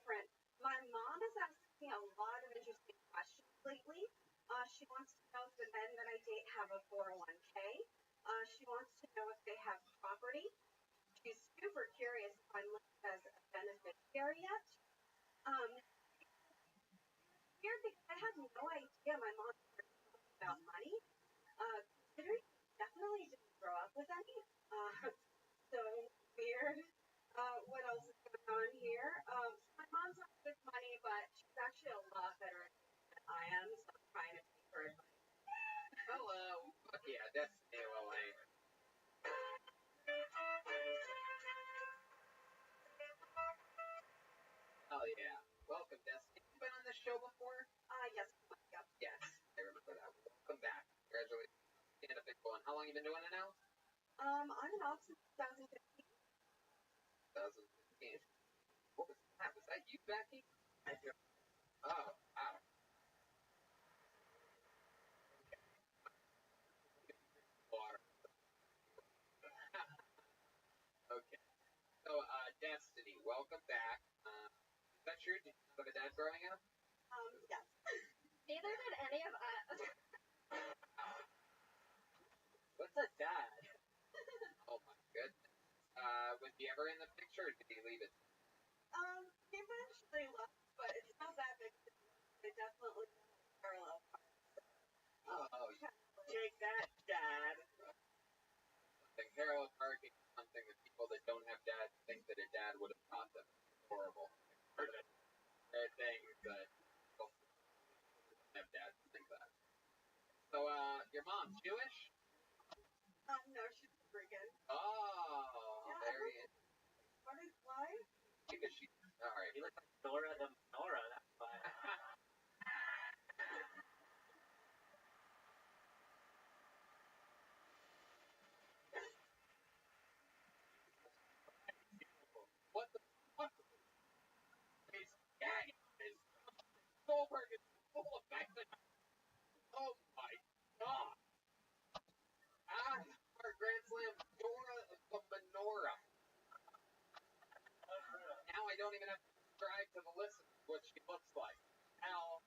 different. My mom is asking me a lot of interesting questions lately. She wants to know if the men that I date have a 401k. She wants to know if they have property. She's super curious if I'm listed as a beneficiary yet. Weird because I had no idea my mom cared about money. Considering she definitely didn't grow up with any. So weird. What else is going on here? So my mom's not good with money, but she's actually a lot better at it than I am, so I'm trying to take her advice. Hello. Yeah, that's AOA. Oh yeah. Welcome, Destiny. You been on this show before? Yes. Yep. Yes, I remember that. Welcome back. Congratulations. Stand up and going. How long you been doing it now? On and off since 2015. 2015. What was that? Was that you, Becky? Oh, wow. Water. Okay. So, Destiny, welcome back. Is that true? Did you have a dad growing up? Yes. Neither did any of us. What's a dad? Oh my goodness. Was he ever in the picture, or did he leave it? He eventually left, but it's not that big. It definitely parallel. Oh, take that, Dad. Something parallel parking is something that people that don't have dads think that a dad would have taught them. It's horrible. They're things that people who don't have dads think that. So, your mom's Jewish? No, she's freaking. Oh, yeah, there you go. Why? Because she. Alright. He looks like Dora the Menorah, that's why. What the fuck? His gang is Goldberg is full of Mexican. Oh my god. Our Grand Slam Dora the Menorah. Now I don't even have to subscribe to the list of what she looks like. How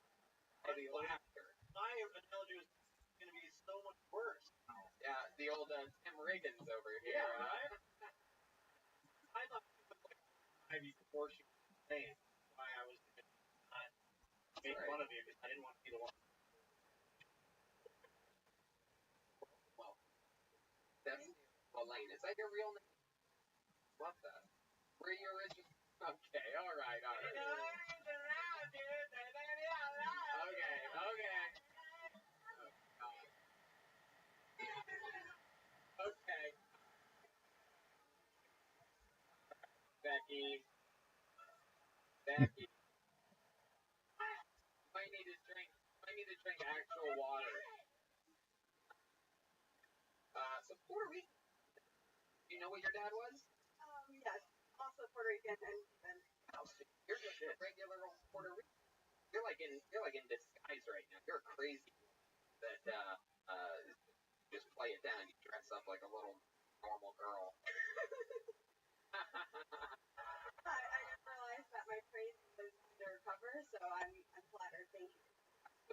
heavy laughter. My analogy was going to be so much worse. Yeah, the old Tim Riggins over here. Yeah, right? I thought she was like Ivy before she was insane. That's why I was going to not make fun of you, because I didn't want to be the one. Well, that's Elaine. Is that your real name? Love that. Where you originally? Okay, alright. Okay. Okay. Becky. Might need to drink actual water. So Puerto Rican. Do you know what your dad was? Yes. Also Puerto Rican and You're just a regular old Puerto Rican. You're like in disguise right now. You're crazy that just play it down. You dress up like a little normal girl. I didn't realize that my praise was undercover, so I'm flattered. Thank you.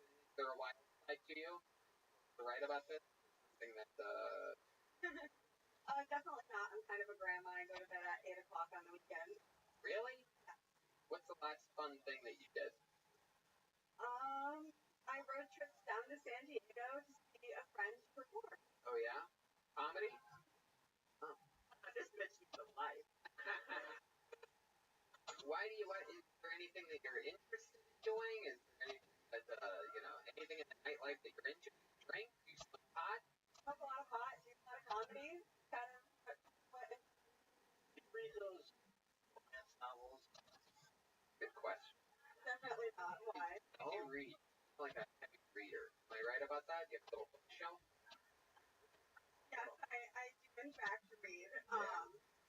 Is there a wild side to you? To write about this? Something that Definitely not. I'm kind of a grandma. I go to bed at 8 o'clock on the weekend. Really? Yeah. What's the last fun thing that you did? I road trips down to San Diego to see a friend perform. Oh yeah? Comedy? Oh. This bitch is alive. Is there anything that you're interested in doing? Is there anything that, anything in the nightlife that you're into? Drink? Do you smoke pot? Smoke a lot of pot, do a lot of comedy. Kind of what? You read those romance novels? Good question. Definitely not. Why? I do read. I'm like a heavy reader. Am I right about that? You have a little bookshelf? Yes, I do in fact read. A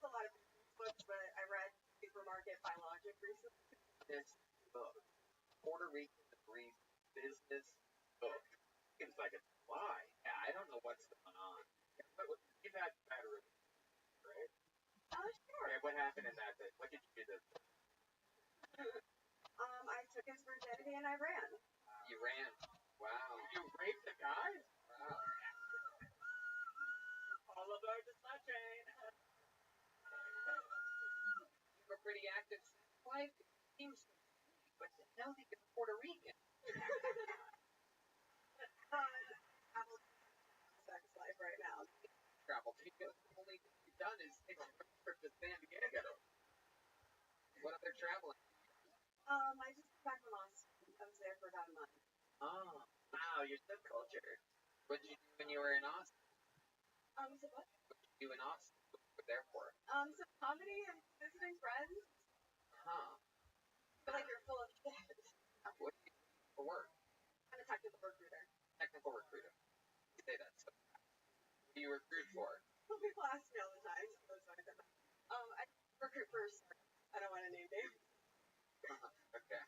lot of business books, but I read Supermarket by Logic recently. This book. Puerto Rican Degrees Business book. Seems like it's why. Yeah, I don't know what's going on. But you've had bad reviews, right? Sure. Okay, what happened in that bit? What did you do this? I took his virginity and I ran. You ran. Wow. You raped a guy? Wow. All aboard the slut train. You have a pretty active sex life. It seems so sweet, but to know that you're Puerto Rican. Travel sex life right now. Travel. The only thing you've done is take a trip to San Diego. What other traveling? I just got back from Austin. I was there for about a month. Oh, wow, you're so cultured. What did you do when you were in Austin? So what? What did you do in Austin? What were you there for? Some comedy and visiting friends. Huh. I feel like you're full of shit. What do you do for work? I'm a technical recruiter. Technical recruiter. You say that so fast. What do you recruit for? People ask me all the time, so that's why I said that. I recruit for a start. I don't want to name names. Okay.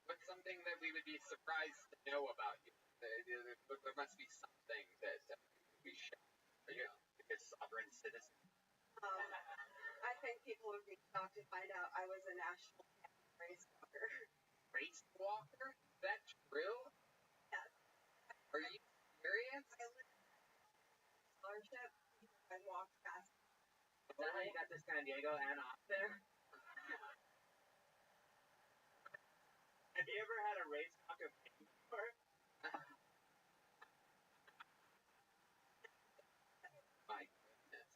What's something that we would be surprised to know about you? There must be something that we should. Are you a good sovereign citizen? I think people would be shocked to find out I was a national race walker. Race walker? Is that true? Yes. Are you serious? I lived in scholarship. I walked fast. Is that how you got to San Diego and Austin? Have you ever had a race walk of fame before? My goodness.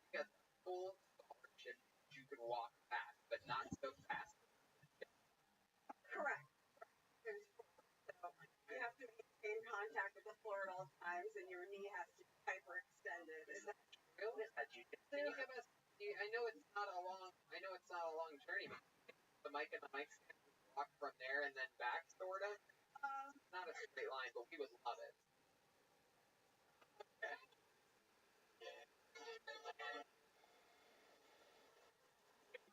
You got the full scholarship. You can walk fast, but not so fast. Correct. So you have to maintain contact with the floor at all times, and your knee has to be hyperextended. Is that Real? Can you give us? I know it's not a long journey. But the mic and the mic stand. Walk from there and then back, sort of. Not a straight line, but we would love it. Okay.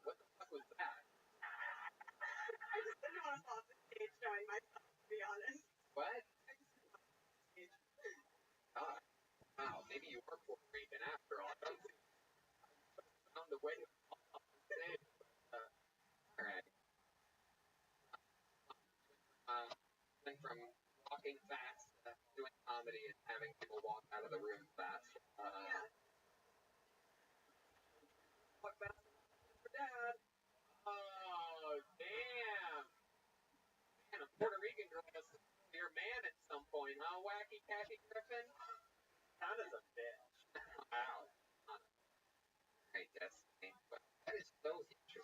What the fuck was that? I just didn't want to fall off the stage showing myself, to be honest. What? I just didn't want to fall off the stage. God. Wow, maybe you were Puerto Rican after all. I found a way to fall off the stage. Alright. Went from walking fast to doing comedy and having people walk out of the room fast. Yeah. Walk fast for dad. Oh, damn. Man, a Puerto Rican girl must have been your man at some point, huh, Wacky Kathy Griffin? Son is a bitch. Wow. Great destiny. But that is so interesting.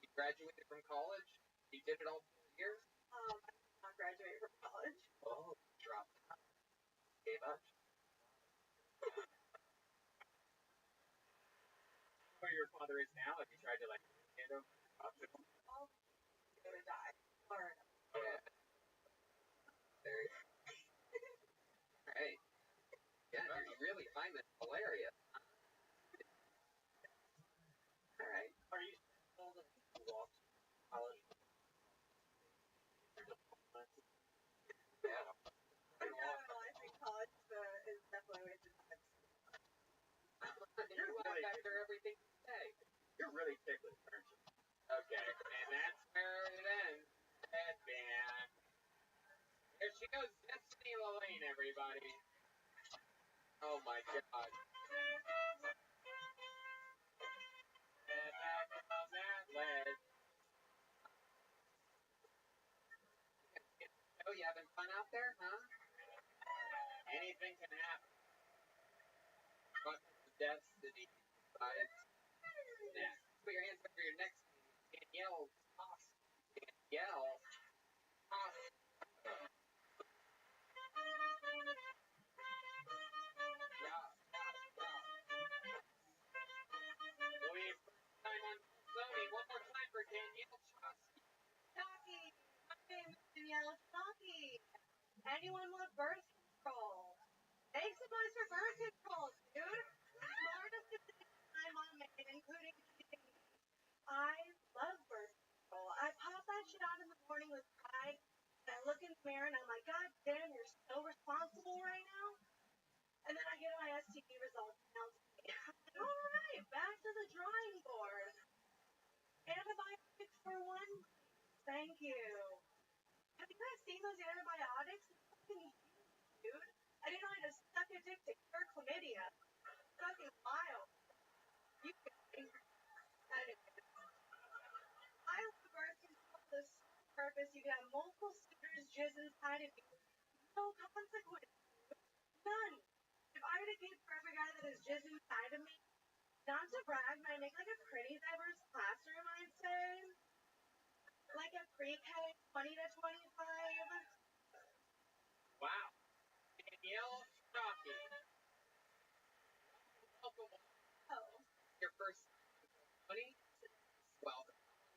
You graduated from college? You did it all 4 years? I did not graduate from college. Oh, dropped out. Gave up. Where your father is now, if you tried to, hand him hospital. All going to die. Florida. Yeah. There you go. Right. Yeah, you really find this hilarious. All right. Are you still the walk college? Yeah. I think college is definitely a waste of time. You laugh after everything you say. You're really ticklish, aren't you? Okay, and that's where it ends. Headband. There she goes, Destiny Lane, everybody. Oh my god. And back on that ledge. Oh, you having fun out there, huh? Anything can happen. But Destiny decides next. Put your hands over your next name. Danielle Toss. Danielle Toss. Louis, first time on Sony. One more time for Danielle Chosky. Shocky! My name is Danielle Shocky. Anyone want birth control? Make some noise for birth control, dude! Smartest decision my mom made, including keeping me. I love birth control. I pop that shit out in the morning with pride, and I look in the mirror and I'm like, God damn, you're so responsible right now. And then I get my STD results announced to me. Alright, back to the drawing board. Antibiotics for 1 week. Thank you. Have you guys seen those antibiotics? It's fucking huge, dude. I didn't know I had to suck a dick to cure chlamydia. It's fucking wild. You can wild birth control, the purpose, you can have multiple suitors jizz inside of you. No consequence. None. If I had a kid for every guy that is jizz inside of me, not to brag, but I make like a pretty diverse classroom, I'd say. Like a pre-K, 20 to 25. Wow. Danielle Stocky. Welcome. Oh. Your first 20? Well,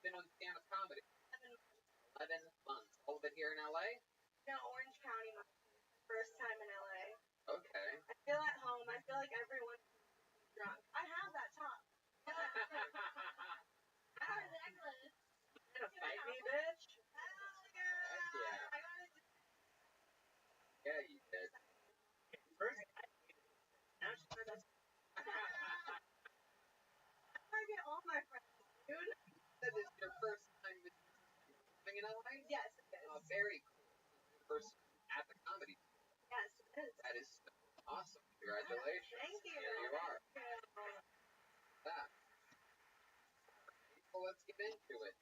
been on stand-up comedy. 11 months. All of it here in LA? No, Orange County, my first time in LA. Okay. I feel at home. I feel like everyone's drunk. I have that top. I have a necklace. You gonna fight me, bitch? Hell yeah. Heck yeah. I gotta do Yeah, you did. First, now she's gonna I get all my friends, dude. This is your first time living in LA? Yes, it is. Oh, very cool. First at the comedy. Yes, it is. That is so awesome. Congratulations. Thank you. Here you are. Thank you. That. Well, let's get into it.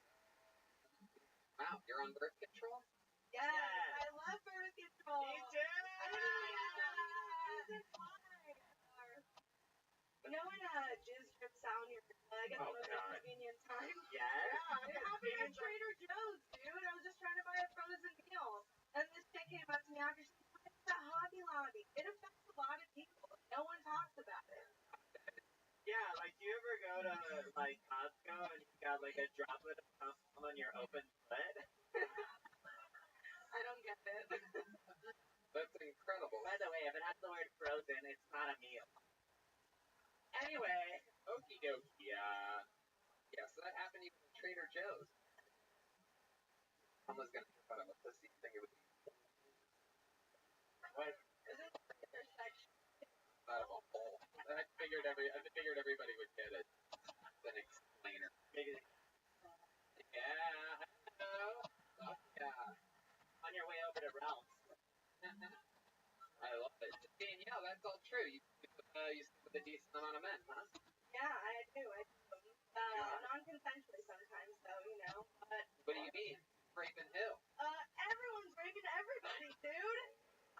Wow, you're on birth control? Yes, I love birth control. Me too. I didn't know why. You know when jizz drips out on your leg at the most inconvenient time? Yes. Yeah, it happened at Trader Joe's, dude. I was just trying to buy a frozen meal, and this chick came up to me after she said, "It's at Hobby Lobby. It affects a lot of people. No one talks about it." Yeah, like, do you ever go to, like, Costco and you got, like, a droplet of cum on your open foot? I don't get it. That's incredible. By the way, if it has the word frozen, it's not a meal. Anyway. Okie dokie. Yeah, so that happened even at Trader Joe's. Someone's gonna trip out of a pussy. I think it would be What? Is it intersection? out of a hole. I figured everybody would get it. It's an explainer. Maybe Yeah. Hello. Oh, yeah. on your way over to Ralph's. I love it. Danielle, that's all true. You sleep with a decent amount of men, huh? Yeah, I do. Non-consensually sometimes, though, you know. But What do you mean? Raping who? everyone's raping everybody, dude.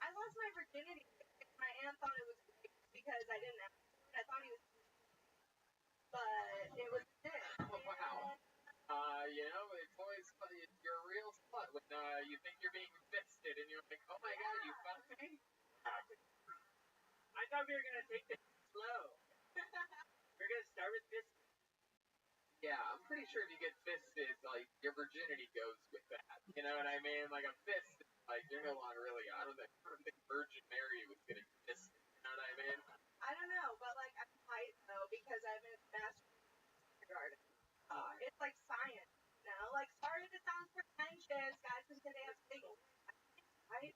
I lost my virginity. My aunt thought it was great because I didn't ask for it. I thought he was, but it was it. Oh, wow. You know, it's always funny. You're a real slut when you think you're being fisted and you're like, oh my god, you fucked me? I thought we were gonna take this slow. We're gonna start with this. Yeah, I'm pretty sure if you get fisted, like, your virginity goes with that. You know what I mean? Like, a fist, like, you're no longer really, I don't think Virgin Mary was getting fisted. You know what I mean? I don't know, but like I'm tight though because I've been master kindergarten. It's like science, you know. Like, sorry if it sounds pretentious, guys, because they have things, right?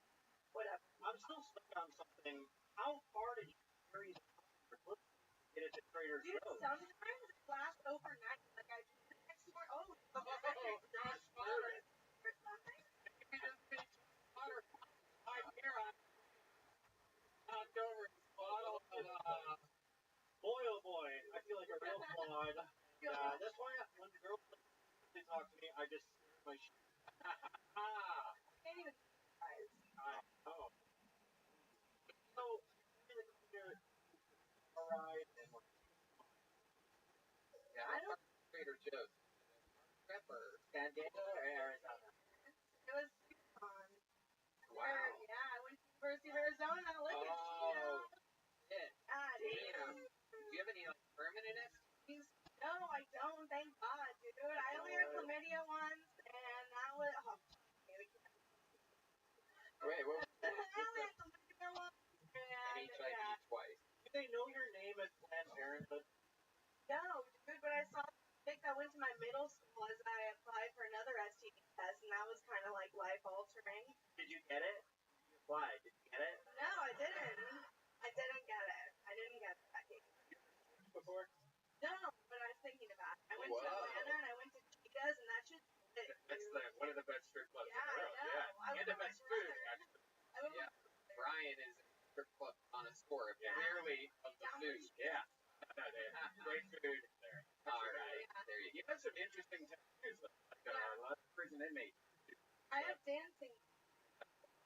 Whatever. I'm still stuck on something. How far did you carry the pussy to get it to Trader Dude, Joe's? sometimes it lasts overnight. Like I just next door. Oh, gosh, water. or something. You just take water. I'm here, I knocked over a bottle of, Boy, oh boy, I feel like a real fraud. That's why when the girls they talk to me, I just my shit. Can't even guys. Oh. So, in the computer, alright, and yeah, I don't Trader Joe's. Pepper. San Diego or Arizona? It was fun. Wow. Yeah, I went to the University of Arizona. Look at you. Shit. God, Damn. Do you have any, like, permanent STDs? no, I don't. Thank God, dude. I only had chlamydia once, and that was. Oh, Wait, what? I only had chlamydia once, And and HIV yeah. twice. Do they know your name as Planned Parenthood? No, dude, but I saw the chick that went to my middle school as I applied for another STD test, and that was kind of like life altering. Did you get it? Why? Did you get it? No, I didn't. I didn't get it. I didn't get it. Before? No, but I was thinking about it. I went to Whoa. Atlanta and I went to Cheetahs, and that shit's lit. That's one of the best strip clubs in the world. I know. Yeah. And the best food, actually. Yeah. Brian is a strip club connoisseur, clearly, of the food. Yeah. Great food there. All right. There you You have some interesting tattoos, though. Like a lot of prison inmates. I have dancing.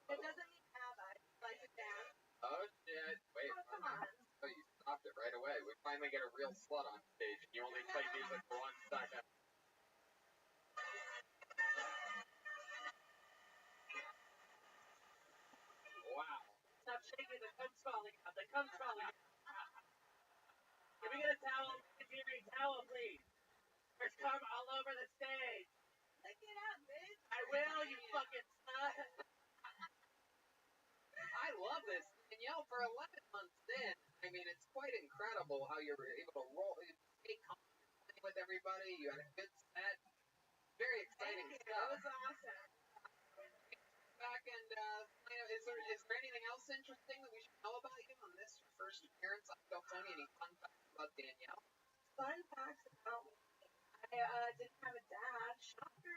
It doesn't mean have I like to dance. Oh, shit. Wait. Oh, come on. Oh, you stopped it right away. We finally get a real slut on stage, and you only play music for 1 second. Wow. Stop shaking, the cum's falling out. The cum's falling out. Can we get a towel? Get a towel, please. There's cum all over the stage. Lick it up, bitch. I will, you fucking slut. I love this. Danielle, for 11 months in, I mean, it's quite incredible how you're able to stay confident with everybody. You had a good set. Very exciting Thank you. stuff. It was awesome. Back and is there anything else interesting that we should know about you on this first appearance on Don't Tell Me? Any fun facts about Danielle? Fun facts about me. I didn't have a dad. Shocker.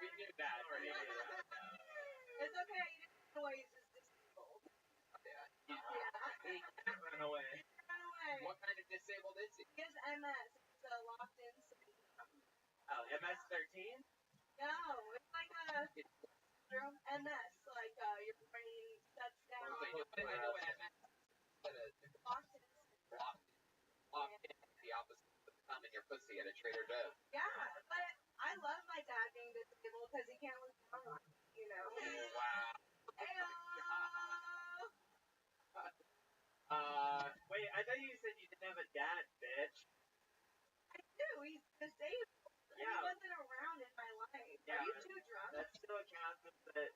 We knew that. It's okay. You didn't know he's just disabled. Yeah. He can't run away. Run away. What kind of disabled is he? He has MS. It's a locked-in syndrome. Oh, MS-13? No, it's like a syndrome. MS, like your brain shuts down. I know what MS is. Locked-in syndrome. Locked in, the opposite of the thumb in your pussy at a Trader Joe's. Yeah, but I love my dad being disabled because he can't look down on me, you know? Wow. Hey-oh! Wait, I thought you said you didn't have a dad, bitch. I do, he's disabled. Yeah. He wasn't around in my life. Yeah. Are you too drunk? That still counts as the...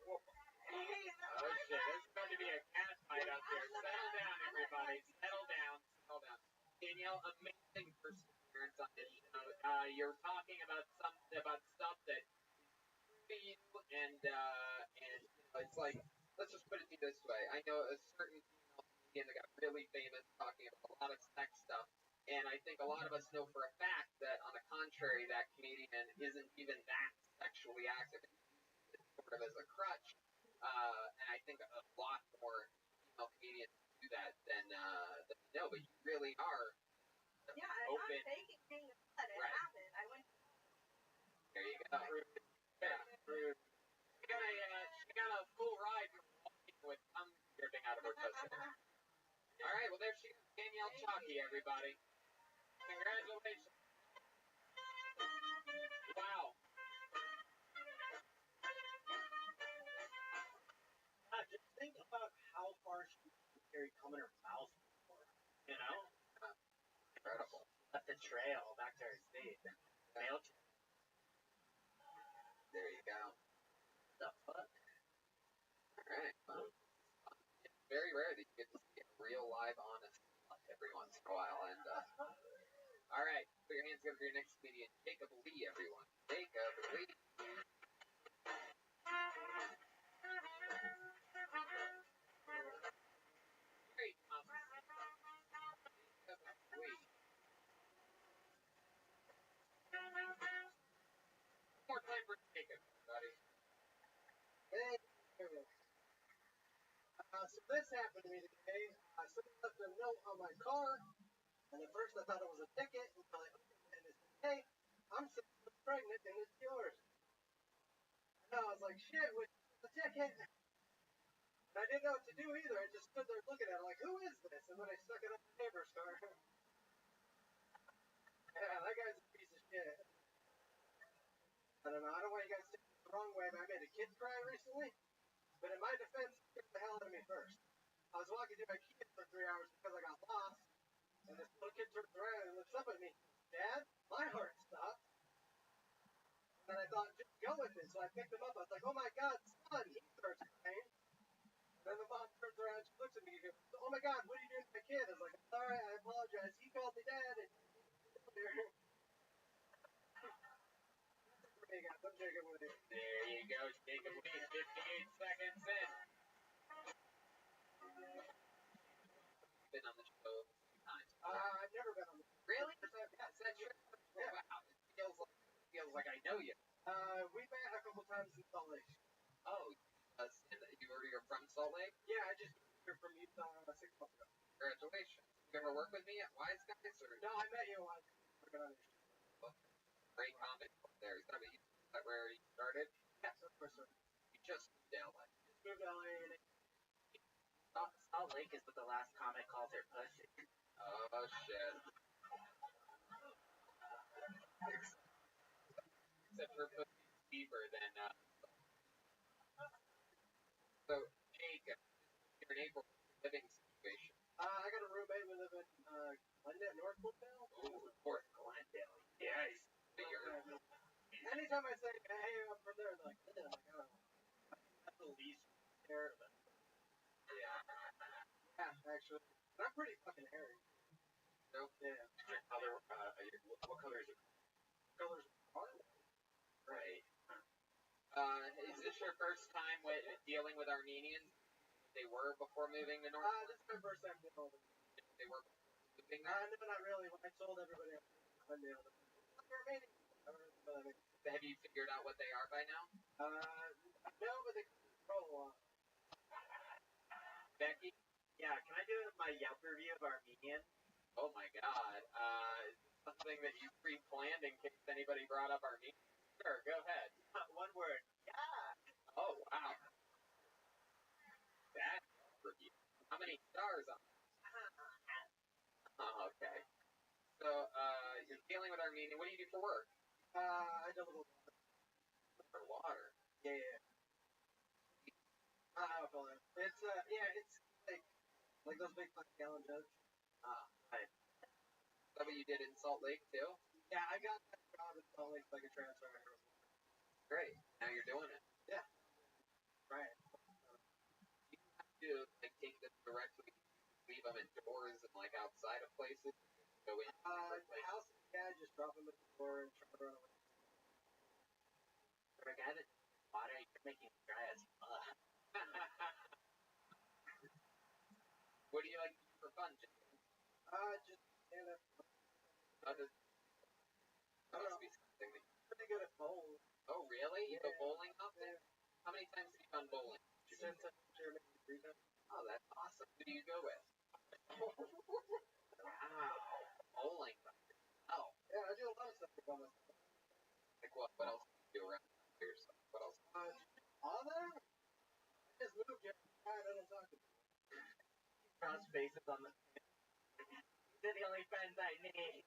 Hey, Oh, shit, there's going to be a cat fight out there. Settle down, everybody. Settle down. Hold on. Danielle, amazing first appearance on this show. You're talking about stuff that you and you know, it's like, let's just put it to you this way. I know a certain female comedian that got really famous talking about a lot of sex stuff, and I think a lot of us know for a fact that, on the contrary, that comedian isn't even that sexually active. It's sort of as a crutch, and I think a lot more female comedians do that than no, but you really are. yeah, I'm open. not faking being a slut. It Right. happened. I went. There you go. Yeah. She got a full ride from walking with cum dripping out of her pussy. All right, well, there she is, Danielle Chalky, everybody. Congratulations. Wow. Just think about how far she carried cum in her mouth before. You know? Incredible. Left the trail back to her state. Mail trail. There you go. The fuck? All right. Well, it's very rare that you get to see a real live, honest slut every once in a while. And all right, put your hands together for your next comedian, Jacob Lee, everyone. Jacob Lee. Great. Jacob Lee. More time for Jacob, buddy. Hey, so this happened to me today. Someone left a note on my car, and at first I thought it was a ticket, until I opened it and it said, "Hey, I'm 6 months pregnant and it's yours." And I was like, "Shit, what's the ticket?" And I didn't know what to do either. I just stood there looking at it like, "Who is this?" And then I stuck it on my neighbor's car. Yeah, that guy's a piece of shit. I don't know. I don't want you guys to take it the wrong way, but I made a kid cry recently. But in my defense, it scared the hell out of me first. I was walking to my kid for 3 hours because I got lost, and this little kid turns around and looks up at me. "Dad, my heart stopped." And then I thought, just go with it. So I picked him up. I was like, "Oh my God, son!" He starts crying. And then the mom turns around and she looks at me and goes, "Oh my God, what are you doing to my kid?" I was like, "I'm sorry, I apologize. He called me dad." And I'm Jacob with it. There you go, Jacob Lee, 58 seconds in. Been on the show a few times. I've never been on the Really? Is that true? Yeah. Wow. It feels like I know you. We met a couple with me at Wise Guys? Or No, I met you once. Working on your great comic book there. Is that where you started? yes, of course, sir. You just moved to LA. Moved to LA and Salt Lake is what the last comic calls her pussy. Oh shit. Except her pussy's deeper than So Jake, you're in April living situation. I got a roommate. We live in Glendale, North Glendale. Ooh, North Glendale. Yes. Anytime I say, hey, I'm from there, they're like, yeah, I'm like, oh. That's the least care of it. Yeah. Yeah, actually. But I'm pretty fucking hairy. Nope. Yeah. Your color, what color is your Colors are right? Is this your first time dealing with Armenians? They were before moving to North. This is my first time dealing with them. They were moving there. No, not really. When I told everybody I'm from Glendale, they're Armenian. I don't really know that. Have you figured out what they are by now? No, but they control a lot. Becky? Yeah, can I do my Yelp review of Armenian? Oh my god. Is this something that you pre-planned in case anybody brought up Armenian? Sure, go ahead. One word. Yeah. Oh, wow. That review. How many stars on it? Oh, okay. So, you're dealing with Armenian. What do you do for work? I deliver For water. Yeah. I'll call it. It's like those big fucking gallon jugs. Right. Is that what you did in Salt Lake, too? Yeah, I got that job in Salt Lake so I could transfer. Great. Now you're doing it. Yeah. Right. You have to, like, take this directly, leave them indoors and, like, outside of places, go in. The house, yeah, just drop them at the door and try to run away. For a guy that's water, you're making it dry as fuck. What do you like to do for fun, Jim? Just stand up. That must be something that Pretty good at bowling. Oh, really? You go Yeah. bowling often? Yeah. How many times have you gone bowling? Since I'm sure maybe 3 times. Oh, that's awesome. Who do you go with? Wow. Bowling. Oh. Yeah, I do a lot of stuff for fun. Like what? What else do you do around here? What else? All that? I just moved here. I don't talk to people. Cross faces on the. They're the only friends I need.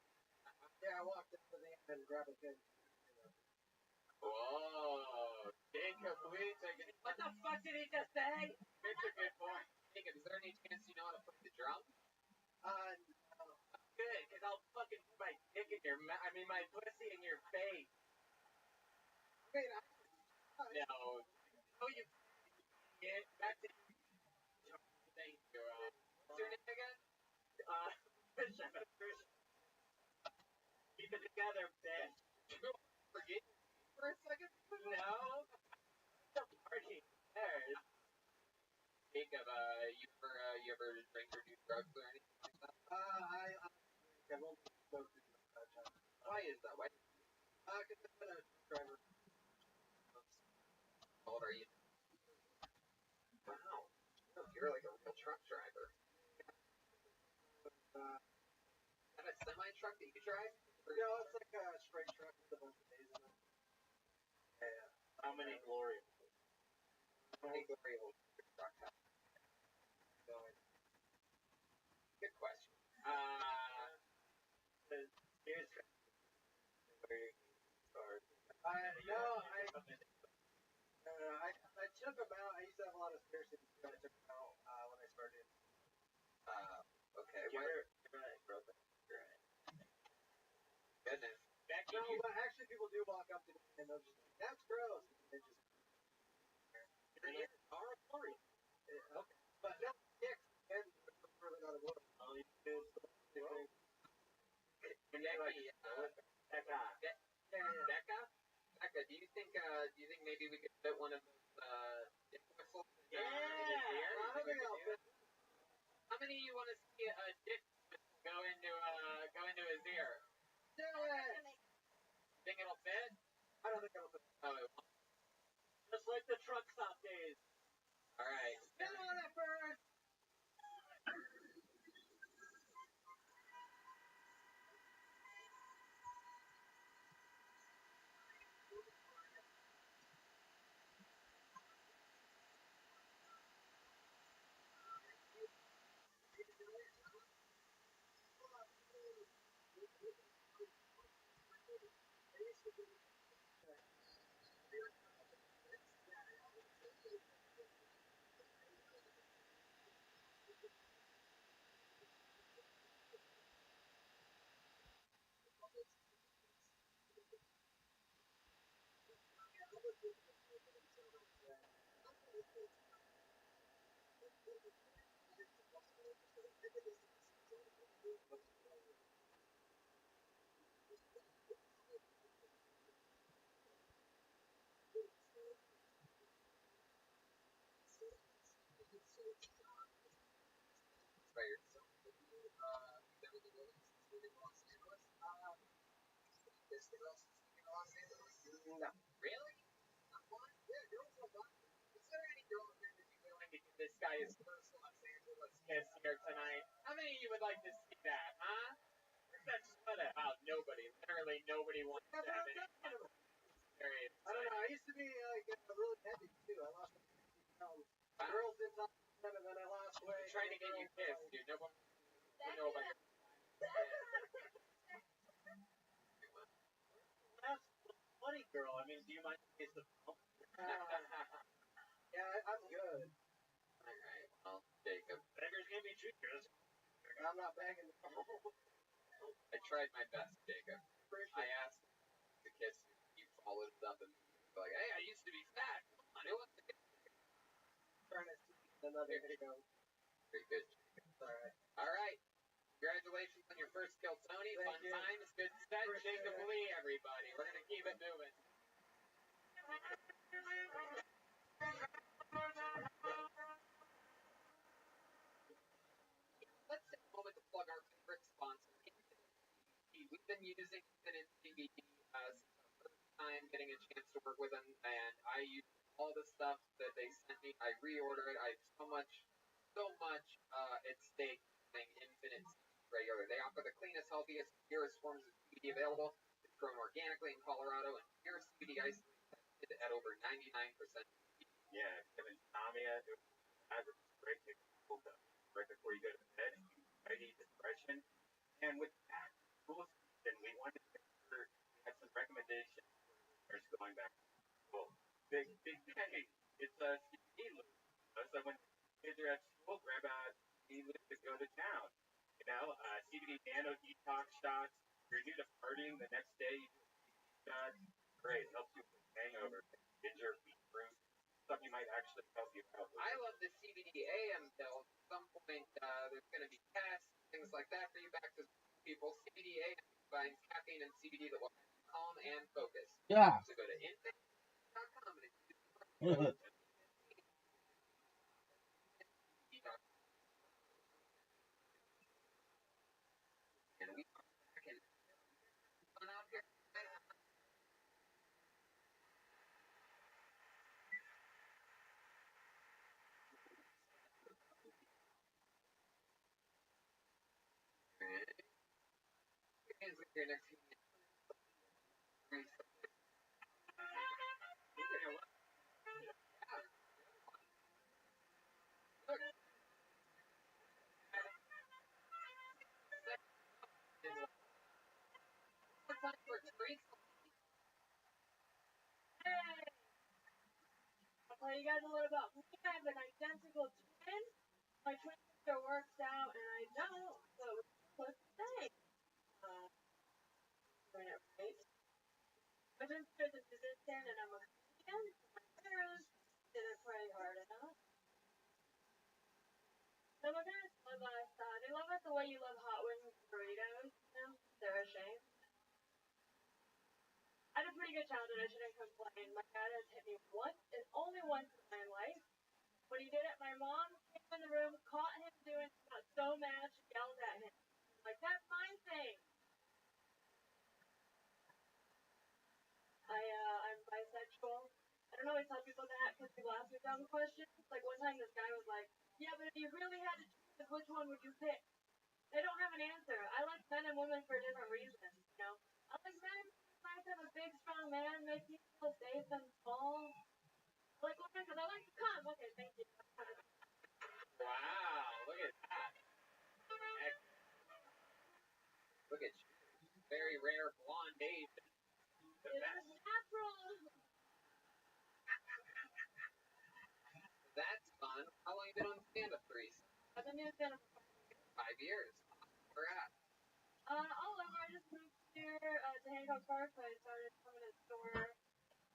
Yeah, I walked up to the end and grabbed a pin. Whoa. Jacob, wait a second. What the fuck did he just say? That's a good point. Jacob, is there any chance you know how to play the drum? No. Good, because I'll fucking put my dick in your my pussy in your face. Wait, No. Oh, you get back to. Thank you. What's your name again? Keep it together, bitch. Forget for a second? No. The party. There's. Jacob, you ever drink or do drugs or anything like that? I won't smoke too much. Why is that? Why? Because I've been a driver. How old are you? Wow. You're like a real truck driver. Is that a semi-truck that you drive? No, it's like a straight truck with a bunch of days in it. Yeah. How many glory? How many glory holes does your truck have? Good question. Here's I took them out. I used to have a lot of spare cities, but I took them out when I started. Okay. You're right, brother. You're right. Goodness. Becky, No, but actually people do walk up to me and they'll just like, that's gross. And they just... Our glory. Okay. But no, dicks, and really not a woman. Oh, you do. Becca, do you think maybe we could fit one of those dick whistles? Yeah. I think I'll fit. How many of you want to see a dick whistle go into his ear? Do it! Think it'll fit? I don't think it'll fit. Oh, it won't. Just like the truck stop days. All right. Get on it, bird! By yourself. No. Really? Is there any girl here that you willing to give this guy his first Los Angeles kiss here tonight? How many of you would like to see that, huh? Where's that split at? Oh, nobody. Literally nobody wants to have any fun. Very I don't know. I used to be like really heavy too. I lost 50 pounds. Girls did something, and then I lost weight. I'm trying to get you kissed, dude. Nobody would know about your. That's funny, girl. I mean, do you mind if it's Yeah, I'm good. Alright, well, Jacob. beggars can't be choosers? I'm not begging. I tried my best, Jacob. I asked to kiss you. You followed it up and were like, hey, I used to be fat. Come on, who wants to kiss me? Trying to see another video. Very good, Jacob. Alright. Alright. Congratulations on your first kill, Tony. Thank Fun you. times. Good set. Appreciate Jacob it. Lee, everybody. We're going to keep it moving. Let's take a moment to plug our favorite sponsor, Infinite CBD. We've been using Infinite CBD since our first time getting a chance to work with them, and I use all the stuff that they sent me. I reorder it. I have so much at stake buying Infinite CBD regular. They offer the cleanest, healthiest, purest forms of CBD available. It's grown organically in Colorado, and pure CBD isolate tested at over 99%. Yeah, Kevin Tamia, I was great to hold up right before you go to bed and you ready depression. And with that school season, we wanted to make sure we had some recommendations for going back to school. Big thing. It's a CBD loop. So when kids are at school, grab a CBD loop to go to town. You know, CBD nano detox shots. If you're new to partying, the next day you do a CBD shot. Great, helps you with hangover, ginger, beetroot. Stuff you might actually help you out with. I love the CBD AM pill. At some point, there's going to be tests, things like that for you back to people. CBD AM combines caffeine and CBD that will help you calm and focus. Yeah. So go to infinite.com and use Mhm. and we come back and fun out here. Hands with your next time for treats. Hey! I'll tell you guys a little about me. I have an identical twin. My twin sister works out and I don't, so let's say. Doing it right. My twin sister's a musician and I'm a comedian. My parents didn't pray hard enough. So my parents love us. They love us the way you love hot wings and burritos. You know, they're ashamed. I had a pretty good childhood. I shouldn't complain. My dad has hit me once and only once in my life. When he did it, my mom came in the room, caught him doing it, got so mad she yelled at him. Like, that fine thing. I'm bisexual. I don't always tell people that because people ask me dumb questions. Like one time this guy was like, yeah, but if you really had to choose, which one would you pick? They don't have an answer. I like men and women for different reasons, you know? I like men. It's nice to have a big, strong man, makes me feel safe and small. I like women because I like to come. Okay, thank you. Wow, look at that. Look at you. Very rare blonde Asian. The It best. is natural. That's fun. How long you been on stand-up, Therese? I've been doing stand-up for 5 years. Where at? all over. I just moved here to Hancock Park. I started coming to the store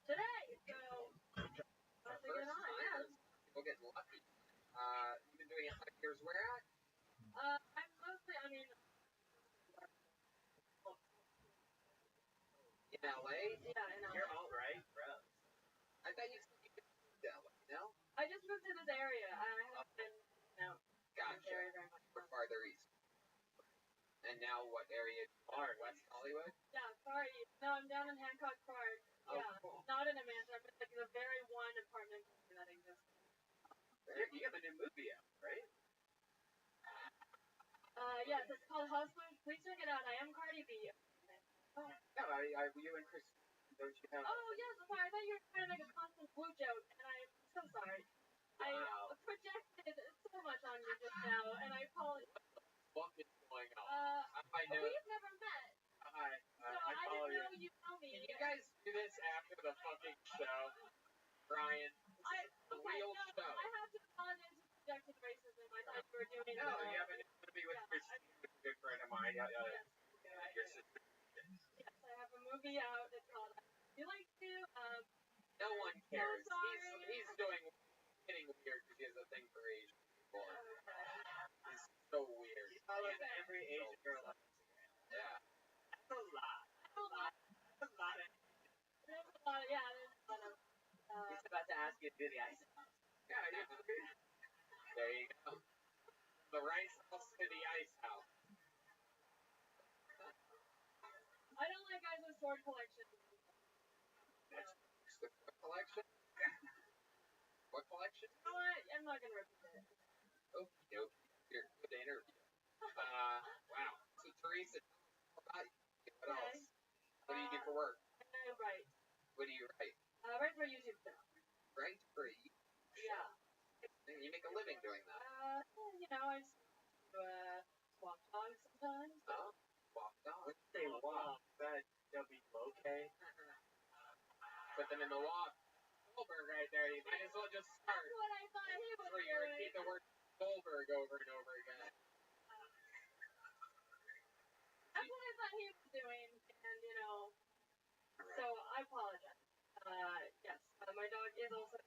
today. So, how's it First going on? time. Yeah. People getting lucky. You've been doing it 5 years. Where at? I'm mostly, In LA? yeah, in You're LA. all right, bro. I thought you said you could move to LA, no? I just moved to this area. I haven't been, in this Gotcha. area very much. We're farther east. And now what area? West Hollywood? Yeah, sorry. No, I'm down in Hancock Park. Oh, Yeah, cool. not in a mansion. I'm in like the very one apartment building that exists. You have a new movie out, right? Yes, it's called Hustlers. Please check it out. I am Cardi B. No, you and Chris, don't you have? Oh, yes, I'm sorry. I thought you were trying to make a constant blue joke, and I'm so sorry. I Wow. projected so much on you just now, and I apologize. What is going on? I know. We've never met, Hi. so I I follow didn't you. know you know me. Can you guys do this after the fucking show? Brian, the real no, show. I have to apologize for projecting racism. I thought you were doing No, you have a new movie with Christine, a good friend of mine. Yes, Your sister. yes, I have a movie out. It's called You Like To. No one cares. So sorry. He's getting weird because he has a thing for Asian people. He's so weird. He follows every Asian girl on Instagram. Yeah. That's a lot. There's a lot of. He's about to ask you to do the ice house. Yeah, there you go. The rice house to the ice house. I don't like guys with sword collections. That's the collection. What collection? You know what? I'm not gonna repeat it. Okie dokie. You're good to interview. Wow. So Teresa, what about you? What else? What do you do for work? I write. What do you write? Write for a YouTube channel. Write for you. Yeah. You make a living doing that. You know, I just walk dogs sometimes. Oh, walk dogs. Let's say walk. That W-O-K. Put them in the walk. Goldberg right there. You might as well just start. That's what I thought he was Where you doing. repeat the word Goldberg over and over again. That's what I thought he was doing, and so I apologize. Yes, my dog is also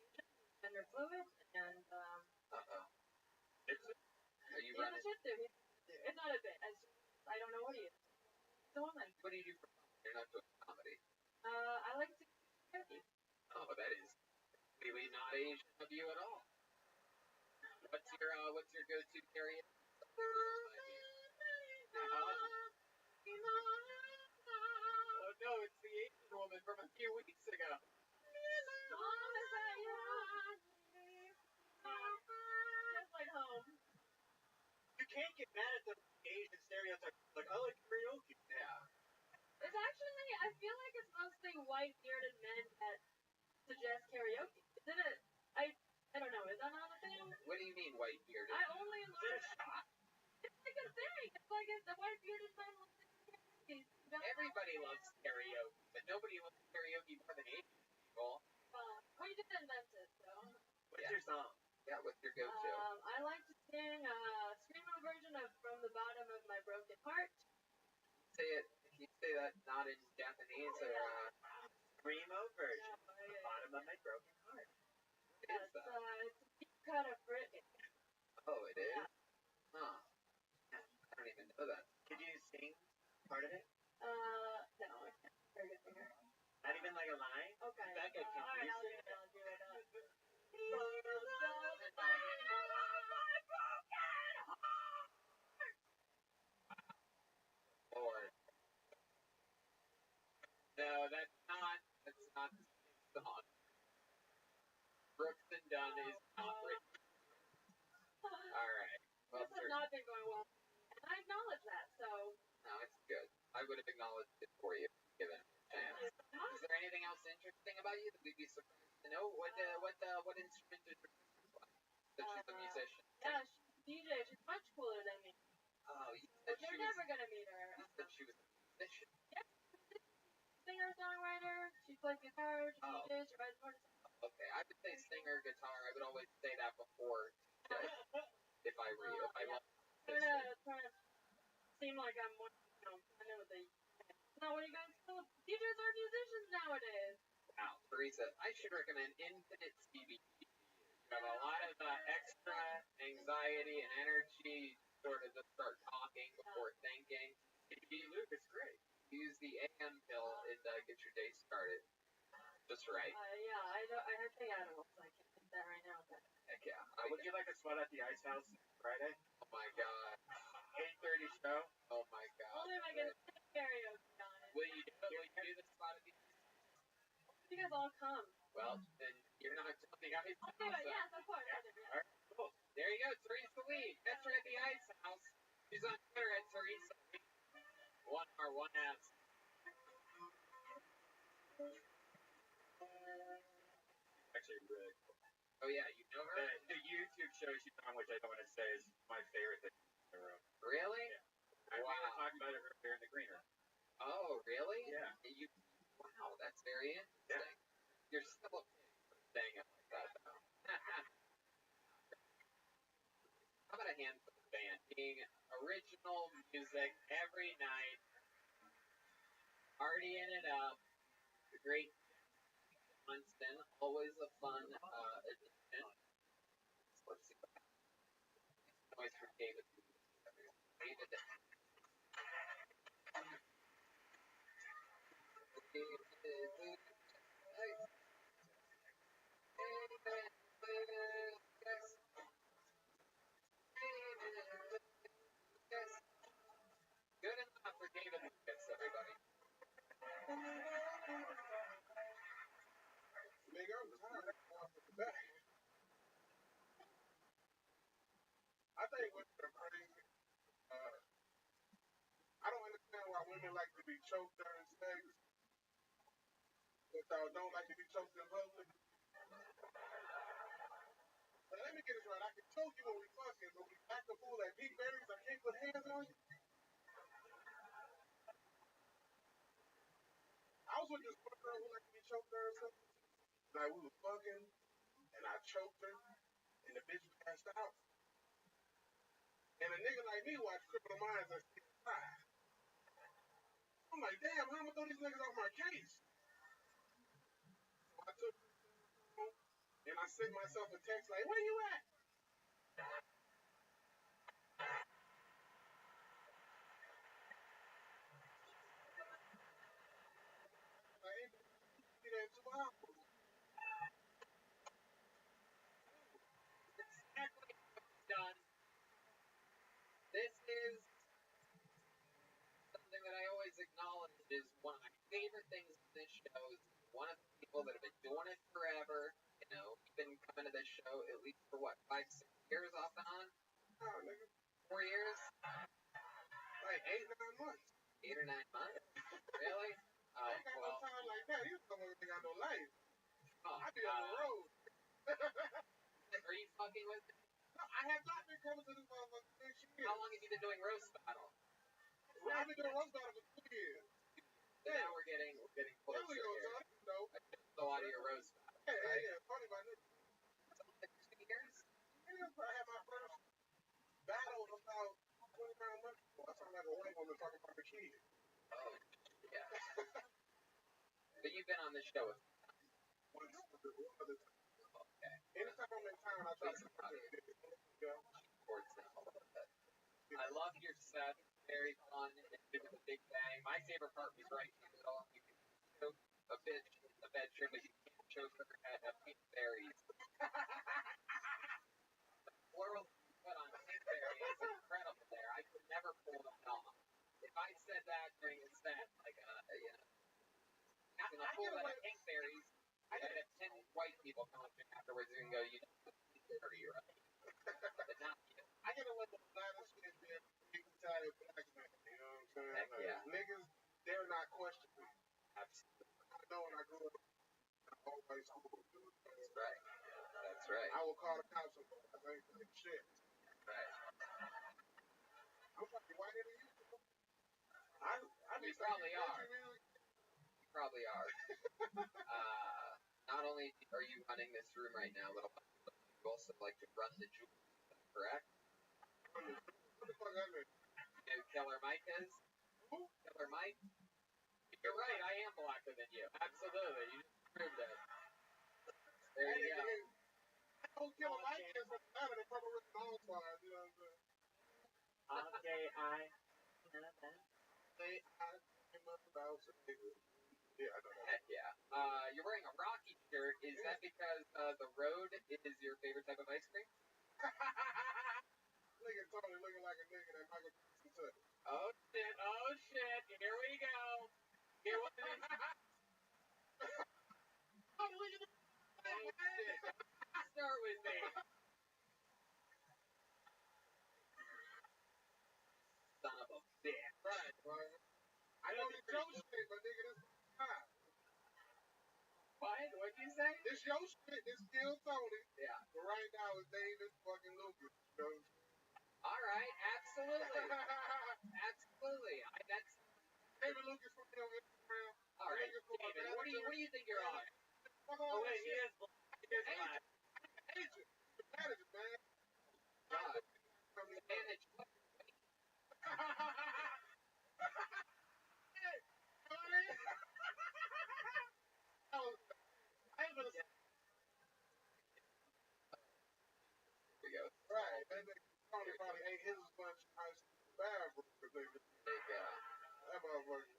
gender fluid, and Uh-oh. Are you he's a running? Shih Tzu. It's not a bit. I don't know what he is. He's a woman. What do you do for fun? You're not doing comedy. I like to karaoke. Oh, that is really not Asian of you at all. What's your go-to karaoke? Oh no, it's the Asian woman from a few weeks ago. Just like home. You can't get mad at the Asian stereotype. Like, I like karaoke. Yeah. It's actually, I feel like it's mostly white bearded men that suggest karaoke. Isn't it? I don't know. Is that not a thing? What do you mean white bearded? I only Is it learned. a shot? It's like a thing. It's like the white bearded men love karaoke. Everybody loves karaoke, but nobody loves karaoke more than Asian people. We did invent it, though. What's your song? Yeah, what's your go-to? I like to sing a screamo version of "From the Bottom of My Broken Heart." Say it. Can you say that not in Japanese or? Screamo version. Yeah, The bottom of my broken heart. What is that? It's a deep cut of Britney. Oh, it is. Yeah. Huh. I don't even know that. Could you sing part of it? No, I can't. Very good singer. Not even like a line? Okay. Becca, can Alright, you I'll do sing? it. I'll do it. Lord. No, that's not the song. Brooks and Dunn is not written. Alright. Well, This has not been going well. And I acknowledge that, so. no, it's good. I would have acknowledged it for you, given a chance. Is there anything else interesting about you that we'd be surprised to know? What instrument did you play? That she's a musician. Yeah, she's DJ. She's much cooler than me. Oh, you said You're never gonna meet her. You said she was a musician. Singer, songwriter, like guitar, DJs, or Okay, I would say singer, guitar. I would always say that before if I want. Trying to seem like I'm more, I know what they. Not what you guys call DJs are musicians nowadays. Wow, Teresa, I should recommend Infinite CBD. You have a lot of extra anxiety and energy, sort of just start talking before thinking. CBD Luke is great. Use the AM pill and get your day started. Just right. I have to take animals, so I can't think that right now. But. Heck yeah. Would you like a spot at the Ice House Friday? Oh my god. 8:30 show? Oh my god. Only if I get karaoke on it. Will you do the spot at the You guys all come. Well, then you're not on the Ice House. Yes, of course. Yeah. All right, cool. There you go, Teresa Lee. That's her at the Ice House. She's on Twitter at Teresa Lee. 1R1S. Actually, really cool. Oh yeah, you know her? The YouTube show she's on, which I don't want to say is my favorite thing in the room. Really? Yeah. We were talking about it earlier in the green room. Oh, really? Yeah. Wow, that's very interesting. Yeah. You're still a pig for saying it like that, though. How about a hand for the band? Being original music every night, partying it up, the great Winston, always a fun addition. Let's see what happens. Noise from David. David. Good enough for David Lucas, everybody. Nigga, I'm tired of the back. I think women are crazy. I don't understand why women like to be choked during sex, but don't like to be choked in public. But let me get this right. I can choke you when we fucking, but we act a fool at Pete Berry's. I can't put hands on you. I was with this one girl who liked to be choked during sex. Like we was fucking, and I choked her, and the bitch passed out. And a nigga like me watch Criminal Minds and see fire. I'm like, damn, how am I throw these niggas off my case? So I took and I sent myself a text like, where you at? I ain't be there in 2 hours. Exactly what he's done. This is something that I always acknowledge is one of my favorite things in this show is one of the people that have been doing it forever. You know, you've been coming to this show at least for what, 5, 6 years off and on? Oh, nigga. 4 years? Like 8, 9 months. 8 or 9 months? Really? I ain't got no time like that. You don't think I got no life. Oh, I be on the road. Are you fucking with me? No, I have not been coming to this motherfucker 6 years. How long have you been doing roast battle? Well, I've been doing roast battle for 2 years. So now we're getting closer There we go, here. son. No. I just saw out of your roast battle. Yeah. Funny about this. Something like 2 years? Yeah, I had my first battle about 29 months ago. I sound like a white woman talking about her kid. Oh, yeah. But you've been on this show with One other time. Okay. Anytime I'm in town, I try to talk to her. Sports now a little bit. I love your set. Very fun. It's doing the big bang. My favorite part was right in the middle. You can choke a bitch in the bedroom, but you can't choke her at pink berries. The plural you put on pink berry is incredible there. I could never pull that off. If I said that during a set, like, not gonna pull that at pink berries, I'd have 10 white people come up to me afterwards and go, you know, dirty, right? But not you. I get away with a lot of shit being big Italian black man. You know what I'm saying? Heck yeah. Niggas, they're not questioning. Absolutely. I know when I grew up in all white school. That's right. That's right. I will call the cops on them. I ain't like shit. Right. I'm fucking whiter than you. I You probably are. probably are. Not only are you running this room right now, little, you also like to run the jewel, correct? What the fuck that mean? You know who Killer Mike is? Who? Killer Mike? You're right, I am blacker than you. Absolutely, you just proved it. There you go. I don't kill a light is from heaven and probably written all stars, you know what I'm saying? Okay, Yeah, I know that. Heck yeah. You're wearing a Rocky shirt. Is that because the road is your favorite type of ice cream? Look at Tony looking like a nigga that Michael Jackson took. Oh shit, here we go. Here what it is. Oh, look at this. Oh shit. Start with me. Son of a bitch. Right, right. I know it's your shit, but nigga, this is mine. What? What'd you say? This your shit, this still Tony. Yeah. But right now it's David fucking Lucas. You know? Alright, absolutely. Absolutely. That's David Lucas from me on Instagram. alright. David, what do you think you're on? Fuck Oh all wait, that he shit. is black. Agent. The manager, man. God. Manage what? Hey, Tony. I ain't gonna say. Here we go. Right, that nigga Tony probably ate his lunch out of the bathroom, nigga. There you go. That motherfucker.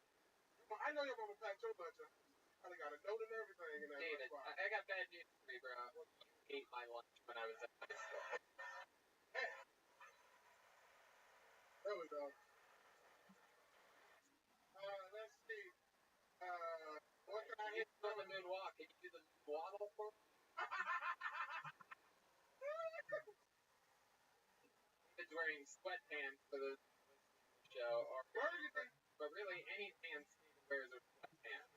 Well, I know your mama packed your lunch up. Probably got a note and everything in that David, lunch box. I got bad news for you, bro. You ate my lunch when I was at high school. There we go. Let's see. What can I hit? On the moon walk. Can you do the moon waddle for me? David's wearing sweatpants for the show, or Burgundy. but really any pants David wears are sweatpants.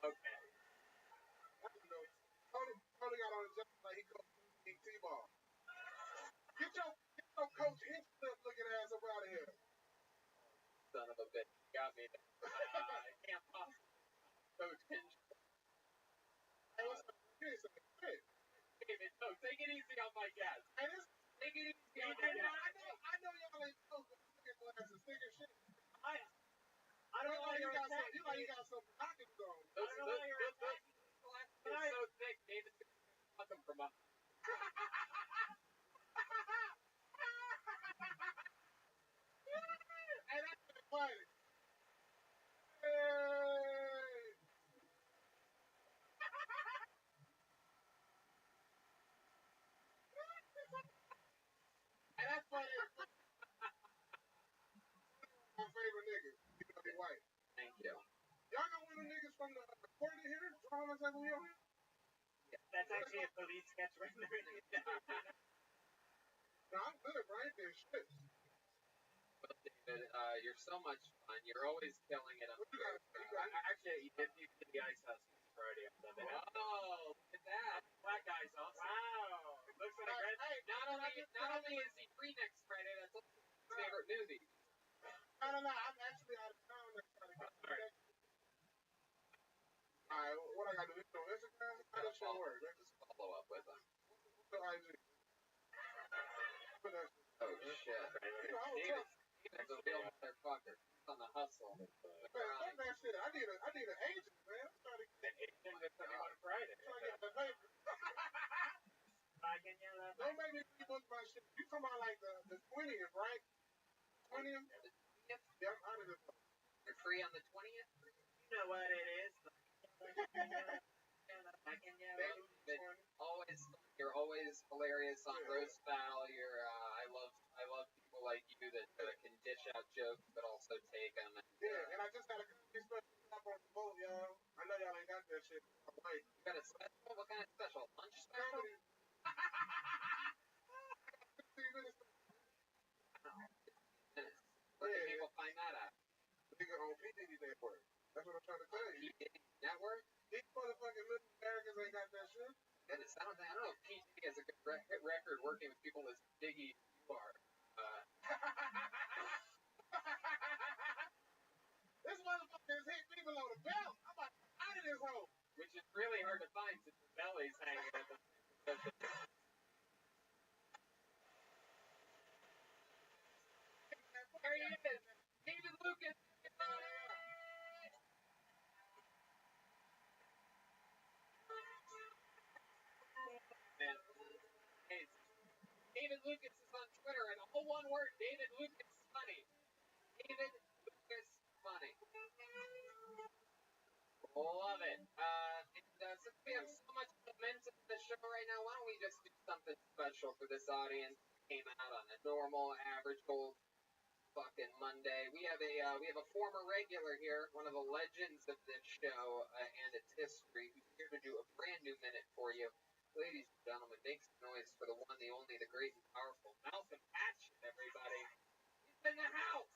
Okay. I don't know. Tony got on his jacket like he goes to eat T-ball. Get your coach Hinchcliffe looking ass up out of here. Son of a bitch. You got me there. I can't possibly. Coach Hinchcliffe. Hey, what's up? You ain't saying shit. David, no, take it easy on my guest. Hey, this. Take it easy I on my guest. know y'all ain't supposed to look at glasses, thick as shit. I don't know why you're attacking You like you got some pockets on. I don't know why you're attacking They're so thick, David's gonna fuck them from up. Hey, that's funny. Hey! And that's funny. My favorite nigga. You know, they white. Thank you. Y'all know one of the niggas from the court in here? Thomas and Leo here? That's actually a police sketch right there. No, I'm good, bro. I ain't doing shit. But David, you're so much fun. You're always killing it. What you got? Actually, you did the ice house Friday on Sunday. Whoa, look at that. Black guy's awesome. Wow. Looks like a red. Hey, Not only is he free next Friday, that's also his favorite movie. no. I'm actually out of town next Friday. Alright, what I gotta do? On Instagram? How does that work? Let's just Follow up with him. put IG. Put that shit. Oh shit. You know, I was tough. David's a real motherfucker. He's on the hustle. Man, fuck that shit. I need an agent, man. I'm trying to get On Friday. the paper. Black and yellow. Don't make me rebook my shit. You talking about like the 20th, right? 20th? Yeah, I'm out of this. You're free on the 20th? You know what it is. Black and yellow. You're always hilarious on roast battle. I love people like you that can dish out jokes but also take them. Yeah, and I just got a special up on the boat, y'all. I know y'all ain't got that shit. I'm white. You got a special? What kind of special? Lunch special? 15 minutes. Where can people find that at? Nigga on PDD Network. That's what I'm trying to tell you. Network? These motherfucking little Americans ain't got that shit. Goodness, I don't know if PG has a good record working with people as biggie as you are. one word, David Lucas Money. David Lucas Money. Love it. Since we have so much momentum in the show right now, why don't we just do something special for this audience? Came out on a normal, average old fucking Monday. We have a former regular here, one of the legends of this show and its history, who's here to do a brand new minute for you. Ladies and gentlemen, make some noise for the one, the only, the great and powerful Malcolm Hatchet, everybody. He's in the house.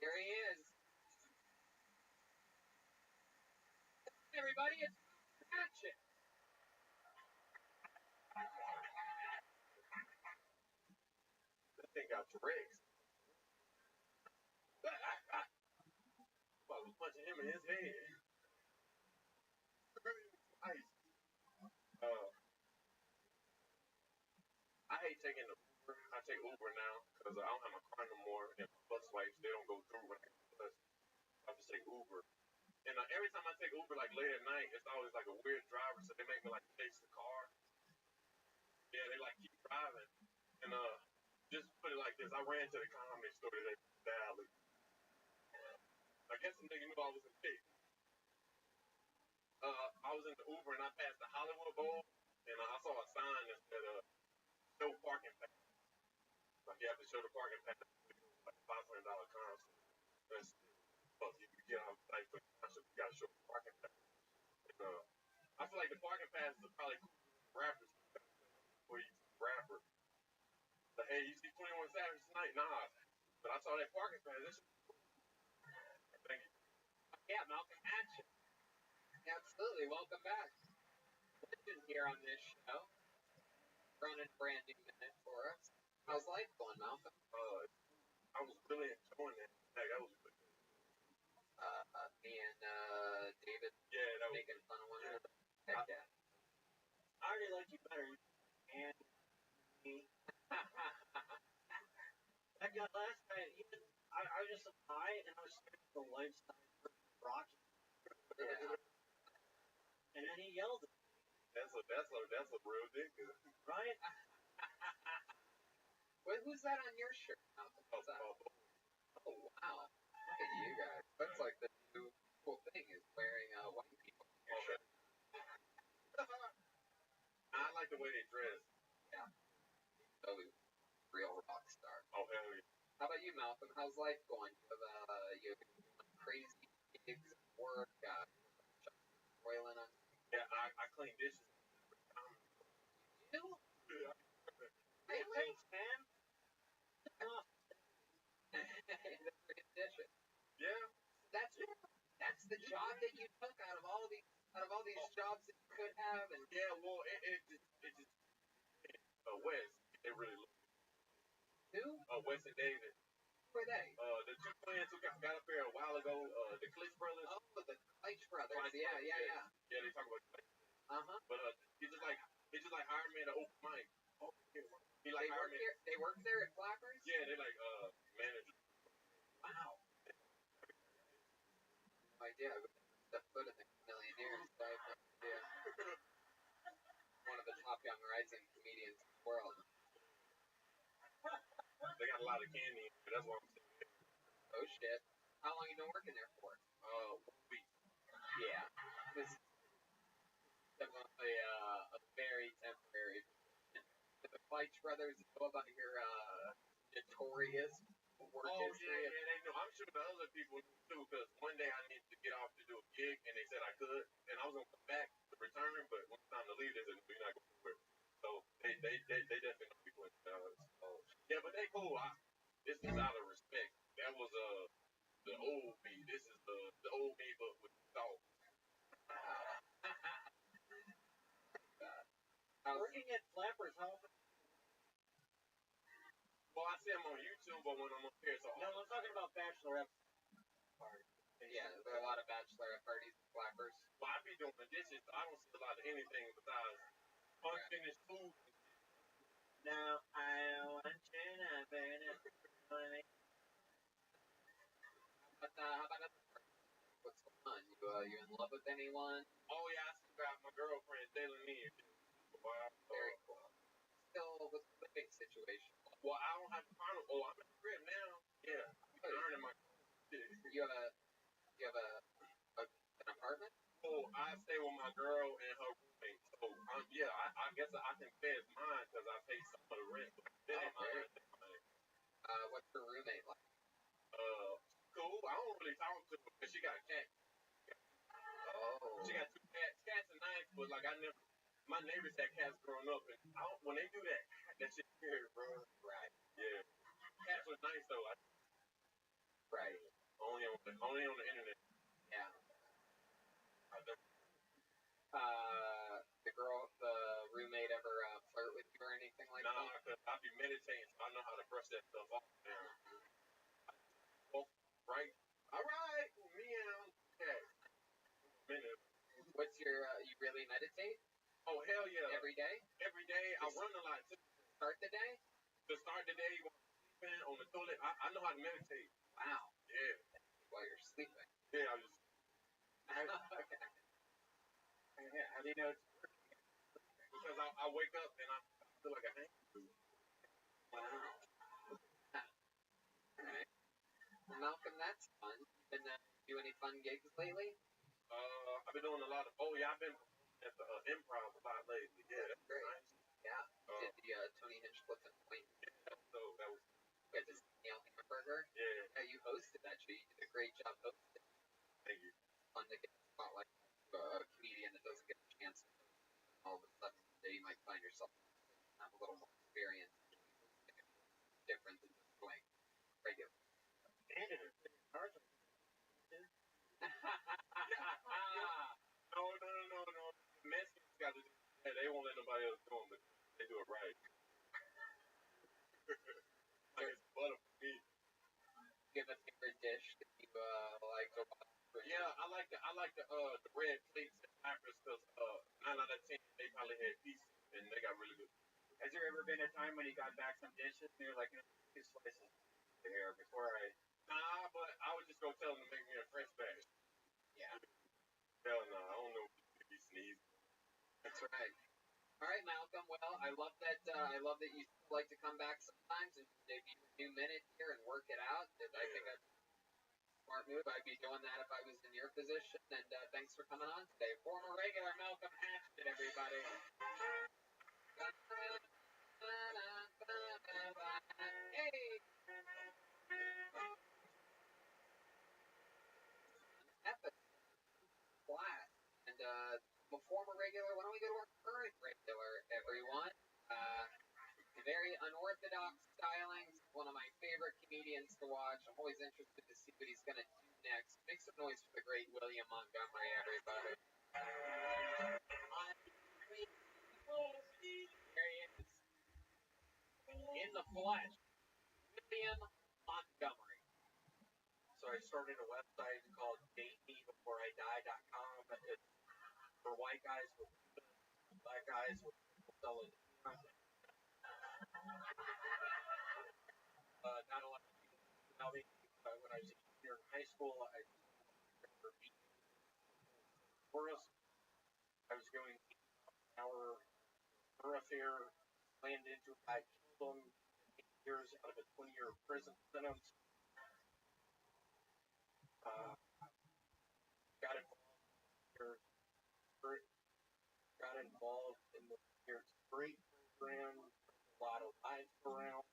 Here he is. Everybody, it's Malcolm Hatchet. That thing got tricks. I was punching him in his head. Ice. I hate taking the Uber. I take Uber now because I don't have my car no more, and my bus swipes, they don't go through when I get the bus. I just take Uber. And every time I take Uber, like late at night, it's always like a weird driver, so they make me like chase the car. Yeah, they like keep driving. And just put it like this, I ran to the comedy store today from Dallas. I guess the nigga knew I was a chick. I was in the Uber and I passed the Hollywood Bowl, and I saw a sign that said show parking pass. Like you have to show the parking pass, like $500 concert. That's you can get out like for the concert, you gotta show the parking pass. And, I feel like the parking passes are probably cool for rappers for you rapper. Like, hey, you see 21 Savage tonight? Nah. But I saw that parking pass. This thank you. Yeah, Malcolm Hatchet. Absolutely. Welcome back. Legend here on this show. Running a brand new minute for us. How's life going, Malcolm? I was really enjoying that. Like, that was good. Me and David that was making fun of one another. Heck yeah. I already like you better. And me. That guy last night, I was just high and I was staring at the lifestyle for Rocky. Yeah. And then he yelled at me. That's a real dick, right? Wait, who's that on your shirt, Malcolm? What's that? Oh, wow. Look at you guys. That's like the new cool thing is wearing white people on your shirt. I like the way they dress. Yeah. Totally real rock star. Oh, hell yeah. How about you, Malcolm? How's life going? You have crazy gigs at work, toiling on. Yeah, I clean dishes. You do? Hey, thanks, man. That's pretty dishes. Yeah. That's the job that you took out of all these jobs that you could have, and yeah, well, it just Wes, they really look. Who? Wes and David. Who are they? The two twins who got up here a while ago, the Klitsch brothers. Oh, the Klitsch brothers. Yeah. Yeah, they talk about Klitsch. But he just like hired me at an open mic. Oh, he like hired me. They work there at Flappers? Yeah, they like manager. Wow. No idea. I would step foot in the Millionaires. I have no idea. One of the top young rising comedians in the world. They got a lot of candy, that's what I'm saying. Oh shit. How long you been working there for? 1 week. Yeah. This is definitely a very temporary. The Klitsch brothers know about your notorious work history. Yeah, they know. I'm sure the other people knew too, because one day I needed to get off to do a gig, and they said I could, and I was gonna come back to return, but when it's time to leave, they said, "You're not going to work." So they definitely know people in Dallas. Yeah, but they cool. This is out of respect. That was the old me. This is the old me, but with salt. Working at Flappers, how often? Well, I see them on YouTube, but when I'm up here, so no, I'm talking about bachelorette parties. Yeah, there are a lot of bachelorette parties and Flappers. Well, I be doing the dishes. I don't see a lot of anything besides unfinished food. Now I want you to burn it. How about what's going on? You in love with anyone? Oh yeah, I still got my girlfriend Taylor Lee. Very cool. Still, what's the big situation like? Well, I don't have to find them. Oh, I'm in the crib now. Yeah, I'm ironing my shit. You have an apartment? Oh, I stay with my girl and her roommate. So, yeah, I guess I can say it's mine because I pay some of the rent. But then it's mine. What's your roommate like? Cool. I don't really talk to her because she got a cat. Oh. She got 2 cats. Cats are nice, but like my neighbors had cats growing up, and when they do that, that shit weird, bro. Right. Yeah. Cats are nice though. Right. Only on the internet. Yeah. The roommate ever flirt with you or anything like that? Nah, because I be meditating, so I know how to brush that stuff off now. Oh, right. All right. Meow. Okay. Minute. What's your, you really meditate? Oh, hell yeah. Every day? Every day. I run a lot too. Start the day? To start the day while I'm sleeping on the toilet, I know how to meditate. Wow. Yeah. While you're sleeping? Yeah, I just. Okay. Yeah, how do you know it's working? Because I wake up and I feel like a hang. Wow. Alright. Well, Malcolm, that's fun. Been do any fun gigs lately? I've been doing a lot of. Oh yeah, I've been at the improv a lot lately. Yeah, that's great. Nice. Yeah. Did the Tony Hinchcliffe and Point. Yeah, so that was. Yeah, this Neil Hamburger. Yeah. Yeah, you hosted that show. You did a great job hosting. Thank you. Fun to get the spotlight a comedian that doesn't get a chance. All of a sudden, you might find yourself have a little more experience. Different than just going regular. No. The Mexicans got to do that. They won't let nobody else do them, but they do it right. Like it's butter for me. You have a favorite dish that you like to watch? Yeah, I like the red plates and platters because 9 out of 10 they probably had pieces and they got really good. Has there ever been a time when you got back some dishes and you're like, two slices here before I? Nah, but I would just go tell them to make me a fresh batch. Yeah. Hell no, I don't know if you sneeze. That's right. All right, Malcolm. Well, I love that. I love that you like to come back sometimes and maybe a few minutes here and work it out. I think that's a smart move. I'd be doing that if I was in your position. And thanks for coming on today. Former regular Malcolm Hatchet, everybody. Hey. Class. And I'm a former regular. Why don't we go to our current regular, everyone? Very unorthodox stylings. One of my favorite comedians to watch. I'm always interested to see what he's going to do next. Make some noise for the great William Montgomery, everybody. There he is. In the flesh. William Montgomery. So I started a website called datemebeforeidie.com. It's for white guys with black guys with selling. Not a lot of people know me. When I was here in high school, I remember meeting tourists. I was going our thoroughfare, slammed into a guy, killed him, 8 years out of a 20-year prison sentence. Got involved in the Year Straight program, a lot of lives around.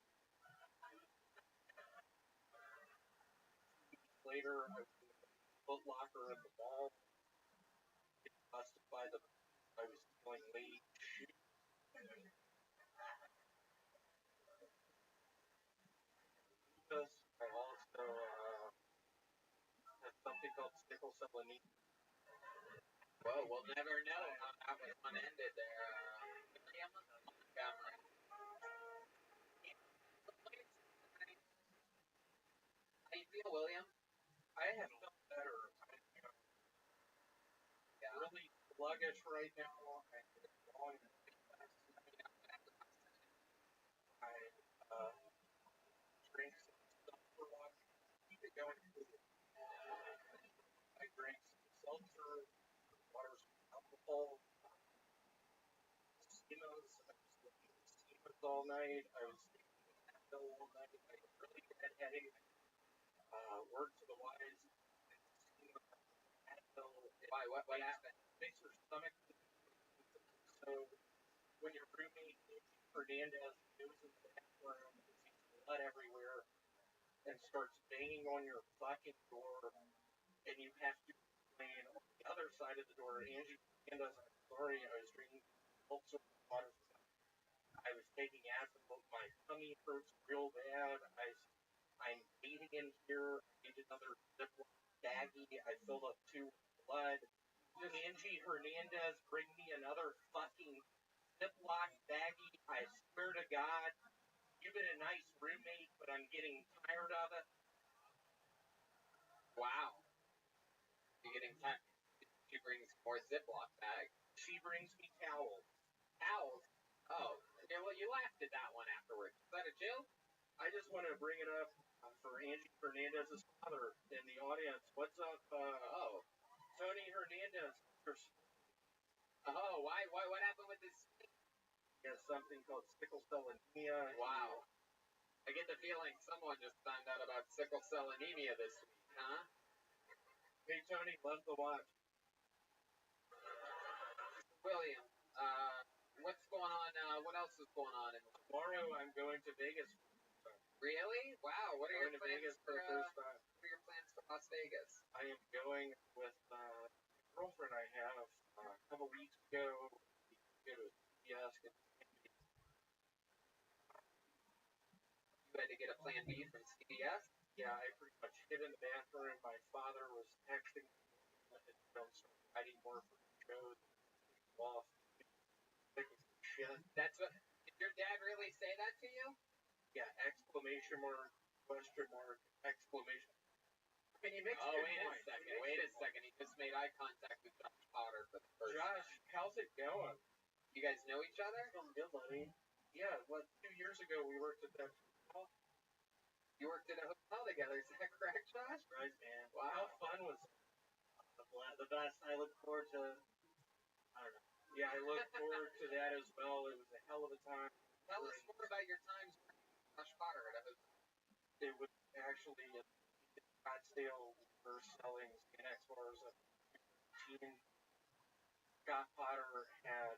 Later, I was in the Foot Locker in the mall. Busted by the I was stealing lady shoes. I also had something called sickle cell anemia. Well, we'll never know how that was unended there. William Montgomery. How you feel, William? I have felt better. I'm really sluggish right now. I'm going I drink some seltzer water. Keep it going. I drank some seltzer water, some alcohol. Schemas. I was looking at schemas all night. I was night, like really bad headache. Word to the wise. Why? What happened? Makes her stomach. So when your roommate Fernandez goes in the bathroom, sees blood everywhere, and starts banging on your fucking door, and you have to explain on the other side of the door, Angie Fernandez, I'm sorry, I was drinking all sorts of water. I was taking acid, my tummy hurts real bad. I'm bleeding in here. I need another Ziploc baggie. I filled up 2 with blood. Angie Hernandez, bring me another fucking Ziploc baggie. I swear to God, you've been a nice roommate, but I'm getting tired of it. Wow. You're getting tired. She brings more Ziploc bags. She brings me towels. Towels? Oh. Yeah, well, you laughed at that one afterwards. Is that a joke? I just want to bring it up for Angie Hernandez's father in the audience. What's up? Tony Hernandez. Oh, why? What happened with this? He has something called sickle cell anemia. Wow. I get the feeling someone just found out about sickle cell anemia this week, huh? Hey, Tony, love the watch. William, what's going on? What else is going on? Tomorrow I'm going to Vegas. Really? Wow. What are your plans Vegas for the first time? What are your plans for Las Vegas? I am going with a girlfriend I have a couple weeks ago. We go to CVS. You had to get a plan B from CVS? Yeah, I pretty much hid in the bathroom. My father was texting me. Writing more for shows. Off. Shit. That's what. Did your dad really say that to you? Yeah, exclamation mark, question mark, exclamation. I mean, he makes Wait a second. He just made eye contact with Josh Potter for the first time. Josh, how's it going? You guys know each other? Going good, buddy. Yeah, 2 years ago we worked at that hotel. You worked at a hotel together, is that correct, Josh? Right, man. Wow. How fun was it? The best. I look forward to, I don't know. Yeah, I look forward to that as well. It was a hell of a time. Tell us more about your times with Josh Potter at a hotel. It was actually in Scottsdale. We were selling Xanax bars at 15. Scott Potter had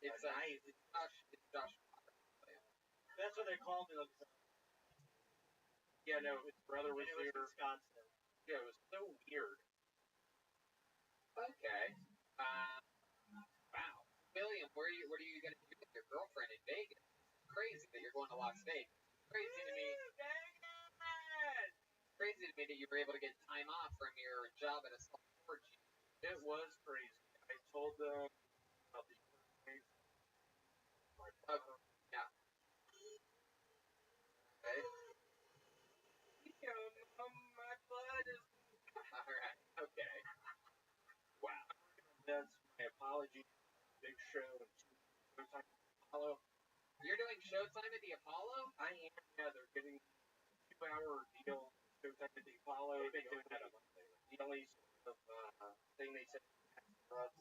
It's Josh Potter. That's what they called me. Yeah, no, his brother was there. Wisconsin. Yeah, it was so weird. Okay. Wow. William, what are you going to do with your girlfriend in Vegas? It's crazy that you're going to Las Vegas. Crazy to me. Crazy to me that you were able to get time off from your job at a small storage unit. It was crazy. I told them about the yeah. Okay. My blood is. Alright, okay. Wow. That's my apology. Big show and Showtime Apollo. You're doing Showtime at the Apollo? I am. Yeah, they're getting a 2-hour deal. Showtime at the Apollo. They've been doing that a month. The only sort of thing they said for us.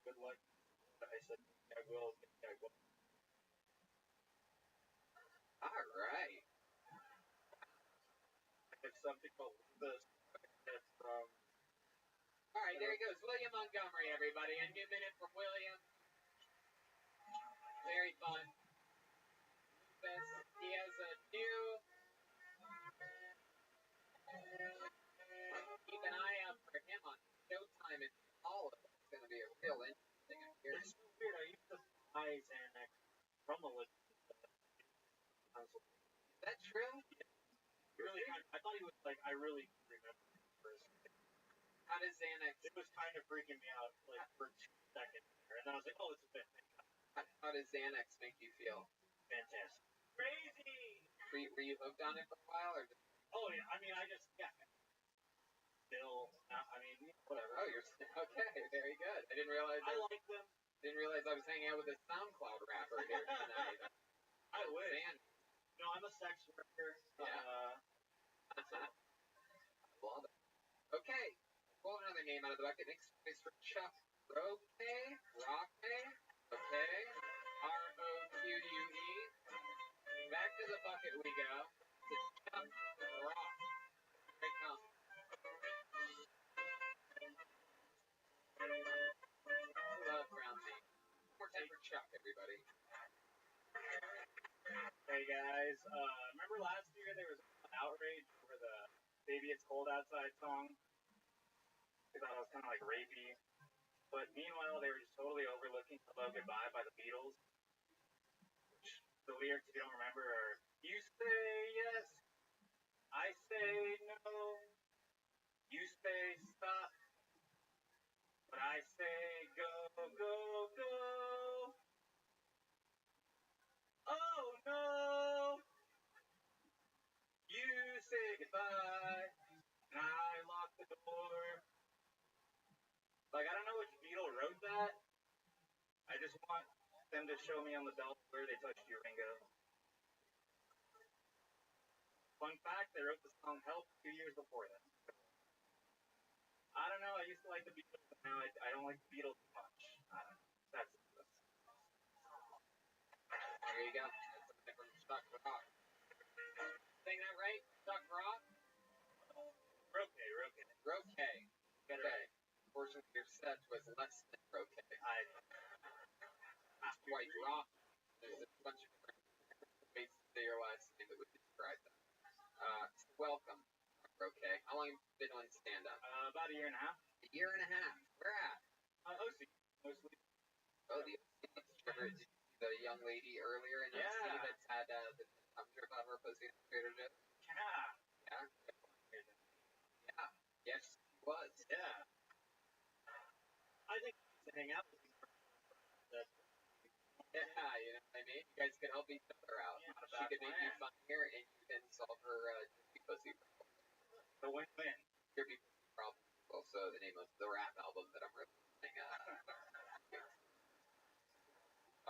Good luck. I said, I will. I will. All right. I have something called this from. All right, there he goes, William Montgomery, everybody. A new minute from William. Very fun. He has a new. Keep an eye out for him on Showtime at Apollo. It's going to be a real interesting appearance. It's so weird. I used to buy Xanax from a list. Is that true? Really, I thought he was like, I really remember first. How does Xanax? It was kind of freaking me out like for 2 seconds there, and then I was like, oh, it's a bit. How does Xanax make you feel? Fantastic. Crazy. Were you hooked on it for a while, or? Oh yeah, I mean, I just Still, I mean, whatever. Oh, you're okay. Very good. I didn't realize. I like them. Didn't realize I was hanging out with a SoundCloud rapper here tonight. I wish. Man. No, I'm a sex worker. Yeah. Love it. Okay. Pull another name out of the bucket. Next is for Chuck Roque. Okay. R-O-Q-U-E. Back to the rocket we go. To Chuck Rock. Here it comes. Love round me. More time for Chuck, everybody. Hey guys, remember last year there was an outrage over the Baby It's Cold Outside song? They thought it was kind of like rapey. But meanwhile, they were just totally overlooking Hello Goodbye by the Beatles. Which, the lyrics, if you don't remember, are, you say yes, I say no, you say stop, but I say go, go, go. Oh no, you say goodbye, and I lock the door. Like, I don't know which Beatle wrote that. I just want them to show me on the belt where they touched you, Ringo. Fun fact, they wrote the song Help 2 years before that. I don't know, I used to like the Beatles, but now I don't like the Beatles much. I don't know. That's There you go. That's something from Chuck Rock. Saying that right? Chuck Rock? Roque. Good day. Unfortunately, your set was less than Roque. White Rock. There's a bunch of different ways to say your last name that would describe that. Welcome, Roque. How long have you been on stand-up? About a year and a half. A year and a half. Where at? OC, mostly. Oh, the OC. Did you see the young lady earlier in OC that's had the thumbs up on her posting on Twitter? Yeah. Yes, she was. Yeah. I think to hang out with you. Yeah, you know what I mean? You guys can help each other out. Yeah, she could make you funnier, and you can solve her pussy problem. The win-win. Your pussy problem is also the name of the rap album that I'm releasing.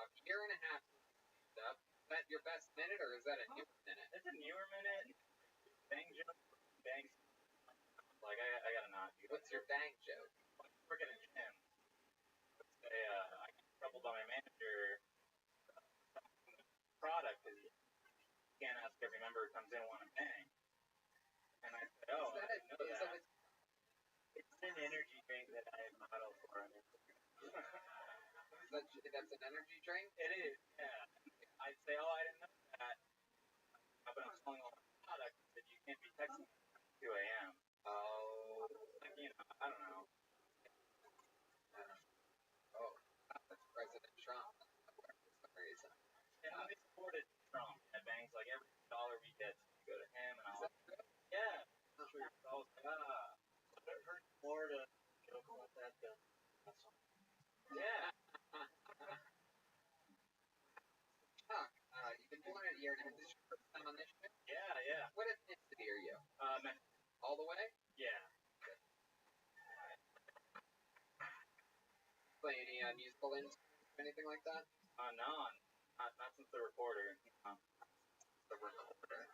A year and a half up. Is that your best minute, or is that a newer minute? It's a newer minute. Bang joke. Bangs. Like, I gotta not do that. What's your bang joke? When I work at a gym, I get in trouble by my manager product because you can't ask every member who comes in want to bang. And I said, oh, I didn't know that. It's an energy drink that I model for on Instagram. That's an energy drink? It is, yeah. I'd say, oh, I didn't know that. But I'm selling all my products that you can't be texting at 2 a.m. Oh. Like, you know, I don't know. Oh, that's President Trump. For some reason. And I supported Trump. And Bang's like, every dollar we get to go to him. And I'll, yeah. Sure. So I was like, I've heard Florida joke about that. Yeah. Chuck, you've been born in a year and a half. This is your first time on this show? Yeah. What ethnicity are you? Mexican. All the way? Yeah. Play any musical instruments or anything like that? No, not since the reporter. The recorder.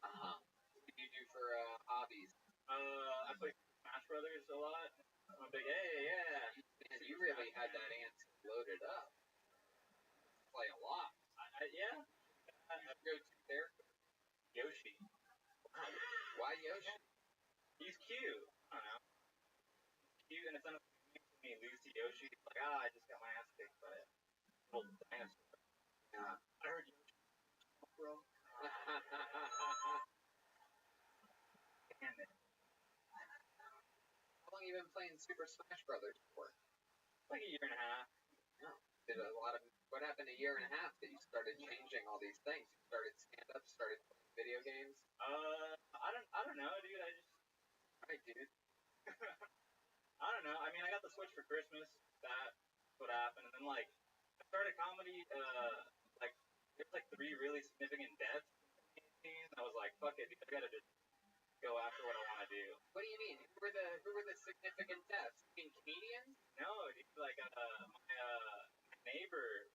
What do you do for hobbies? I play Smash Brothers a lot. I'm a big, yeah. Man, you really had that answer loaded up. Play a lot. Yeah. Go-to character? Yoshi. Why Yoshi? He's cute. I don't know. He's cute, and it's unexpected to me lose to Yoshi. It's like, I just got my ass kicked by a little dinosaur. Yeah. I heard Yoshi, bro. Damn it. How long have you been playing Super Smash Brothers for? Like a year and a half. No. What happened a year and a half that you started changing all these things? You started stand-up, started playing video games? I don't know, dude. Right, dude. I don't know. I mean, I got the Switch for Christmas. That's what happened. And then, like, I started comedy, like, there's, like, 3 really significant deaths in the 18. I was like, fuck it, dude. I gotta just go after what I want to do. What do you mean? Who were the significant deaths? You mean comedians? No, dude. Like, my neighbor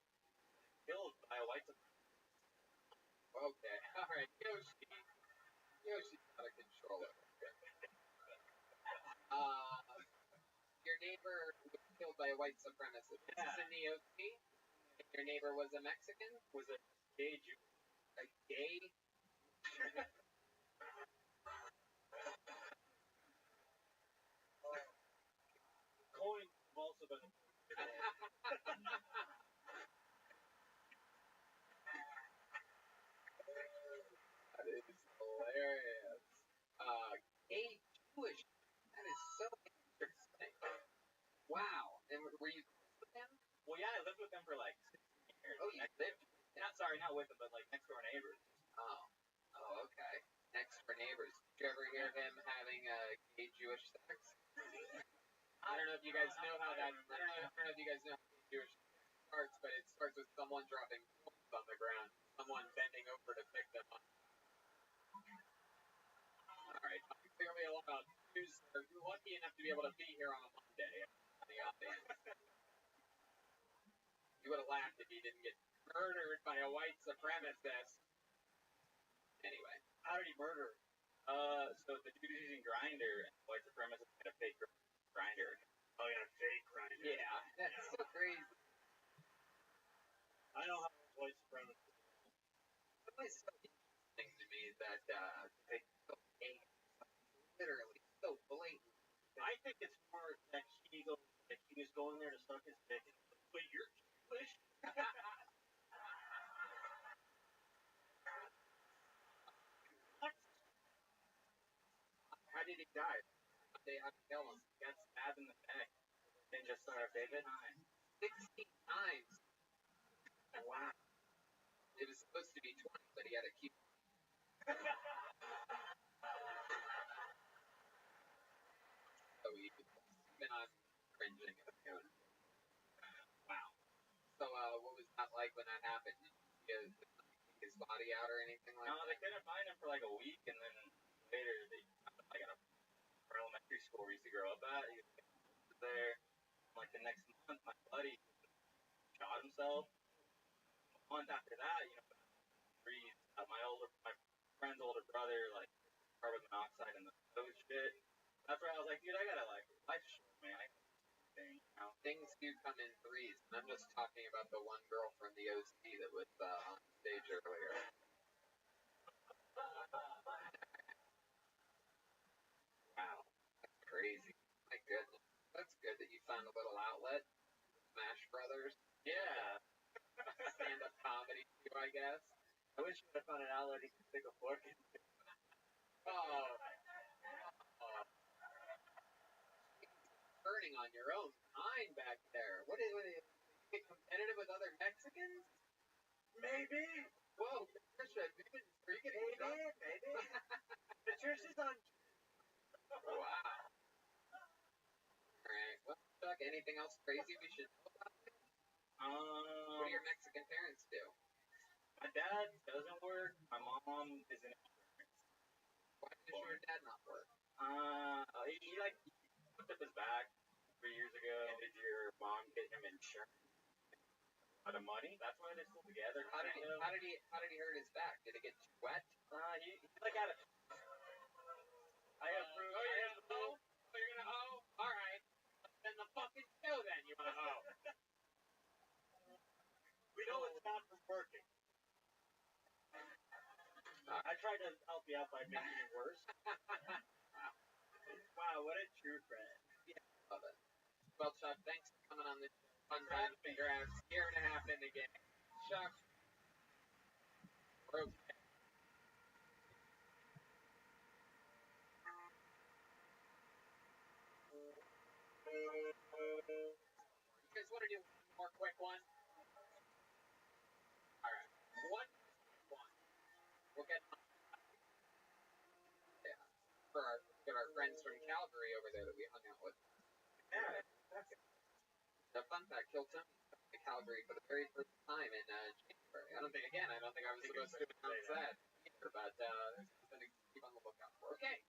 killed by a white supremacist. Okay. All right. Yoshi's out of control. Your neighbor was killed by a white supremacist. Yeah. This is in the OC? Your neighbor was a Mexican? Was a gay Jew. A gay Coins have also been. That is hilarious. Gay Jewish. That is so interesting. Wow. And were you close with him? Well, yeah, I lived with them for like 16 years. Oh, you lived? Not with them, but like next door neighbors. Oh, okay. Next door neighbors. Did you ever hear him having gay Jewish sex? I don't know if you guys know how that. I don't know if you guys know how gay Jewish starts, but it starts with someone dropping coins on the ground, someone bending over to pick them up. All right, clearly a lot of news. You're lucky enough to be able to be here on a Monday. On the audience, you would have laughed if you didn't get murdered by a white supremacist. Anyway, How did he murder? So the dude is using Grindr, and the white supremacist had a fake Grindr. Oh, yeah, fake Grindr. yeah, that's so crazy. I know how white supremacists. It's always so interesting to me that they so hate, literally so blatant. I think it's more that he was going there to suck his dick. And he's like, wait, you're Jewish? How did he die? They had to kill him. He got stabbed in the neck and just started David. 16 times. Wow. It was supposed to be 20, but he had to keep. So even I'm cringing at the moment. Wow. So what was that like when that happened? Did you see his body out or anything like No, that? they couldn't find him for like a week, and then later they found him like at a elementary school we used to grow up at. He was there. Like the next month, my buddy shot himself. A month after that, my friend's older brother, like carbon monoxide and those shit. That's where I was like, dude, I gotta life's short, man. I gotta do things, you know? Things do come in threes, and I'm just talking about the one girl from the OC that was on stage earlier. Wow, that's crazy. My goodness. That's good that you found a little outlet. Smash Brothers. Yeah. Stand-up comedy too, I guess. I wish you would have found an outlet he could stick a fork in. Burning on your own kind back there. What is it? Get competitive with other Mexicans? Maybe. Whoa, Patricia, dude, are you getting drunk? Maybe. Patricia's on. Wow. Alright, well, Chuck, anything else crazy we should know about? What do your Mexican parents do? My dad doesn't work. My mom is an insurance. Why does your dad not work? He put up his back 3 years ago. And did your mom get him insurance? A lot of money? That's why they're still together. How did he hurt his back? Did it get too wet? He had a. I have proof. Oh, you're gonna owe? Oh, you're gonna owe? Alright. Then the fucking show then, you wanna owe. We know it's not from working. I tried to help you out by making it worse. Wow, what a true friend. Yeah, love it. Well, Chuck, thanks for coming on this fun time to figure out year and a half in the game. Chuck, we're okay. You guys want to do one more quick one? Alright. One. We'll get for our friends from Calgary over there that we hung out with. Yeah. The fun fact, Hilton to Calgary for the very first time in January. I don't think I was supposed to announce that either, but something to keep on the lookout for. Okay,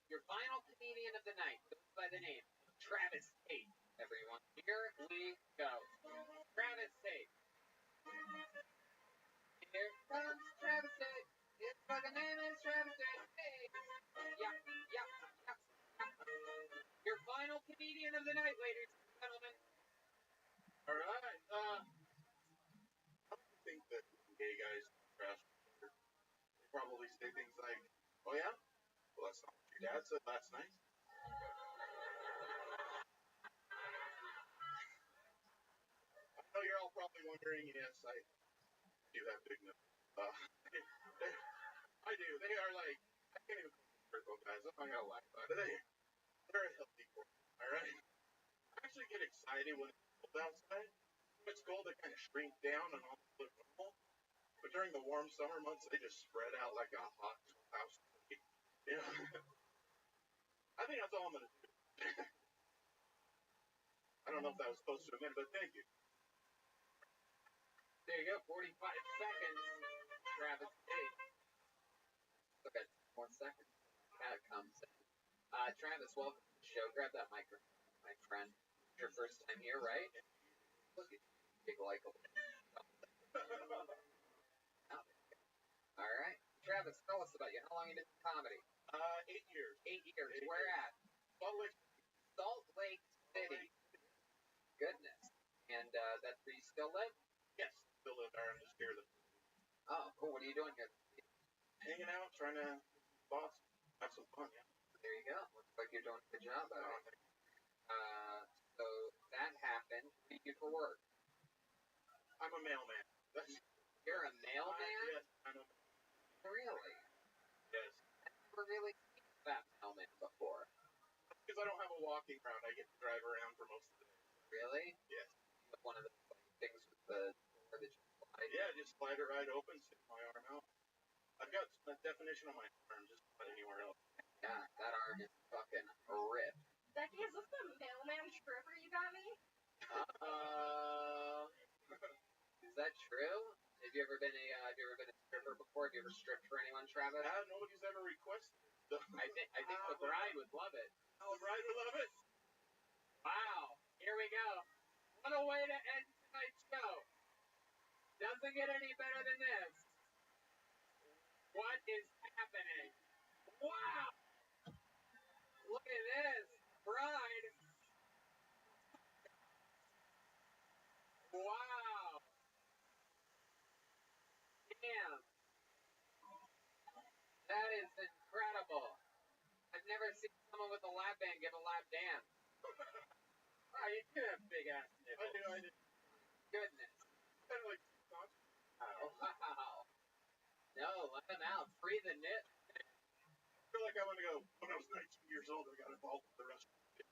your final comedian of the night goes by the name Travis Tate. Everyone, here we go. Travis Tate. Here comes Travis Tate. His fucking name is Travis Tate. Hey. Yeah. Your final comedian of the night, ladies and gentlemen. All right. I think that gay guys crash probably casually say things like, "Oh yeah, well that's not what your dad said last night." I know you're all probably wondering. Yes, I do have big nipples. I do. They are like I can't even call them turbo guys. I'm not gonna lie about it. They're a healthy form. All right. I actually get excited when it's cold outside. When it's cold, they kind of shrink down and almost look normal. But during the warm summer months, they just spread out like a hot house. Yeah. I think that's all I'm gonna do. I don't know if that was close to a minute, but thank you. There you go, 45 seconds. Travis Tate. Okay, 1 second. Cat comes in. Travis, welcome to the show. Grab that microphone, my friend. It's your first time here, right? Look at you, big likable. All right. Travis, tell us about you. How long you been in comedy? 8 years. 8 years. Where at? Salt Lake. Salt Lake City. Goodness. And that's where you still live? Yes, still live there. I'm just here. Oh, cool. What are you doing here? Hanging out, trying to boss, have some fun. Yeah. There you go. Looks like you're doing a good job. So that happened. What do you do for work? I'm a mailman. You're a mailman? Yes, I'm a. Really? Yes. I've never really seen that mailman before. Because I don't have a walking route. I get to drive around for most of the day. Really? Yes. One of the things with the door that you slide. Yeah, just slide it right open, stick my arm out. I've got a definition on my arm, just not anywhere else. Yeah, that arm is fucking ripped. Becky, is this the mailman stripper you got me? Is that true? Have you ever been a stripper before? Have you ever stripped for anyone, Travis? Nobody's ever requested it. So. I think the bride would love it. Oh, the bride would love it. Wow, here we go. What a way to end tonight's show. Doesn't get any better than this. What is happening? Wow! Look at this. Bride. Wow. Damn. That is incredible. I've never seen someone with a lap band give a lap dance. Wow, you do have big ass nipples. I do. Goodness. Kind of like, wow. No, let them out. Free the nip. I feel like I want to go, when I was 19 years old, I got involved with the rest of it.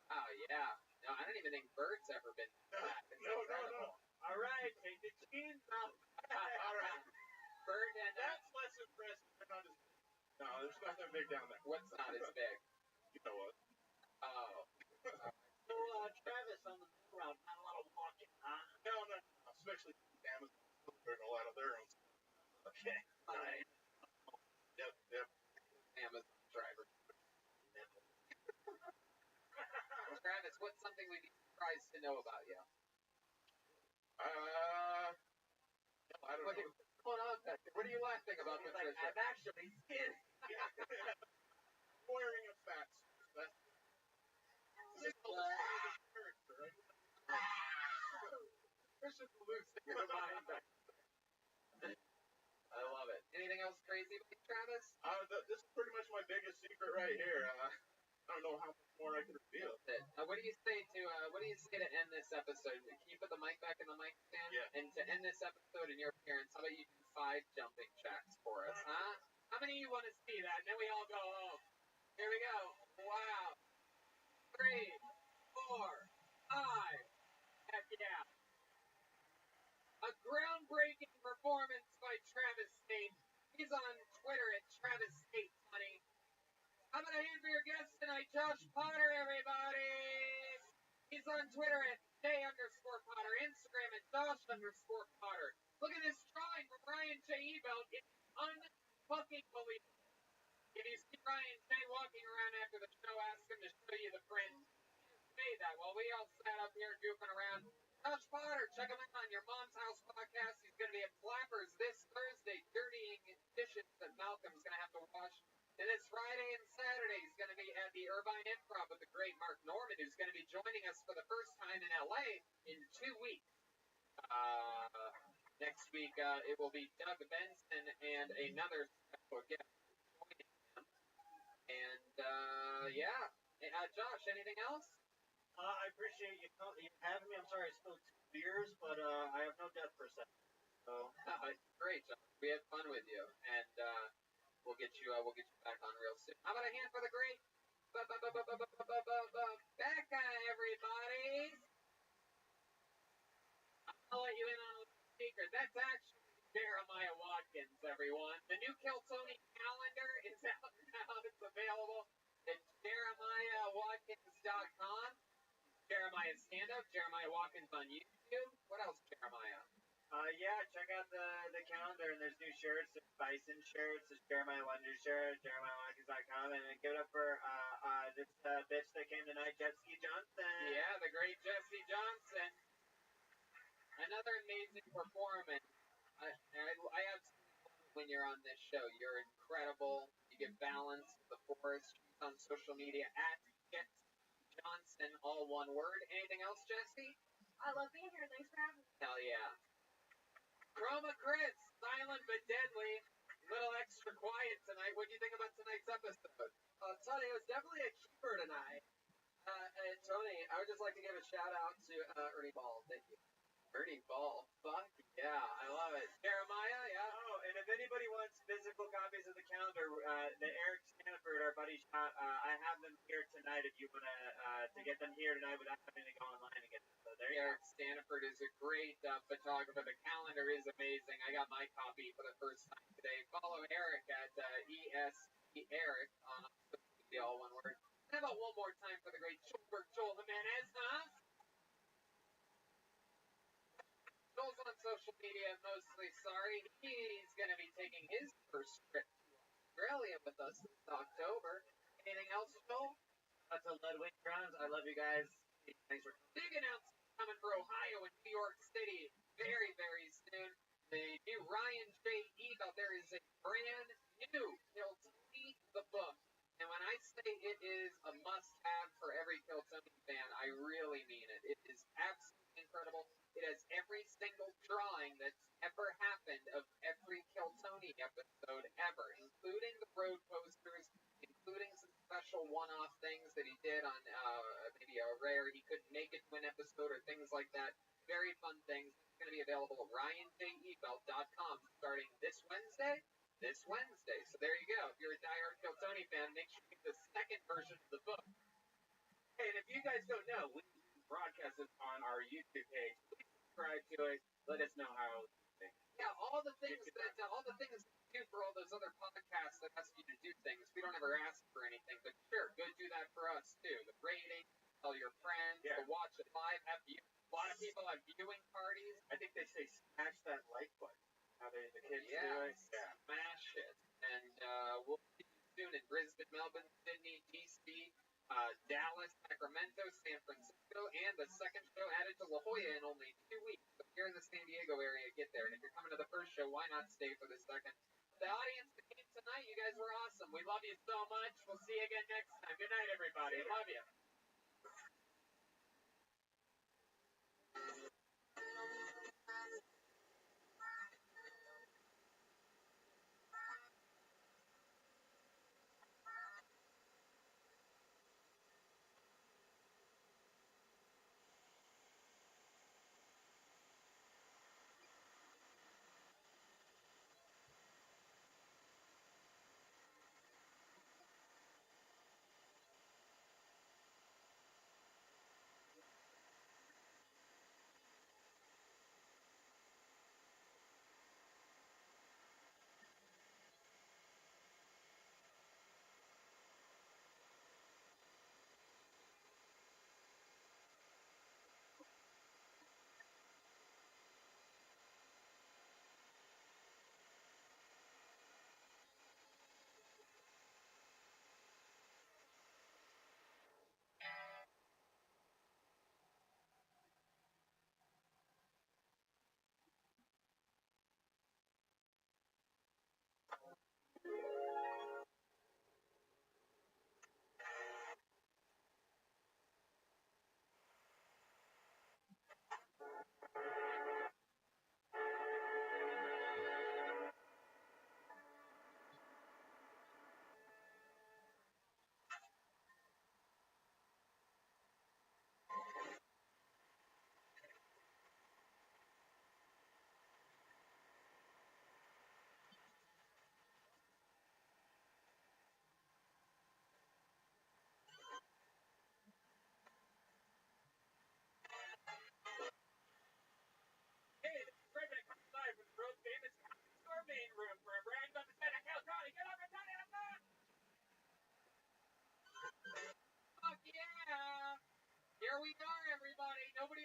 Oh, yeah. No, I don't even think Bert's ever been to that. It's incredible. All right, take the jeans off. All right. Bert and... That's less impressive. They're not as big. No, there's nothing big down there. What's not as big? You know what? Oh. So, Travis, on the route, not a lot of walking, huh? No. Especially Amazon. There's a lot of their own. Okay. All right. Yep. Amazon driver. Travis, what's something we'd be surprised to know about you? I don't know. What's going on, Patrick? What are you laughing about, Patricia? I'm actually skinny. Wearing a fat suit. That's character, right? There's just losing your mind. I love it. Anything else crazy about you, Travis? This is pretty much my biggest secret right here. I don't know how much more I can reveal. What do you say to end this episode? Can you put the mic back in the mic stand? Yeah. And to end this episode in your appearance, how about you do 5 jumping jacks for us, huh? How many of you want to see that? And then we all go home. Here we go. Wow. 3, 4, 5. Heck yeah. A groundbreaking performance by Travis Tate. He's on Twitter at Travis Tate 20. How about a hand for your guest tonight, Josh Potter, everybody? He's on Twitter at J_Potter, Instagram at Josh_Potter. Look at this drawing from Ryan J. Ebelt. It's unfucking believable. If you see Ryan J. walking around after the show, ask him to show you the print. He just made that while we all sat up here goofing around. Josh Potter, check him out on your Mom's House podcast. He's going to be at Flappers this Thursday, dirtying dishes that Malcolm's going to have to wash. And this Friday and Saturday, he's going to be at the Irvine Improv with the great Mark Norman, who's going to be joining us for the first time in LA in 2 weeks. Next week, it will be Doug Benson and another Facebook. Yeah, joining them. And yeah, Josh, anything else? I appreciate you having me. I'm sorry I spilled 2 beers, but I have no death perception. So Great, Josh. We had fun with you, and we'll get you back on real soon. How about a hand for the great Becca, everybody? I'll let you in on a secret. That's actually Jeremiah Watkins, everyone. The new Kiltony calendar is out now. It's available at jeremiahwatkins.com. Jeremiah stand-up, Jeremiah Watkins on YouTube. What else, Jeremiah? yeah, check out the calendar, and there's new shirts. There's Bison shirts. There's Jeremiah Wonder shirt, JeremiahWatkins.com, and then give it up for this bitch that came tonight, Jesse Johnson. Yeah, the great Jesse Johnson. Another amazing performance. I absolutely love it when you're on this show. You're incredible. You give balance to the forest. She's on social media at Jesse Johnson, all one word. Anything else, Jesse? I love being here. Thanks for having me. Hell yeah. Chroma Chris, silent but deadly. Little extra quiet tonight. What do you think about tonight's episode? Tony, it was definitely a keeper tonight. Tony, I would just like to give a shout out to Ernie Ball. Thank you. Ernie Ball. Fuck yeah, I love it. Jeremiah, yeah. Oh, and if anybody wants physical copies of the calendar, the Eric Stanford, our buddy shot, I have them here tonight if you want to get them here tonight without having to go online and get them. So there you go. Eric Stanford is a great photographer. The calendar is amazing. I got my copy for the first time today. Follow Eric at ESP Eric on social media, all one word. How about one more time for the great Joel Jimenez, huh? Joel's on social media mostly. Sorry, he's going to be taking his first trip to Australia with us this October. Anything else, Joel? That's a Ludwig Browns. I love you guys. Thanks for big announcement coming for Ohio and New York City very, very soon. The new Ryan J. Eva. There is a brand new Kiltony the book. And when I say it is a must-have for every Kiltony fan, I really mean it. It is absolutely incredible. It has every single drawing that's ever happened of every Kiltony episode ever, including the road posters, including some special one-off things that he did on maybe a rare he couldn't make it to an episode or things like that. Very fun things. It's going to be available at ryanjebelt.com starting this Wednesday. So there you go. If you're a diehard Kiltony fan, make sure you get the second version of the book. Hey, and if you guys don't know, we broadcast it on our YouTube page. Please subscribe to it. Let us know how you think. Yeah, all the things we do for all those other podcasts that ask you to do things. We don't ever ask for anything, but sure, go do that for us too. The rating, tell your friends, to watch it live. A lot of people have viewing parties. I think they say smash that like button. How the kids do it. Yeah, smash it. And we'll see you soon in Brisbane, Melbourne, Sydney, DC, Dallas, Sacramento, San Francisco, and the second show added to La Jolla in only 2 weeks. So if you're in the San Diego area, get there. And if you're coming to the first show, why not stay for the second? The audience that came tonight, you guys were awesome. We love you so much. We'll see you again next time. Good night, everybody. Love you.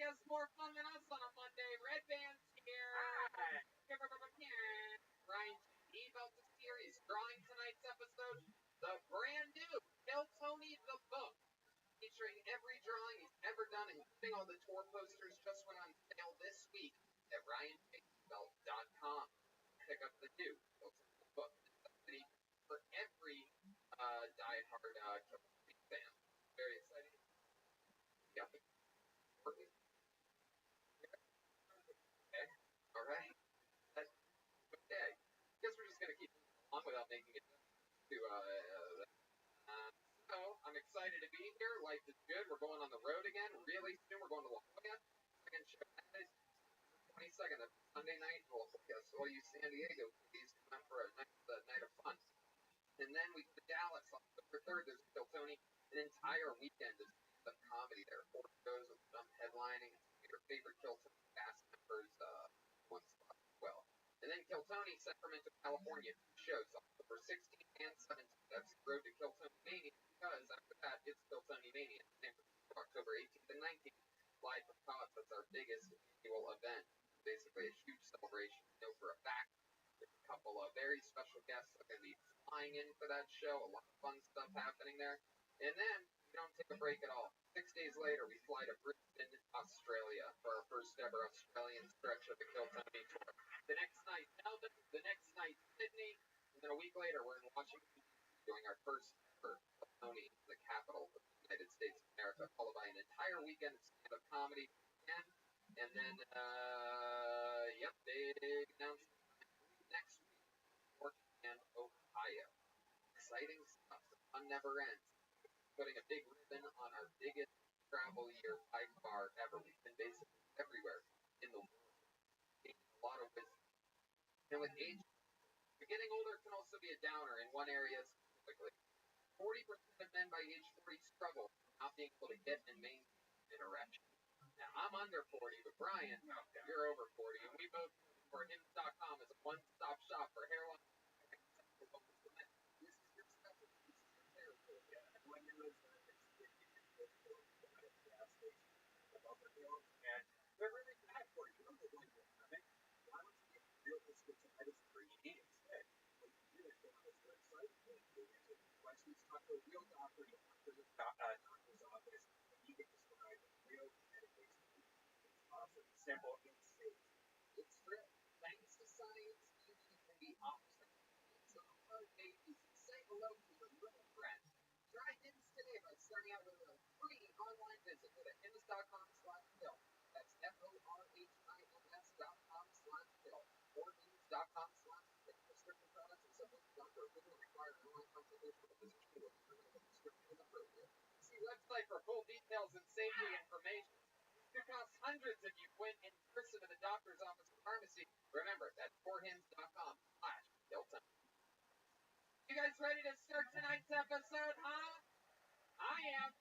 has more fun than us on a Monday. Red Band's here. Hi. Ryan G. about the series. Drawing tonight's episode, the brand new Kill Tony the Book, featuring every drawing he's ever done, including all the tour posters, just went on sale this week at RyanJBelt.com. Pick up the new Kill Tony the Book. Necessity for every die-hard Kill Tony fan. Very exciting. Yep. Okay. All right. That's okay. I guess we're just gonna keep on without making it to so I'm excited to be here. Life is good. We're going on the road again really soon. We're going to La Jolla. Second show that is 22nd of Sunday night in La Jolla. So all you San Diego please come out for a night of fun. And then we go to Dallas on October 3rd. There's Kill Tony. An entire weekend of stand-up comedy there. 4 shows with some headlining. Your favorite Kill Tony cast members one spot as well. And then Kill Tony, Sacramento, California, 2 shows October 16th and 17th. That's the road to Kill Tony Mania, because after that it's Kill Tony Mania. October 18th and 19th, live from Cots. That's our biggest annual event. Basically a huge celebration. You know for a fact. There's a couple of very special guests that are going to be flying in for that show. A lot of fun stuff happening there. And then we don't take a break at all. 6 days later, we fly to Brisbane, Australia, for our first ever Australian stretch of the Kill Tony tour. The next night, Melbourne. The next night, Sydney. And then a week later, we're in Washington, doing our first ever Kill Tony in the capital of the United States of America, followed by an entire weekend of stand-up comedy. And then, big announcement next week, Portland, Ohio. Exciting stuff. The fun never ends. Putting a big ribbon on our biggest travel year by far ever. We've been basically everywhere in the world. Gaining a lot of wisdom. And with age, getting older can also be a downer in one area specifically. 40% of men by age 40 struggle not being able to get and maintain an erection. Now, I'm under 40, but Brian, you're over 40, and we both for hims.com as a one-stop shop for hair loss. This is your specialty. This is your territory. When you was at the gas station above the hill, and they're really bad for you. You know they're going to I mean, why don't you get real prescriptionitis for eating instead? What you do is go on this website, and you answer questions, talk to a real doctor, you talk to the doctor's office, and you get prescribed real medication. It's awesome, simple, and safe. It's true. Thanks to science, beauty can be opposite. So hard babies, say hello to your little friend. Try Hims today by starting out with a free online visit at hims.com/pill. That's HIMS.com/pill or hims.com/pill. Prescription products and supplements don't require an online consultation with a physician or a prescription is appropriate. See website for full details and safety information. It costs hundreds if you went in person to the doctor's office or pharmacy. Remember, that's forhims.com/Hilton. You guys ready to start tonight's episode, huh? I am.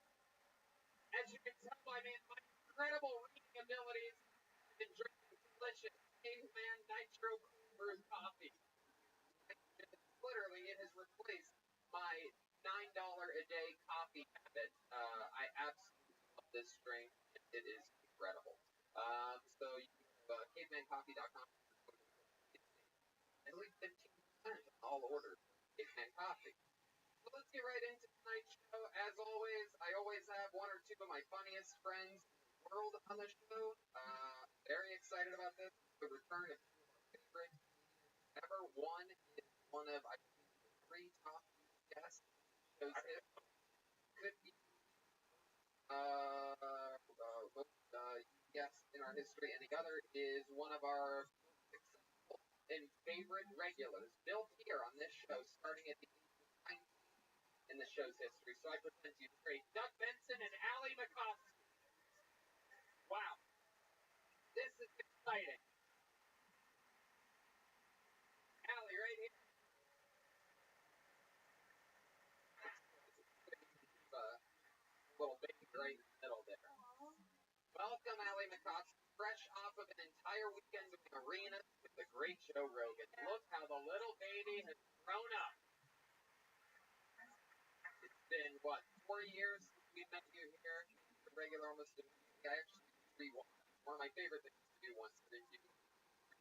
As you can tell by my incredible reading abilities, I've been drinking delicious caveman nitro brew coffee. Literally, it has replaced my $9 a day coffee habit. I absolutely love this drink. It is incredible. So you can go to cavemancoffee.com and leave 15% on all orders of Caveman Coffee. So let's get right into tonight's show. As always, I always have 1 or 2 of my funniest friends in the world on the show. Very excited about this. The return of my favorite ever. One is one of, I think, the 3 top guests. Shows him. Could be guests in our history, and the other is one of our successful and favorite regulars, built here on this show, starting at the age of 19 in the show's history. So I present to you today Doug Benson and Allie McCoskey. Wow. This is exciting. Allie, right here. Little baby right in the middle there. Welcome, Allie McCoskey, fresh off of an entire weekend of arenas with the great Joe Rogan. Look how the little baby has grown up. It's been, 4 years since we met you here, regular almost a week. I actually rewatch. One of my favorite things to do once is to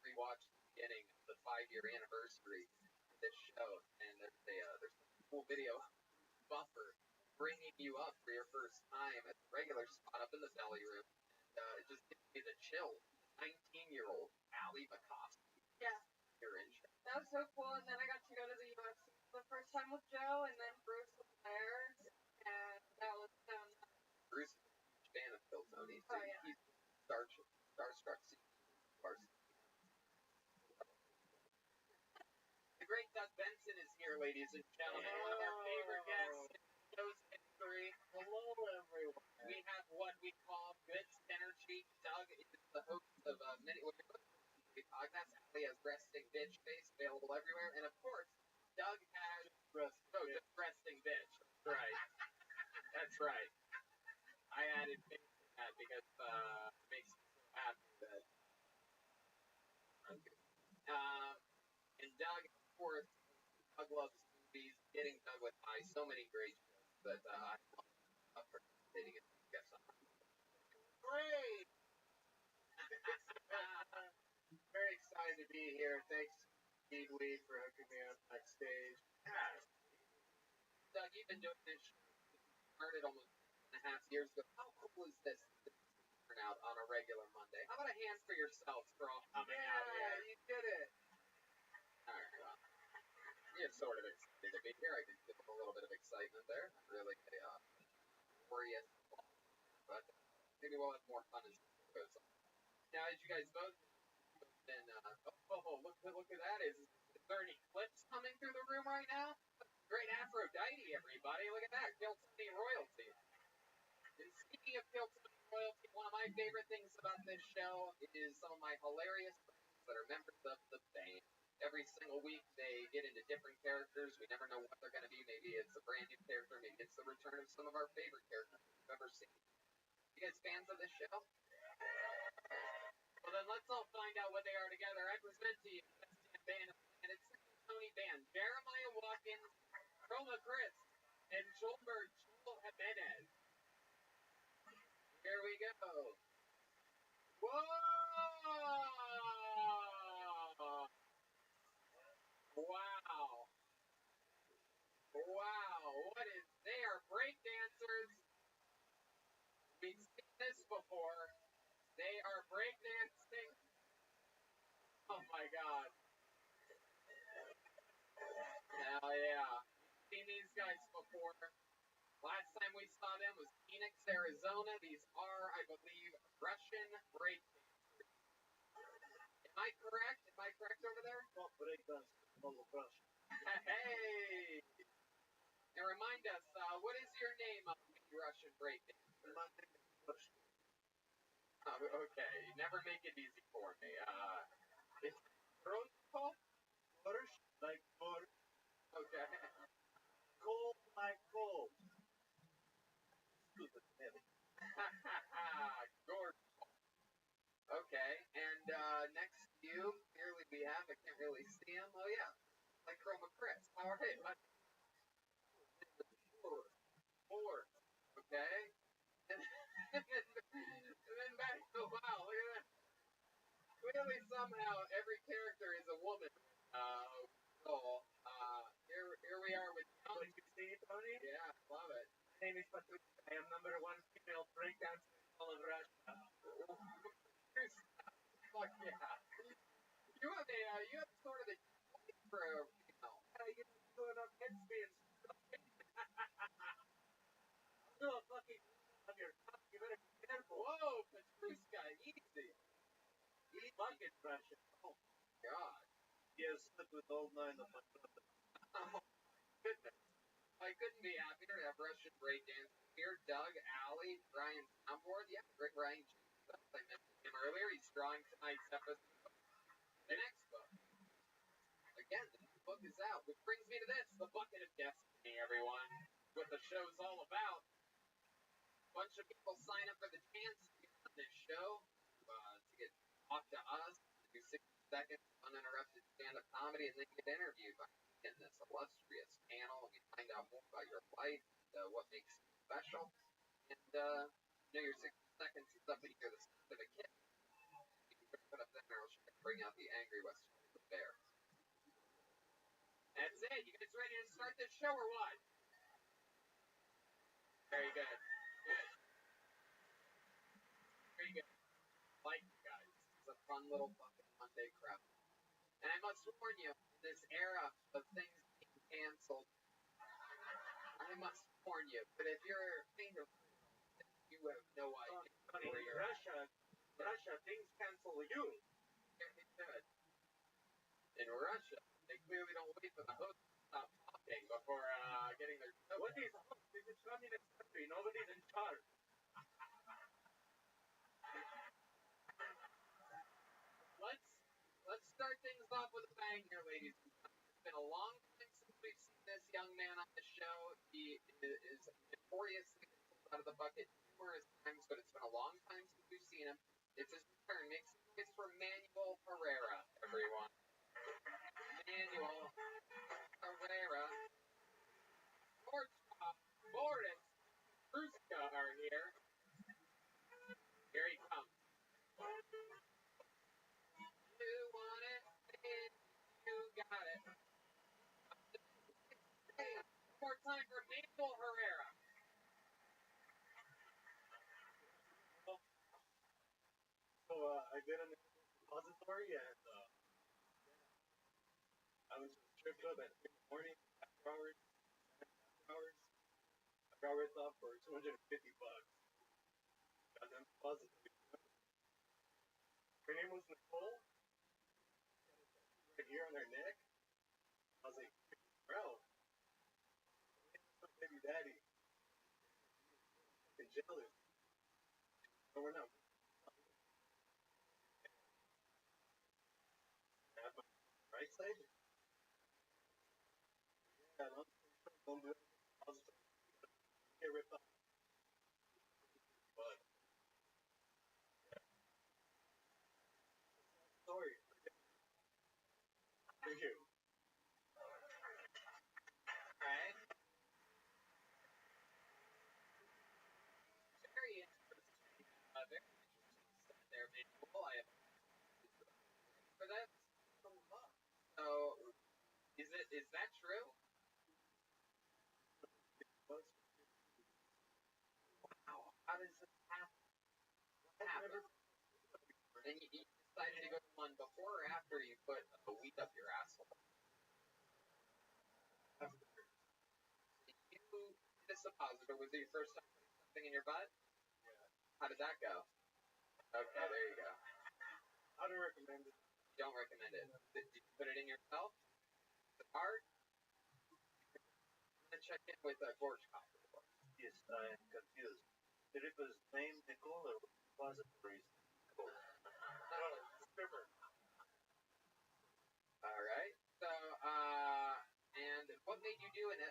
rewatch the beginning of the 5-year anniversary of this show, and there's a cool video buffer bringing you up for your first time at the regular spot up in the belly room. And it just gives me the chills. 19-year-old Allie Makovsky. Yeah. You're in show. That was so cool, and then I got to go to the UFC for the first time with Joe, and then Bruce was there, and that was Bruce is a huge fan of Phil Tony, so oh, yeah. he's starstruck. The great Doug Benson is here, ladies and gentlemen. One of our favorite guests in show's history. Hello, everyone. We have what we call good synergy. Doug is the host of many podcasts. Allie has Resting Bitch Face available everywhere. And of course, Doug has just Resting Bitch. That's right. That's right. I added bitch to that because it makes me so happy that and Doug, of course, Doug loves movies. Getting Doug with so many great shows that I love participating in. Great. Very excited to be here. Thanks, Steve Lee, for hooking me up backstage. Yes. Doug, you've been doing this show. Started almost 2.5 years ago. How cool is this turn out on a regular Monday? How about a hand for yourselves for all coming out here? Yeah, you did it. All right, well, you're sort of excited to be here. I can feel a little bit of excitement there. Not really a glorious, but maybe we'll have more fun as it goes on. Now, as you guys both been, look who that is. Is there any clips coming through the room right now? Great Aphrodite, everybody. Look at that. Kill Tony royalty. And speaking of Kill Tony royalty, one of my favorite things about this show is some of my hilarious friends that are members of the band. Every single week, they get into different characters. We never know what they're going to be. Maybe it's a brand new character. Maybe it's the return of some of our favorite characters we've ever seen. You guys fans of this show? Well, then let's all find out what they are together. I present to you the best band of the planet, Tony Band, Jeremiah Watkins, Chroma Chris, and Joel Jimenez. Here we go. Whoa! Wow. Wow. What is, they are break dancers. We've seen this before. They are breakdancing. Oh my god. Hell yeah. We've seen these guys before. Last time we saw them was Phoenix, Arizona. These are, I believe, Russian breakdancers. Am I correct? Am I correct over there? Not breakdancers, all of Russia. Hey! Now remind us, what is your name of Russian breakdancer? My name is Russian. Okay, you never make it easy for me. It's protocol? Borscht like borscht. Okay. Cold like cold. Stupid heavy. Gorgeous. Okay, and next to you, clearly we have, I can't really see him. Oh yeah, like Chroma Chris. All right, let's. Four. Okay. And then back to wow, look at that. Clearly somehow every character is a woman. Here we are with What you see, Tony? yeah, love it. My name is Patricia. I am #1 female breakdancer in all of Russia. Fuck yeah. You have sort of a for a You doing up head spins. Do a fucking on your top. You better be careful. whoa, Petrushka, easy. Bucket Russian. Oh, God. yes, slept with all 9 of my brothers. Oh, goodness. I couldn't be happier to have Russian breakdancers here. Doug, Allie, Brian's on board. Yeah, great Brian. I mentioned him earlier. He's drawing tonight's episode. The next book. Again, the next book is out, which brings me to this, the Bucket of Destiny, everyone. What the show's all about. A bunch of people sign up for the chance to be on this show, to get talk to us, to do 60 seconds uninterrupted stand-up comedy, and then get interviewed by in this illustrious panel. We find out more about your life, what makes you special, and your 60 seconds is up when you hear the sound of a kid. You can put up that arrow shot and bring out the angry Western bear. That's it. You guys ready to start this show or what? Very good. Good. Very good. Like you guys. It's a fun little fucking Monday crowd. And I must warn you, in this era of things being canceled, I must warn you, but if you're kind of, you have no idea where you're at. Russia, things cancel you. It should. In Russia, they clearly don't wait for the host to stop talking before getting their show. What is host? This is communist country. Nobody's in charge. Let's start things off with a bang here, ladies and gentlemen. It's been a long time since we've seen this young man on the show. He is notoriously pulled out of the bucket numerous times, but it's been a long time since we've seen him. It's his return. Make some noise for Manuel Herrera, everyone. Manuel Herrera. George Boris Kruska are here. Here he comes. You want it, and you got it. One more time for Manuel Herrera. So I did an repository and I was to the strip club at 3 in the morning, after hours. I got ripped off for $250. Got them depository. Her name was Nicole. Right here on her neck. I was like, bro, baby daddy. I'm jealous. No, we're not. At my right side. Yeah, long story short, don't do it. Get ripped off. But story. Thank you. Alright. Very interesting. Very interesting stuff there, Manuel. I have for that. So, is that true? Wow. How does this happen? What happened? And you decided to go to one before or after you put a weed up your asshole? You did a suppositor. Was it your first time putting something in your butt? Yeah. How did that go? Okay, there you go. I don't recommend it. Don't recommend it. Did you put it in yourself? The card? I'm gonna check in with Gorchkov. Yes, I am confused. The Ripper's name Nicole or repositories Nicole? Stripper. Alright. So, and what made you do it?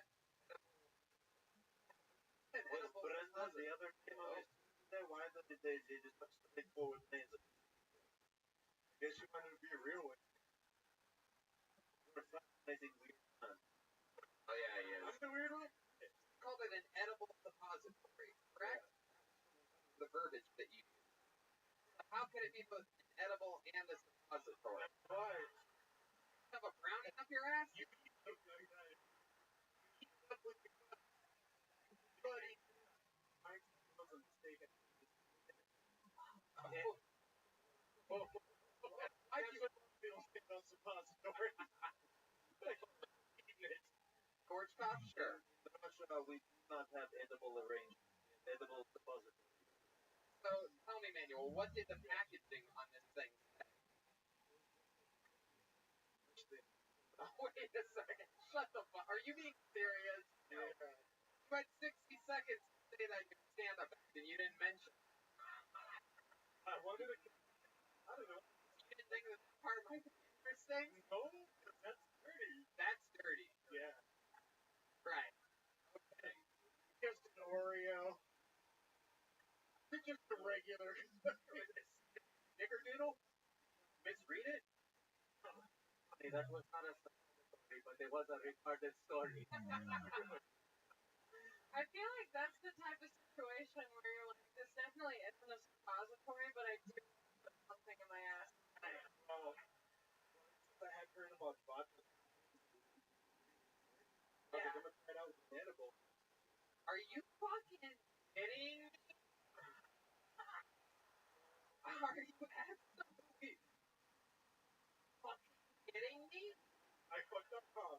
Was Brenda the other name of his there? Why did they just have straightforward names? I guess you wanted to be a real one. You're a fascinating weird man. Oh yeah, he is. I'm the weird one? You called it an edible suppository, correct? Yeah. The verbiage that you use. How could it be both an edible and a suppository? Why? You have a brownie up your ass? You look like that. You keep up with your buddy. I wasn't mistaken. I just don't think on suppository. Gorchkov? Sure. In Russia, we do not have edible arrangements. Edible suppository. So, tell me, Manuel, what did the packaging on this thing say? Oh, wait a second. Shut the fuck. Are you being serious? Yeah. You had 60 seconds to say that you stand up and you didn't mention. I wanted to. I don't know. You didn't think that part might be interesting? No, that's dirty. That's dirty. Yeah. Right. Okay. Just an Oreo. You're just a regular. Snickerdoodle? Misread it? Hey, that was not a story, but it was a retarded story. I feel like that's the type of situation where you're like, this definitely isn't a suppository, but I do put something in my ass. Well, I had heard about vodka. I was Yeah. like, I'm gonna try it out with an edible. Are you fucking kidding me? Are you absolutely fucking kidding me? I fucked up, huh?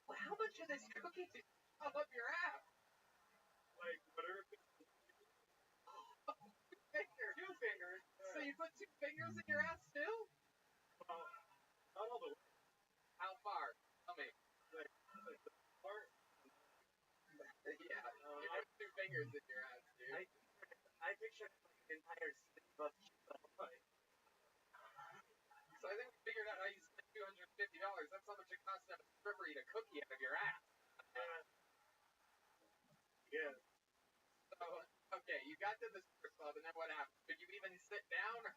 Well, how much of this cookie did you shove up your ass? Like, whatever. Fingers. 2 fingers. So you put 2 fingers in your ass too? Not all the way. How far? Tell me. Like the part. Yeah, you put 2 fingers in your ass, dude. I picture like an entire sleeve of like. So I think we figured out how you spent $250. That's how much it costs to have a stripper eat a cookie out of your ass. Yeah. So, okay, you got to the strip club, and then what happened? Could you even sit down, or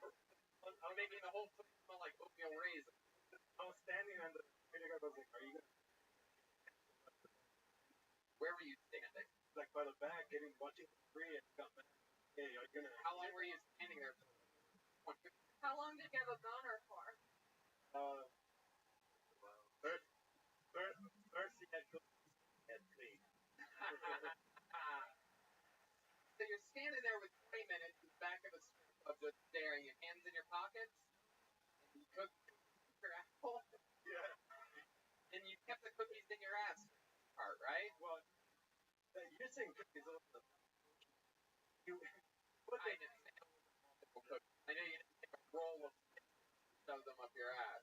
making the whole place smell like oatmeal raisin? I was standing on the video. I was like, "Are you gonna?" Where were you standing? Like by the back, watching the free and got back. Hey, are you gonna? How long were you standing there? How long did you have a boner for? First he had cookies and clean. So you're standing there with 20 minutes in the back of a strip club just staring, your hands in your pockets, and you cook your asshole, Yeah. and you kept the cookies in your ass part, right? Well, you're saying cookies all the you put I the know. I know you didn't take a roll of shove them up your ass.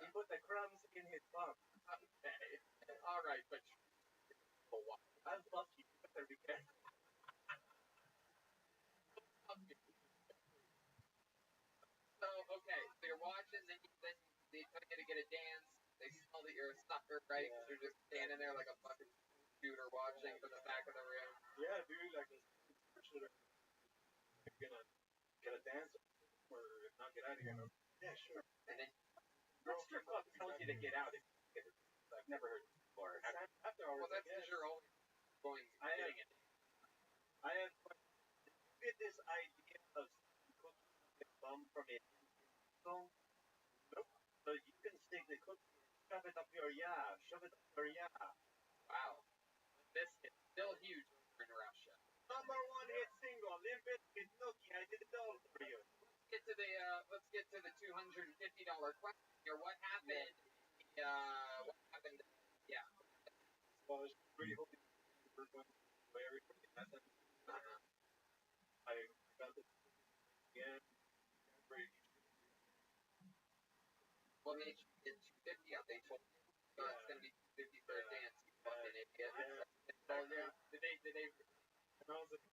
he put the crumbs in his bum. Okay. All right, but I'm lucky. You better be careful. So okay, so you're watching, then they tell you to get a dance. They smell that you're a sucker, right? Yeah. You're just standing there like a fucking shooter watching from the back of the room. Yeah, dude, like you're gonna get a dance or not get out of here. Yeah, sure. And then what strip club tells you to get out? I've never heard this before. After hours, Well, that's because you're always going getting it. I have get this idea of cooking the bum from a phone. Nope. So you can stick the cookie and shove it up your shove it up your Wow. This is still huge in Russia. Number 1 hit single, Limp Bizkit, Nookie, I did it all for you. Let's get to the $250 question here. What happened? What happened? Yeah. Well, I was really hoping we're going to play everybody has it. I got it again. What made you get 250 out? They told you it's gonna be 250 for a dance. You fucking idiot. Did they? And I was like,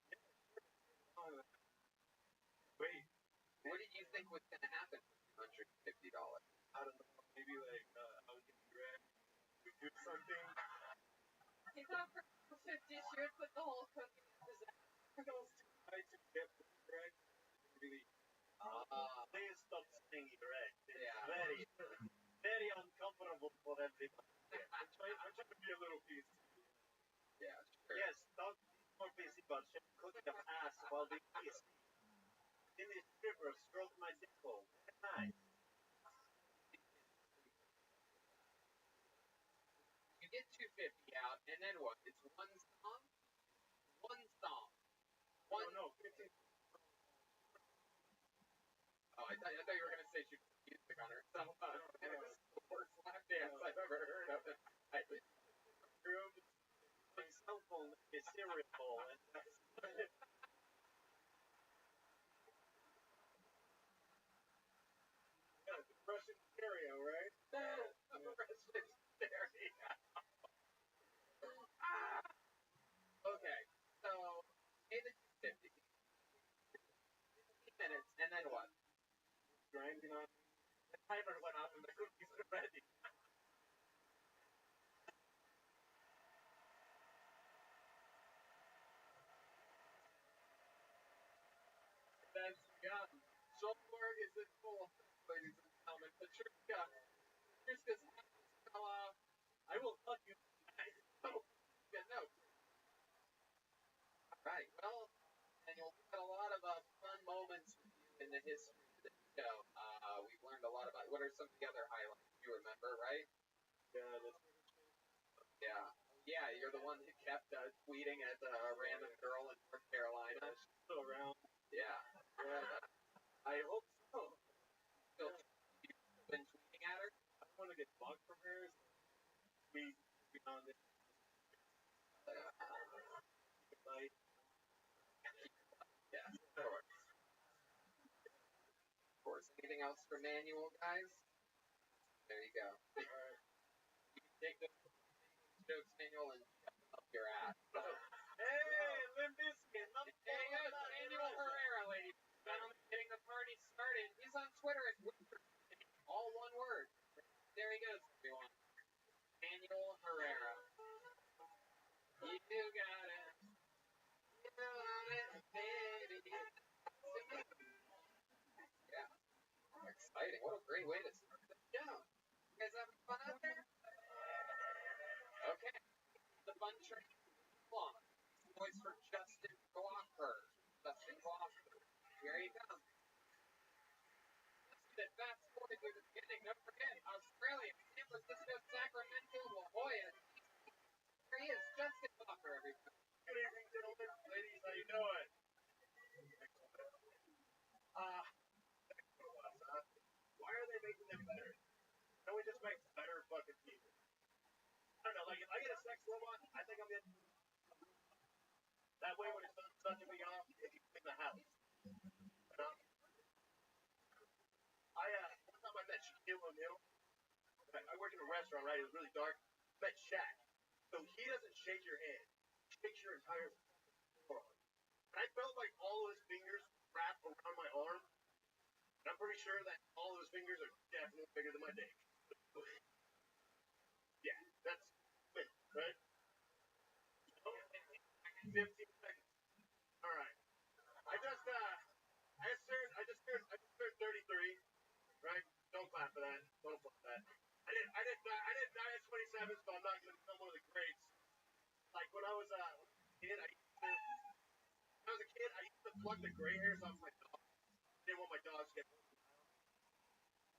wait, What did you think was gonna happen for $250? I don't know, maybe like I was getting ready to do something. You thought for 50 she would put the whole cookie in his ass. I was too high to get right. Really. Please stop saying erect. It's very, very uncomfortable for everybody. I'm trying to be a little PC. Yeah, sure. Yes, don't be more PC, but cooking the ass while they kiss. In this stripper, stroke my dimple. Nice. You get 250 out, and then what? It's one song. One song. One. No, 15. Oh, I thought you were gonna say she put music on her cell phone. And it was the worst lap dance I've ever heard of. My cell phone is cereal bowl, and that's yeah, the Russian stereo, right? Russian stereo. Okay, so say the 250. 15 minutes, and then what? Grinding on. The timer went off, and the cookies were ready. That's Schulberg is in full, ladies and gentlemen. Patricia says, I will fuck you. yeah, no. All right, well, and you'll get a lot of the history of the show, we've learned a lot about. What are some of the other highlights? You remember, right? Yeah. Yeah, you're the one who kept tweeting at a random girl in North Carolina. She's still around. Yeah. I hope so. Still been tweeting at her? I don't want to get blocked from her. So we on this. Like, yeah, of course. Of course. Anything else for manual, guys? There you go. Alright. You can take those jokes, manual, and shove them up your ass. Hey, Limp Bizkit. There you go, Manuel Herrera, ladies and gentlemen, getting the party started. He's on Twitter at Winter, all one word. There he goes, everyone. Manuel Herrera. You got it. You got it, baby. Yeah. Exciting. What a great way to start the show. You guys having fun out there? Okay. The fun train is long. Voice for Justin Glocker. Here he comes. Let's get fast forward to the beginning. Don't forget, Australia, San Francisco, Sacramento, La Jolla. Here he is, Justin Glocker, everybody. Good evening, gentlemen. Ladies, how you doing? Why are they making them better? Can we just make better fucking people? I don't know, like if I get a sex robot, I think I'm getting that way when it's done sucking me off, it can clean the house. You know? One time I met Shaquille O'Neal. I worked in a restaurant, right? It was really dark. I met Shaq. So he doesn't shake your hand. He shakes your entire arm. And I felt like all of his fingers wrapped around my arm. And I'm pretty sure that all of his fingers are definitely bigger than my dick. Yeah, that's it, right? 15 seconds. All right. I just turned 33, right? Don't clap for that. Don't clap for that. I didn't die at 27, so I'm not gonna become one of the greats. Like when I was a kid, I used to pluck the gray hairs off my dog. I didn't want my dogs to get hurt.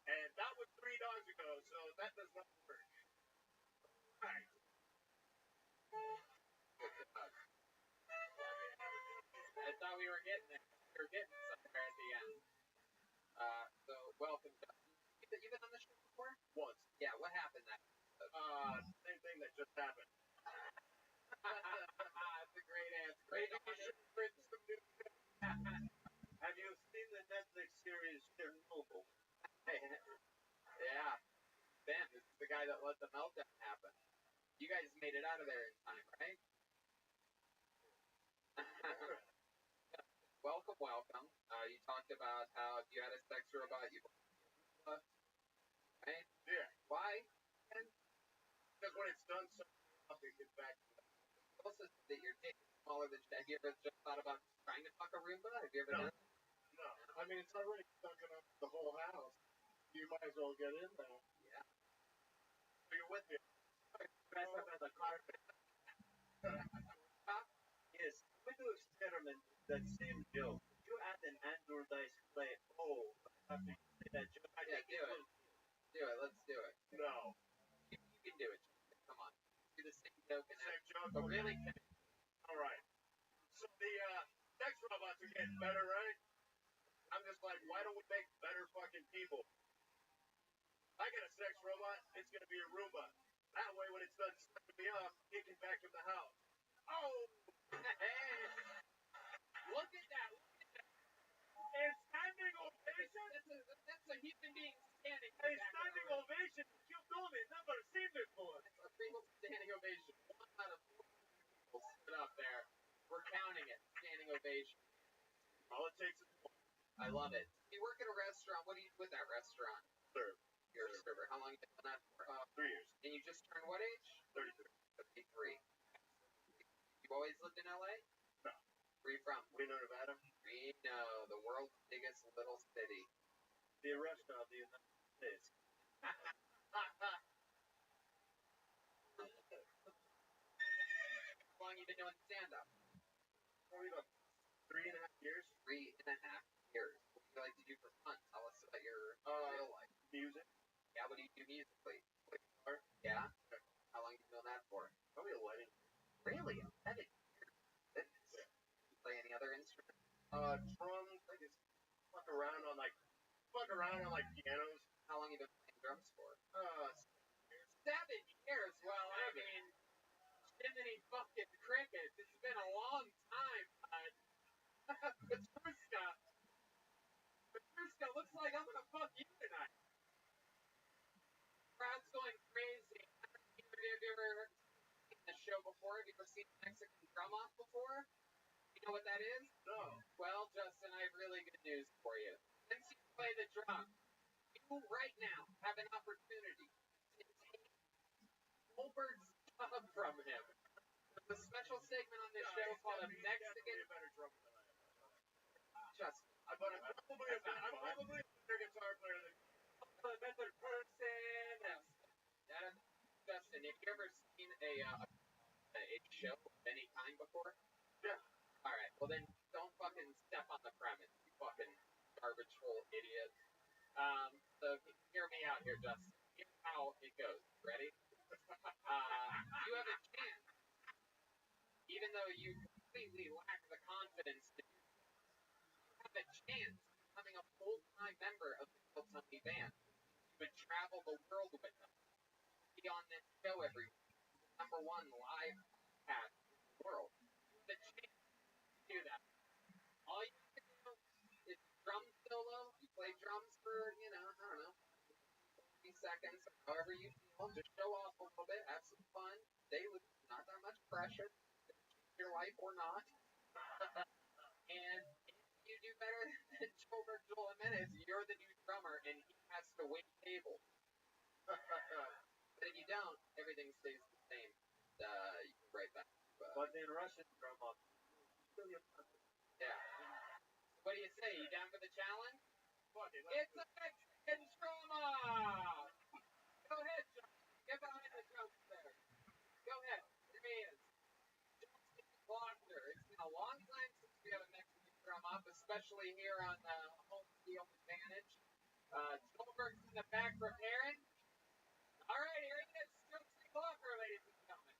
And that was 3 dogs ago, so that does not work. All right. I thought we were getting there. We were getting somewhere at the end. So welcome, Justin. You've been on the show before? Once. Yeah, what happened that? Same thing that just happened. That's a great answer. Have you seen the Netflix series Chernobyl? Yeah. Ben, this is the guy that let the meltdown happen. You guys made it out of there in time, right? Welcome, welcome. You talked about how if you had a sex robot, you right? Yeah. Why? Because when it's done, so it gets back to that. Also, that your dick is smaller than. Have you ever just thought about trying to fuck a Roomba? Have you ever done it? No. I mean, it's already sucking up the whole house. You might as well get in there. Yeah. So you're with me. Dress up as a carpet. Yes. We do experiment with that same joke. You add an Android dice play. Oh, after you say that joke, I Yeah, think do it. Do it. Let's do it. No. You can do it. Come on. Do the same joke and Same joke. but really. All right. So the sex robots are getting better, right? I'm just like, why don't we make better fucking people? If I get a sex robot, it's gonna be a Roomba. That way, when it's done sucking me off, it can vacuum the house. Oh! Hey! Look at that! A standing ovation? That's a human being standing. A standing ovation? You told me, never seen before. A single standing ovation. 1 out of 4 people stood up there. We're counting it. Standing ovation. All it takes is one. I love it. You work at a restaurant. What do you do with that restaurant? Serve. You're a server. How long have you been that for? 3 years. And you just turned what age? 33. 33. You always lived in LA? No. Where are you from? Reno, Nevada. Reno, the world's biggest little city. The restaurant of the United States. How long you been doing stand-up? Probably about 3.5 years. 3.5 years. What do you like to do for fun? Tell us about your real life. Music. Yeah, what do you do musically? Yeah? How long have you been doing that for? Probably 11. Really? 11 years? Goodness. Yeah. You play any other instruments? Drums. I just fuck around on like pianos. How long have you been playing drums for? 7 years? Well, I mean, Jiminy fucking crickets. It's been a long time, but Petrushka, looks like I'm gonna fuck you tonight. Crowd's going crazy. Have you ever seen the show before? Have you ever seen Mexican drum off before? You know what that is? No. Well, Justin, I have really good news for you. Since you play the drum, you right now have an opportunity to take Goldberg's job from him. There's a special segment on this show called a Mexican. A better drummer than I am. Justin. But I'm probably a better guitar player than A better person. Justin, have you ever seen a show of any kind before? Yeah. Alright, well then don't fucking step on the premise, you fucking garbage hole idiot. So hear me out here, Justin. Here's how it goes. Ready? You have a chance, even though you completely lack the confidence to do so, you have a chance of becoming a full-time member of the Kill Tony band. You would travel the world with them. Be on this show every week. #1 live podcast in the world. You have a chance to do that. All you have to do is drum solo. You play drums for, I don't know, 30 seconds, however you feel. Just show off a little bit, have some fun. Stay loose, not that much pressure. Choose your life or not. And if you do better than Joel Jimenez, you're the new drummer, and he has to wait tables. But if you don't, everything stays the same. You go right back to, But in Russian drum off. yeah. What do you say? You down for the challenge? fuck it. It's a Mexican drum off! Go ahead, John. Get behind the drums there. Go ahead. Here he is. Justin Blocker. It's been a long time since we have a Mexican drum off, especially here on home field advantage. Goldberg's in the back preparing. All right, here he is. Justin Blocker, ladies and gentlemen.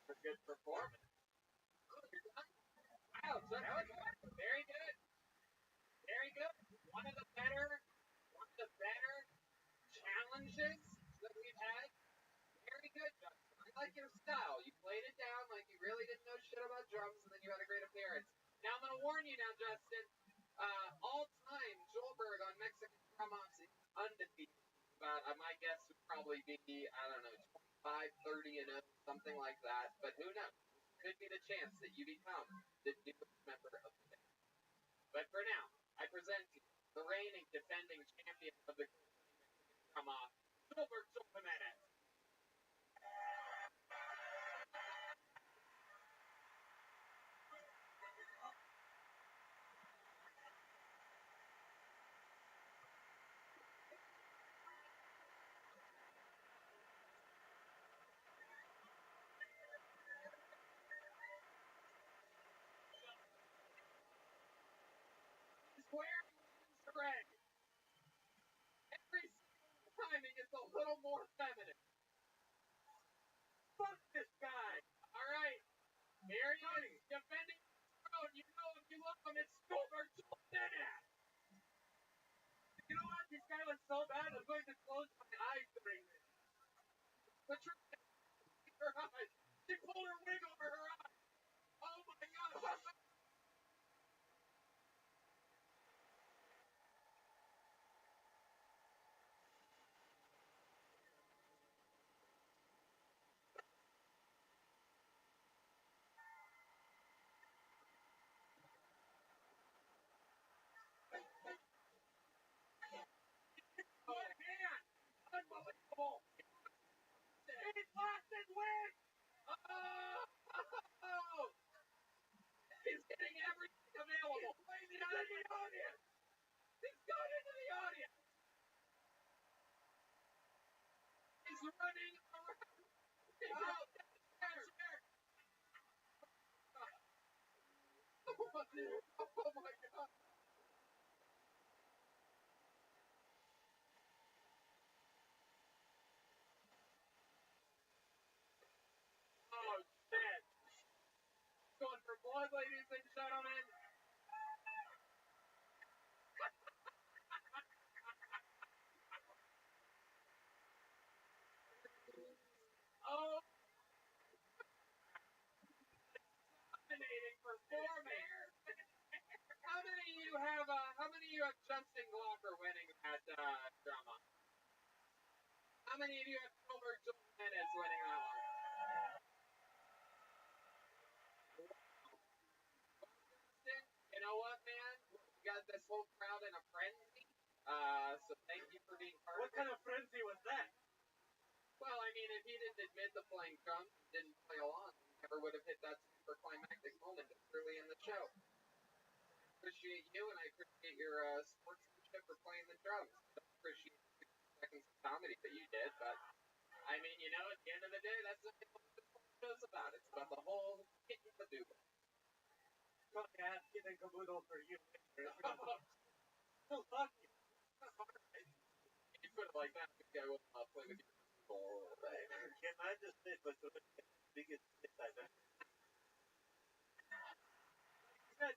A good performance. You're done. Wow, very good. Very good. One of the better challenges that we've had. Very good, Justin. I like your style. You played it down like you really didn't know shit about drums, and then you had a great appearance. Now I'm gonna warn you now, Justin. All time, Joelberg on Mexican drum offs is undefeated. About my guess would probably be, I don't know, 25, 30 and 0, something like that. But who knows? Could be the chance that you become the newest member of the band. But for now, I present to you the reigning defending champion of the drum off, Joelberg Jimenez. He's wearing red. Every single time he gets a little more feminine. Fuck this guy. All right. Here he is, defending the throne. You know if you love him, it's Goldberg Jimenez. You know what? This guy was so bad, I'm going to close my eyes during this. Patricia, her eyes. She pulled her wig over her eyes. Oh my God. Oh man. Unbelievable. He's lost his wig. Oh. Oh! He's getting everything available. He's in the audience. He's gone into the audience. He's running around. He's out there. Oh my God. Oh shit. Going for blood, ladies and gentlemen. Oh, dominating performance. How many of you have Justin Glocker winning that drama? How many of you have Gilbert Jimenez winning that one? Justin, you know what, man? We got this whole crowd in a frenzy. So thank you for being part What of it. kind of frenzy was that? Well, I mean, if he didn't admit to playing drums and didn't play along, he never would have hit that super climactic moment early in the show. I appreciate you, and I appreciate your sportsmanship for playing the drums. I don't appreciate the 60 seconds of comedy that you did, but I mean, you know, at the end of the day, that's what this whole show's about. It's about the whole kit and caboodle. Probably ask kid and caboodle for you. Still lucky. You put it like that, the guy will play with you. Can I just say, but the biggest hit I've ever said,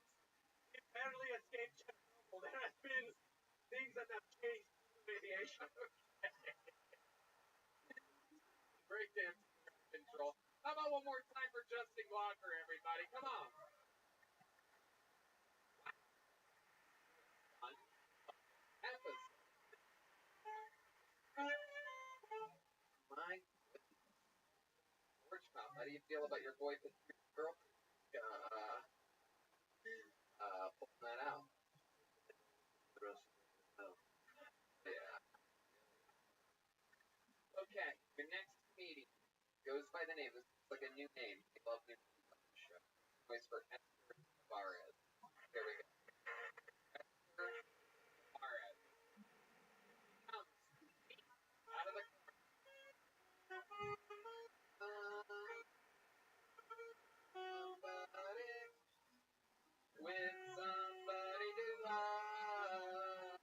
he barely escaped Chernobyl. There has been things that have changed radiation. Breakdance control. How about one more time for Justin Glocker, everybody? Come on. Episode. My goodness. Rothschild, how do you feel about your boy girl pulling that out? Yeah. Okay, your next meeting goes by the name. This is like a new name. I love new names on the show. Voice for Esther Tavares. There we go. Esther Tavares comes out of the with somebody to love.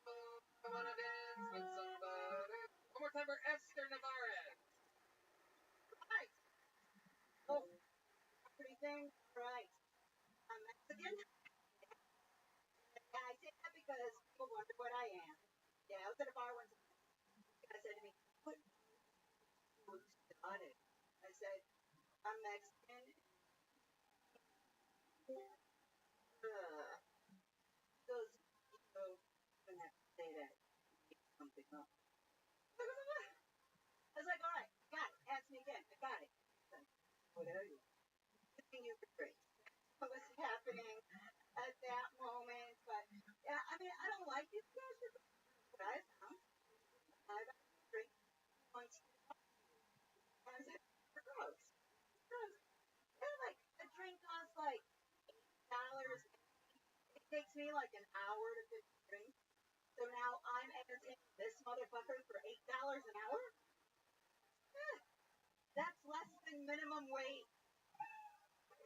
I wanna dance with somebody. One more time for Esther Tavares. Right. Oh, everything right. I'm Mexican. Yeah, I say that because people wonder what I am. Yeah, I was at a bar once. The guy said to me, "What on it?" I said, "I'm Mexican." He goes, "You don't have to say that. Make something up." I was like, "All right, got it. Ask me again. I got it." Like, what are you? Giving you the grace. What was happening at that moment? But yeah, I mean, I don't like these guys, but I found I got a drink once. I was like, gross. Gross. And like a drink costs like $8. It takes me like an hour to get a drink. So now I'm entertaining this motherfucker for $8 an hour? Eh, that's less than minimum wage.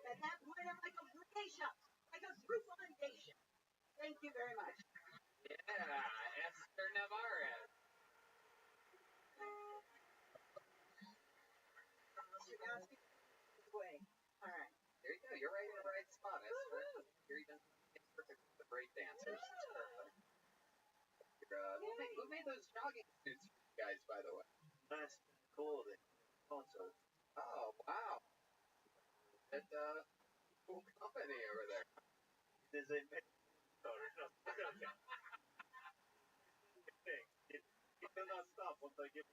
At that point, I'm like a geisha, like a group foundation. Thank you very much. Yeah, Esther Navarez. Way. All right. There you go. You're right in the right spot, Esther. You're even perfect with the break dancers. It's perfect. Who made those jogging suits for you guys, by the way? Last clothing. Also, Oh, wow. That, cool company over there. there's a story. No, thing. It will not stop once I give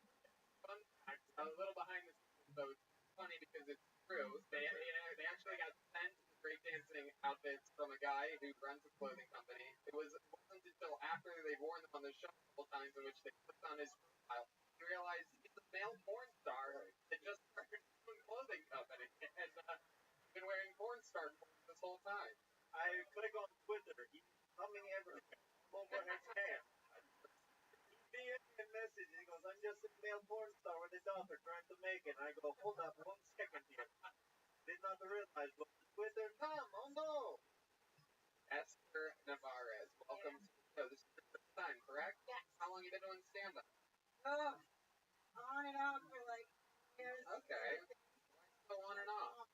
Fun fact, a little behind the scenes, though, it's funny because it's true. They actually got sent breakdancing outfits from a guy who runs a clothing company. It wasn't until after they'd worn them on the show a couple times in which they clicked on his profile, he realized he's a male porn star that just started his own clothing company and been wearing porn star clothes this whole time. I click on Twitter. He's coming everywhere. Over his hair. He me a message. He goes, I'm just a male porn star with a daughter trying to make it. I go, hold up 1 second here. Did not realize what Twitter come. Oh no. Esther Navarez, welcome to the show. This is your first time, correct? Yes. How long have you been doing stand-up? Oh, on and off for like years. Okay. So on and off.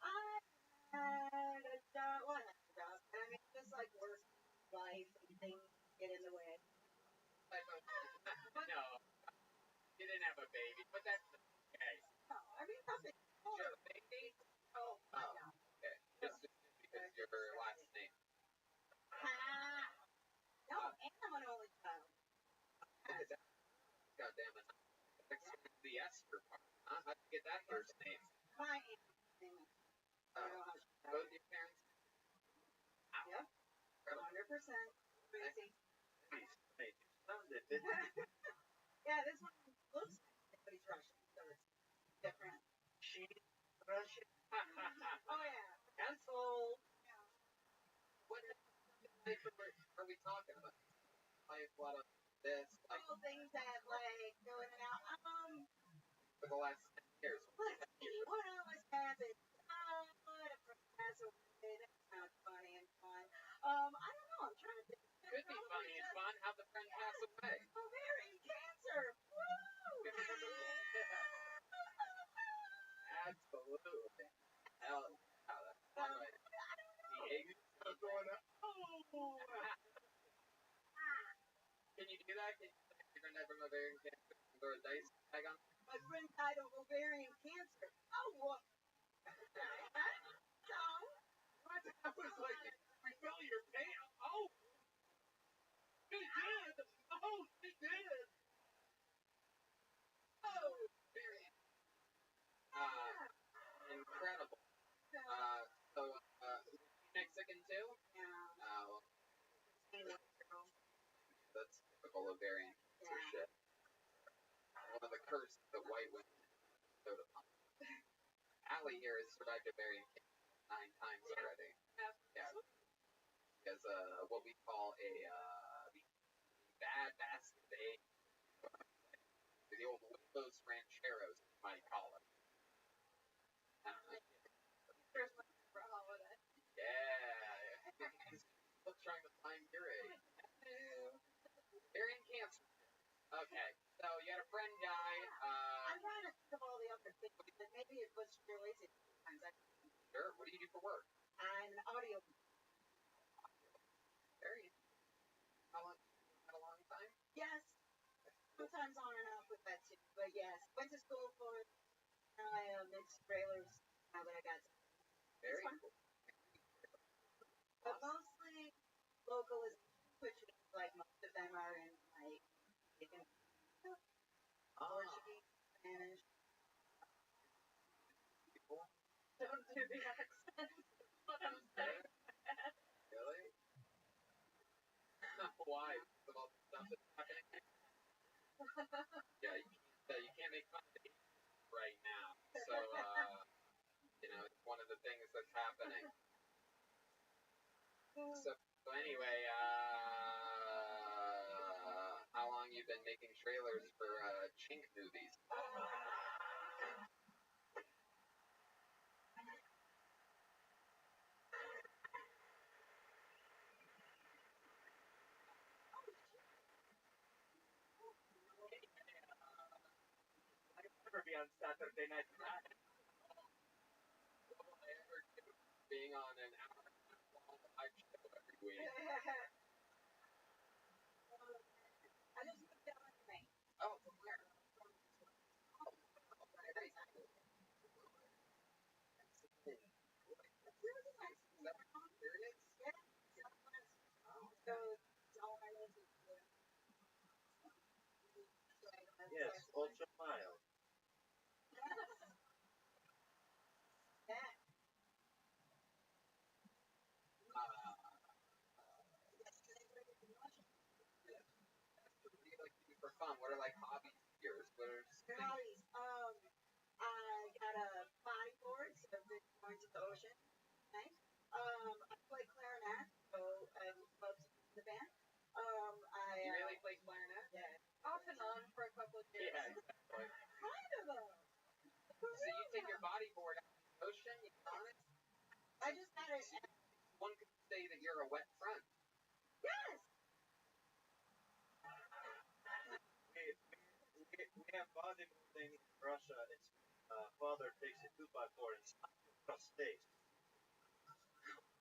I had a job. Well, I had a job. I mean, just like work, life, and things get in the way. No, you didn't have a baby, but that's okay. No, I mean, nothing. Did you have a baby? Oh, no. Okay. Just because your last name. No, and I'm an only child. God damn it. Explain the Esther part, huh? How'd you get that first name? My aunt's name is. I don't know how she got Both it. your parents? Yep. 100%. Crazy. Sounded, didn't it? Yeah, this one looks like but he's Russian, so it's different. She's Russian. Oh, yeah. Asshole! What type are we talking about? Like, a lot of this, like, All things that, like, go in and out. for the last 10 years. Let's see, what else happened? What a pass away. That's not funny and fun. I don't know. I'm trying to think. Could be funny and fun. How'd the friend pass away? Ovarian cancer. Woo! Absolutely. Hell, wow, that's one way. The egg is going up. Oh! Can you do that? Can you say your friend died from ovarian cancer and throw a dice tag on? My friend died of ovarian cancer. Oh, what? So, I was like, we fill your pants. Oh! She did! Oh, she did! Oh! Ovarian. Incredible. So, Mexican too? yeah. Oh, that's typical ovarian cancer shit. One of the curses that white women showed upon. Allie here has survived ovarian cancer 9 times already. Yeah. She has what we call a bad basket of eggs. The old Los Rancheros, you might call it. For a holiday. Yeah. Still trying to find your age. Ovarian cancer. Okay, so you had a friend die. I'm trying to think of all the other things, but maybe it was related to times. Sure. What do you do for work? I'm an audio. Very. How long? Had a long time? Yes. Sometimes on and off with that too, but yes. Went to school for it. Now I mix trailers now that I got to. Very fun. cool. But mostly localism, which means like most of them are in like Portuguese, Spanish. People. Don't do the accent. What I'm saying. Really? Why? With all the stuff that's happening? Yeah, you can't make fun of it right now. So, it's one of the things that's happening. So anyway, how long you been making trailers for Chink movies? I'd never be on Saturday Night Live. All I ever do is being on an hour and a half long live show every week. I just put down my name. Oh, from where? Very cool. Serious? So all I need is Yes, ultra mild. that. take your bodyboard out of the ocean, you on it. I just had it. One could say that you're a wet front. Yes. We have bodybuilding in Russia. It's father takes a 2x4 and slaps it across face.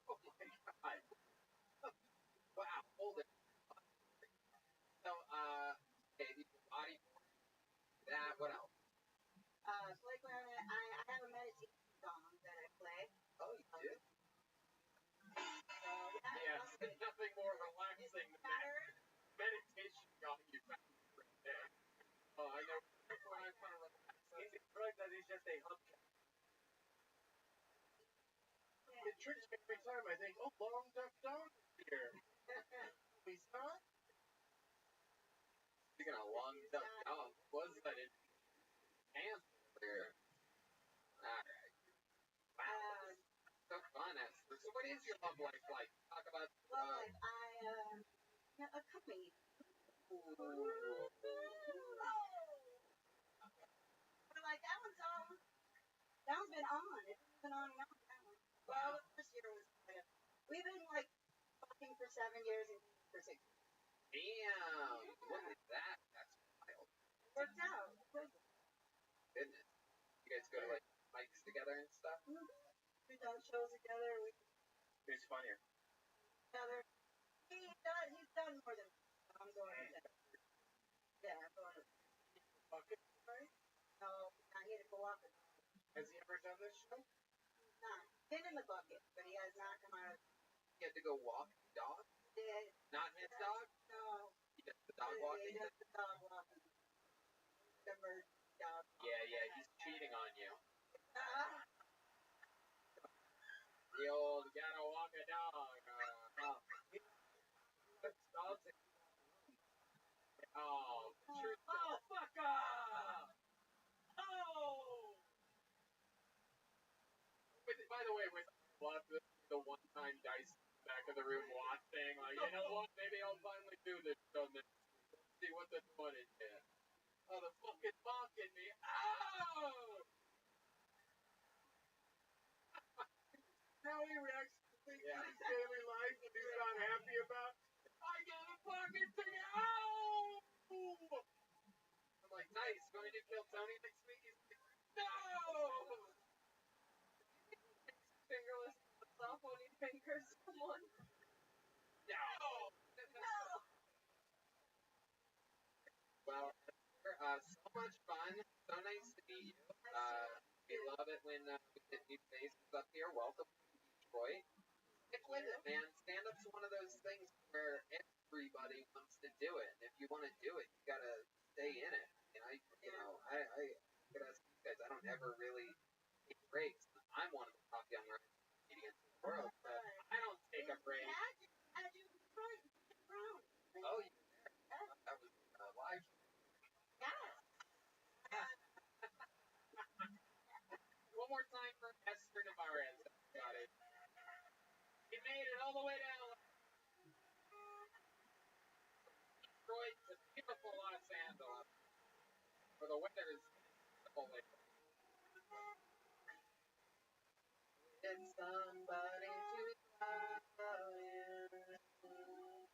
Oh my god. Wow, hold it. So, okay, you can bodyboard that. What else? Play clarinet. I have a meditation song that I play. Oh, you do? So Yeah, there's nothing more relaxing than that meditation song you found right there. Oh, I know. When I'm trying to relax, He's correct that he's just a hubcap. It tricks me every time. I think, oh, long duck dog here. We saw it. speaking of long duck dog, was that in camp there? Alright. Wow. So fun, Esther. So what is your love life like? Talk about well, like a company. But like that one's been on. It's been on and on. That one. Well, the first year was we've been like fucking for 7 years and for 6 years. Damn. Look at that. That's wild. Worked out. Goodness. You guys go to like hikes together and stuff? We've done shows together. Who's funnier? Together. He's done more than I'm going to. Yeah, I'm going to. Bucket, right? No, not here to go up. Has he ever done this show? Not been in the bucket, but he has not come out of. You had to go walk the dog? Not his dog? No. He does the dog walking? He does the dog walking. The bird dog. Yeah, he's cheating on you. The old gotta walk a dog. Dogs. Oh, true. Oh, fuck off! Oh! By the way, with love, the one-time dice in the back of the room watching, like, you know what? Maybe I'll finally do this on this. See what they're doing in here. Oh, they're fucking mocking me. Oh! How he reacts to things in his daily life that he's not happy about. I got a fucking thing. Ow! I'm like, nice. Going to kill Tony next week? He's like, no! Fingerless off when he fingers someone. No! Well, so much fun. So nice to meet you. We love it when we get new faces up here. Welcome to Detroit. Stick with it, man. Stand-up's one of those things where everybody wants to do it. And if you want to do it, you gotta stay in it. And I gotta ask you guys, I don't ever really take breaks. I'm one of the top young comedians in the world, but I don't take a break. Oh, you were there? That was live. One more time for Esther Navarez. Got it. He made it all the way down Detroit to beautiful Los Angeles, where the weather is holy. Get somebody to how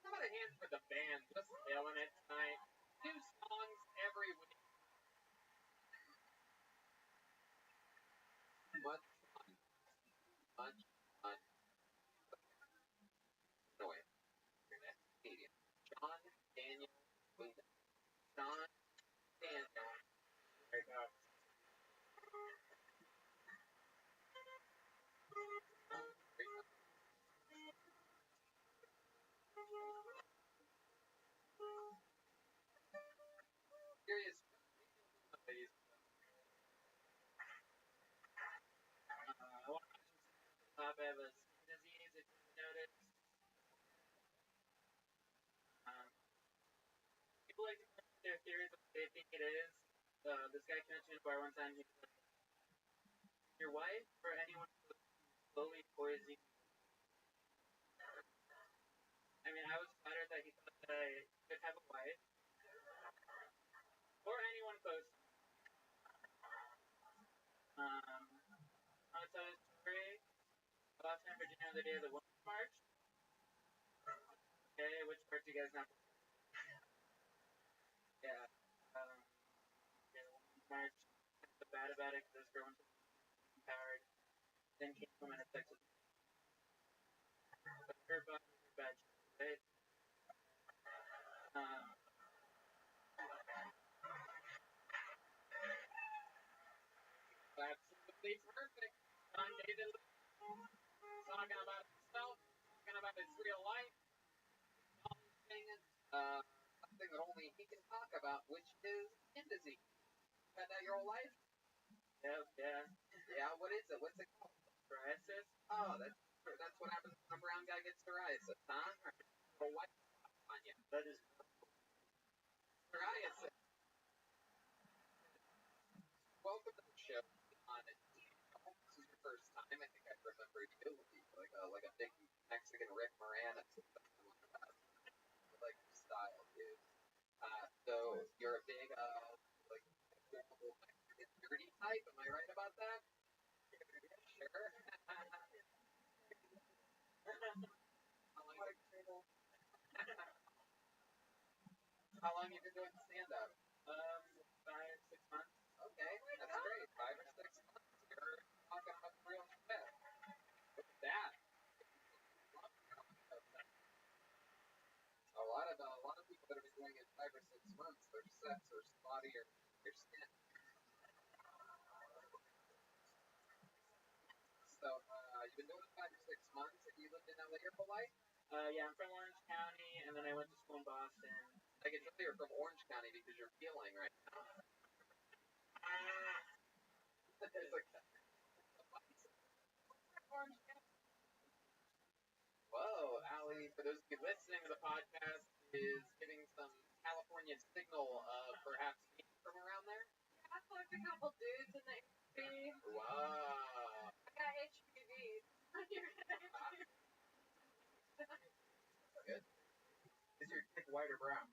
about a hand for the band? Just killing it tonight. 2 songs every week. Much fun. Much fun. No way. Your next comedian. John Daniel Luna. John Daniel. Right now. Curious. I have a skin disease, if you notice. People like to come up with their theories of what they think it is. This guy came to me bar one time. He was like, your wife or anyone who's slowly poisoning. I mean, I was flattered that he thought that I could have a wife or anyone close. want to tell you a story? Last time in Virginia on the day of the Women's March. Okay, which part do you guys not? Yeah. Yeah, the Women's March. I feel bad about it because this girl was empowered. Then came home and had sex with me. But her body, her bad choice, right? Absolutely perfect. John David talking about himself, talking about his real life, acknowledging something that only he can talk about, which is skin disease. Had that your whole life? Yep, yeah. Yeah, what is it? What's it called? Psoriasis? Oh, that's what happens when a brown guy gets psoriasis, huh? Or white on you. That is Psoriasis. Welcome to the show. On this is your first time. I think I remember you like a big Mexican Rick Moranis. Like your style, dude. So you're a big like Mexican dirty type. Am I right about that? Sure. How long you been doing stand up? 5, 6 months. Okay, that's great. 5 or 6 months. You're talking about the real shit. Look at that. A lot of people that have been doing it 5 or 6 months, their sets are spotty or their skin. So you've been doing it 5 or 6 months. Have you lived in LA your whole life? Yeah, I'm from Orange County, and then I went to school in Boston. I can tell you're from Orange County because you're feeling right now. It's like, Orange County. Whoa, Allie, for those of you listening to the podcast, is giving some California signal of perhaps being from around there. Yeah, I fucked a couple dudes in the industry. Wow. I got HPV. Good. Is your dick white or brown?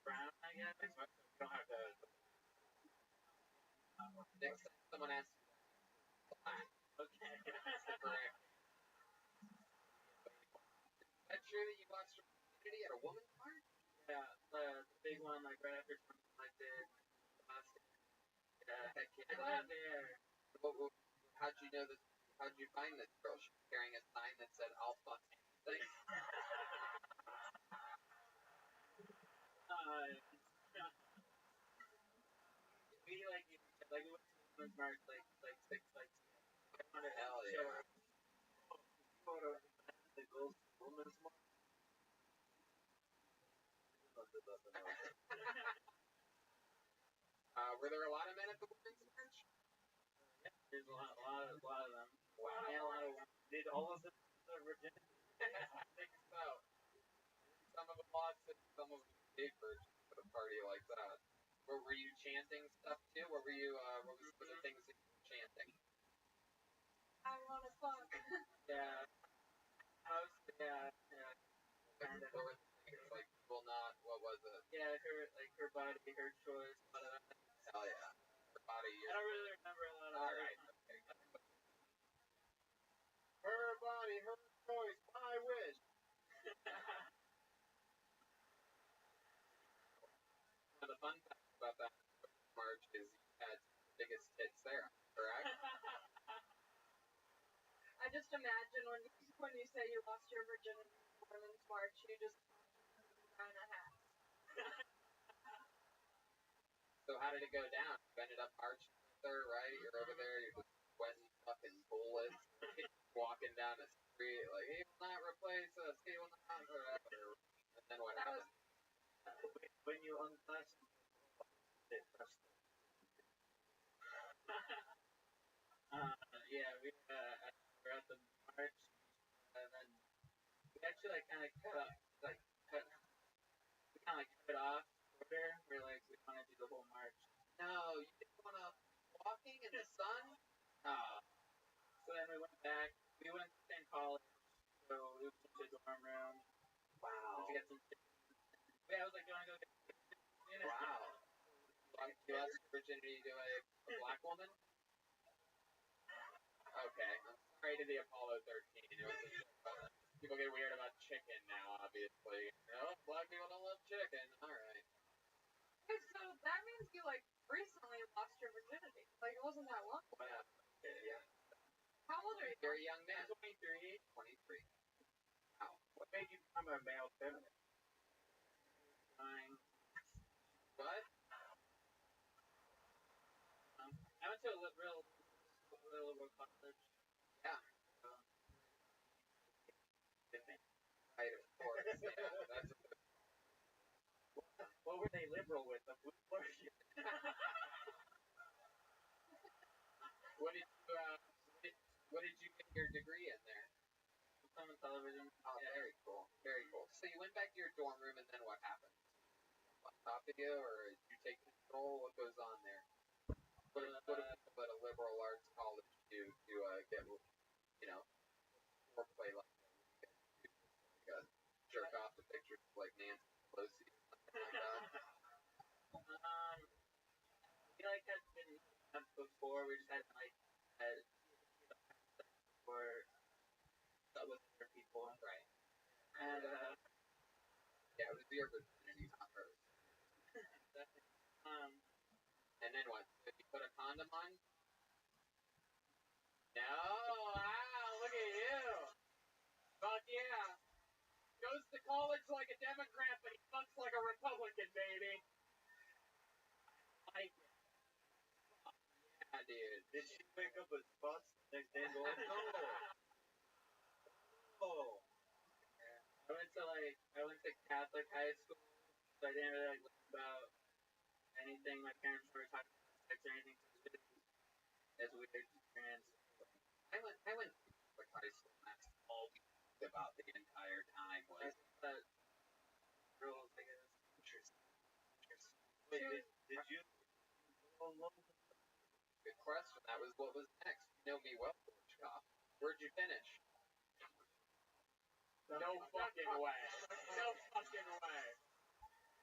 Brown, I guess. You don't have to. Next time someone asks you black. Okay. Correct. Is that true that you lost your virginity at a woman's march? Yeah, the big one, like right after something like this, Boston. Yeah, Heck yeah. I went there. How'd you know this? How'd you find this girl? She was carrying a sign that said, I'll fuck anything. We like we went to the Women's March like 6 like I wanted Hell to yeah. show her photo the girls Women's March. Were there a lot of men at the Women's March? Yeah, there's a lot of them. Wow. And a lot of women. Did all of them virginity? I think so. Some of them lost it, some of them paid for a party like that. Were you chanting stuff too? What were some of the things that you were chanting? I wanna fuck. Yeah. Yeah. What were the things like will not, what was it? Yeah, her body, her choice, a lot of that. Hell yeah. Her body, I don't really remember a lot of alright, okay. Her body, her choice, my wish. One of the fun facts about that march is you had the biggest hits there, correct? I just imagine when you say you lost your virginity in the Women's March, you just kind of hat. So how did it go down? You ended up marching with her, right? You're over there, you're just sweating fucking bullets, walking down the street, like, he will not replace us, he will not, whatever. And then what happened? When you unclass it, yeah, we were at the march, and then we actually like kind of we kind of like cut it off order. We're like we want to do the whole march. No, you didn't want to walking in the sun? So then we went back. We went to the same college, so we went to the dorm room. Wow. To get some chicken. Yeah, I was like, do you want to go get chicken? Wow. You lost your virginity to a black woman? Okay, I'm sorry to the Apollo 13. It was a joke. People get weird about chicken now, obviously. Black people don't love chicken. Alright. Okay, so that means you, like, recently lost your virginity. Like, it wasn't that long. What happened? Yeah. How old are you? Very young man. 23. 23. What made you become a male feminist? What? I went to a liberal college. Yeah. Right, of course. Yeah, that's What were they liberal with? The blue worship? What did you get your degree in there? Film and television. Oh, Yeah. very cool. Very cool. So you went back to your dorm room, and then what happened? On top of you, or did you take control? What goes on there? What do people at a liberal arts college do to get, foreplay like that? Like, jerk off to pictures of, like, Nancy Pelosi or something like that? We like had been before. We just had like for with other people. Right. And Yeah, it was your virginity, not hers. And then what? Did you put a condom on? No! Wow, look at you! Fuck yeah! Goes to college like a Democrat, but he fucks like a Republican, baby! Like it. Yeah, dude. Did she wake up with spots the next day and go, no? Oh. I went to Catholic high school, so I didn't really like learn about anything. My parents were talking about sex or anything, so it was really as weird experience. I went to Catholic high school, and that's all we talked about the entire time was... Rules, I guess. Interesting. Wait, did you go along? Good question. That was what was next. You know me well, Borchkoff. Where'd you finish? No fucking way. No fucking way.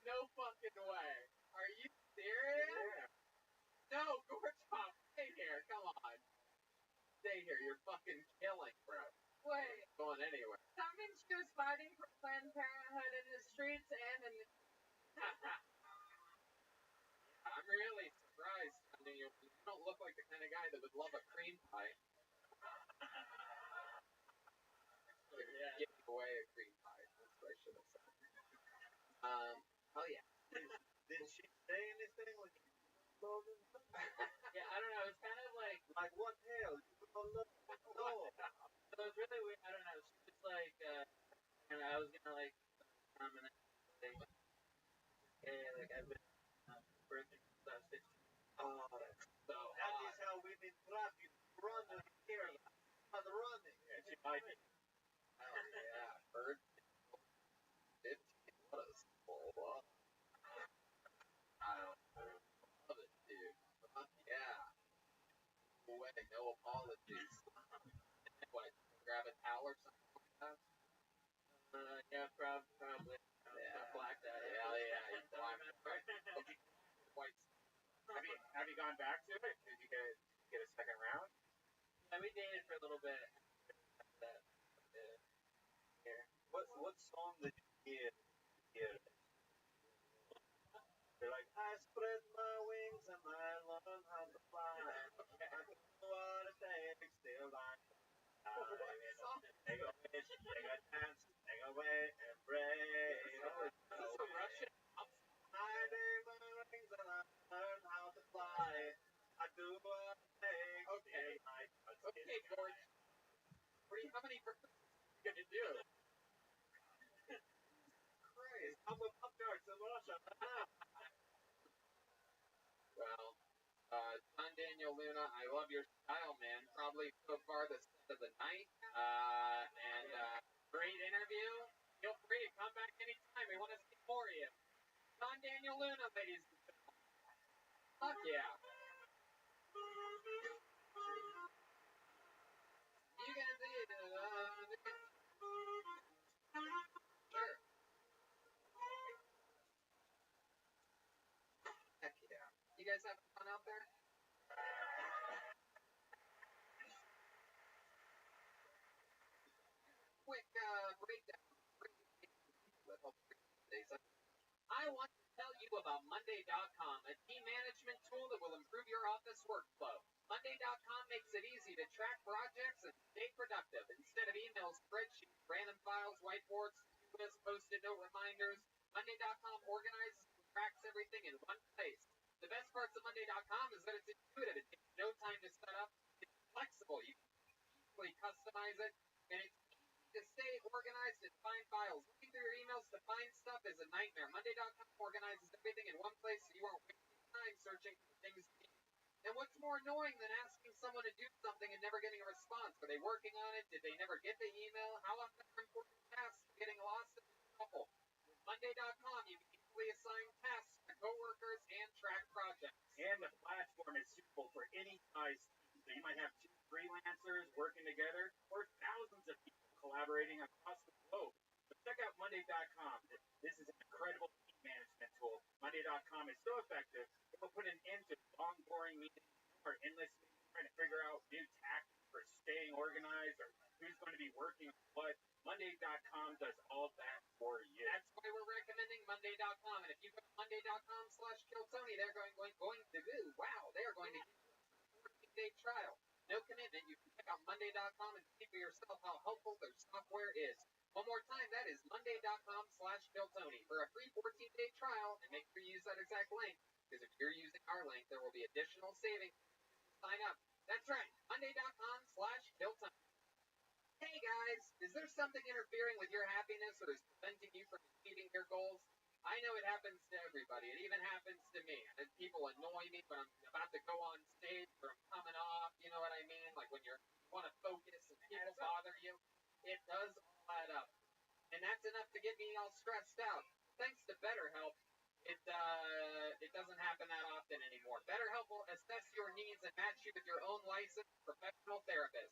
No fucking way. Are you serious? Yeah. No, Gorchkoff, stay here. Come on. Stay here. You're fucking killing, bro. Wait, Going anywhere. that means she was fighting for Planned Parenthood in the streets and in the... I'm really surprised. I mean, you don't look like the kind of guy that would love a cream pie. Yeah. Giving away a cream pie. That's what I should have said. Oh yeah. Did she say anything when you told her? Yeah, I don't know. It's kind of like What hell? You don't know. No. so it was really weird. I don't know. She was like, and I was gonna like, and then like, hey, like I've been birthing since I was 16. Oh, that's So that is how women trap you. Run here. Not running. Yeah, she might be. Oh yeah, bird. 15. What a spoil. I don't know. Love it, dude. Fuck yeah. No way, no apologies. What? Grab a towel or something like that? Yeah, probably. Yeah. Blacked out. Yeah, you blacked it. Right. Okay. White. Have you gone back to it? Did you get a second round? Yeah, we dated for a little bit. That, here. What song did you hear? They're like, I spread my wings and I learn how to fly. I don't know what it takes till I Take a wish, take a chance, take away and pray. Is this a Russian? I take my wings and I learn how to fly. I do what it takes. Okay. Okay, George. How many verses are you gonna do? Christ, I'm a pop guard in Russia. Well, John Daniel Luna, I love your style, man. Probably so far the set of the night. Great interview. Feel free to come back anytime. We want to see more of you. John Daniel Luna, ladies and gentlemen. Fuck yeah. You guys see it. Sure. Heck yeah. You guys having fun out there? quick breakdown that helps days. I want to tell you about Monday.com, a team management tool that will improve your office workflow. Monday.com makes it easy to track projects and stay productive. Instead of emails, spreadsheets, random files, whiteboards, to-do lists, post-it note reminders, Monday.com organizes and tracks everything in one place. The best parts of Monday.com is that it's intuitive. It takes no time to set up. It's flexible. You can easily customize it, and it's to stay organized and find files. Looking through your emails to find stuff is a nightmare. Monday.com organizes everything in one place so you aren't wasting time searching for things you need. And what's more annoying than asking someone to do something and never getting a response? Were they working on it? Did they never get the email? How often are important tasks getting lost in the shuffle? With Monday.com, you can easily assign tasks to coworkers and track projects. And the platform is suitable for any size team. So you might have 2 freelancers working together or thousands of people collaborating across the globe. So check out Monday.com. This is an incredible team management tool. Monday.com is so effective, it will put an end to long, boring meetings or endless meetings trying to figure out new tactics for staying organized or who's going to be working on what. Monday.com does all that for you. That's why we're recommending Monday.com. And if you go to Monday.com/KillTony, they're going to give you a 14-day trial. No commitment. You can check out Monday.com and see for yourself how helpful their software is. One more time, that is Monday.com/KillTony for a free 14-day trial. And make sure you use that exact link, because if you're using our link, there will be additional savings to sign up. That's right, Monday.com/KillTony. Hey guys, is there something interfering with your happiness or is preventing you from achieving your goals? I know it happens to everybody. It even happens to me. And people annoy me when I'm about to go on stage or I'm coming off, you know what I mean? Like when you want to focus and people bother you. It does all add up. And that's enough to get me all stressed out. Thanks to BetterHelp, it doesn't happen that often anymore. BetterHelp will assess your needs and match you with your own licensed professional therapist.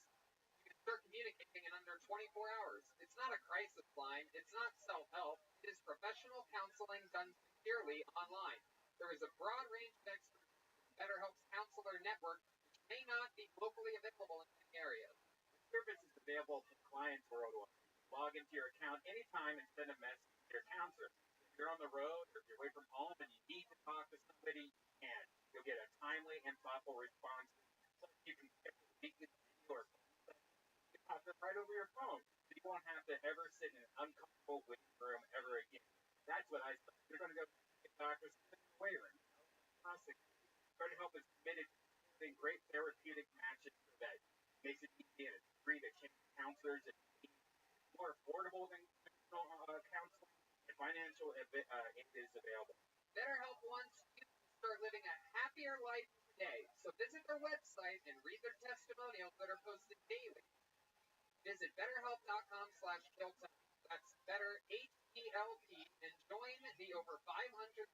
Start communicating in under 24 hours. It's not a crisis line. It's not self-help. It is professional counseling done securely online. There is a broad range of experts in BetterHelp's counselor network, which may not be locally available in many areas. The service is available to clients worldwide. Log into your account anytime and send a message to your counselor. If you're on the road or if you're away from home and you need to talk to somebody, you can. You'll get a timely and thoughtful response. So you can schedule weekly video or right over your phone. So you won't have to ever sit in an uncomfortable waiting room ever again. That's what I thought. You're going to go to the doctor, sit in the waiting room. BetterHelp is committed to doing great therapeutic matches so that it makes it easy and it's free to change counselors. It's more affordable than traditional counseling, and financial aid is available. BetterHelp wants you to start living a happier life today. So visit their website and read their testimonials that are posted daily. Visit BetterHelp.com/KillTony. That's better H-E-L-P and join the over 500,000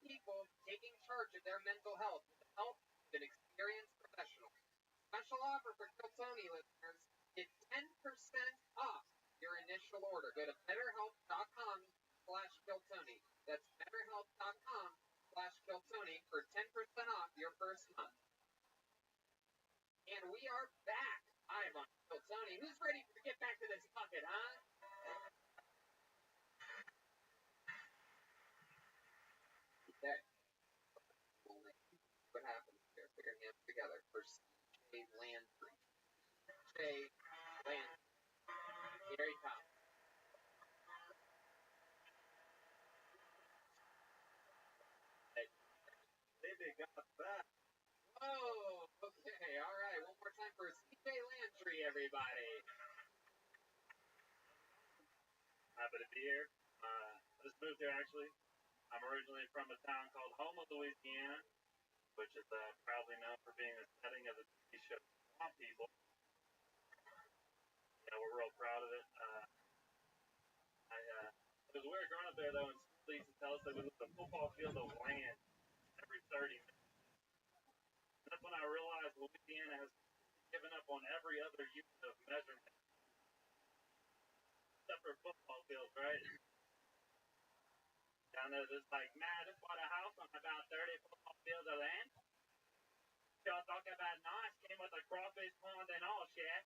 people taking charge of their mental health with the help of an experienced professional. Special offer for KillTony listeners: get 10% off your initial order. Go to BetterHelp.com/KillTony. That's BetterHelp.com/KillTony for 10% off your first month. And we are back. I'm on KillTony. Who's ready to get back to this bucket, huh? Okay. What happens here? Put your hands together for CJ Landry. CJ Landry. Here he comes. They got that. Whoa! Okay, all right. One more time for CJ Landry, everybody. Happy to be here. I just moved here actually. I'm originally from a town called Houma, Louisiana, which is proudly known for being the setting of the TV show Swamp People. Yeah, we're real proud of it. It was weird growing up there though, and school used to tell us that we lived a football field of land every 30 minutes. And that's when I realized Louisiana has given up on every other unit of measurement except for football fields, right? Down there, it's like, man, I just bought a house on about 30 football fields of land. Y'all talk about nice, came with a crawfish pond and all shit.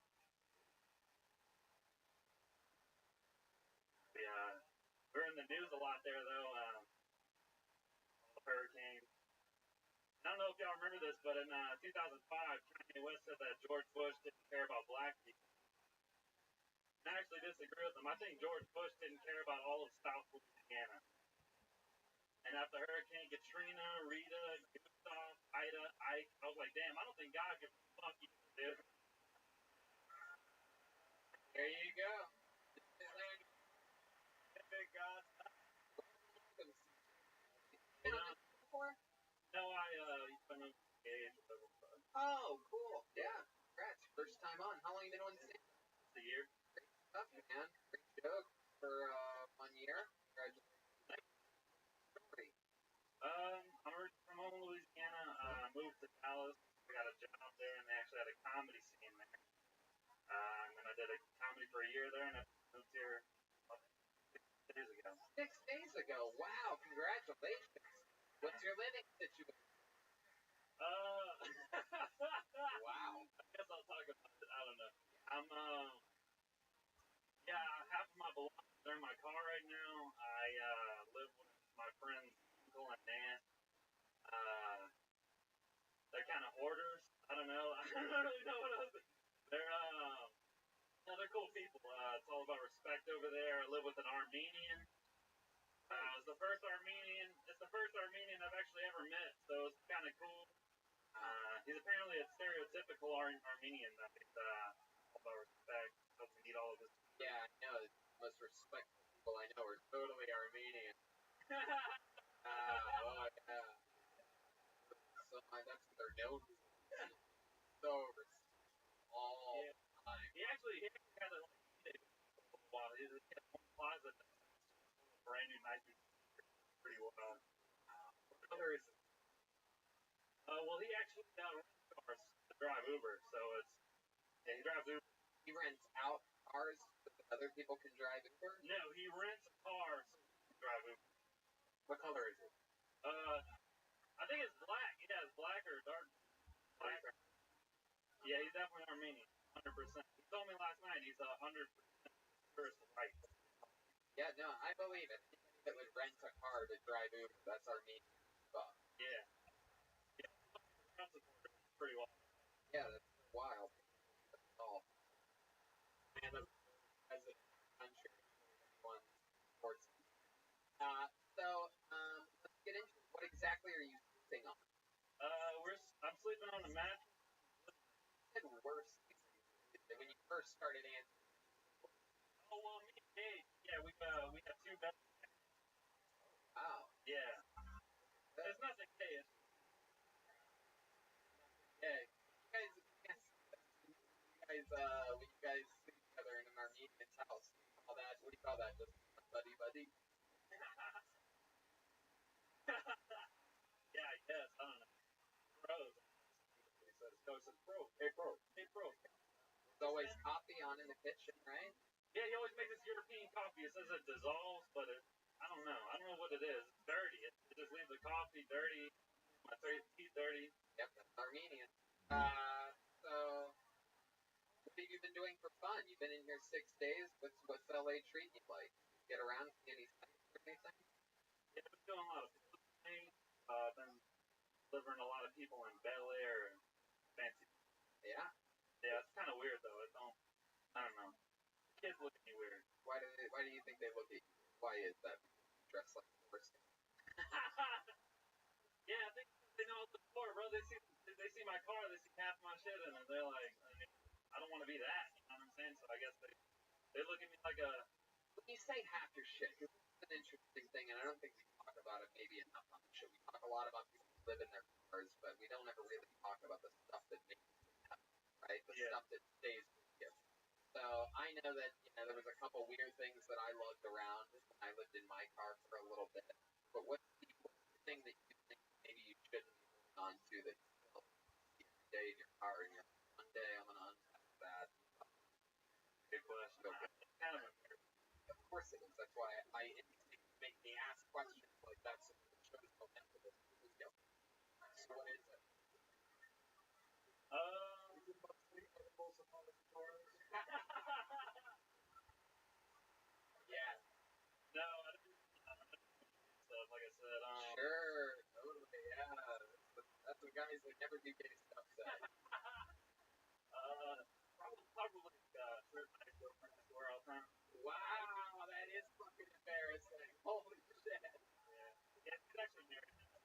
know if y'all remember this, but in 2005, Kanye West said that George Bush didn't care about black people. And I actually disagree with him. I think George Bush didn't care about all of South Louisiana. And after Hurricane Katrina, Rita, Gustav, Ida, Ike, I was like, damn, I don't think God gives a fuck you, dude. There you go. Big God. Been on this before? No, I went on stage. Oh, cool. Yeah. Congrats. First time on. How long you been on stage? A year. Great stuff, man. Great joke for 1 year. Congratulations. Story. I'm originally from home, Louisiana. Moved to Dallas. I got a job there, and they actually had a comedy scene there. And then I did a comedy for a year there, and I moved here 6 days ago. 6 days ago. Wow. Congratulations. What's your living situation? Wow. I guess I'll talk about it. I don't know. I'm half of my belongings are in my car right now. I live with my friend's uncle and aunt. They're kind of hoarders. I don't know. I don't really know what else. They're cool people. It's all about respect over there. I live with an Armenian. It's the first Armenian I've actually ever met, so it's kind of cool. He's apparently a stereotypical Armenian. That is all about respect. Doesn't need all of this. Yeah, I know. The most respectful people I know are totally Armenian. Oh, yeah. So that's what they're known for. So all the time. He actually had a while. He had one closet that's brand new, nice, pretty well. What color is it? Well, he actually rents cars to drive Uber, so he drives Uber. He rents out cars so that other people can drive Uber? No, he rents a car so he can drive Uber. What color is it? I think it's black. Yeah, it's black or dark black. Yeah, he's definitely Armenian, 100%. He told me last night he's 100% sure it's white. Yeah, no, I believe it. Anybody that would rent a car to drive Uber, that's Armenian stuff. Yeah. Trump supporter, pretty wild. Yeah, that's wild. That's all. Man of the president of the country, everyone supports him. Let's get into it. What exactly are you sleeping on? I'm sleeping on a mattress. What worst when you first started answering? Oh well, me and Dave, yeah, we have 2 beds. Wow. Yeah. It's nothing gay. Yeah. When you guys sleep together in an Armenian's house, what do you call that? Just buddy buddy? Yeah, I guess. I don't know. Bros. He says, "Go says bro. Hey bro. Hey bro." There's always coffee on in the kitchen, right? Yeah, he always makes this European coffee. It says it dissolves, but I don't know. I don't know what it is. It's dirty. It just leaves the coffee dirty. My teeth dirty. Yep, that's Armenian. So what have you been doing for fun? You've been in here 6 days. What's LA treating you like? Get around, see any sights or anything? Yeah, I've been doing a lot of things. Been delivering a lot of people in Bel Air and fancy. Yeah. Yeah, it's kind of weird though. I don't know. Kids look at me weird. Why do you think they look at you? Why is that? Dressed like a person. Yeah, I think they know it's the car, bro. They see my car, they see half my shit in it. They're like, I don't want to be that. You know what I'm saying? So I guess they look at me like a. When you say half your shit, because it's an interesting thing, and I don't think we talk about it maybe enough on the show. We talk a lot about people who live in their cars, but we don't ever really talk about the stuff that makes them happy, right? The stuff that stays with you. So I know that there was a couple weird things that I lugged around when I lived in my car for a little bit. But what's the thing that you think maybe you shouldn't be holding on to that you still see every day in your car, and you're like, one day I'm gonna unpack that. Good question. It's kind of embarrassing. Of course it is. That's why I instinct make me ask questions like that so the show's momentum is video. So what is it? Yeah. No, I didn't. Stuff like I said. Sure. Totally. Yeah. That's a guys that never do gay stuff say? Probably certain high school friends were all the time. Wow, that is fucking embarrassing. Holy shit. Yeah, she's actually married now.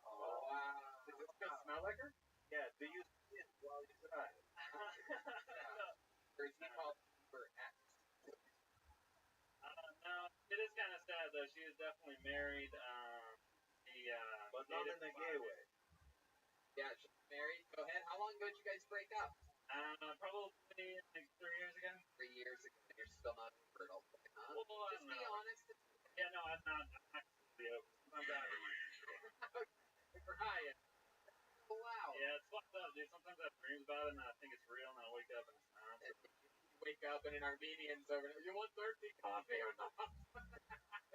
Oh, wow. Does this guy smell like her? Yeah, do you see it while you drive? Or is he called her ex? No, it is kind of sad though. She is definitely married. But not in a gay way. Yeah, she's married. Go ahead. How long ago did you guys break up? Probably like 3 years ago. 3 years ago. You're still not over it all the way, huh? Well, Just be honest. Yeah, no, I'm not completely over. Sometimes Ryan. Wow. Yeah, it's fucked up, dude. Sometimes I have dreams about it and I think it's real, and I wake up and it's not. You wake up and an Armenian's over there. You want thirsty coffee or not?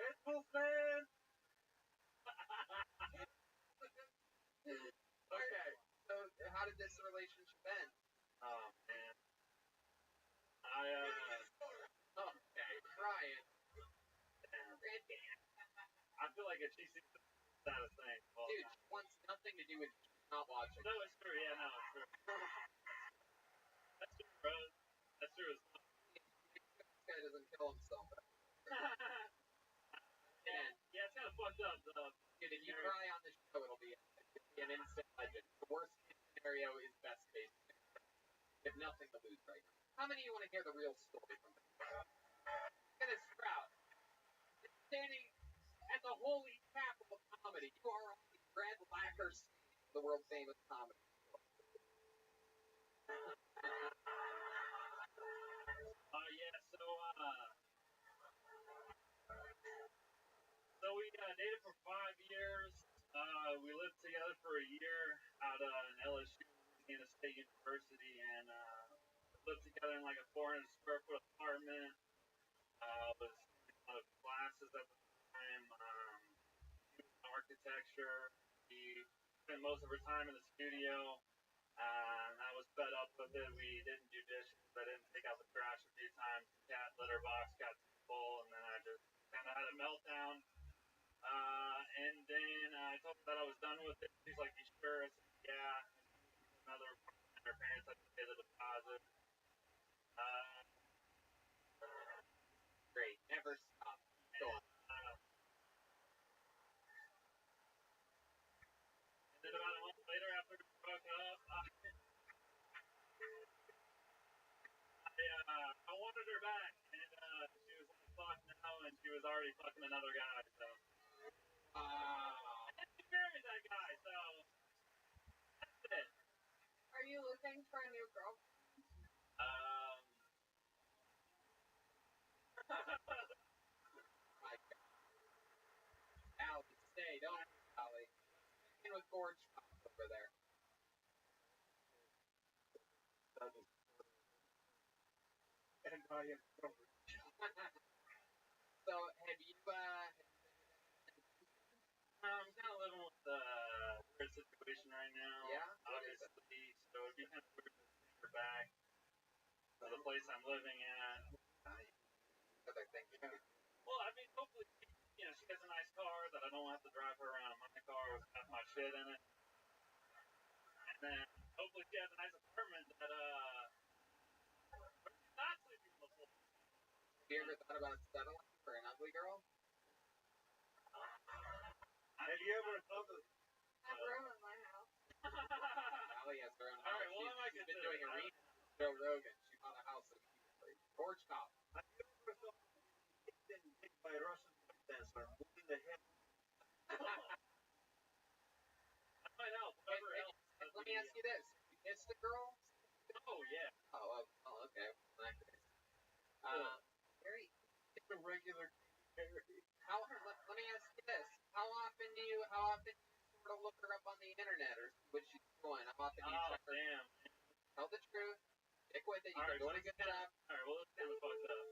It's man. Okay. So how did this relationship end? Oh man. Okay, Ryan. I feel like if she sees the saddest thing. Well, Dude, she wants nothing to do with not watching. no, it's true. Yeah, no, it's true. That's true, bro. That's true. This guy doesn't kill himself. Yeah, it's kind of fucked up. Dude, if you cry on this show, it'll be an instant legend. The worst case scenario is best case scenario. You have nothing to lose right now. How many of you want to hear the real story from this? Dennis Sprout, standing at the holy chapel of comedy. You are on the Brad Lacker stage of the world famous comedy. So we dated for 5 years. We lived together for a year out in LSU, Louisiana State University, and lived together in like a 400 square foot apartment. Was in a lot of classes at the time. He was in architecture. He spent most of her time in the studio. I was fed up with it. We didn't do dishes. I didn't take out the trash a few times. The cat litter box got too full, and then I just kind of had a meltdown. And then I told her that I was done with it. She's like, "You sure?" I said, "Yeah." Another apartment. Her parents had to pay the deposit. Great. Never stop. Go on. And then about a month later, after we broke up, I wanted her back, and she was like, "Fuck no," and she was already fucking another guy. So. And she married that guy, so that's it. Are you looking for a new girlfriend? My God. Allie, stay. Don't Allie. In with Gorge over there. And I am covered. So, have you, I'm kind of living with a weird situation right now. Yeah? Obviously, so it'd be kind of weird to take her back to the place I'm living at. Other things you do. Well, I mean, hopefully, she has a nice car that I don't have to drive her around in my car with half my shit in it. And then hopefully she has a nice apartment that she's not sleeping on the floor. Have you ever thought about settling for an ugly girl? Have you ever thought of I have room in my house. Allie has her own house. Alright, well, I might She's been consider doing a that. read on Joe Rogan. She bought a house immediately. Gorge Cop. have you ever thought of getting hit by a Russian dancer, moving the head? That might help. Whatever helps. Let me ask you this. You kissed a girl? Oh, yeah. Oh, okay. In that case. Very. It's a regular Let me ask you this. How often do you sort of look her up on the internet or see what she's doing? How often do you check her? Damn. Tell the truth. Stick with it. You've Alright, been doing a good job. Alright, well, this kind of fucked up.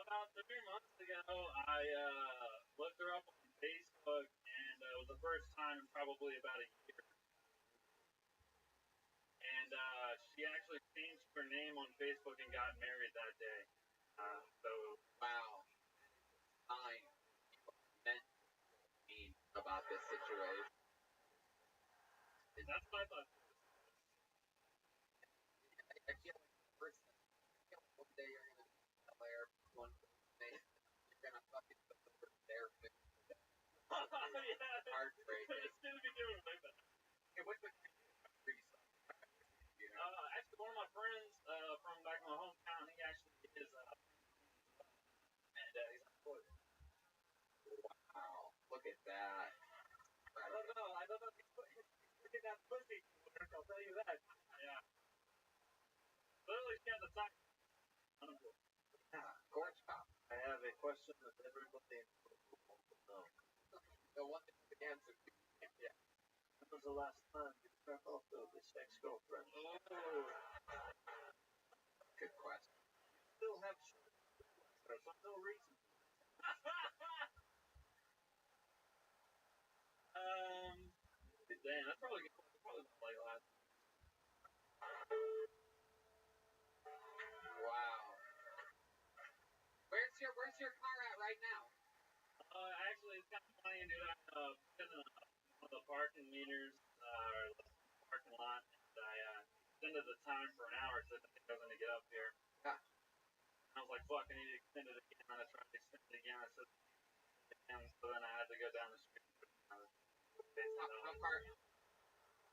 About 3 months ago, I looked her up on Facebook, and it was the first time in probably about a year. And she actually changed her name on Facebook and got married that day. So Wow. Fine. Meant to mean. situation. That's what I thought. I feel like the first thing, one day you're gonna be a player, one day you're gonna fucking put the first there food. Yeah. Heartbreaking. It's gonna be doing way better. And what's the you know? Actually, one of my friends from back in my hometown, he actually is and he's unemployed. Wow, look at that. I don't know if he's looking at pussy work, I'll tell you that. Yeah. Literally, she had the time. Unemployed. Gorge pop. I have a question that everybody in football will know. The one that the answer to. Yeah. When was the last time you struck off this ex-girlfriend? Good question. Still have shit for no reason. Damn, that's probably like last. Wow. Where's your car at right now? Actually, it's kind of funny, dude. I'm in one of the parking meters, or the parking lot, and I extended the time for an hour because I didn't think I was going to get up here. Yeah. And I was like, fuck, I need to extend it again. And I tried to extend it again. I said, and so then I had to go down the street.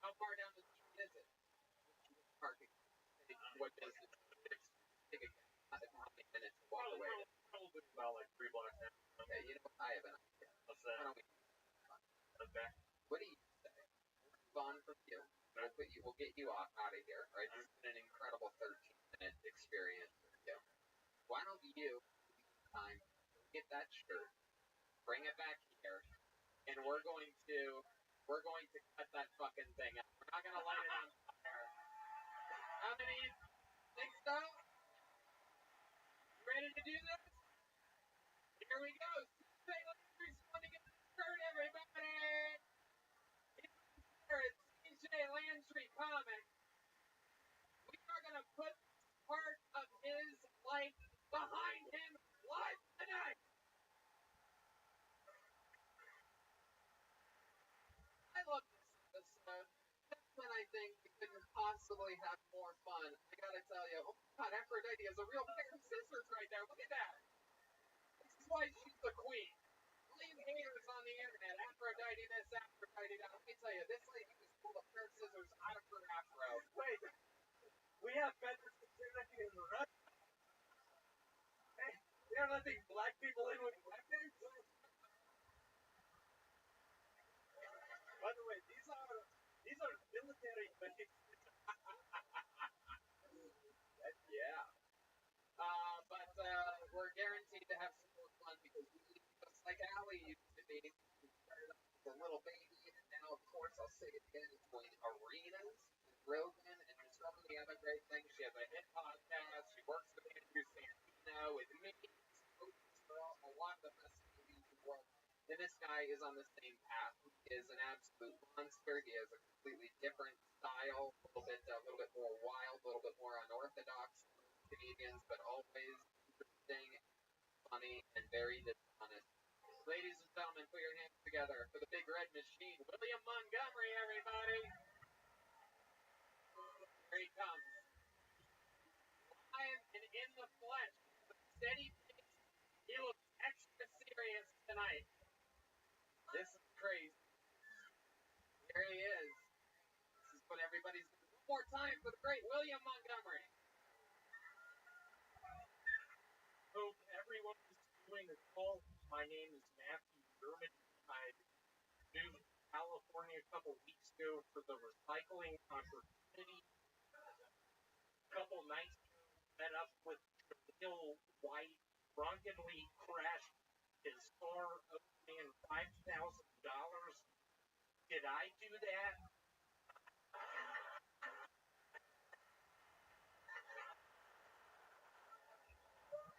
How far down the street is it? Parking. What business? Take how many minutes to walk away? Probably about like 3 blocks down. Okay, you know what? I have an idea. What's that? Why don't we? Okay. What do you say? Move on from you. We'll get you out of here. Right? This has been an incredible 13-minute experience for you. Why don't you time get that shirt, bring it back here, and we're going to cut that fucking thing up. We're not gonna light it on fire. How many of you think so? You ready to do this? Here we go. Say Landry's going to get the shirt, everybody. It's CJ Landry Comics. We are gonna put part of his life behind him live tonight. I love this episode. That's when I think we couldn't possibly have more fun. I gotta tell you, oh my god, Aphrodite is a real pair of scissors right there. Look at that. This is why she's the queen. Leave haters on the internet. Aphrodite this, Aphrodite that. Let me tell you, this lady just pulled a pair of scissors out of her afro. Wait, we have better security in Russia. Hey, they're letting black people in with weapons? By the way, these are military basics. Yeah. But we're guaranteed to have some more fun because we just like Allie used to be. We started off as a little baby, and now, of course, I'll say it again, it's going arenas with Rogan and so many other great things. She has a hit podcast. She works with Andrew Santino, with me. For a lot of the best movies in the world. And this guy is on the same path. He is an absolute monster. He has a completely different style, a little bit more wild, a little bit more unorthodox than most comedians, but always interesting, funny, and very dishonest. Ladies and gentlemen, put your hands together for the big red machine, William Montgomery, everybody. Here he comes. Live and in the flesh, with a steady pace. He looks extra serious tonight. This is crazy. Here he is. This is what everybody's doing. One more time for the great William Montgomery. Hope everyone is doing well. My name is Matthew German. I moved to California a couple weeks ago for the recycling opportunity. A couple nights ago, met up with Jamil White, drunkenly crashed his car, owed me $5,000. Did I do that?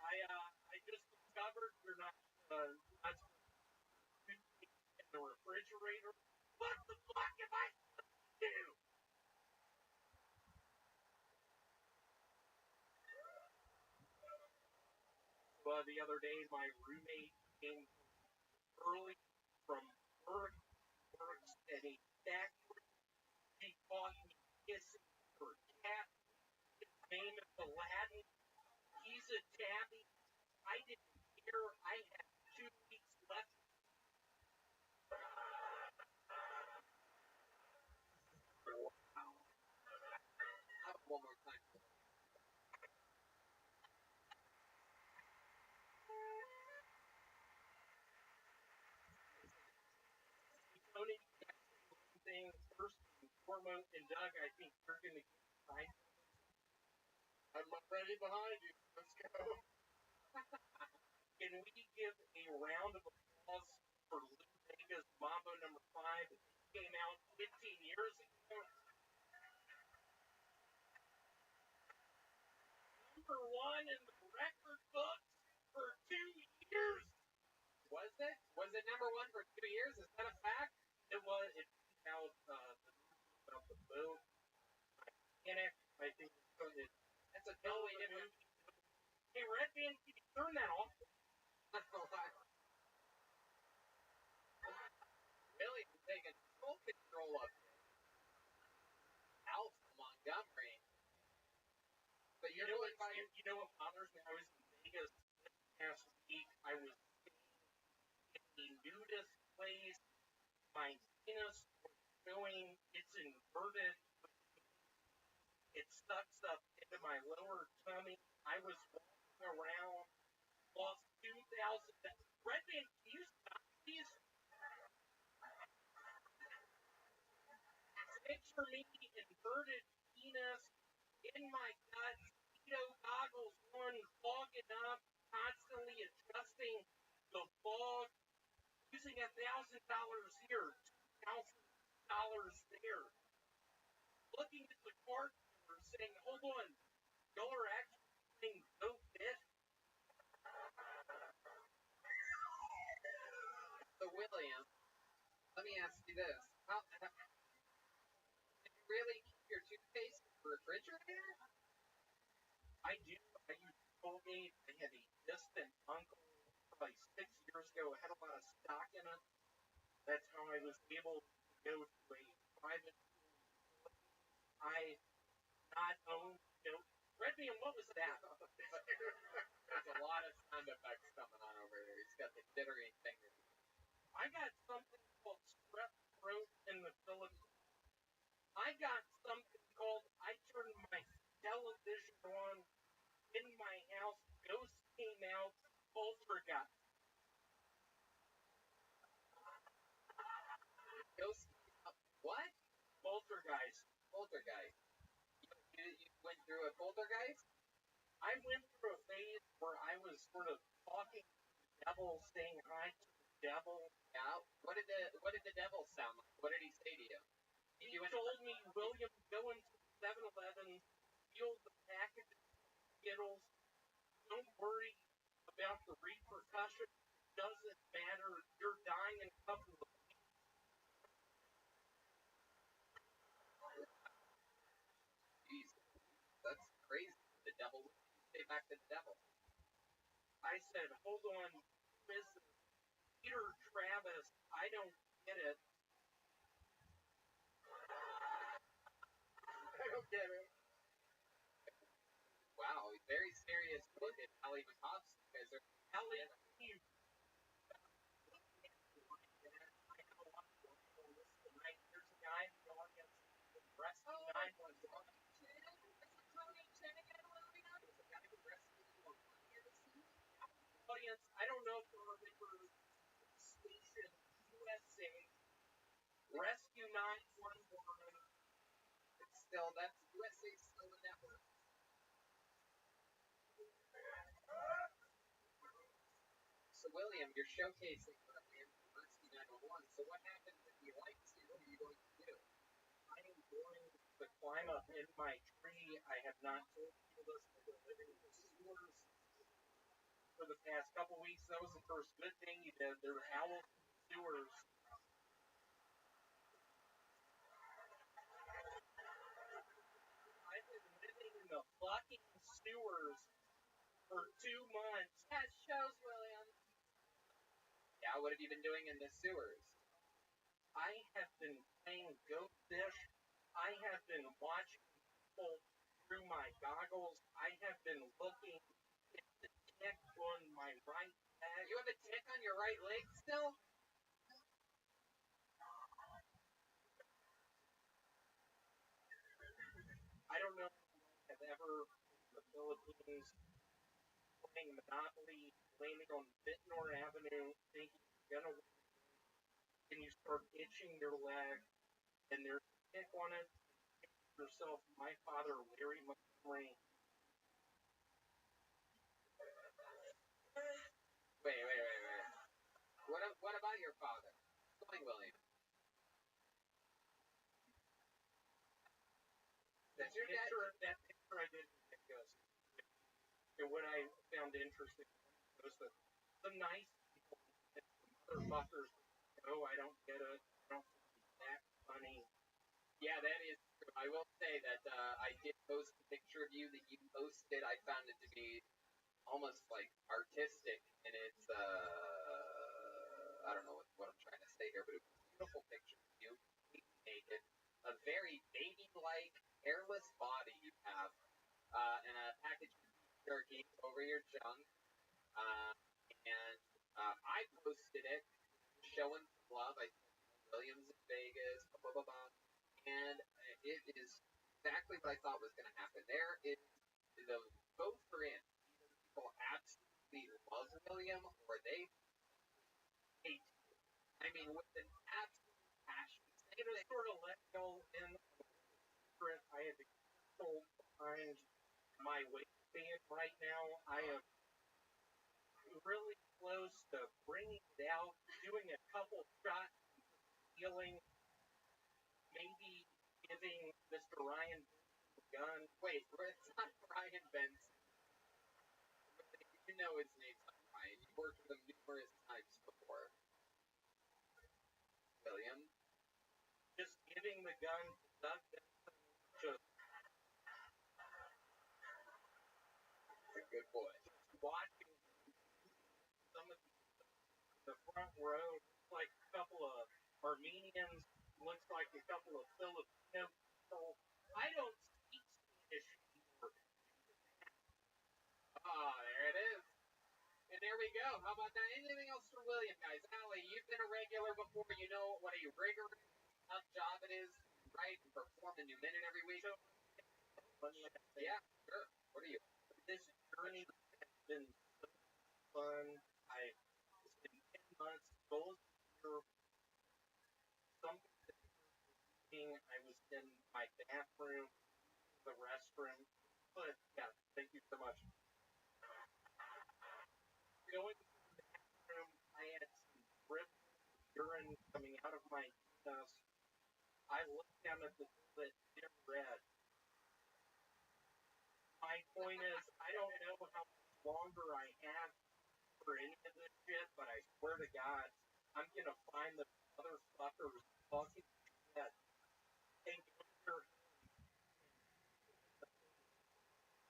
I just discovered you're not in the refrigerator. What the fuck am I supposed to do? The other day, my roommate came early from work, Guillermo and Doug, I think you're going to get behind. I'm already behind you. Let's go. Can we give a round of applause for Lou Vega's Mambo number 5? It came out 15 years ago. Number 1 in the record books for 2 years. Was it? Was it number 1 for 2 years? Is that a fact? It was. It came out about the boat. And I think That's a totally different. Hey, Red Band, can you turn that off? Really taking full control of Alpha Montgomery. But you're doing by you know what bothers me? I was in Vegas this past week. I was in the nudist place. My penis was showing. It's inverted. It sucks up into my lower tummy. I was walking around, lost 2,000. Red Band, can you stop, please? Picture me, inverted penis, in my gut, keto goggles on, fogging up, constantly adjusting the fog, using $1,000 here, $2,000 there. Looking at the card saying, hold on, y'all are actually playing Go Fish? So, William, let me ask you this. Did you really keep your toothpaste in the refrigerator? I do. You told me I had a distant uncle probably 6 years ago, had a lot of stock in it. That's how I was able to go to a private school. I not own, Red Band, what was that? There's a lot of sound effects coming on over here. He's got the jittering fingers. I got something called strep throat in the Philippines. I got something called, I turned my television on in my house, ghost came out, poltergeist. Ghost? What? Poltergeist. Poltergeist. You went through a poltergeist? I went through a phase where I was sort of talking to the devil, saying hi to the devil. Yeah. What did the devil sound like? What did he say to you? He told me, William, go into 7-Eleven, steal the package of Skittles. Don't worry about the repercussions. Doesn't matter. You're dying in a couple of weeks. Jesus, that's crazy. The devil. What did you say back to the devil? I said, hold on, who is this? Peter Travis, I don't get it. I don't get it. Wow, very serious look at Ali Makovsky. You guys are Ellie, you. There's a guy in the audience with Rescue 911. Audience, I don't know if you remember Station USA, Rescue 911. It's still, that's USA still the network. So, William, you're showcasing Rescue 911. So, what happens if he likes you? What are you going to do? I am going to climb up in my tree. I have not told people this. I've been living in the sewers for the past couple weeks. That was the first good thing you did. There were owls in the sewers. I've been living in the fucking sewers for 2 months. That shows, William. Yeah, what have you been doing in the sewers? I have been playing Go Fish. I have been watching people through my goggles. I have been looking at the tick on my right leg. You have a tick on your right leg still? I don't know if you have ever in the Philippines playing Monopoly, landing on Vintnor Avenue, thinking you're gonna win, and you start itching your leg, and there's pick on it, yourself, my father, Larry Montgomery. Wait. What about your father? Going William. That's your dad? That picture I did with Gus. And what I found interesting was that some nice people, some motherfuckers, oh, I don't get it, I don't think that funny. Yeah, that is true. I will say that I did post a picture of you that you posted. I found it to be almost like artistic in its, I don't know what I'm trying to say here, but it was a beautiful picture of you, naked, a very baby-like, hairless body you have, and a package of jerky over your junk, and I posted it, showing some love. I said, Williams in Vegas, blah, blah, blah, blah, and it is exactly what I thought was going to happen. There is, the both are in. People absolutely love William, or they hate. I mean, with an absolute passion. It was sort of let go in secret. I had to hold behind my waistband right now. I am really close to bringing it out, doing a couple shots, healing, maybe giving Mr. Ryan the gun. Wait, it's not Ryan Benson. You know his name's not Ryan. You worked with him numerous times before. William? Just giving the gun to Doug Benson, just A good boy. watching some of the front row, like a couple of Armenians, looks like a couple of Filipino people. I don't speak Spanish either. There it is. And there we go. How about that? Anything else for William, guys? Allie, you've been a regular before. You know what a rigorous, tough job it is, right? And perform a new minute every week. Yeah, sure. What are you? This journey has been so fun. It's been 10 months. Goals here. Something that I was in my bathroom, the restroom. But yeah, thank you so much. Going to the bathroom, I had some drip urine coming out of my anus. I looked down at the toilet, it red. My point is, I don't know how much longer I have for any of this shit, but I swear to God, I'm gonna find the motherfuckers fucking shit and go there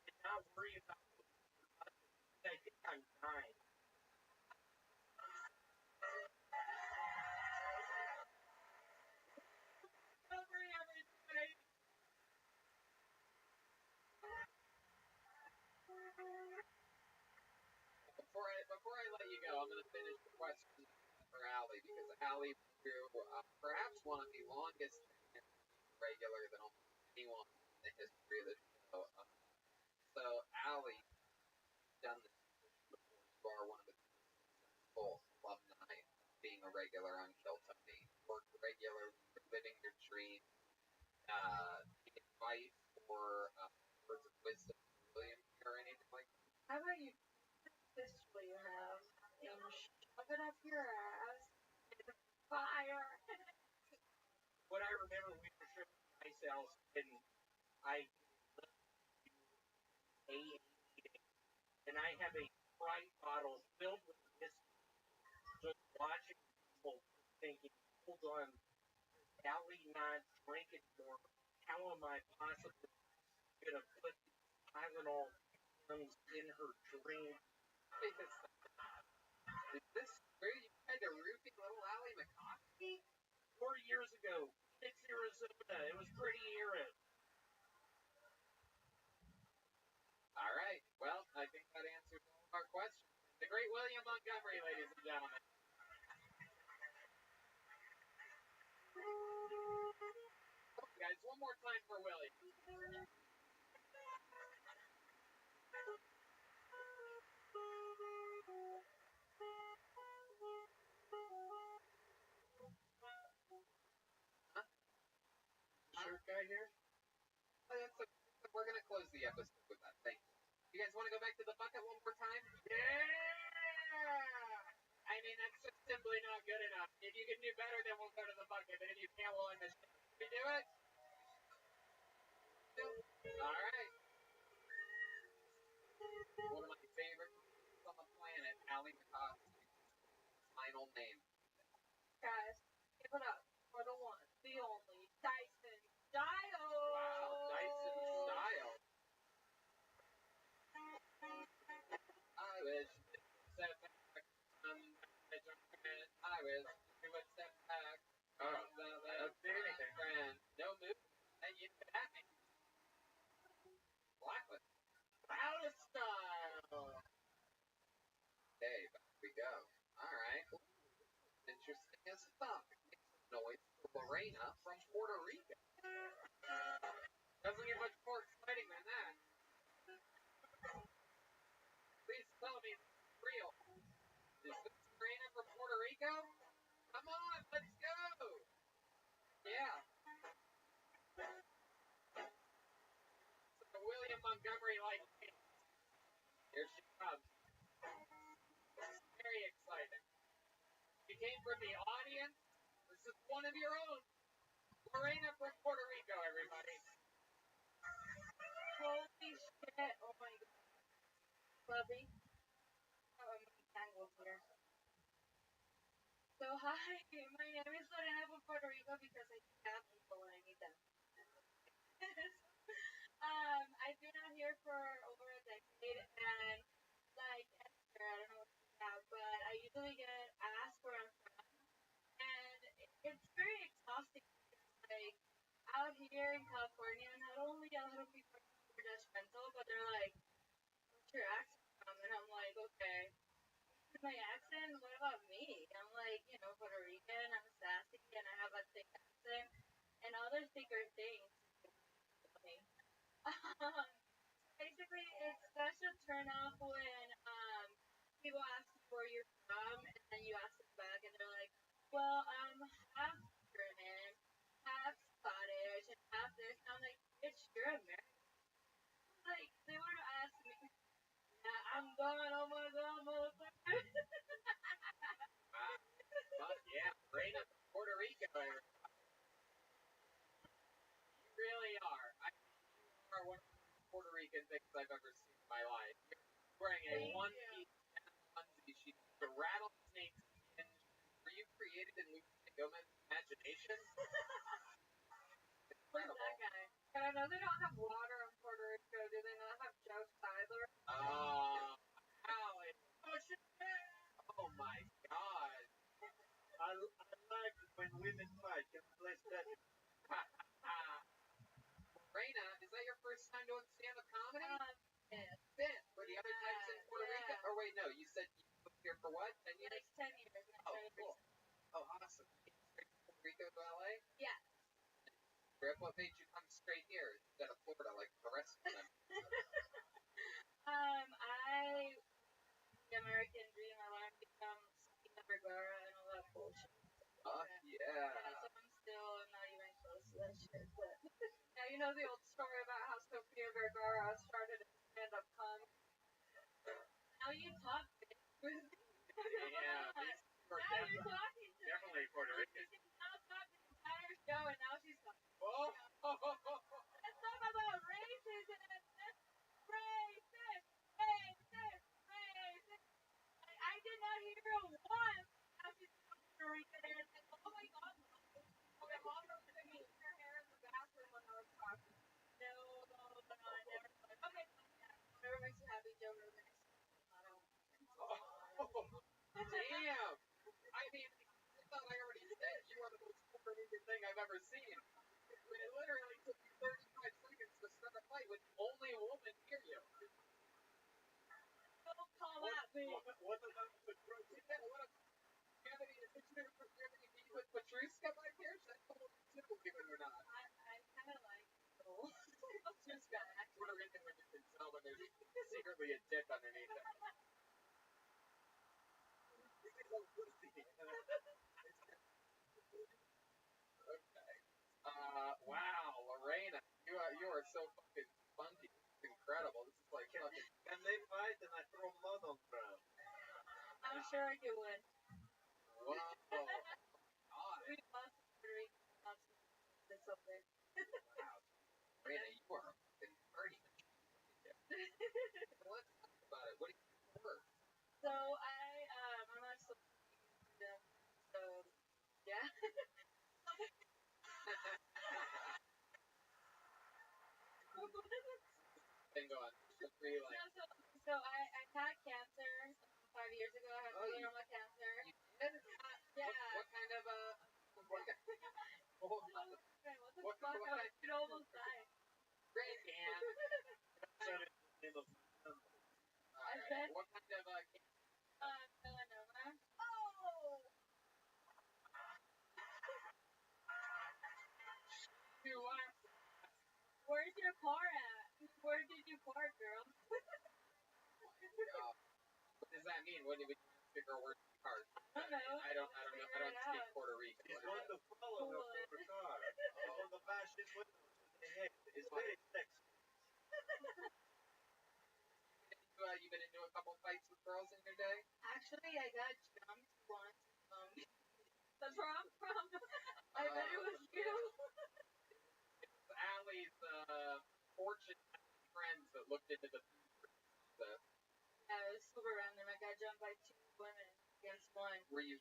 and not worry about it. I think I'm dying. Sorry, everybody. Before I let you go, I'm going to finish the question for Allie, because Allie threw perhaps one of the longest regular than almost anyone in the history of the show. So, Allie, you've done this before. You are one of the successful alumni being a regular on Kill Tony. Work regularly, living your dream. Any advice or words of wisdom for William or anything like that? How about you pistol you have and shove it up your ass and fire? What I remember, we were showing Ice House, and I and I have a Sprite bottle filled with whiskey, just watching people thinking, hold on, Allie not drink anymore. How am I possibly gonna put Tylenol in her drink? Is this true? You tried to roofie little Allie McCoskey? 4 years ago, Phoenix, Arizona. It was pretty arid. All right. Well, I think that answers all of our questions. The great William Montgomery, ladies and gentlemen. Okay, guys, one more time for William. Huh? right here? We're gonna close the episode with that. Thank you. You guys want to go back to the bucket one more time? Yeah! I mean, that's just simply not good enough. If you can do better, then we'll go to the bucket. But if you can't, we'll end the show. Can we do it? All right. One of my favorite people on the planet, Allie McCoskey. Final name. Guys, give it up for the one, the only, Dyson Style. Wow, Dyson Style. I wish it would step back. I wish it would step back. I don't see anything. Friend. No move. And you that means Blacklist. Out of style. Okay, back we go. Alright. Interesting as fuck. Make some noise for Lorena from Puerto Rico. Doesn't get much more exciting than that. Please tell me this is real. Is this Lorena from Puerto Rico? Come on, let's go! Yeah. So William Montgomery like me. Here she comes. Very exciting. You came from the audience. This is one of your own. Lorena from Puerto Rico, everybody. Holy shit. Oh my god. Bubby. Oh, I'm tangled here. So, hi. My name is Lorena from Puerto Rico because I have people when I need them. I've been out here for over a decade, and like Esther, I don't know what you have, but I usually get asked where I'm from, and it's very exhausting. Like out here in California, not only a lot of people are super judgmental, but they're like, "What's your accent from?" And I'm like, "Okay, my accent. What about me?" I'm like, Puerto Rican. I'm sassy, and I have a thick accent, and other thicker things. Basically, it's such a turn off when people ask you where you're from, and then you ask them back, and they're like, "Well, I'm half German, half Scottish, and half this." And I'm like, "Bitch, you're American." Like they were to ask me, "Yeah, I'm gone. Oh my god, motherfucker." But yeah, Lorena from Puerto Rico. You really are. I mean, you are one of the most Puerto Rican things I've ever seen in my life. You're wearing a one-piece onesie. She's the rattlesnake skin. Were you created in Luis Gomez's imagination? Who's that guy? And I know they don't have water in Puerto Rico. Do they not have Joe Tyler? Alex. Oh shit! Oh my god. I like when women fight. Can I play special? Lorena, is that your first time doing stand-up comedy? Yeah. Fifth. Were the other times in Puerto Rico? Or wait, no, you said you moved here for what? 10 years? Like 10 years. Oh, cool. Oh, awesome. Came straight from Puerto Rico to LA? Yeah. Grip, what made you come straight here instead of Florida like the rest of them? The American dream. I want to become Sofia Vergara and all that bullshit. Yeah. So I'm not even close to that shit. But now you know the old story about how Sofia Vergara started a stand-up comedy. Now you talk, bitch. Yeah, these two are Now you're talking to definitely me. Puerto Rican. She's now talking the entire show, and now she's like, Oh. let's talk about racism. Racist. Racist. Racist. Like, I did not hear her once. Now she's Puerto Rican, and it's like, oh my god. My mom was doing her hair in the bathroom when I was talking. No, I never. Okay, whatever makes you happy, Joe Rogan. Damn. I mean, I thought I already said you are the most Puerto Rican thing I've ever seen. It literally took you 35 seconds to start a fight with only a woman near you. Don't call that me. What about the Petrushka? Yeah, what a... Do you have any beef with Petrushka back here? She's a woman too, believe it or not. I kind of like Petrushka. Puerto Rican women can tell when there's secretly a dick underneath it. Okay. Wow, Lorraine. sure I could win. Whoa. God. We lost to Puerto Rico. Did something. Wow. Marina, you are a fucking party machine. Let's talk about it. What do you do for work? So I'm a social media student. So yeah. Then go on. The freelance. Yeah, so I had cancer 5 years ago. I had melanoma cancer. You did? Yeah. What kind of what kind What the fuck? I could almost die. great man. Said it in the name of Alright. What kind of Melanoma. Oh! you are? Where's your car at? Where did you park, girl? What does that mean? What do we figure out where to park? I don't know. I don't speak Puerto Rican. He's going to follow her from the car. On the fashion windows with the head. It's very sexy. You been into a couple fights with girls in your day? Actually, I got jumped once. The prom. I bet it was you. Allie's fortunate friends that looked into the future. Yeah, it was super random. I got jumped by 2 women against 1. Were you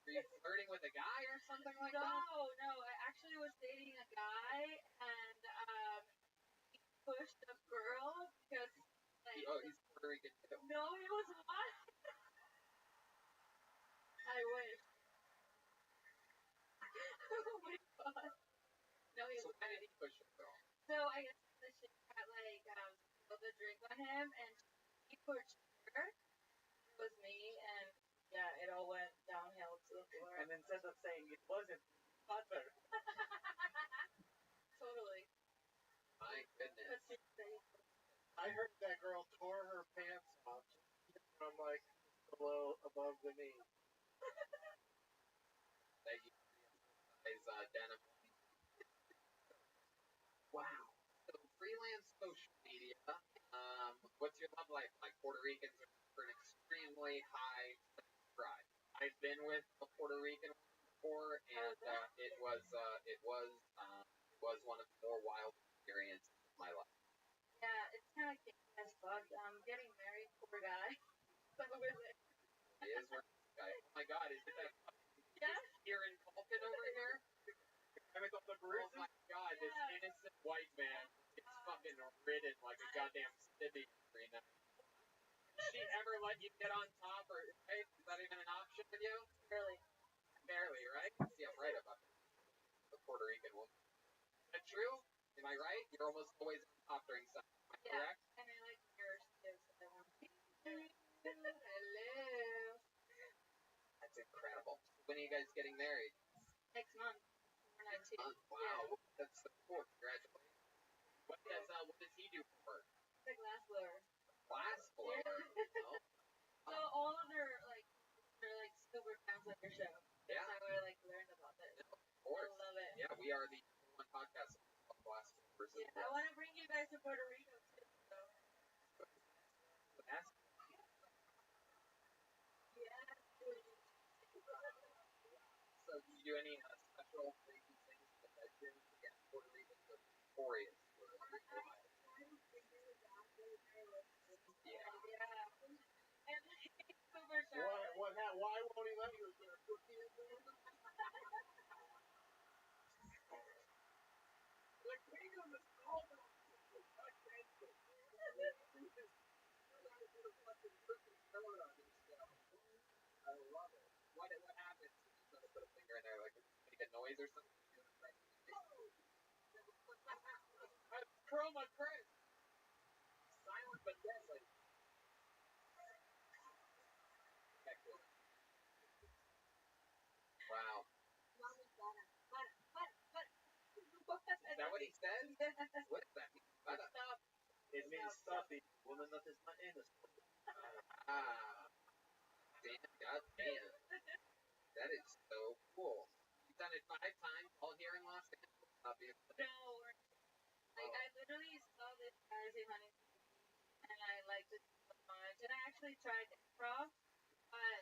flirting with a guy or something like that? No. I actually was dating a guy, and he pushed a girl because, like... Oh, he's Puerto Rican too. No, he was not. I wish. Oh my god. No, he So was why did he push a girl? So I guess the shit had spilled the drink on him, and he pushed her. It was me, and yeah, it all went downhill to the floor. And instead of saying it wasn't butter. Totally. My goodness. That's your face. I heard that girl tore her pants off from like below above the knee. That you is denim. Wow. So freelance social media. What's your love life like? Puerto Ricans are for an extremely high drive. I've been with a Puerto Rican before, and it was one of the more wild experiences of my life. Yeah, it's kind of kicky as fuck. Getting married, poor guy. Over there. It is where this guy. Oh my God, is it that Yeah. here in Colton over here? And it's on the Oh bruises. my God, this innocent white man gets fucking ridden like a goddamn civvy every night. Did she ever let you get on top, or right? Is that even an option with you? Barely, right? See, I'm right about that. The Puerto Rican woman. Is that true? Am I right? You're almost always on top during sex. Am I correct? And I like mirrors too, so Hello. That's incredible. When are you guys getting married? next month. Next month. Wow, that's so cool. Congratulations. What does he do for work? The glass blower. Glass blower. Oh. So all of they're super fans of your show. Yeah. That's how I learned about this. Of course. I love it. Yeah, we are the one podcast of glass blowers. Yeah, I want to bring you guys to Puerto Rico too. So. That's Yeah. So do you do any special crazy things in the bedroom to get Puerto Ricans are notorious for Yeah. And super shy. Why won't he let you? I love it. What happens when you put a finger in there? Like, make a noise or something? Chroma Chris. Silent but deadly. Wow. Is that what he said? What does that mean? Stop. It means stuffy. Woman that is not innocent. God damn. That is so cool. You've done it 5 times, all here in Los Angeles, obviously. No, I literally saw this guys in Huntington, and I liked it so much. And I actually tried improv, but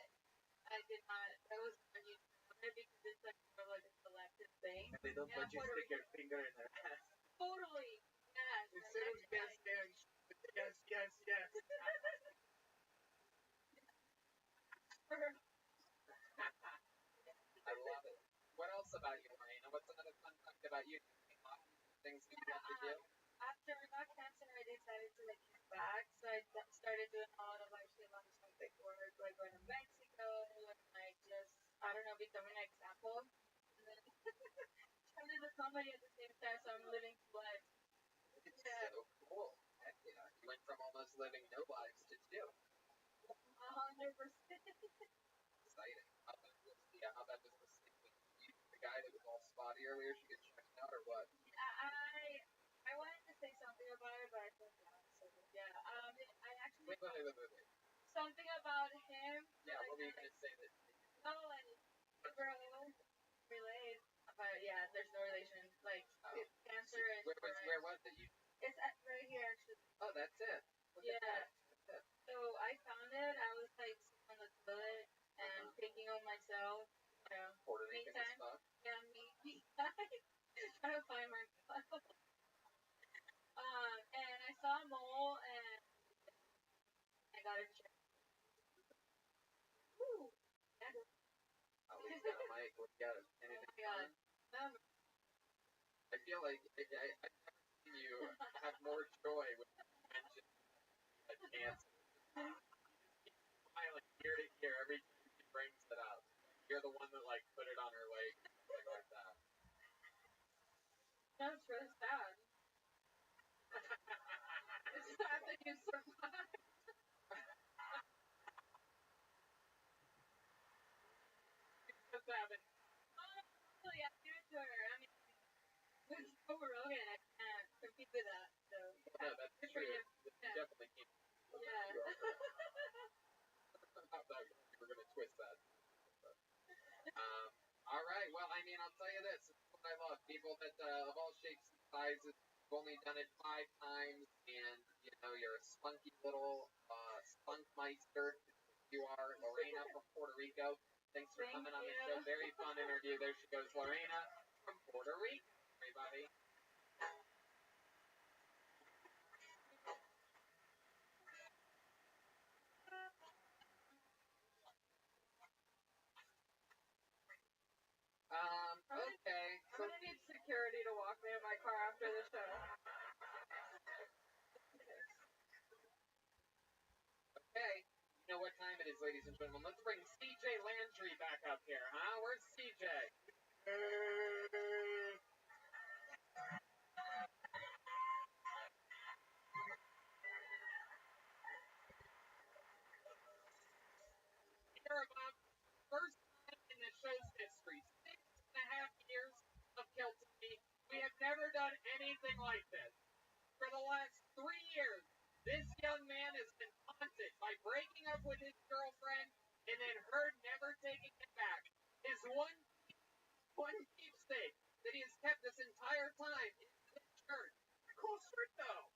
I did not. That was a huge no because it's like more of like a selective thing. And they don't Yeah, let you Puerto stick your finger in their ass. Totally. Yes. Instead of yes, yes, yes, yes, yes. I love it. What else about you, Lorena? What's another fun fact about you? Any hobbies, things that you love to do? After I got cancer, I decided to like give back, so I started doing a lot of actually a lot of some big work, like going to Mexico and like just I don't know, becoming an example, and then trying to do comedy at the same time, so I'm living two lives. It's Yeah, so cool. Heck yeah. You went from almost living no lives to two. 100%. Exciting. How about this mistake with you? The guy that was all spotty earlier, she get checked out or what? I wanted to say something about it, but I forgot. So yeah, I actually Wait. something about him. Yeah, Like, what were you going to say that? no, like bro, relate. But yeah, there's no relation. Like it's cancer and Where was it? it's right here actually. Oh, that's it. Look at Yeah. that. So I found it. I was like sitting on the toilet and thinking of myself. You know, Puerto Rican as meantime, fuck. yeah, me trying to find myself. And I saw a mole and I got a check. Woo! Yeah. Oh, we got a mic. We got it. Oh my god. I feel like I've never seen you have more joy when you mention you had cancer. You keep smiling ear to ear every time she brings it up. You're the one that like put it on her leg or something like that. No, it's really sad. It's sad that you survived. Just having. Honestly, I give it to her. I mean, with Joe Rogan, I can't compete with that. So, No, that's good for true. you. You Yeah. definitely can't. Yeah. I thought you were going to twist that. All right. Well, I mean, I'll tell you this. This is what I love. People that of all shapes and sizes. You've only done it 5 times, and you know you're a spunky little spunkmeister. You are Lorena from Puerto Rico. Thanks for coming on the show. Very fun interview. There she goes, Lorena from Puerto Rico. Everybody. Okay. I'm gonna need security to walk me in my car after the show. Okay. You know what time it is, ladies and gentlemen. Let's bring CJ Landry back up here, huh? Where's CJ? You're about first time in the show's history. 6.5 years of Kilty. We have never done anything like this. For the last 3 years, this young man has been haunted by breaking up with his girlfriend and then her never taking him back. His one keepsake that he has kept this entire time is this shirt. Cool shirt though.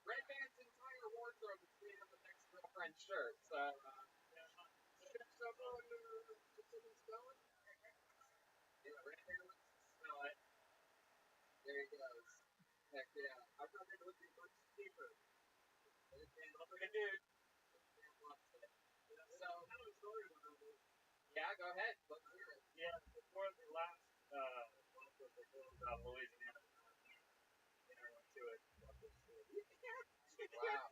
Red Band's entire wardrobe is made up of ex-girlfriend shirts. Red Band wants to smell it. There he goes. Heck yeah. I thought they would be much cheaper. Red Band, look like a dude. Red Band loves it. So, yeah, go ahead. Let's hear it. Yeah, before the last month was the film about Louisiana. And I went to it. Wow.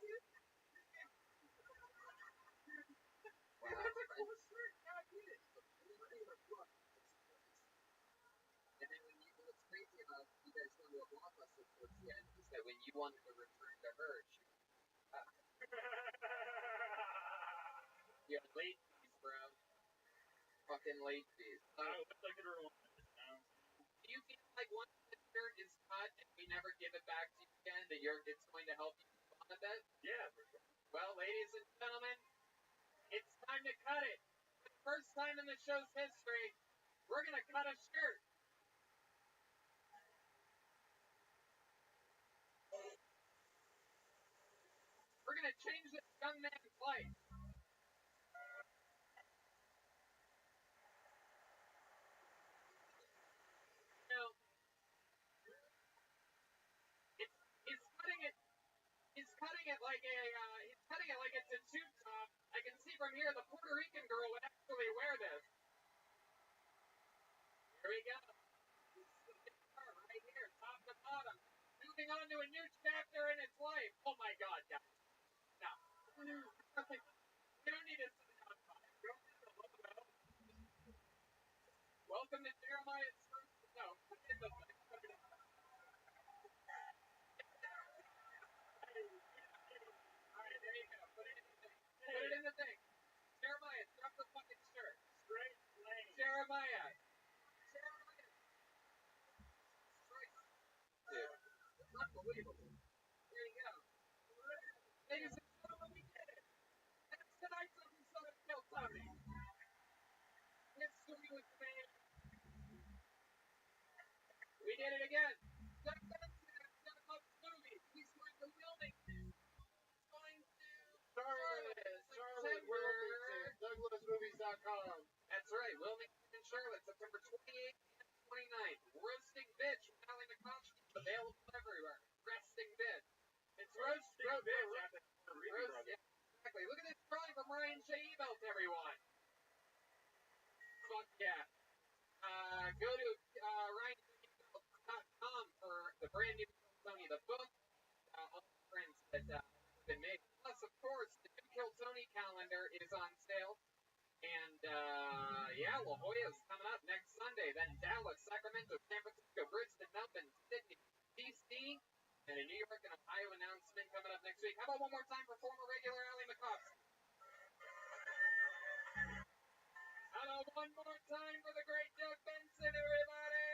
And then what's crazy about you guys going to a blockbuster towards the end is that when you wanted to return to her, she you had late fees, bro. Fucking late fees. I wish I could rewind it. Do you feel like once the shirt is cut and we never give it back to you again, that it's going to help you move on a bit? Yeah, for sure. Well, ladies and gentlemen, it's time to cut it. For the first time in the show's history, we're going to cut a shirt. We're going to change this young man's life. cutting it like it's a tube top. I can see from here the Puerto Rican girl would actually wear this. Here we go. This is the big part right here, top to bottom. Moving on to a new chapter in its life. Oh my God, guys. No. We don't need to set it on fire. We don't need the logo. Welcome to Jeremiah's first. No, put it in the thing. Put it in. Alright, there you go. Put it in the thing. Put it in the thing. Jeremiah, drop the fucking shirt. Straight lane. Jeremiah. Jeremiah. Dude. Unbelievable. There you go. Ladies and gentlemen, we did it. That's tonight's episode of Kill Tony. History was made. We did it again. Doug Benson loves movies. He's going to Wilmington. He's going to Charlotte, Wilmington, DouglasMovies.com. That's right, Wilmington and Charlotte, September 28th and 29th. Roasting Bitch with Allie McCosh, available everywhere. Resting Bitch. It's Roasting Bitch. Yeah, exactly. Look at this drawing from Ryan J. Ebelt, everyone. Fuck yeah. Go to RyanJebelt.com for the brand new Tony, the book, all the prints that have been made. Plus, of course, the new Kill Tony calendar is on sale. And, yeah, La Jolla's coming up next Sunday. Then Dallas, Sacramento, San Francisco, Brisbane, Melbourne, Sydney, D.C., and a New York and Ohio announcement coming up next week. How about one more time for former regular Allie McCoskey? How about one more time for the great Doug Benson, everybody?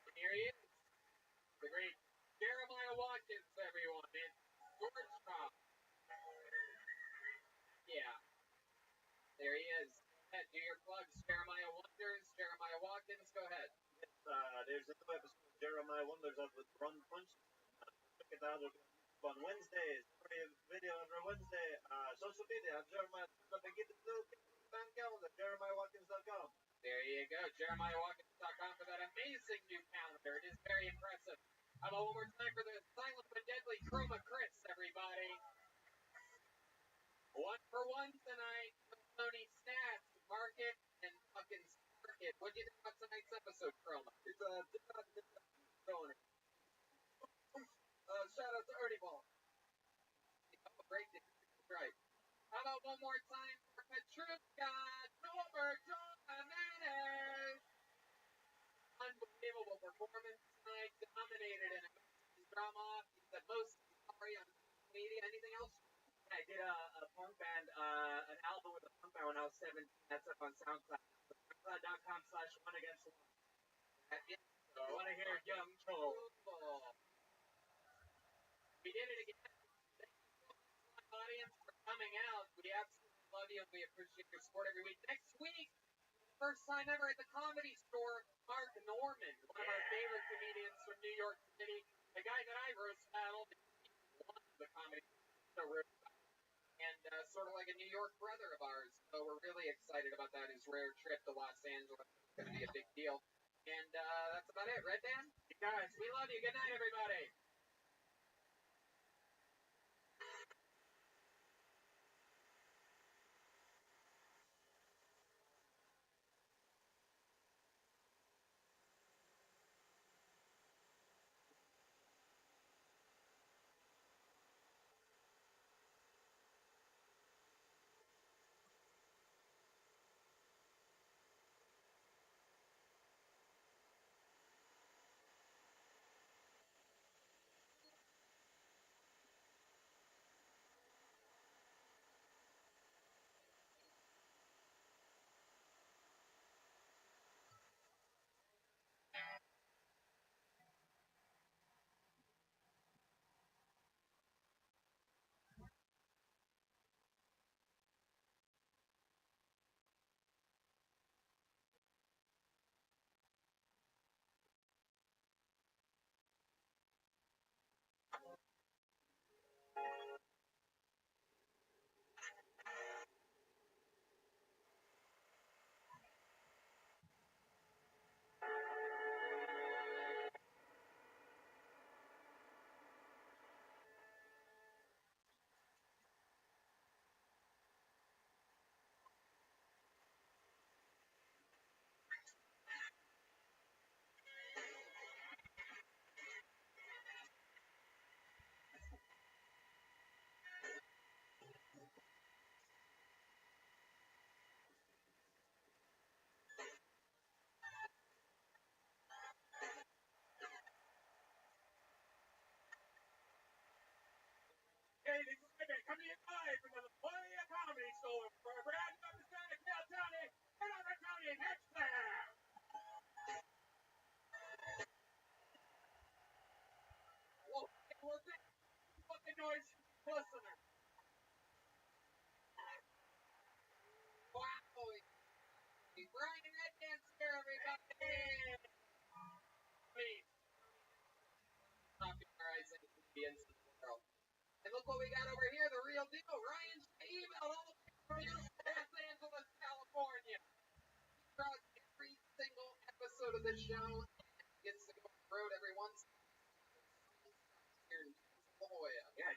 And here he is, the great Jeremiah Watkins, everyone, in Georgetown. Yeah, there he is. Go ahead, do your plugs. Jeremiah Wonders, Jeremiah Watkins, go ahead. Yes, there's a new episode of Jeremiah Wonders of the Run Punch. Check it out on Wednesdays. Video every Wednesday. Social media, Jeremiah. Get the new fan calendar, JeremiahWatkins.com. There you go, JeremiahWatkins.com for that amazing new calendar. It is very impressive. How about one more time for the silent but deadly Chroma Chris, everybody? One for one tonight. Tony stats, market, and fucking market. What do you think about tonight's episode, Chroma? It's Tony. Shout out to Ernie Ball. Oh, great. Right. How about one more time for Petrushka Norbert Jimenez? Unbelievable performance tonight. Dominated in a drama. He's the most sorry on social media. Anything else? I did a punk band, an album with a punk band when I was 17. That's up on SoundCloud. SoundCloud.com/OneAgainstOne. That is so. I want to hear Young Cool. We did it again. Thank you so much, live audience, for coming out. We absolutely love you and we appreciate your support every week. Next week, first time ever at the Comedy Store, Mark Norman, one of our favorite comedians from New York City, the guy that I roast battled, won the Comedy Store, and sort of like a New York brother of ours. So we're really excited about that. His rare trip to Los Angeles is going to be a big deal. And that's about it, right, Dan? You guys, we love you. Good night, everybody. to you live from the La Jolla Comedy Store for a brand new episode of Cal Tony and Over Tony next time. Well, what the noise listener. Wow, Brian Redman's here, everybody. Please. Popularizing comedians in the world. And look what we got over here, the real deal. Ryan emailed all the way from Los Angeles, California. He draws every single episode of the show and gets to go on the road every once in a while. Here in La Jolla. Yeah,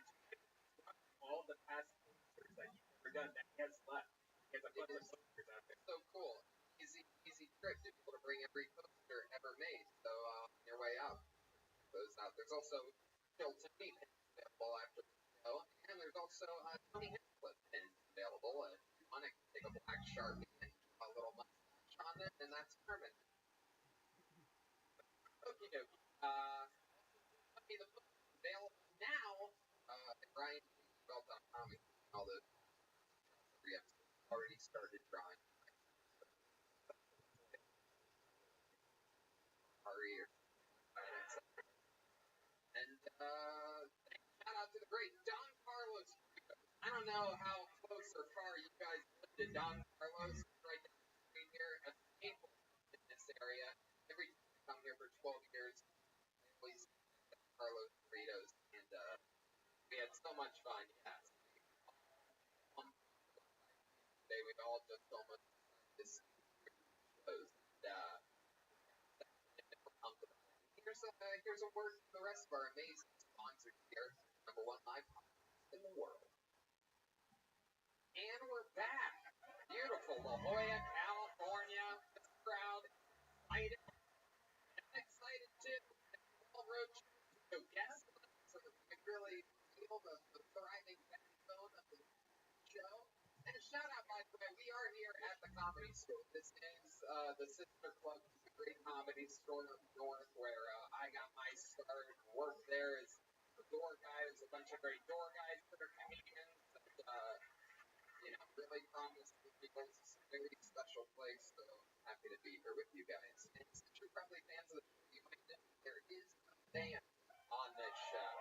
all the past posters that you've ever done that he has left. He has a bunch of posters out there. So cool. Easy trick to be able to bring every poster ever made. So on your way out, those out. There's also Hilton pins available after the show, and there's also Tony Hinchcliffe pins available. If you want to take a black Sharpie and draw a little mustache on it, and that's permanent. Okie dokie. The book is available now at RyanBelt.com. All those every episode already started drawing. And shout out to the great Don Carlos. I don't know how close or far you guys live to Don Carlos. Right down the street here at the Maple in this area. Every time I come here for 12 years, I always eat Don Carlos burritos, and we had so much fun. Yes. Today we all just almost this shows. Here's a word from the rest of our amazing sponsors here. Number one live podcast in the world. And we're back. Beautiful La Jolla, California. This crowd excited. And I'm excited too. All road to guest so that we can really feel the thriving backbone of the show. And a shout out, by the way, we are here at the Comedy Store. This is the sister club to the great comedy store up north where I got my start. Worked there as a door guy. There's a bunch of great door guys that are comedians. And, really promised to be a very special place. So happy to be here with you guys. And since you're probably fans of the show, you might know there is a band on this show.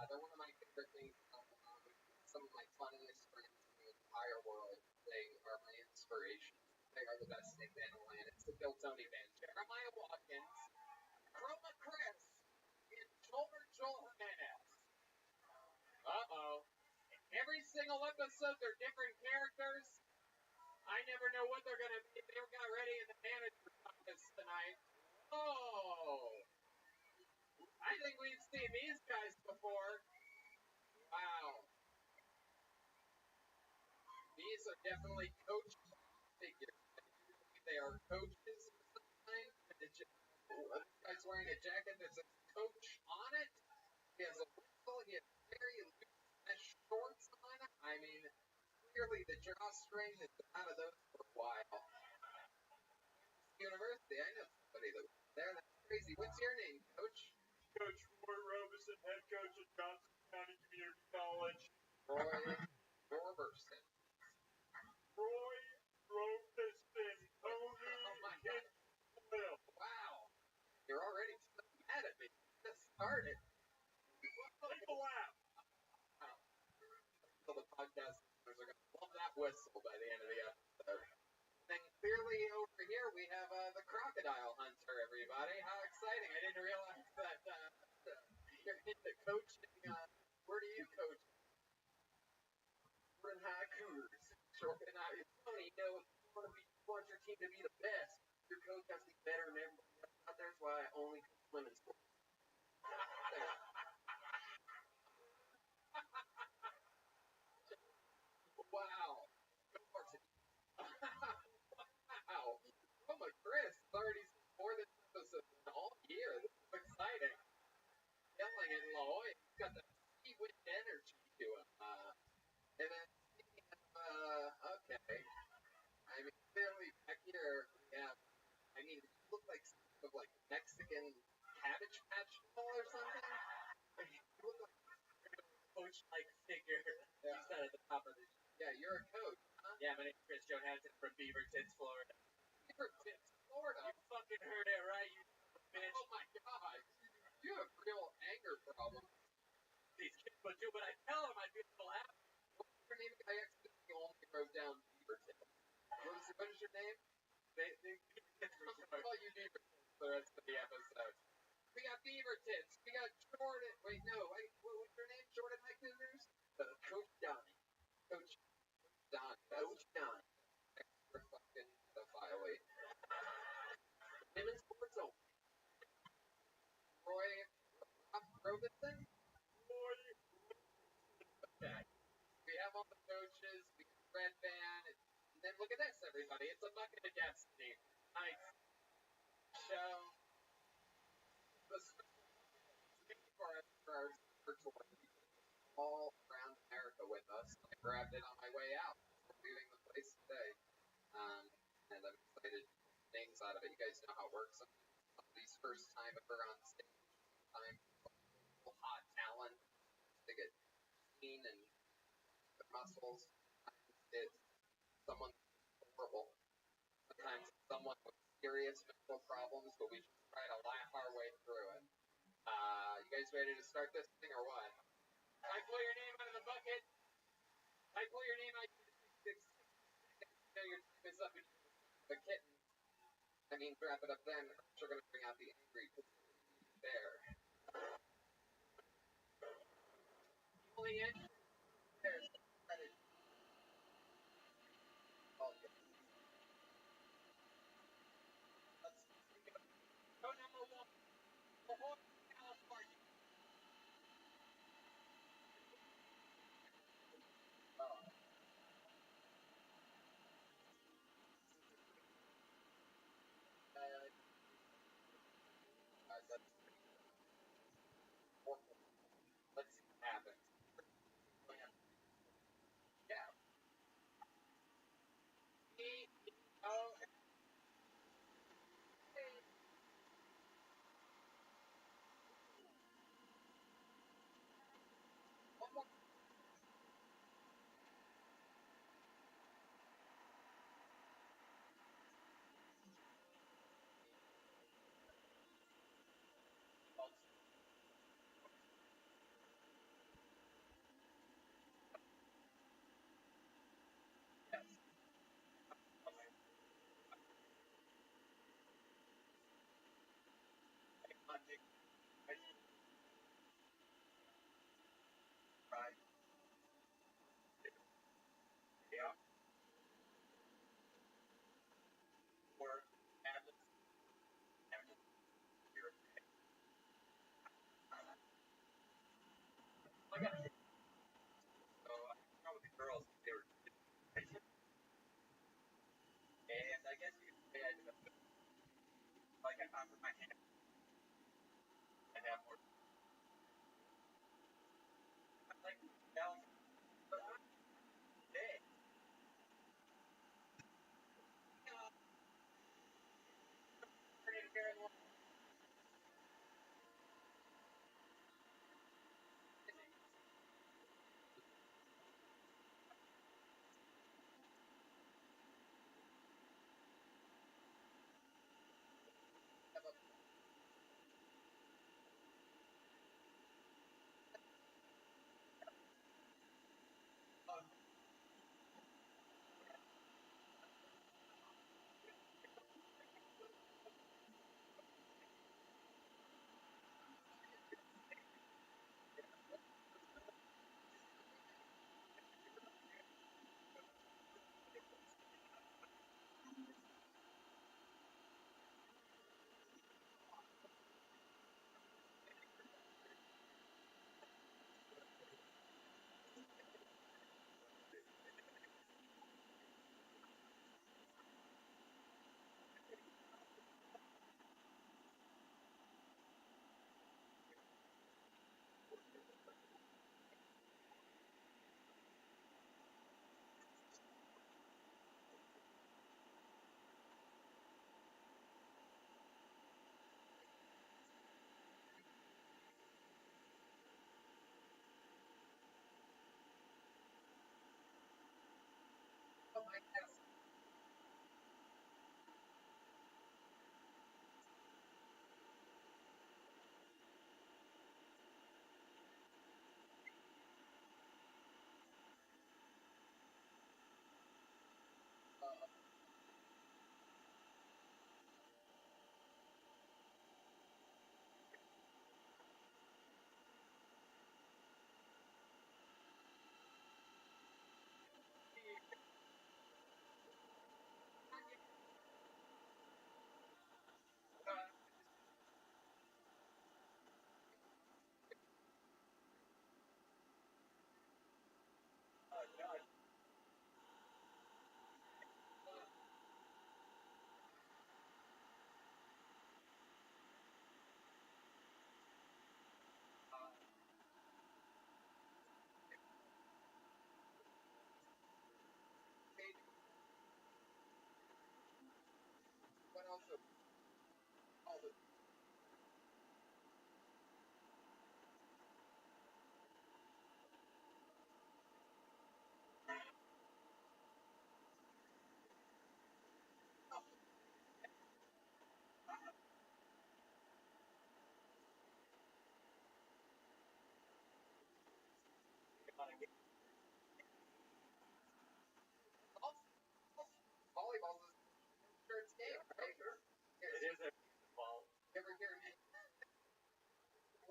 They're one of my favorite things. Some of my funniest friends in the entire world. They are my inspiration. They are the best thing band in the land. It's the Bill Tony Band. Jeremiah Watkins, Chroma Chris, and Joel Jimenez. Uh-oh. Every single episode, they're different characters. I never know what they're going to be. They got ready in the manager's office tonight. Oh. I think we've seen these guys before. Wow. These are definitely coach figures. They are coaches of some kind. This guy's wearing a jacket that says coach on it. He has a whistle. He has very loose mesh shorts on. I mean, clearly the drawstring has been out of those for a while. University, I know somebody that was there. That's crazy. What's your name, Coach? Coach Roy Robeson, head coach at Johnson County Community College. Roy Roberson. Roy Robeson. Oh my God. Wow. You're already so mad at me. Just started. Take a laugh. So the podcast listeners are going to love that whistle by the end of the episode. And clearly over here we have the crocodile hunter, everybody. How exciting. I didn't realize that you're into coaching. Where do you coach? We're in haikus. Tony, you know, if you want your team to be the best, your coach has to be better than everybody else out there. That's why I only coach women's sports. Wow. Wow. Oh my Chris, it's already more than episode all year. This is exciting. Yelling at Lloyd. He's got that sea-wind energy to him. And then speaking of, okay. I mean, clearly back here we have, I mean, it looks like some sort of like Mexican cabbage coach-like figure. Yeah. You said at the top of the. Yeah, you're a coach, huh? Yeah, my name's Chris Johansson from Beaver Tits, Florida. Beaver Tits, Florida. You fucking heard it right, you bitch. Oh my god. You have real anger problems. These kids would do what I tell them. I'd be able to laugh. What's your name? I accidentally only wrote down Beaver Tits. What is your name? They I'll call you Beaver Tits for the rest of the episode. We got Beaver Tits. We got Jordan. Wait, no. What was your name? Jordan McNitters? Coach Donnie. Coach Don. Coach Don. Extra fucking pedophile. Women's sports only. Roy Robinson? Okay. We have all the coaches. We got Red Band. And then look at this, everybody. It's a bucket of destiny. Nice show. The for our tour all around America with us. I grabbed it on my way out. We're leaving the place today. And I'm excited to get names out of it. You guys know how it works. Somebody's first time ever on stage. Time hot talent. They get seen and their muscles. It's someone horrible. Sometimes it's someone with serious mental problems, but we just try to laugh our way through it. You guys ready to start this thing or what? I pull your name out of the bucket. I pull your name out. You know your time is up. The kitten. I mean, wrap it up then. We're going to bring out the angry bear. Only entry there. Show number one. California. Let's see what happens. Yeah. And I guess you could say I developed like I thought with my hand. I have more. I like balance. But I'm big. Pretty fair and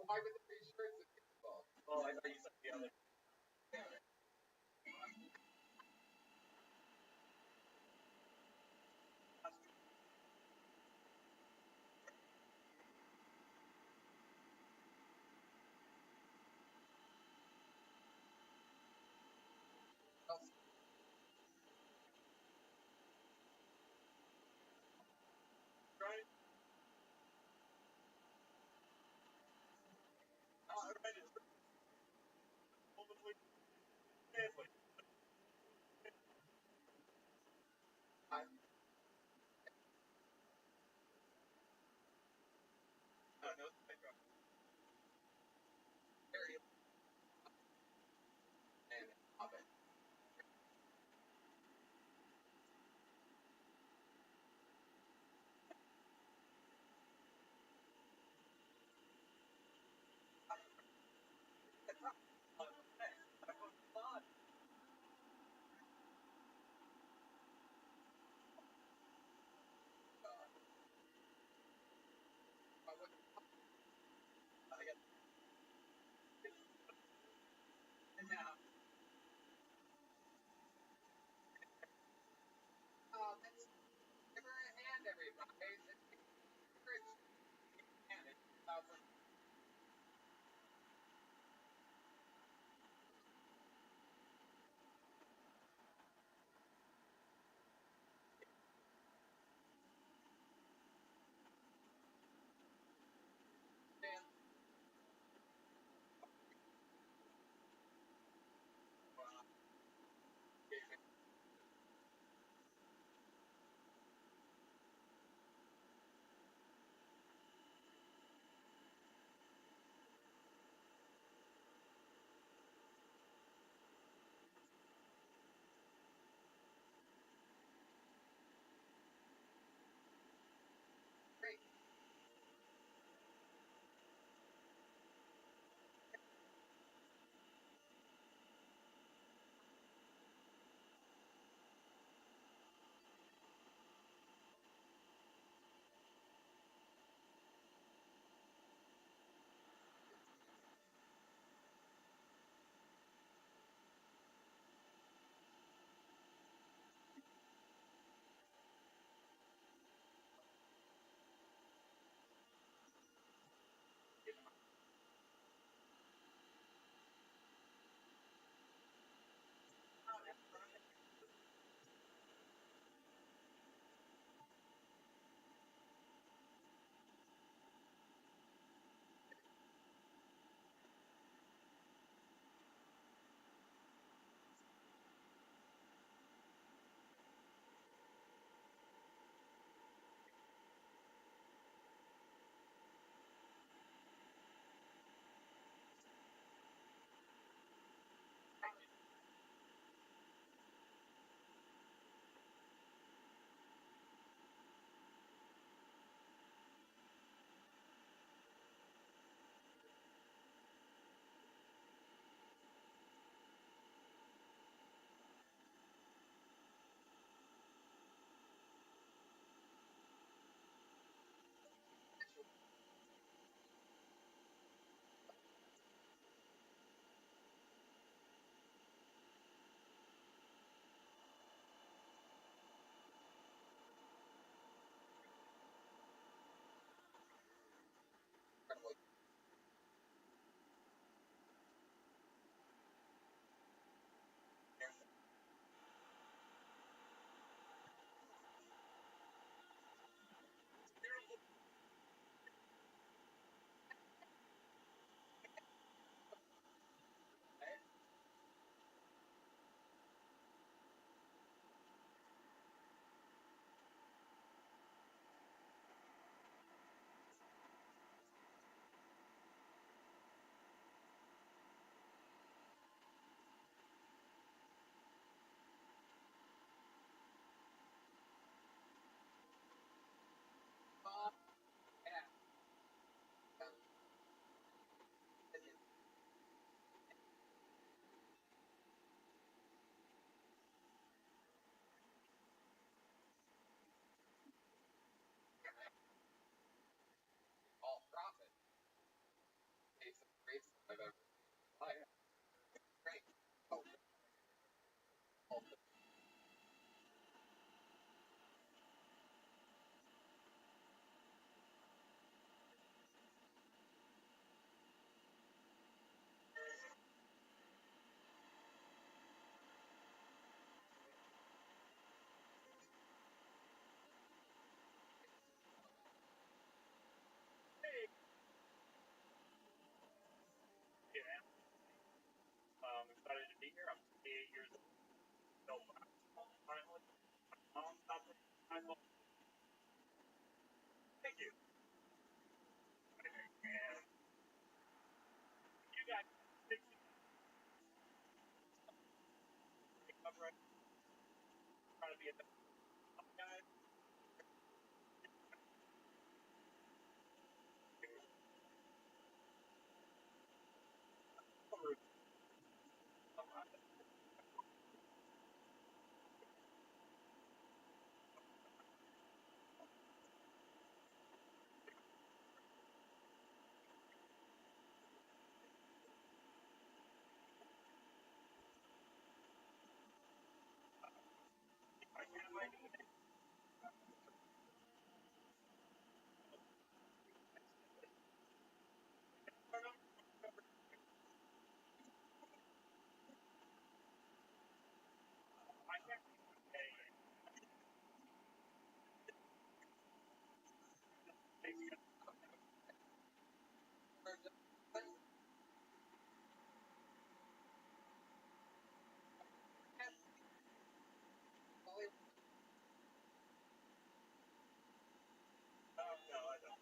Why would there be shirts at baseball? Oh, I thought you said the other. Right? Trying to no basketball. Finally, my mom stopped taking basketball. Thank you. And you guys 60 up right, trying to be a guy. I can't like I can't say no, I don't.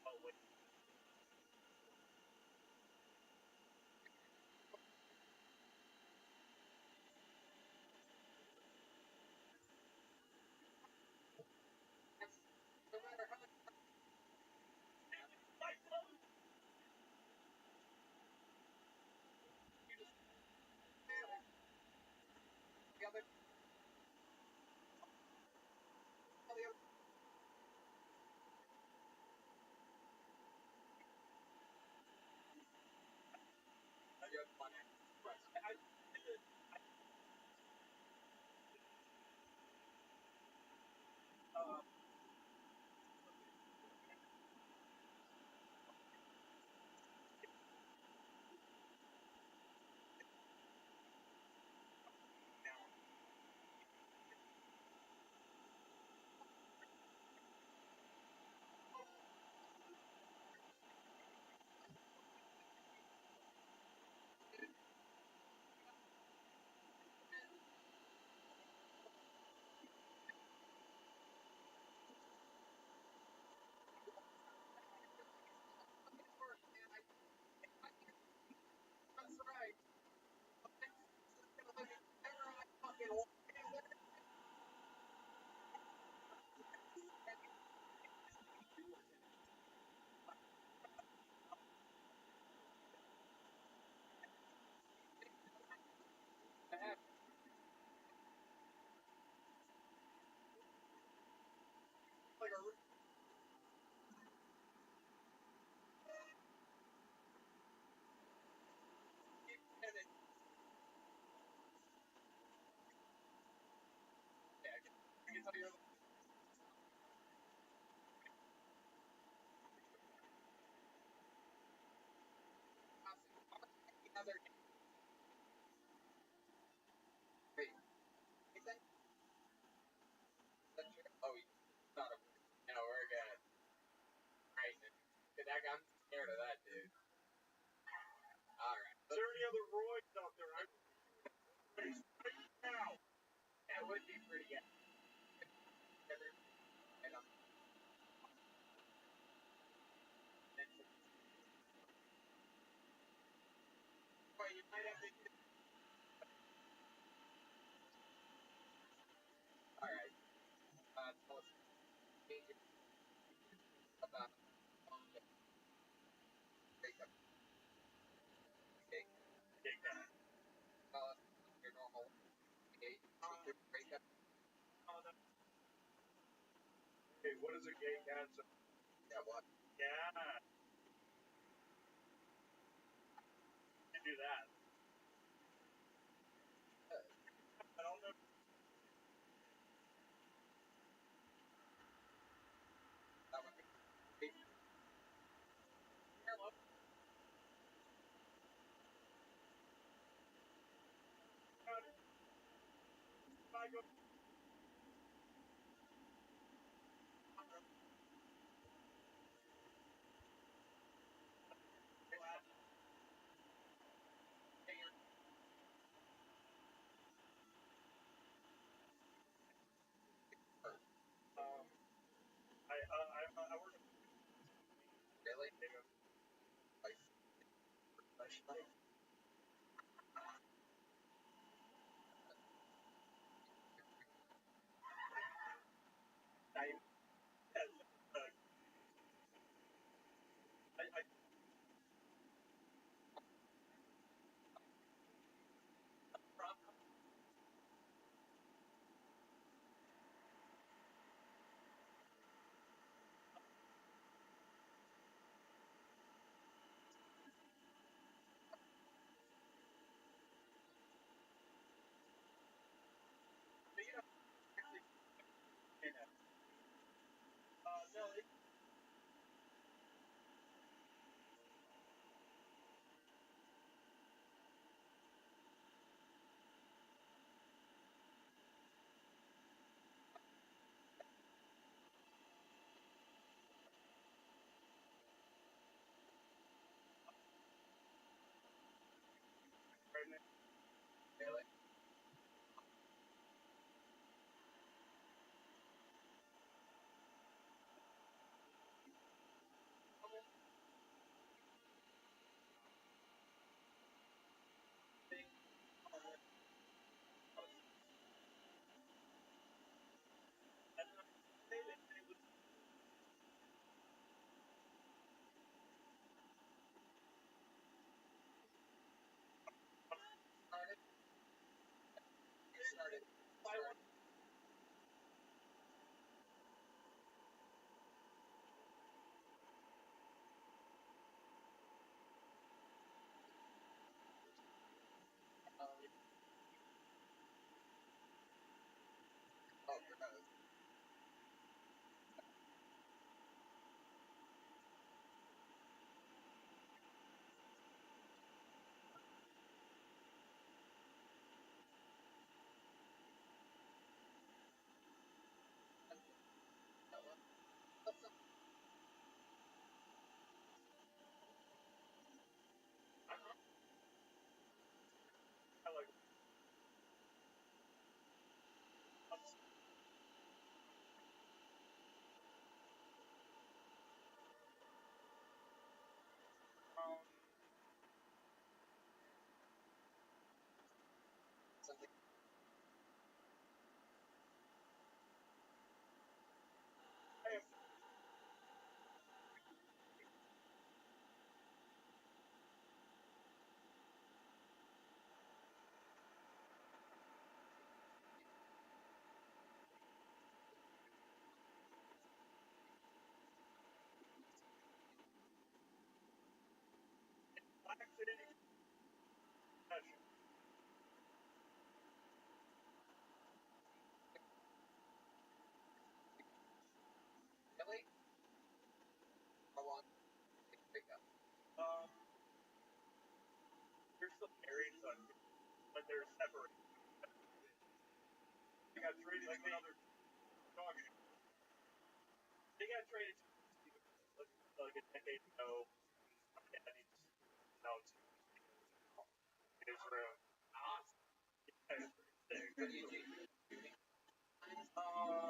Oh, wait. We're good. Right. I'm scared of that, dude. Alright. Is there any other Royds out there? I'm right now. That would be pretty good. What is a gay cat? Yeah, what? Yeah. You do that. I don't know. That would be great. I go. I work at Really? like Professional? I I you know actually in a no it, right now. Really? Started? You started. Started. Oh, gross. I like Something. I have Black City Confession. Really? How long did it pick up? Um, they're still married, so but they're separated. They got traded to another dog. They got traded like a decade ago. My dad needs out to Israel. And What do you do? not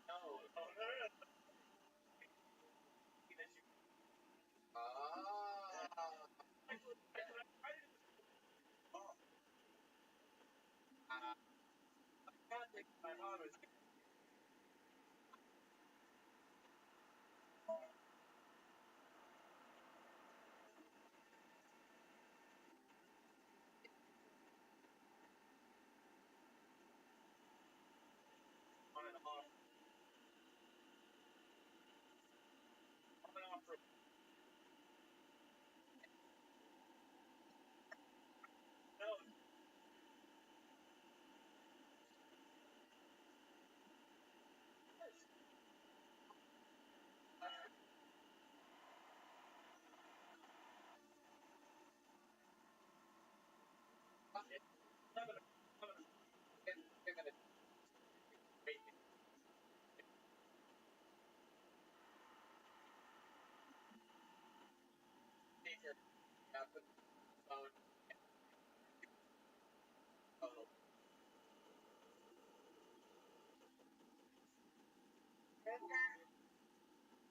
no, no, no, no. mom is on and off for no.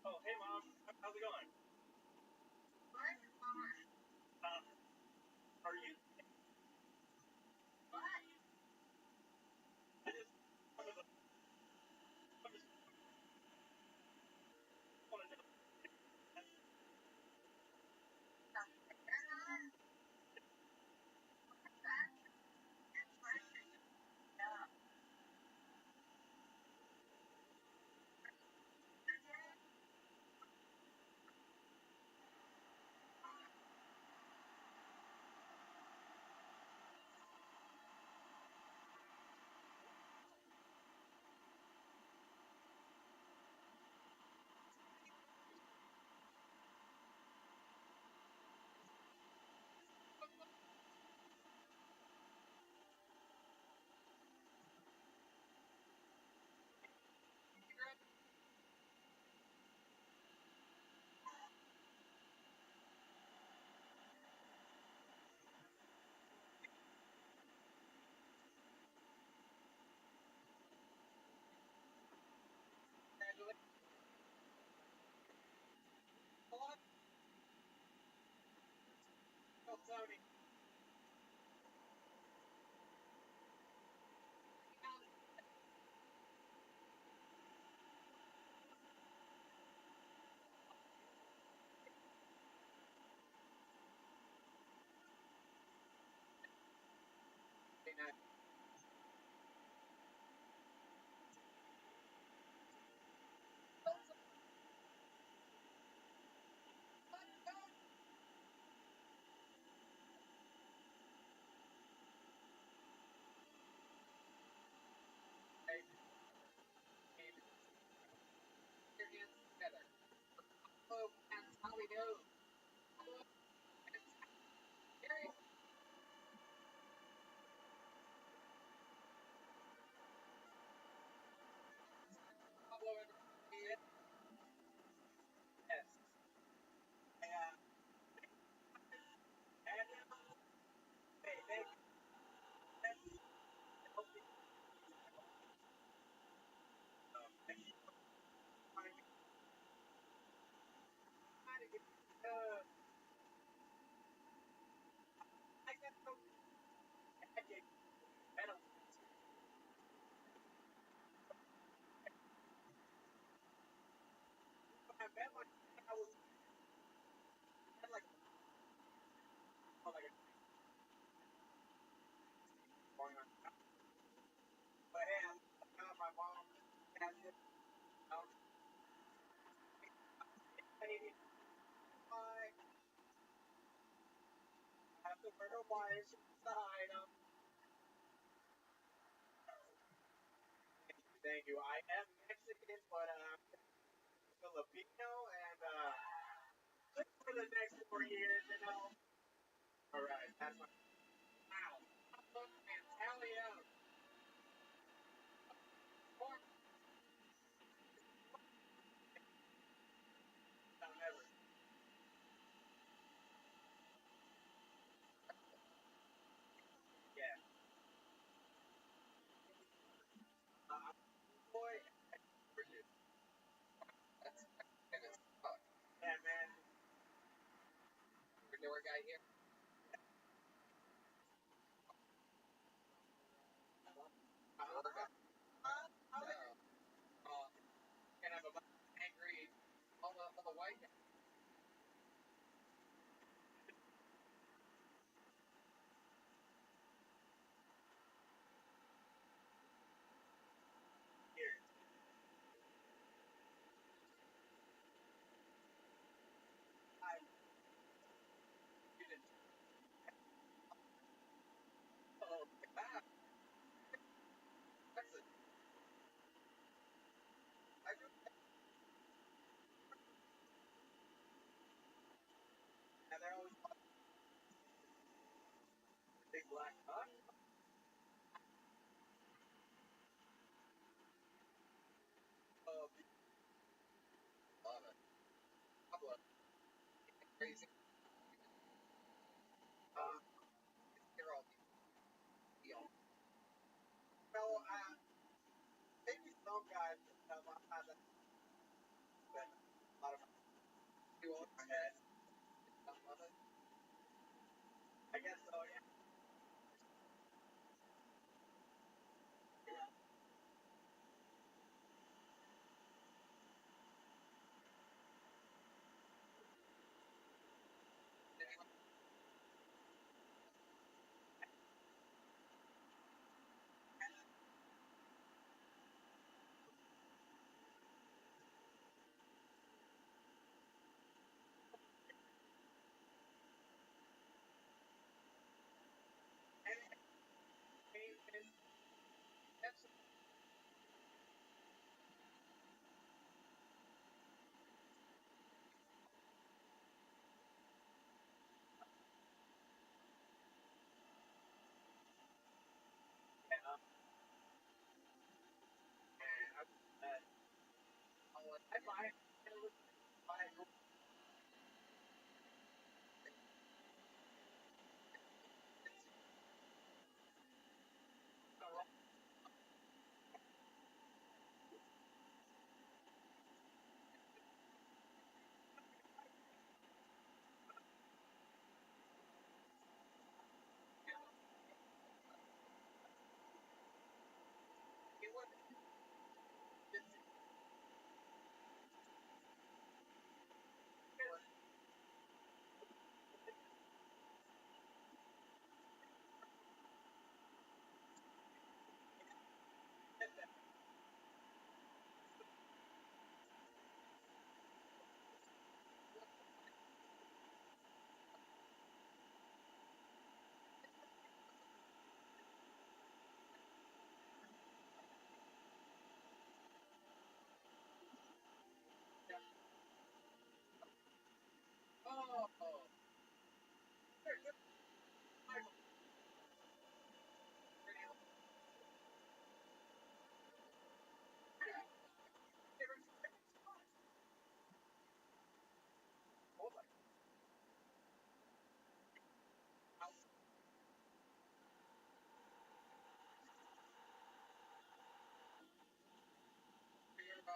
Oh, hey mom, how's it going? Are you? I just want to know. Thank you. I am Mexican, but I'm Filipino, and for the next 4 years, you know. All right, that's my wow. Hell yeah. Never. Yeah. Boy, yeah, man. Newer guy here. black duck. Love it. Pablo, crazy. Here all the deal. Well, maybe some guys have had that, but a lot of You all my head. love it. I guess so, yeah. I buy it. Oh,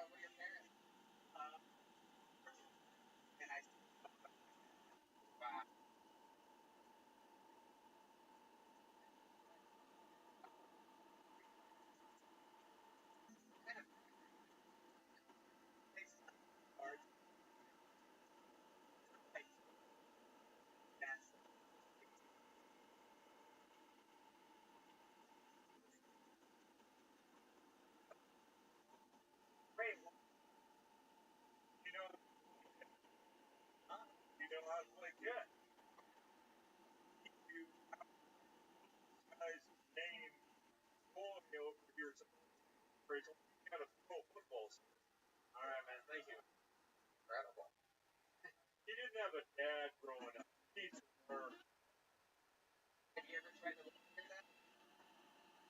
what are your parents? And I Wow. art like that's great. You know, you know how to play chess. You guys name boy over here is appraisal. You got a pro football. All right, man. Thank you. Incredible. He didn't have a dad growing up. He's her. Have you ever tried to look at that?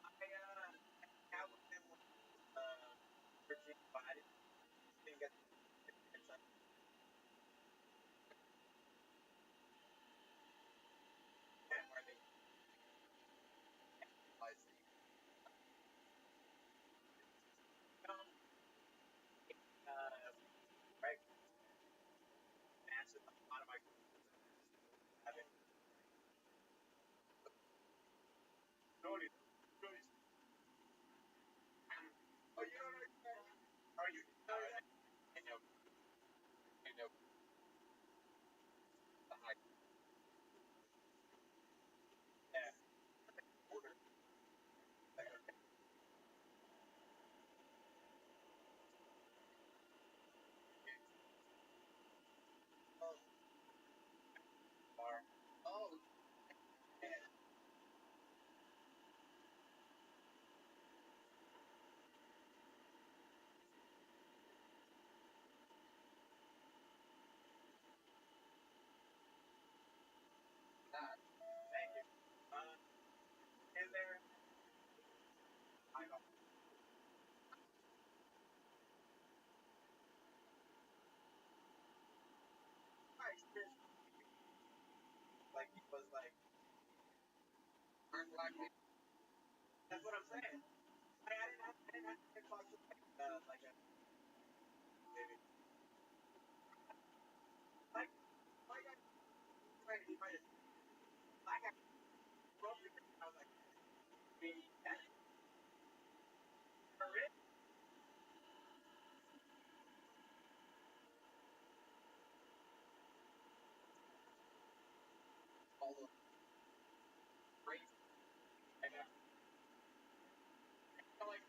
I out with him when 13, but I didn't get the where they I see. right answered a lot of my having Cody, Oh, you don't know. are you I know You know the high. yeah. Bar. Oh, Yeah. experience like he was like aren't black people. That's what I'm saying. I didn't have to talk to like a maybe like my guy tried to find a black guy broke it. I was like, that's horrific. All the great I got like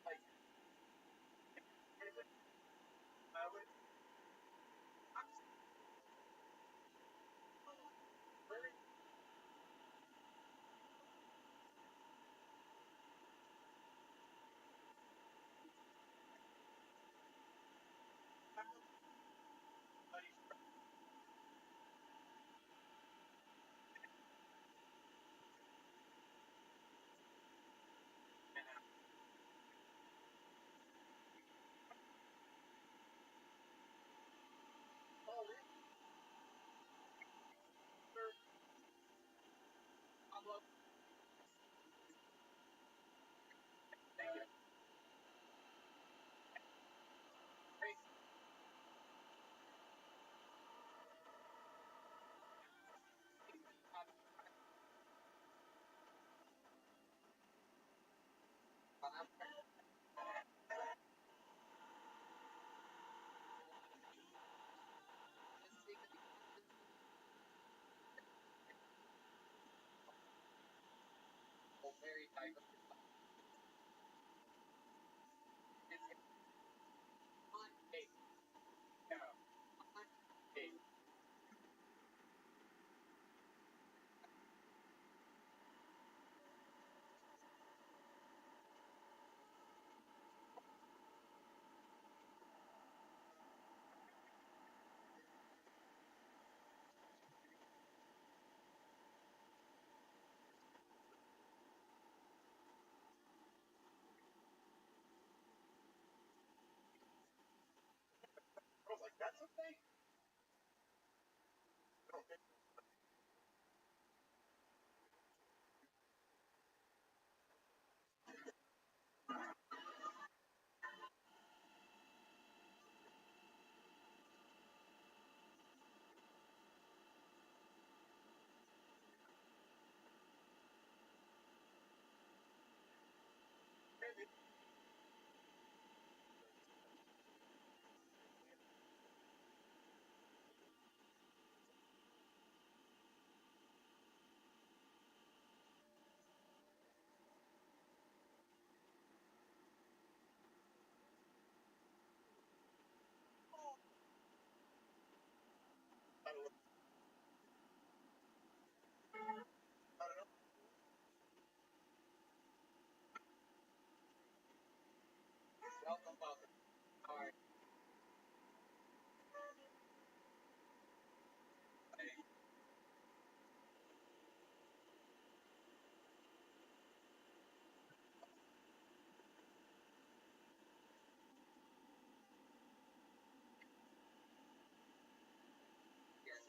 like I would I'm very oh I love thank you. Great. Very diverse. It's on tape. Yeah. On tape. I was like, that's okay. Okay. I don't know. I don't know. Welcome, welcome. All right. Here.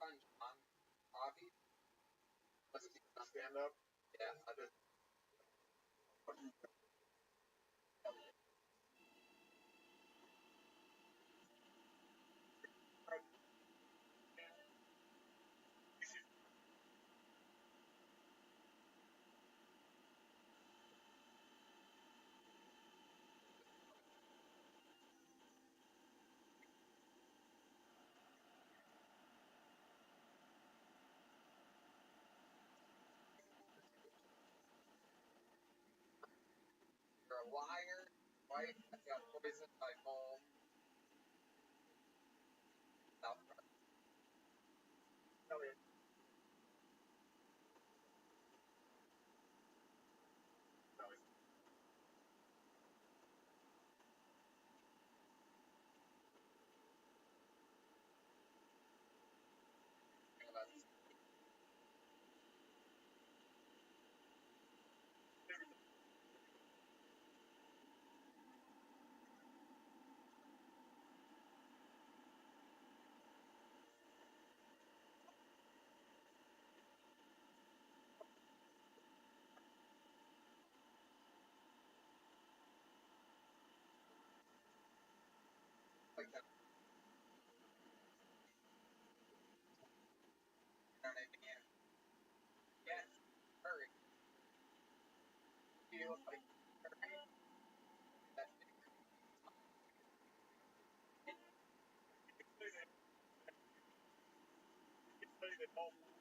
on John Coffee? Stand up. Yeah, I just you're a liar. Wife got poisoned by mole. South Park. Like that. Yes, hurry. Feels like hurry. That feels awesome.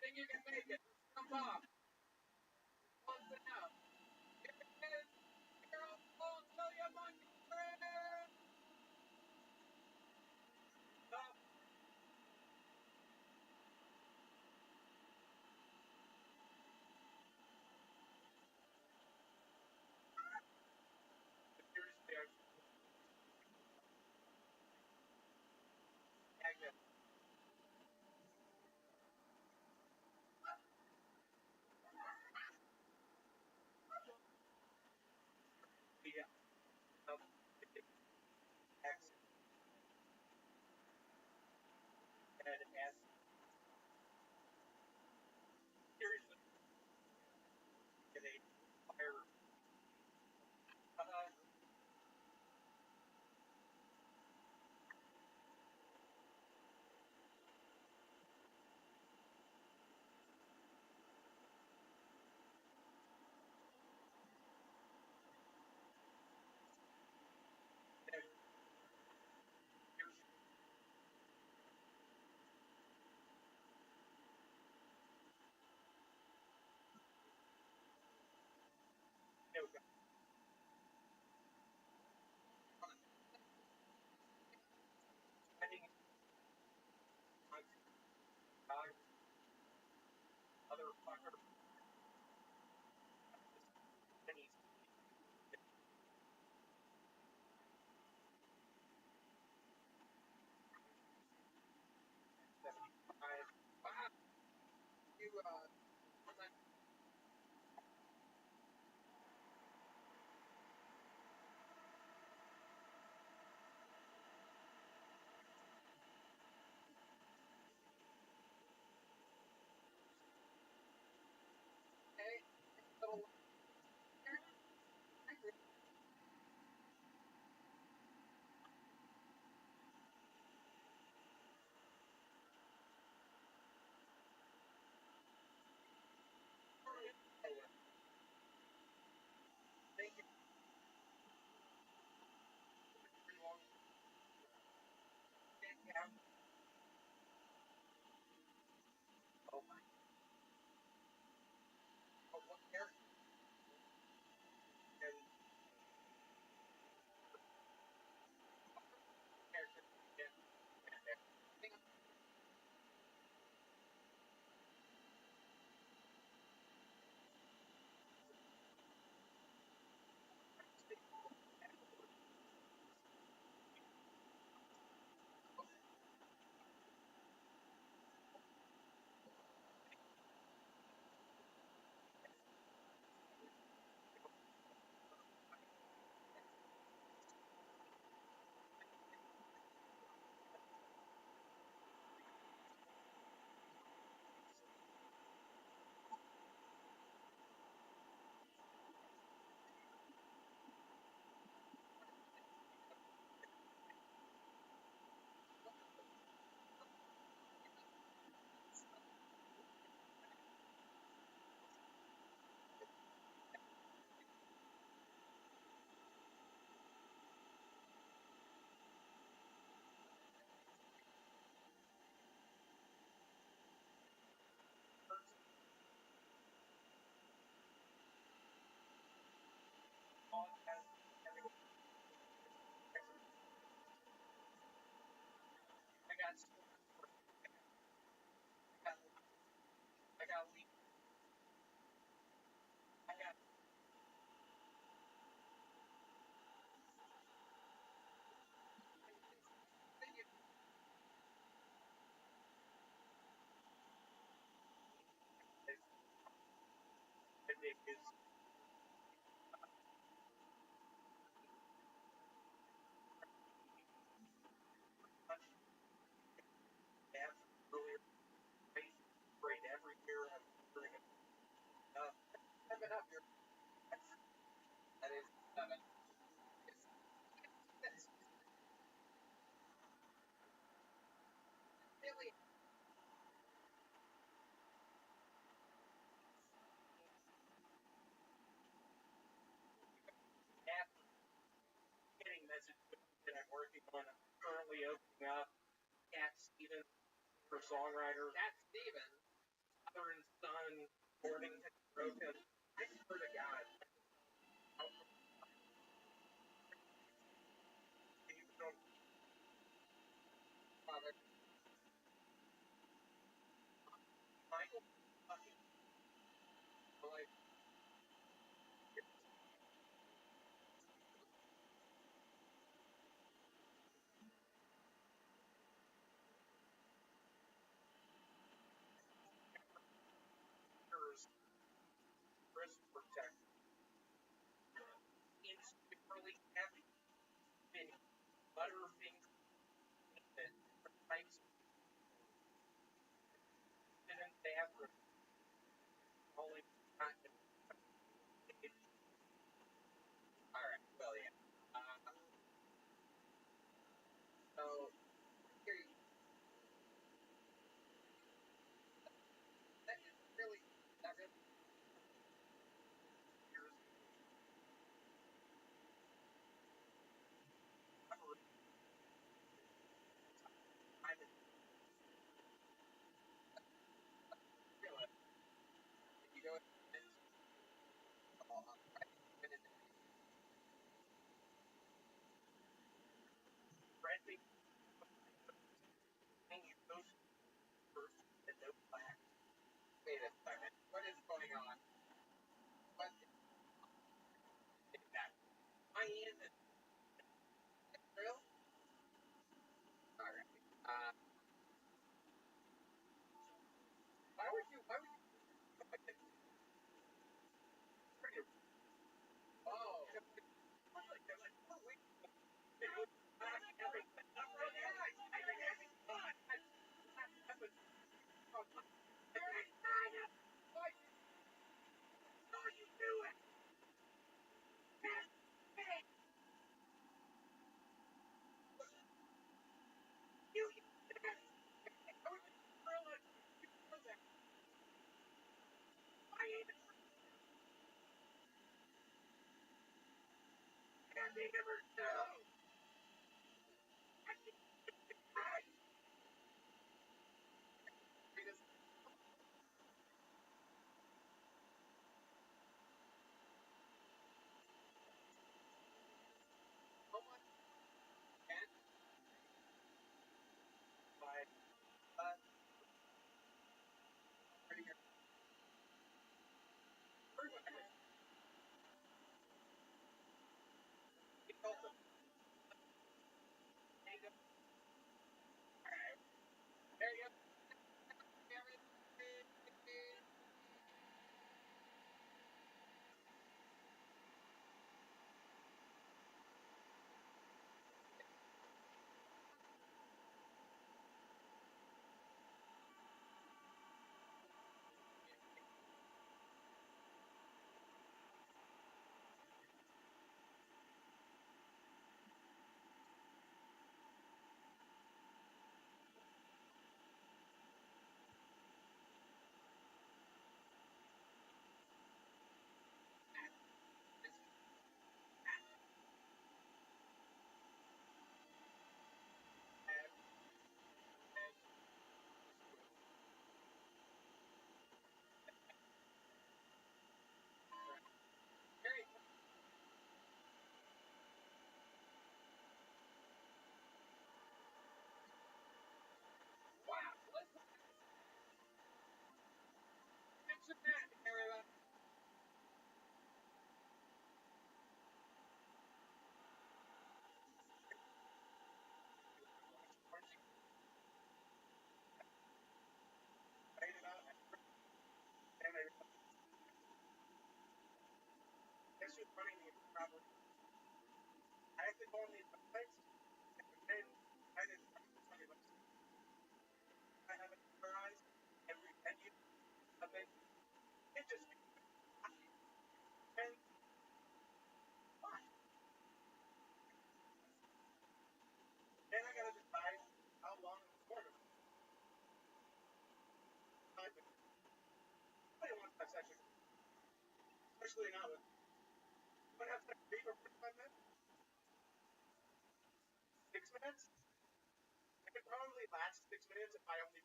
think you can make it. Jump off. One's out. Here it is. Carol, I'll tell you monkey friend. Stop. Seriously, I Agnes. The X and S. Seriously, in a fire. And here's no spending on God, other fucker, and he's Wow. You, hey, little. Thank you. Pretty long. Yeah. Oh my. Oh, what there? And character. Yeah. I got. I got. I got. And it is much as earlier. Great every year. I'm doing it. Seven up here. That is 7. It's really after getting message that I'm working on. I'm currently opening up Cat Stevens for songwriter. Cat Stevens. father and son boarding to protest. I swear to God, Michael fucking like wrist protector. It's really heavy and butterfinger types in the bathroom. Only not all right. Well, yeah. So here you that is really that really here's I'm in real you go friendly and you go first and no black. Wait a second. What is going on? What is that? I am in Israel. All right. Why would you oh there you go. This is running the problem. I have to go on these websites and I didn't I have it memorized every menu of it. It just and then I gotta decide how long I'm recording. Nobody wants that section, especially now. What have to be for 45 minutes? 6 minutes? It could probably last 6 minutes if I only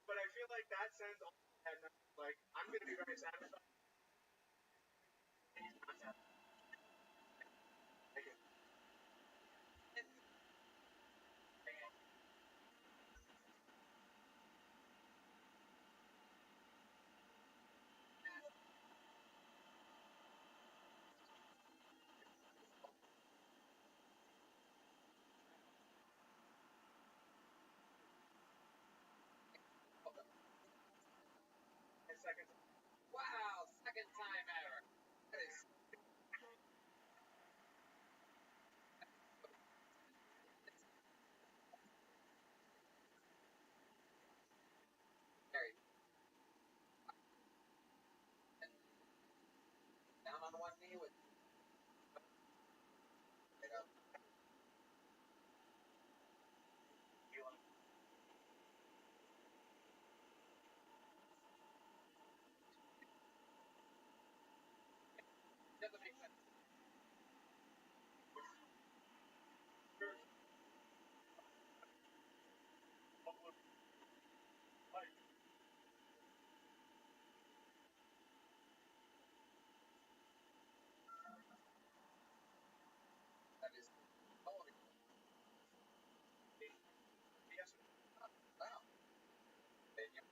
but I feel like that sense, and like I'm going to be very satisfied. He's not satisfied. Second. Wow, second time ever. That is scary. And down on one knee with right up. Doesn't make sense. That is totally Yes. wow. And you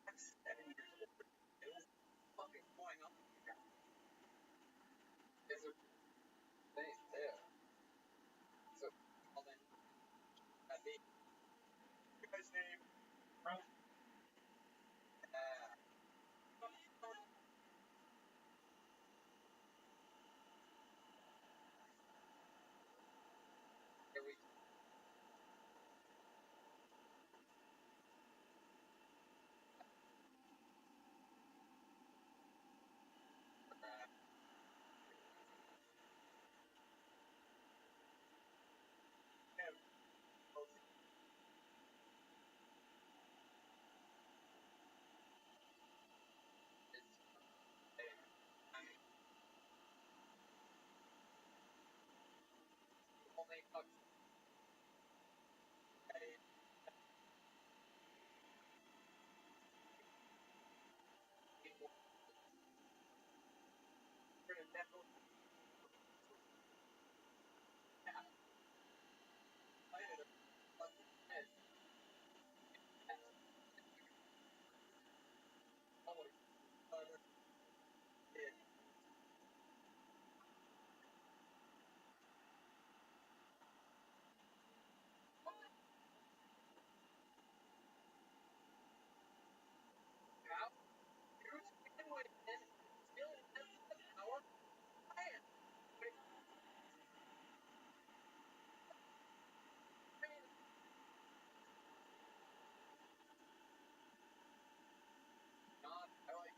That's 7 years old. fucking going on here. It's a thing too. So well then that'd be You guys name here we only fucks people for the devil. played it fucking head. Holy fucker. How huge can we and still has the power plan. God, I like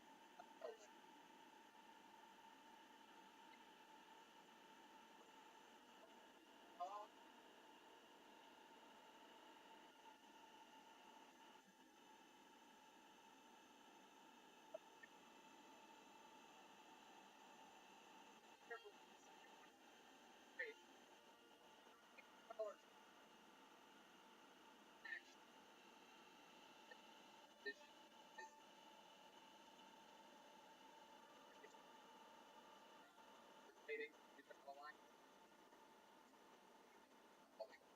oh, great. Power action. This is waiting. You took the line. Holy shit.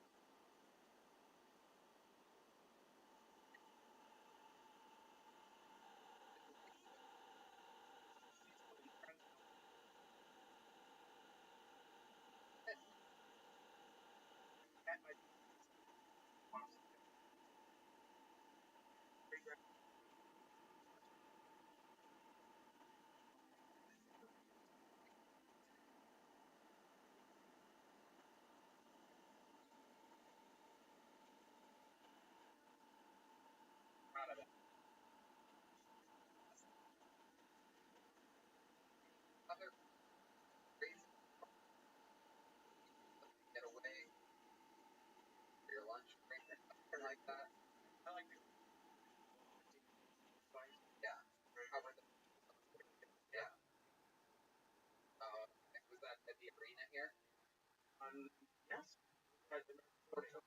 At my great Proud of it. Other reason to get away for your lunch break or something like that. I like the Yeah. Cover the yeah. Was that at the arena here? Yes. Right, the Rothschild.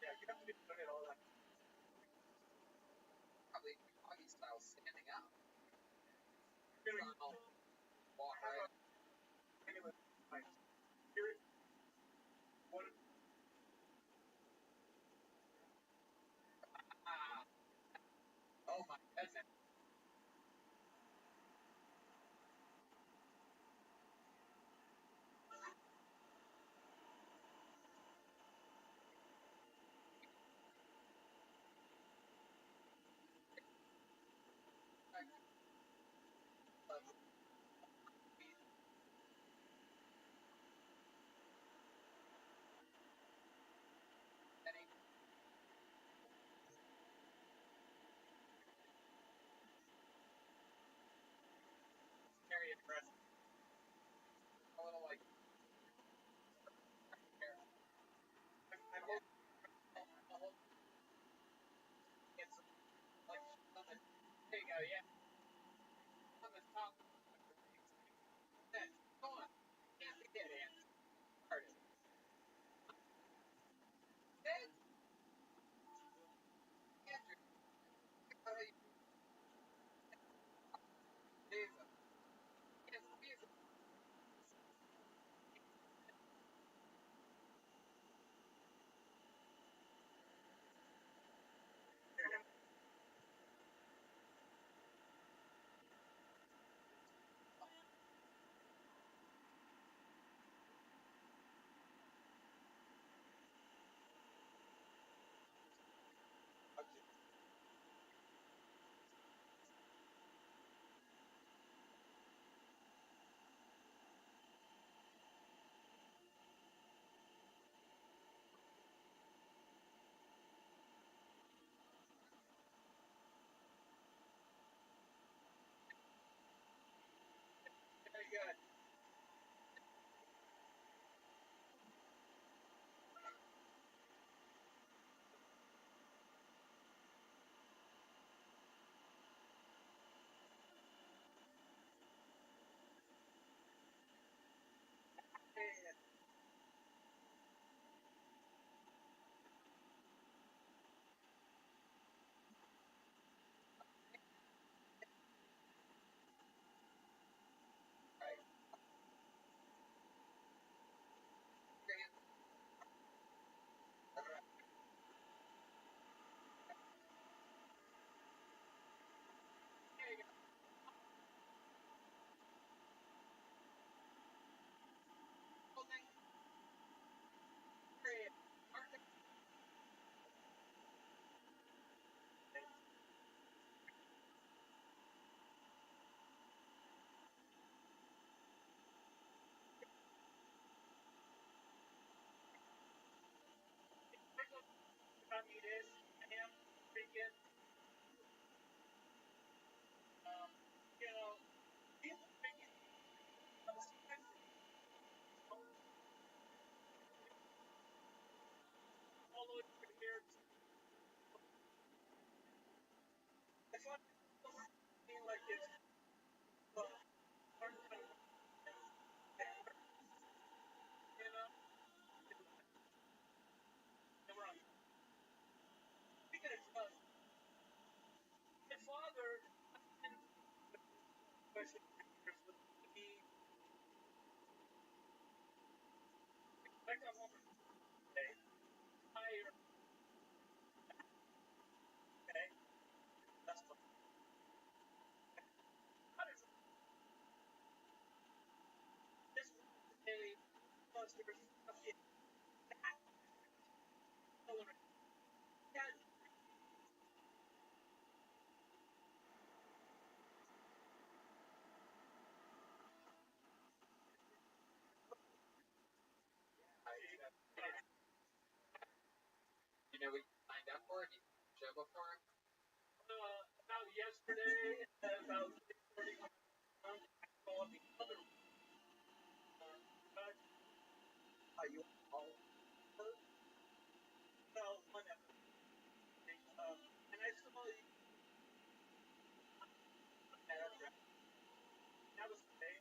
Yeah, you have to be good at all that. Probably doggy style standing up. Really, I'll walk right. regular, like, here, what, Ah, oh my goodness. very aggressive. A little like I'm holding it's like on the there you go, yeah. On the top then go on. Can't get in. Started. Then Andrew, how do you Jesus. Yes, Jesus. Very good. Right. There you go. Holding. Period. Mark it. about me this, I am freaking, you know, people freaking all the way over here. It's like, feel like it's, hard time, you know, and we're on. Speaking of trust, my father, and question years with me, I come home today, tired, okay, that's fine. How does this day, plus there's something that color, that, You know, we find that for? Have you seen the show before? About yesterday, about 6:30 when I saw the other one. You all No, one episode. And I saw you. yeah, that's right. That was today.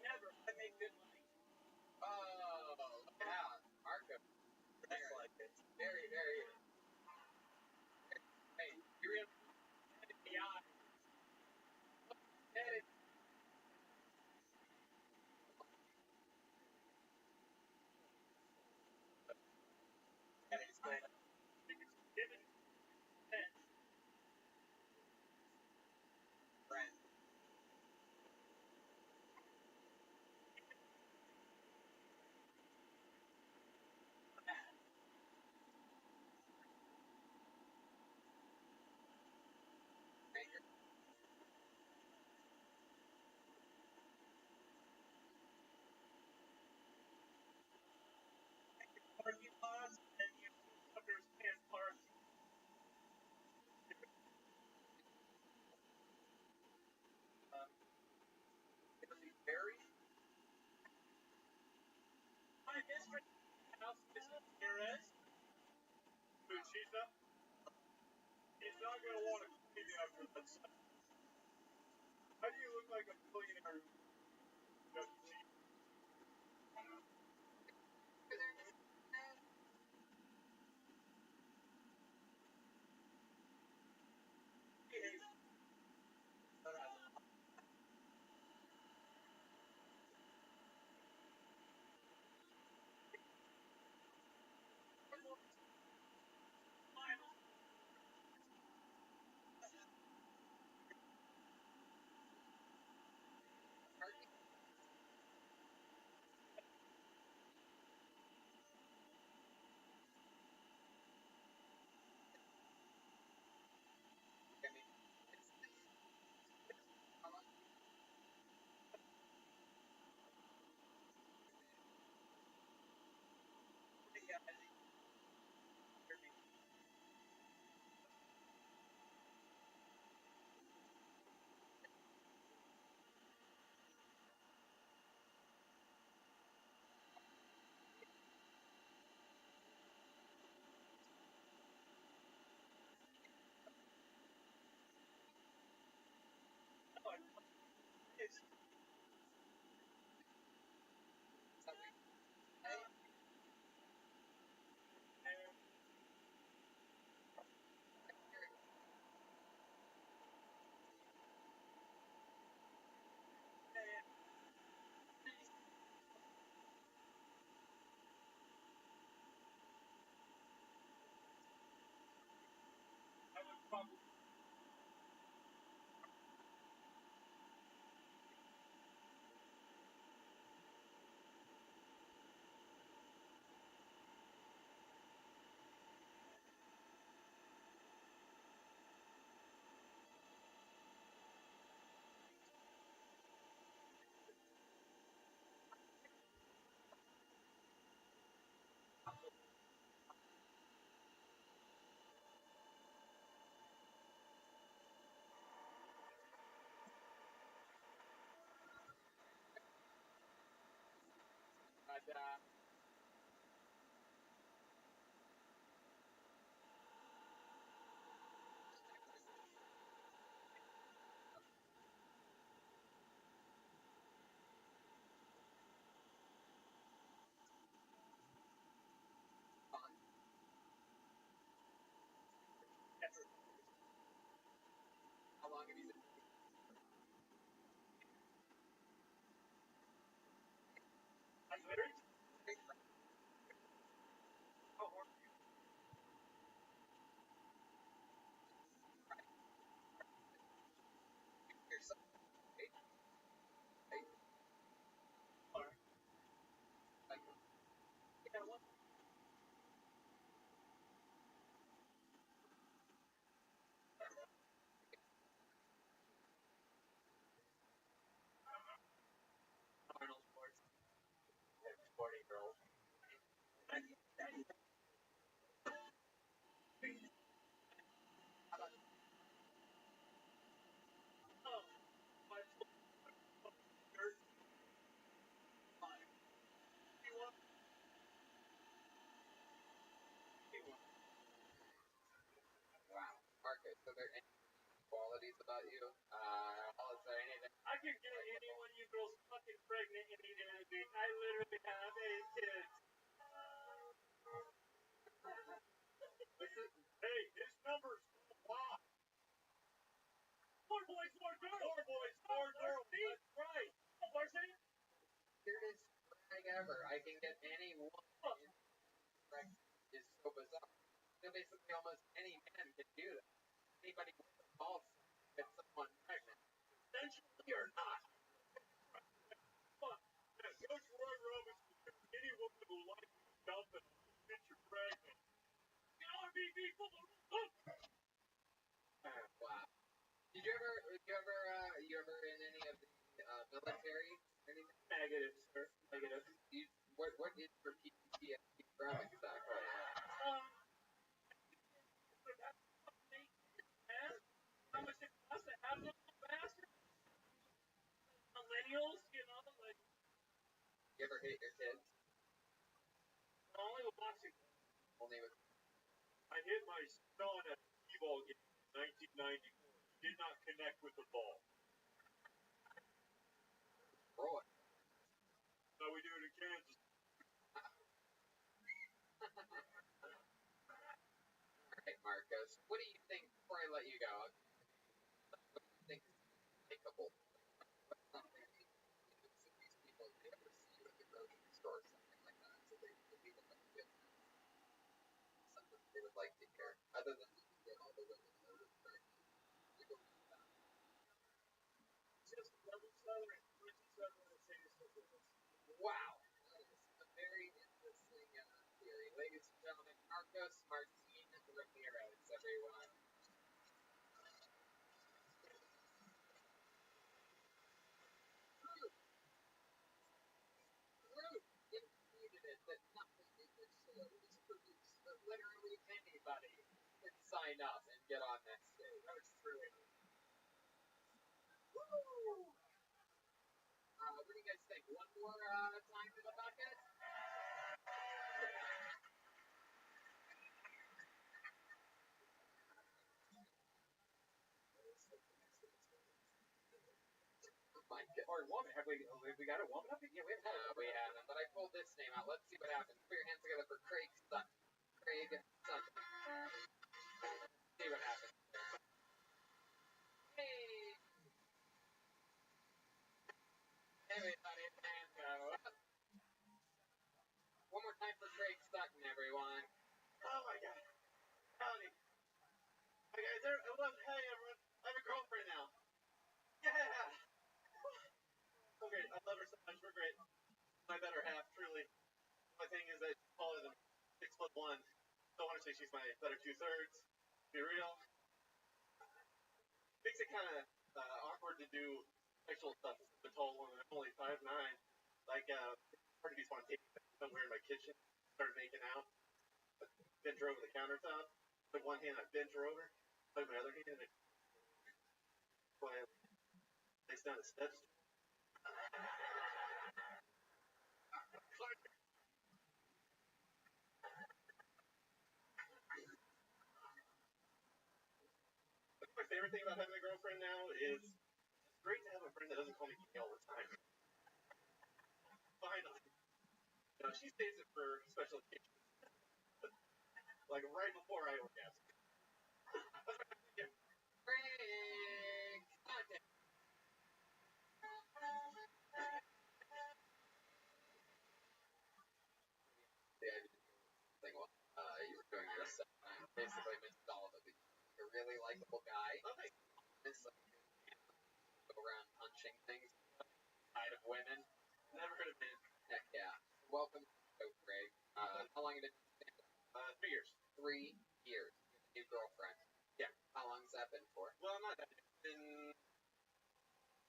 Never. I make good money. Oh, look out. Marco. That's like it. Very, very. Hey, you really Yeah. had it. And it's going Given friend. parking lots and you understand parking. Very. My district house is nearest. Dude, she's not gonna want to clean me after that. How do you look like a billionaire? I would probably But, how long have you been? I'm very how hard Yourself. Hey, hey, you are. like, Yeah, what qualities about you. Is there anything? I could get any one of you girls fucking pregnant immediately. I literally have 8 kids. Hey, his number's wow. 4 boys, 4 girls. 4 boys, 4 girls. That's right. Oh, Marcy. Weirdest thing ever. I can get any one. Is so bizarre. So basically, almost any man can do that. Anybody with a ball get someone pregnant. Essentially or not. Coach Roy Robinson, any woman who likes to dump and get you pregnant. Get RBB full of Wow. Did you ever in any of the military? Anything? Negative, sir. Negative. What is your PTSD from exactly? How much it costs to have those bastards? Millennials, like. You ever hate your kids? Only with boxing. Only with. I hit my son at a t-ball game in 1994. He did not connect with the ball. Roy. How we do it in Kansas. Alright, Marcos. What do you think, before I let you go, what do you think is likable? What's something these people, they ever see you at the grocery store or something like that, so they people like to something they would like to hear, other than all the women that are pregnant. People do that. Just double southern, twisty southern, and say Wow. That is a very interesting theory. Ladies and gentlemen, Marcos Martin Ramirez, everyone. Rude included it that nothing in this show is produced, but literally anybody can sign up and get on that stage. That was true. Woo! What do you guys think? One more time for the bucket? Or woman. Have we got a woman up? Yeah, we haven't. We haven't, but I pulled this name out. Let's see what happens. Put your hands together for Craig Sutton. Craig Sutton. See what happens. Hey! Everybody, hands go up. One more time for Craig Sutton, everyone. Oh my god. Howdy. Hey guys, hey everyone. I have a girlfriend now. Yeah. So great. I love her so much. We're great. My better half, truly. My thing is that she's taller than 6'1". So I want to say she's my better 2/3. Be real. Makes it kind of awkward to do sexual stuff with a tall woman. I'm only 5'9". Like, hard to be spontaneous. Somewhere in my kitchen, started making out. Bent her over the countertop. With one hand, I bent her over. With my other hand, I placed down the steps. My favorite thing about having a girlfriend now is it's great to have a friend that doesn't call me gay all the time. Finally. You know, she saves it for special occasions. Like right before I orgasm. Craig Sutton. You were doing your set. Basically mentioned all of it. You're a really likable guy. Okay. It's like go around punching things. Side of women. Never heard of it. Heck yeah. Welcome to the show, Craig. How long have you been? 3 years. 3 years. New girlfriend. Yeah. How long's that been for? Well, not that. It's been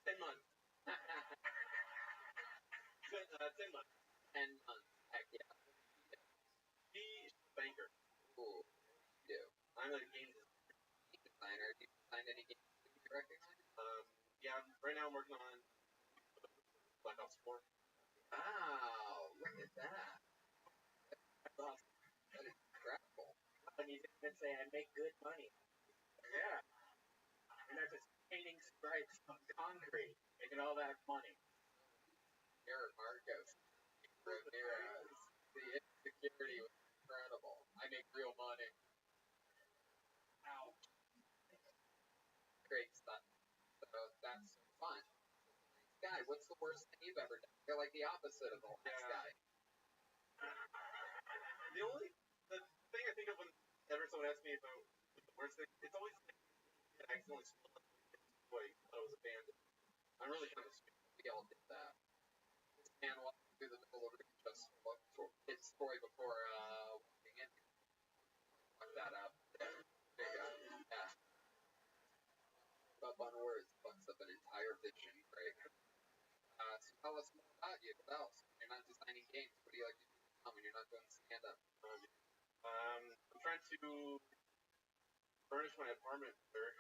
10 months. 10 months. 10 months. Heck yeah. She's a banker. Cool. You do. I'm a game designer. Do you design any games that you recognize? Yeah. Right now I'm working on Black Ops 4. Wow. Look at that. That's awesome. That is incredible. And you can say I make good money. Yeah. and they're just painting stripes on concrete, making all that money. Aaron Marcos, Ramirez, the insecurity was incredible. I make real money. Ouch. Great stuff. So that's fun. Guy, what's the worst thing you've ever done? You're like the opposite of the last guy. The thing I think of whenever someone asks me about the worst thing, it's always like I accidentally spilled a toy while I was abandoned. I'm really kind of stupid. We all did that. This man walking through the middle of the room just looked for his toy before walking in. Fuck that up. There you go. Yeah. Up on words fucks up an entire vision, Craig. So tell us more about you. What else? You're not designing games. What do you like to do when you're not doing stand-up? I'm trying to furnish my apartment better.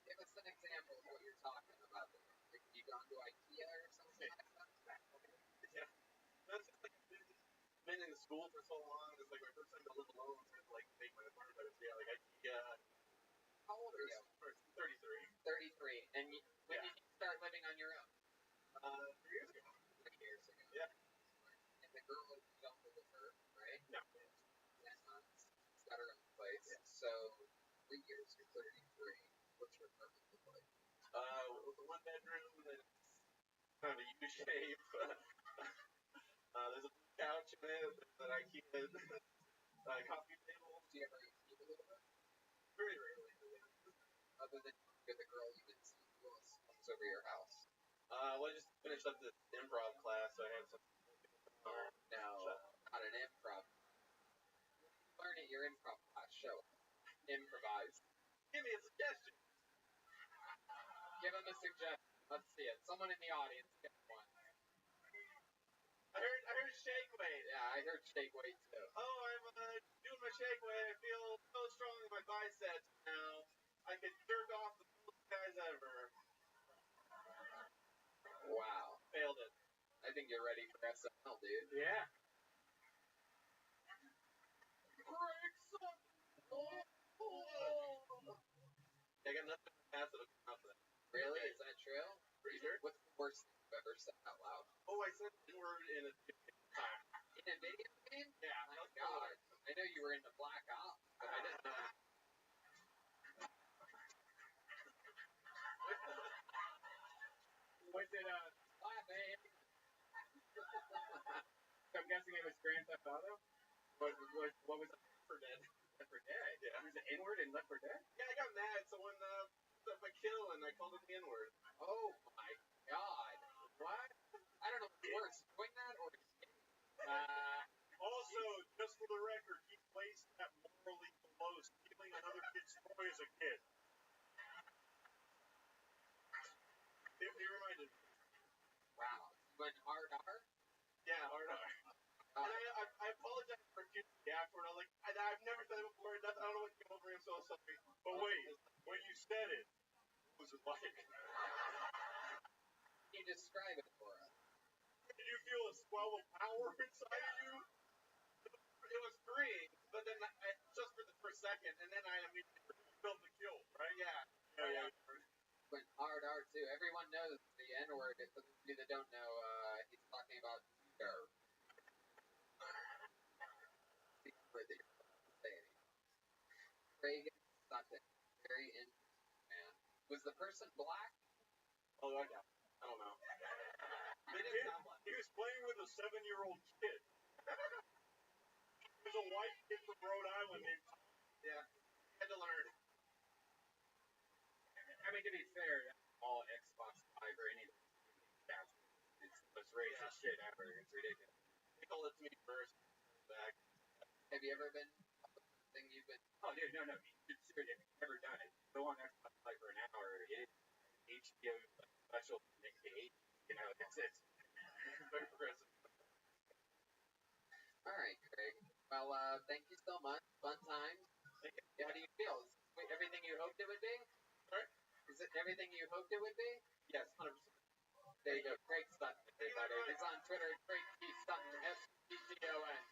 Give us an example of what you're talking about. Like, you gone to IKEA or something like that? Yeah. That's just like been in school for so long. It's like my first time to live alone, so I have to like make my apartment better. So yeah, like IKEA. How old are you? 33. 33. And when did you start living on your own? 3 years ago. 3 years ago. Yeah. And the girl you don't live with her, right? No. Yeah, she's got her own place. Yeah. So 3 years, you're 33. What's your apartment look like? One bedroom that's kind of a U shape. There's a couch in it. There's an IKEA coffee table. Do you ever eat a little bit? Very rarely. Other than you're the girl you've been seeing who else comes over your house? Well, I just finished up this improv class, so I have some. No, not an improv. Learn at your improv class. Show us. Improvise. Give me a suggestion. Give him a suggestion. Let's see it. Someone in the audience get one. I heard shake weight. Yeah, I heard shake weight too. Oh, I'm doing my shake weight. I feel so strong in my biceps now. I could jerk off the most guys ever. Wow. Failed it. I think you're ready for SNL, dude. Yeah. I got nothing passive about that. Really? Is that true? Pretty sure. What's the worst thing you've ever said out loud? Oh, I said the word in a time. In a video game? Yeah. Oh my god. I know you were into Black Ops, but I didn't know. Was it I'm guessing it was Grand Theft Auto? What was it? Left 4 Dead? Left 4 Dead? Yeah. Was it N-word in Left 4 Dead? Yeah, I got mad. Someone took my kill and I called him the N-word. Oh my god. What? I don't know what's worse, doing that or Also, just for the record, he placed that morally below stealing another kid's toy as a kid. He reminded me. wow. You went hard R? Yeah, hard R. And I apologize for the afterward. I was like, I've never said it before. I don't know what came over me. I'm so sorry. But wait, when you said it, what was it like? Can you describe it for us? Did you feel a swell of power inside of you? It was freeing, but then just for the first second, and then I immediately Felt the kill, right? yeah. Went hard R too. Everyone knows the N-word. For those of you that don't know, he's talking about Joe. The word that you're supposed to say anymore. Craig Sutton. Very interesting, man. Was the person black? Oh, I don't know. They didn't sound like He was playing with a 7-year-old kid. He was a white kid from Rhode Island named Tom. Yeah. Had to learn. I mean, to be fair, all Xbox Live or any of it's the most racist shit ever. It's ridiculous. They told it to me first. Back. Have you ever been thing you've been? Oh, dude, no. It's serious. If you've never done it, go on Xbox Live for an hour. It's HBO special. You know, it's Very progressive. All right, Craig. Well, thank you so much. Fun time. How do you feel? Is it everything you hoped it would be? Sorry? Is it everything you hoped it would be? Yes, 100%. There you go. Craig Sutton, everybody. He's on Twitter at Craig T. Sutton, S-U-T-T-O-N.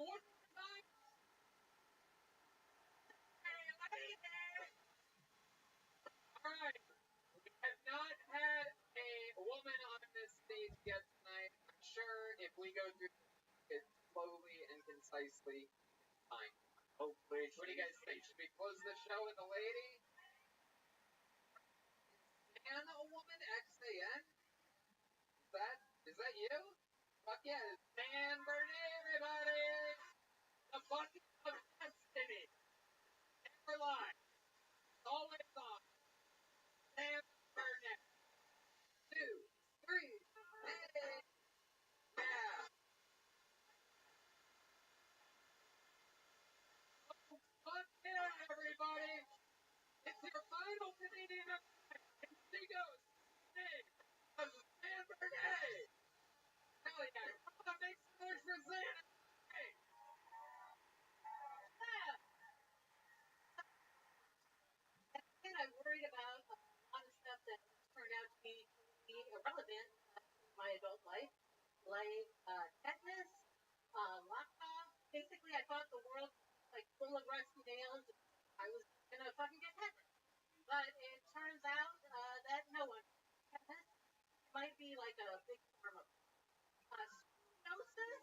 one more time. All right. We have not had a woman on this stage yet tonight. I'm sure if we go through it slowly and concisely, it's fine. Hopefully, What do you guys think? Should we close the show with a lady? And a woman, XAN? Is that you? Fuck yeah, it's San Bernay, everybody! The bucket of destiny. Never lie. It's always on. San Bernay. 2, 3, hey! Yeah! Fuck yeah, everybody! It's your final Canadian event. Here goes. Hey, of San Bernay! Hell yeah! Come on, make some noise for San! Hey! And I'm worried about a lot of stuff that turned out to be irrelevant in my adult life, like tetanus, lockjaw. Basically, I thought the world was like full of rusty nails. I was gonna fucking get tetanus, but it turns out that no one has tetanus. It might be like a big form of scoliosis.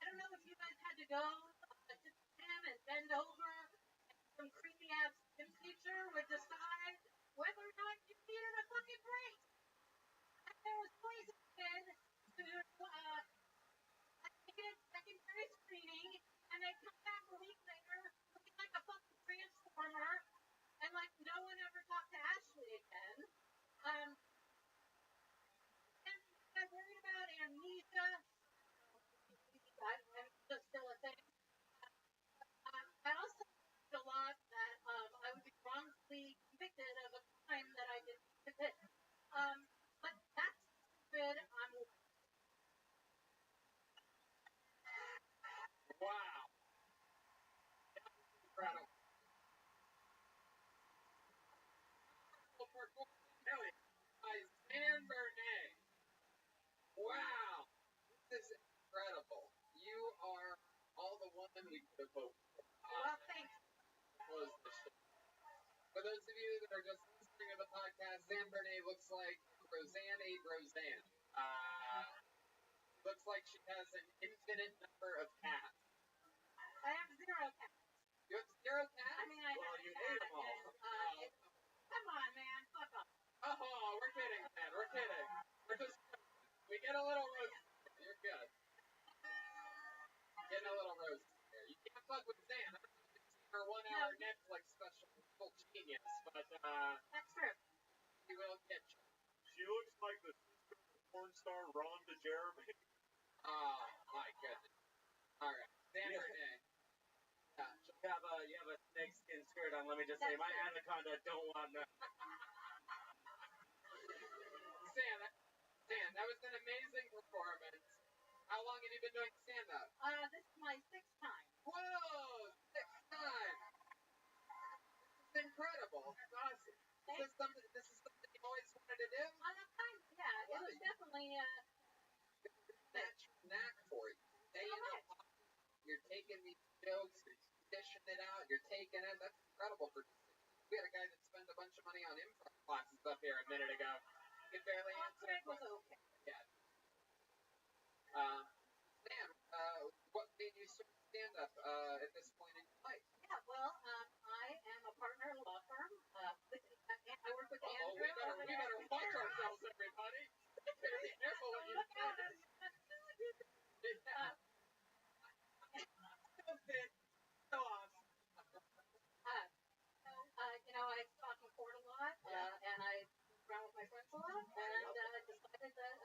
I don't know if you guys had to go to the gym and bend over. Some creepy ass gym teacher would decide whether or not you needed a fucking break. And there was poison in to I needed secondary screening, and they come back a week later looking like a fucking transformer, and like no one ever talked to Ashley again. And I worried about amnesia. I'm just still a thing. I also a lot that I would be wrongfully convicted of a crime that I didn't commit. But that's stupid. Wow. That was incredible. Hell yeah. By San Bernay. Wow. This is incredible. You are all the woman we could have hoped for. Well, thanks. Close the show. For those of you that are just listening to the podcast, San Bernay looks like Roseanne ate Roseanne. Looks like she has an infinite number of cats. I have 0 cats. You have 0 cats? I mean, I well, have you a ate cat, them all. and, come on, man, fuck off. Oh, we're kidding, man. We're kidding. We're just we get a little roast. You're good. Getting a little roast here. You can't fuck with Zan. I don't know if you've seen her 1-hour Netflix special, Full Genius, but that's true. She will get you. She looks like the sister of the porn star Rhonda Jeremy. Oh my goodness. All right, San Bernay. You have a snakeskin skirt on. Let me just say, my anaconda don't want no. San, that was an amazing performance. How long have you been doing stand-up? This is my 6th time. Whoa, 6th time. This is incredible. That's awesome. This is something you always wanted to do? Yeah, it was definitely natural knack for you. You're taking these jokes, you're dishing it out, you're taking it. That's incredible. We had a guy that spent a bunch of money on improv classes up here a minute ago. He could barely answer a question. Okay. Yeah. Sam, what made you start stand-up at this point in your life? Yeah, well, I am a partner in a law firm. I work with Andrew. We better watch ourselves, everybody. Be careful what you say. So awesome. I talk in court a lot, and I move around with my friends a lot, and decided that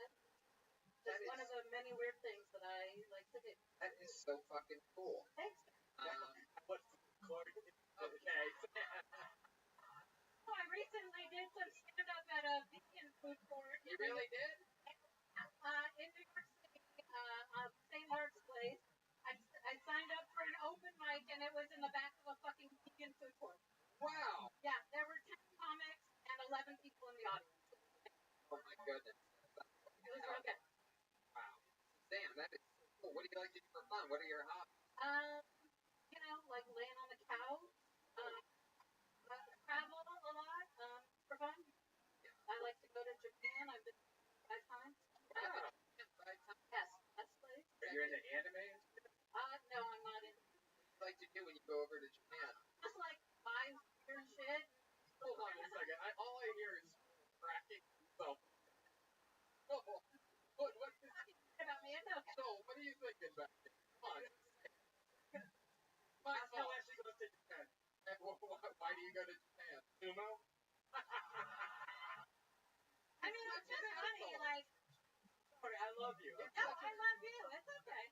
just one of the many weird things that I like to do. That is so fucking cool. Thanks. What's Clark? Okay. I recently did some stand-up at a vegan food court. You really did? In New York City, St. Mark's Place. I signed up for an open mic, and it was in the back of a fucking vegan food court. Wow. Yeah, there were 10 comics and 11 people in the audience. Oh my goodness. It was real good. Wow. Sam, that is so cool. What do you like to do for fun? What are your hobbies? You know, like laying on the couch. Um, travel a lot. For fun. I like to go to Japan. I've been 5 times. Wow. Yes, best place. Are you into anime? No, I'm not in. What do you like to do when you go over to Japan? Just like buy weird shit. Hold on a second. All I hear is cracking himself. Oh, what is he? About me, it's okay. So, what are you thinking back there? Come on. That's how actually goes to Japan. Why do you go to Japan? Sumo? I mean, it's just funny, like. Sorry, I love you. No, I love you. It's okay.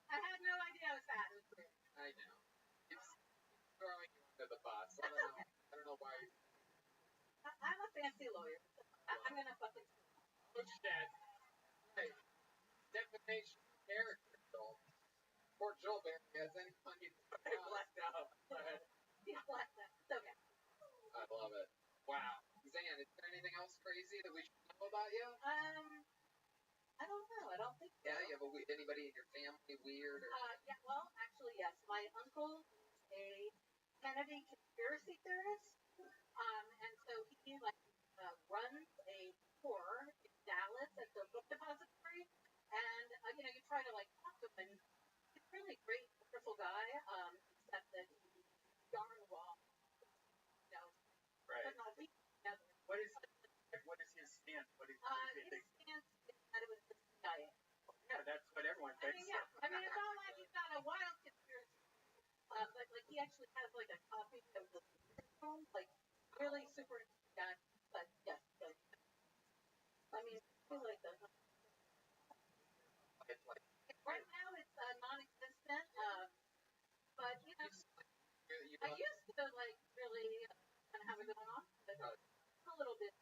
I had no idea I was fat. It was weird. I know. It's throwing you under the bus. I don't know why. I'm a fancy lawyer. I'm gonna fucking. Oh shit. Hey, defamation of character, Joel. Poor Joel Berry has anyone you Blacked out. He's blacked out. It's okay. I love it. Wow. Zan, is there anything else crazy that we should know about you? I don't know. I don't think so. Yeah, you have anybody in your family weird or? Yeah. Well, actually, yes. My uncle is a Kennedy conspiracy theorist. And so he runs a tour in Dallas at the book depository, and you know, you try to like talk to him. And he's a really great, wonderful guy. Except that he's darn wrong. You know, Right. but not be together. What is his stance? What is His stance is that it was the CIA. Yeah, that's what everyone I thinks. mean, yeah. I mean, it's not like he's got a wild conspiracy. But like he actually has like a copy of the film, like really super interesting guy. But yes, I mean, I feel like the right now it's non-existent. But you know, I used to like really kind of have it going on, but a little bit.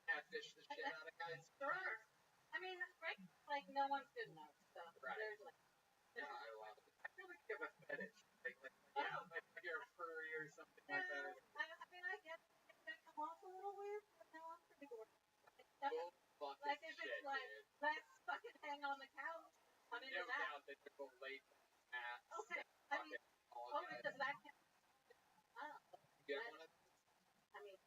Catfish the shit out of guys. Sure. I mean, right? Like no one's good enough. So Right. there's like. Yeah, I love it. I feel like you have a fetish. Like you're a furry or something like that. I mean, I get it come off a little weird, but no, I'm pretty good. Bull fucking Like if shit, it's like, dude. let's fucking hang on the couch. I'm into No that. doubt that you will lay ass. Okay. I mean, because that can. Get one of those? I mean,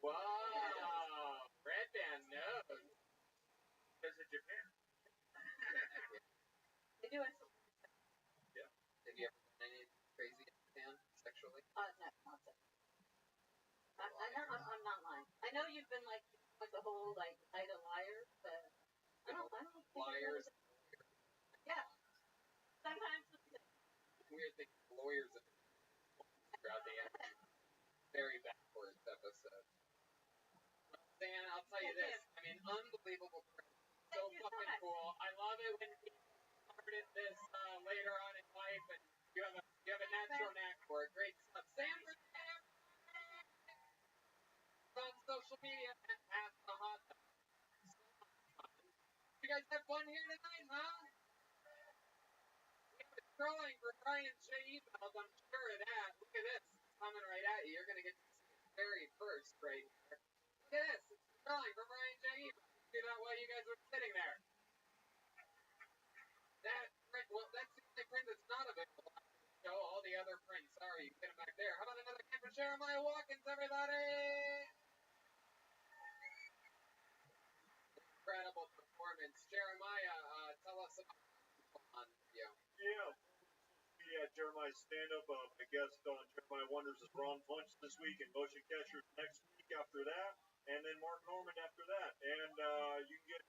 Whoa! Red band knows. Visit Japan. they do it. Yeah. Have you ever done anything crazy in Japan sexually? No, not so. I'm not lying. I know you've been like the whole like night of liars, but I don't think Liars. Yeah. Sometimes Weird thing. Lawyers throughout the end. Very backwards episode. Dan, I'll tell you this. I mean, unbelievable. So fucking cool. I love it when people started this later on in life, and you have a natural knack for it. Great stuff. Sam, on social media at the hot. You guys have fun here tonight, huh? Scrolling for Brian J. emails, I'm sure of that. Look at this. It's coming right at you. You're going to get to see it very first right here. Look at this. It's scrolling for Brian J. emails. Figure out why you guys were sitting there. That print, well, that's the only print that's not available. So all the other prints, sorry, you can get them back there. How about another game for Jeremiah Watkins, everybody? Incredible performance. Jeremiah, tell us about you. Yeah. Yeah, Jeremiah's stand-up. I guess Jeremiah Wonders is Ron Punch this week and Motion Catchers next week after that, and then Mark Norman after that. And you can get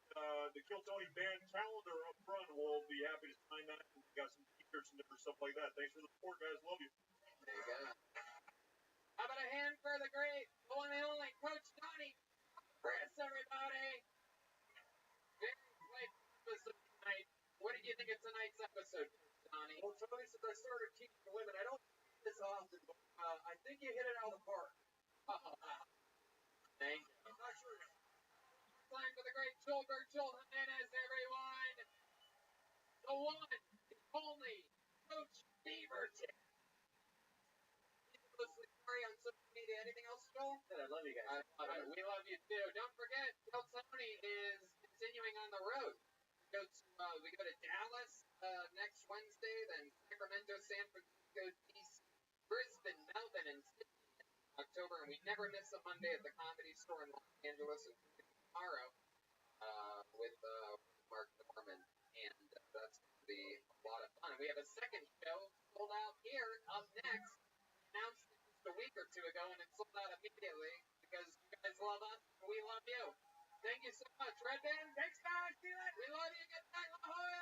the Kill Tony band calendar up front. We'll be happy to sign that. We got some t-shirts and different stuff like that. Thanks for the support, guys. Love you. There you go. How about a hand for the great, the one and only Coach Tony Chris, everybody? Very great episode tonight. What did you think of tonight's episode, Donnie? Well, Tony, since I started teaching women, I don't do this often, but I think you hit it out of the park. Thank you. I'm not sure. Time for the great Gilbert Jimenez, everyone. The one, the only, Coach Beaverton. Mostly sorry on social media. Anything else, Joel? I love you guys. We love you too. Don't forget, Bill Tony is continuing on the road. We go to Dallas Toronto, San Francisco, DC, Brisbane, Melbourne, and Sydney in October, and we never miss a Monday at the Comedy Store in Los Angeles, including tomorrow with Mark Norman, and that's going to be a lot of fun. And we have a second show sold out here up next. We announced it just a week or two ago, and it sold out immediately because you guys love us and we love you. Thank you so much, Red Band. Thanks, guys. See you later. We love you. Good night, La Jolla.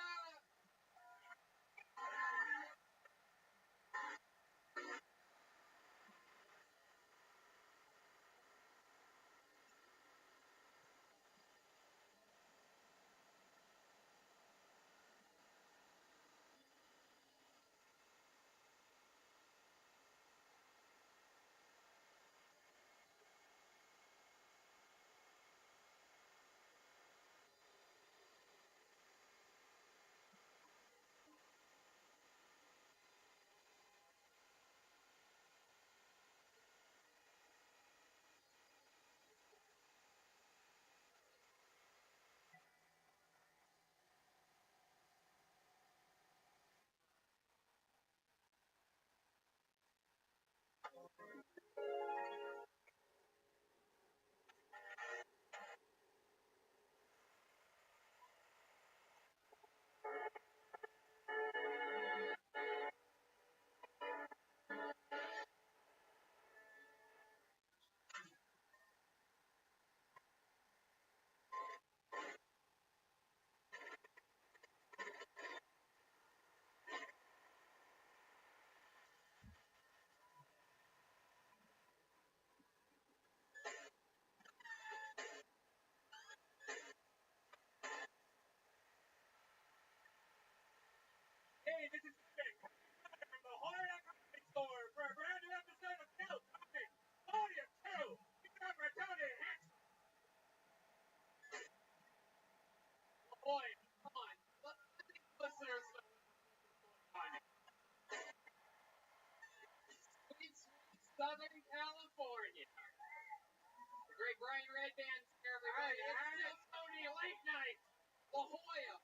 Hey, this is Vic from the Horror Comedy Store for a brand new episode of Kill Comedy Volume 2. You got for Tony Hicks. Oh boy, come on. Let the listeners know what's going on. Sweet, sweet Southern California. The great Brian Red Band's here, everybody. It's still Tony Late Night. La Jolla.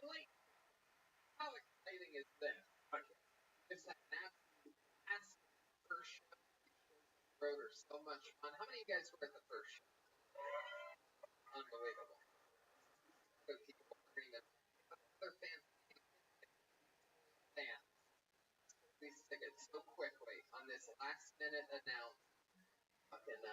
Late. How exciting is this? Okay. Just had an absolute massive first show. These shows on the road are so much fun. How many of you guys were at the first show? Unbelievable. So people wearing them. Other fans these tickets so quickly on this last minute announcement fucking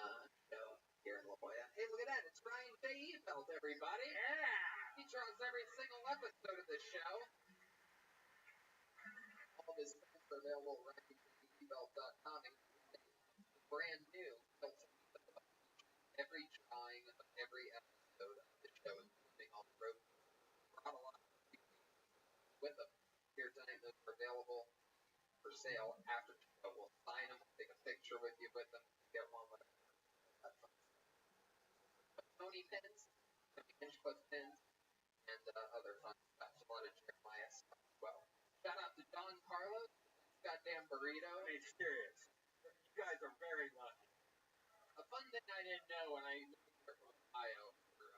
show here in La Jolla. Hey, look at that. It's Ryan J. Ebelt, everybody. Yeah. He draws every single episode of the show. All of his films are available at RyanJEbelt.com, including the brand new every drawing of every episode of the show, including all the road. Brought a lot of people with them here tonight. Those are available for sale after the show. We'll sign them, we'll take a picture with you with them, get one with them. That's fun. Tony pins, Hinge Clip pins, and other fun stuff. A lot of Jeremiah stuff as well. Shout out to Don Carlos, goddamn burrito. Hey, serious. You guys are very lucky. A fun thing I didn't know when I moved here from Ohio for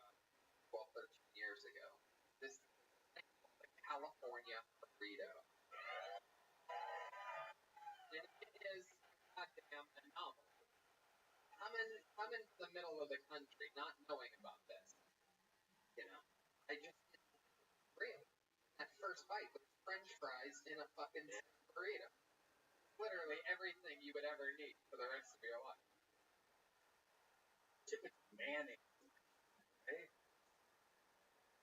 12, 13 years ago. This is the thing called the California burrito. And it is a goddamn anomaly. I'm in the middle of the country not knowing about this. You know, I just didn't real. That first bite was French fries in a fucking burrito. Literally everything you would ever need for the rest of your life. Typically mayonnaise. Hey.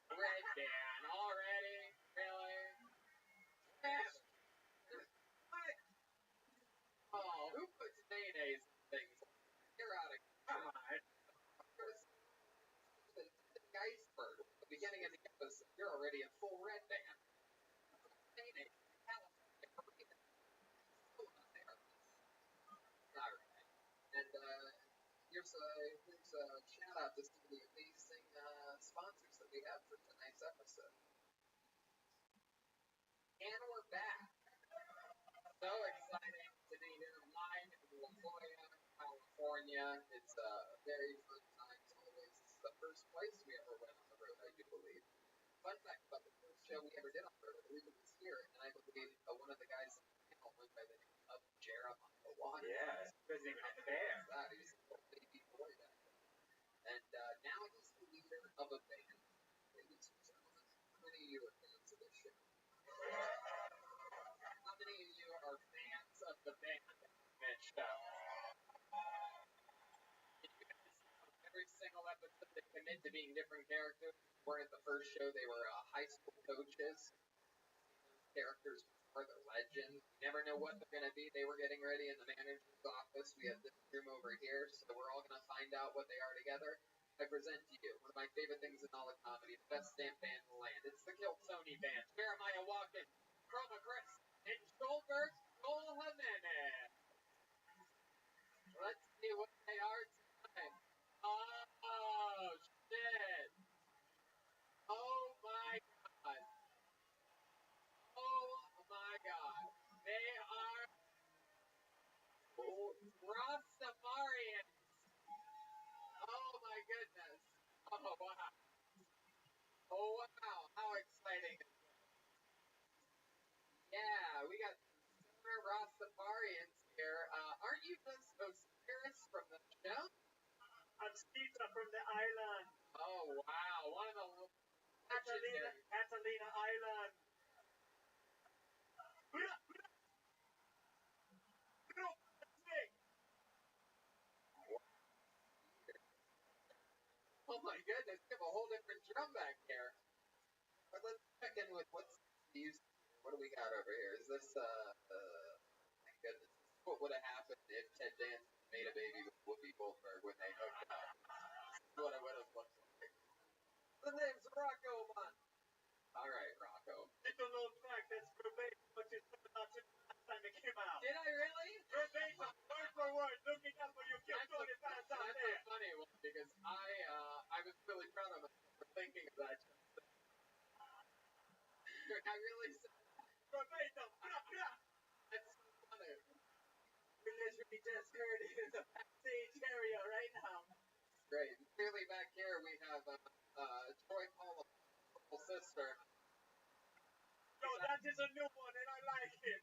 Red Dan already? Really? Yes. What? Oh, who puts mayonnaise in things? You're out of Come on. The iceberg at the beginning of the episode. You're already a full Red Band. Mayonnaise. California burrito. Still not there. Alright. And here's a shout out to some of the amazing sponsors that we have for tonight's episode. And we're back. So exciting to be here live in La Jolla, California. It's a very fun time as always. This is the first place we ever went on the road, I do believe. Fun fact about the first show we ever did on the road, I believe it was here in I believe one of the guys on the panel went by the name of Jeremiah Watkins. Yeah, it wasn't even fair. He was a little baby boy back then. And now he's the leader of a band. Ladies and gentlemen, how many of you are fans of this show? How many of you are fans of the band? Show? Every single episode they commit to being different characters. Where at the first show they were high school coaches. Those characters are the legends. You never know what they're going to be. They were getting ready in the manager's office. We have this room over here, so we're all going to find out what they are together. I present to you one of my favorite things in all of comedy, the best damn band in the land. It's the Kiltony Band. Jeremiah Watkins, Chroma Chris, and Goldberg Joel Jimenez. Let's see what they are tonight. Oh, shit. Oh, my God. Oh, my God. They are Rastafarians. Oh, my goodness. Oh, wow. Oh, wow. How exciting. Yeah, we got some Rastafarians here. Aren't you just Osiris from the show? I'm Skita from the island. Oh, wow. One of the Catalina Island. Oh my goodness, we have a whole different drum back here. But let's check in with what's used. What do we got over here? Is this my goodness. What would have happened if Ted Danson made a baby with Whoopi Goldberg when they hooked up? This is what it would have looked like. The name's Rocco, man. Alright, Rocco. Little known fact, that's verbatim what you said about it last time it came out. Did I really? Verbatim, word for word, look it up for you Kiltony fans out That's there. a funny one because I was really proud of myself for thinking of that. I really said Verbatim, that's so funny. We literally just heard it in the backstage area right now. Great. Clearly back here we have Troy Paul's little sister. No, that is a new one and I like it.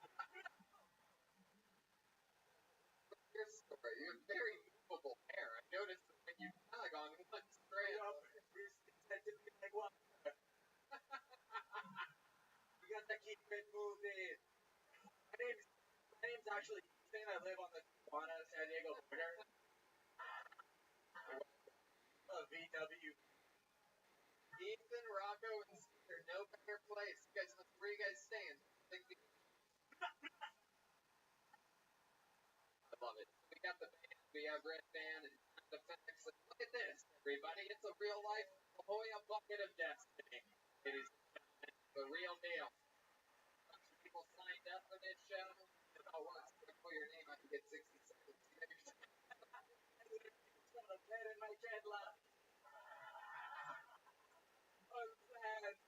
Your story. You have very movable hair. I noticed that when you tug on one strand. It's meant to be like what? We got to keep it moving. My name's actually Ethan. I live on the Tijuana, San Diego border. VW. Ethan, Rocco, and Caesar, no better place. You guys, where are you guys staying? I love it. We got the band, we have Red Band, and the facts. Look at this, everybody. It's a real life La Jolla bucket of destiny. It is the real deal. A bunch of people signed up for this show. It all works. If you pull your name out, you get 60 seconds. It's got a bed in my dreadlock. I'm sad.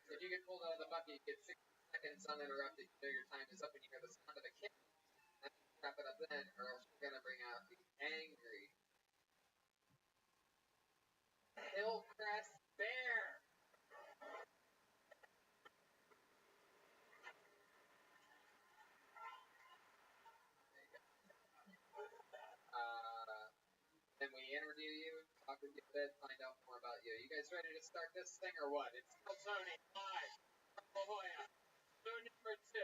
If you get pulled out of the bucket, you get 60 seconds uninterrupted. You know your time is up and you hear the sound of a kick. And wrap it up then, or else you're going to bring out the angry Hillcrest Bear. Then we interview you, talk with you a bit, find out more about you. You guys ready to start this thing or what? It's Kiltony live from La Jolla. Show number 2.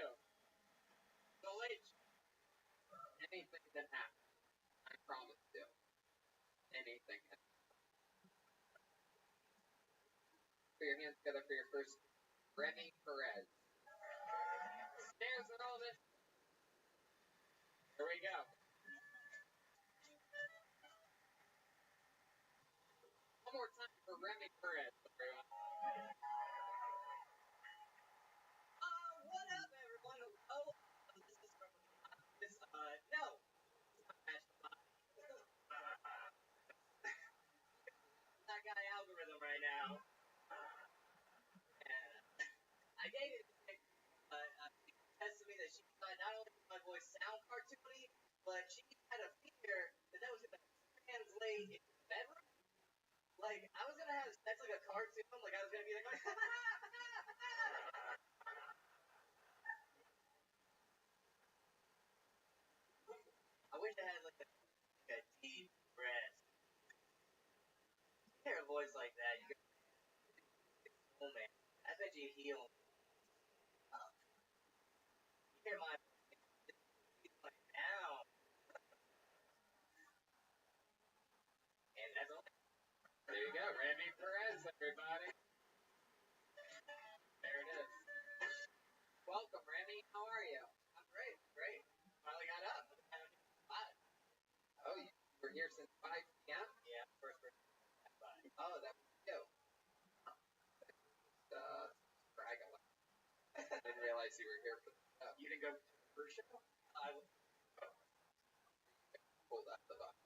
The late. Anything can happen. I promise you. Anything can happen. Put your hands together for your first Remy Perez. Stairs and all this. Here we go. One more time for Remy Perez, everyone. What up, everyone? Hello. This is from this. No. That guy algorithm right now. And I dated a chick. She tested me that she thought not only did my voice sound cartoony, but she had a fear that was going to translate in the bedroom. Like, I was gonna have sex like a cartoon. Like, I was gonna be like, I wish I had like a deep breath. You hear a voice like that, you go, oh man, I bet you heal. You hear my voice like now, and that's all. There you go, Randy Perez, everybody. There it is. Welcome, Randy. How are you? I'm great, great. Finally got up. Oh, you were here since 5 p.m.? Yeah, first person. Oh, that was you. Brag a lot. I didn't realize you were here for the show. You didn't go to the first show? I Pulled out the box.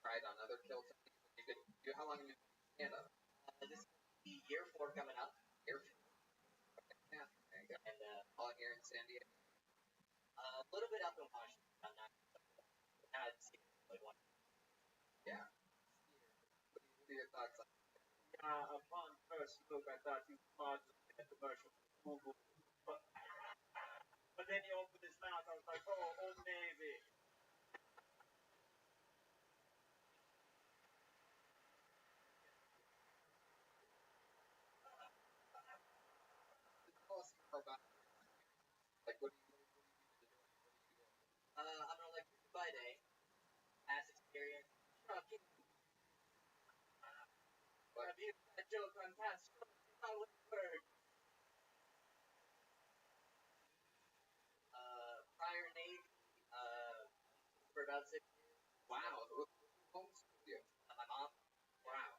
Tried on other kill techniques. How long have you been stand up? This is the year 4 coming up. Year 4. Yeah, there you go. And all here in San Diego. A little bit up in Washington. I'm not like one. Yeah. What are your thoughts on it? Upon first look, I thought he was sponsoring a commercial for Google. But then he opened his mouth. I was like, oh, Old Navy. Tell us more about it. Like, what do you do? I'm an electrician by day. Past experience. Trucking. Have you a joke on past Hollywood? Prior Navy. For about 6 years. Wow. Who homeschooled you? My mom. Wow.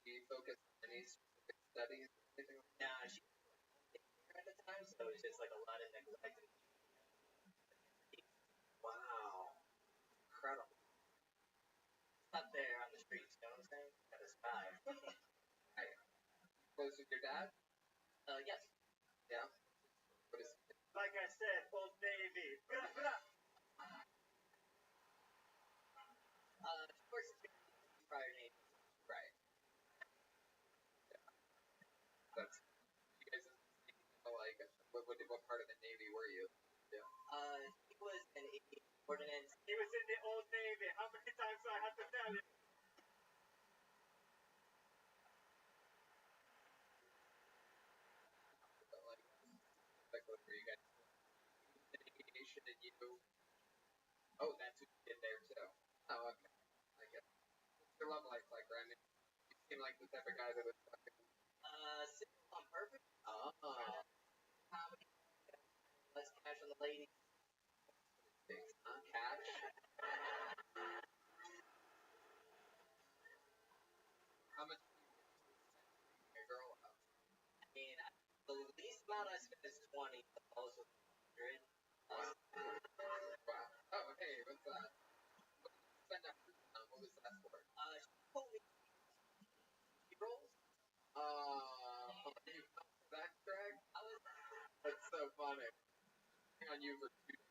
Do you focus on any specific studies or anything like that? Nah, she was at the time, so it was just like a lot of neglect. Wow. Incredible. Up there on the streets, you know what I'm saying? Gotta survive. Close with your dad? Yes. Yeah. What is Like I said, Old Navy. Short experience prior Navy. right? Yeah. That's you guys like what part of the Navy were you? Yeah. He was an ordnance. He was in the Old Navy. How many times do I have to tell you? Like what were you guys aviation and you? Oh, that's what you did there too. Oh, okay. I guess. What's your love life like, Randy? You seem like the type of guy that would fucking. Single on purpose. Oh. Comedy. Less cash on the ladies. Cash. How much do you get to send your girl out? I mean, the least amount I spend is 20. The most was 100. Wow. Wow. Oh, hey, what's that? What did you spend $100 on? What was that for? She told me she rolls. You fell for that drag? I was. That's so funny. On you for 2 days.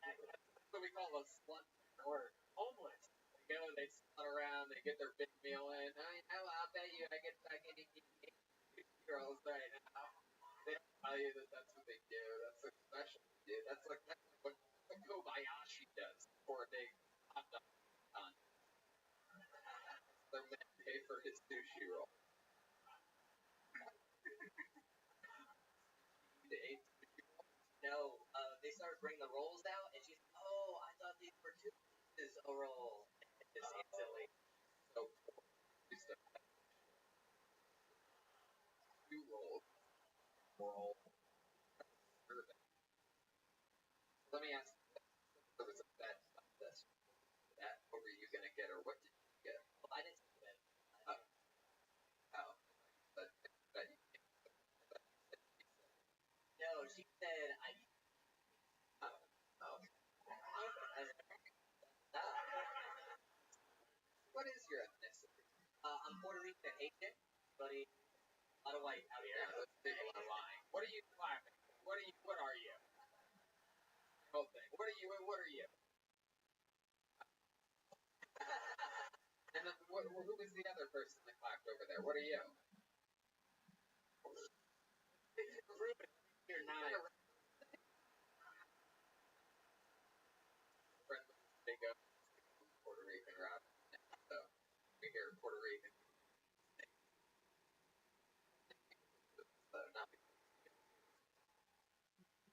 That's what we call a slut or homeless. They go, they slut around, they get their big meal in. Oh, you know, I'll bet you I get fucking girls right now. They don't tell you that that's what they do. That's like special, dude. That's like what Kobayashi does for a big hot dog contest. They're meant to pay for his sushi roll. They ate sushi roll? No, they started bringing the rolls out, and she's, oh, I thought these were 2 pieces a roll. And just instantly. So poor. Used to have 2 rolls. Roll. Serving. Let me ask you this. There was a bet about this. What were you gonna get, or what did you get? Well, I didn't see it. Oh. That you can't. No, she said, What is your ethnicity? I'm Puerto Rican Haitian, but a lot of white out here. Yeah, those people are lying. What are you clapping? What are you? Whole thing. What are you? who was the other person that clapped over there? What are you? Ruben, you're not. Friend with big Puerto Rican Rob. So we hear Puerto Rican. Not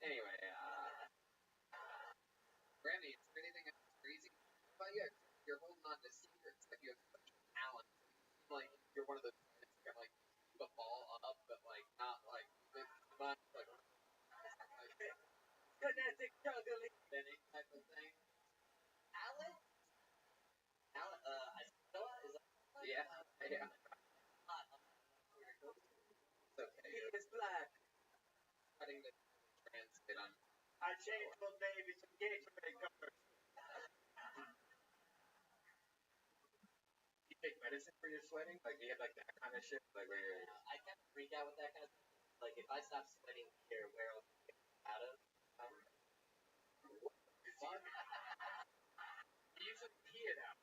anyway, Randy, is there anything else crazy about you? You're holding on to secrets. Like you have such talent. Like you're one of those guys who can like keep a ball up, but like not like this much. Like Kinetic juggling. any type of thing. Alan? Alan, I saw is that Yeah. it's Okay. He is black. Cutting the translate on. I changed my baby to Gatorade colors. You take medicine for your sweating? Like, do you have like that kind of shit? Like, where you're. I kind of freak out with that kind of stuff. Like, if I stop sweating here, where else can I get out of? Fun. You usually pee it out.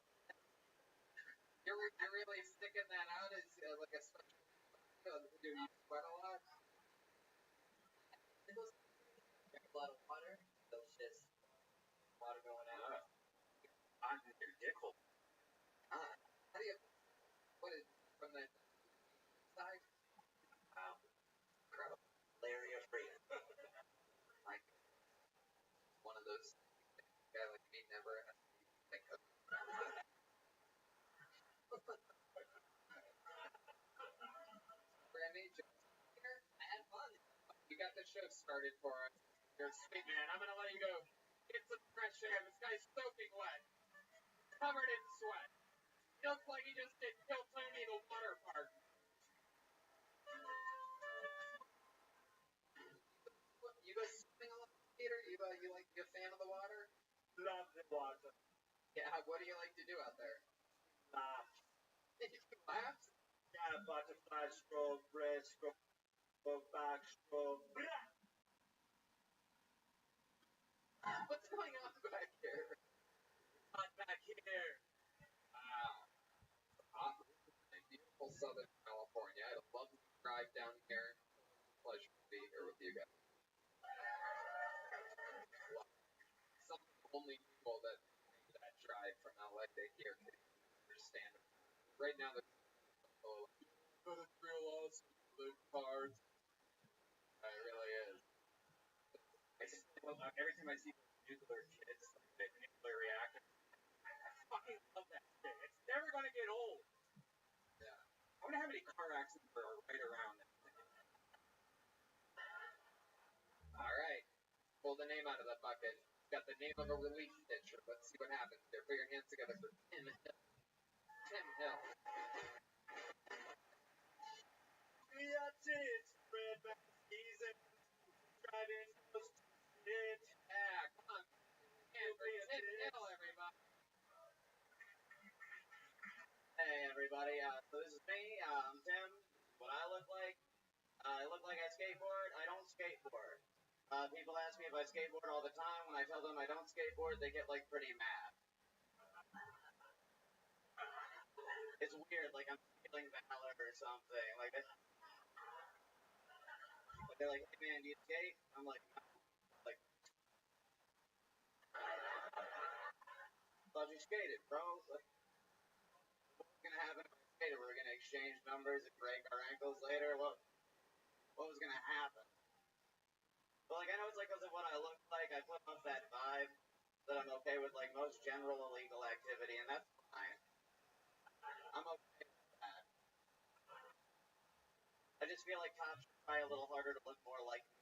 You're really sticking that out as like a special. Do you sweat a lot? It goes drink a lot of water, so it's just water going out. On your dick hole. How do you? What is from the side? Wow. Incredible. Malaria free. Like one of those guy like me never has to think of. Randy, just here. I had fun. You got the show started for us. You're sweet, man. I'm gonna let you go. Get some fresh air. This guy's soaking wet. Covered in sweat. He looks like he just did Kill Tony in a water park. You go swimming a lot, Peter? You like a fan of the water? Love the water. Yeah. What do you like to do out there? Laugh. Did you do laps? Yeah, butterfly stroke, breaststroke, backstroke. What's going on back here? Not back here. Wow. Beautiful Southern California. I'd love to drive down here. Pleasure to be here with you guys. Some of the only people that make that drive from LA to here can understand it. Right now, there's but it's real awesome. The cars. It really is. I just, every time I see nuclear kids, like the nuclear reactor, I fucking love that shit. It's never gonna get old. Yeah. I wonder how many car accidents are right around that. All right. Pull the name out of the bucket. Got the name of a relief pitcher. Let's see what happens there. Put your hands together for Tim Hill. Tim Hill. We are tits, red back season, driving close to it. Yeah, come on. Hands for Tim Hill, everybody. Hey everybody, so this is me, I'm Tim. What I look like? I look like I skateboard. I don't skateboard. People ask me if I skateboard all the time. When I tell them I don't skateboard, they get like pretty mad. It's weird, like I'm feeling valor or something. Like they're like, hey man, do you skate? I'm like, no. Like, thought you skated, bro. Like, what's gonna happen if I skated? We're gonna exchange numbers and break our ankles later. What was gonna happen? But like, I know it's like because of what I look like, I put off that vibe that I'm okay with like most general illegal activity, and that's fine. I'm okay with that. I just feel like cops try a little harder to look more like me.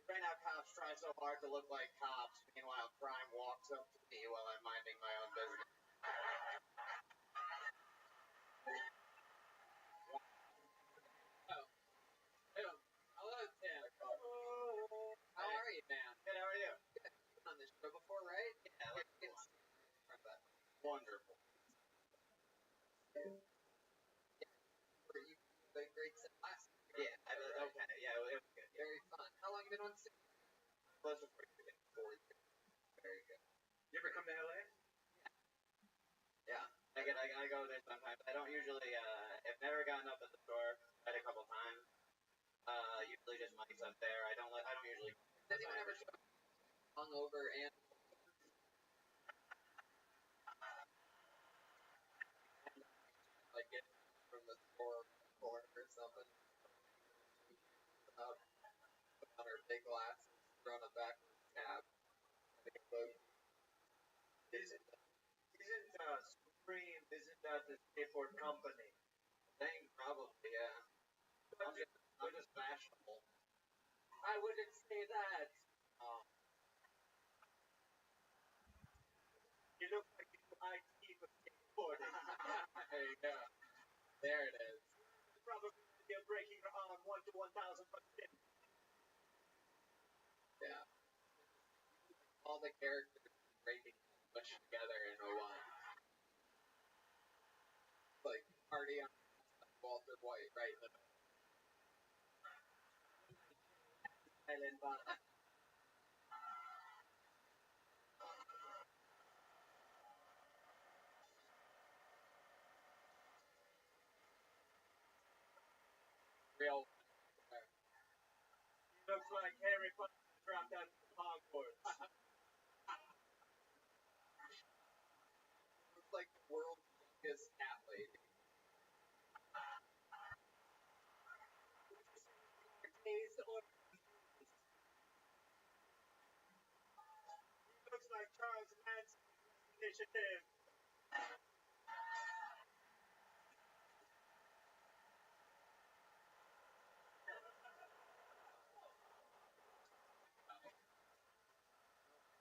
Right now, cops try so hard to look like cops. Meanwhile, crime walks up to me while I'm minding my own business. Hello, Tim. How are you, man? Good, how are you? You've been on this show before, right? Yeah, let's get wonderful. You played great set last year. Yeah, okay, yeah, it was good. Very fun. How long have you been on stage? Close to 4 years. 4 years. Very good. You ever come to LA? Yeah, I get like I go there sometimes. I don't usually. I've never gotten up at the store. Tried a couple times. Usually just Mike's up there. I don't usually. Does anyone ever show hungover and like get from the store corner or something? Up, put on her big glasses, thrown a backwards cap. Isn't Supreme? Isn't that the skateboard company? I think probably, yeah. I'm just fashionable. I wouldn't say that. You look like you do IT for skateboarding. There you go. There it is. The probability of breaking your arm 1 to 1,000%. Yeah. All the characters breaking pushed together in a one. Like party on Walter White right in the middle. Island bar. Real. He looks like Harry Potter dropped out of Hogwarts. Looks like the world's youngest cat lady. He looks like Charles Manson's initiative.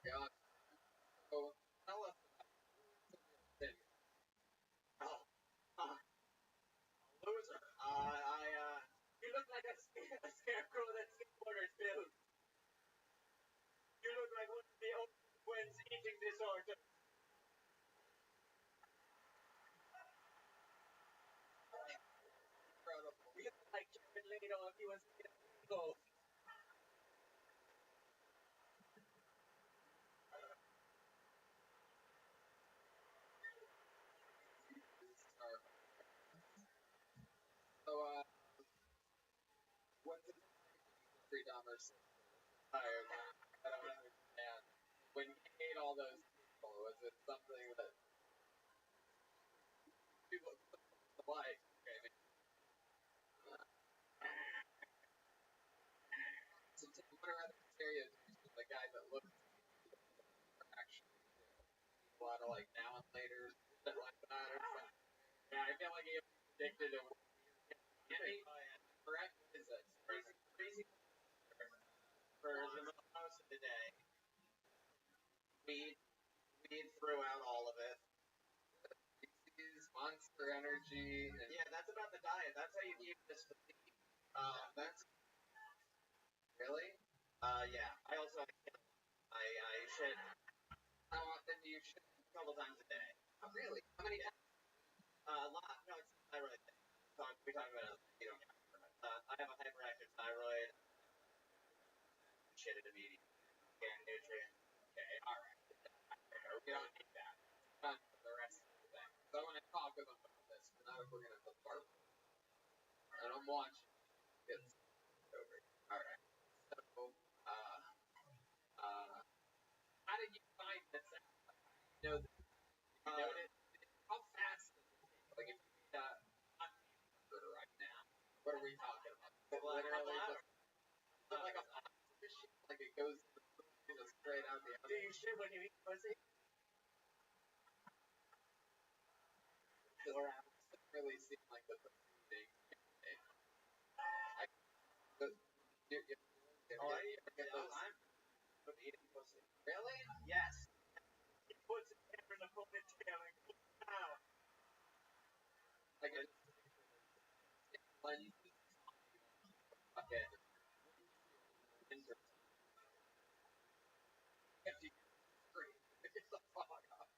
God. So tell us about city. Loser. You look like a scarecrow that skateboarders build. You look like one of the old twins eating disorder. Incredible. You look like Jared Leto if he was made of Lego. So, when's the Jeffrey Dahmer tired? I don't understand. When he ate all those people, was it something that people like? Okay, I mean, so what are other stereotypes of the guy that looks actually a lot of like now and later shit like that or something? Yeah, I feel like he was addicted to candy. Correct? Is it crazy? For the most of the day. Weed throughout all of it. Monster Energy. And Yeah, that's about the diet. That's how you keep this physique. that's really. Yeah. I also I shit How often do you shit? a couple times a day. Oh, really? How many times? A lot. No, it's a thyroid thing. We talk about it. You don't talk about it. I have a hyperactive thyroid. Shit it immediately. And nutrients. Okay, alright. We don't need that. Done for the rest of the thing. So I want to talk with them about this, but not if we're gonna put part. And I'm watching. It's over. Alright. So, how did you find this out? You know, you noticed how fast does it take? Like if you right now, what are we talking about? Literally just like a machine, like it goes just straight out the Do you shit when you eat pussy? It doesn't really seem like the thing. I'm eating pussy. Really? Yes. He puts his hair in a ponytail and goes down. Like a when you fucking empty screen. Get the fuck up.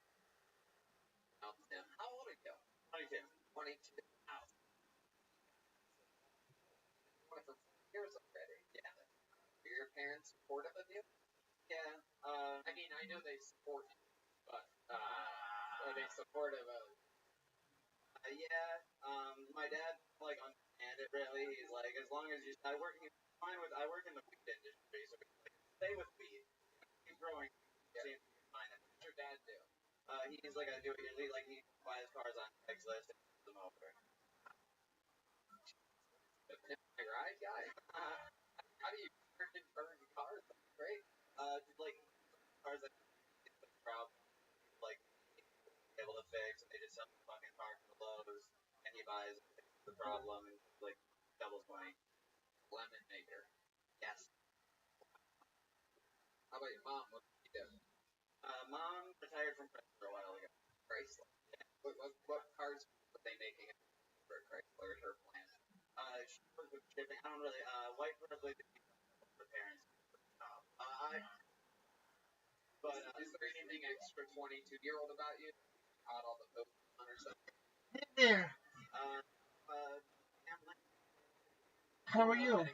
Tim, how old are you? 22. 22. Ow. For 4 years already. Yeah. Are your parents supportive of you? Yeah. I mean, I know they support you, but are they supportive of Yeah. My dad like understand it really. He's like, as long as you, I work in the weed industry, so he's like, stay with weed. Keep growing. Seems to be fine. What's your dad do? He's like a like he buys cars on Craigslist and puts them over. The ride guy? How do you turn cars? That's great. Like cars that get the problem, like able to fix, and they just sell the fucking car to the Lowe's, and he buys it, fixes the problem, and like doubles money. Lemon maker. Yes. How about your mom? What does she do? Mom retired from Chrysler a while ago. Chrysler. Yeah. What cars were they making for Chrysler? Her plant. She works with shipping. I don't really. White probably her parents. But is there anything extra 22-year-old about you? Caught all the Pokemon or something? Hey there. How are you?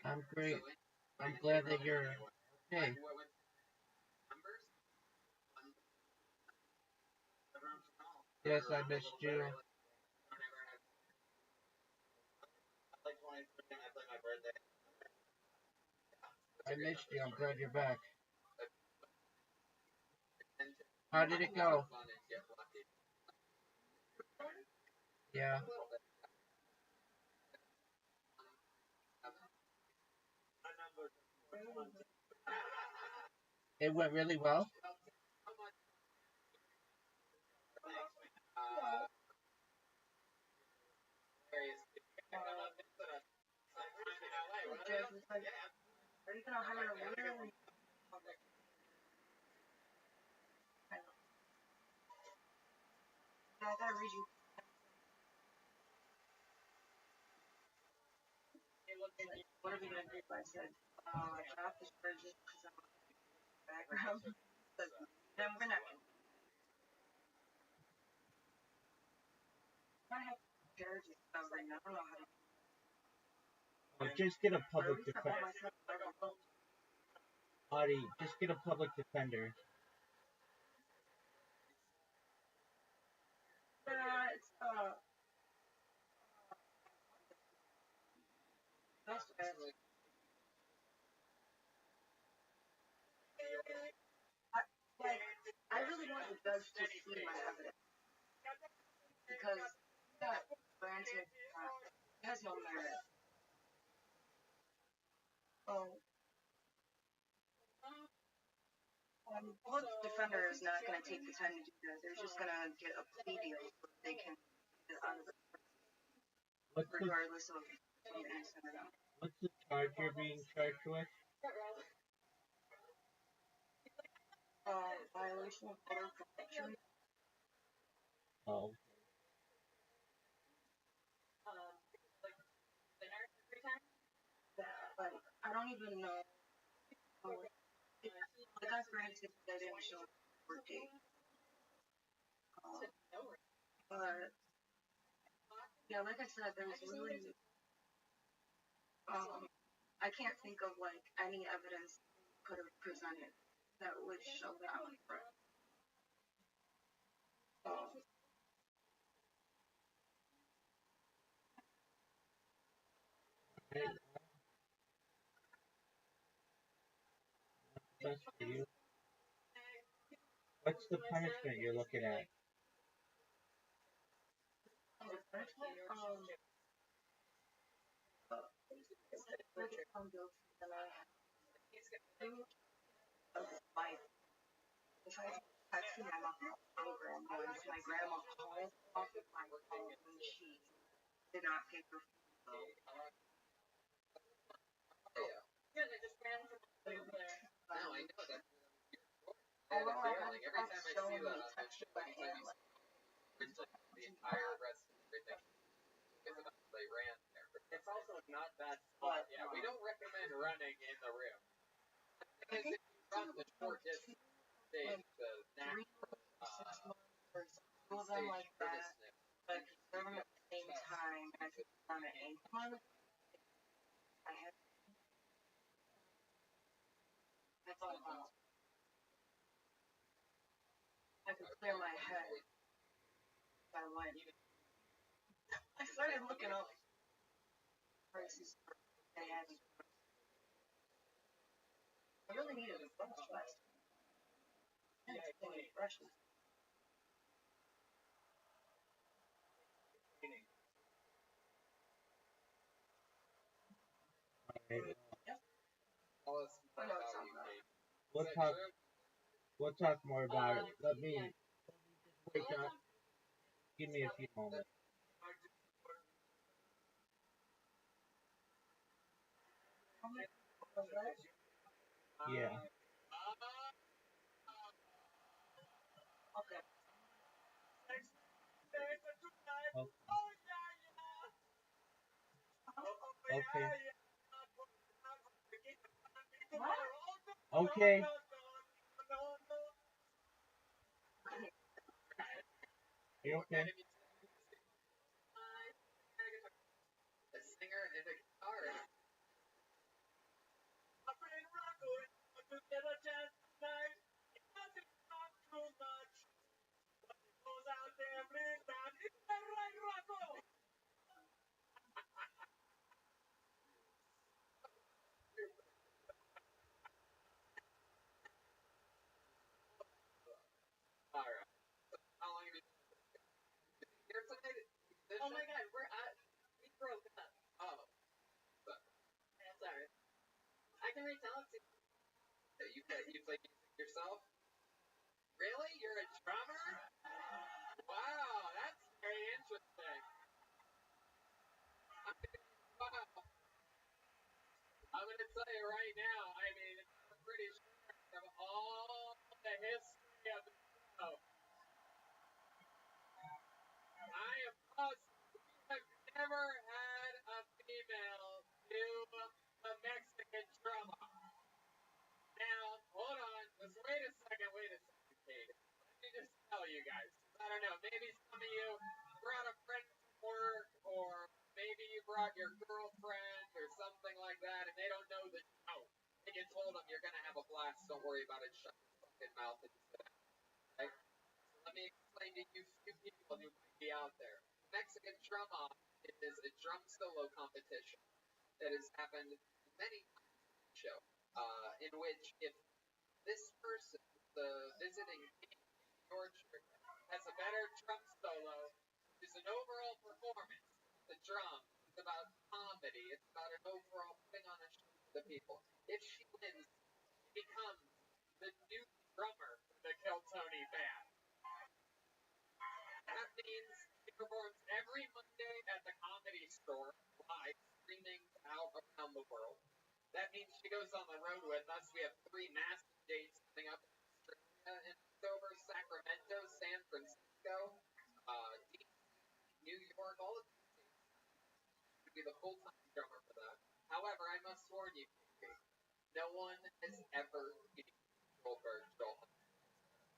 I'm great. I'm glad that you're okay. Yes, I missed you. I missed you. I'm glad you're back. How did it go? Yeah. It went really well. Are you gonna hire a lawyer? I gotta read you. What are we gonna do? I said, drop the charges because I'm on the background. Then we're not gonna. I have charges covering. I don't know how to. Just get a public defender. Audie, just get a public defender. It's that's bad. I really want the judge to see my evidence because that granted it has no merit. Public defender is not going to take the time to do that. They're just going to get a plea deal so they can get out of the regardless of being innocent or not. What's the charge you're being charged with? Violation of order of protection. Oh. Like, I don't even know. Like, I granted that didn't show up for a date. But, yeah, like I said, there's really, I can't think of, like, any evidence could have presented that would show that I'm a threat. Best for you. What's the punishment you're looking at? If I texted my mom program once, my grandma called off of my phone when she did not pay her bill. Now I know that. Like every time I see that on my shit, anytime you the entire rest of everything is about they ran there. It's also not that spot. Yeah, we don't recommend running in the rim. Because if you run the shortest stage, the natural them like that, but serve them at the same time. I could run an ankle. I had. That's all. I could clear my head. I went. I started looking up prices for Miami. I really needed a brush last time. And it's only brushes. Alright, Tell us I know how it's you not came. we'll Is that talk. true? We'll talk more about it. Let me wake up. Give me a few moments. Was that? Yeah. Okay. Oh, okay. Okay. You okay? A singer and a guitarist. Alright. How long have you been here tonight? Oh my god, we broke up. Oh. Yeah, sorry. I can retell it to you. You play music yourself? Really? You're a drummer? Wow, that's very interesting. Wow. I'm gonna tell you right now, I mean, I'm pretty sure of all the history of the show, I am positive we have never had a female do a Mexican drama. Now, hold on, just wait a second, Kate. Let me just tell you guys. I don't know, maybe some of you brought a friend to work, or maybe you brought your girlfriend, or something like that, and they don't know the show. And you told them you're gonna have a blast, don't worry about it, shut your fucking mouth and sit down. Okay? So let me explain to you few people who might be out there. Mexican drum off is a drum solo competition that has happened many times on the show, in which if this person, the visiting king in Orchard, has a better drum solo, is an overall performance. The drum, it's about comedy, it's about an overall putting on a show for the people. If she wins, she becomes the new drummer for the Kiltony band. That means she performs every Monday at the Comedy Store, live, streaming out around the world. That means she goes on the road with us. We have 3 massive dates coming up in Australia in October, Sacramento, San Francisco, DC, New York, all of these dates. To be the full-time drummer for that. However, I must warn you, no one has ever beat Joel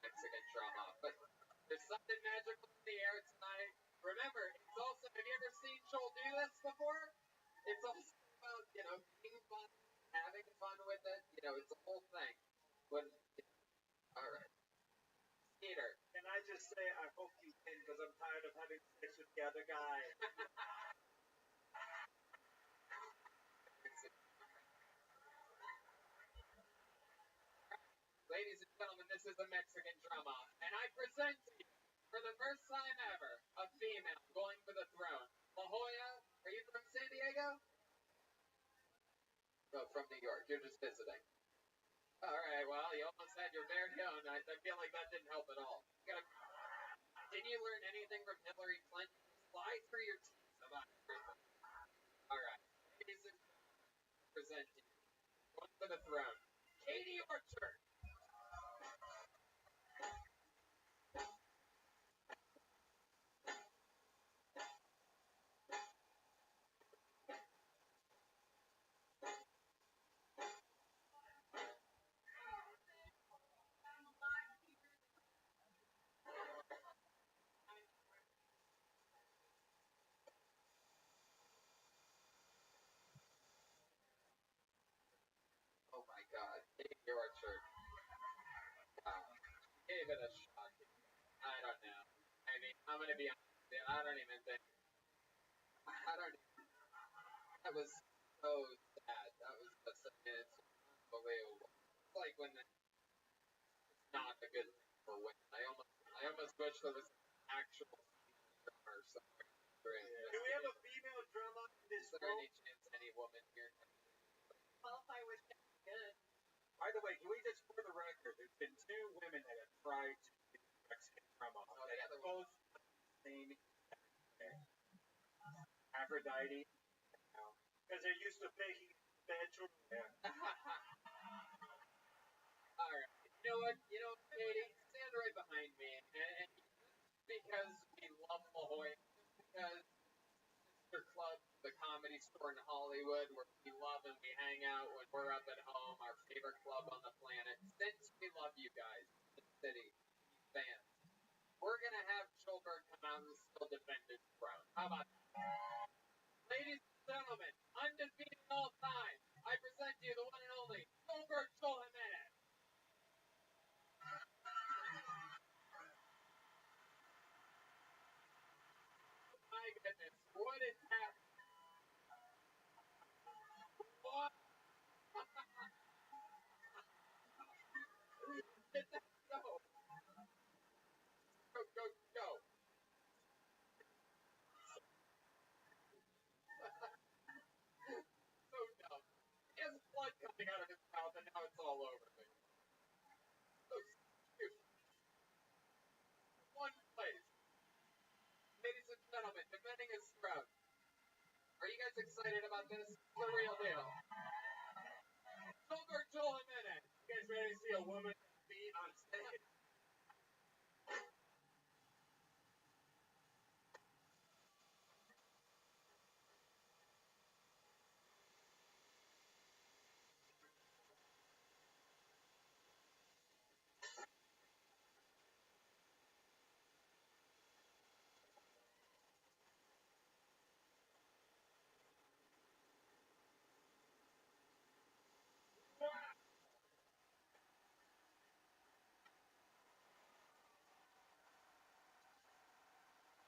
Mexican drama. But there's something magical in the air tonight. Remember, it's also, have you ever seen Joel do this before? It's also about, being fun, having fun with it. It's a whole thing. Alright. Peter. Can I just say, I hope you win, because I'm tired of having sex with the other guy. Ladies and gentlemen, this is a Mexican drama, and I present to you, for the first time ever, a female going for the throne. La Jolla, are you from San Diego? No, from New York. You're just visiting. Alright, well, you almost had your very own. I feel like that didn't help at all. Did you learn anything from Hillary Clinton? Fly through your teeth about everything. Alright, ladies and gentlemen, present to you, going for the throne, Katie Orchard. Oh my god, Katie Orchard. Wow. She gave it a shot. I'm gonna be honest with you, I don't even think, I don't, that was so sad. That was just, I mean, it's unbelievable. It's like when it's not a good thing for women. I almost wish there was an actual female drummer somewhere. Do we have a female drummer in this Is there any chance any woman here can qualify with good. By the way, can we just, for the record, there's been 2 women that have tried to do Mexican drum off. Oh, They the have other both same Aphrodite. Because they're used to making bad choices. Yeah. Alright. You know what, Katie? Stand right behind me. And because we love La Jolla, because sister club, the Comedy Store in Hollywood, where we love and we hang out when we're up at home, our favorite club on the planet. Since we love you guys, the city, fans, we're gonna have Schulberg come out and still defend his throne. How about that? Ladies and gentlemen, undefeated all time, I present to you the one and only Schulberg Jimenez. My goodness, what is happening? What? Get that go. Go, go, go. So dumb. He has blood coming out of his mouth and now it's all over me. So stupid. One place. Ladies and gentlemen, defending his throne. Are you guys excited about this? It's the real deal. Schulberg Jimenez. You guys ready to see a woman beat on stage?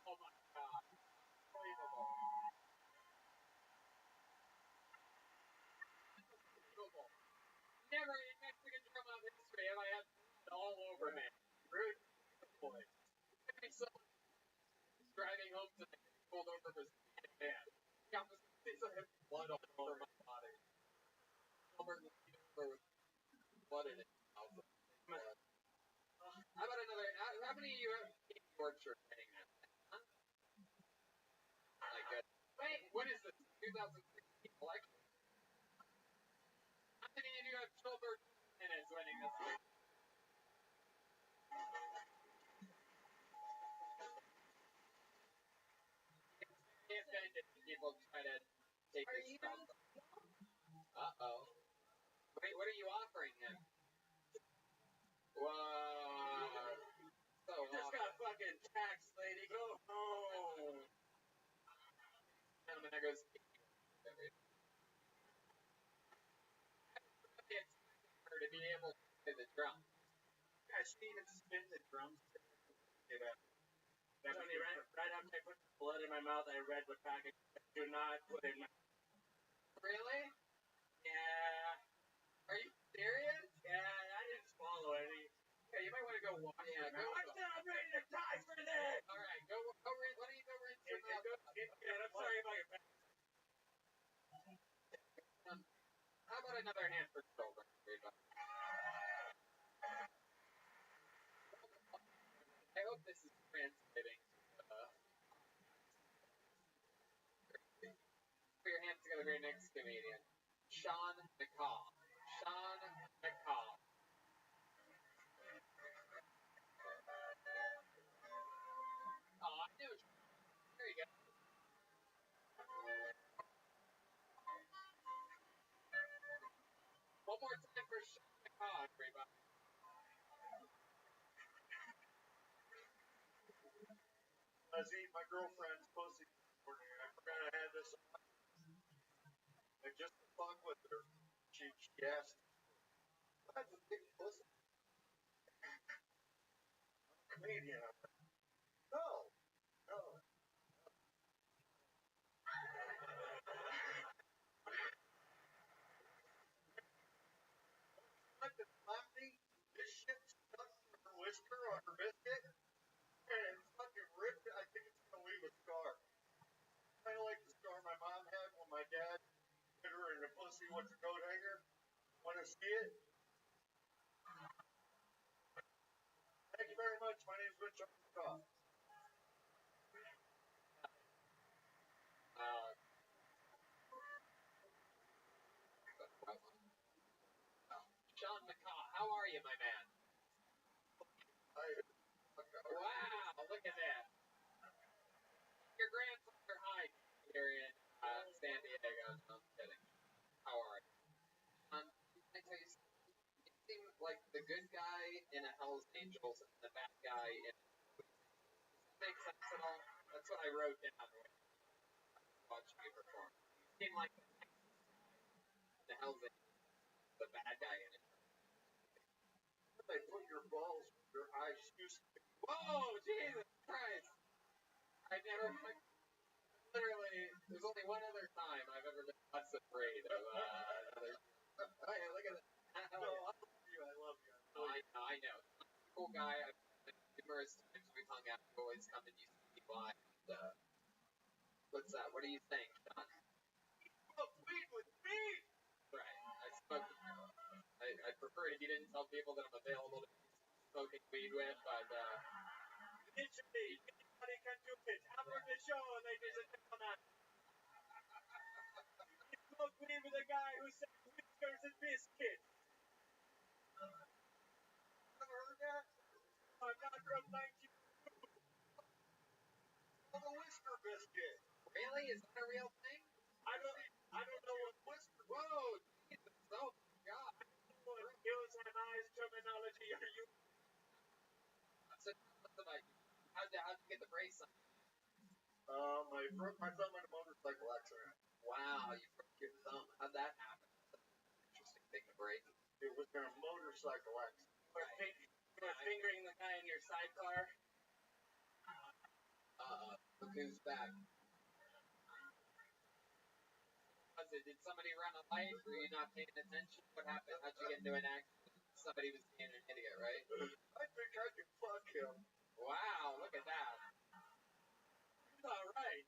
Oh my god. Unbelievable. Unbelievable. Never in Mexican drum out history have I had blood all over me. Rude boy. Maybe someone driving home tonight pulled over for speeding man. Got this piece of blood all over my body. Schulberg leaned over with blood in his mouth. How about another? How many of you have King Yorkshire hitting that thing? Huh? My goodness. Wait, what is this? 2016 election? How many of you have Schulberg Jimenez winning this thing? Get offended when people try to take Are his you stuff. Uh-oh. Wait, what are you offering him? Whoa. So You just got fucking taxed, lady. Go home. gentlemen, there goes Katie. I really expected her to be able to play the drums. Yeah, she even spin the drums. Tony, right after I put the blood in my mouth, I read what package do not put in my. Really? Yeah. Are you serious? Yeah, I didn't swallow any. Yeah, you might want to go wash your mouth. I'm ready to die for this! Alright, why don't you go rinse your mouth? I'm sorry about your back. How about another hand for Schulberg? I hope this is translating. Put your hands together for your next comedian. Sean McCall. Sean McCall. Oh, I knew. There you go. One more time for Sean McCall, everybody. Leslie, my girlfriend's pussy this morning, and I forgot I had this on. And just to fuck with her, she asked, "I have a big pussy." I'm a comedian. I'm like, no, wiped it off me. This shit stuck to her whisker on her biscuit. And fucking ripped it. I think it's gonna leave a scar. Kind of like the scar my mom had when my dad hit her in the pussy with the coat hanger. Want to see it? Thank you very much. My name's Rich Armstrong. Sean McCaw, how are you, my man? Wow, look at that. Your grandfather Hyde here in San Diego. No, I'm kidding. How are you? Can I tell you something? You seem like the good guy in a Hell's Angels and the bad guy in. Does that make sense at all? That's what I wrote down when watching you perform. You seem like the Hell's Angels, the bad guy in it. They put your balls where your eyes used to be. Whoa, Jesus Christ! I never. Literally, there's only one other time I've ever been less afraid of another. Oh, yeah, look at that. No, I love you. I love you. I know. Cool guy. I've been numerous times we've hung out. You always come and you see me live. And, what's that? What do you think, Sean? Smoke weed with me. Right. I smoke. I prefer if you didn't tell people that I'm available to smoking weed with, but Literally, anybody can do it. After the show, ladies and gentlemen. You smoke weed with a guy who said whiskers and biscuits. Ever heard that? I'm not from 19. I'm a whisker biscuit. really, is that a real thing? I don't know what Whisker. Whoa, Jesus! Oh my God! use an eyes terminology are you. So tell us about you. How'd you get the brace on? I broke my thumb in a motorcycle accident. Wow, you broke your thumb. How'd that happen? That's an interesting thing to break. It was in a motorcycle accident. You were fingering the guy in your sidecar. Look who's back. Did somebody run a light? Were you not paying attention? What happened? How'd you get into an accident? Somebody was being an idiot, right? I think I could fuck him. Wow, look at that. He's alright.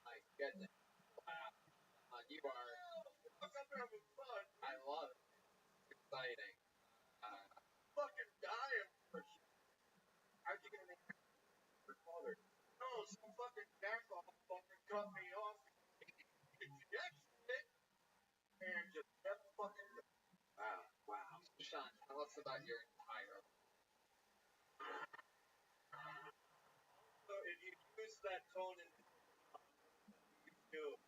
My goodness. Wow. You are. I'm having fun. I love it. It's exciting. Fucking dying. How'd you get in your father? No, some fucking jackoff fucking cut me off. And just kept fucking. Wow. Sean, tell us about your entire life. So if you use that tone in you do.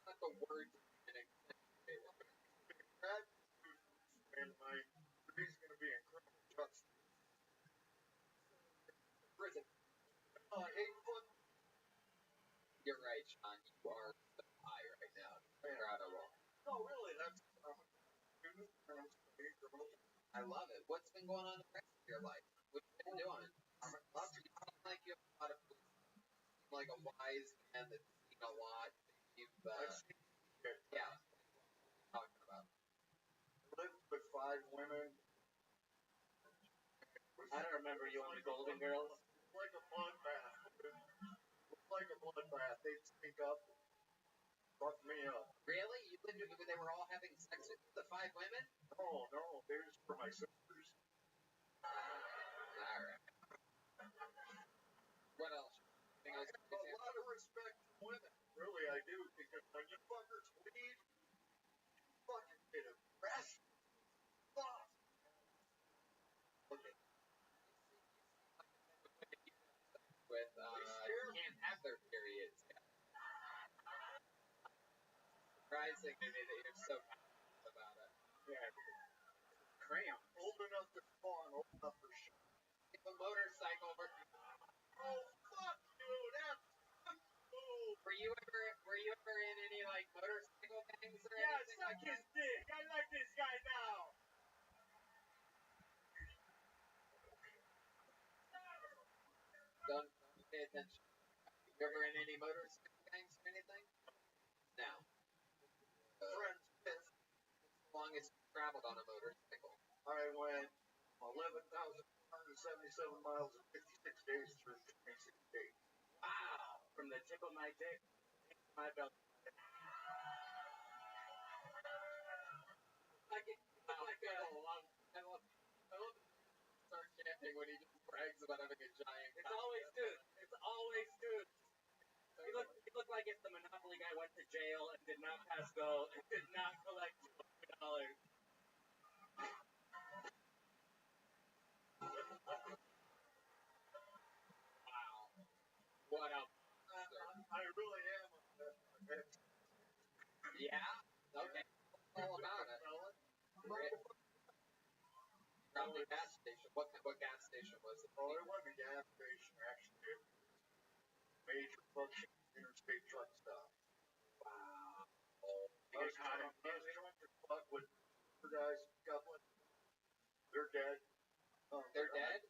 Not the words in it. And my he's gonna be in criminal justice. Prison. 8 foot. You're right, Sean. You are so high right now. Incredible. No, really, that's. I love it. What's been going on the rest of your life? What you been doing? You seem like you have a lot of wisdom. You seem like a wise man that's seen a lot. You've, yeah. Talking about. Lived with 5 women. I don't remember you on the Golden Girls. It's like a bloodbath. It's like a bloodbath. They'd sneak up, fuck me up. Really? You lived with, they were all having sex with the 5 women? No, there's for my sisters. Alright. What else? Anything else? A lot of respect for women. Really, I do, because when you fuckers weed, you fucking get aggressive. Fuck. Okay. With, can't have their periods yet. Surprising to me that you're so passionate about it. Yeah. Cramp. Old enough to spawn, old enough for shit. If a motorcycle were... Oh, fuck you, that's cool. Were you ever in any, like, motorcycle gangs or Yeah, anything suck like that? his dick. I like this guy now. Don't pay attention. You ever in any motorcycle gangs or anything? No. Friends with. Longest you traveled on a motorcycle? I went 11,477 miles in 56 days through 26 days. Wow! From the tip of my dick to my belt. Like it, like a long. I love start chanting when he just brags about having a giant. It's always dudes. It's always dudes. He looked like if the Monopoly guy went to jail and did not pass go and did not collect $200. Wow. What a I really am. Yeah? Okay. All about it. Around the gas station. What gas station was it? Oh, it wasn't a gas station, actually. It was major function interstate truck stop. Wow. I was trying to fuck with two guys, couple. They're dead. They're dead?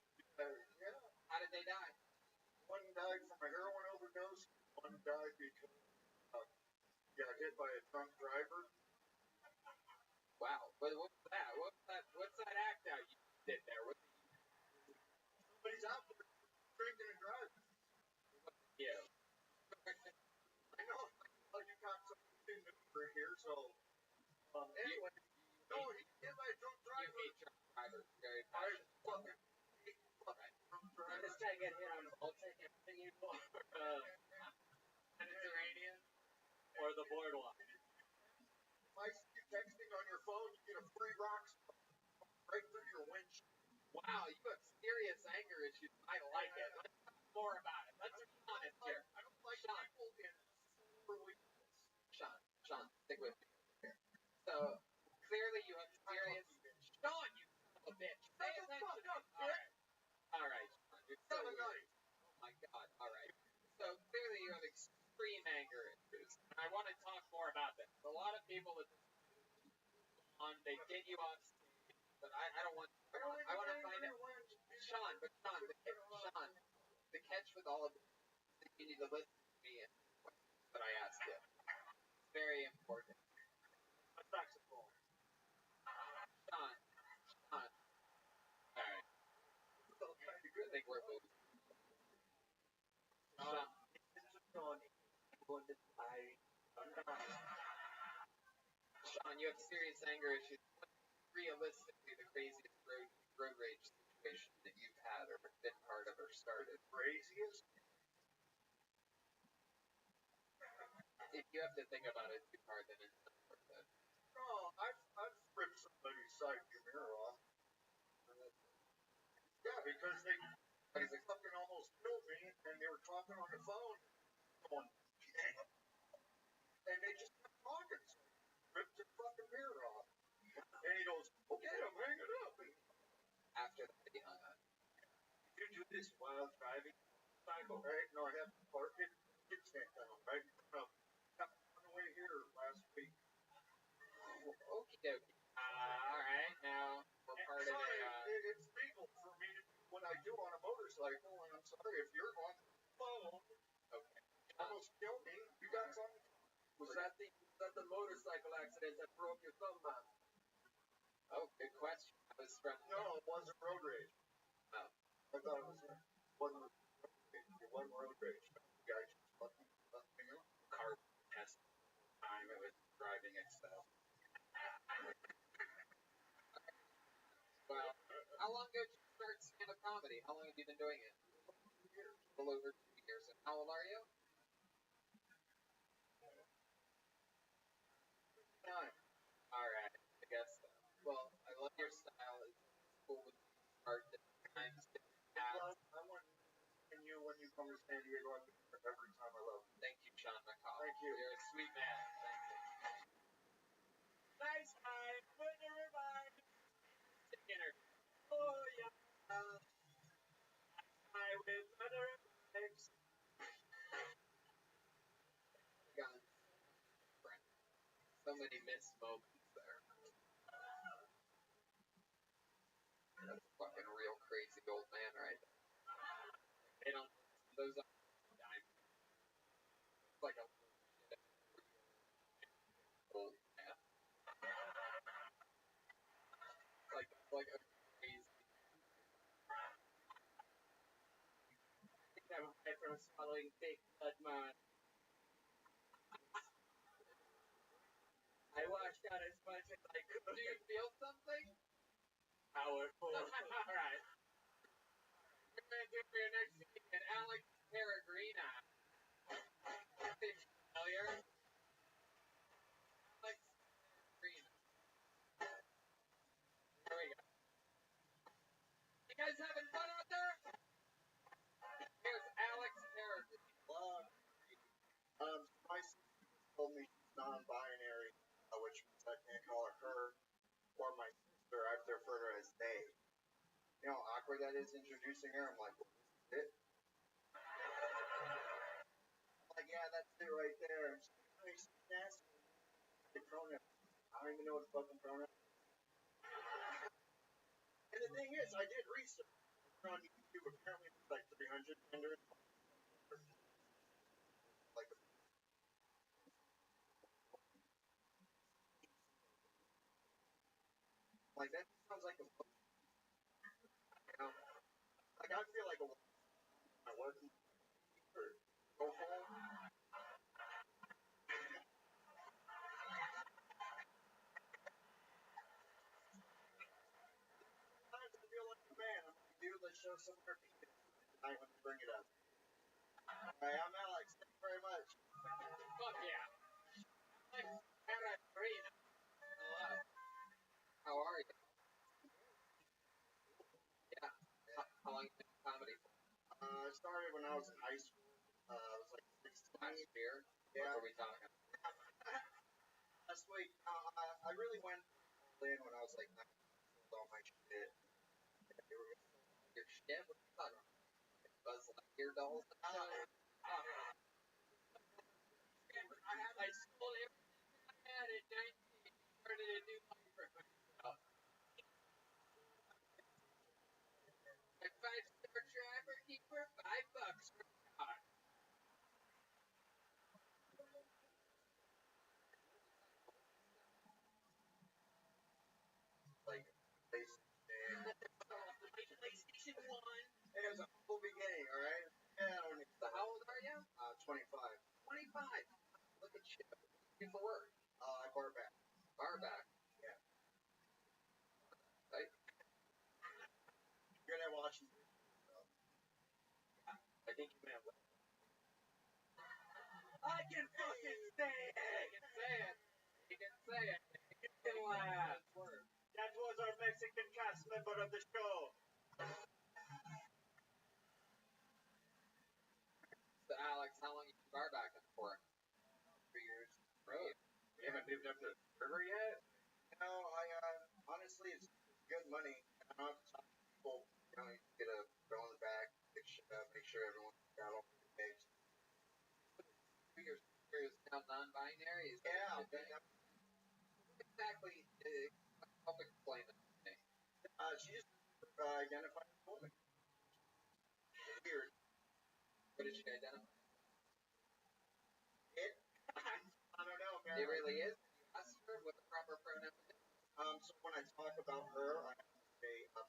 Yeah. How did they die? One died from a heroin overdose. One died because he got hit by a drunk driver. Wow. What was that? What's that act out you did there? Somebody's out there drinking and driving. You. I know. Well, you got something over here, so. Anyway, he hit by a drunk driver. You hate drunk drivers very much. This guy get hit on Baltic Avenue or Mediterranean or the boardwalk. If I see you texting on your phone, you get a free rock right through your windshield. Wow, you have serious anger issues. I like it. Let's talk more about it. Let's be honest here. I don't like Sean. people in super weakness. Sean, stick with me here. So, clearly you have serious... Sean, you son of a bitch. Pay attention. All right, Sean. You're so weird. Oh my God. All right. So, clearly you have extreme anger issues. And I want to talk more about this. A lot of people that they get you off stage, but I don't want... I want to find out... Sean, the catch with all of this is that you need to listen to me and what I asked you. It's very important. A saxophone. Sean. Alright. I think we're moving. Sean. Sean, you have serious anger issues. What's realistically the craziest road rage situation that you've had or been part of or started? Craziest? If you have to think about it too hard, then it's not worth it. No, I've ripped somebody's side mirror off. Yeah, because they fucking almost killed me, and they were talking on the phone, going, damn. And they just kept talking, so I ripped their fucking mirror off. And he goes, okay, I'm hanging up. And After that, he hung up. you do this while driving cycle, right? No, I have to park it. Kids can't come, right? On the way here last week. Okie dokie. Alright, now we're part of It's legal for me to, when I do on a motorcycle, and I'm sorry if you're on the phone. Okay. Almost killed me. You got something? Was that the motorcycle accident that broke your thumb, man? Oh, good question. I was from... No, it wasn't road rage. Oh. I thought it wasn't road rage. It wasn't road rage. The guy just fucking left me up. Car test time. It was driving itself. Well, how long ago did you start stand-up comedy? How long have you been doing it? 2 years. A little over 2 years. And how old are you? 9. Alright, I guess so. Well, I love your style. It's cool with art different times, different paths. I want you when you come to San Diego every time. I love you. Thank you, Sean McCall. Thank you. You're a sweet man. Thank you. Nice guy. Put your ribeye. Dinner. Oh, yeah. I with other legs. God. So many missed moments there. That's a fucking real crazy old man right there. They don't... Those are... like a crazy. I think I'm high from swallowing fake blood, man. I washed out as much as I could. Do you feel something? Powerful. Alright. You're gonna do for your next scene, and Alex Peregrina. Familiar? Alex Peregrina. There we go. You guys having fun out there? Here's Alex Peregrina. My sister told me she's non-binary, which means I can't call her her or my sister. I have to refer to her as they. You know how awkward that is introducing her? I'm like, well, this is it? I'm like, yeah, that's it right there. And she's like, oh, you're so nasty. The pronouns. I don't even know what the fucking pronouns. And the thing is, I did research on YouTube. Apparently, there's like 300 genders. Like, that sounds like a book. You know? Like, I feel like a I work or go home. Sometimes I feel like a man. I'm like, dude, let's show some more penis tonight when they bring it up. Alright, I'm Alex. Thank you very much. Fuck yeah. Alex Peregrina. Hello. How are you? Yeah. How long you been in comedy for? I started when I was in high school. I was like 16. Last year? Yeah. What are we talking? Last week, I really went in when I was like 19, sold all my shit. Your shit? What are you talking about? Buzz Lightyear dolls? I sold everything I had at 19. Started a new life for myself. A 5-star driver keeper, $5 for a car. Like, PlayStation 1. it was a humble beginning, alright? Yeah, I don't need So how old are you? 25. 25. Look at you. What do you do for work? I bar back. Bar back. Yeah. Right? You're gonna watch them. I think you meant I can fucking say it. You can say it. You can say it. You can laugh. That was our Mexican cast member of the show. So Alex, how long you been bar backing for? 3 years. Really? You haven't moved up to the server yet? No, honestly, it's good money. I don't have to talk to people. You know, you get a go in the back, make sure everyone's got all the eggs. Your sister is now non-binary? Is that Yeah, what you're saying? Exactly. Help explain that to me. She just identified as a woman. Weird. What did she identify? It? I don't know, man. It really is? You asked her what the proper pronoun is? So when I talk about her, I have to say my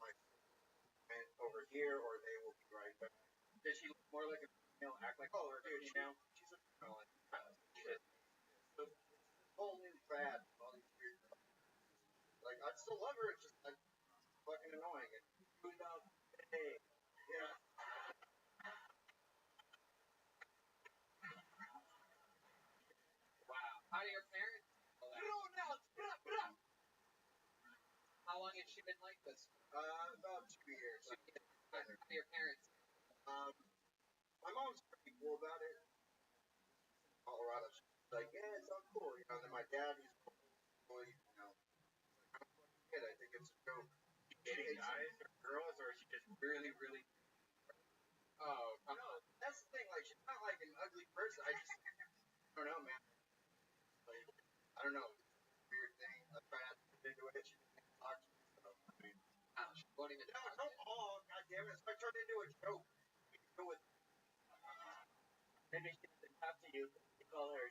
man over here, or they will be right back. Does she look more like a female, act like Oh, dude, she's a female. Shit. So it's this whole new fad. All these weird. Like, I still love her. It's just like fucking annoying. And who knows? Hey. yeah. Wow. How do your parents feel that? How long has she been like this? About 2 years. How do your parents? My mom's pretty cool about it. Colorado, she's like, yeah, it's all cool, you know. And then my dad, he's really, you know, I'm a fucking kid. I think it's a joke. Is she dating guys or girls, or is she just really, really? Oh, come No, on. that's the thing. Like, she's not like an ugly person. I don't know, man. Like, I don't know. It's a weird thing. I try not to get into it. She can't talk to me, so I mean, She won't even no, talk come to you. on, goddamn it! So I turned into a joke. You can go with. Maybe she doesn't talk to you. You call her.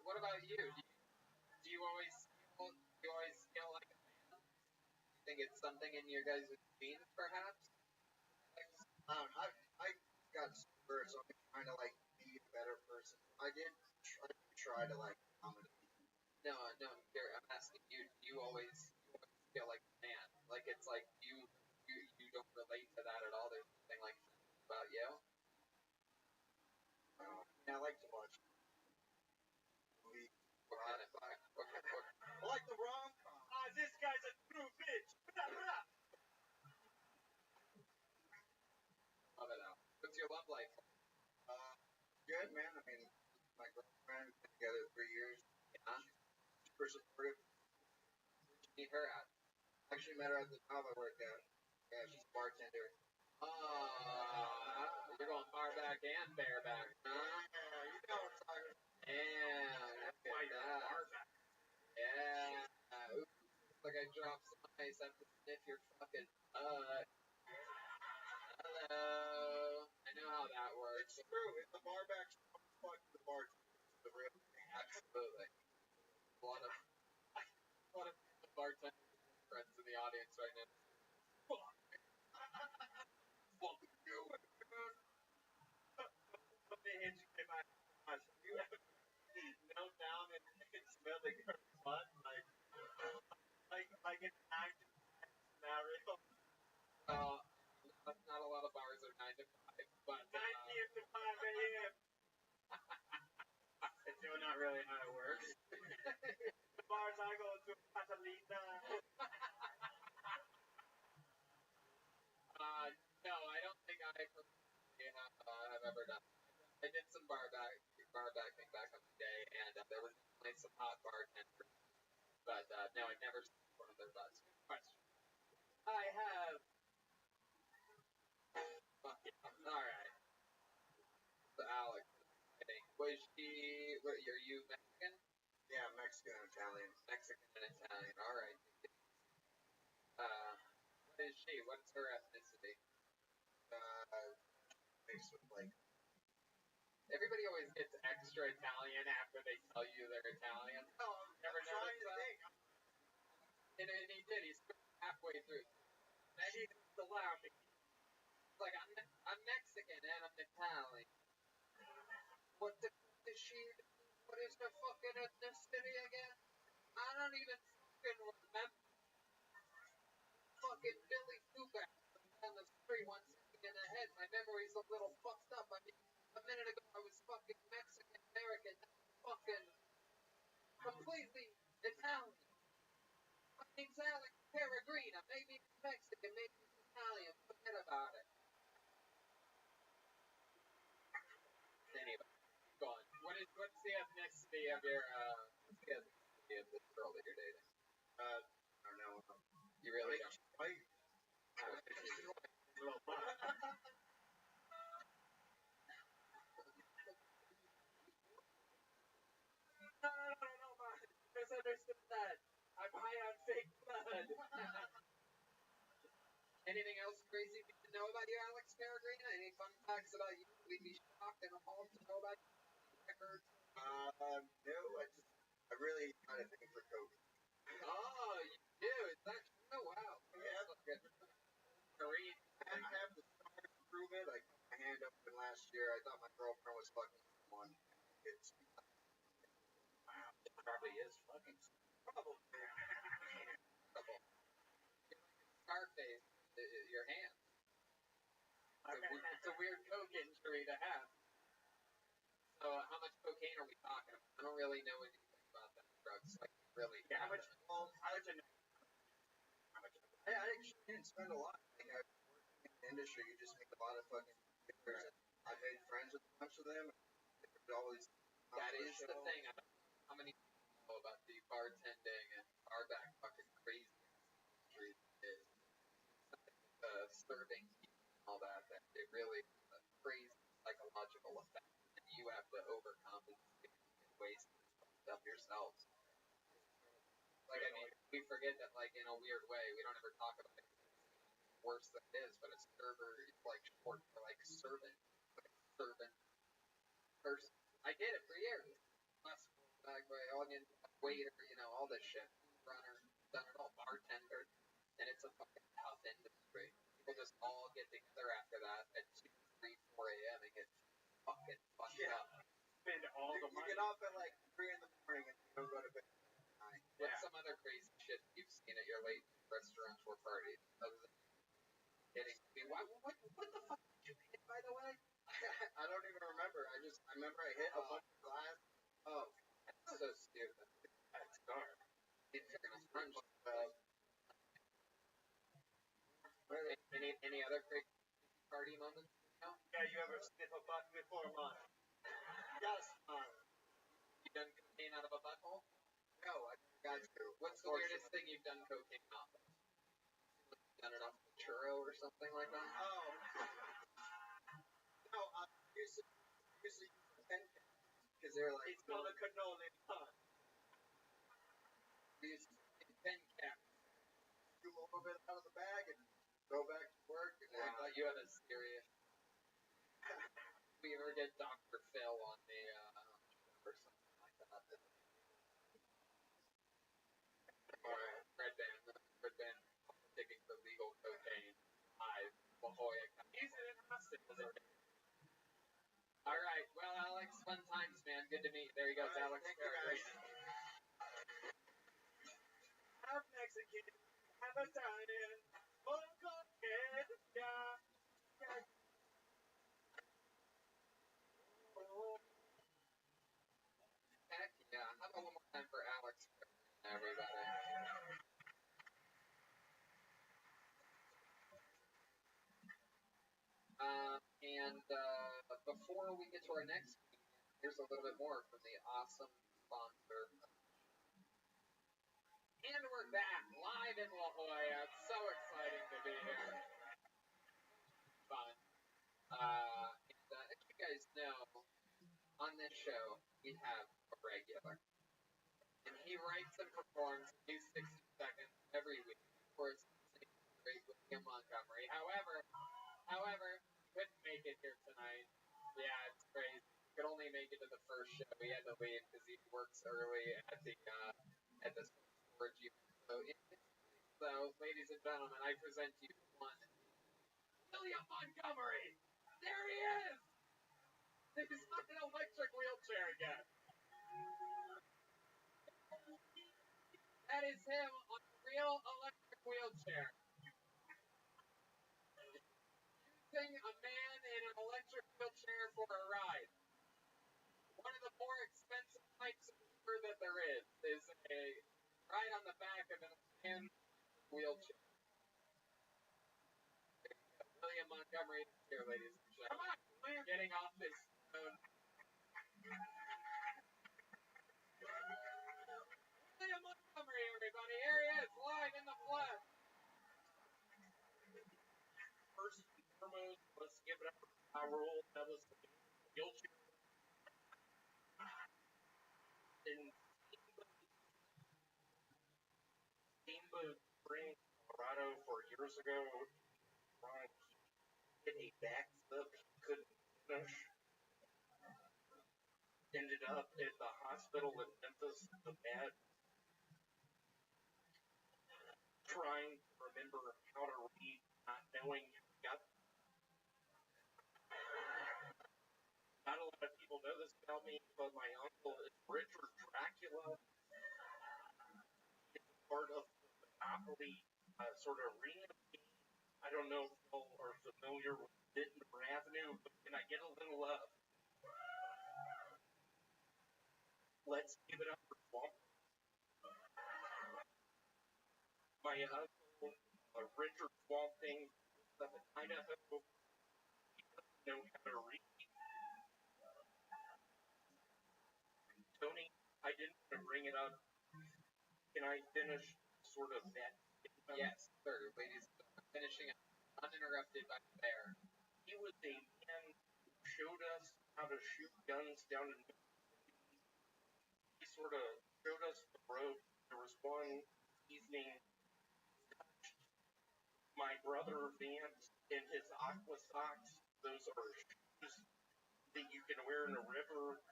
what about you? Do you always feel like a man? You think it's something in your guys' genes, perhaps? I got super, so I'm trying to like be a better person. I did try to like accommodate. No, here, I'm asking you, do you always feel like a man? Like, it's like you don't relate to that at all? There's something like about you? I like to watch movies. What kind of, I like the rom-com. This guy's a true bitch. Blah, blah. love it out. What's your love life? Good, man. I mean, my girlfriend, been together 3 years. Yeah? Super supportive. Where'd you meet her at? Actually met her at the job I work at. Yeah, she's a bartender. You're going bar back and bareback, huh? Yeah, you know what I'm talking about. Yeah, That's why you're a bar back. Yeah. Oops. Looks like I dropped some ice. I have to sniff your fucking butt. Hello. I know how that works. It's true. If the bar back's fuck the bartender, it's the real thing. Absolutely. A lot of bartenders friends in the audience right now. Fuck you, man. Let me educate my gosh. You ever knelt down and smelled the girl's butt like an active scenario? Not a lot of bars are 9 to 5, but 9 p.m. to 5 a.m. It's still not really how it works. The bars I go to, Catalina. No, I don't think I personally have ever done. I did some backing back in the day, and there was definitely some hot bartenders. But no, I never seen one of their butts. Good question. I have. Fuck yeah. All right. So Alex, was she? Are you Mexican? Yeah, Mexican and Italian. Mexican and Italian. All right. What is she? What's her ethnicity? Mixed with like. Everybody always gets extra Italian after they tell you they're Italian. Oh, Never noticed that? Think. And he did. He's halfway through. She's salami. It's like I'm Mexican and I'm Italian. What the is she? What is her fucking ethnicity again? I don't even fucking remember. Fucking Billy Tupac down the street once hit me in the head. My memory's a little fucked up. I mean, a minute ago I was fucking Mexican American. Fucking completely Italian. My name's Alex Peregrina. Maybe it's Mexican, maybe it's Italian. Forget about it. Anyway, go on. What's the ethnicity of your what's the ethnicity of this girl that you're dating? I don't know. You really don't. White. No, man. Misunderstood that. I'm high on fake blood. Anything else crazy we should know about you, Alex Peregrina? Any fun facts about you we'd be shocked and appalled to know about you? Records? No, I really kind of think for coke. Oh, you do? Is that true? Wow. Yeah. Marine. I have the scars to prove it. I put my hand open last year. I thought my girlfriend was fucking someone. It's Wow. It probably is fucking. probably. Scarface, your hand. It's a weird coke injury to have. So, how much cocaine are we talking about? I don't really know anything about that drug, so I can't really. Yeah, how much? I actually didn't spend a lot. Like, I worked in the industry. You just meet a lot of fucking dealers. I made friends with a bunch of them. It always. That is the thing. I don't know how many people know about the bartending and bar back fucking crazy industry is. Serving and all that it really is a crazy psychological effect that you have to overcome in ways to stuff yourselves. Like, I mean, we forget that, like, in a weird way, we don't ever talk about it worse than it is, but a server is like short for like servant, like servant person. I did it for years. Last back onion waiter, all this shit. Runner, done it all, bartender, and it's a fucking tough industry. People just all get together after that at 2, 3, 4 a.m. and get fucking fucked up. Spend all the money. You get off at like 3 in the morning and you don't go to bed. What's some other crazy shit you've seen at your late restaurants or parties? Other than getting to be, what the fuck did you hit, by the way? I don't even remember. I remember I hit a bunch of glass. Oh, that's so stupid. That's dark. In fairness, any other crazy party moments? Yeah, you ever sniff a butt before mine? yes. You done cocaine out of a butthole? No, I got to. What's the weirdest thing you've done cocaine off of? Done it off of a churro or something like that? Oh. No, I usually use a pen cap because they're like. It's called a cannoli pun. We use pen cap. Do a little bit out of the bag and go back to work. And I thought you had a serious. We ever get Dr. Phil on the or something like that. Alright, Red Band taking for legal cocaine. La Jolla. He's in hospital. Alright, well, Alex, fun times, man. Good to meet you. There you go, Alex. Thank you, guys. I'm Mexican. I'm Italian. Oh, God, yeah. Heck yeah. How about one more time for Alex, everybody? Before we get to our next meeting, here's a little bit more from the awesome sponsor. And we're back live in La Jolla. It's so exciting to be here. Fun. As you guys know, on this show, we have a regular. And he writes and performs these 60 seconds every week. Of course, great William Montgomery. However, couldn't make it here tonight. Yeah, it's crazy. Could only make it to the first show. He had to leave because he works early at the storage unit. So, ladies and gentlemen, I present to you one William Montgomery. There he is. He's on an electric wheelchair again. That is him on a real electric wheelchair. Using a man in an electric wheelchair for a ride. One of the more expensive types of Uber that there is a ride on the back of a man wheelchair. William Montgomery is here, ladies and gentlemen. Come on, we're getting off this phone. William Montgomery, everybody. Here he is, live in the flesh. First and foremost, let's give it up for our old fellas wheelchair. In Steamboat Springs, Colorado, 4 years ago, Ron hit a backflip he couldn't finish. Ended up at the hospital in Memphis, the bed, trying to remember how to read, not knowing you got. Not a lot of people know this about me, but my uncle is Richard Dracula. It's part of the Monopoly sort of arena. I don't know if y'all are familiar with Vintner Avenue, but can I get a little love? Let's give it up for Swamp. My uncle, Richard Swamp Thing, up in Idaho, he doesn't know how to read. Tony, I didn't want to bring it up. Can I finish sort of that? Yes, sir. Ladies and gentlemen, finishing up uninterrupted by the bear. He was a man who showed us how to shoot guns down in Mississippi. He sort of showed us the road. There was one evening, my brother Vance in his aqua socks. Those are shoes that you can wear in a river.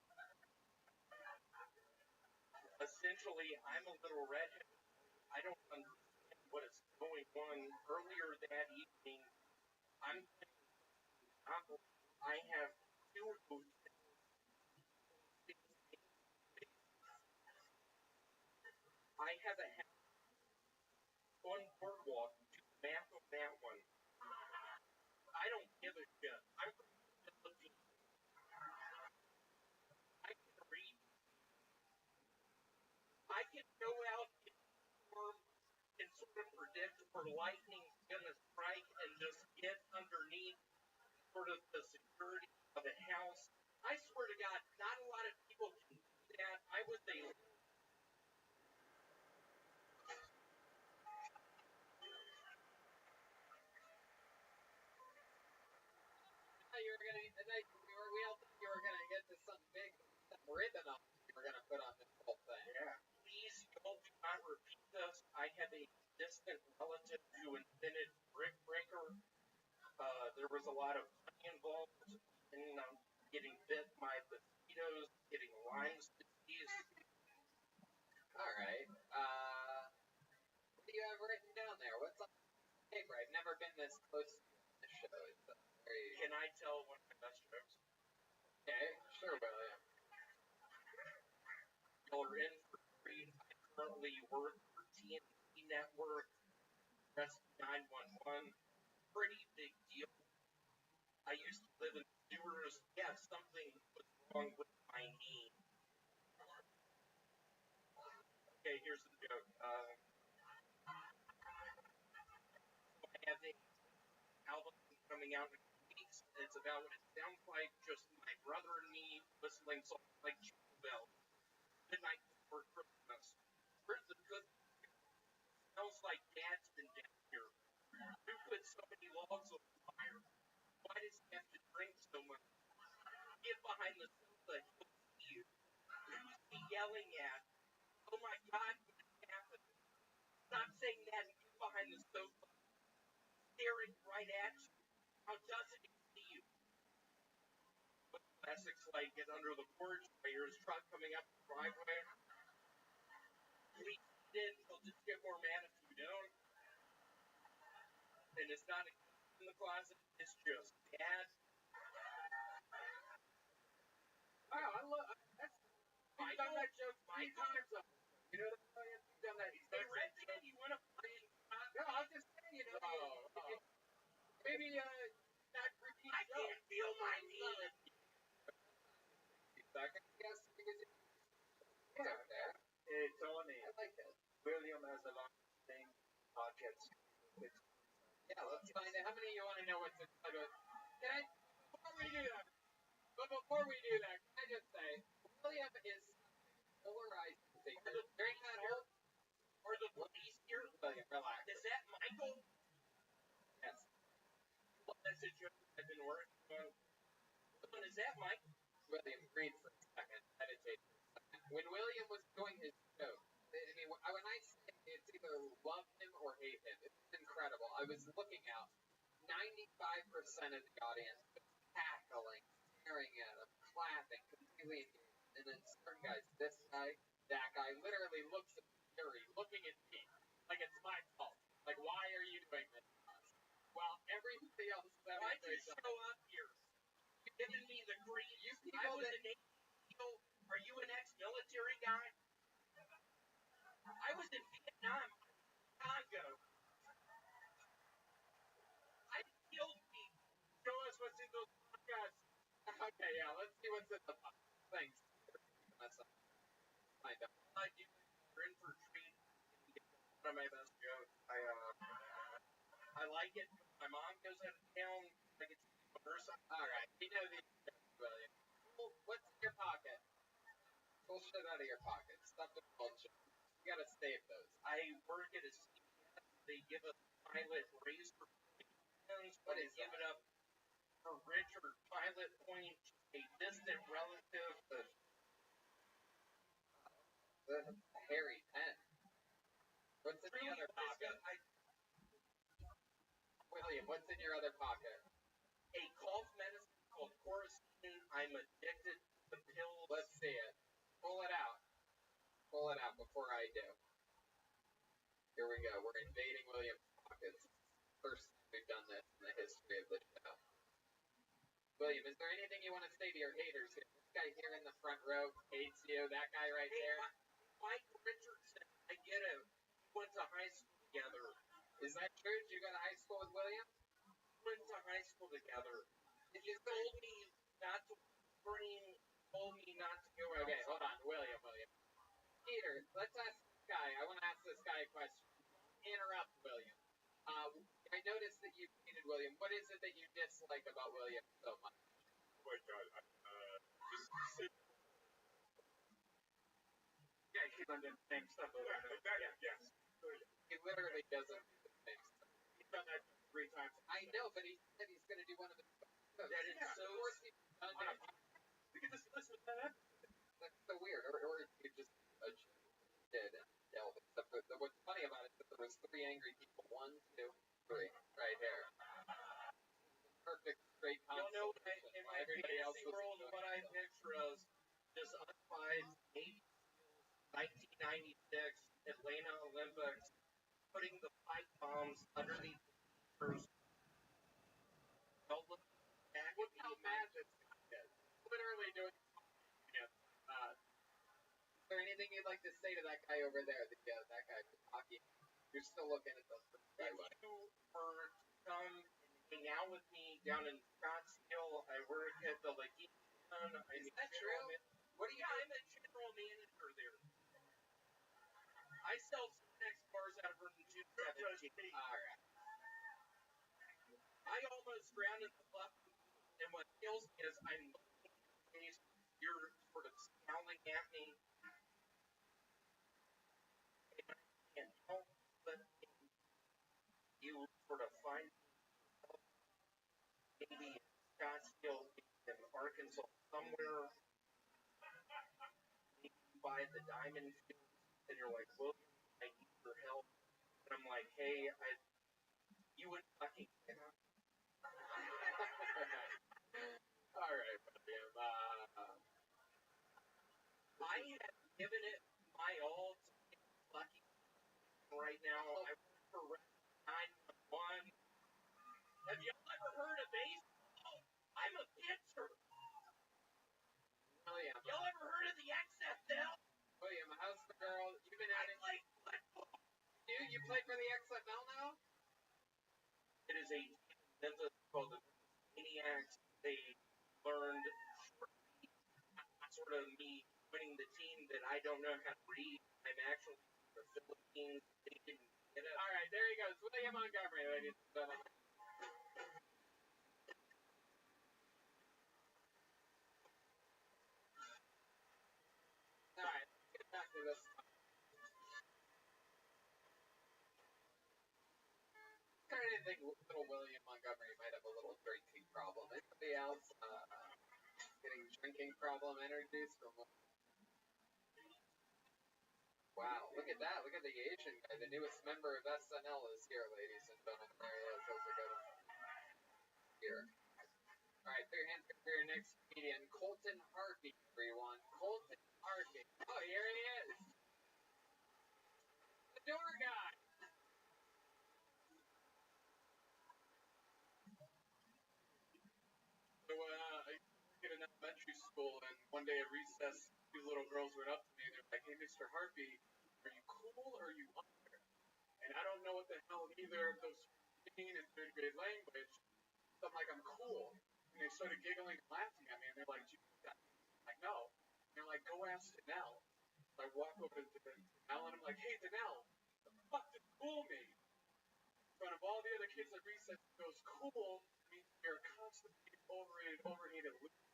essentially, I'm a little redhead. I don't understand what is going on. Earlier that evening, I'm I have two I have a house on boardwalk. Do the math on that one. I don't give a shit. I'm from the Philippines. I can read. I can go out in storm and sort of predict where lightning's gonna strike and just get underneath sort of the security of a house. I swear to God, not a lot of people can do that. I was a You were gonna, and I, we all thought you were gonna get to some big ribbon on you were gonna put on this whole thing. Yeah. Please don't do not repeat this. I have a distant relative who invented brick breaker. There was a lot of money involved in getting bit by mosquitoes, getting Lyme's disease. All right. What do you have written down there? What's on the paper? I've never been this close to this show. It's very... Can I tell one of my best jokes? Okay, sure, William. Y'all are in for free. I currently work for TNT Network, Rescue 911. Pretty big deal. I used to live in sewers. Yeah, something was wrong with my knee. Okay, here's the joke. I have a album coming out in 2 weeks. It's about what it sounds like, just my brother and me whistling songs like Jingle Bells. Midnight before Christmas. Where's the good? Smells like Dad's been down here. Who put so many logs on the fire? Why does he have to drink so much? Get behind the sofa, he'll see you. Who's he yelling at? Oh my God, what happened? Stop saying that and get behind the sofa. Staring right at you. How doesn't he see you? But classics like get under the porch, I hear his truck coming up the driveway. Please eat it, he'll just get more mad if you don't. And it's not in the closet, it's just Dad. Wow, I love that's you've done that joke 3 times up. You know that, William? You've done that. Hey, Redhead, you wanna play? No, I'm just saying, you know. Maybe not repeat. I can't feel my knee. Second, yes, because it's out there. Hey, Tony. I like that. William has a long thing. Pockets. Yeah, let's find out. How many of you want to know what's inside of it? Can I, before we do that, can I just say, William is polarizing figure. During that whole, Or the police here? William, relax. Is that Michael? Yes. Well, that's a joke I've been working on. Is that Michael? William, breathe for a second. Meditate for a second. When William was doing his show, I mean, when I say it's either love him or hate him, it's incredible. I was looking out. 95% of the audience was cackling, staring at him, clapping, completely engaged. And then certain guys, this guy, that guy, literally looks at the jury, looking at me, like it's my fault. Like, why are you doing this? Well, everybody else is having Why'd a you great time. show up here? You're giving me the green. You I people was that... an Are you an ex-military guy? I was in Vietnam, Congo. I killed people. Show us what's in those podcasts. Okay, yeah, let's see what's in the podcast. Thanks. That's find out. You're in for a treat. One of my best jokes. I like it. My mom goes out of town. I get to her something. All right, we know these jokes, William. What's in your pocket? Pull shit out of your pocket. Stuff with bullshit. You gotta save those. I work at a CVS. They give us pilot razor points, but I give it up for Richard Pilot Point, a distant relative of The hairy pen. What's in the other pocket? William, what's in your other pocket? A cough medicine called Coristin. I'm addicted to the pills. Let's see it. Pull it out. pull it out before I do. Here we go. We're invading William's pockets. First time we've done this in the history of the show. William, is there anything you want to say to your haters here? This guy here in the front row hates you. That guy right there. Mike Richardson, I get him. We went to high school together. Is that true? Did you go to high school with William? We went to high school together. He told me not to scream, told me not to go outside. Okay, hold on. William. Peter, let's ask this guy. I want to ask this guy a question. Interrupt William. I noticed that you hated William. What is it that you dislike about William so much? Oh my God, Yeah, he done the same stuff over and over. yes. He literally doesn't do the same stuff. He's done that 3 times. I know, but he said he's going to do one of the shows. That is so Of course he's done it. We can just listen to that. That's so weird. Or you just did delve. What's funny about it is that there was 3 angry people. 1, 2, 3, right here. Perfect, straight You know, conversation. in my Everybody else fantasy was world, what I picture is this unfied 1996 Atlanta Olympics putting the pipe bombs underneath the first. Don't look back. Look how mad this guy is. Literally doing. Is there anything you'd like to say to that guy over there? That guy who's hockey. You're still looking at those. If you were to come and hang out with me down in Scottsdale, I work at the Laguna. Is that true? What do you do? I'm the general manager there. I sell Next bars out of room 217. Alright. I almost grounded the left, and what kills me is I'm looking at your face, you're sort of scowling at me, and I can't help but think you sort of find maybe in Scottsdale, in Arkansas, somewhere, maybe by the diamond fields, and you're like, William, I need your help. And I'm like, hey, you wouldn't fucking get up. Alright, William. I have given it my all to get lucky right now. I work for 911. Have y'all ever heard of baseball? I'm a pitcher. William. Y'all ever heard of the XFL? William, how's the girl? You've been I at it. play football. You play for the XFL now? It is a Memphis called the Maniacs. They learned sort of me winning the team that I don't know how to read. I'm actually from the Philippines. They didn't get it. Alright, there he goes. William Montgomery, ladies and gentlemen. Alright, let's get back to this. I didn't think little William Montgomery might have a little drinking problem. Anybody else getting drinking problem introduced from? Wow, look at that. Look at the Asian guy. The newest member of SNL is here, ladies and gentlemen. There he is. Those are good. Here. Alright, put your hands up for your next comedian, Colton Harvey, everyone. Colton Harvey. Oh, here he is. The door guy. So, I get in elementary school, and one day at recess, 2 little girls went up to me, and they're like, hey, Mr. Harvey, are you cool or are you under? And I don't know what the hell either of those mean in 3rd grade language, so I'm like, I'm cool. And they started giggling and laughing at me, and they're like, do you think that? I'm like, no. And they're like, go ask Danelle. So I walk over to Danelle, and I'm like, hey, Danelle, the fuck did cool mean? In front of all the other kids at recess, he goes, cool means you're constantly overrated loser.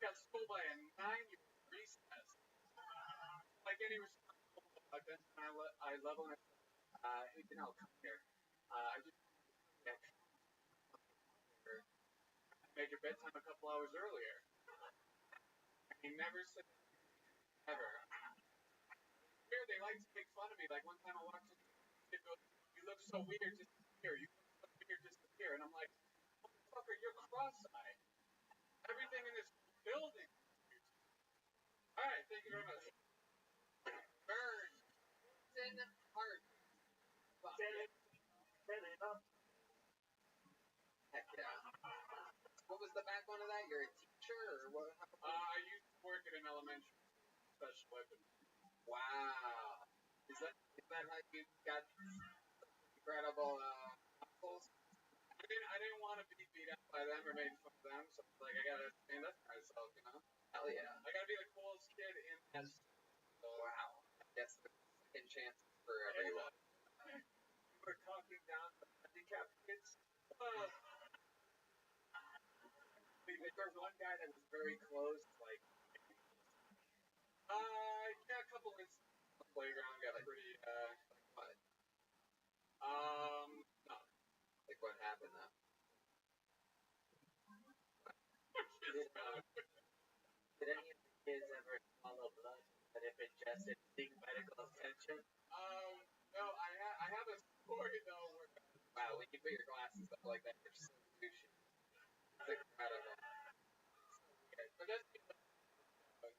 Got schooled by a 9-year-old recess. Like any responsible, I bent I level and hey, Danelle, come here. I just make your bedtime a couple hours earlier. And he never said ever. Here they like to make fun of me. Like one time I walked in, it goes, you look so weird, disappear. You look so weird, disappear. And I'm like, motherfucker, you're cross-eyed. Everything in this building. Alright, thank you very much. Heck yeah. What was the backbone of that? You're a teacher or what? I used to work at an elementary special ed. Wow. Is that how you got incredible muscles? I didn't want to be beat up by them or made fun of them, so I was like, I gotta stand up for myself, you know? Hell yeah. I gotta be the coolest kid in that. So, wow. That's the second chance for everyone. We're talking down to handicapped kids. There's one guy that was very close, like. Yeah, a couple instances on the playground got pretty, what? no. Like what happened though? Did any of the kids ever swallow blood that if ingested seek medical attention? No, I have a story though where, wow, when you put your glasses up like that, you're so douchey. It's incredible. but that's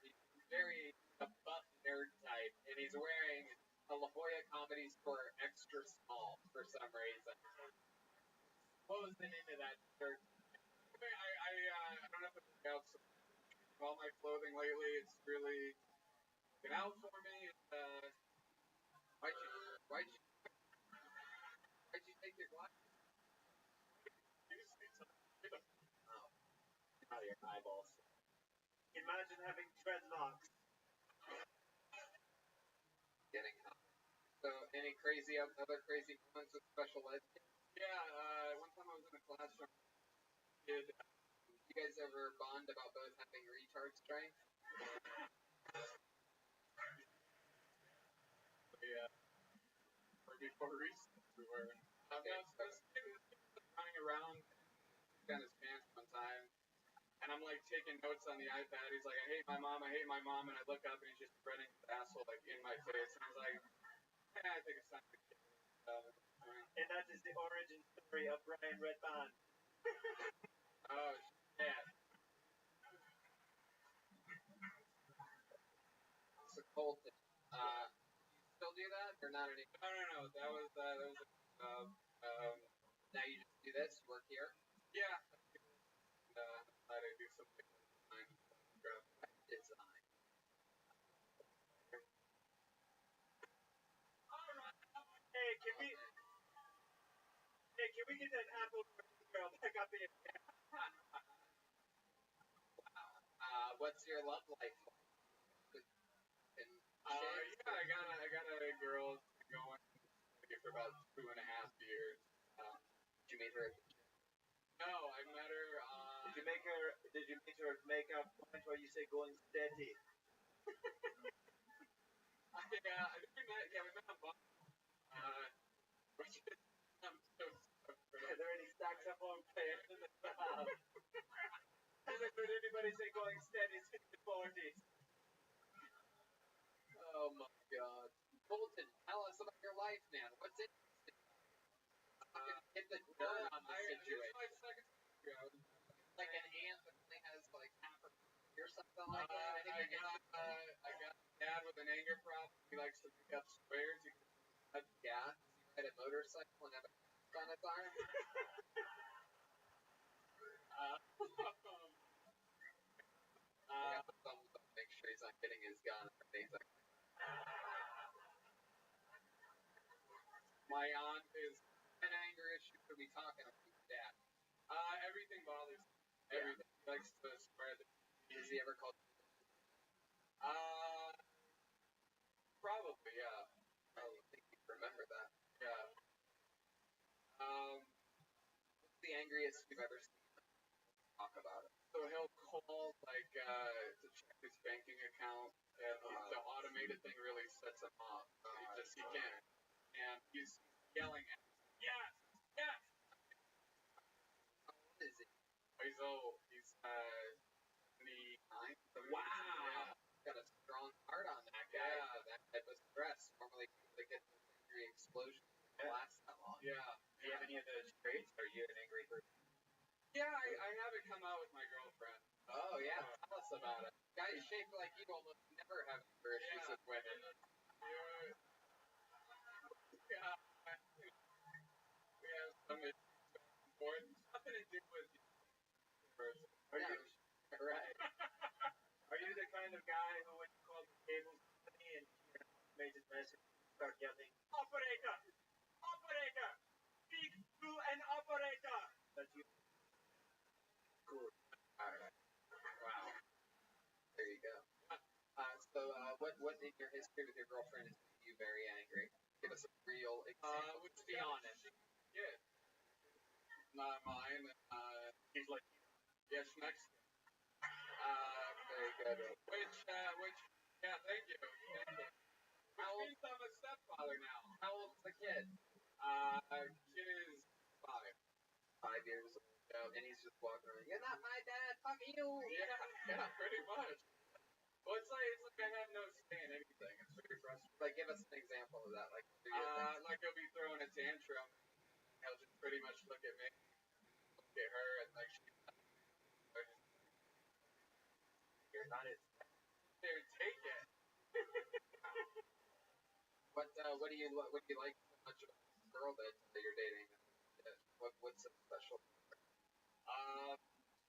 He's very a buff nerd type, and he's wearing a La Jolla Comedy Store extra small for some reason. Closing into that shirt. I don't have to pick out all my clothing lately. It's really been out for me. Why'd you take your glasses? Oh, your eyeballs. Imagine having dreadlocks. Getting hot. So, any other crazy moments with special ed? Yeah, one time I was in a classroom. Did you guys ever bond about both having retard strength? Yeah. Or before recess, we were. Running around, down his pants one time, and I'm like taking notes on the iPad. He's like, I hate my mom, and I look up and he's just spreading his asshole like in my face, and I was like, I think it's time to get and that is the origin story of Brian Redband. Oh, shit. So Colton, you still do that or not anymore? No. That was now you just do this, you work here? Yeah. I do something design. Hey, can we get that Apple girl back up here? Wow. What's your love life like? Yeah, I got a girl going for about 2.5 years. Did you meet her? No, I met her. Did you meet her make a point where you say going steady? We met on Bumble. I'm so Are there any saxophone players in the crowd? Hasn't heard anybody say going steady since the 40s. Oh my God. Colton, tell us about your life, man. What's interesting? Get the dirt on the situation. It's 5 seconds ago. Like an ant that only has like half a or something like that. I got a dad with an anger problem. He likes to pick up squares. Yeah. Does he ride a motorcycle and have a cast on his arm? Make sure he's not getting his gun or anything. My aunt is What anger issue are we talking about with Dad? everything bothers him. Everything. He likes to spread. Has he ever called you? Probably, yeah. I think you remember that. Yeah. What's the angriest you've ever seen him talk about it? So he'll call to check his banking account, and the automated thing really sets him off. He can't. And he's yelling at me. Yes! What is it? He's old. He's 79. Wow! Got a strong heart on that guy. Yeah, that type of stress. Normally people that get those angry explosions don't last that long. Yeah. Do you have any of those traits? Are you an angry person? Yeah, I have it come out with my girlfriend. Oh yeah, tell us about it. Guys shaped like you almost never have anger issues with women. Yeah. We have issues back and forth. It's nothing to do with you. Are you Right. are you the kind of guy who, when you call the cable company and you get an automated message, start yelling, "Operator! Operator! Speak to an operator!" That's you. Good. Alright. Wow. There you go. So, what in your history with your girlfriend is making you very angry? Give us a real example. Let's be honest. Yeah. Not mine. He's like, Yes, Mexican. Very good. Which, yeah, thank you. How old? Means I'm a stepfather now. How old's the kid? Kid is 5. 5 years old. And he's just walking around. You're not my dad. Fuck you. Yeah, pretty much. Well, it's like I have no say in anything. It's very frustrating. Like, give us an example of that. Like, Like he'll be throwing a tantrum. He'll just pretty much look at me, look at her, and like you're not his. here, take it. what do you like so much about this girl that you're dating? What's so special?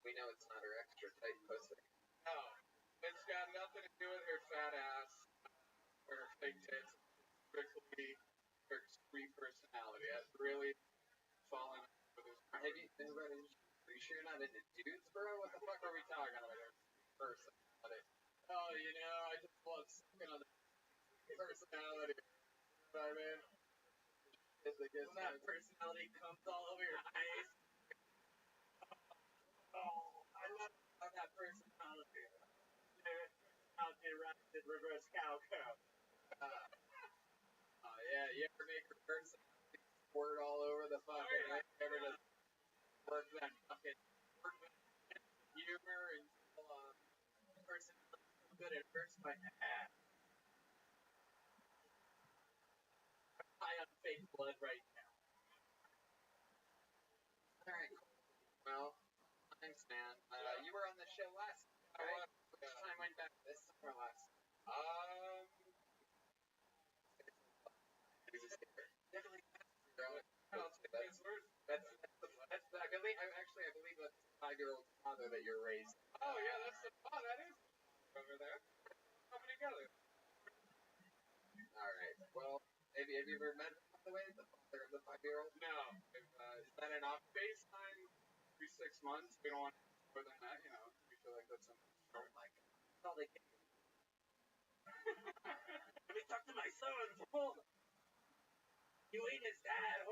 We know it's not her extra tight pussy. No, it's got nothing to do with her fat ass or her fake tits. Strictly her sweet personality. I've really fallen in love with this. Are you sure you're not into dudes, bro? What the fuck are we talking about? Her personality. Oh, I just love sucking on the personality. You know what I mean? When that personality comes all over your face. Oh, I love that personality. Personality rides in reverse cowgirl. Yeah, you ever make her personality squirt all over the fucking thing? You ever just work that fucking humor and personality so good it hurts my ass. I'm high on fake blood right now. Alright, cool. Well, thanks, man. You were on the show last time, right? Which time went back this summer last? I believe that's the 5-year-old father that you're raising. Oh yeah, that is over there. Coming together. Alright, well, have you ever met him, by the way, the father of the 5-year-old? No. Is that enough? FaceTime every 6 months. We don't want more than that, We feel like that's enough. Oh my god. That's all they can do. Let me talk to my son. Hold on. You ain't his dad.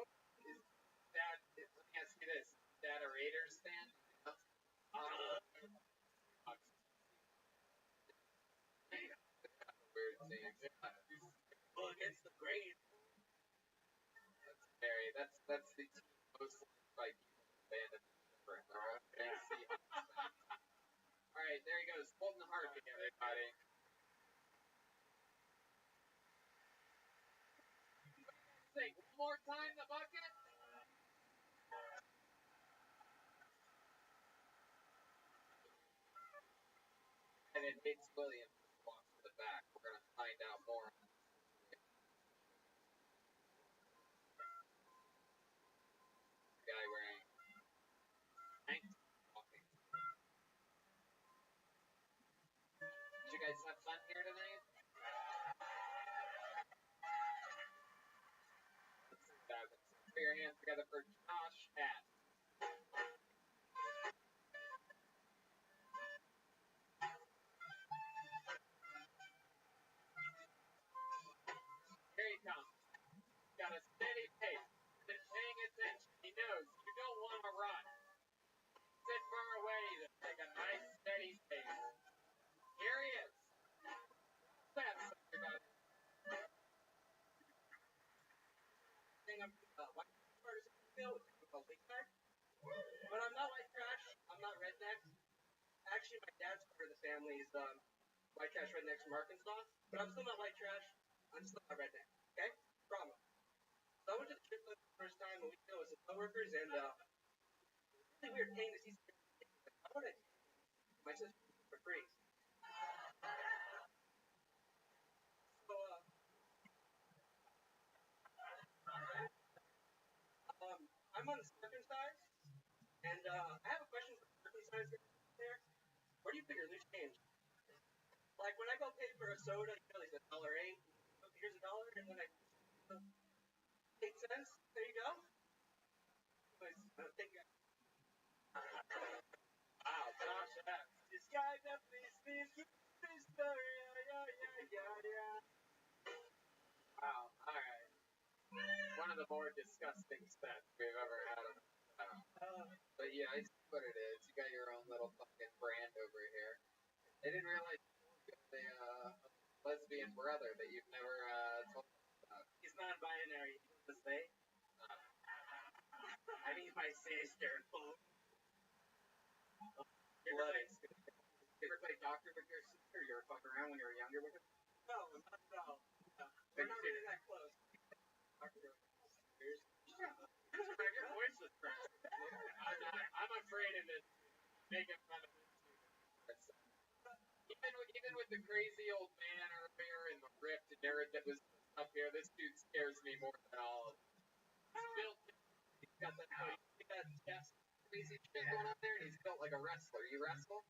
Dad, let me ask you this. Dad a Raiders fan? Weird team. Go against the grain. That's the team most liked by people in the band of Alright, there he goes. Holding the heartbeat, everybody. Say, one more time, the bucket. And it hits Williams walks to the back. We're going to find out more on this. Guy wearing tank walking. Did you guys have fun here tonight? Put your hands together for Josh Hatt. Here he comes. Got a steady pace. Been paying attention. He knows you don't want to run. Sit far away to take a nice steady pace. Here he is. That's everybody. But I'm not white trash. I'm not redneck. Actually, my dad's part of the family is white trash rednecks from Arkansas. But I'm still not white trash. I'm still not redneck. Okay? Promise. So I went to the trip the first time a week ago with some coworkers, and it's really weird paying to see some. How would I? My sister for free. So I'm I'm uncircumcised, and I have a question for circumcised guys there. Where do you figure loose change? Like when I go pay for a soda, you know, they said $1.08. Here's $1, and then I 8 cents. There you go. Anyways, thank you. Wow, Josh, this guy definitely speaks this story. Yeah. Wow, alright. One of the more disgusting sets we've ever had on the show. But yeah, I see what it is. You got your own little fucking brand over here. I didn't realize you have a lesbian brother that you've never told us about. He's non-binary. He does they. I mean, my sister. You ever play doctor with your sister? You ever fuck around when you were younger with her? No, not at all. No. We're not really that close. Your voice is cracked. I'm afraid of it. Making fun of it. Even with the crazy old man earlier and the ripped nerd that was up here, this dude scares me more than all of them. He's got that chest crazy shit going on there, and he's built like a wrestler. You wrestle?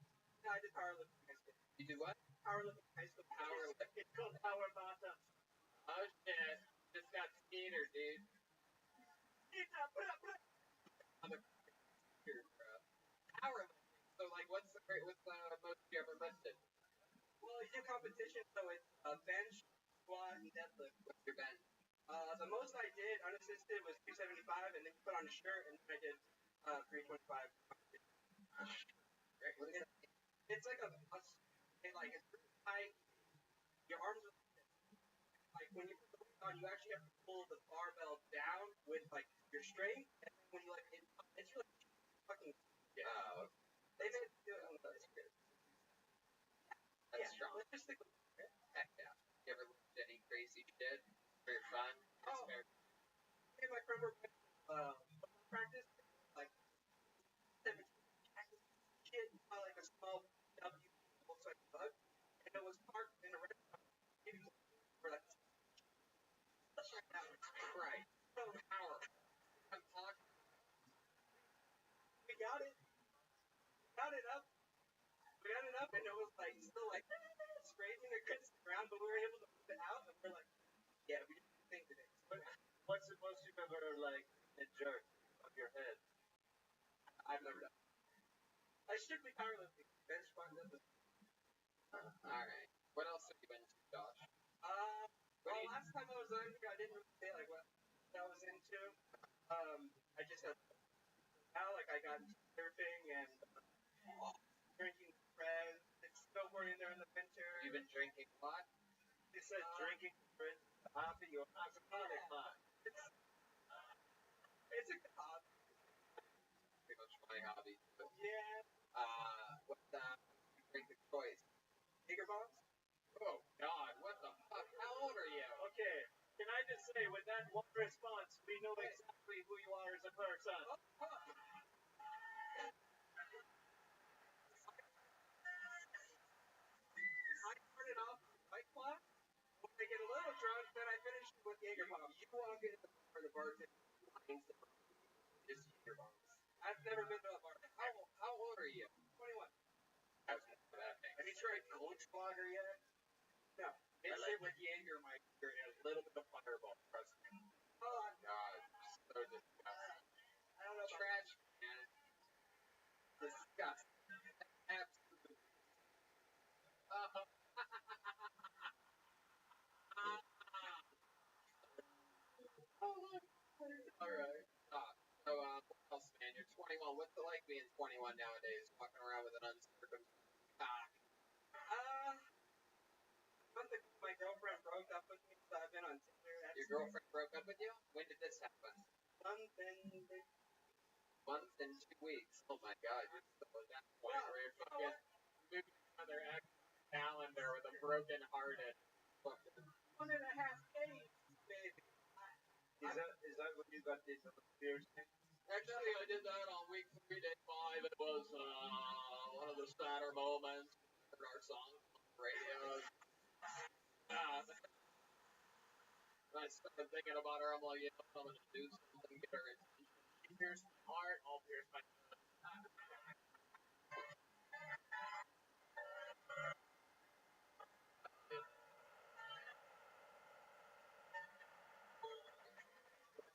No, I did powerlifting in high school. You do what? Powerlifting in high school. Powerlifting. It's called power bottom. Oh shit. Just got skeeter, dude. I'm a skeeter, bro. Powerlifting. So like what's the most you ever lifted? Well, you do competition, so it's bench, squat, and deadlift. What's your bench? The most I did unassisted was 275, and then you put on a shirt, and then I did 325. Great. What is that? It's like it's really tight. Your arms are like when you put the weight on, you actually have to pull the barbell down with like your strength, and then when you like it's really fucking Yeah. They made it do it on the That's strong. Let's just stick with it. Heck yeah. You ever looked at any crazy shit? Very fun. Oh. Me and my friend were football practice, like 17 shit, like a small W looks like a bug, and it was parked in a red for like Christ. So powerful. I'm talking. We got it. We got it up, and it was like still like scraping against the ground, but we were able to put it out, and we're like, yeah, we did the thing today. What's the most you've ever like a jerk of your head? I've never done. I strictly powerlifting, bench squat, deadlift. Alright. What else have you been to, Josh? Well, last time I was on here, I didn't really say like what I was into. I just had now like I got into surfing and drinking friends, and snowboarding during the winter. You've been drinking a lot? He said drinking friends, hobby, or alcoholic hobby. It's a good hobby. Pretty much my hobby. But, Yeah. What's you drink the choice? Bigger bombs? Oh God, what the fuck? How old are you? Okay, can I just say, with that one response, we know exactly who you are as a person. I started off with White Claw. When I get a little drunk, then I finish with Jaeger bombs. You walk into the bar, the bartender lines the bar, just Jaeger bombs. I've never been to a bar. How old are you? 21. Have you tried Coach Lager yet? No. It's like with Jaeger, my a little bit of fireball, trust me. Oh, God, so disgusting. I don't know. Trash, man. Disgusting. Absolutely. Alright. So, what else, man? You're 21. What's it like being 21 nowadays? Walking around with an uncircumcised cock. My girlfriend broke up with me, so I've been on Tinder. Your girlfriend broke up with you? When did this happen? Month and 2 weeks. Oh my God, you're still at that point where you're fucking moving another ex calendar with a broken hearted. 1.5 days, baby. Is that what you got this piercing? Actually, I did that on week 3, day 5. It was one of the sadder moments. We heard our song on the radio. And I started thinking about her. I'm like, I'm gonna do something, get her attention. She pierce my heart, I'll pierce my nose.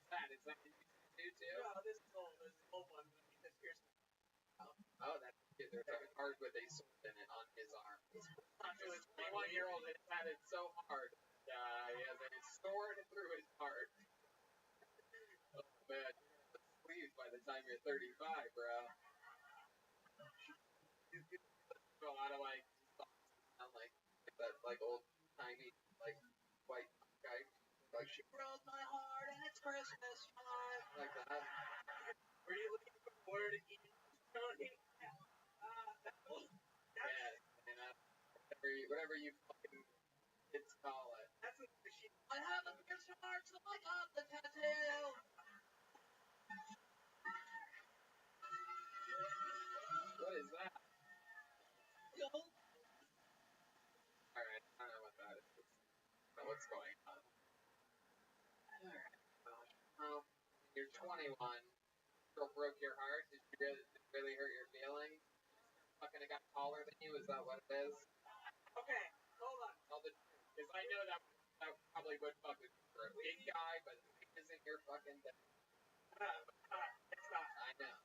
That is something you do too? No, this is old one, but he just pierced my Oh, that's good. There's a card with a sword in it on his arm. Actually, This 21-year-old has had it so hard. He has a sword through his heart. Oh, man. You're gonna sleeve by the time you're 35, bro. A lot of, like, songs sound like that, like, old-timey, like, white guy. Like, she broke my heart and it's Christmas time. Like that. Were you looking for the word again, Tony? Yeah, you know, whatever you fucking kids call it. That's what she. I have a pierced heart, so I got the tattoo. What is that? Alright, I don't know what that is. I don't know what's going on. Alright, well, you're 21. Girl broke your heart. Did it really hurt your feelings? Fucking got taller than you? Is that what it is? Okay, hold on. Tell the truth. Because I know that probably would fuck with you for a big guy, but it isn't your fucking thing. It's not. I know.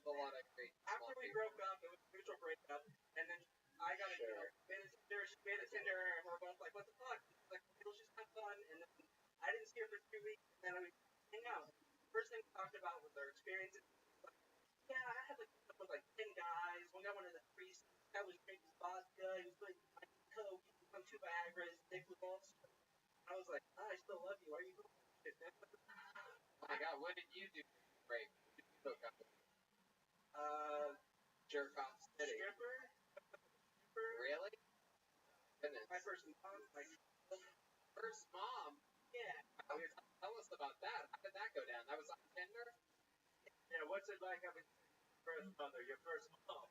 A lot of great. After we broke up, it was a mutual breakup, and then I got a she made a Tinder, and we're both like, what the fuck? She's like, it was just kind of fun, and then I didn't see her for 2 weeks, and then we hang out. First thing we talked about was our experiences. Like, yeah, I had like with like 10 guys. One guy wanted a threesome. This guy was drinking vodka. He was like coke. He was on 2 Viagra. His dick was all. I was like, I still love you. Why are you doing shit, man? Oh my god, what did you do to break? What did you hook up with? Jerk off city. Stripper. Really? Goodness. My first mom. First mom? Yeah. Tell us about that. How did that go down? That was on Tinder? Yeah, what's it like having your first mother, your first mom?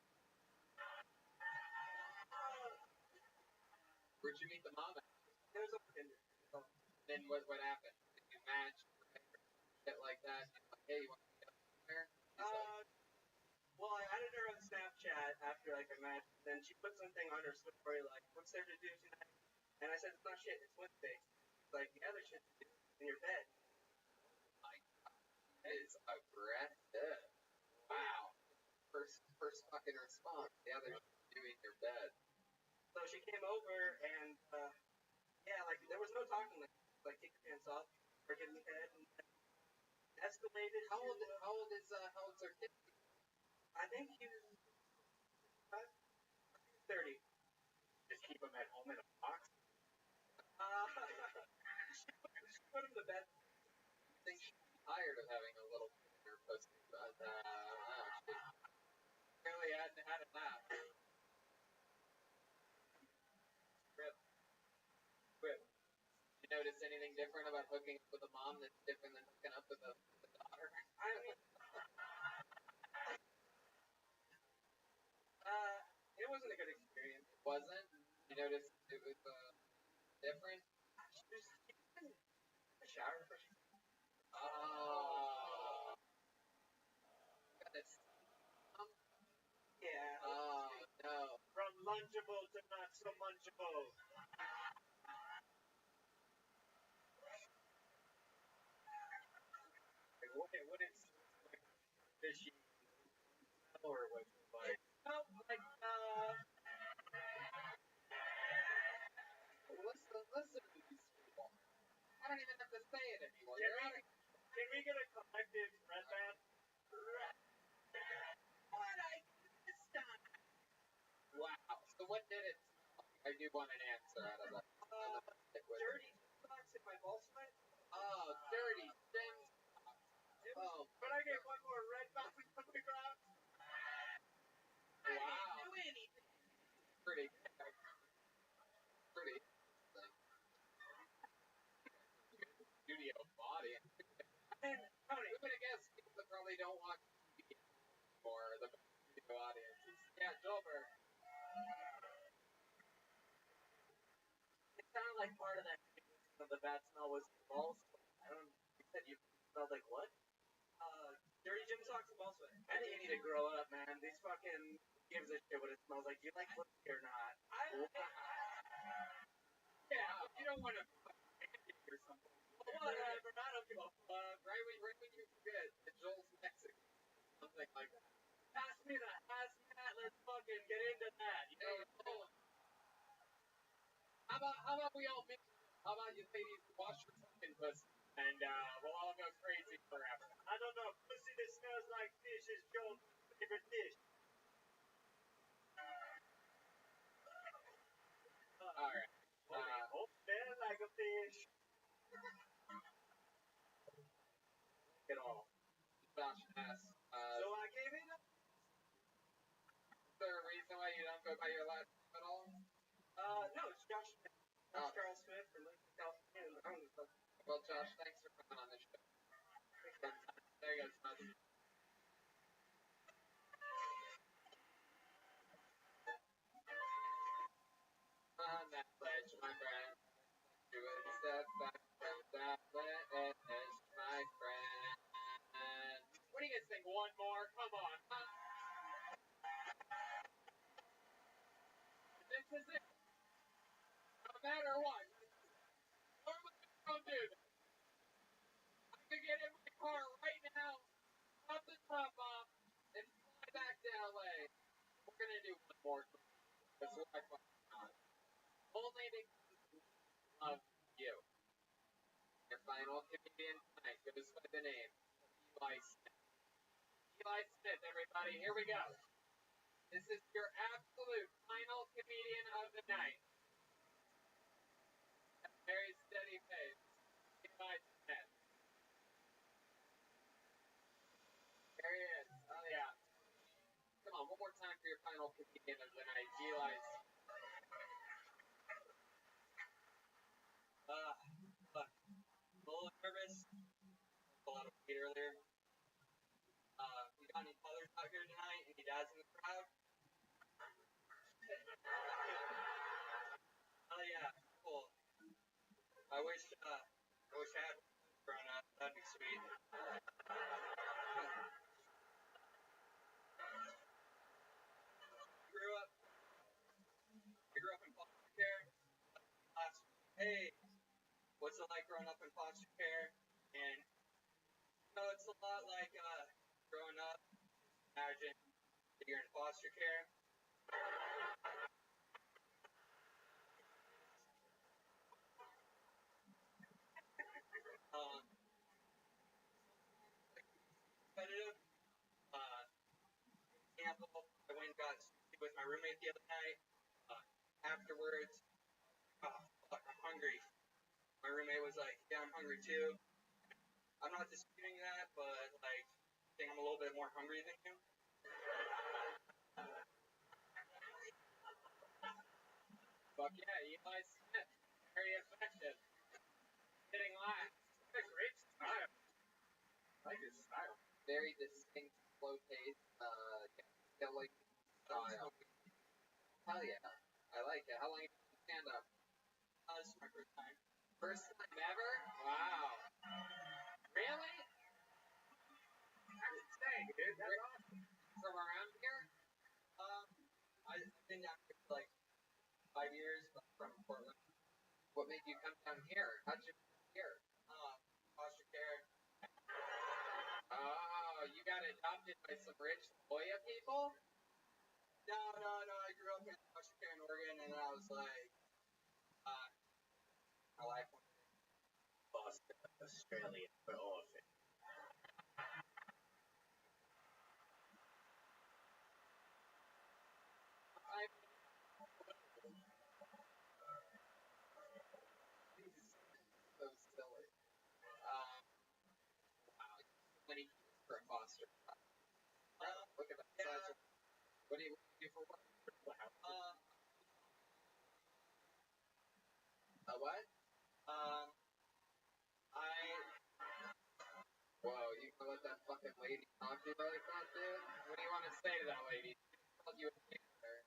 Where'd you meet the mom at? It was on Tinder. Then what happened? Did you match? Shit like that? Like, hey, you want to get up there? Well, I added her on Snapchat after like a match, and then she put something on her story like, what's there to do tonight? And I said, it's not shit, it's Wednesday. It's like, the other shit to do in your bed. My god. That is aggressive. Wow. First fucking response. The other shit to do in your bed. So she came over, and yeah, like, there was no talking, like take your pants off, or get in the head, and escalated. How old's her kid? I think he was 30. Just keep him at home in a box. She put him to bed. I think she's tired of having a little kid in her pussy, but I don't know. She clearly hadn't had enough. Rip. You notice anything different about hooking up with a mom that's different than hooking up with a daughter? I mean, it wasn't a good experience. It wasn't? You noticed it was different? She was in the shower for Goodness. Yeah. Oh, no. From lunchable to not so munchable. What is fishy or what? Like, oh, like Listen to these people. I don't even have to say it anymore. Can we get a collective red band? what I this time? Wow. So what did it smell like? I do want an answer out of that. Dirty socks in my ball sweat. Oh, dirty things. Oh, But I get one more red box on the ground. I didn't do anything. pretty. Studio audience. And Tony, I'm gonna guess people that probably don't watch TV anymore. The studio audiences. Yeah, Dover. it sounded like part of that of the bad smell was balls. I don't. You said you smelled like what? Dirty gym socks and ball sweat. I think you need to grow up, man. These fucking gives a shit what it smells like. Do you like pussy or not? Yeah, you don't want to or something. Whatever, I don't give a fuck. Right when you forget that Joel's Mexican, something like that. Pass me the hazmat. Let's fucking get into that. You know. Hey, Joel. How about we all mix? How about you ladies wash your fucking pussy, and we'll all go crazy forever. I don't know. Pussy that smells like fish is Joel's favorite dish. All right. Man, like a fish. Get all. Josh asks, So I gave it up. is there a reason why you don't go by your last name at all? No, it's Josh Smith. That's Charles Smith from Lincoln, California. Well, Josh, thanks for coming on the show. There you go, Smith. On that ledge, my friend. Do it a step back from that ledge, my friend. What do you guys think? One more? Come on. This is it. No matter what. Normally we don't do this. I could get in my car right now, pop the top off, and fly back to LA. We're gonna do one more. That's what I fucking want. Only because of you. Your final comedian tonight goes by the name Eli Smith. Eli Smith, everybody, here we go. This is your absolute final comedian of the night. A very steady pace. Eli Smith. There he is. Oh, yeah. Come on, one more time for your final comedian of the night, Eli Smith. Look, a little nervous. A lot of weed earlier. We got any fathers out here tonight? Any dads in the crowd? Oh yeah, cool. I wish I had grown up. That'd be sweet. I grew up in foster care. Hey, what's it like growing up in foster care? And it's a lot like growing up. Imagine you're in foster care. Competitive. Example, I went and got sushi with my roommate the other night. Afterwards, fuck, I'm hungry. My roommate was like, yeah, I'm hungry too. I'm not disputing that, but like, I think I'm a little bit more hungry than you. Fuck yeah, Eli Smith. Very effective. Hitting last. What a great style. I like his style. Very distinct, slow pace, killing style. Hell yeah. I like it. How long have you been stand up? This is my first time. First time ever? Wow. Really? That's insane, dude. That's awesome. From around here? I've been down here for like 5 years, but from Portland. What made you come down here? How'd you come here? Foster care. Oh, you got adopted by some rich Loya people? No. I grew up in foster care in Oregon, and I was like, my life went Boston, Australia, for all of it. So silly. Wow. So many kids for a foster. Look at that size of. What do you do for work? What? Whoa, you gonna let that fucking lady talk to you like that, dude? What do you want to say to that lady? She called you a cancer.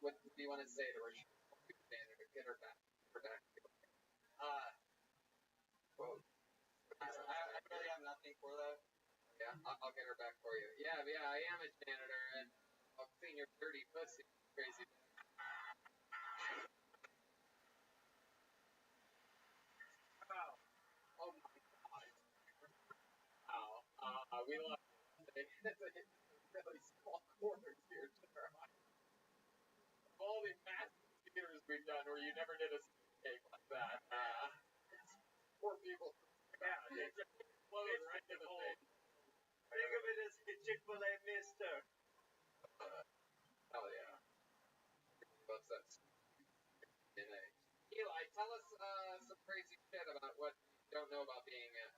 What do you want to say to her? She called you a cancer. Get her back. Get her back. Whoa. I really have nothing for that. Yeah, I'll get her back for you. Yeah, I am a janitor, and I've seen your dirty pussy. Crazy. Wow. Oh my god. Wow. We lost it. It's a really small quarters here to our eye. Of all the massive theaters we've done where you never did a cake like that. Poor people. Yeah, It just explodes right in the face. Think of it as a Chick-fil-A mister. Hell yeah. What's that? Eli, tell us some crazy shit about what you don't know about being or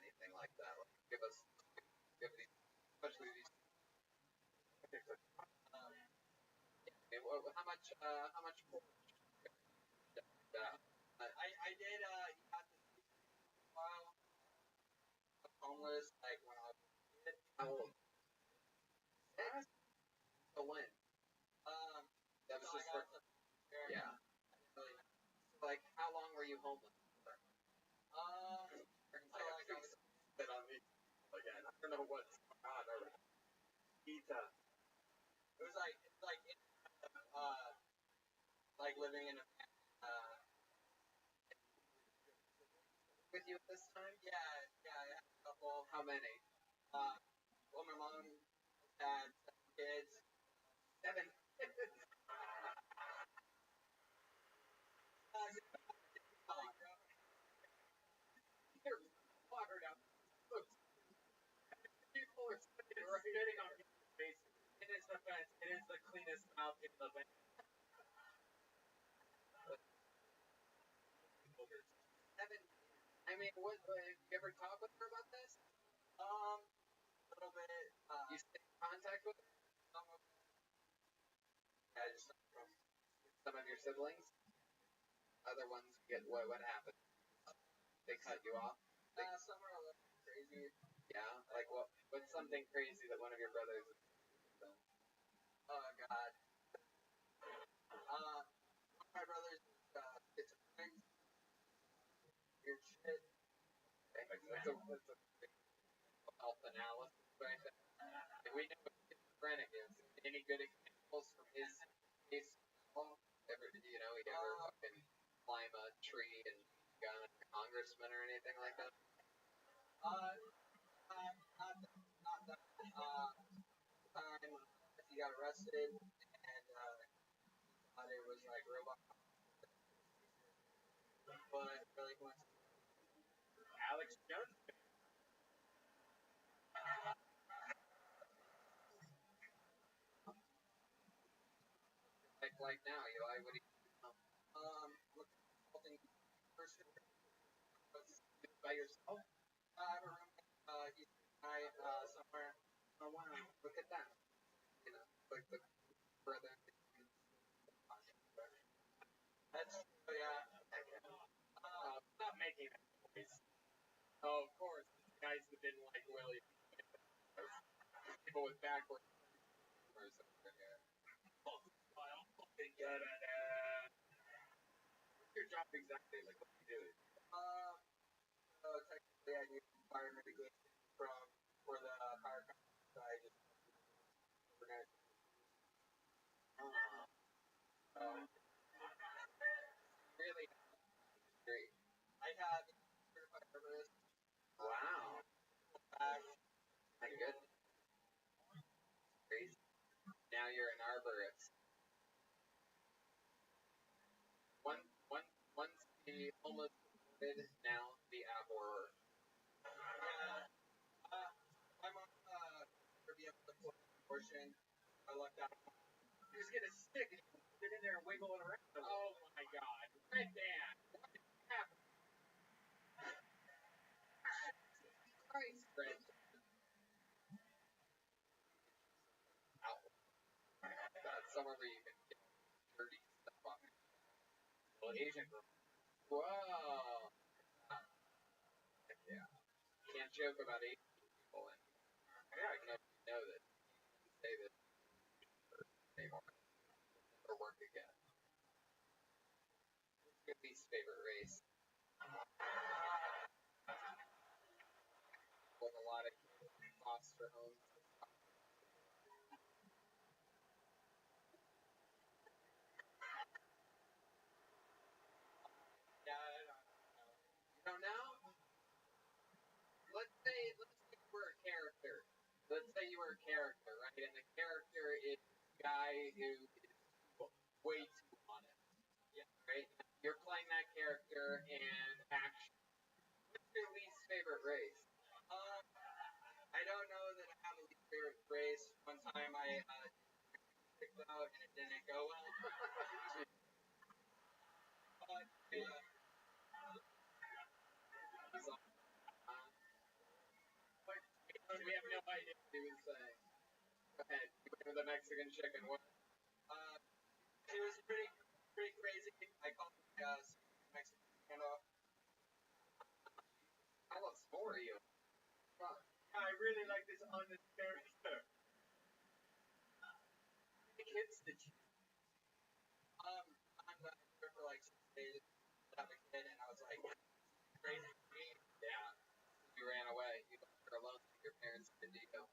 anything like that. Like, give us these, especially these. How much porch? I did got this while homeless like when I was a kid. How old? So when? That was just for. Yeah. Really not. Like, how long were you homeless? Until I got Sit on me again. I don't know what's going on already. pizza. It was like like living in a With you at this time? yeah, I had a couple. How many? Well, my mom, dad, 7 kids. 7. You're watered out. People are sitting right Spitting on people's faces. In its defense, it is the cleanest mouth in the band. 7. I mean, what? You ever talk with her about this? A little bit. You stay in contact with her? Yeah, just from Some of your siblings? Other ones get what happened? They cut you off? some are a little crazy. Yeah? Like what's something crazy that one of your brothers has done? Oh God. One of my brothers is schizophrenic. Weird shit. That's a health analysis right there. Like, we know what schizophrenic is. Any good examples from his case? Ever, he ever fucking climb a tree and gun a congressman or anything like that? Not that. Time he got arrested and thought it was like robot, but really went Alex Jones. Like now, Eli, what do you consulting person by yourself? I have a roommate, he's somewhere. Oh wow, look at that. Like the brother. That's yeah. Stop making that noise. Oh, of course, guys that didn't like Willie. People with backwards. What's your job exactly? Like, what do you do? So technically I do fire mitigation for the fire company, so I just organize. Really great. I have certified herbalist. Wow. My goodness. Crazy. Now you're an arborist. Once the homeless reported, now the arborer. Yeah. I'm on to be able to put portion. I lucked out. You just get a stick and you put it in there and wiggle it around. Oh my God. Red Dan. What happened? Christ, Red. That's somewhere where you can get dirty stuff on it. Well, Asian girl. Whoa. Yeah. Can't joke about Asian people anymore. I don't know if you know this. You can say this anymore. Or work again. What's your least favorite race? foster homes. Yeah, I don't know. Let's say you were a character. Let's say you were a character, right? And the character is a guy who is way too honest. Yeah. Right? You're playing that character and action. What's your least favorite race? I don't know that I have a least favorite race. One time I picked out and it didn't go well. But we have no idea what he was saying. Go ahead. You went with the Mexican chicken. What? It was pretty crazy. I called the Mexican chicken off. Tell us more, you. I really like this honest character. The kids did you? I'm here for like 6 days. I have a kid, and I was like, crazy for me. Yeah. You ran away. You left her alone. Your parents did to you.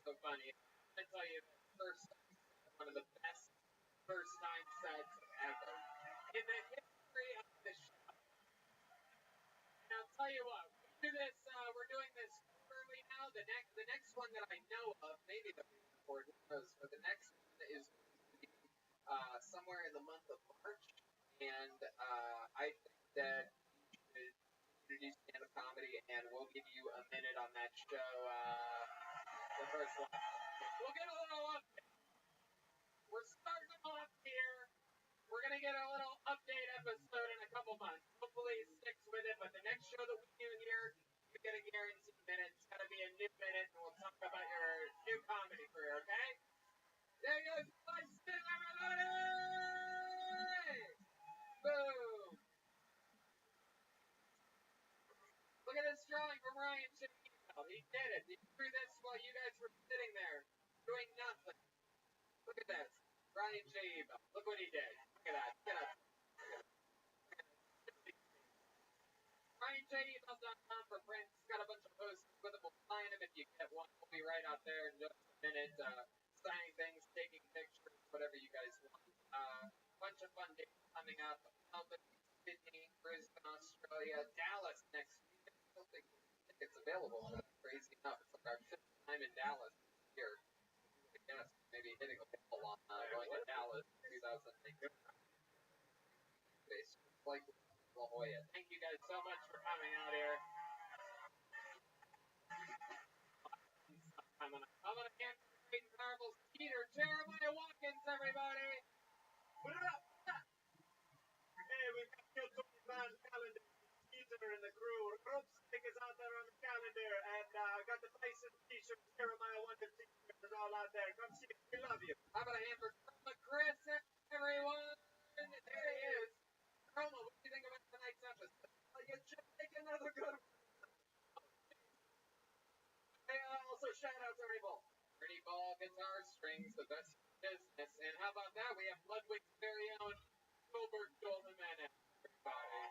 So funny. I tell you, first one of the best first time sets ever in the history of the show. And I'll tell you what, we do this. We're doing this early now. The next one that I know of, maybe the before, but the next one is going to be somewhere in the month of March, and I think that you should introduce stand-up comedy, and we'll give you a minute on that show. The first one. We'll get a little update. We're starting off here. We're going to get a little update episode in a couple months. Hopefully stick with it, but the next show that we do here, you get a guaranteed minute. It's going to be a new minute, and we'll talk about your new comedy career, okay? There goes Boston, everybody! Boom! Look at this drawing from Ryan Shapiro. He did it. He drew this while you guys were sitting there doing nothing. Look at this. Ryan Shapiro. Look what he did. Look at that. Get up. RyanJames.com for prints. He's got a bunch of posters with him. We'll sign him if you get one. We'll be right out there in just a minute, signing things, taking pictures, whatever you guys want. Bunch of fun dates coming up. Melbourne, Sydney, Brisbane, Australia, Dallas next week. I still think tickets available. Crazy enough. It's like our 5th time in Dallas here. I guess maybe hitting a ball on going to Dallas in 2019. Like La Jolla. Thank you guys so much for coming out here. I'm gonna hand the great and powerful Peter Jeremiah Watkins, everybody. What up? Hey, we've got your 20-man calendar. Peter and the crew. Ropestick is out there on the calendar, and got the Tyson t-shirt, Jeremiah Watkins t-shirt is all out there. Come see us. We love you. How about a hand for Chris, everyone? There he is. Chroma, what do you think about tonight's episode? You should make another good one. Hey, also shout out to Ernie Ball. Ernie Ball, guitar, strings, the best business. And how about that? We have Ludwig's very own Gilbert Goldenman. Everybody.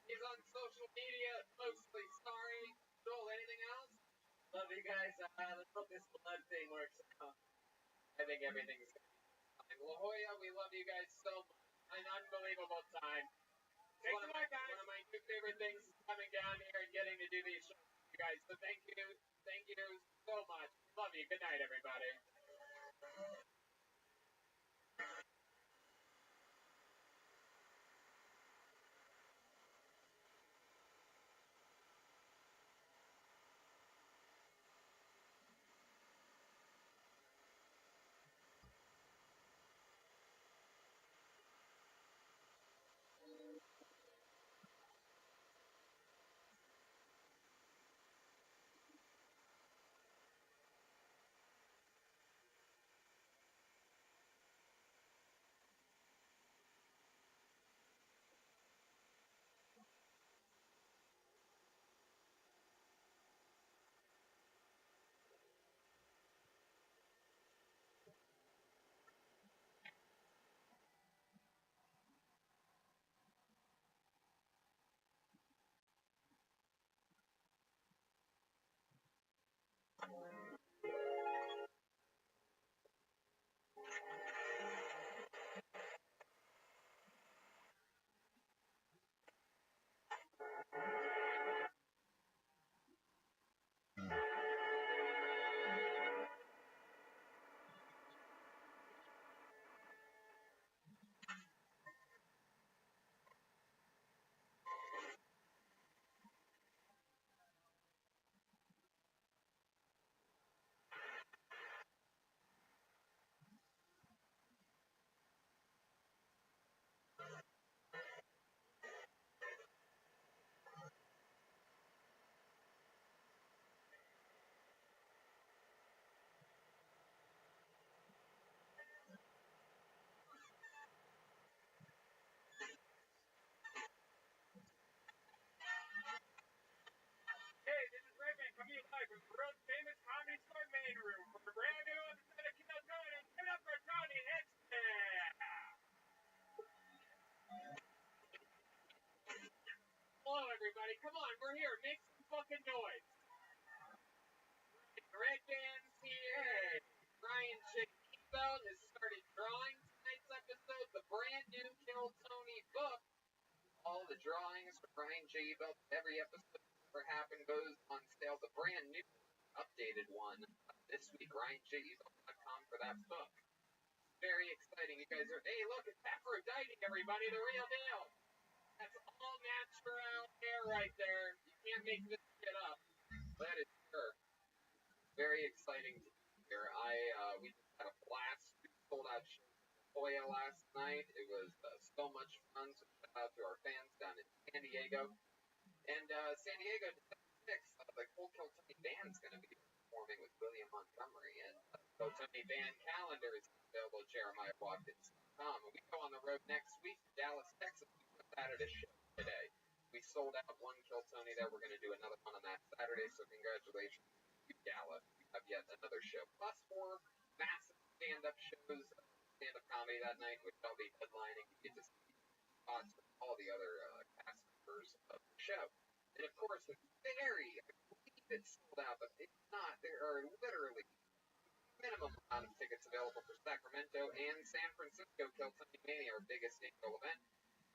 He's on social media, mostly sorry. Joel, anything else? Love you guys. Let's hope this blood thing works out. I think everything's going to be fine. La Jolla, we love you guys so much. An unbelievable time. One of my new favorite things is coming down here and getting to do these shows with you guys. So thank you so much. Love you. Good night, everybody. everybody. Come on, we're here. Make some fucking noise. Red Band's here. Ryan Chickbelt has started drawing tonight's episode. The brand new Kill Tony book. All the drawings from Ryan J. Belt. Every episode that's ever happened goes on sale. The brand new updated one this week. RyanJBelt.com for that book. Very exciting. You guys are, hey, look, it's Aphrodite, everybody, the real deal. That's all natural hair right there. You can't make this shit up. That is her. Very exciting to be here. We just had a blast. We sold out shows in Hoya last night. It was so much fun. So shout out to our fans down in San Diego. And San Diego, December 6th, the Cold Kill Tony band's going to be performing with William Montgomery. And Kill Tony band calendar is available at JeremiahWatkins.com. And we go on the road next week to Dallas, Texas. We put that at a show today. We sold out one Kill Tony there. We're going to do another one on that Saturday. So congratulations to Dallas. We have yet another show. Plus 4 massive stand-up shows, stand-up comedy that night, which I'll be headlining. You get to see spots with all the other cast members of the show. And of course, it's I believe it's sold out, but it's not. There are literally minimum amount of tickets available for Sacramento and San Francisco. Kill Tony Mania, our biggest annual event.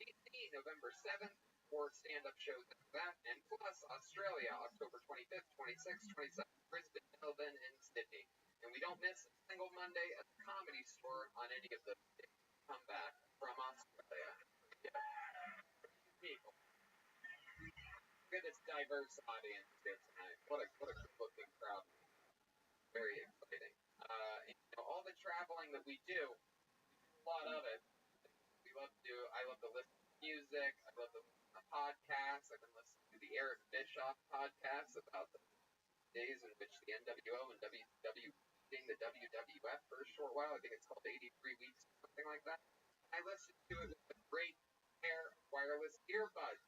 DC, November 7th, 4 stand-up shows after that, and plus Australia, October 25th, 26th, 27th, Brisbane, Melbourne, and Sydney. And we don't miss a single Monday at the Comedy Store on any of those days. Come back from Australia. People. Look at this diverse audience here tonight. What a good-looking crowd. Very exciting. All the traveling that we do a lot of it. I love to listen to music. I love to listen to podcasts. I've been listening to the Eric Bischoff podcast about the days in which the NWO and WCW being the WWF for a short while. I think it's called 83 Weeks or something like that. I listened to it with a great pair of wireless earbuds.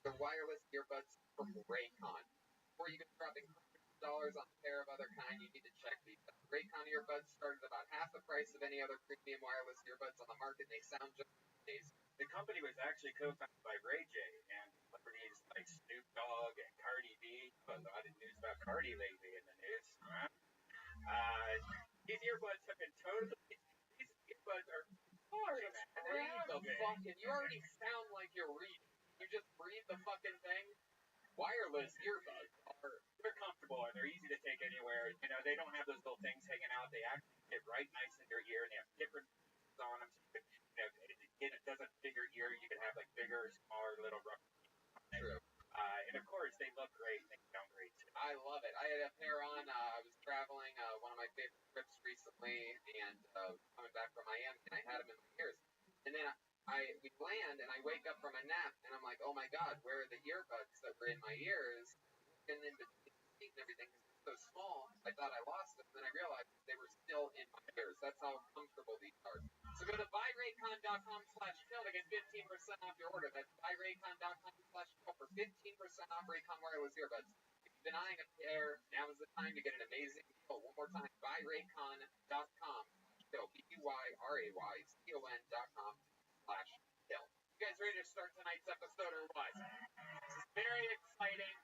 The wireless earbuds from Raycon. Before you go dropping $100 on a pair of other kind, you need to check these out. Raycon earbuds start at about half the price of any other premium wireless earbuds on the market. They sound just amazing. The company was actually co-founded by Ray J and celebrities like Snoop Dogg and Cardi B. A lot of news about Cardi lately in the news. These earbuds have been these earbuds are hard, man. You already sound like you're reading. You just breathe the fucking thing. Wireless earbuds they're comfortable and they're easy to take anywhere. They don't have those little things hanging out. They actually fit right nice in your ear, and they have different pieces on them. So it doesn't bigger ear. You can have like bigger, smaller, little rubber pieces on it. True. And of course, they look great and they sound great too. I love it. I had a pair on. I was traveling one of my favorite trips recently, and coming back from Miami, and I had them in my ears. And then we land, and I wake up from a nap, and I'm like, oh my god, where are the earbuds that were in my ears? And in between the seat and everything, because they're so small, I thought I lost them. Then I realized they were still in my ears. That's how comfortable these are. So go to buyraycon.com/Phil to get 15% off your order. That's buyraycon.com/Phil for 15% off Raycon wireless earbuds. If you've been eyeing a pair, now is the time to get an amazing deal. One more time, buyraycon.com/Phil. BUYRAYCON.com/Phil. You guys ready to start tonight's episode or what? This is very exciting.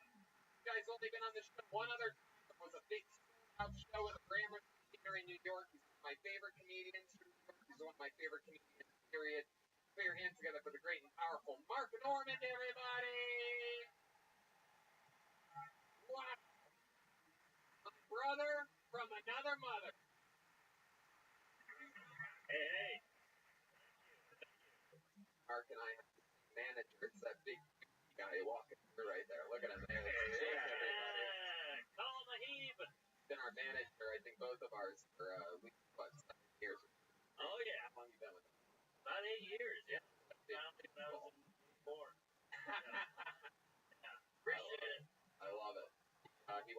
You guys only been on this show one other time. It was a big sold-out show in the Gramercy Theater in New York. He's one of my favorite comedians from New York. He's one of my favorite comedians, period. Put your hands together for the great and powerful Mark Normand, everybody! Wow! My brother from another mother. Hey. Mark and I have the same manager. It's that big guy walking through right there. Look at him there. Call him a heave. He's been our manager, I think both of ours, for at least, 7 years. Oh, yeah. How long have you been with him? About 8 years, yeah. Found him when I was in 4. Appreciate it. I love it. He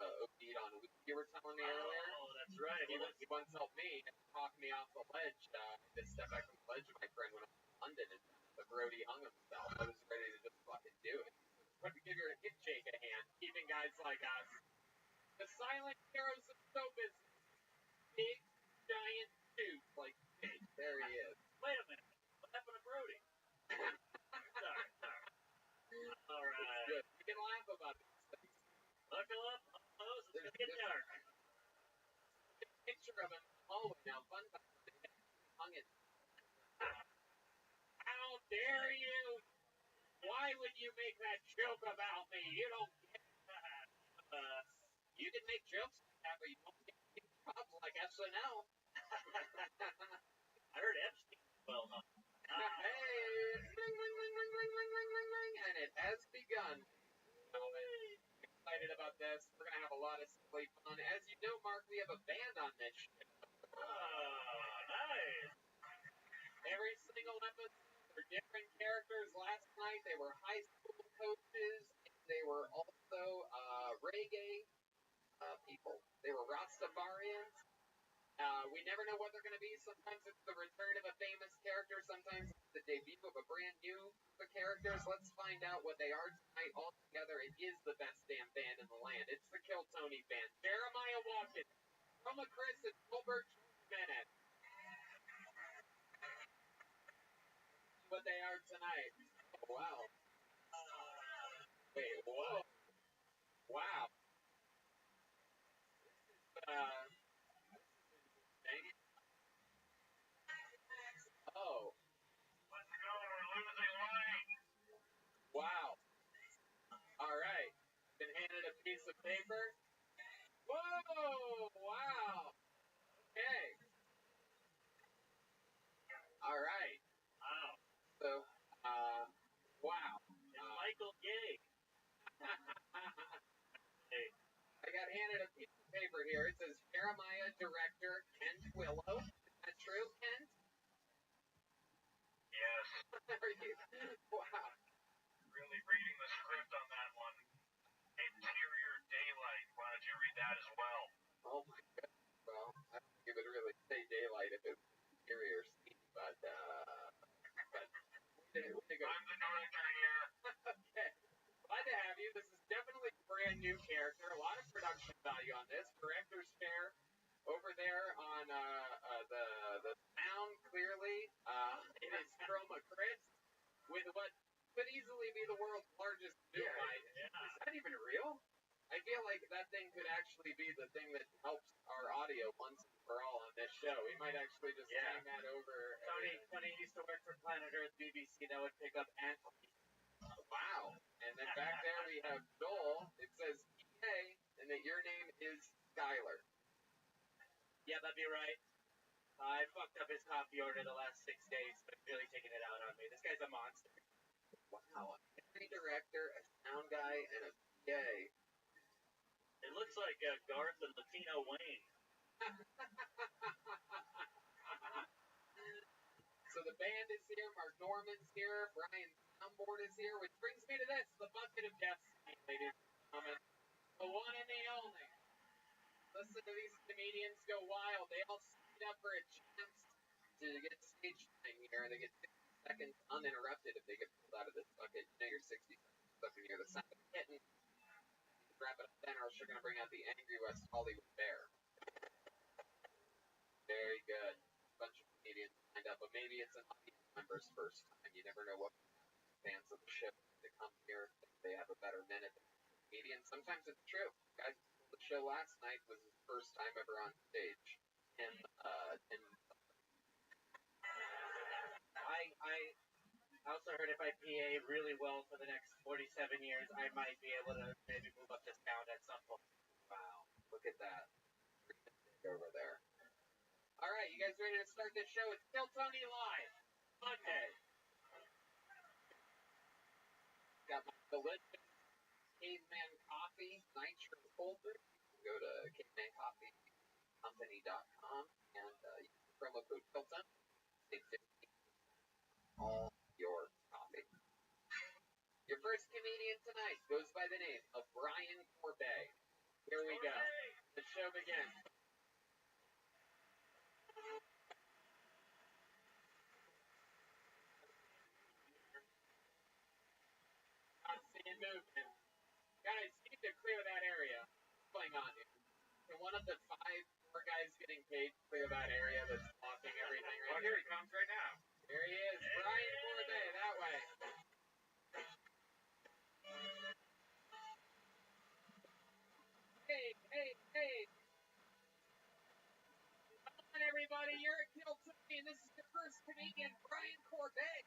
OD'd on weed, you were telling me earlier. Oh, that's right. He once helped me talk me off the ledge. To step back from the ledge, my friend went up to London and the Brody hung himself. I was ready to just fucking do it. What to give your hit shake a hand, keeping guys like us. The silent heroes of show business. Big, giant dude like big. There he is. Wait a minute. What happened to Brody? Sorry. Buckle up, it's gonna get dark. Picture of him in the hallway now. Fun fact, hung it. How dare you? Why would you make that joke about me? You don't get that. You can make jokes like that, but you don't get props like SNL. I heard Epstein. Well, huh? Hey, ring, ring, ring, ring, ring, ring, ring, ring, ring, and it has begun. Excited about this. We're gonna have a lot of silly fun. As you know, Mark, we have a band on this show. Nice. Every single episode were different characters. Last night they were high school coaches. They were also reggae people. They were Rastafarians. We never know what they're going to be. Sometimes it's the return of a famous character. Sometimes it's the debut of a brand new characters. Let's find out what they are tonight. All together, it is the best damn band in the land. It's the Kill Tony Band. Jeremiah Watkins, Roma Chris, and Gilbert Jimenez. What they are tonight. Oh, wow. Wait, whoa. Wow. Oh. Let's go, we're losing light. Wow. All right. Been handed a piece of paper. Whoa! Wow. Okay. All right. Wow. So, wow. It's Michael Gay. Hey. I got handed a piece of paper here. It says Jeremiah director Kent Willow. Is that true, Kent? Yes. Wow. Really reading the script on that one. Interior Daylight. Why don't you read that as well? Oh my goodness. Well, I don't think it would really say daylight if it was interior scene, but I'm the director here. Okay. Glad to have you. This is definitely a brand new character. A lot of production value on this. Director's chair over there on the sound, clearly. It is Chroma Chris with what could easily be the world's largest boom mic. Yeah. Is that even real? I feel like that thing could actually be the thing that helps our audio once and for all on this show. We might actually just hang that over. Tony used to work for Planet Earth BBC that would pick up Anthony. Wow. And then back there we have Joel. It says EA, and that your name is Skylar. Yeah, that'd be right. I fucked up his coffee order the last 6 days, but really taking it out on me. This guy's a monster. Wow. A director, a sound guy, and a PA. It looks like Garth and Latino Wayne. So the band is here, Mark Norman's here, Brian's soundboard is here, which brings me to this, the bucket of destiny, ladies and gentlemen. The one and the only. Listen to these comedians go wild. They all signed up for a chance to get stage time here, and they get 60 seconds uninterrupted if they get pulled out of this bucket. You know you're 60 seconds up and you're the sound of a kitten. Wrap it up then, or else you're going to bring out the angry West Hollywood bear. Very good. A bunch of comedians signed up, but maybe it's an audience member's first time. You never know what fans of the show to come here if they have a better minute than comedians. Sometimes it's true. The guy who did the show last night was his first time ever on stage. I also heard if I PA really well for the next 47 years, I might be able to maybe move up to sound at some point. Wow, look at that. Over there. All right, you guys ready to start this show? It's Kill Tony Live. Monday. Got my delicious Caveman Coffee Nitro Cold Brew. Go to cavemancoffeecompany.com and use the promo code KILLTONY. Save 15 all your coffee. Your first comedian tonight goes by the name of Brian Corbet. Here we go. The show begins. Not seeing movement. Guys, you need to clear that area. What's going on here? Can one of the 4 guys getting paid clear that area that's blocking everything right here? He comes right now. Here he is. Brian Corbet, that way. Kill Tony, and this is your first comedian, Brian Corbett.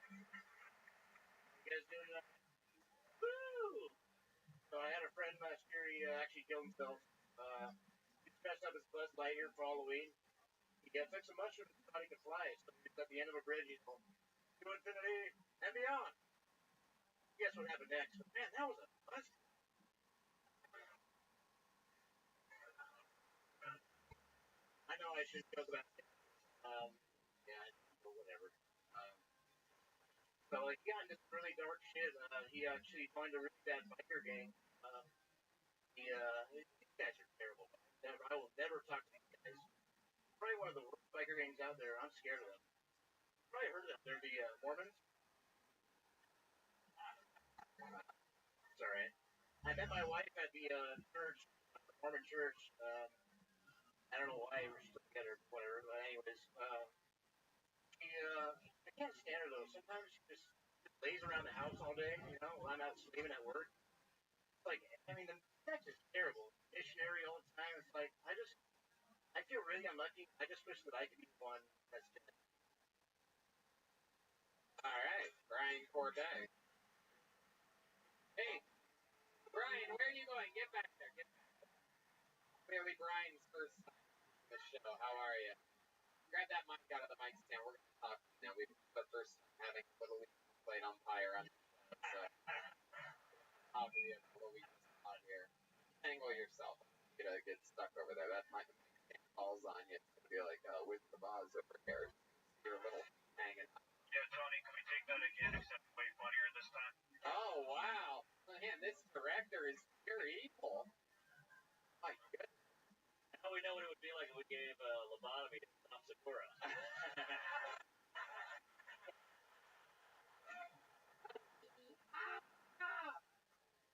You guys doing that? Woo! So I had a friend last year, he actually killed himself. He dressed up as Buzz Lightyear for Halloween. He took some mushrooms and thought he could fly, so he was at the end of a bridge, he's going, to infinity and beyond. Guess what happened next? Man, that was a buzz. I know I should joke about it. Yeah, whatever. So he got into really dark shit. He actually joined a really bad biker gang. These guys are terrible. I will never talk to these guys. Probably one of the worst biker gangs out there. I'm scared of them. Probably heard of them. They're the Mormons. It's alright. I met my wife at the church, the Mormon church. I don't know why we're still together, whatever. But anyways, I can't stand her though. Sometimes she just lays around the house all day. You know, while I'm out sleeping at work. It's like, I mean, that's just terrible. Missionary all the time. It's like, I feel really unlucky. I just wish that I could be the one that's dead. All right, Brian Corbett. Hey, Brian, where are you going? Get back there. Get back there. Clearly, Brian's first time on the show. How are you? Grab that mic out of the mic stand. We're going to talk now. We've the first time having a Little League played umpire on the show. So, talk to you a Little League out here. Tangle yourself. You know, get stuck over there. That mic stand falls on you. It's going to be like Wizard of Oz over here. You're a little hanging out. Yeah, Tony, can we take that again, except way funnier this time? Oh, wow. Man, this director is pure evil. My goodness. Now we know what it would be like if we gave lobotomy to Tom Segura.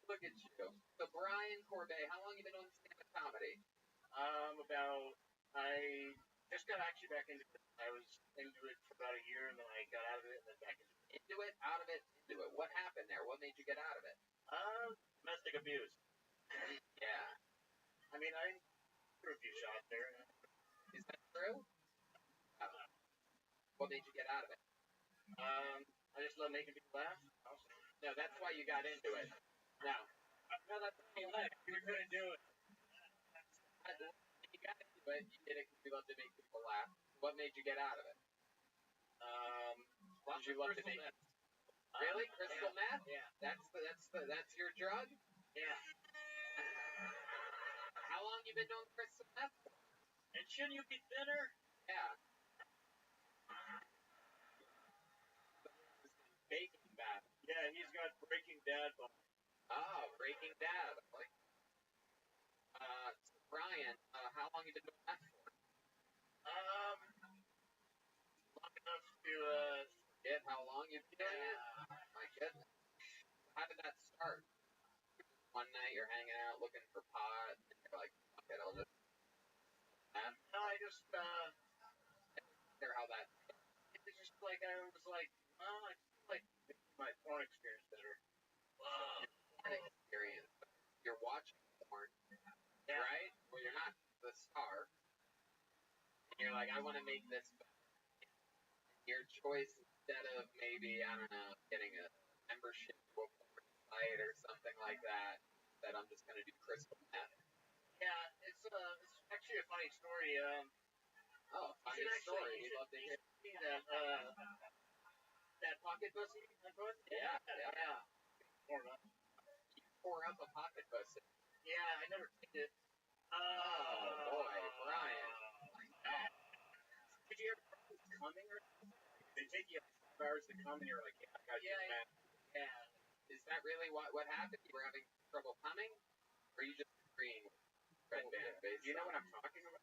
Look at you. So, Brian Corbett, how long have you been doing stand-up comedy? I just got actually back into it. I was into it for about a year, and then I got out of it, and then back into it. Into it, out of it, into it. What happened there? What made you get out of it? Domestic abuse. Yeah. I mean, I threw a few shots there. Is that true? What made you get out of it? I just love making people laugh. No, that's why you got into it. No, that's why you left. You couldn't do it. You got into it. You did it because you love to make people laugh. What made you get out of it? Did you love to make it? Really? Crystal meth? Yeah. That's your drug? Yeah. How long you been doing crystal meth? And shouldn't you be thinner? Yeah. Baking Bad. Yeah, he's got Breaking Dad. Oh, Breaking Bad. Like, so Brian, how long you been doing that for? Long enough to forget how long you've been doing it? My goodness. How did that start? One night you're hanging out looking for pot, and you're like, fuck it, I'll just. No, I just hear how that. It's just like I was like, oh, I just like my porn experience better. Porn experience. You're watching porn, Yeah. right? Well, you're not the star. And you're like, I want to make this better. Your choice, instead of maybe, I don't know, getting a membership to a porn site or something like that, that I'm just going to do crystal meth. Yeah, it's actually a funny story. Funny story. We'd love to hear. See that pocket pussy I put? Yeah. You pour up a pocket pussy. Yeah, I never did it. Oh, boy, Brian. Did you ever try this coming or something? They take you 5 hours to come and you're like, yeah, I gotta get back. Yeah. Is that really what happened? You were having trouble coming? Or are you just agreeing with Red Band? Do you know what I'm talking about?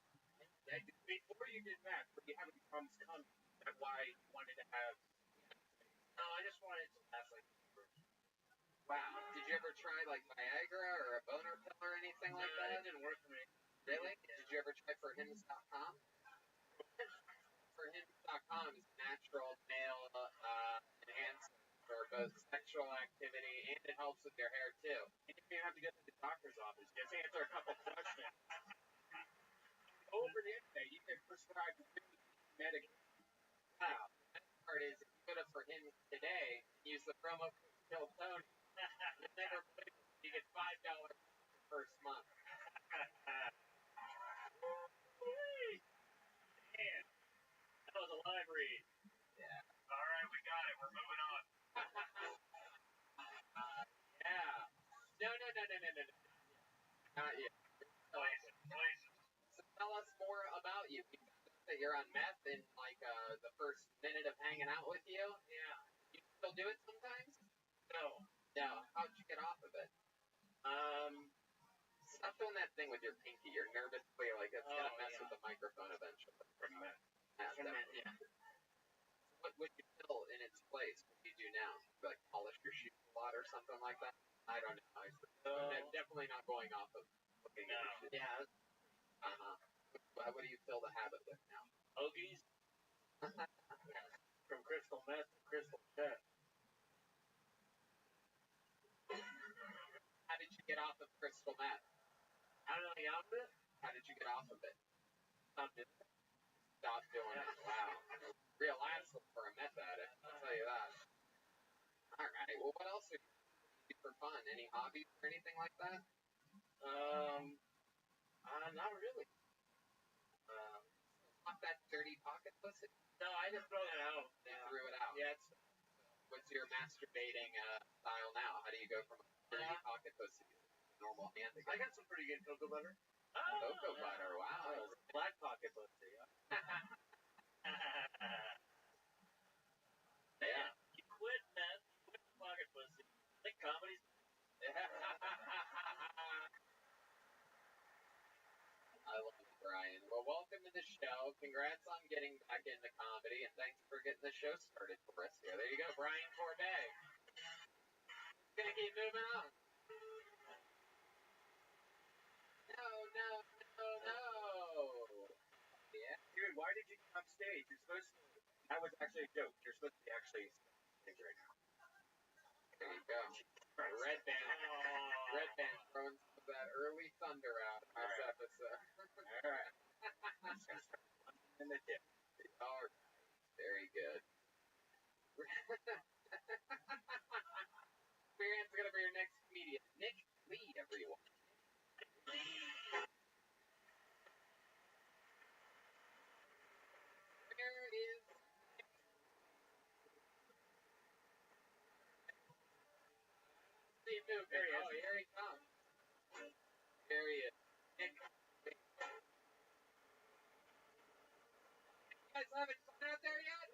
Before you did that, were you having problems coming? That's why you wanted to have. No, I just wanted to last like. Wow. Did you ever try like Viagra or a boner pill or anything like that? It didn't work for me. Really? Yeah. Did you ever try forhims.com? Forhims.com is natural male enhancement for both sexual activity and it helps with your hair too. And you have to go to the doctor's office. Just answer a couple questions. Over the internet, you use the promo code Kill Tony. You never play, you get $5 first month. Man, that was a live read. Yeah. All right, we got it. We're moving on. Yeah. No. Not yet. Places. So tell us more about you. We found out that you're on meth in like the first minute of hanging out with you. Yeah. You still do it sometimes? No. No. How'd you get off of it? Stop doing that thing with your pinky. You're nervously like it's gonna mess with the microphone eventually. From that. Yeah. What would you fill in its place? What do you do now? Like polish your shoes a lot or something like that? I don't know. I'm definitely not going off of looking at your shoes. Yeah. What do you fill the habit with now? Hoagies. From crystal meth to crystal meth. How did you get off of crystal meth? How did I get off of it? How did you get off of it? Stop doing it. Wow. Real asshole for a meth addict, I'll tell you that. Alright, well what else do you do for fun? Any hobbies or anything like that? Not really. Not that dirty pocket pussy? No, I just throw that out. You threw it out. Yeah, What's your masturbating style now? How do you go from a dirty pocket pussy to normal hand again? I got some pretty good cocoa butter. Cocoa butter, wow. Black pocket pussy. Yeah. You quit meth, you quit the pocket pussy. I think comedy's. I love it, Brian. Well, welcome to the show. Congrats on getting back into comedy, and thanks for getting the show started for us here. There you go, Brian Corbet. Gonna keep moving on. No. Yeah. Dude, why did you come on stage? You're supposed to. That was actually a joke. You're supposed to be actually stage right now. There you go. Red band throwing some of that early thunder out in this episode. All right. In the dip. All right. Very good. Marianne's gonna be your next comedian. Nick Lee, everyone. Where is Steve Newton? Oh, here he comes. There he is. Nick Lee. You guys having fun out there yet?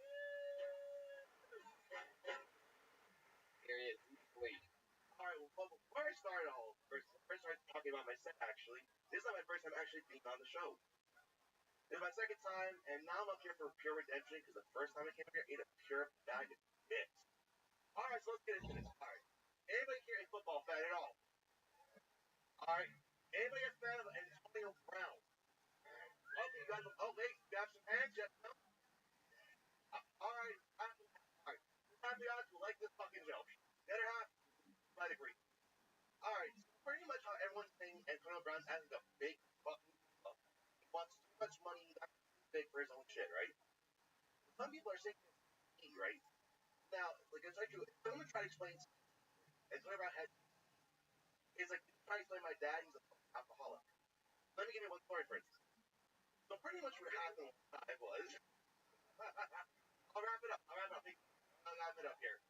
Here he is, Nick Lee. All right. Well, before I started talking about my set, actually, this is not my first time actually being on the show. This is my second time, and now I'm up here for pure redemption because the first time I came here, I ate a pure bag of dicks. All right, so let's get into this. All right. Anybody here a football fan at all? All right. Anybody a fan of Antonio Brown? Okay, you guys. Oh, wait, you have some hands yet? No? All right. All right. Half the odds will like this fucking joke. The other half might agree. All right. So pretty much how everyone's saying Antonio Brown's having a big fucking he wants too much money. He's not too big for his own shit, right? Some people are saying he's right. Now, like I said, I'm gonna try to explain. Antonio Brown has. It's like trying to explain my dad. He's an alcoholic. Let me give you one story, for instance. So pretty much what happened was. I'll wrap it up. I'll wrap it up here.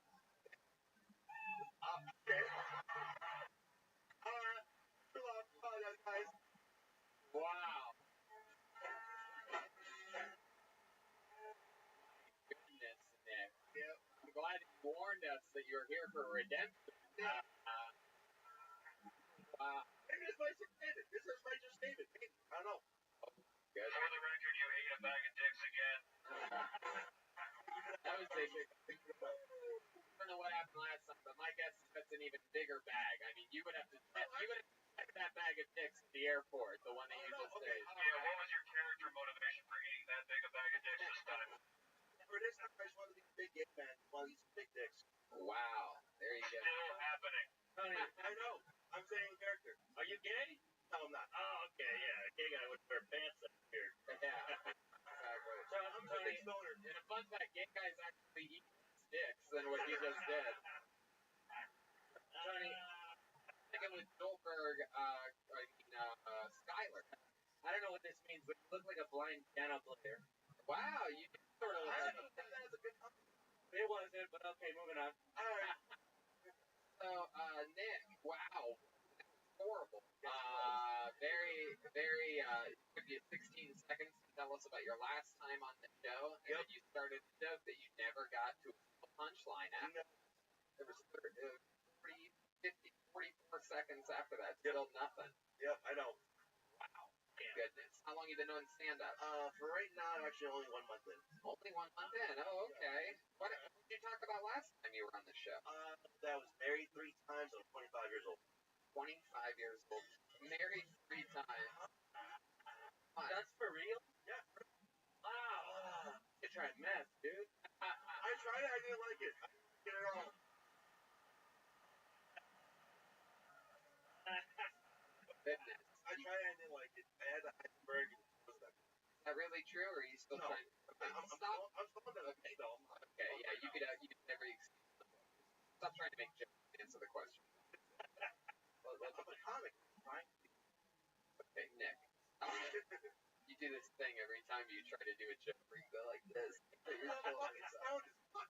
Okay. Too long. Apologize, guys. Wow. Goodness, Nick. Yep. I'm glad you warned us that you're here for redemption. Wow. Maybe this might just save it. This might just save it. Maybe. I don't know. Good. For the record, you ate a bag of dicks again. That was big. I don't know what happened last time, but my guess is that's an even bigger bag. I mean, you would have to check that bag of dicks at the airport, the one that you just ate. Yeah, what was your character motivation for eating that big a bag of dicks this time? For this time, I just want to be a big gay man while he's big dicks. Wow. There you go. Still happening. Honey, I know. I'm saying character. Are you gay? No, I'm not. Oh, okay, yeah. A gay guy would wear pants up here. Yeah. Exactly. So I'm a big stoner. And a fun fact, gay guys actually eat dicks than what you just did. Skylar. I don't know what this means, but you look like a blind piano player. Wow, you did sort of look I like don't think that is a good compliment. It wasn't, but okay, moving on. Alright. So, Nick, wow. Horrible. Yes, it was. Very, give you 16 seconds to tell us about your last time on the show, and then you started to joke that you never got to a punchline after. There was 40, 50, 44 seconds after that, still nothing. Yep, I know. Wow. Goodness. How long you been doing stand-up? For right now, I'm actually only 1 month in. Only 1 month in. Oh, okay. What did you talk about last time you were on the show? That was married 3 times and I'm 25 years old. 25 years old. Married 3 times. That's for real? Yeah. Wow. You tried meth, dude. I tried it, I didn't like it. I didn't get it at all. Goodness. I tried it, I didn't like it. I had the iceberg and it was that. Is that really true, or are you still No. trying? Okay, I'm stop. still on the Okay, okay, yeah, you could never excuse them. Stop trying to make jokes. Answer the question. I'm a comic. Right? Okay, Nick. You do this thing every time you try to do a joke where you go like this.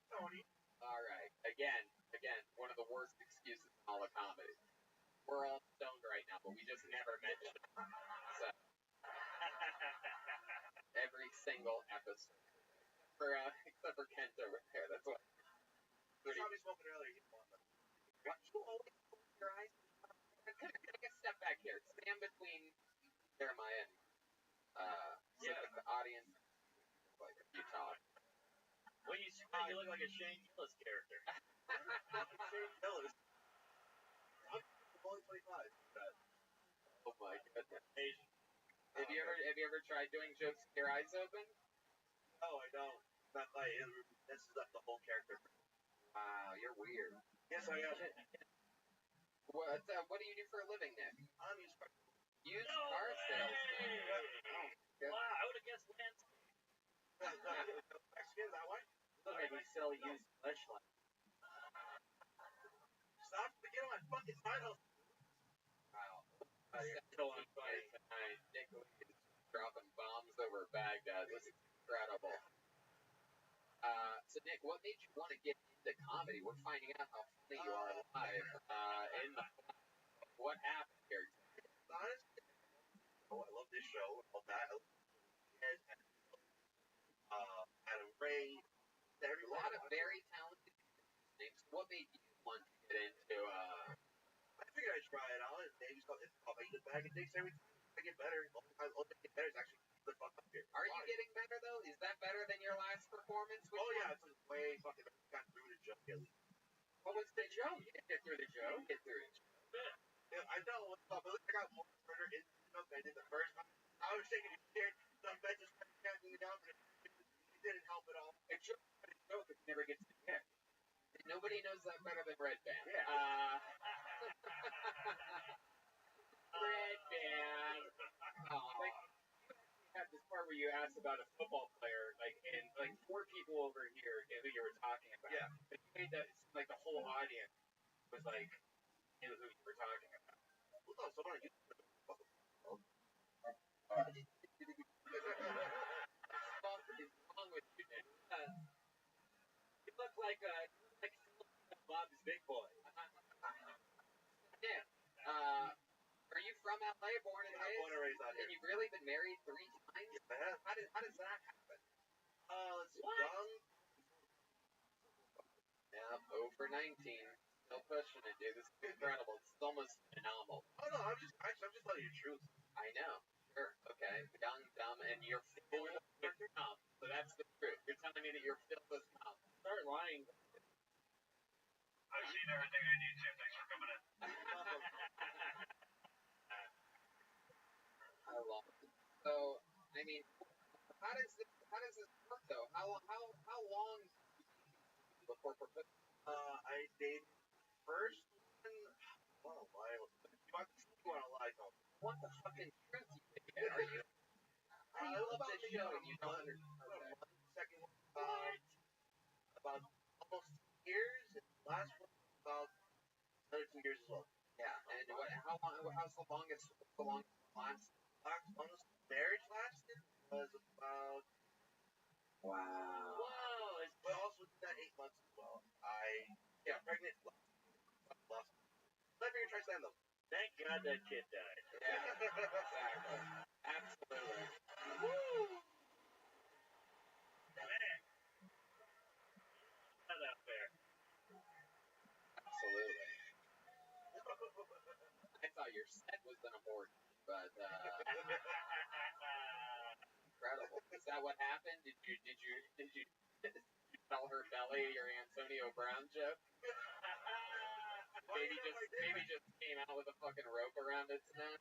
Tony. All right. Again, one of the worst excuses in all of comedy. We're all stoned right now, but we just never mentioned it. So every single episode, except for Kent over there. That's what. You saw me smoking earlier. You want that. What you always close your eyes? Can I get a step back here? Stand between Jeremiah and so that the audience like you talk. When you swear, you look like a Shane Gillis character. Shane Gillis. I'm only 25. Oh my goodness. Asian. Have you ever tried doing jokes with your eyes open? No, I don't. Not like it messes up the whole character. Wow, you're weird. Yes, I am. What do you do for a living, Nick? I'm used to Used car salesman. Wow, I would have guessed landscape. Mexican, that way? Look like we sell used fleshlight. Stop forgetting my fucking side hustle. Wow. Still on fire. Nick is dropping bombs over Baghdad. This is incredible. So Nick, what made you want to get into comedy? We're finding out how funny you are live. What happened here? Honestly, I love this show. All that. Adam Ray. There's a lot of very talented names. What made you want to get into? I figured I'd try it out. It's called Eat the Bag of Dicks every time. I get better. I'll get better. It's actually the fuck up here. Are you getting better though? Is that better than your last performance? Oh yeah, it's like way fucking better. Got through the joke at least. What was the joke? You didn't get through the joke. Get through it. Yeah, I know what's up. But I got more murder in the joke than I did the first time. I was taking a shit. Some bitches counting it down, but it didn't help at all. It's just a joke if it never gets to the end. Nobody knows that better than Red Band. Yeah. Red Band. Like, you had this part where you asked about a football player, like, and like 4 people over here knew who you were talking about. Yeah. But you made that seem like the whole audience was like knew who you were talking about. Well, no, someone you. What the fuck is wrong with you, Nick? You look like Bob's Big Boy. Nick, are you from LA, born and raised? Born and raised out here. And you've really been married 3 times? Yes, I have. How does that happen? Young. Yeah, over 19. Still pushing it, dude. This is incredible. It's almost phenomenal. Oh no, I'm just telling you the truth. I know. Sure. Okay. Young, dumb, and you're filled with cum. So that's the truth. You're telling me that you're filled with cum. Start lying. I've seen everything I need to. Thanks for coming in. I love it. So, I mean, how does this work though? How long before proposal? I dated first one. Oh my! You want to lie, don't you? What the fucking truth you idiot? Are you? How do you love this show and you don't understand? Second one about almost 2 years. And the last one about another 2 years as well. Yeah, and how's the longest last? Longest marriage lasted was about. Wow. Whoa, it's But also that 8 months as well. I got pregnant. Lost. Let me try stand them. thank God that kid died. Yeah, exactly. Absolutely. Woo! Man, not out there. Absolutely. I thought your set was an abortion, but incredible. Is that what happened? Did you tell her belly your Antonio Brown joke? Maybe just came out with a fucking rope around its neck.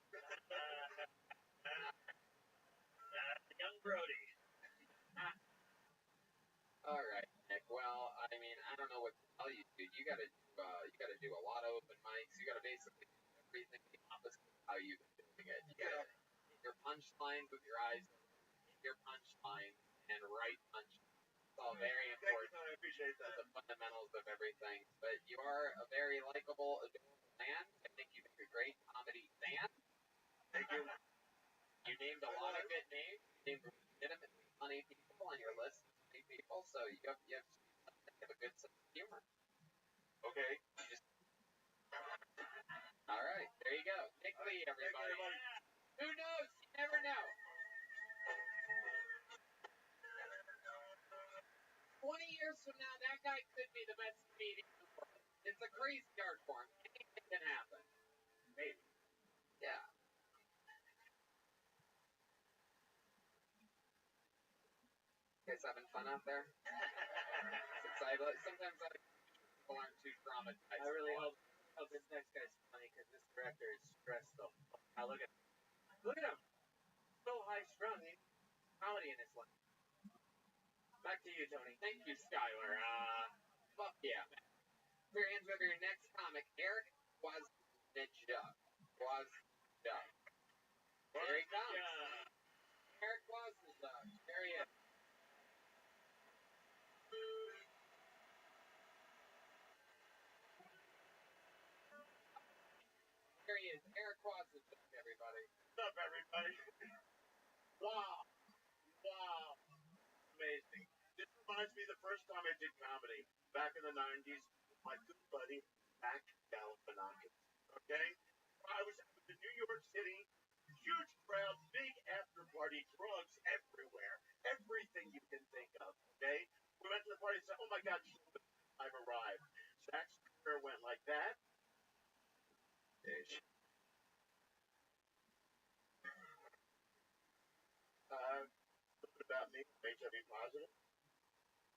Young Brody. All right, Nick. Well, I mean, I don't know what to tell you, dude. You gotta do a lot of open mics. You gotta basically do everything the opposite of how you've been doing it. You gotta hit your punchlines with your eyes, hit your punchlines, and write punchlines. It's all very important. I appreciate that. The fundamentals of everything. But you are a very likable, adorable man. I think you make a great comedy fan. Thank you. You named a lot of good names. You named legitimately funny people on your list of funny people, so you have a good sense of humor. Okay. All right, there you go. Nick Lee, everybody. Who knows? You never know. 20 years from now, that guy could be the best comedian in the world. It's a crazy art form. Anything can happen. Maybe. Yeah. You guys having fun out there? Sometimes people aren't too traumatized. I really hope this next guy's funny because this director is stressed the fuck out. Look at him. So high strung. Comedy in his life. Back to you, Tony. Thank you, Skylar. Fuck yeah, man. Your hands over your next comic, Eric Wozniak. There he comes. Eric Wozniak. There he is. There he is. Eric Wozniak, everybody. What's up, everybody? Wow. Amazing. This reminds me of the first time I did comedy back in the 90s. My good buddy, Mac Galifianakis. Okay? I was in New York City, huge crowd, big after party, drugs everywhere, everything you can think of. Okay? We went to the party and said, "Oh my God, I've arrived." Zach's career went like that. A little bit about me, I'm HIV positive.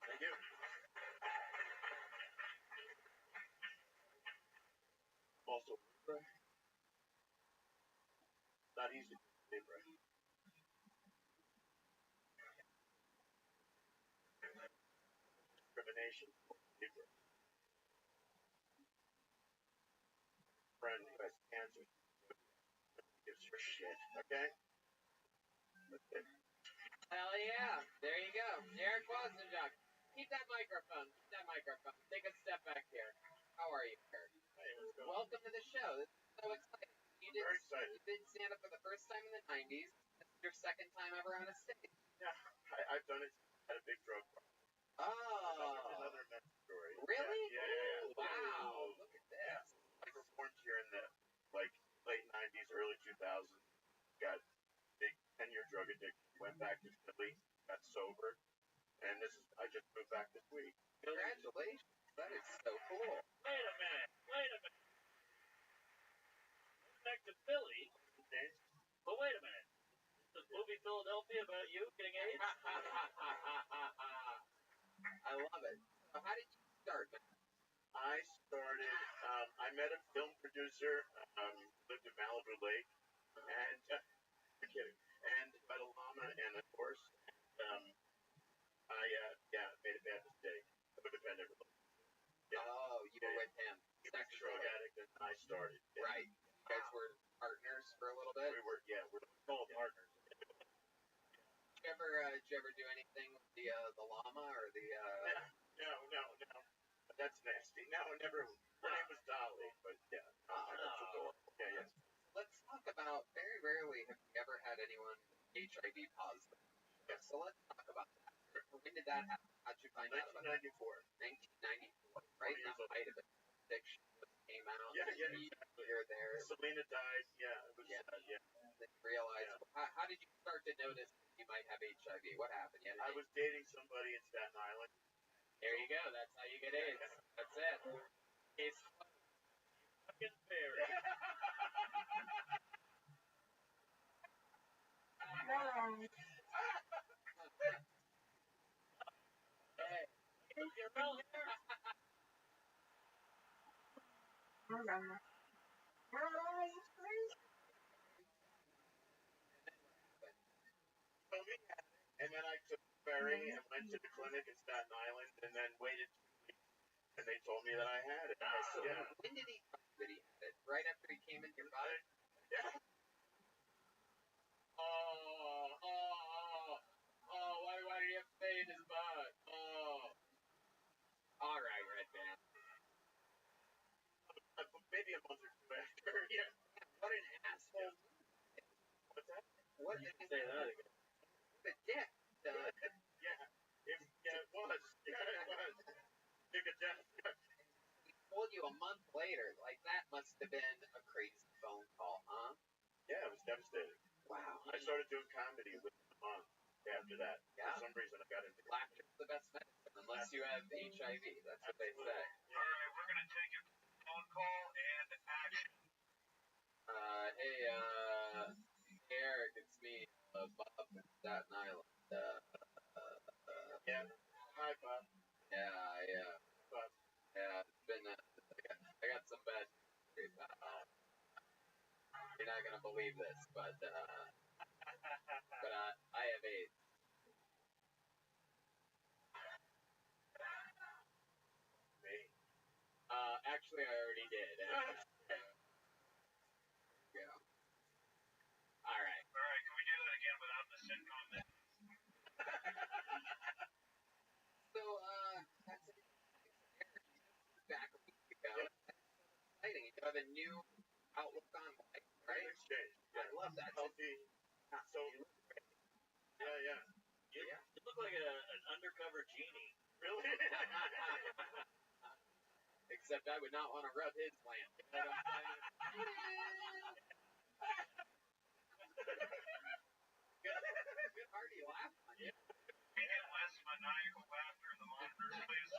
Thank you. Also, not easy to do, right? Discrimination. Friend who has cancer gives her shit. Okay? That's it. Hell yeah. There you go. Eric Wozniak. Keep that microphone. Take a step back here. How are you, Eric? Hey, what's going on? Welcome to the show. This is so exciting. Very excited. You did stand up for the first time in the 90s. This is your second time ever on a stage. Yeah, I've done it. Had a big drug problem. Oh. Another men's story. Really? Yeah. Wow. Look at this. I performed here in the late 90s, early 2000s. Got big 10-year drug addiction. Went back to Philly. Got sober. And I just moved back this week. Congratulations. That is so cool. Wait a minute. Back to Philly. But wait a minute. This movie Philadelphia about you getting AIDS? I love it. So how did you start, man? I started, I met a film producer, lived in Malibu Lake, and, I'm kidding, and met a llama and a horse, and, I made a bad mistake. Codependent relationship. Yeah. Oh, you were with him. He was a drug addict, and I started. Yeah. Right. You guys were partners for a little bit? We're called partners. Did you ever do anything with the llama or the No. That's nasty. No, never. Her name was Dolly, but yeah. That's adorable. about very rarely have we ever had anyone HIV positive. Yeah, so let's talk about that. When did that happen? How'd you find out about it? 1994. Right in the height of it. Addiction came out. Yeah, exactly. You're there. Selena died. Yeah, it was sad. Yeah. Then you realized. Yeah. How did you start to notice you might have HIV? What happened? I was dating somebody in Staten Island. There you go. That's how you get AIDS. That's it. Case closed. Fucking fair. Hey. You're wrong. And then I took the ferry and went to the clinic in Staten Island and then waited 2 weeks. And they told me that I had it. So when did he find that he had it? Right after he came into your body? Yeah. Why did he have to stay in his butt? Alright, Red Man. Maybe a month or two after. Yeah. What an asshole. What's that? What You can say that again. What a dick. Yeah. It was. Yeah, it was. Dick of death. He told you a month later. Like, that must have been a crazy phone call, huh? Yeah, it was devastating. Wow. I started doing comedy within a month after that. Yeah. For some reason, I got into Laughter's the best medicine, unless you have HIV. That's what they say. Alright, we're gonna take a phone call and action. Hey, Eric, it's me, Bob from Staten Island. Yeah. Hi, Bob. Yeah, Bob. yeah, it's been, I got some bad news. You're not gonna believe this, but I have AIDS. Me. Actually, I already did. Yeah. Alright. Alright, can we do that again without the sitcom then? So, that's it. Back a week ago. That's so exciting. You have a new outlook on life, right? Exchange. I love that. Healthy. So, yeah. You look like an undercover genie. Really? Except I would not want to rub his lamp. You know what I'm saying? Good hearty laugh on you. Can you get less maniacal laughter in the monitors, please?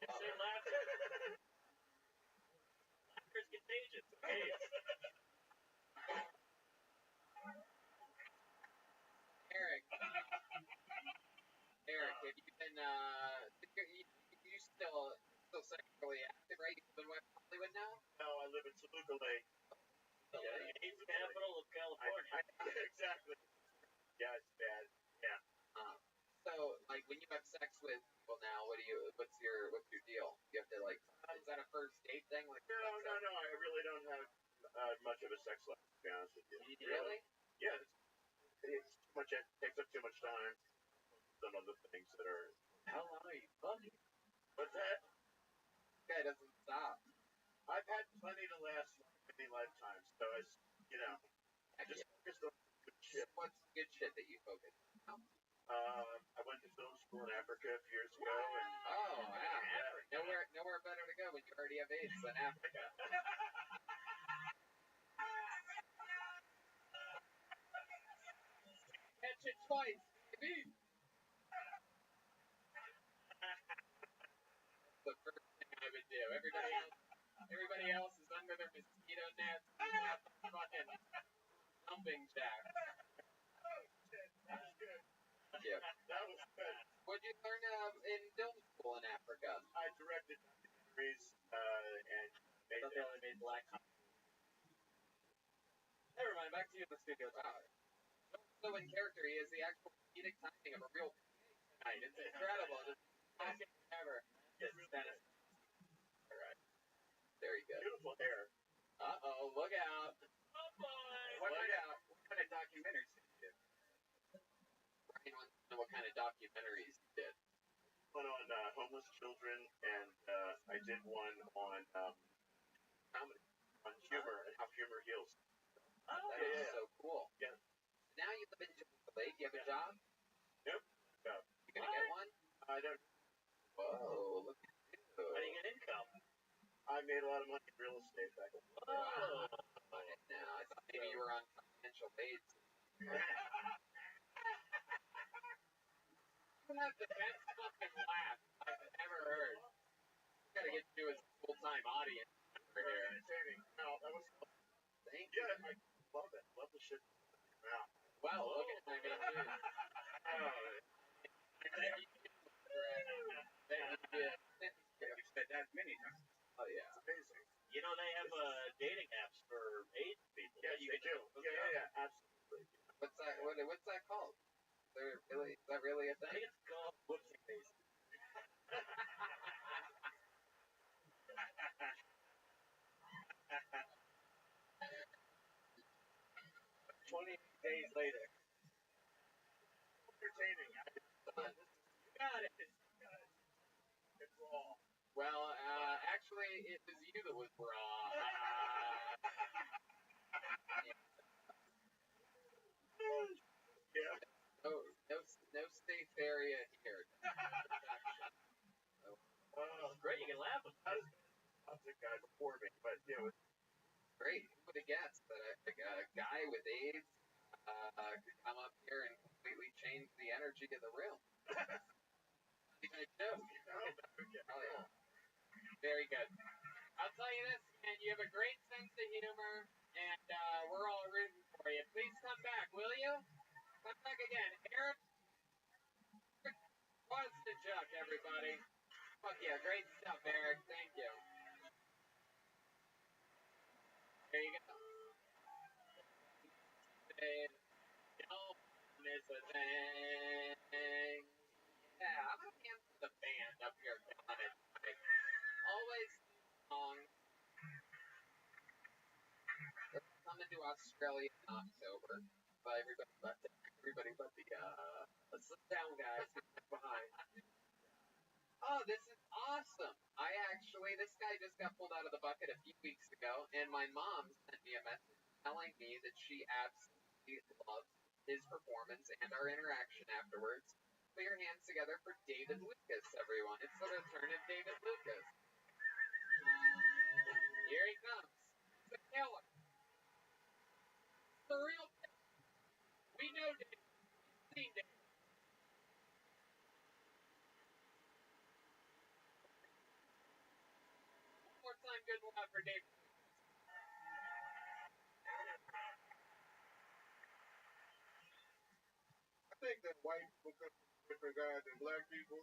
Say laughter. Laughter's contagious. Okay. Eric, have you been, you still sexually active, right? You live in West Hollywood now? No, I live in Toluca Lake. Yeah, AIDS capital of California. Exactly. Yeah, it's bad. Yeah. So, like, when you have sex with people now, what's your deal? You have to, like, is that a first date thing? Like, No, I really don't have much of a sex life, to be honest with you. Really? Yeah, it's too much, it takes up too much time. Some other things that are... How long are you fucking? What's that? This guy doesn't stop. I've had plenty to last many lifetimes, so it's, I just focused on good shit. What's the good shit that you focus on? I went to film school in Africa a few years ago, and... Oh, wow. Nowhere better to go when you already have AIDS than Africa. Catch it twice, baby! The first thing I would do. Everybody else is under their mosquito nets. Fucking jumping jack. Yeah. That was good. What'd you learn in film school in Africa? I directed documentaries and made They only made black comedy. Never mind, back to you in the studio. Wow. So in character, he has the actual comedic timing of a real tonight. It's incredible. Just talking ever. Yes, Dennis. Alright. There you go. beautiful hair. Uh-oh, look out. Oh boy. What kind of documentaries did you do? Ryan wants to know what kind of documentaries you did. One on homeless children, and I did one on comedy on humor and how humor heals. That is so cool. Yeah. Now you live in Jamaica Lake. You have a job? Nope. You gonna get one? I don't. Whoa, look at you. How do you get income? I made a lot of money in real estate back in. Wow. Now, I thought maybe you were on financial aid. You have the best fucking laugh I've ever heard. You gotta get you as a full-time audience over here. Entertaining. No, that was. Thank you. Yeah, I love that. Love the shit. Wow. Well, look at my dude. You've said that many times. Oh yeah. It's amazing. You know they have dating apps for AIDS people. Yes, you they can do. Yeah, absolutely. What's that? What's that called? Is that really a I think thing? it's called whoopsie daisy. 20 days later. Entertaining. You got it. It's raw. Well, actually, it was you that was raw. Yeah. No safe area here. Great, you can laugh with I was a guy before me, but you know, it's Great. Who would have guessed that a guy with AIDS could come up here and completely change the energy of the room? Even a joke. Oh, yeah. Very good. I'll tell you this, man. You have a great sense of humor, and we're all rooting for you. Please come back, will you? Come back again. Eric was the joke, everybody. Fuck yeah. Great stuff, Eric. Thank you. There you go. Is a thing. Yeah, I'm gonna answer the band up here, John. Always song. They're coming to Australia in October. But everybody but the sound guys behind. Oh, this is awesome. This guy just got pulled out of the bucket a few weeks ago, and my mom sent me a message telling me that she absolutely loves his performance and our interaction afterwards. Put your hands together for David Lucas, everyone. It's the return of David Lucas. Here he comes. It's the killer. It's the real killer. We know David. We've seen David. One more time, good luck for David. I think that white people come from different guys than black people.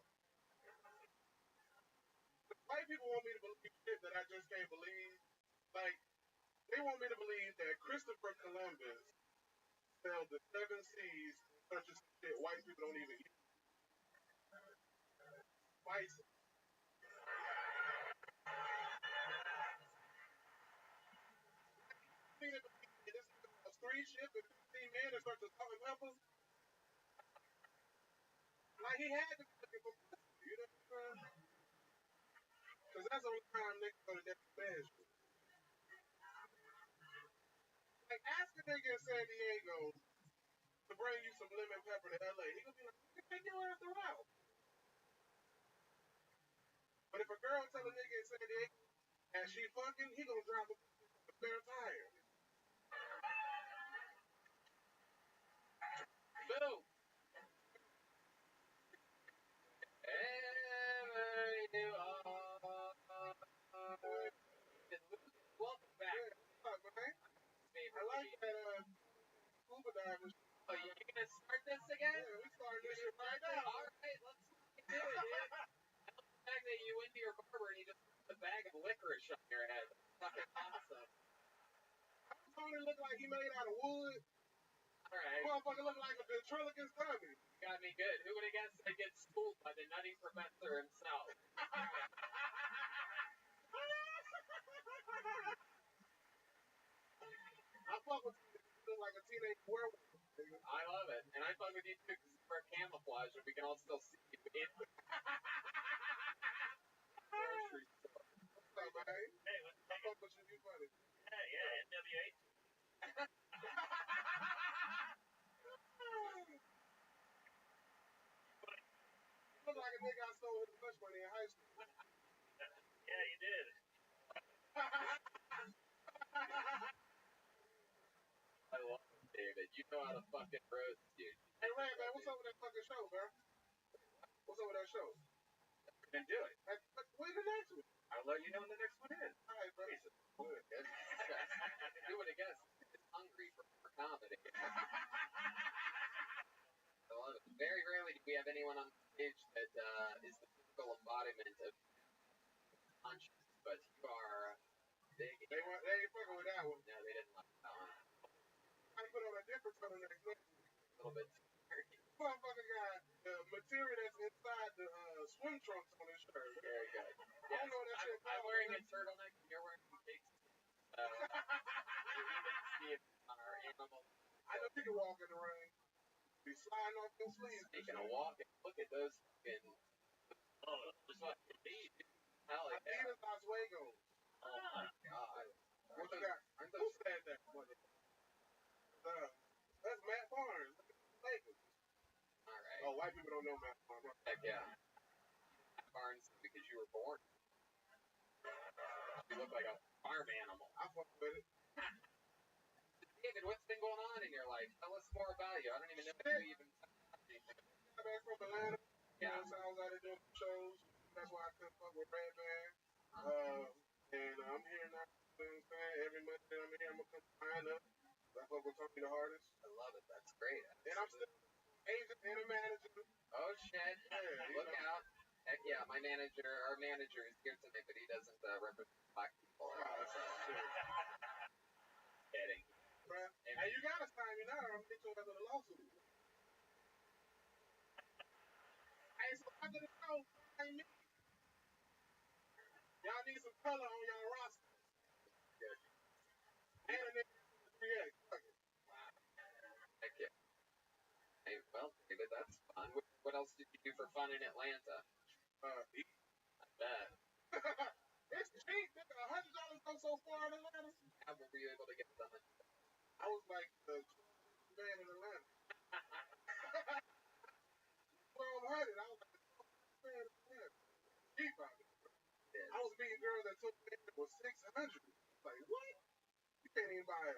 White people want me to believe shit that I just can't believe. Like, they want me to believe that Christopher Columbus sailed the 7 seas such as shit white people don't even use. White. This 3 ships and 15 men and start to salt and pepper. Like, he had to be looking for pussy, you know what I'm saying? Because that's the only time niggas go to that measure. Like, ask a nigga in San Diego to bring you some lemon pepper to LA. He gonna be like, you can't do it after all. But if a girl tell a nigga in San Diego and she fucking, he gonna drop a spare tire. Boom. Ever you are. Welcome back. Yeah, man. I like that scuba divers. Oh, you gonna start this again? Yeah, we starting this shit right now. Alright, let's do it, dude. I love the fact that you went to your barber and you just put a bag of licorice on your head. That's fucking awesome. Tony look like he made out of wood. Alright. Motherfucker look like a ventriloquist dummy. Got me good. Who would have guessed I'd get schooled by the nutty professor himself? I fuck with you. You look like a teenage werewolf. I love it. And I fuck with you too because you wear camouflage and we can all still see you in the grocery store. What's up, man? Hey, let's take fuck with you, you funny. Yeah, NWA. You look like a nigga I stole his lunch money in high school. Yeah, you did. I love it, David. You know how to fucking roast, dude. Hey, Ray, man, what's up with that fucking show, bro? What's up with that show? We're gonna do it. Hey, when's the next one? I'll let you know when the next one is. All right, bro. Good. Do it again. It's hungry for comedy. I love it. Very rarely do we have anyone on stage that is the physical embodiment of conscience, but you are big. They ain't fucking with that one. No, they didn't like that one. I put on a different turtleneck. A little bit too dirty. Motherfucker got the material that's inside the swim trunks on his shirt. Very good. I don't know what that shit I'm called. wearing a turtleneck and you're wearing some big you even see it on our animal. I know you can walk in the rain. Be sliding off your sleeves. Speaking of walking, look at those fucking Just like Indeed. hell yeah. Adidas Oswego. Oh my god. What you got? Who said that? That's Matt Barnes. Lakers. Alright. Oh, white people don't know Matt Barnes. Heck yeah. Barnes because you were born. You look like a farm animal. I fuck with it. David, what's been going on in your life? Tell us more about you. I don't even know if you even anything. I'm back from Atlanta. Yeah. You know, so I was out there doing shows. That's why I couldn't fuck with Red Band. And I'm here now. You know what I'm saying? Every Monday I'm here. I'm going to come sign up. I fuck with Tony the hardest. I love it. That's great. And I'm still an agent and a manager. Oh shit. Yeah, Look out. Heck yeah, our manager is here tonight, but he doesn't represent black people. Kidding. Bruh. Hey, you gotta sign me now or I'm gonna get you another lawsuit. Hey, so after the show, sign me. Y'all need some color on y'all roster. Good. And a nigga react. Fuck it. Heck yeah. Hey, well, David, that's fun. What else did you do for fun in Atlanta? Eat. I bet. It's cheap, nigga. $100 go so far in Atlanta. How were you able to get done? I was like the man in Atlanta. 1200. I was like the man in Atlanta. Cheap out there. I was meeting girls that took me for 600. Like, what? You can't even buy a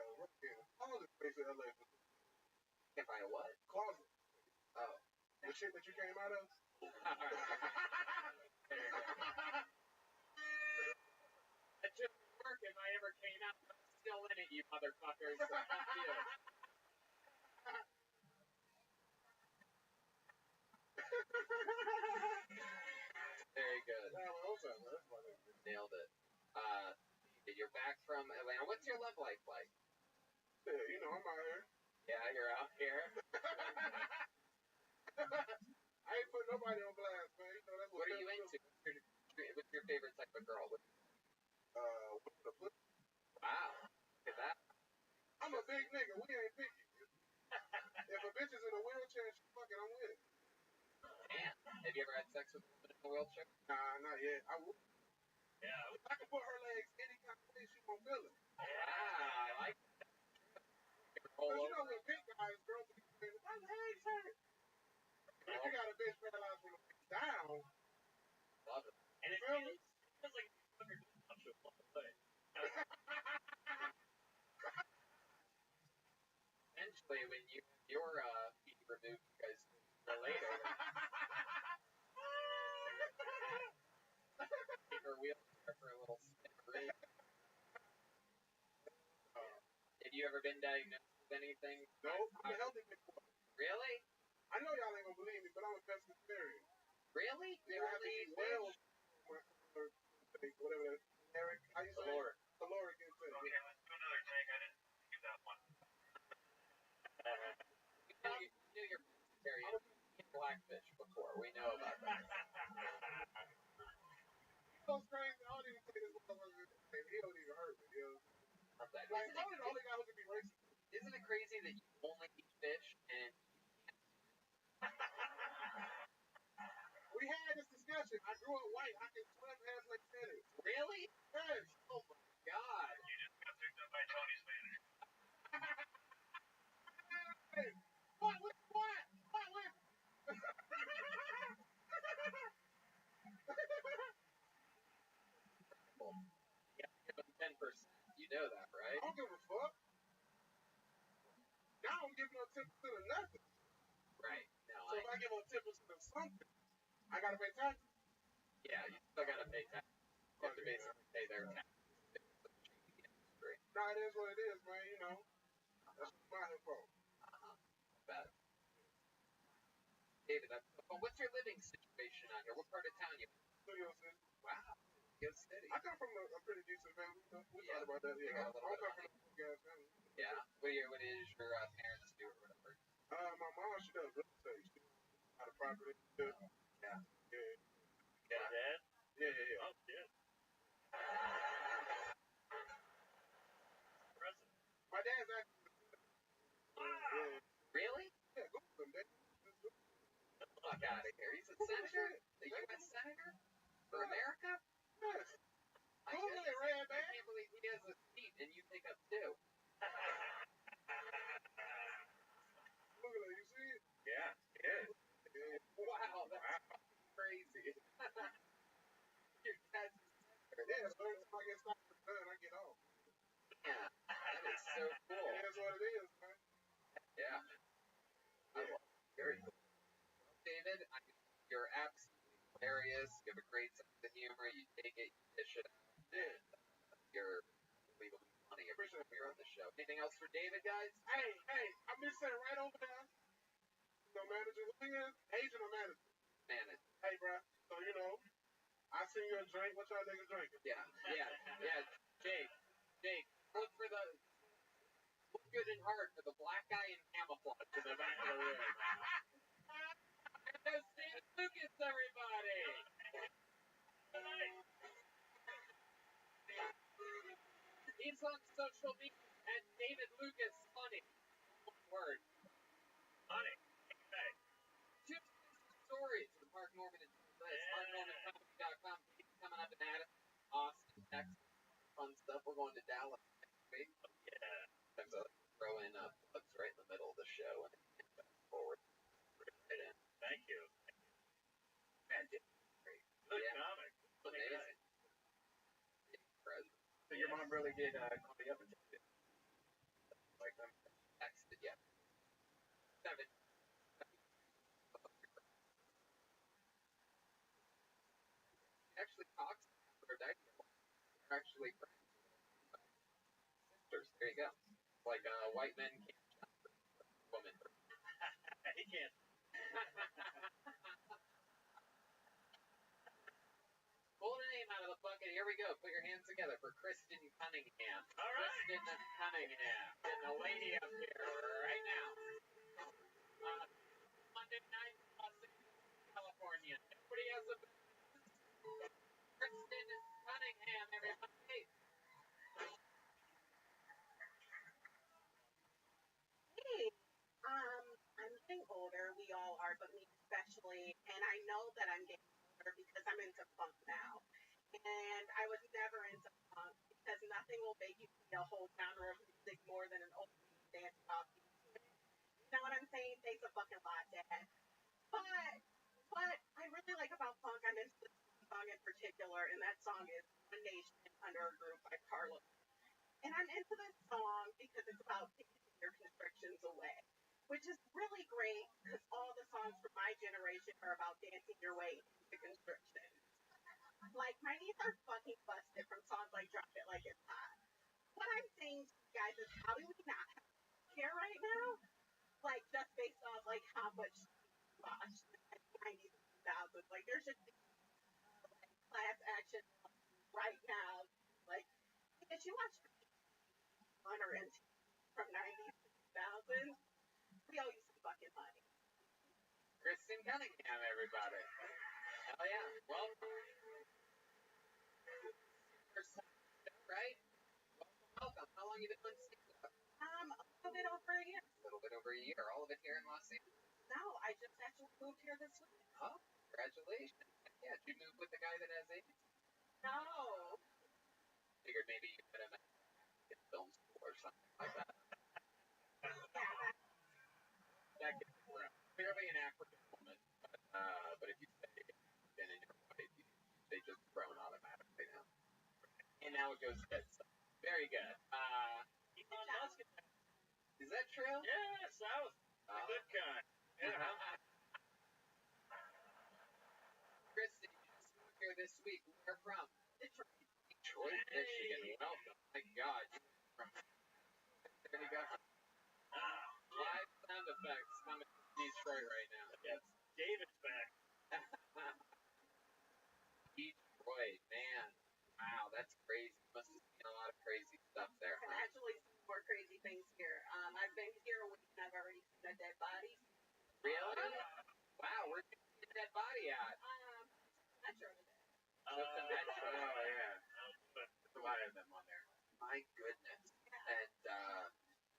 closet space in LA. Can't buy a what? Closet. Oh. The shit that you came out of? That just work if I ever came out. I'm still in it, you motherfuckers. So fuck you. Very good. Nailed it. You're back from Atlanta. What's your love life like? Yeah, you know, I'm out here. Yeah, you're out here. I ain't putting nobody on blast, man. You know, that's What are you into? What's your favorite type of girl? Wow. Look at that. I'm a big nigga. We ain't picky. If a bitch is in a wheelchair and she fucking, I'm with it. Man, have you ever had sex with a woman in a wheelchair? Nah, not yet. I would. Yeah. If I can put her legs any kind of way, she won't feel it. Wow, I like that. Because you know when big guys, girls be saying, my legs hurt. If you got a bitch paralyzed from the waist down, Love it. And it feels like you're Eventually, when your feet removed, you guys relate over. Take her wheelchair for a little spin. Have you ever been diagnosed with anything? no, I'm a healthy nigga. Really? I know y'all ain't gonna believe me, but I'm a pescatarian. Really? You have to eat whales, whatever that is. Eric, how you say it? Caloric intake. Okay, let's do another take. I didn't do that one. You knew you're vegetarian. Blackfish before. We know about that. It's crazy. I don't even say this motherfucker. He don't even hurt me, yo. Love that. Like, probably the only guy who can be racist. Isn't it crazy that you only eat fish and We had this discussion. I grew up white. I can swim past like tennis. really? Yes. Oh my god. that, right? I don't give a fuck. Now I don't give no 10% of nothing. Right. No, So if I give them 10% of something, I gotta pay taxes. Yeah, you still gotta pay taxes. You have to basically pay their taxes. No, it is what it is, man. You know, that's my fault. Bad. David, what's your living situation out here? What part of town you in? Studio City. Wow, Studio City. I come from a pretty decent family. We talked about that. You Yeah, got a I little don't bit come of from a gas family. Yeah. What is your parents do or whatever? My mom, she does real estate. She got a property. Yeah. Yeah. Yeah. Your dad? Yeah. Oh, shit. Impressive. My dad's actually. Yeah. Really? Yeah, go with him, Dad. Get the fuck out of here. He's a senator? A U.S. senator? For America? Yes. I Google it, Red Man. can't believe he has a seat and you take up two. Google it, you see it? Yeah, yeah. Wow, that's crazy. Your dad's a senator. Yeah, so every time I get stopped for done, I get off. Yeah, that is so cool. It is what it is, man. Yeah. I love it. Very cool. David, you're absolutely hilarious. You have a great sense of humor. You take it, you dish it out. And you're unbelievably funny every time you're on the show. Anything else for David, guys? Hey, I'm just sitting right over there. No manager. Who is? Agent or manager? Manager. Hey, bro. So, you know, I seen you a drink. What y'all niggas drinking? Yeah. Jake, look good and hard for the black guy in camouflage in the back of the room. There's David Lucas, everybody. He's on social media at David Lucas Funny. One word. Funny. Hey. Two stories with Mark Norman and MarkNormanComedy.com. He's coming up in Madison, Austin, Texas. Fun stuff. We're going to Dallas next week. Yeah. Sometimes I throw in plugs right in the middle of the show and then fast forward right in. Thank you. Man, great. Good comic. Funny guy. Amazing. So your mom really did call you up and tell you. Like I'm texted, yeah. 7. Actually talks to her dad. They're actually friends. Sisters. There you go. Like white men can't jump for women. He can't. Pull a name out of the bucket. Here we go. Put your hands together for Kristen Cunningham. All right. Kristen Cunningham. And the lady up here right now. Monday night, Los Angeles, California. Everybody has a Kristen Cunningham, everybody. Hey, I'm getting older. We all are, but me especially. And I know that I'm getting older because I'm into funk now. And I was never into funk because nothing will make you feel a whole genre of music more than an old dance pop music. You know what I'm saying? Thanks a fucking lot, Dad. But what I really like about funk, I'm into this song in particular, and that song is One Nation Under a Groove by Carlos. And I'm into this song because it's about taking your constrictions away, which is really great because all the songs from my generation are about dancing your way into constriction. Like, my knees are fucking busted from songs like Drop It Like It's Hot. What I'm saying to you guys is, how do we not care right now? Like, just based off, like, how much we watched in the 90s and 2000s. Like, there should be, like, class action right now. Like, did you watch Honor and from 90s to 2000s? We owe you some fucking money. Kristen Cunningham, everybody. Hell yeah. Well, right? Welcome. How long have you been doing stand-up? A little bit over a year. A little bit over a year. All of it here in Los Angeles? No, I just actually moved here this week. Oh, congratulations. Yeah, did you move with the guy that has AIDS? No. Figured maybe you could have met in film school or something like that. Yeah. That gets around. Clearly an African woman, but if you say African and you're white, they just thrown automatically now. And now it goes dead. So, very good. Is that true? Yeah, South. The good kind. Yeah. Kristen, you just moved here this week. Where from? Detroit. Detroit, Michigan. Welcome. My God. There you go. Live sound effects coming from Detroit right now. Yes. David's back. Detroit, man. Wow, that's crazy. You must have seen a lot of crazy stuff there, And huh? actually, some more crazy things here. I've been here a week and I've already seen a dead body. Really? Wow, where'd you see a dead body at? Metro today. Just a Metro. Oh, yeah. There's a lot of them on there. My goodness. And,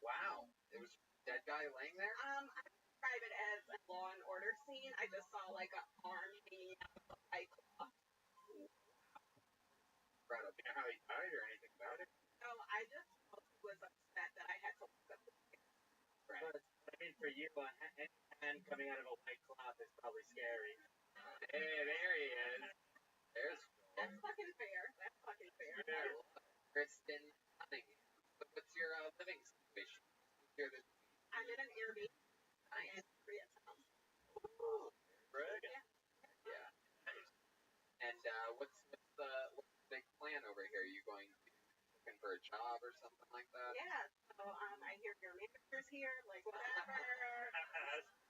wow. It was a dead guy laying there? I describe it as a Law and Order scene. I just saw like an arm hanging out of a white cloth. Incredible. Do you know how he died or anything about it? So I just was upset that I had to look up the Right. But, I mean, for you, a hand coming out of a white cloth is probably scary. Hey, there he is. There's That's fucking fair. That's fucking fair. Kristen Cunningham. What's your living situation? Here this week. I'm in an Airbnb Nice. in Koreatown. Right? Yeah. Yeah. Nice. And what's the big plan over here? Are you looking for a job or something like that? Yeah. So I hear your manager's here, like whatever.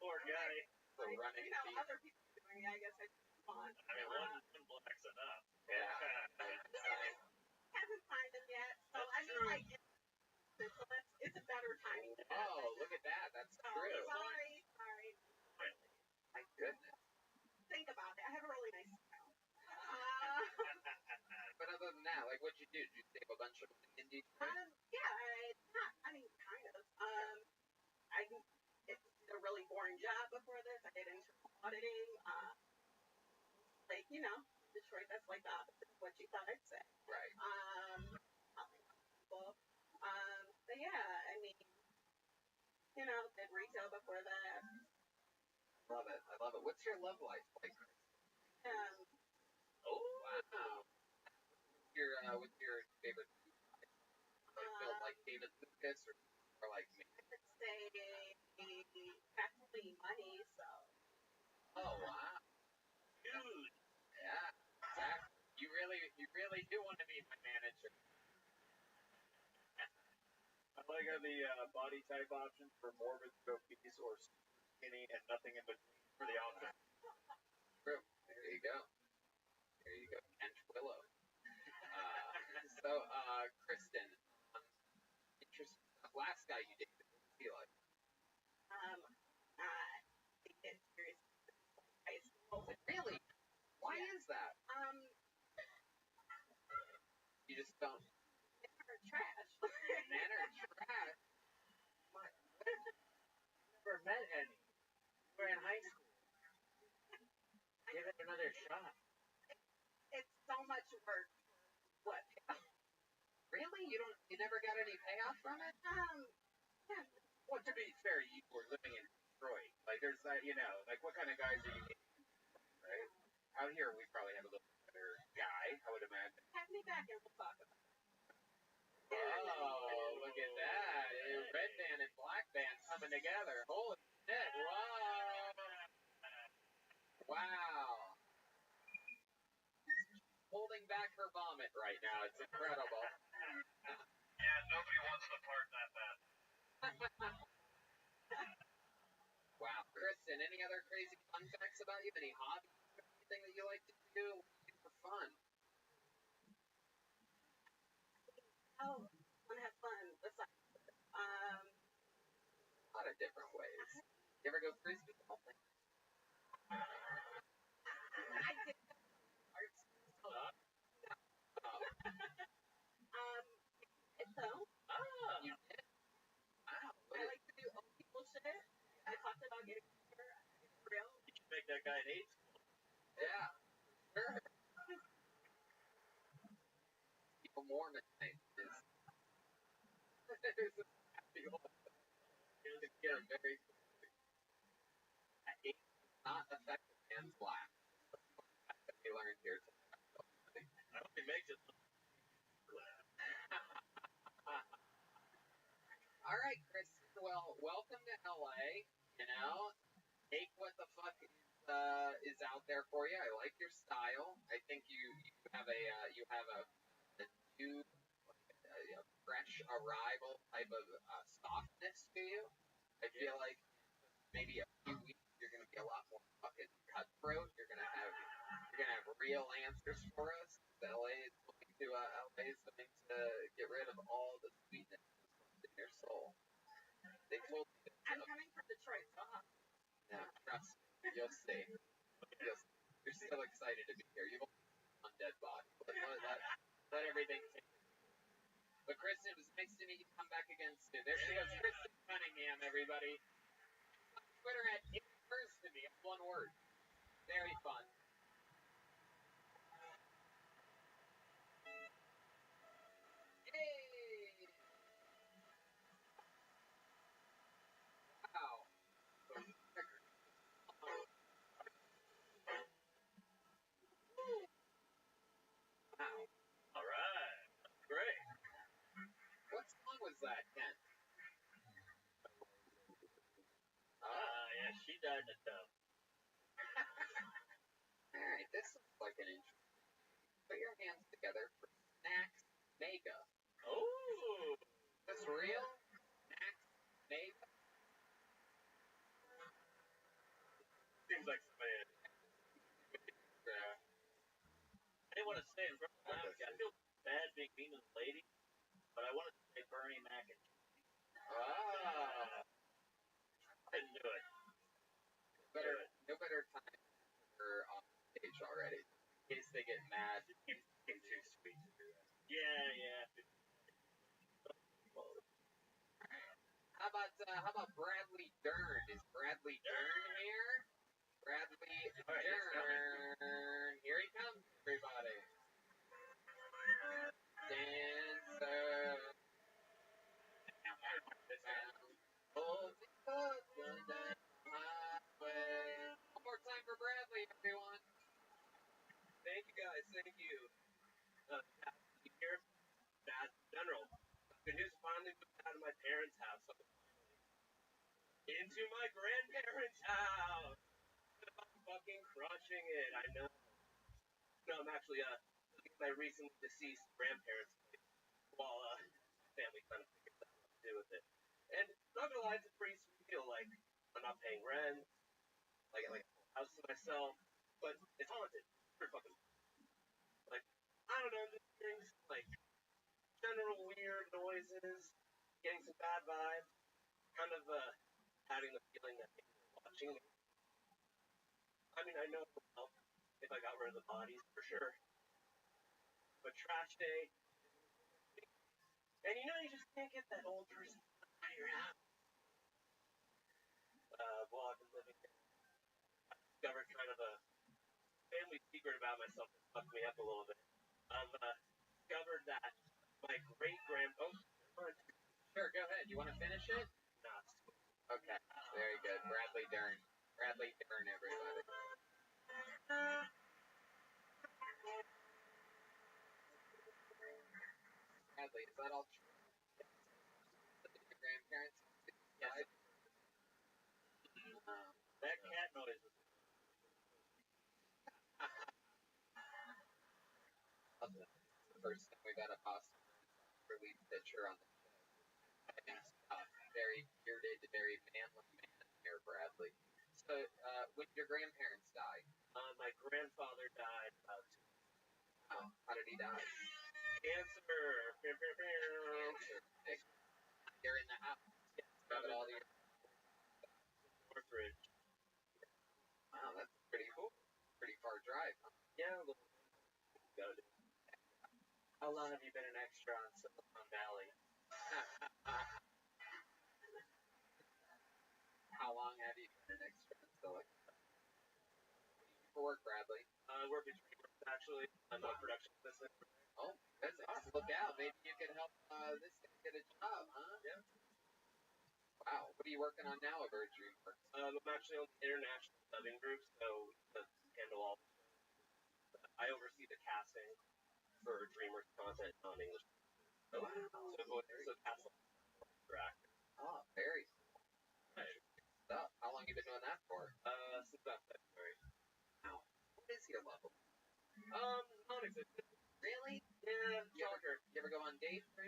Poor guy. So running You know, feet. other people doing it. I guess I just want. I mean, one black's enough. Yeah. Haven't signed them yet. So That's I mean, true. like, it's a better timing. Oh, look at that. That's So, true. sorry. My goodness. Think about it. I have a really nice smile. But other than that, like, what'd you do? Did you save a bunch of money in Detroit? Yeah, I mean, kind of. I did a really boring job before this. I did internal auditing. Like, you know, Detroit, that's like the opposite of what you thought I'd say. Right. People. But yeah, I mean, you know, did retail before that. Love it. I love it. What's your love life like? Oh, Wow. What's your favorite food? Like built like David Lucas or like me? I would say practically money, so. Oh wow. dude. Yeah. Exactly. You really do want to be my manager. I like how the body type options for morbid, obese, or skinny, and nothing in between for the option. True. There you go. There you go. Kent Willow. Kristen, interesting. Last guy you dated, what was he like? It's seriously high school. Really? Why is that? You just don't. Men are trash. Men are trash. Never met any. We're in high school. Give it another shot. It's so much work. What? Really? You never got any payoff from it? Yeah. Well, to be fair, you were living in Detroit. Like, there's that, you know, like, what kind of guys are you meeting? Right? Out here, we probably have a little better guy, I would imagine. Have me back and we'll talk about it. Oh, look at that. Red band and black band coming together. Holy shit. Wow. Wow. She's holding back her vomit right now. It's incredible. Yeah, nobody wants to part that bad. Wow. Kristen, any other crazy fun facts about you? Any hobbies? Anything that you like to do? What do you do for fun? Oh, want to have fun. Besides, A lot of different ways. You ever go frisbee golfing? I did art school. Oh. So, You did? Wow. I like to do old people shit. I talked about getting better. It's real. You should make that guy hate school. Yeah. Sure. People Mormon thing is there's a happy old here very quickly. It does not affect a man's laugh. That's what we learned here today. I hope he makes it. All right. right, Kristen. Well, welcome to LA. You know, take what the fuck is out there for you. I like your style. I think you have a new a fresh arrival type of softness to you. I feel like maybe a few weeks you're gonna be a lot more fucking cutthroat. You're gonna have real answers for us. LA is going to get rid of all the sweetness in your soul. They told me this. I'm coming from Detroit, so Yeah, trust me. You'll see. You're still excited to be here. You've only seen one dead body. Let everything take it. But Kristen, it was nice to meet you. Come back again soon. There she goes, Kristen Cunningham, everybody. On Twitter at University, one word. Very fun. Hey! Wow. Wow. All right. That's great. What song was that, Ken? Yeah, she died in a tub. Alright, this looks like an interesting. Put your hands together for Snacks Mega. Oh. Is this real? Snacks Mega? Seems like somebody. I didn't want to say it in front of the I feel bad being mean to the lady, but I wanted to say Bernie Mac and cheese. Ah. Didn't do it. No better time for on stage already. In case they get mad. It's too sweet to do that. Yeah. How about Bradley Dern? Is Bradley Dern here? Bradley Dern. Here he comes, everybody. Dancer. One more time for Bradley, everyone. Thank you guys, thank you. Here, Dad, General. Good news, finally moved out of my parents' house. Into my grandparents' house. I'm fucking crushing it, I know. No, I'm actually living with my recently deceased grandparents while family kind of figures out what to do with it. And not gonna lie, it's a pretty sweet deal. Like, I'm not paying rent. Like a house to myself, but it's haunted. It's pretty fucking. Like, I don't know, just hearing like general weird noises, getting some bad vibes, kind of having the feeling that people are watching me. I mean, I know if I got rid of the bodies for sure, but trash day, and you just can't get that old person out of your house. While I've been living here, I discovered kind of a family secret about myself that fucked me up a little bit. I've discovered that my Sure, go ahead. You want to finish it? No. Okay, very good. Bradley Dern. Bradley Dern, everybody. Bradley, is that all true? Your grandparents? Yes. That cat noise was the first time we got a Boston relief pitcher on the show. Very bearded, very manly man here, Bradley. So, when did your grandparents die? my grandfather died about 2 weeks ago. Oh, how did he die? Cancer. You're in the house. Got it all to your Northridge. Wow, that's pretty cool. Pretty far drive, huh? Yeah, a little bit. Gotta do it. How long have you been an extra on Silicon Valley? How long have you been an extra in Silicon Valley? What do you do for work, Bradley? I work at DreamWorks, actually. I'm a production assistant. Oh, goodness. Look out. Maybe you can help this guy get a job, huh? Yeah. Wow. What are you working on now over at DreamWorks? I'm actually on the international dubbing group, so we handle all the shows. I oversee the casting for DreamWorks content on English. So cast director. Oh,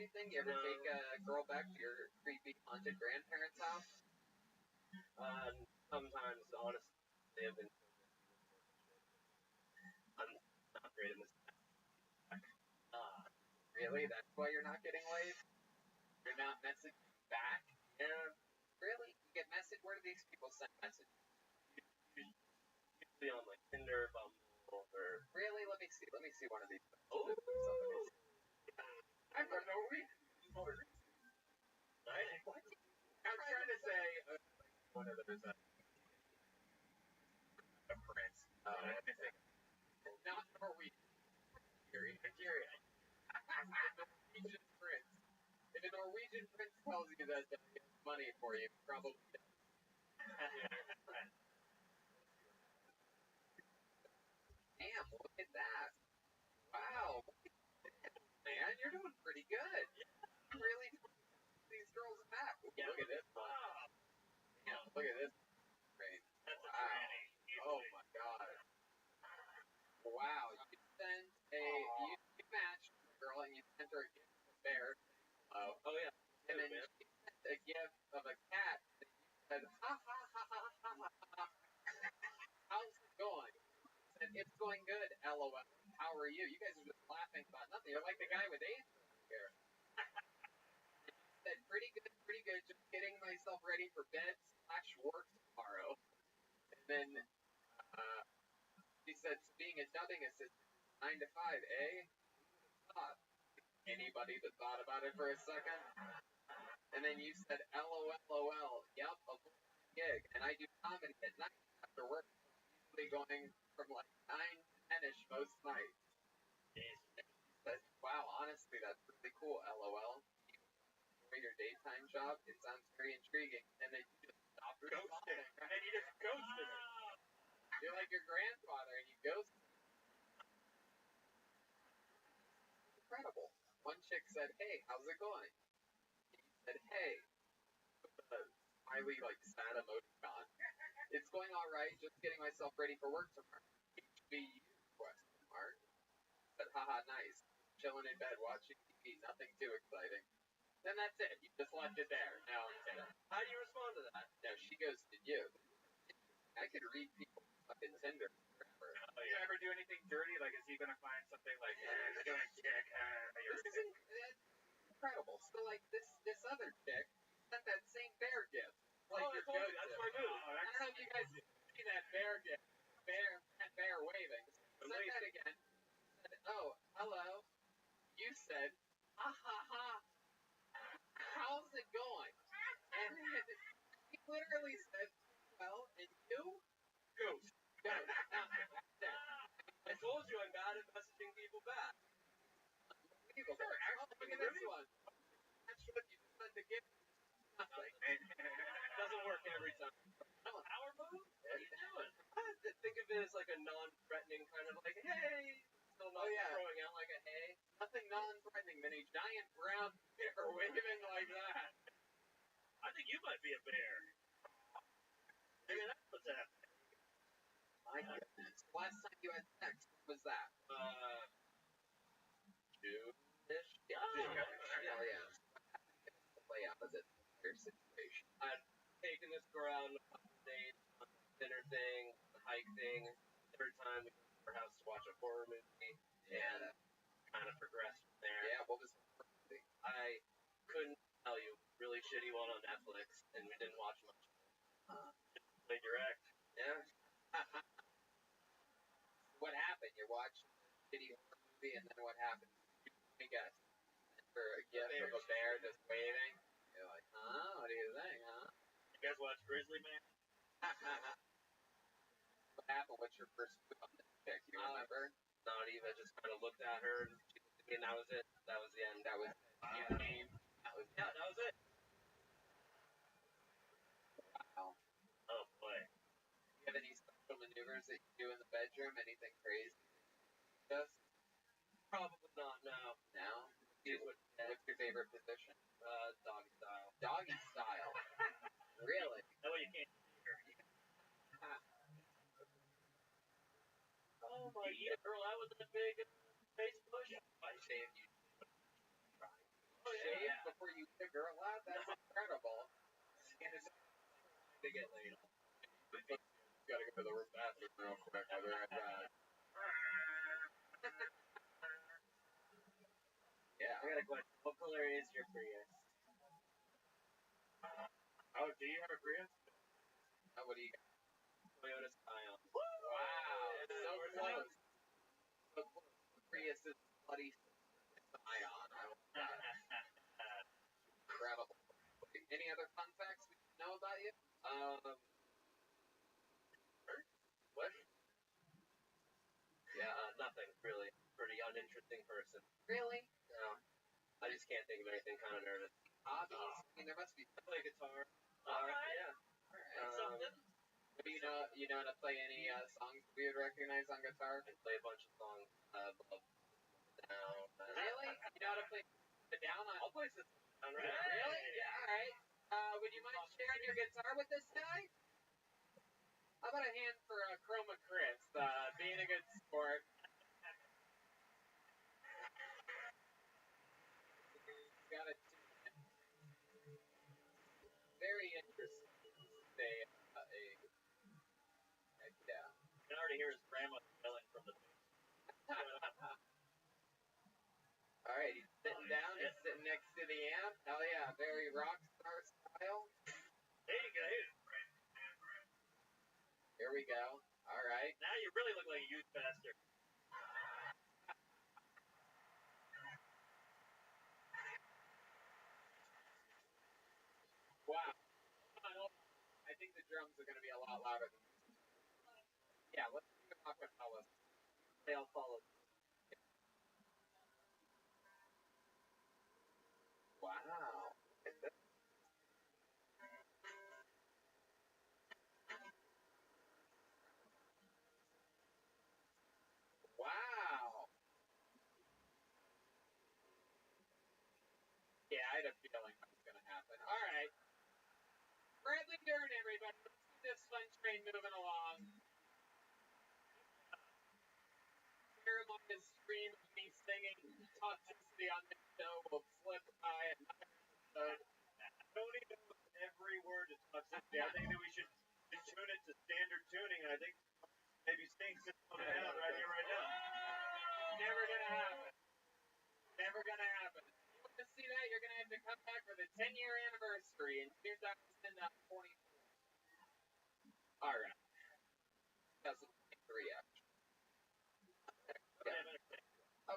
anything? You ever take a girl back to your creepy haunted grandparents' house? Sometimes, honestly, they have been. I'm not great in this. Really? That's why you're not getting laid? You're not messaging back? Yeah. Really? You get message? Where do these people send messages? Usually on like Tinder, Bumble, or. Really? Let me see one of these. Oh. I don't know. I'm trying to say one of those. A prince. Not Norwegian. Nigeria. Norwegian prince. If a Norwegian prince tells you that he has money for you, probably. Damn! Look at that. Wow. Man, you're doing pretty good. You really these girls back. Yeah, look at this. Wow. Damn, look at this. Great. Wow. Oh my god. Wow. You sent you matched a girl and you sent her a gift of a bear. Oh yeah. And then she sent a gift of a cat and you said, ha ha ha ha ha ha. How's it going? Said, it's going good, LOL. How are you? You guys are just laughing about nothing. You're like the guy with AIDS here. Said, pretty good, pretty good. Just getting myself ready for bed / work tomorrow. And then he said, being a dubbing assistant, 9 to 5, eh? Thought. Anybody that thought about it for a second? And then you said, LOL. Yep, a full-time gig. And I do comedy at night after work. Usually going from like 9 to 10-ish most nights. But, wow, honestly, that's really cool, LOL. For your daytime job, it sounds very intriguing. And then you just stop responding. And you just ghosted her. You're like your grandfather and you ghosted him. Incredible. One chick said, hey, how's it going? And you said, hey, with a smiley, like, sad emoticon. It's going alright, just getting myself ready for work tomorrow. HBU, question mark. Said, haha, nice. Chilling in bed, watching TV, nothing too exciting. Then that's it. You just left it there. No, I'm kidding. How do you respond to that? No, she ghosted you. I could read people's fucking Tinder forever. Do you ever do anything dirty? Like, is he gonna find something like, doing a kick? This is incredible. So, like, this other chick sent that same bear gift. Like, I told you, that's my move. I don't know if you guys see that bear gift. That bear waving. Sent that again. Said, oh, hello. You said, ha ha ha. How's it going? And then he literally said, well, and you? Ghost. Ghost. I told you I'm bad at messaging people back. Unbelievable. Look at this one. Actually, you just sent the gift. Nothing. Doesn't work every time. Power move? What are you doing? Think of it as like a non-threatening kind of like, hey. Still not throwing out like a hey. Nothing non-threatening than a giant brown bear waving like that. I think you might be a bear. Maybe that's what's happening. My goodness. Last time you had sex, what was that? June-ish? Yeah. Hell yeah. The play opposite your situation. I've taken this girl out on a date, on a dinner thing, a hike thing. Every time we go to her house to watch a horror movie, and kind of progressed from there. Yeah, what was the first thing? I couldn't tell you. Really shitty one on Netflix, and we didn't watch much. Just play direct. Yeah. What happened? You watched a shitty horror movie, and then what happened? Let me guess. For a gift of a bear just waving? You're like, huh? What do you think, huh? You guys watch Grizzly Man? What happened? What's your first move on this chick? You remember? Not even. Just kind of looked at her, and she looked at me, and that was it. That was the end. That was you came. That was it. Wow. Oh boy. Do you have any special maneuvers that you do in the bedroom? Anything crazy? Just? Probably not, no. No? What's your favorite position? Doggy style. Doggy style? Really? That way you can't hear. Oh my god. Girl, I was in a big face push. I saved you. Oh before you eat a girl out? That's incredible. And it's to get laid on. Gotta go to the bathroom real quick. I'll be right back. Yeah. I got a question. What color is your Prius? Oh, do you have a Prius? What do you got? Toyota Scion. Wow. So close. So close. Prius is bloody Scion. I love that. Incredible. Any other fun facts we know about you? What? Yeah, nothing really. Pretty uninteresting person. Really? No. I just can't think of anything kind of nervous. Hobbies? I mean, there must be. I play guitar. Alright. Yeah. Alright. Something. Do you know how to play any songs we would recognize on guitar? I play a bunch of songs. Above, down. Really? You know how to play down on? I'll play some down, right? Really? Yeah. All right. Would you mind sharing your guitar with this guy? How about a hand for Chroma Chris, being a good sport? Got it. Very interesting. Yeah. You can already hear his grandma yelling from the All right, he's sitting down. He's sitting next to the amp. Hell yeah, very rock star style. There you go. Here we go. All right. Now you really look like a youth pastor. Wow. I think the drums are going to be a lot louder than this. Yeah, let's do the acapella. They all follow. Wow. Wow. Yeah, I had a feeling that was going to happen. All right. Bradley Dern, everybody. Let's keep this fun train moving along. Terrible his stream of me singing toxicity on this show will flip by another episode. Don't even know every word is toxicity. I think that we should tune it to standard tuning, and I think maybe Sting's just coming out right here, right now. Never gonna happen. Never gonna happen. If you want to see that, you're gonna have to come back for the 10-year anniversary in 2024. All right. 2023, actually.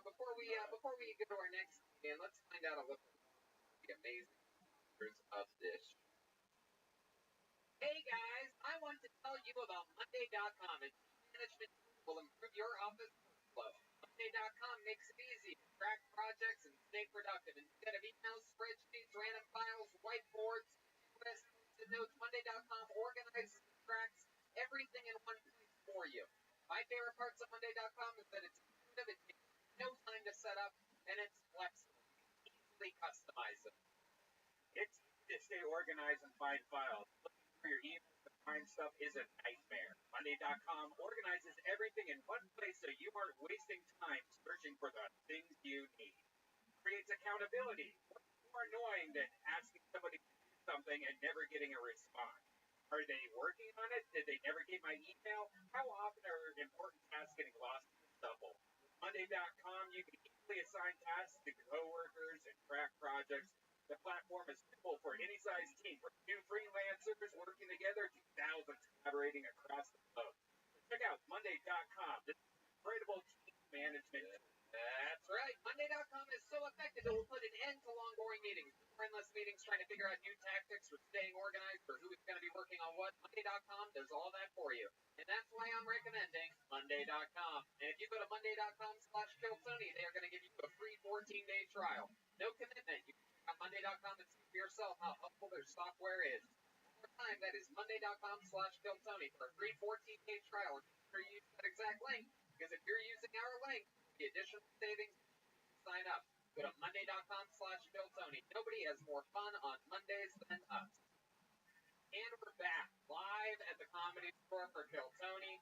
Before we go to our next meeting, let's find out a little about the amazing features of this. Hey guys, I want to tell you about Monday.com. A team management tool will improve your office workflow. Monday.com makes it easy to track projects and stay productive. Instead of emails, spreadsheets, random files, whiteboards, lists, and notes, Monday.com organizes and tracks everything in one place for you. My favorite parts of Monday.com is that it's intuitive, it takes no time to set up, and it's flexible. You can easily customize it. It's easy to stay organized and find files. Looking for your emails to find stuff is a nightmare. Monday.com organizes everything in one place so you aren't wasting time searching for the things you need. Creates accountability. What's more annoying than asking somebody to do something and never getting a response? Are they working on it? Did they never get my email? How often are important tasks getting lost in the shuffle? Monday.com, you can easily assign tasks to coworkers and track projects. The platform is simple for any size team, from 2 freelancers working together to thousands collaborating across the globe. Check out Monday.com. This is incredible team management. That's right. Monday.com is so effective it will put an end to long, boring meetings. Endless meetings trying to figure out new tactics for staying organized or who is going to be working on what. Monday.com does all that for you. And that's why I'm recommending Monday.com. And if you go to Monday.com/KillTony, they are going to give you a free 14-day trial. No commitment. You can check out Monday.com and see for yourself how helpful their software is. One more time, that is Monday.com/KillTony for a free 14-day trial. Make sure you use that exact link, because if you're using our link, the additional savings, sign up. Go to Monday.com/KillTony. Nobody has more fun on Mondays than us. And we're back live at the Comedy Store for Kill Tony.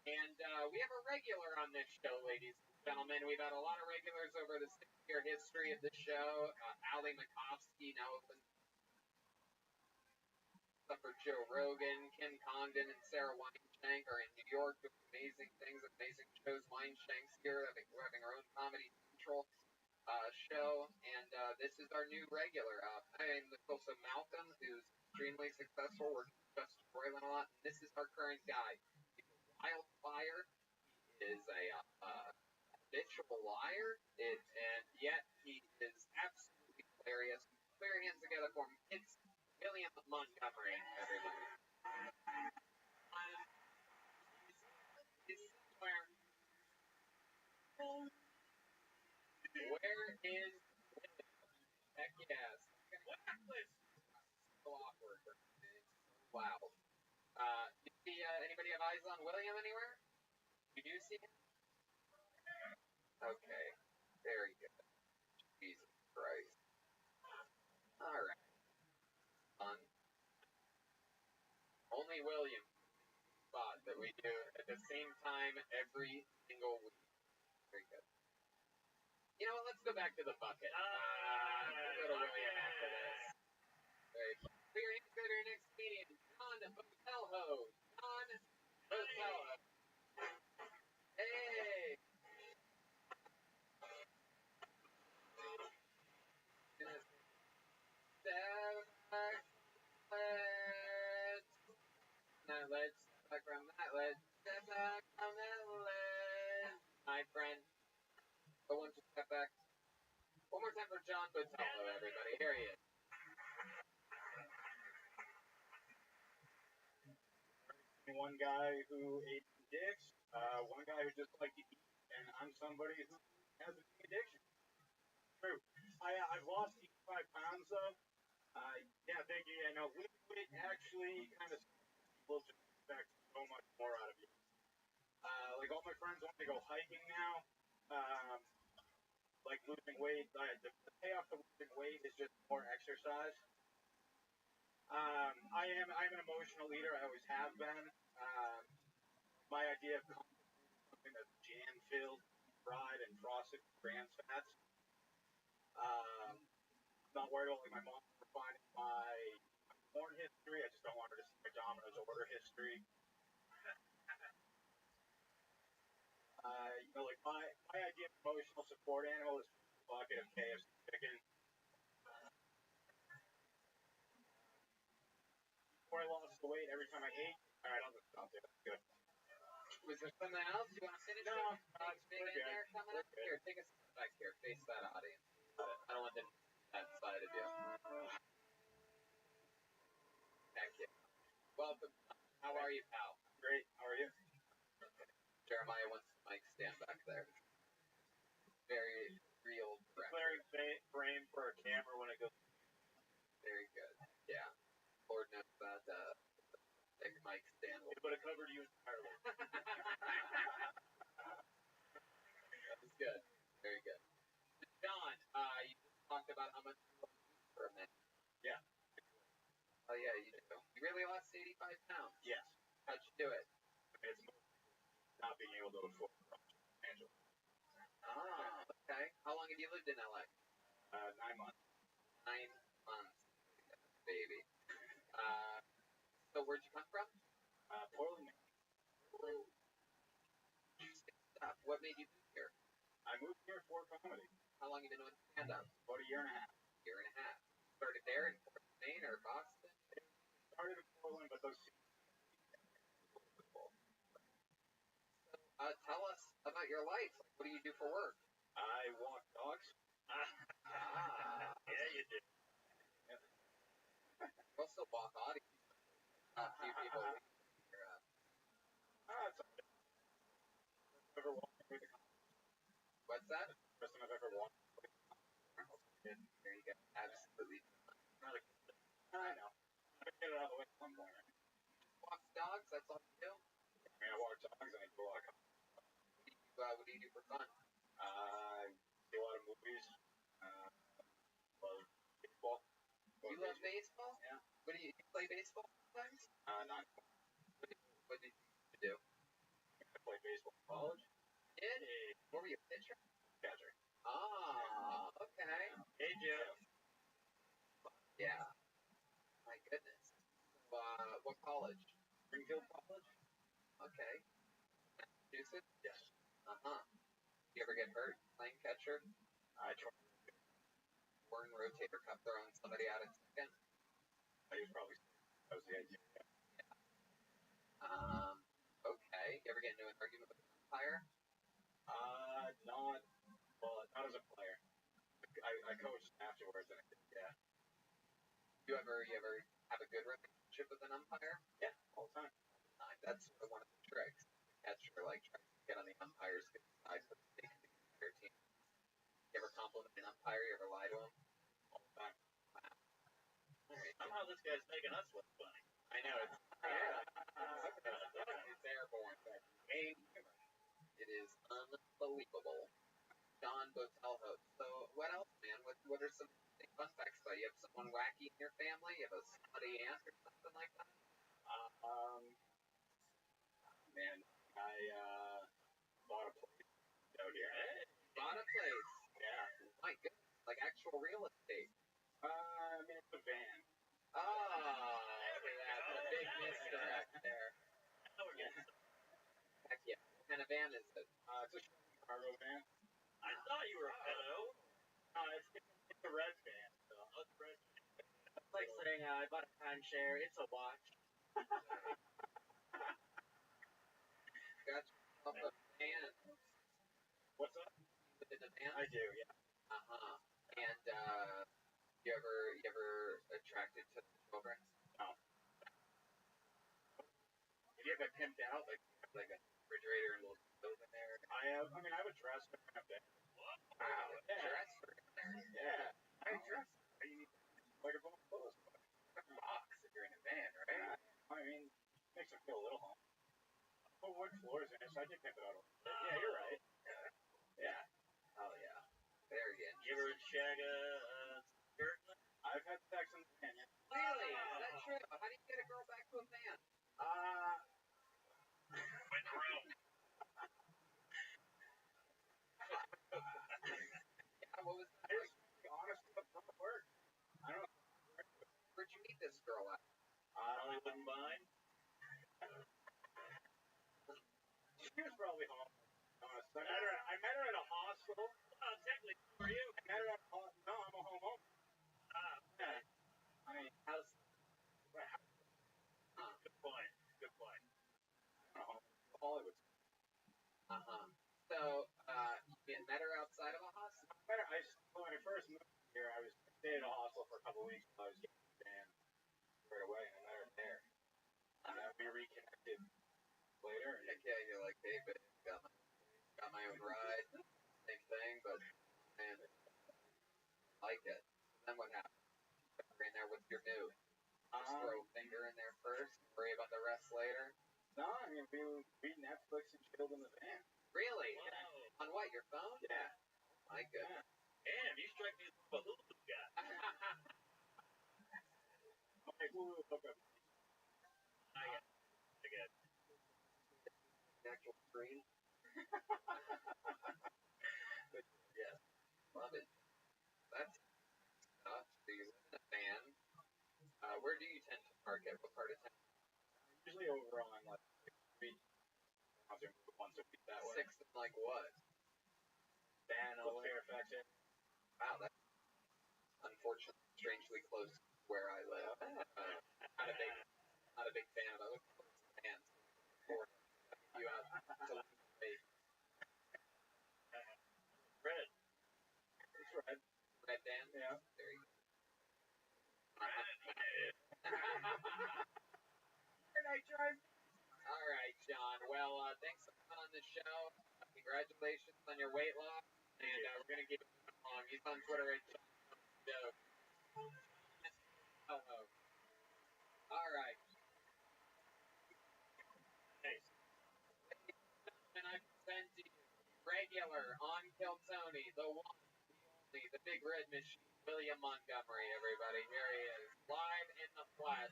And we have a regular on this show, ladies and gentlemen. We've had a lot of regulars over the 6-year history of the show. Ali Makovsky now opens up for Joe Rogan. Kim Congdon and Sarah Weinschenk are in New York doing amazing things, amazing shows. Weinschenk's here. We're having our own Comedy Central show, and this is our new regular. I'm also Malcolm, who's extremely successful, working with Justin Roiland a lot. And this is our current guy. He's a wildfire. He is a habitual liar, and yet he is absolutely hilarious. Put your hands together for him. It's William Montgomery, everybody. He's somewhere. Where is William? Heck yes. So awkward. Wow. You see anybody have eyes on William anywhere? You do see him? Okay. Very good. Jesus Christ. Alright. Only William spot that we do at the same time every single week. Very good. You know what? Let's go back to the bucket. We'll go to William after this. Very fun. We're going to go to our next comedian, John Botelho. John Botelho. Hey! Let's step back from that. Let's step back from that ledge. My friend. But once you step back. One more time for John Botelho, everybody. Here he is. One guy who ate dicks, one guy who just liked to eat, and I'm somebody who has an addiction. True. I've lost 85 pounds though. Yeah, thank you. Yeah, no, losing weight actually kind of will just expect so much more out of you. Like all my friends want to go hiking now. Like losing weight, the payoff to losing weight is just more exercise. I'm an emotional eater. I always have been. My idea of something that's jam-filled, fried, and frosted with trans fats. I'm not worried about like my mom finding my porn history. I just don't want her to see my Domino's order history. Like my idea of emotional support animal is a bucket of KFC chicken. Before I lost the weight, every time I ate, alright, I'll just stop there. That's good. Was there something else you want to finish? No, big in there coming up? Here, take a step back here. Face that audience. I don't want them to see that side of you. Heck yeah. Welcome. How are you, pal? Great. How are you? Okay. Jeremiah wants the mic stand back there. Very real. Clearing frame for a camera when it goes. Very good. Yeah. Lord knows that big mic stand. It would have covered you entirely. That was good. Very good. John, you just talked about how much you lost for a minute. Yeah. Oh yeah, you do. You really lost 85 pounds? Yes. How'd you do it? It's not being able to afford Angela. Ah, okay. How long have you lived in LA? 9 months. 9 months. Baby. So where'd you come from? Portland. Interesting stuff. What made you move here? I moved here for comedy. How long have you been doing stand-up? About a year and a half. Year and a half. Started there in Portland, Maine or Boston? Started in Portland, but those. Tell us about your life. What do you do for work? I walk dogs. Yeah, you do. You also walk audience. A few people. It's okay. Ever walked with a What's that? First time I've ever walked. There you go. Absolutely. Not a I know. I get it out of the way at some point. Walk dogs. That's all you do. I mean, I walk dogs and I do a lot of. What do you do for fun? See a lot of movies. Love baseball. You love baseball? Yeah. What do you play baseball sometimes? Not. What did you do? I played baseball in college. Did? What were you, a pitcher? Catcher. Ah, okay. Hey, Jim. Yeah. My goodness. So, what college? Springfield College? Okay. Massachusetts? Yes. Uh-huh. You ever get hurt playing catcher? I tried. Or in rotator cuff throwing somebody out at second? I was probably that was the idea. Okay. You ever get into an argument with an umpire? Not as a player. I coached afterwards, and yeah. You ever have a good relationship with an umpire? Yeah, all the time. That's sort of one of the tricks. Catcher tries to get on the umpire's good side so that they can be their team. You ever compliment an umpire? You ever lie to him? All the time. Wow. Somehow this guy's making us look funny. I know it's airborne. It is unbelievable. John Botelho. So what else, man? What are some fun facts about you? Have someone wacky in your family? You have a snotty aunt or something like that? Man, I bought a place out here. Hey, bought a place. Yeah. My goodness, like actual real estate. I mean, it's a van. Oh, that's a big misdirect there. Heck yeah. What kind of van is it? It's a cargo van. I thought you were a pedo. It's a red van. So. Oh, it's red. It's like saying I bought a timeshare. It's a watch. Got yourself a van. What's up? You live in a van? I do, yeah. Uh-huh. And you ever attracted to the children? No. If you ever pimped out, like a refrigerator and little stove in there. I have a dresser up there. Wow, a dresser in there. Yeah. I dress. You need like a bunch of clothes. A box if you're in a van, right? I mean, makes it feel a little home. Put wood floors in it, so I can pimp it out a little bit. Yeah, you're right. Yeah. Oh yeah. Very good. You ever shag a skirt? I've had sex in the van, yeah. Really? Is that true? How do you get a girl back to a van? Went around. Yeah, what was that? Honestly, that's not work. I don't know. Where'd you meet this girl at? Hollywood and Vine. She was probably home. Honestly. I met her at a hospital. Well, technically, who are you? I met her at a hospital. No, I'm a homeowner. Yeah. I mean, Good point. Good point. Hollywood. Uh-huh. So, you met her outside of a hospital? When I first moved here, I stayed at a hospital for a couple of weeks while I was getting the van right away, and I met her there. We reconnected later. And Heck yeah, you're like, hey, babe, got my own ride. Same thing, but, man, I like it. Then what happened? In there, what's your move? Just throw a finger in there first, worry about the rest later? No, I mean, we Netflix and chilled in the van. Really? Wow. On what, your phone? Yeah. My goodness. Damn, you strike me as a Hulu guy. My Hulu hookup. I get Actual screen? But, yes, love it. That's tough. So you live in a van. Where do you tend to park at? What part of town? Usually over on, like, 6th Street. I'll do once a week that way. 6th and like what? Van over Fairfax. Wow, that's unfortunately strangely close to where I live. Not a big fan of those fans. Or you out to red. It's red. Red Dan? Yeah. There you go. All right, John. Well, thanks for coming on the show. Congratulations on your weight loss. And we're going to give him a song. He's on Twitter at John. All right. Nice. And I present to you regular on Kill Tony, the one, the only, the big red machine, William Montgomery, everybody. Here he is, live in the flesh.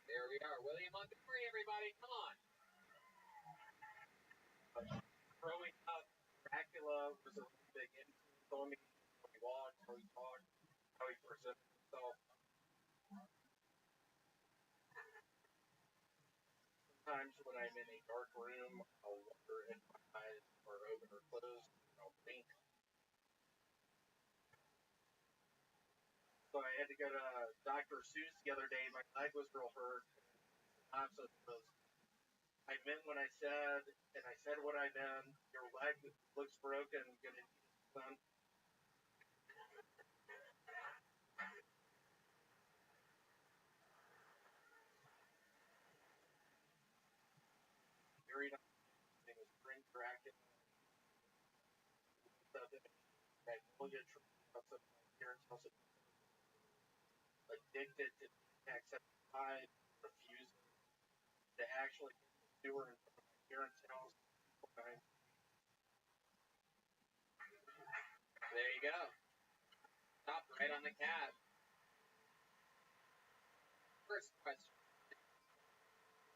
There we are, William Montgomery, everybody. Come on. Growing up, was a really big influence on me. How he walked, how he talked, how he presented himself. Sometimes when I'm in a dark room, I'll wonder if my eyes are open or closed. I'll blink. So I had to go to Dr. Seuss the other day. My leg was real hurt. Synopsis was, I meant what I said, and I said what I meant. Your leg looks broken. Gonna need some. Buried on his name was Spring Dragon. Magnolia tree outside my parents' house. Addicted to Tax 75, refusing to actually get the sewer in front of my parents' house. There you go. Stop right on the cat. First question.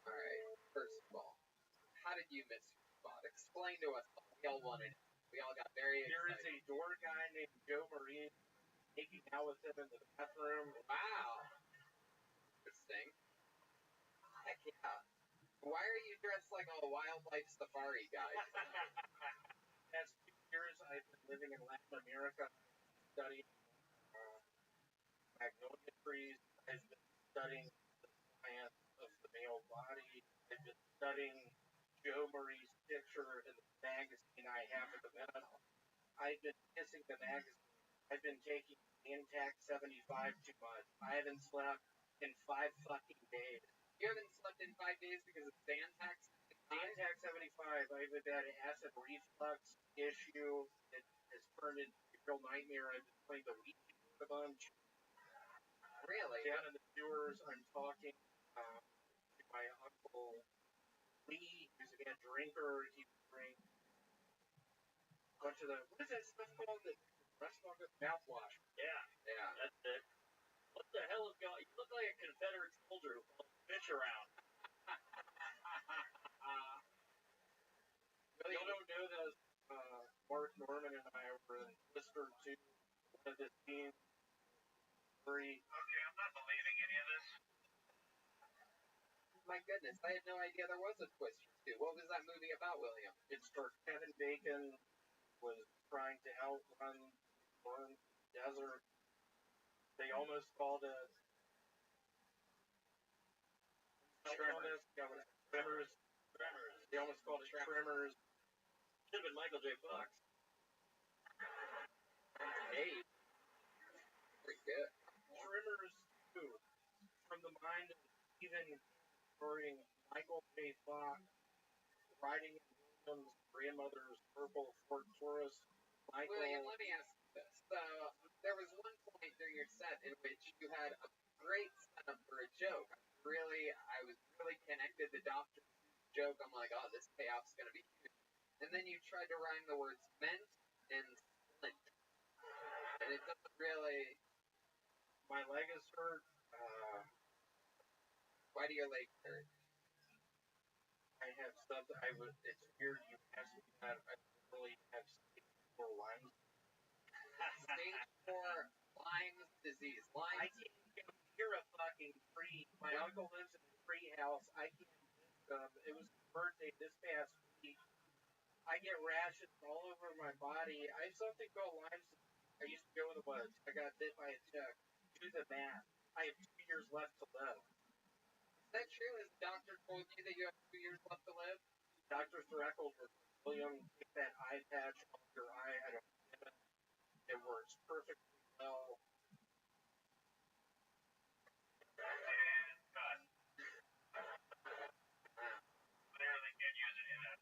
Alright, first of all, how did you miss your spot? Explain to us all. We all wanted it. We all got very excited. There is a door guy named Joe Marine making out with him in the bathroom. Wow. Interesting. Heck yeah. Why are you dressed like a wildlife safari guide? Past 2 years, I've been living in Latin America, studying magnolia trees. I've been studying the science of the male body. I've been studying Joe Marie's picture in the magazine I have at the minute. I've been kissing the magazine. I've been taking Intact 75 too much. I haven't slept in 5 fucking days. You haven't slept in 5 days because of Zantac 75? Zantac 75, I've had an acid reflux issue that has turned into a real nightmare. I've been playing the Ouija a bunch. Really? Down in the sewers, I'm talking to my uncle Lee, who's a bad drinker. He would drink a bunch of the, what is that stuff called? The restaurant mouthwash. Yeah, Yeah. that's it. What the hell is going on? You look like a Confederate soldier who follows fish around. Y'all don't know that Mark Norman and I were in Twister 2, one of the scenes. Okay, I'm not believing any of this. My goodness, I had no idea there was a Twister 2. What was that movie about, William? It's where Kevin Bacon was trying to outrun the desert. They almost called it Tremors. Tremors. They almost called it Tremors. Should have been Michael J. Fox. Hey. Pretty good. Tremors 2. From the mind of Stephen starring Michael J. Fox riding in William's grandmother's purple Ford Taurus. William, let me ask you this. So, there was one point during your set in which you had a great setup for a joke. I was really connected to Dr. Seuss' joke. I'm like, oh, this payoff's going to be huge. And then you tried to rhyme the words mint and splint. And it doesn't really... My leg is hurt. Why do your legs hurt? I have something. It's weird you asked me that. I literally have stage 4 Lyme. Stage 4 Lyme disease. I can't even hear a fucking tree. My uncle lives in a tree house. I can't visit him. It was his birthday this past week. I get rashes all over my body. I have something called Lyme disease. I used to go in the woods. I got bit by a tick. Do the math. I have 2 years left to live. Is that true? Has the doctor told you that you have 2 years left to live? Dr. Threckle was William, take that eye patch off your eye. I don't get it. It works perfectly well. Clearly can't use it in a...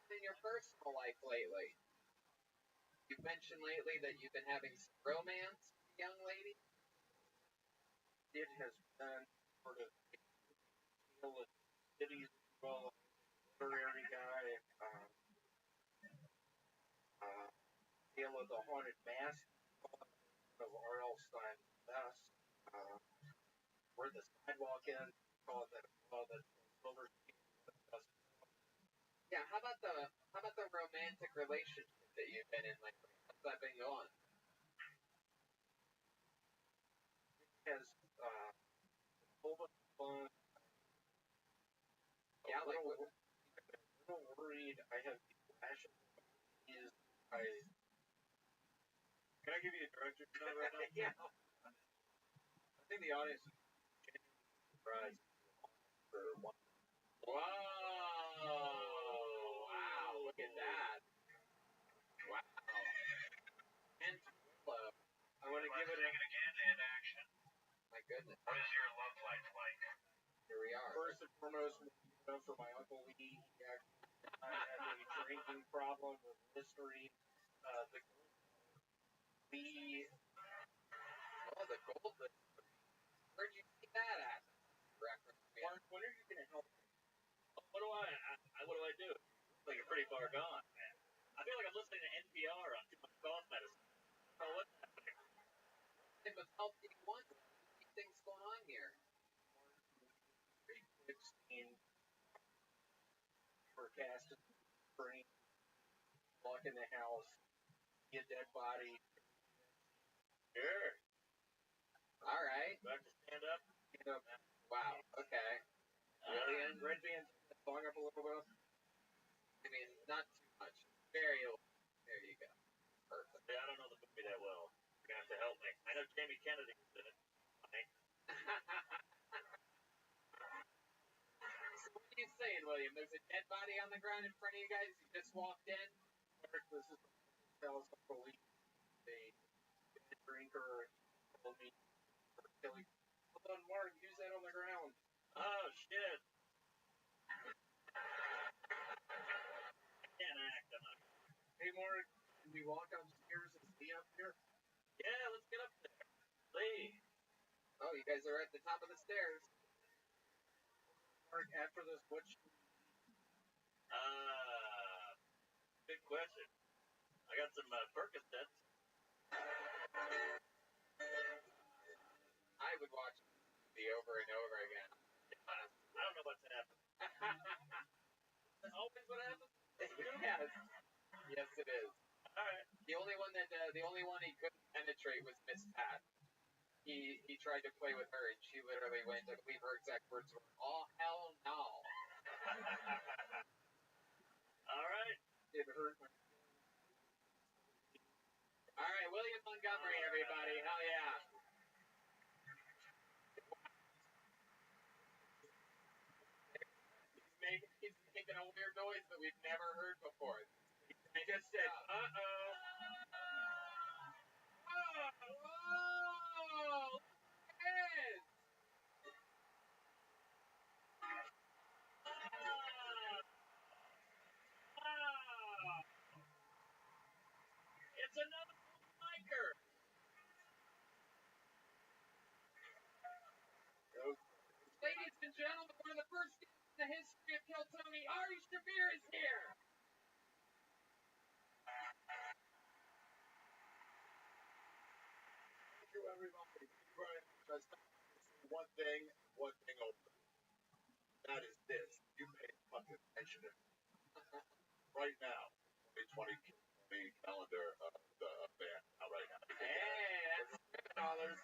In your personal life lately? You've mentioned lately that you've been having some romance with a young lady? It has been sort of a cities well, literary guy, Tale of the Haunted Mask, of R.L. Stein's best. Where the Sidewalk Ends, call it that Silver Screen. Yeah, how about the romantic relationship that you've been in? Like, how's that been going? Has a whole bunch of fun. Yeah, like I'm a little worried. I have flashes. Can I give you a director's note right now? Yeah. I think the audience is genuinely surprised for one. Wow, look at that. Wow. And I want to give it again and action. my goodness. What is your love life like? Here we are. first and foremost, for my Uncle Lee, he actually has a drinking problem with Listerine. The Lee. Oh, the gold list. Where'd you see that at? Reference. Mark, when are you going to help me? What do I do? Like you're pretty far gone, man. I feel like I'm listening to NPR on too much cough medicine. Oh, what's happening? Type of help do you want? What things going on here? Pretty quick scene. Forecasting spring. Walk in the house. See a dead body. Sure. All right. Back to stand up. Wow. Okay. Alien. Red Band's song up a little bit. I mean, not too much. Very old. There you go. Perfect. Yeah, I don't know the movie that well. You're gonna have to help me. I know Jamie Kennedy was in it. So what are you saying, William? There's a dead body on the ground in front of you guys. You just walked in. Mark, this is Charles Uncle Lee. A drinker. Told me for killing. Hold on, Mark. Use that on the ground. Oh shit. I can't act. I'm not. Hey, Mark. Can we walk upstairs and see up here? Yeah, let's get up there. Lee. Oh, you guys are at the top of the stairs. Mark, after this, what should we Good question. I got some Percocets. I would watch the over and over again. I don't know what's happened. Always what happens? Yes. Yes, it is. All right. The only one he couldn't penetrate was Miss Pat. He tried to play with her, and she literally went. I believe her exact words were, "Oh hell no." All right. It hurt my. All right, William Montgomery, everybody. Hell yeah. He's making a weird noise that we've never heard before. He just said, Uh-oh. Whoa! Yes! It's another biker. Ladies and gentlemen, one of the first guests in the history of Kill Tony, Ari Shaffir is here. Thank you, everybody. One thing only. That is this. You pay fucking attention to me. Right now, 2020 calendar of the band. Right now. Hey, that's $10.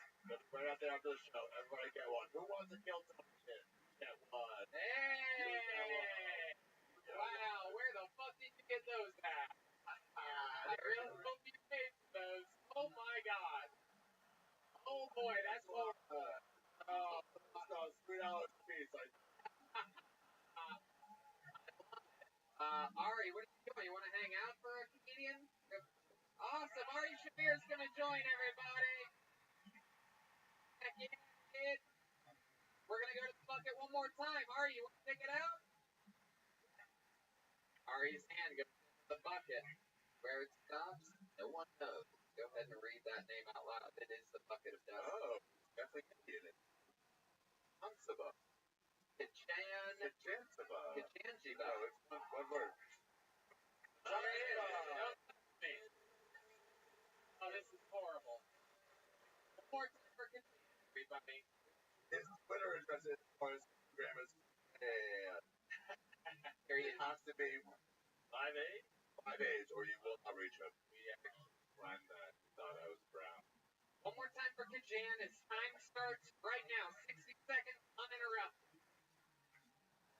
Right out there after the show. Everybody get one. Who wants to kill Tony? Get one. Hey! Wow, where the fuck did you get those at? I really hope you paid for those. Oh my god. Oh boy, that's horrible. Oh, $3 a piece. Ari, what are you doing? You want to hang out for a comedian? Awesome. Ari Shaffir's going to join everybody. Heck yeah, kid. We're going to go to the bucket one more time. Ari, you want to pick it out? Ari's hand goes to the bucket. Where it stops, no one knows. Go ahead and read that name out loud. It is the bucket of dust. Oh, definitely Indian. Hansaба. Kajanjiba. No, it's one word. Oh, this is horrible. One more time for everybody. His Twitter address is, or his Instagram is, and there has to be 5 days, or you will not reach him. We actually planned that. We thought I was brown. One more time for Kajan. Its time starts right now. 60 seconds uninterrupted.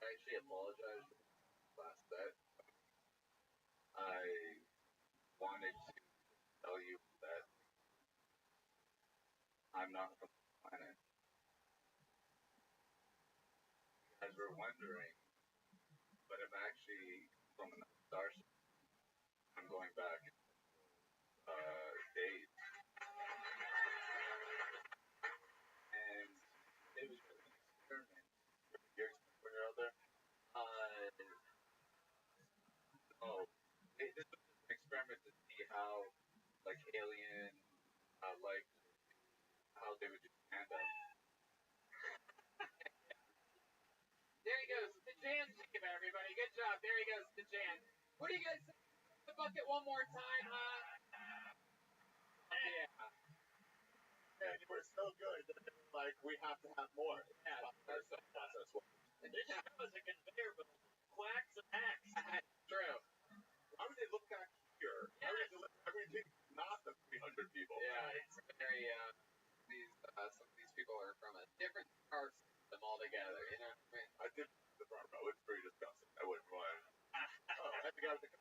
I actually apologize for the last set. I wanted to tell you that I'm not from the planet. You guys were wondering, but I'm actually from another star system. I'm going back days. And it was just an experiment. Your experiment when you're out there? No. This was just an experiment to see how, like, alien, like, how they would do stand up. There he goes, the Jan team, everybody. Good job. There he goes, the Jan. What do you guys think? The bucket one more time, yeah. And you were so good that they were like, we have to have more. Yeah, that's the process. This show is a conveyor belt. Quacks and hacks. True. How do they look back here? How do they deliver everything not the 300 people? Yeah, it's very, some of these people are from a different star system altogether, you know what I mean? I did the front row. It's pretty disgusting. I wouldn't mind. Oh, I had the guy with the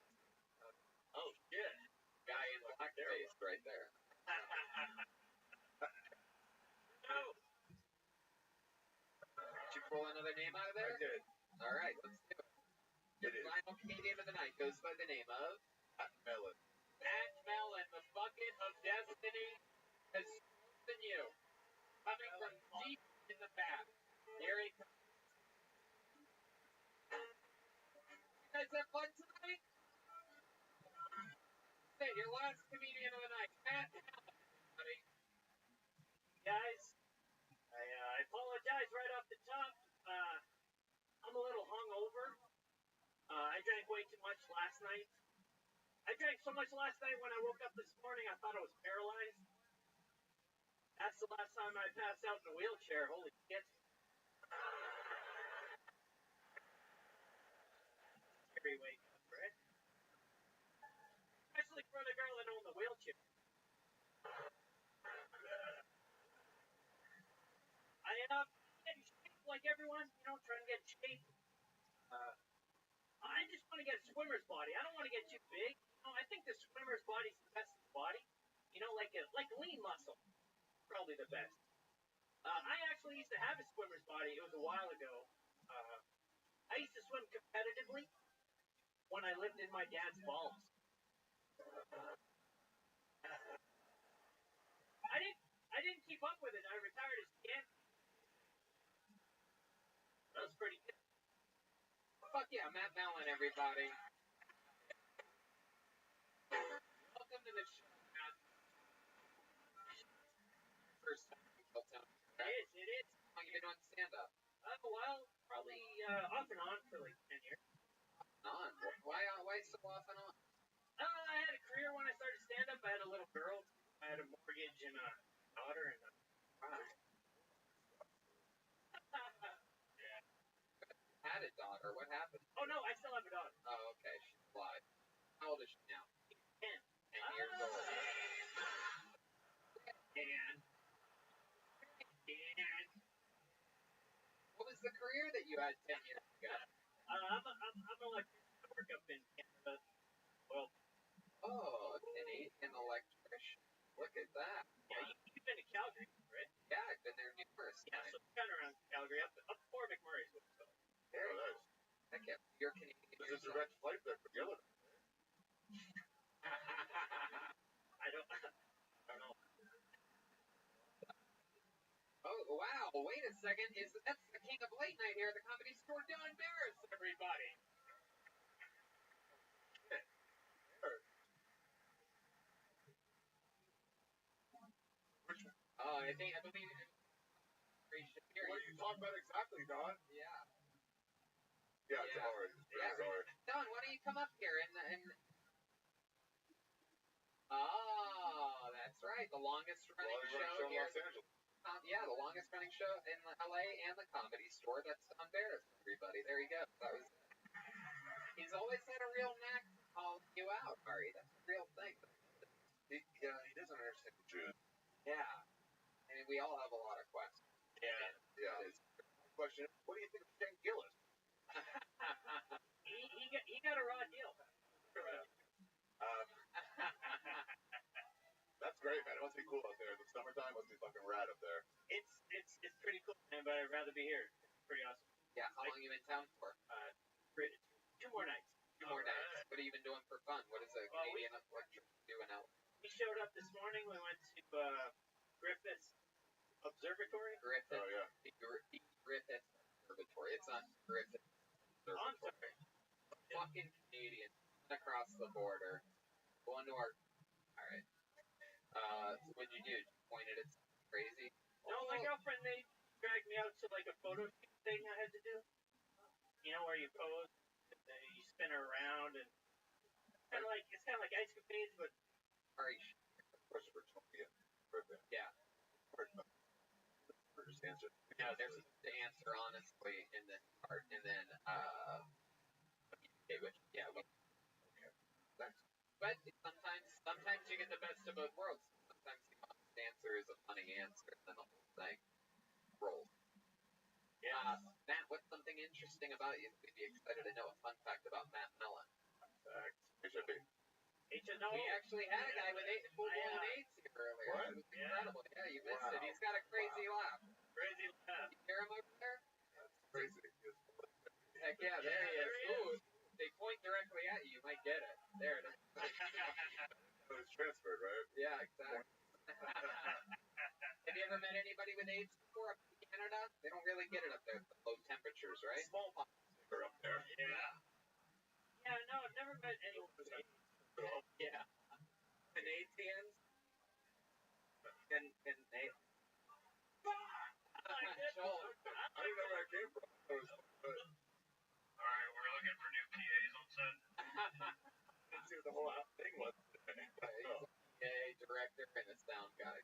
Oh, shit. Guy in blackface right there. No. Did you pull another name out of there? I did. All right, let's do it. Your It is. final Canadian of the night goes by the name of Melon. Matt Mellon. The bucket of destiny has chosen you. Coming from deep in the back. Here he comes. You guys have fun tonight? Okay, your last comedian of the night, Matt Mellon, everybody. Guys, I apologize right off the top. I'm a little hungover. I drank way too much last night. I drank so much last night when I woke up this morning I thought I was paralyzed. That's the last time I passed out in a wheelchair. Holy shit. Scary wake up, right? Especially for the girl that owned the wheelchair. I am getting shape like everyone, trying to get in shape. I just want to get a swimmer's body. I don't want to get too big. I think the swimmer's body is the best body. Like lean muscle. Probably the best. I actually used to have a swimmer's body. It was a while ago. I used to swim competitively when I lived in my dad's balls. I didn't keep up with it. I retired as kid. That was pretty good. Fuck yeah, Matt Mellon, everybody. Welcome to the show, Matt. First time in Hilltown. It is. How long you been doing stand-up? Well, probably off and on for like 10 years. On? Why so off and on? I had a career when I started stand-up. I had a little girl. I had a mortgage and a daughter. And Had a daughter. What happened? Oh, no, I still have a daughter. Oh, okay. She's alive. How old is she now? 10. 10 years old. And what was the career that you had 10 years ago? I'm an electrician. I work up in Canada. Well, Oh, a Canadian electrician. Look at that. yeah, you've been to Calgary, right? Yeah, I've been there numerous Yeah, times. so kind of around Calgary, up before McMurray's. So. Very Oh, nice. Heck yeah. You're Canadian. There's a direct flight there from Gillett. I don't know. Oh, wow. Wait a second. That's the king of late night here at the Comedy Store, Don Barris, everybody. I believe What are you talking about exactly, Don? Yeah. Yeah, Yeah. sorry. Yeah, Sorry. Don, why don't you come up here and Oh, that's right. The longest running show in here. Los Angeles. Yeah, the longest running show in LA and the Comedy Store. That's Don Barris, everybody. There you go. He's always had a real knack for calling you out. mean, we all have a lot of questions. Yeah. Question: what do you think of Shane Gillis? he got a raw deal. That's great, man. It must be cool out there. The summertime must be fucking rad up there. It's pretty cool, man. But I'd rather be here. It's pretty awesome. Yeah. How long you in town for? 2 more nights. 2 more nights. What have you been doing for fun? What is a Canadian electric doing out? We showed up this morning. We went to Griffith's Observatory. Griffith. Oh yeah. Griffith Observatory. It's not Griffith Observatory. Fucking Canadian across the border. Going to our. All right. So what'd you do? Did you point it at something crazy? No, my girlfriend, they dragged me out to like a photo shoot thing I had to do. You know, where you pose, and then you spin her around, and it's kind of like Ice Capades, but. All right. Question for Tony and Griffin. Yeah. Just answer. No, there's the answer honestly in this part, and then okay, which yeah. Okay. Thanks. But sometimes you get the best of both worlds. Sometimes the honest answer is a funny answer, and then the whole thing rolls. Yeah. Matt, what's something interesting about you? We'd be excited to know a fun fact about Matt Mellon. HIP. No. We actually had a guy with full-blown AIDS here earlier. What? It was incredible. Yeah, you missed it. He's got a crazy laugh. Crazy laugh. You hear him over there? That's crazy. Heck yeah, there he is. Ooh, they point directly at you. You might get it. There it is. It was transferred, right? Yeah, exactly. Have you ever met anybody with AIDS before up in Canada? They don't really get it up there at the low temperatures, right? Smallpox are up there. Yeah. Yeah, no, I've never met anyone with AIDS. Yeah. Canadians? Can they? Joel. I don't know where I came from. Alright, we're looking for new PAs on set. Let's see what the whole thing was. He's a PA, director, and a sound guy.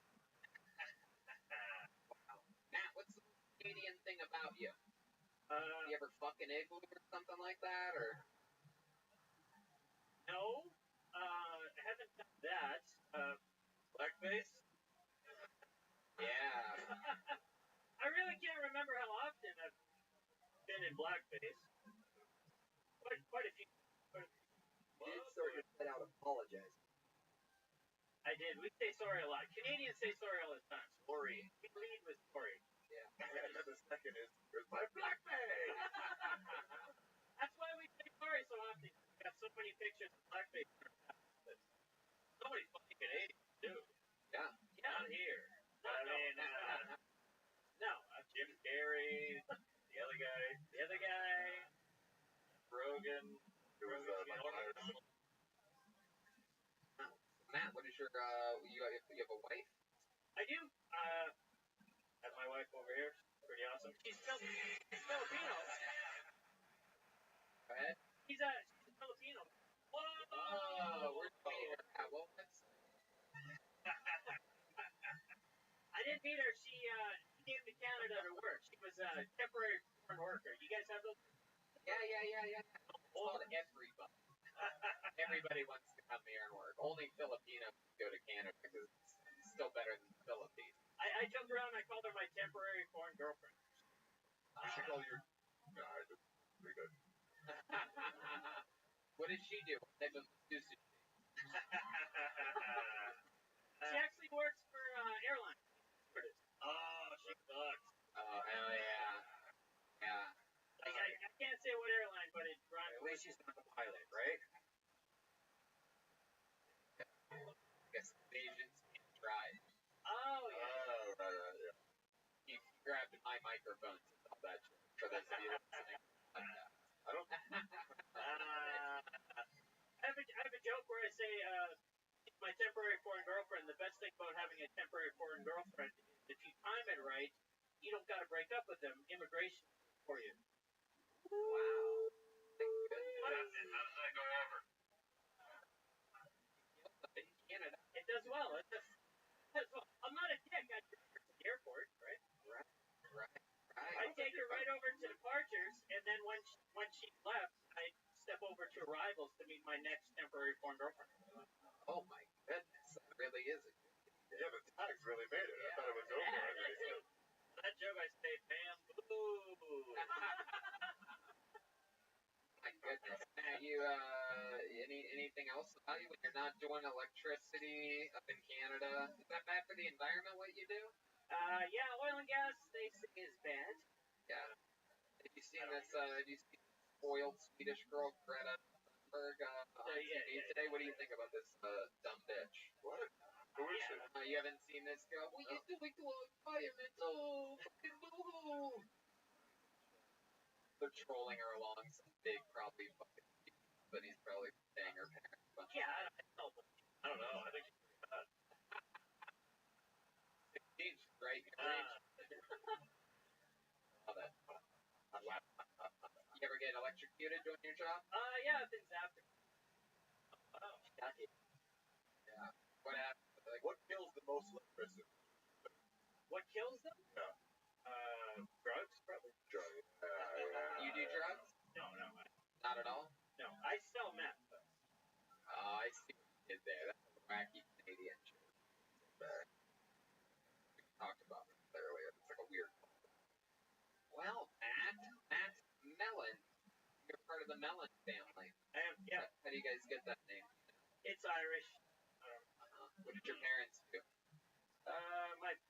Wow. Matt, what's the Canadian thing about you? You ever fucking igloo or something like that, or? No, I haven't done that. Blackface? Yeah. I really can't remember how often I've been in blackface. Quite a few. You did start your set out apologizing. I did. We say sorry a lot. Canadians say sorry all the time. Sorry. We lead with sorry. Yeah. And then the second is, here's my blackface! That's why we say sorry so often. We have so many pictures of blackface. So many fucking Canadians do. Yeah. Not here. No, Jim Carrey, the other guy, Rogan. It was Mike Myers. Matt, what is your, you have a wife? I do. Have my wife over here. She's pretty awesome. She's Filipino. Go ahead. She's Filipino. Whoa! Oh, where'd you meet her at? What website? I didn't meet her. She came to Canada to work. She was a temporary foreign worker. You guys have those? Yeah. It's called everybody. Everybody wants to come here and work. Only Filipinos go to Canada because it's still better than the Philippines. I joked around. I called her my temporary foreign girlfriend. You should call your... No, I just... Pretty good. What does she do? What type of sushi? She actually works for airlines. Oh, she sucks. Oh, hell yeah. Yeah. I can't say what airline, but it rhymes. At least she's not the pilot, right? I guess Asians can't drive. Oh, yeah. Oh, right, yeah. He grabbed my microphone and all that shit. For those of you listening. I don't... I have a joke where I say, my temporary foreign girlfriend, the best thing about having a temporary foreign girlfriend is if you time it right, you don't got to break up with them. Immigration for you. Wow. Thank goodness. How does that go over? In Canada. It does well. It does well. I'm not a dick. I take her to the airport, right? Right. I take her right over to departures, and then when she left, I step over to arrivals to meet my next temporary foreign girlfriend. Oh my goodness. That really is a good Yeah, the tags really made it. I thought it was over. Yeah, joke, I say bamboo. My goodness. You anything else about you when you're not doing electricity up in Canada? Is that bad for the environment? What you do? Yeah, oil and gas they say is bad. Yeah. Have you seen this? Have you seen this spoiled Swedish girl Greta Thunberg on TV today? What do you think about this dumb bitch? What? Who is she? You haven't seen this girl? What are you doing to our environment? Oh, fucking boo-hoo! They're trolling her along some big, probably fucking, but he's probably paying her parents a bunch. Yeah, I don't know. I think she's pretty bad. 16, right? Your age. Love it. Wow. You ever get electrocuted doing your job? Yeah, I've been zapped. Oh, lucky. Yeah. What happened? Like, What kills the most electricity? What kills them? Yeah. Drugs, probably. Drugs. You do drugs? No. Not at all? No, I sell meth. Though. Oh, I see what you did there. That's a wacky Canadian shit. We talked about this earlier. It's like a weird. Well, Matt Mellon. You're part of the Mellon family. I am. Yeah. How do you guys get that name? It's Irish. What did your parents do?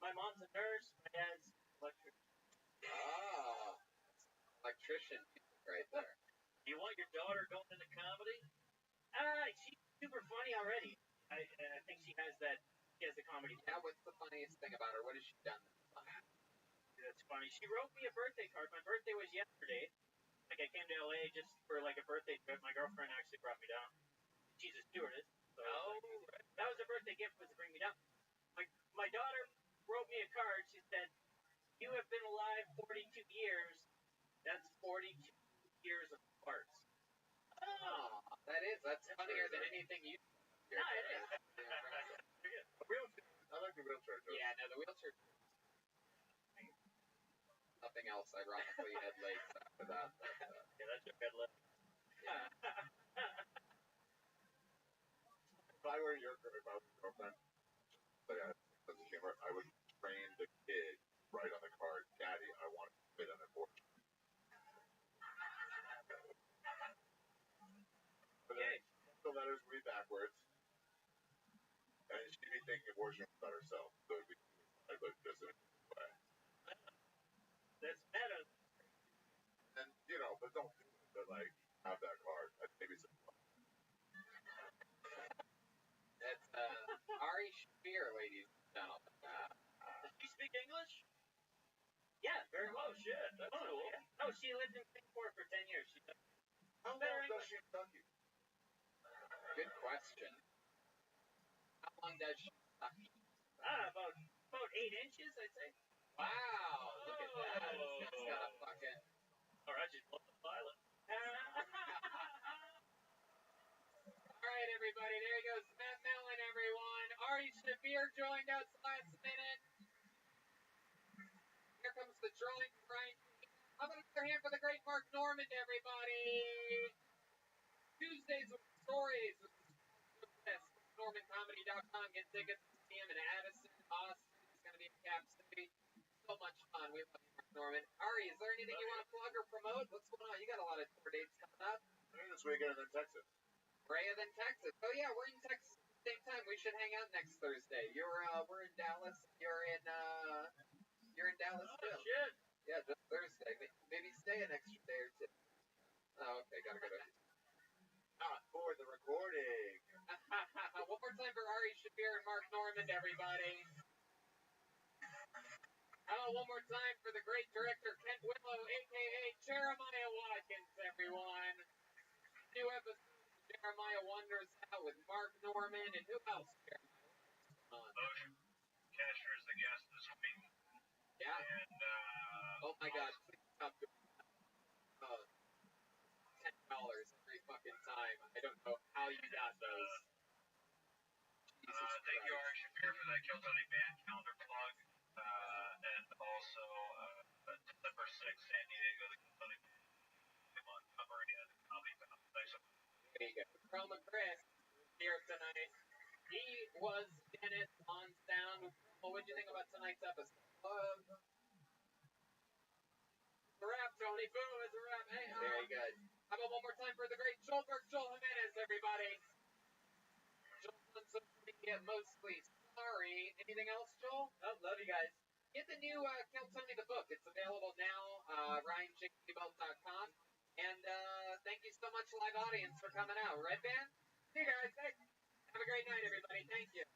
My mom's a nurse. My dad's electrician. Oh, electrician right there. You want your daughter going into comedy? She's super funny already. I think she has that. She has the comedy. Yeah, what's the funniest thing about her? What has she done? That's funny. She wrote me a birthday card. My birthday was yesterday. Like I came to LA just for like a birthday trip. My girlfriend actually brought me down. She's a stewardess. So that was her birthday gift, was to bring me down. My daughter wrote me a card. She said, "You have been alive 42 years. That's 42 years of farts." Oh, that's funnier than anything you. No, it is. Wheelchair. I like the wheelchair joke. Yeah, no, the wheelchair. Nothing else, ironically, had legs after that. But, yeah, that's a good look. Yeah. If I were your girlfriend, but I sense of humor, I would train the kid right on the card, "Daddy, I want to fit an abortion." But then the letters would be backwards, and she'd be thinking abortion was about herself, so it'd be suicide, but just in a way. That's better. And but don't do it. But like, have that card. Maybe some. That's Ari Shafir, ladies and gentlemen. Does she speak English? Yeah, very well. Shit, that's cool. Yeah. No, she lived in Singapore for 10 years. How long does she suck you? Good question. How long does she suck you? About 8 inches, I'd say. Wow, look at that. It's got a fucking. All right, she's the pilot. All right, everybody, there he goes. Matt Mellon, everyone. Ari Shafir joined us last minute. Here comes the drawing Brian. How about another hand for the great Mark Normand, everybody? Tuesdays with stories. NormanComedy.com. Get tickets to see him in Addison, Austin. It's going to be in Cap City. So much fun. We love you, Mark Normand. Ari, is there anything you want to plug or promote? What's going on? You got a lot of tour dates coming up. This weekend in Texas. Brea than Texas. Oh yeah, we're in Texas at the same time. We should hang out next Thursday. We're in Dallas. You're in Dallas too. Shit. Yeah, just Thursday. Maybe stay an extra day or two. Oh, okay, gotta go to. Not for the recording. One more time for Ari Shafir and Mark Normand, everybody. One more time for the great director Kent Willow, a.k.a. Jeremiah Watkins, everyone. New episode of Jeremiah Wonders Out with Mark Normand, and who else, Jeremiah? Motion Casher is the guest this week. Yeah. And, oh my god, please stop doing that. $10 every fucking time. I don't know how you got those. Thank you, Ari Shafir, for that Kill Tony band calendar plug. And also, December 6th, San Diego, the Kill Tony band Montgomery and Comedy Found. Thanks so much. There you go. Chroma Chris here tonight. He was in it on sound. Well, what did you think about tonight's episode? Tony Fu is a rep. Hey, very good. How about one more time for the great Joel Jimenez, everybody? Joel won something mostly. Sorry. Anything else, Joel? Oh, love you guys. Get the new Kill Tony the book. It's available now, RyanJBelt.com. And thank you so much, live audience, for coming out. Right, Ben? See you guys. Hey, have a great night, everybody. Thank you.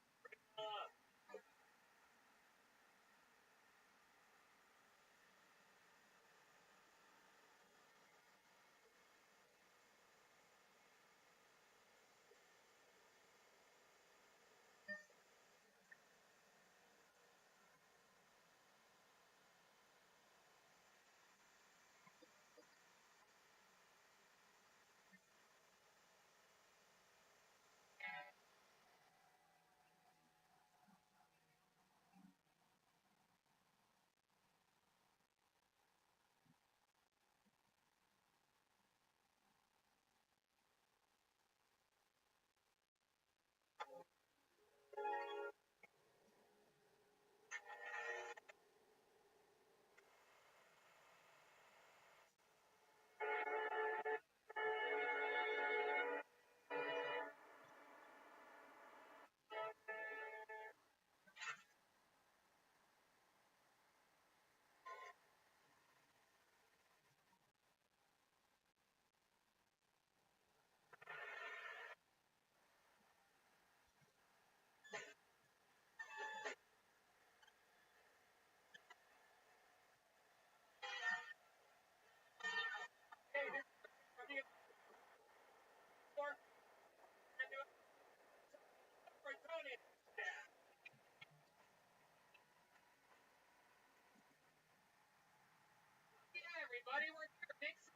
Everybody, we're here. Make some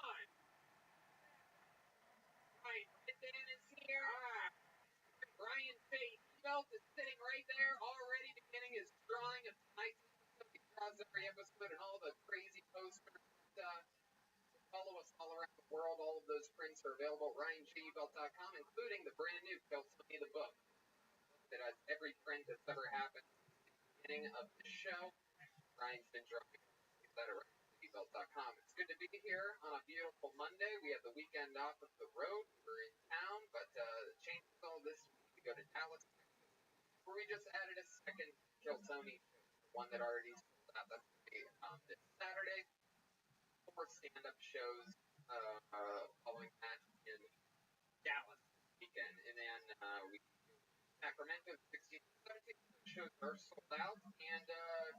noise. Right, Dan is here. Brian Belt is sitting right there, already beginning his drawing of tonight's episode. He draws every episode and all the crazy posters. Follow us all around the world. All of those prints are available at RyanJBelt.com, including the brand new Kill Tony the book. That has every print that's ever happened since the beginning of the show. Ryan's been drawing that at RyanJBelt.com. It's good to be here on a beautiful Monday. We have the weekend off of the road. We're in town, but changes all this week. We go to Dallas, where we just added a second Kill Tony show, one that already sold out. That's going to be this Saturday. 4 stand-up shows following that in Dallas this weekend. And then we Sacramento, 16th and 17th. Shows are sold out. And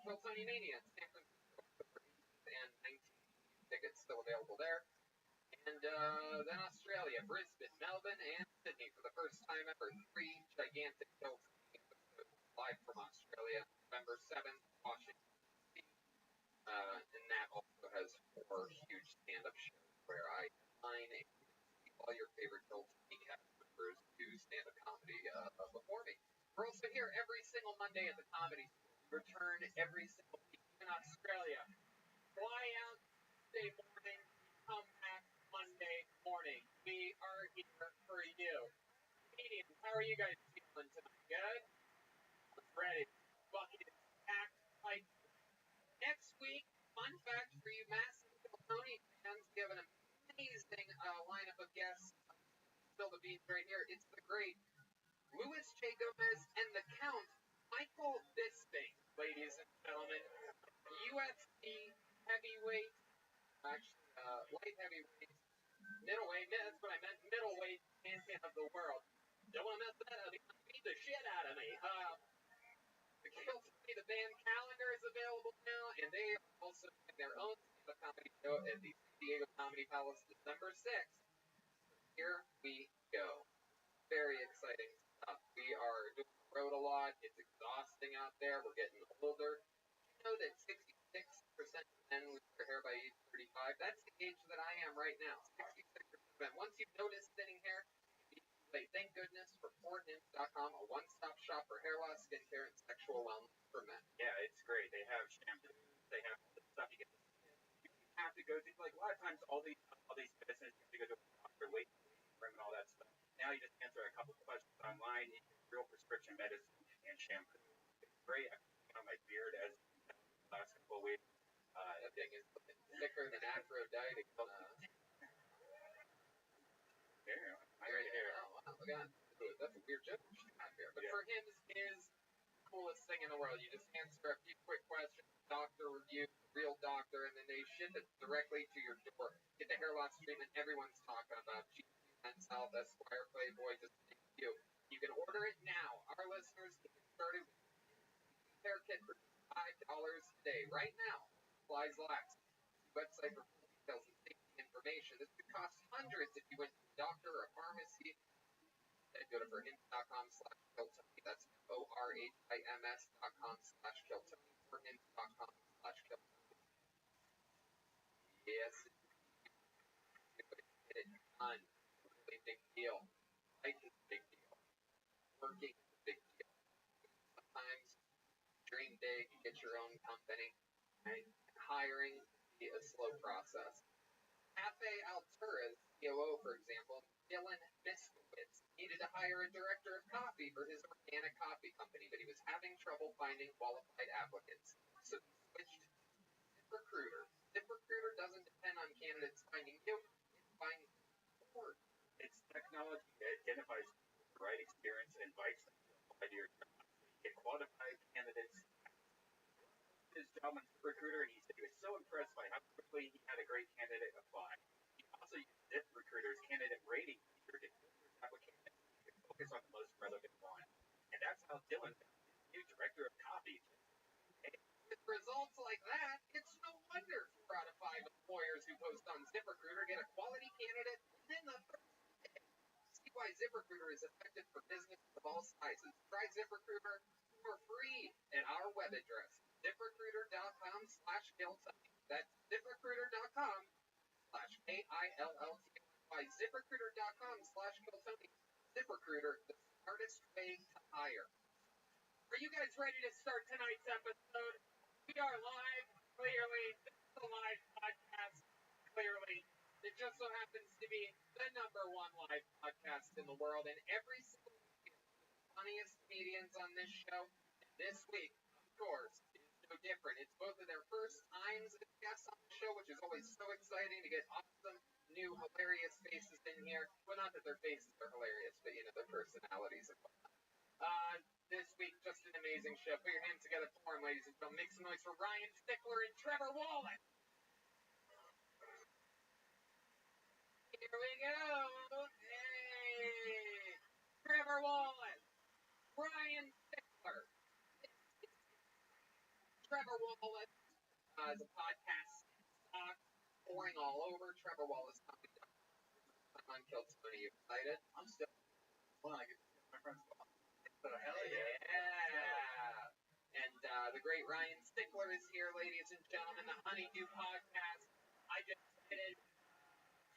Kill Tony Mania in San Francisco, October 18th and 19th. Tickets still available there. And then Australia, Brisbane, Melbourne, and Sydney for the first time ever. 3 gigantic Kill Tony episodes live from Australia. November 7th, Washington, D.C. And that also has 4 huge stand-up shows where I headline and see all your favorite Kill Tony cast members do stand-up comedy before me. We're also here every single Monday at the Comedy School. We return every single week in Australia. Fly out Tuesday morning, come back Monday morning. We are here for you. Comedians, how are you guys feeling tonight? Good? Ready. Bucket is packed tight. Next week, fun fact for you massive Kill Tony fans, we have an amazing lineup of guests. Spill the beans right here. It's the great Louis J. Gomez and the Count Michael Bisping, ladies and gentlemen. UFC heavyweight, actually light heavyweight, middleweight, that's what I meant, middleweight champion of the world. Don't want to mess that up, he's going to beat the shit out of me. The Kill Tony, the band calendar is available now, and they are also doing their own stand-up comedy show at the San Diego Comedy Palace December 6th. Here we go. Very exciting stuff. We are doing the road a lot. It's exhausting out there. We're getting older. You know that 66% of men lose their hair by age 35? That's the age that I am right now. 66% of men. Once you've noticed thinning hair, thank goodness for PortNinja.com, a one-stop shop for hair loss, skincare, and sexual wellness for men. Yeah, it's great. They have shampoos. They have all the stuff you get. You have to go through, like, a lot of times all these medicines, you have to go to a doctor, wait for them and all that stuff. Now you just answer a couple questions online, you get real prescription medicine and shampoo. It's great. I've been on my beard as the last couple of weeks. thing is thicker than Aphrodite. Hair. Right here. Oh, wow, look at that. That's a weird joke she got here. But for him, is the coolest thing in the world. You just answer a few quick questions, doctor review, real doctor, and then they ship it directly to your door. Get the hair loss treatment everyone's talking about. Men's Health, Esquire, Playboy, just to name a few. You can order it now. Our listeners can get started with a hair kit for $5 today. Right now. Supplies last. Website for full details and safety information. This could cost hundreds if you went to a doctor or a pharmacy. Go to forhims.com/killtony. That's forhims.com/killtony. forhims.com/killtony. Yes, get it done. Really big deal. Life is a big deal. Working is a big deal. Sometimes dream big, you get your own company. Right? Hiring can be a slow process. Cafe Altura's COO, for example, Dylan Miskowitz, needed to hire a director of coffee for his organic coffee company, but he was having trouble finding qualified applicants. So he switched to ZipRecruiter. ZipRecruiter doesn't depend on candidates finding you, it's finding support. It's technology that identifies the right experience and invites them to apply to your job. So you get qualified candidates. His job on ZipRecruiter, and he said he was so impressed by how quickly he had a great candidate apply. He also used ZipRecruiter's candidate rating feature to filter his applications so he could focus on the most relevant one. And that's how Dylan found his new director of coffee. With results like that, it's no wonder 4 out of 5 employers who post on ZipRecruiter get a quality candidate within the first day. See why ZipRecruiter is effective for businesses of all sizes. Try ZipRecruiter for free at our web address, ZipRecruiter.com/killtony. That's ZipRecruiter.com/KILLTONY. ZipRecruiter.com/killtony. ZipRecruiter, the smartest way to hire. Are you guys ready to start tonight's episode? We are live, clearly. This is a live podcast, clearly. It just so happens to be the #1 live podcast in the world, and every single week it's the funniest comedians on this show. And this week, of course, is no different. It's both of their first times as guests on the show, which is always so exciting to get awesome, new, hilarious faces in here. Well, not that their faces are hilarious, but, their personalities and whatnot. This week, just an amazing show. Put your hands together for him, ladies and gentlemen. Make some noise for Ryan Stickler and Trevor Wallace. Here we go. Hey, Trevor Wallace, Ryan Stickler. Trevor Wallace is a podcast stock pouring all over. Trevor Wallace coming on Killtony. You excited? I'm still fun. I get to see my friends. Hell yeah. And the great Ryan Stickler is here, ladies and gentlemen. The Honeydew Podcast. I just did it a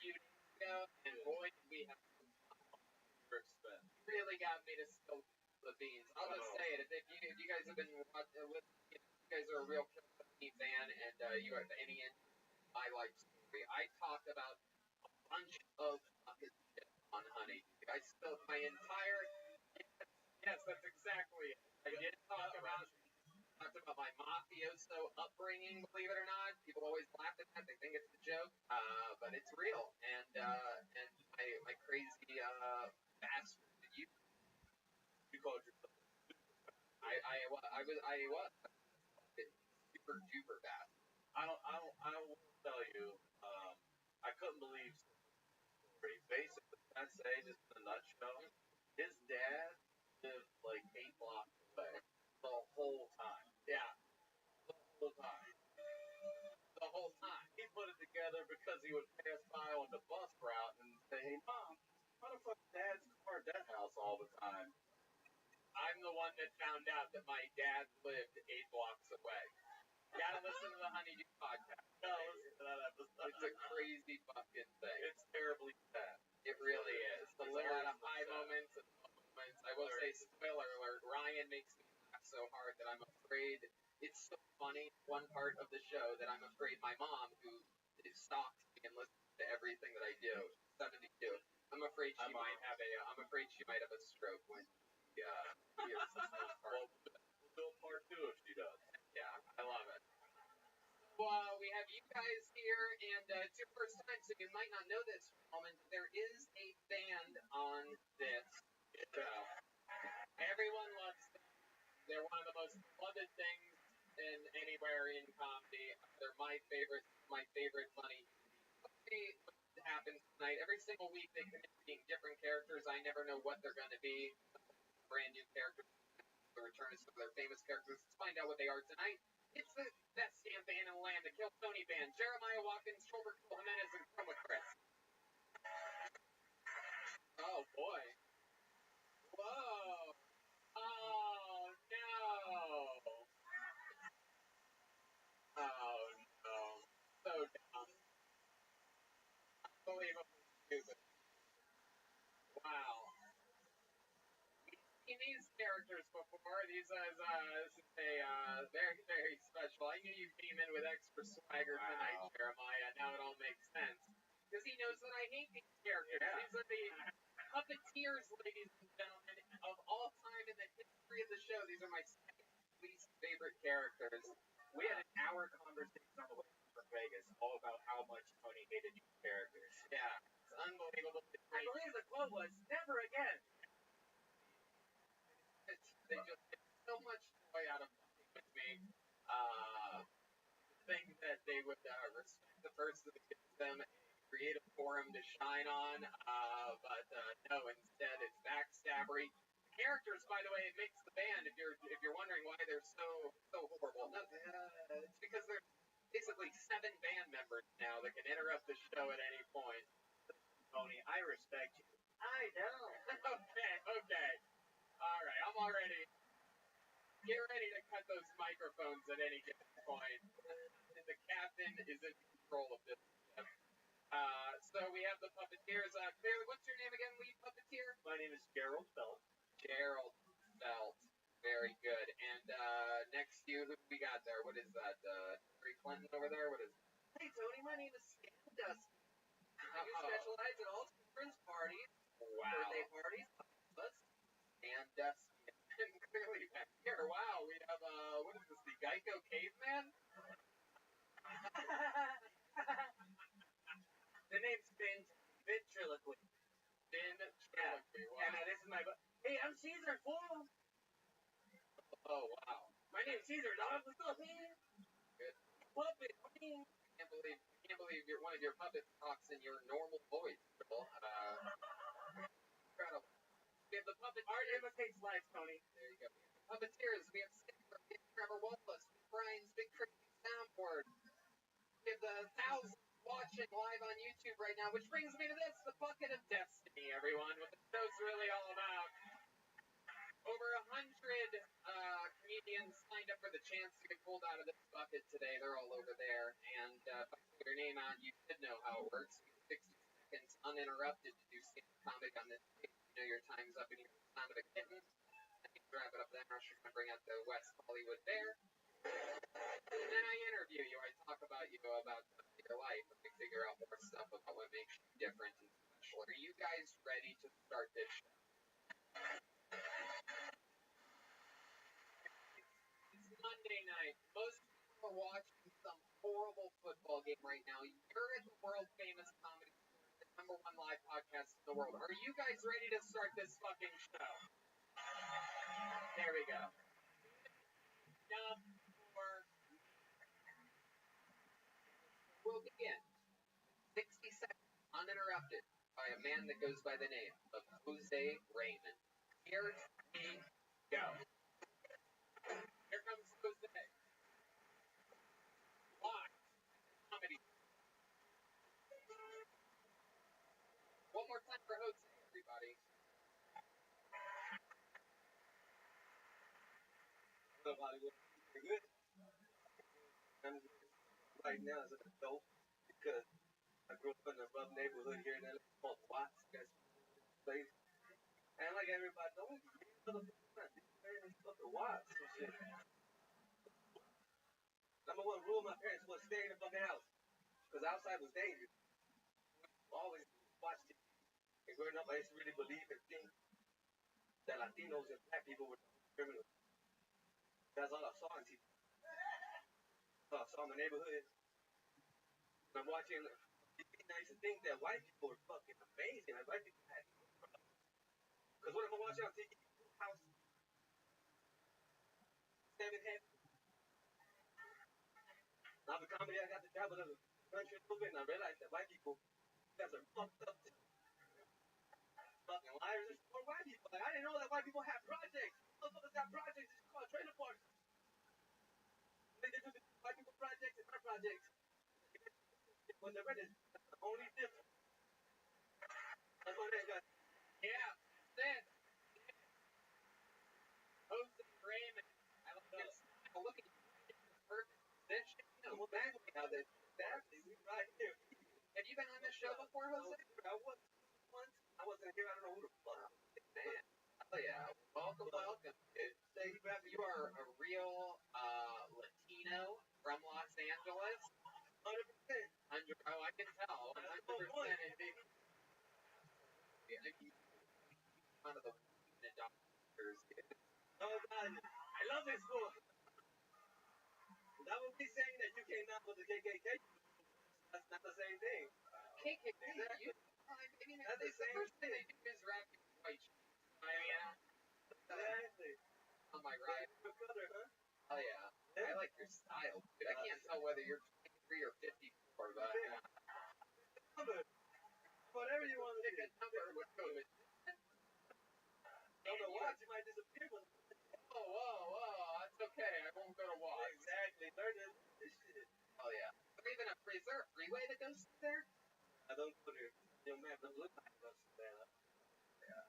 few days ago, and boy, did we have some fun. Really got me to spill the beans. I'll just say it. If you guys have been watching, you guys are a real Killtony fan, and you have any interest in my life story, I talked about a bunch of fucking shit on Honeydew. I spilled my entire... Yes, that's exactly it. I did talked about my mafioso upbringing, believe it or not. People always laugh at that. They think it's a joke, but it's real. And my crazy bastard. You called yourself. I was super duper bad. I will tell you, I couldn't believe basically I'd say just in a nutshell, his dad lived like 8 blocks away the whole time. Yeah. The whole time. The whole time. He put it together because he would pass by on the bus route and say, "Hey Mom, why the fuck Dad's car at that house all the time?" I'm the one that found out that my dad lived 8 blocks away. You gotta listen to the Honeydew Podcast. No, listen to that episode. It's a crazy fucking thing. It's terribly sad. It really is. The little out of high moments and low moments. I will say, spoiler alert, Ryan makes me laugh so hard that I'm afraid it's so funny, one part of the show, that I'm afraid my mom, who stalks me and listens to everything that I do, 72, I'm afraid she might have a stroke when she hears this part. We'll do a part 2 if she does. Yeah, I love it. we have you guys here, and it's your first time, so you might not know this moment. There is a band on this show. Everyone loves them. They're one of the most beloved things in anywhere in comedy. They're my favorite funny. See what happens tonight. Every single week they commit to being different characters. I never know what they're going to be. Brand new characters. The return is some of their famous characters. Let's find out what they are tonight. It's the best damn band in the land, the Kill Tony Band. Jeremiah Watkins, Schulberg, Jimenez, and Chroma Chris. Oh boy. Whoa. Oh no. Oh no. So dumb. Unbelievably stupid. Wow. Seen these characters before. This is a very, very special. I knew you came in with extra swagger tonight, Jeremiah. Now it all makes sense. Because he knows that I hate these characters. Yeah. These are the puppeteers, ladies and gentlemen, of all time in the history of the show. These are my second least favorite characters. We had an hour conversation on the way from Vegas all about how much Tony hated these characters. Yeah, it's unbelievable. I believe the quote was, "Never again." They just get so much joy out of fucking with me. Think that they would respect the person that gives them a creative forum to shine on, but no, instead it's backstabbery. The characters, by the way, it makes the band. If you're wondering why they're so horrible, no, it's because there's basically 7 band members now that can interrupt the show at any point. Tony, I respect you. I know. Okay. All right, I'm all ready. Get ready to cut those microphones at any given point. The captain is in control of this ship. So we have the puppeteers. Clearly, what's your name again, lead puppeteer? My name is Gerald Felt. Gerald Felt. Very good. And next to you, who we got there? What is that? Hillary Clinton over there? What is it? Hey, Tony, my name is Sandusky. I specialize in all children's parties, birthday parties, and clearly back here, wow, we have, what is this, the Geico Caveman? The name's Ventriloquy. Ventriloquy, wow. And this is my... Hey, I'm Caesar, fool! Oh, wow. My name's Caesar, dog. What's up, man? Good. Puppet, I mean... I can't believe one of your puppets talks in your normal voice, Bill. Incredible. We have the puppet art imitates life, Tony. There you go. Puppeteers, we have Sigmund, we have Trevor Wallace, we have Brian's Big Crazy Soundboard. We have the thousands watching live on YouTube right now, which brings me to this, the Bucket of Destiny, everyone, what the show's really all about. Over 100 comedians signed up for the chance to get pulled out of this bucket today. They're all over there. And if I put your name out, you should know how it works. 60 seconds uninterrupted to do stand-up comic on this page. You know your time's up and you're the sound of a kitten. I think wrap it up there. I'm sure I'm going to bring out the West Hollywood Bear. And then I interview you. I talk about you, about your life, and we figure out more stuff about what makes you different and special. Are you guys ready to start this show? Monday night. Most people are watching some horrible football game right now. You're at the world famous comedy, the #1 live podcast in the world. Are you guys ready to start this fucking show? There we go. We'll begin. 60 seconds uninterrupted by a man that goes by the name of Jose Raymond. Here we go. Here comes Jose. Live comedy. One more time for Jose, everybody. What's up, Hollywood? You're good? I'm right now as an adult because I grew up in a rough neighborhood here in LA called Watts. That's place. And like everybody knows, the Watts and shit. Number one rule, my parents was stay in the fucking house because outside was dangerous. Always watch TV. And growing up, I used to really believe and think that Latinos and black people were criminals. That's all I saw on TV. So I saw my neighborhood. And I'm watching. I used to think that white people were fucking amazing. Like white people had. Because what am I watching on TV? House 7 head. Now the comedy I got to travel to the country a little bit, and I realized that white people, you guys are fucked up. Fucking liars. There's more white people. Like, I didn't know that white people have projects. Motherfuckers got projects. It's called trailer parks. The difference between white people projects and our projects. When the red is the only difference. That's what they got. Yeah, then Jose Raymond. I like his style. Look at the perfect position. Well, exactly how they exactly. We right here. Have you been on this show before, Jose? I was once. I wasn't here. I don't know who the fuck. Man, oh yeah. Welcome, welcome. You are a real Latino from Los Angeles. 100%. Oh, I can tell. 100%. Indeed. Yeah, I mean, one of the doctors. Oh God, I love this book. That would be saying that you came out with the KKK. That's not the same thing. KKK. Exactly. I mean, that's the first thing they do is wrap you in white sheets. I mean, exactly. On my right. Color, huh? Oh yeah. I like your style, dude. I can't tell whether you're 23 or 54, but whatever you want to pick a number. What goes? On the watch, you might disappear. Whoa, that's okay. I won't go to watch. Exactly. Learn this shit. Oh yeah. Is there a freeway that goes through there? I don't go there. Young man, doesn't look like it goes through there. Yeah.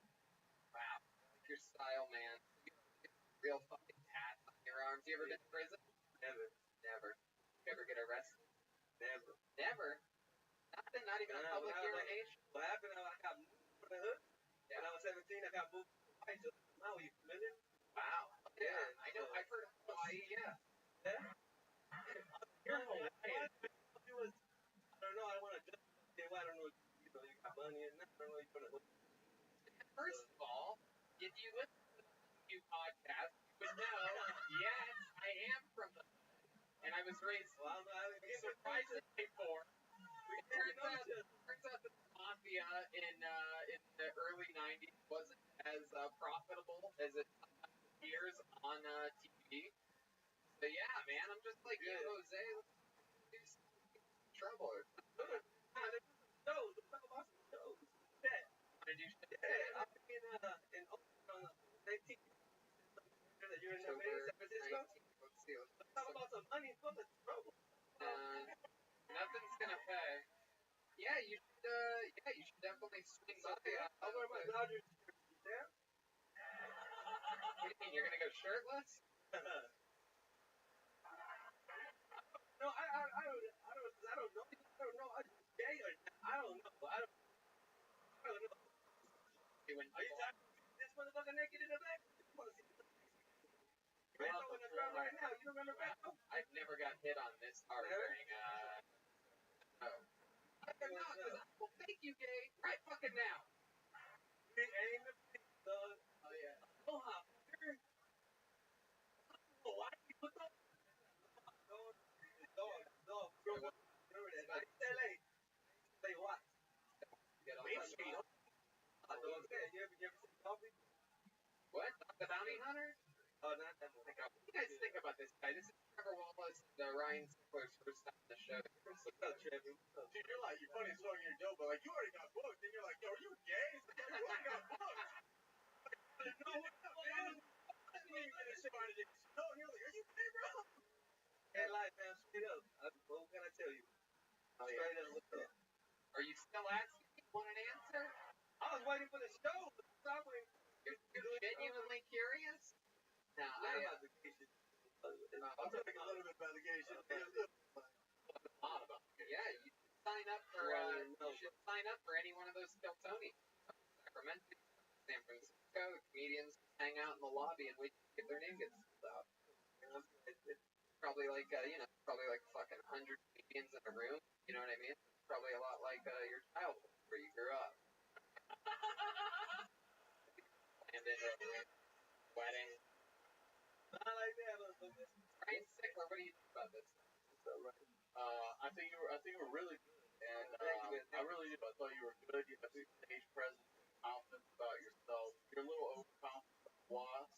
Wow. Your style, man. You real fucking tats on your arms. You ever been to prison? Never. You ever get arrested? Never. Nothing. Not even a public urination. What happened? I got moved from the hood. Yeah. When I was 17, I got moved to Hawaii. So now you familiar? Wow. Yeah. I know. I've heard of Hawaii. Yeah. You're Hawaii. I don't know. I want to just say, well, I don't know. You know, you got money and I don't know. You want to. First of all, if you listen to the few podcasts, you would know. Yes, I am from the. And I was raised surprisingly poor. It turns out that the mafia in the early '90s wasn't as profitable as it sometimes appears on TV. So yeah, man, I'm just like you, Jose. Let's do some trouble. Let's talk about some shows. I've been in on the 19th. You're in San Francisco. Let's see. Let's talk about some money. Full of trouble. Nothing's gonna pay. Yeah, you should definitely swing by. I'll wear my Dodgers shirt. Yeah. What do you mean? You're gonna go shirtless? No, I don't know. I don't know. Are you gay or not? I don't know. I don't know. Are you talking this motherfucker naked in the back? You want to see the Beto in the crowd right now? You remember Beto? I've never got hit on this hard during no. I have not, because I will make you gay right fucking now. It ain't the big dog. Oh yeah. Aloha. Why do you put up? Dog. Remember that? It's LA. Say what? Main Street. You ever seen Coffee? What? The Bounty Hunter? Oh, not that one. What do you guys think about this guy? This is Trevor Wallace, Ryan Ziegler's first time on the show. What's up, Trevor? Dude, you're like, you're funny as fuck in your joke, but like, you already got booked. And you're like, yo, are you gay? It's like, you already got booked. No, what's up, man? I didn't even get a shit out of it. No, and you're like, are you gay, bro? Can't lie, man. Straight up. What can I tell you? Straight up. What's up? Are you still asking? Want an answer? I was waiting for the show. You're genuinely curious? No, about the vacation. I'll tell you a little bit about the gay shit. Yeah, you should sign up for any one of those Kiltony. Sacramento, San Francisco, the comedians hang out in the lobby and wait to get their name gets out. Probably like fucking 100 comedians in a room. You know what I mean? It's probably a lot like your childhood where you grew up. And then wedding. I like that. Ryan Stickler, what do you think about this? I think you were really good, and I really do. I thought you were good. You had stage presence, confidence about yourself. You're a little overconfident. Watts,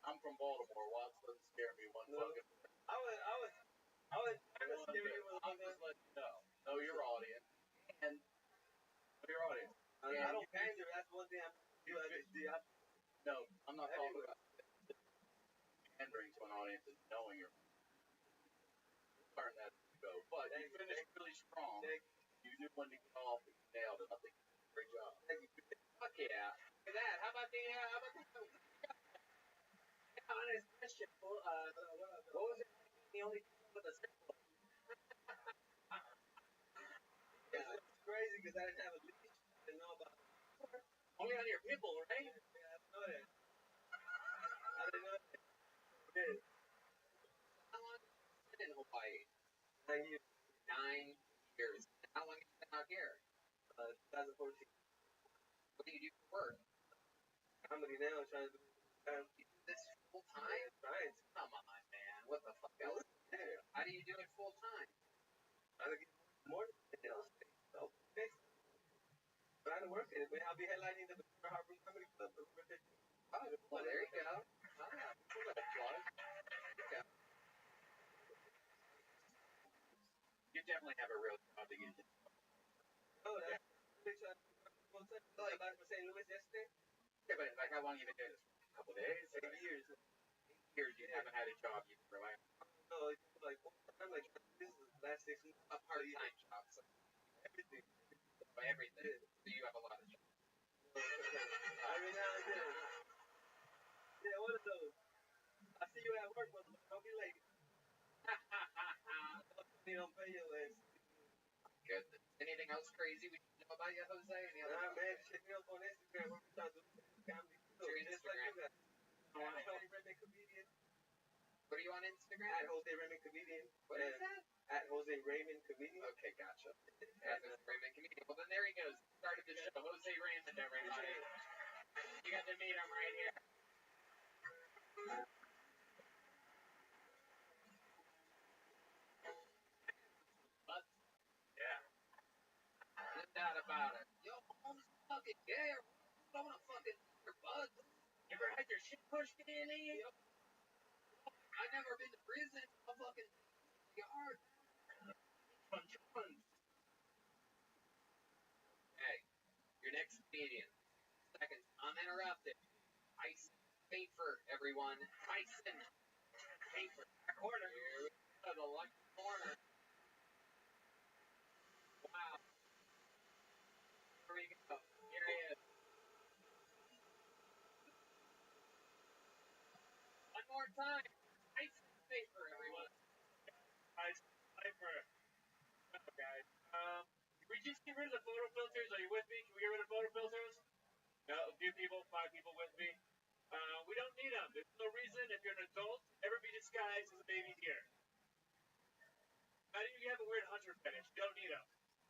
I'm from Baltimore. Watts doesn't scare me one fucking. I was trying to scare you with I'm just letting you know your audience and your audience. I don't pander. That's one thing I'm do. No, I'm not talking about pandering to an audience and knowing you're learn that as you go. But you finished really strong. You knew when to get off and you nailed it. I think you did a great job. Fuck yeah. Look at that. How about the honest question. What was it like being the only person with a circle? It's crazy because I didn't have a leash. I didn't know about it. Only on your people, right? Yeah, I didn't know that. I didn't know that. Okay. How long have you been in Hawaii? 9 years. 9 years. How long have you been out here? 2014. What do you do for work? Comedy now, trying to do this full time? Right. Come on, man. What the fuck else? Yeah. How do you do it full time? I get more than so trying to work it. I'll be headlining the Harbor Comedy Club. Oh, well, there you go. Oh, yeah. We'll let it plug. Okay. You definitely have a real job to get into. Oh, that's back from St. Louis yesterday. Yeah, but like how long you been doing this? A couple of days? 8 years. 8 years. You haven't had a job yet, right? No, it's like I'm like this is the last 6 months. A part-time job. So Everything. by everything. So you have a lot of jobs. Every now and then. Yeah, one of those. I see you at work, but don't be late. Don't pay your legs. Goodness. Anything else crazy we should know about you, Jose? Any other man, check me up on Instagram. We're trying to do comedy. Your Just like you guys. Instagram. Jose Raymond Comedian. What are you on Instagram? At Jose Raymond Comedian. What is that? At Jose Raymond Comedian. Okay, gotcha. At Jose Raymond Comedian. Well, then there he goes. Started the show. Jose Raymond, everybody. You got to meet him right here. Yeah. No doubt about it. Yo, mom's fucking gay or what? I want to fucking your buds. You ever had your shit pushed in you? I've never been to prison. I'm fucking yard. Hey, your next comedian. Seconds uninterrupted. Tyson Paper, everyone. Tyson Paper. Corner. Here we go. The lucky corner. Wow. Here we go. Here he is. One more time. Tyson Paper, everyone. Tyson Paper. Guys. We just get rid of the photo filters. Are you with me? Can we get rid of photo filters? No, a few people, 5 people with me. We don't need them. There's no reason, if you're an adult, ever be disguised as a baby deer. How do you have a weird hunter fetish? You don't need them.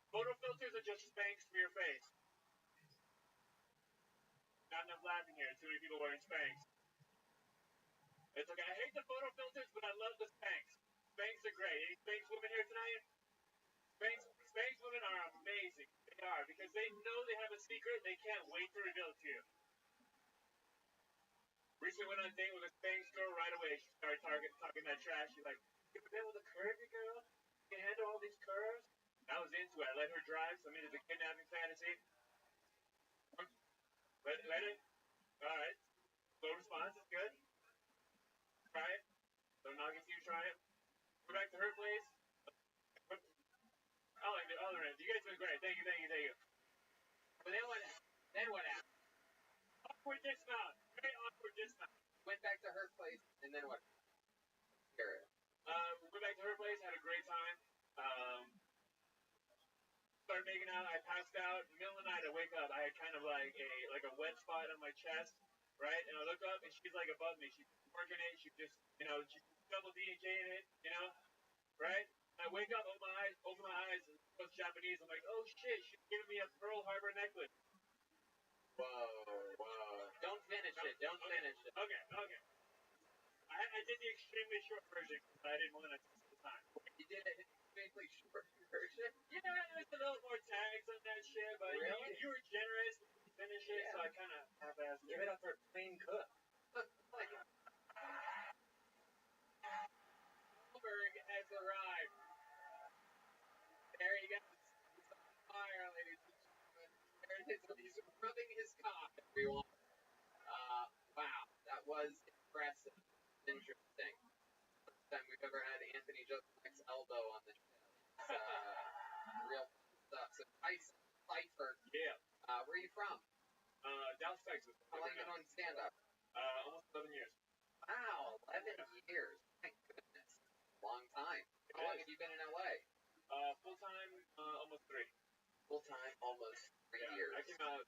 Photo filters are just Spanx for your face. Not enough laughing here. Too many people wearing Spanx. It's okay. I hate the photo filters, but I love the Spanx. Spanx are great. Any Spanx women here tonight? Spanx women are amazing. They are, because they know they have a secret. They can't wait to reveal it to you. Recently went on a date with a Spanx girl. Right away, she started talking that trash. She's like, "You ever been with a curvy girl? You can handle all these curves?" I was into it. I let her drive, so I'm into the kidnapping fantasy. Let it. Alright. Slow response is good. Try it. Don't knock it till you try it. Go back to her place. I like the other end. You guys doing great. Thank you. But then what happened? Awkward dismount. Very awkward dismount. Went back to her place, and then what? Hear it. We went back to her place, had a great time. Started making out, I passed out. In the middle of the night, I wake up. I had kind of like a wet spot on my chest, right? And I look up, and she's like above me. She's working it. She's just, she's double DJing it, right? And I wake up, open my eyes, and it's Japanese. I'm like, oh shit, she's giving me a Pearl Harbor necklace. Whoa. Don't finish it. Okay. I did the extremely short version, but I didn't want to take the time. Did did it mainly short version. Yeah, there's a little more tags on that shit, but Really? you were generous to finish it, so I kind of half-assed Give it up for a clean cook. Like, Goldberg has arrived. There he goes. He's on fire, ladies and gentlemen. He's rubbing his cock, everyone. Wow, that was impressive. Interesting. First time we've ever had Anthony Jeselnik's elbow on the chest. Real fun stuff. So Tyson Pfeiffer, Yeah. Where are you from? Dallas, Texas. How long you been on stand-up? Almost 11 years. Wow, 11 years. My goodness. Long time. How long have you been in LA? Full-time, almost 3. Full-time, almost 3 years. I came out,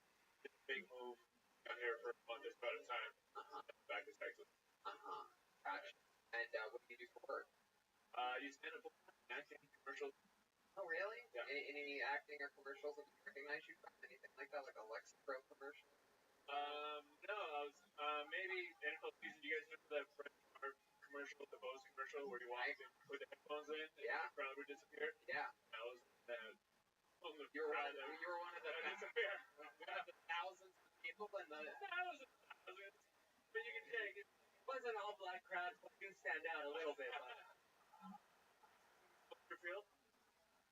did a big move, got here for a month, just about a time, back to Texas. Gotcha. And what do you do for work? You stand up acting, commercials. Oh, really? Yeah. Any acting or commercials that we recognize you from? Anything like that, like a Lexapro commercial? No, I was, maybe NFL season, you guys remember that Fred Favre commercial, the Bose commercial, where he walked and put the headphones in, and the crowd would disappear? Yeah. That was that. You were one of the disappear. One of the thousands of people in the... Thousands. But you can take it. Wasn't all black crowds, but do stand out a little bit. Field?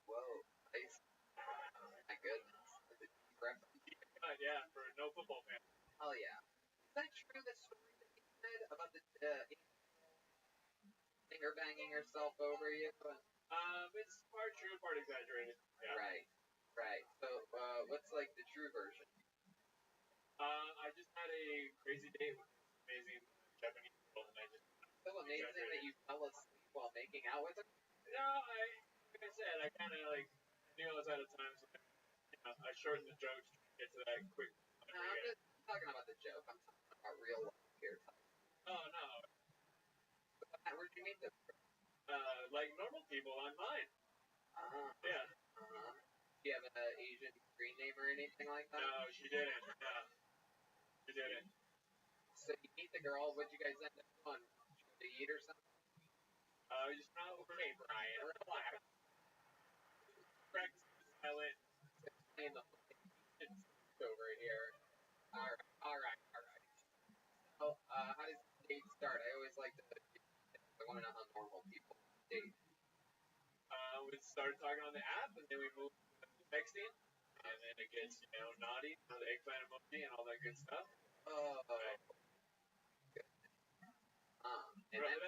Whoa, nice. My goodness. Yeah, for no football fan. Oh, yeah. Is that true, the story that you said about the finger banging herself over you? It's part true, part exaggerated. Yeah. Right. So, what's like the true version? I just had a crazy date with this amazing Japanese girl, and I just... So amazing that you fell asleep while making out with her? No, like I said, I kind of like knew I was out of time, so I shortened the jokes to get to that quick. No, I'm just talking about the joke. I'm talking about real life here. Oh, no. Where'd you meet them? Like normal people online. Yeah. Do you have an Asian screen name or anything like that? No, she didn't. Yeah. She didn't. So you meet the girl, what'd you guys end up doing? To eat or something? We just found out okay, Brian, relax. Practice silent. Playing the over here. Alright. So, how does the date start? I always like to, I want to know how normal people date. We started talking on the app, and then we moved to texting, and then it gets, naughty, the eggplant emoji, and all that good stuff. Oh. Right. And then,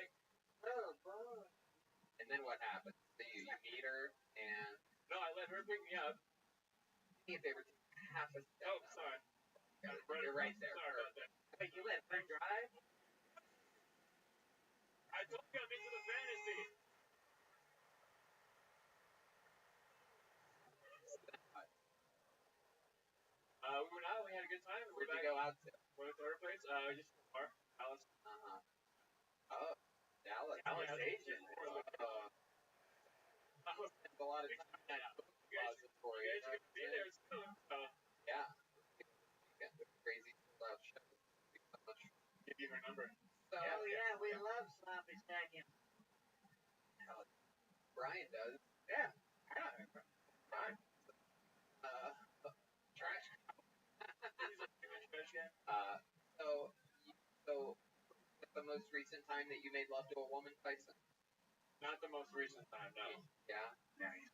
and then what happens? So you meet her, and... No, I let her pick me up. Do me a favor, take half a step. Oh, sorry. You're right there. Sorry about that. Wait, you let her drive? I told you I'm into the fantasy. We went out, we had a good time. Where'd you go out to? Went to her place, just a bar, Dallas. Oh, Dallas. Dallas Asian. I spent a lot of time in that book closet for you. You guys be there soon, so. Yeah. Crazy loud show. Give you her number. So, yeah, we love sloppy stacking. Brian does. Yeah. Brian. Trash. So, the most recent time that you made love to a woman, Tyson? Not the most recent time, no. Yeah? Nice.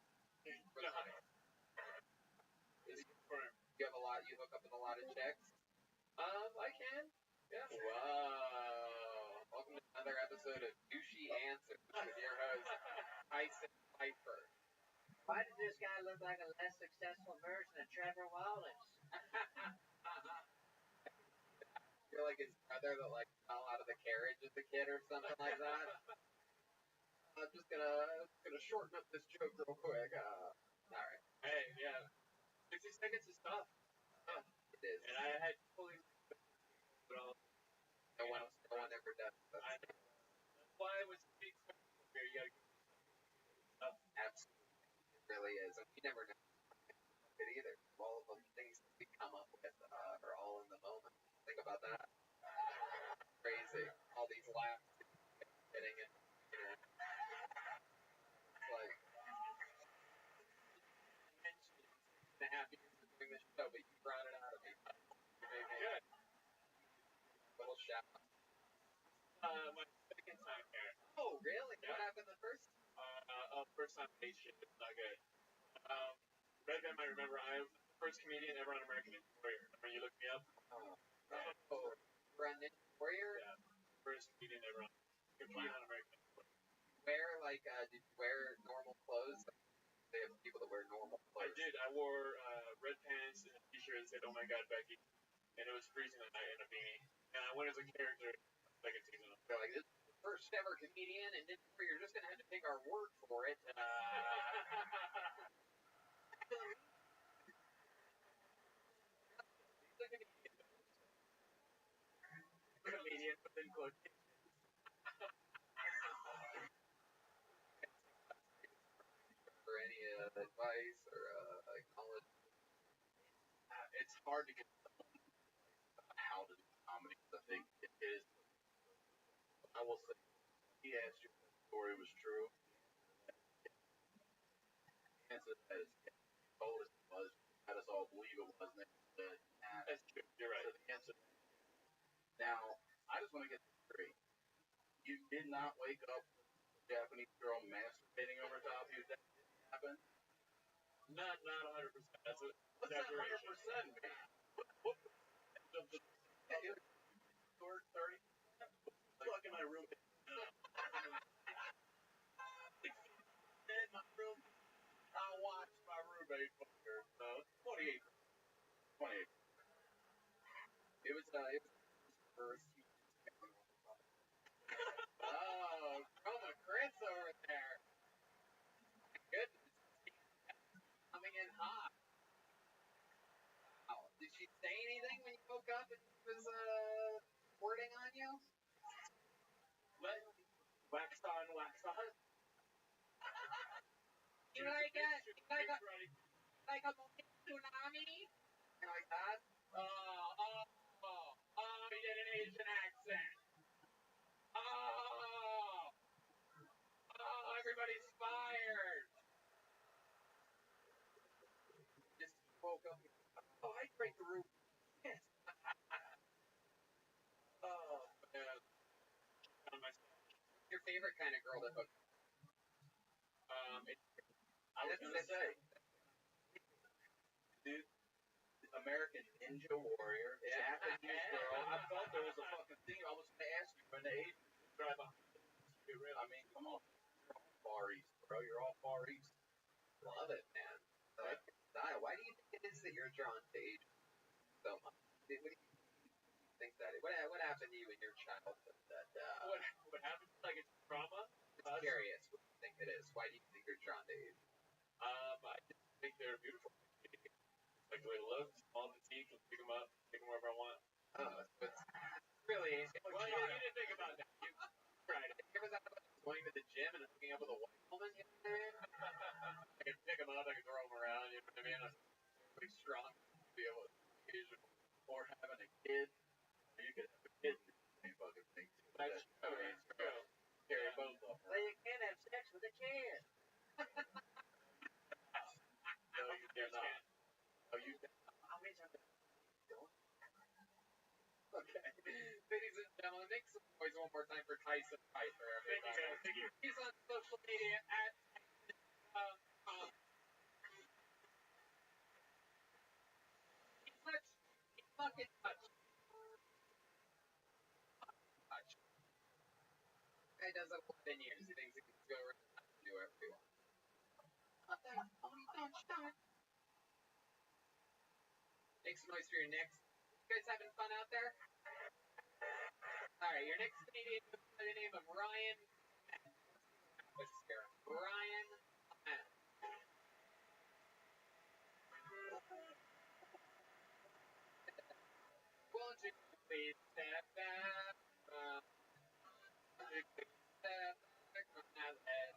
You have a lot, you hook up with a lot of chicks? I can. Yeah. Whoa. Welcome to another episode of Douchey Answers with your host, Tyson Pfeiffer. Why did this guy look like a less successful version of Trevor Wallace? You're like his brother that like fell out of the carriage as a kid or something like that. I'm just gonna shorten up this joke real quick. Alright. Hey, yeah. 60 seconds is tough. It is. And I had fully... No one ever does. That's why it was big here. You gotta get absolutely. It really is. And you never know it either. All of the things that we come up with are all in the moment. Think about that. Crazy. All these laughs getting it. It's like little shout out. My second time here. Oh, really? Yeah. What happened the first? First time ate shit. It's not good. Red Man might remember I was the first comedian ever on American Ninja Warrior. Remember you looked me up? Oh, you're on Ninja Warrior? Yeah. First comedian ever on American Ninja Warrior. Did you wear normal clothes? They have people that wear normal clothes. I did. I wore red pants and a t-shirt that said, "Oh my God, Becky," and it was freezing that night in a beanie. And I went as a character second season. They're like, "This is the first ever comedian, and you're just gonna have to take our word for it." Comedian within quotation. For any advice or knowledge? It's hard to get how to do comedy. I think it is. I will say, he asked you if the story was true. The answer to that is yes. He told us it was. Had us all believe it was. And then That's true. You're right. So the answer. Now, I just want to get this straight. You did not wake up with a Japanese girl masturbating over top of you. That didn't happen. Not 100%. That's a What's that 100%, man? What percentage of the 30? Fucking my roommate. My room. I watched my roommate fuck her. 28. 28. It was first. Oh, Chroma Chris over there. My goodness. Coming in hot. Wow. Did she say anything when you woke up and she was squirting on you? Wax on, wax on. You like a tsunami? Like that? You did an Asian accent. Everybody's fired. Just woke up. Oh, I break the roof. Yes. Oh, man. Your favorite kind of girl to hook? I was gonna say, dude, American Ninja Warrior, Japanese girl. I thought there was a fucking thing. I was gonna ask you when the Asian drive up. I mean, come on, you're all Far East, bro. You're all Far East. Love it, man. I like your style. Why do you think it is that you're drawn to Asian so much? What do you think that is? What happened to you in your childhood that what happened? Like it's trauma? I'm curious. What do you think it is? Why do you think you're drawn to Asian? I just think they're beautiful. Like the way they look, small petite, can pick them up, take them wherever I want. Oh, so it's really easy. Well, you didn't think about that. You tried it. You ever thought about going to the gym and hooking up with a white woman? You know what I mean? I can pick them up, I can throw them around, you know what I mean? I'm Pretty strong to be able to Asian. Or having a kid. You could have a kid and do the same fucking thing too. That's true. That's true. Carry both of them. Well, you can't have sex with a kid. No, you cannot. Oh, you cannot. How many times? Okay. Ladies and gentlemen, make some noise one more time for Tyson Piper, everybody. Thank you. He's on social media at He's fucking touch. Guy does it for 10 years. He thinks he can go around and do whatever he wants. Make some noise for your next. You guys having fun out there? Alright, your next comedian is by the name of Ryan. What's his name? Ryan. Won't you please step back? Step back from that head.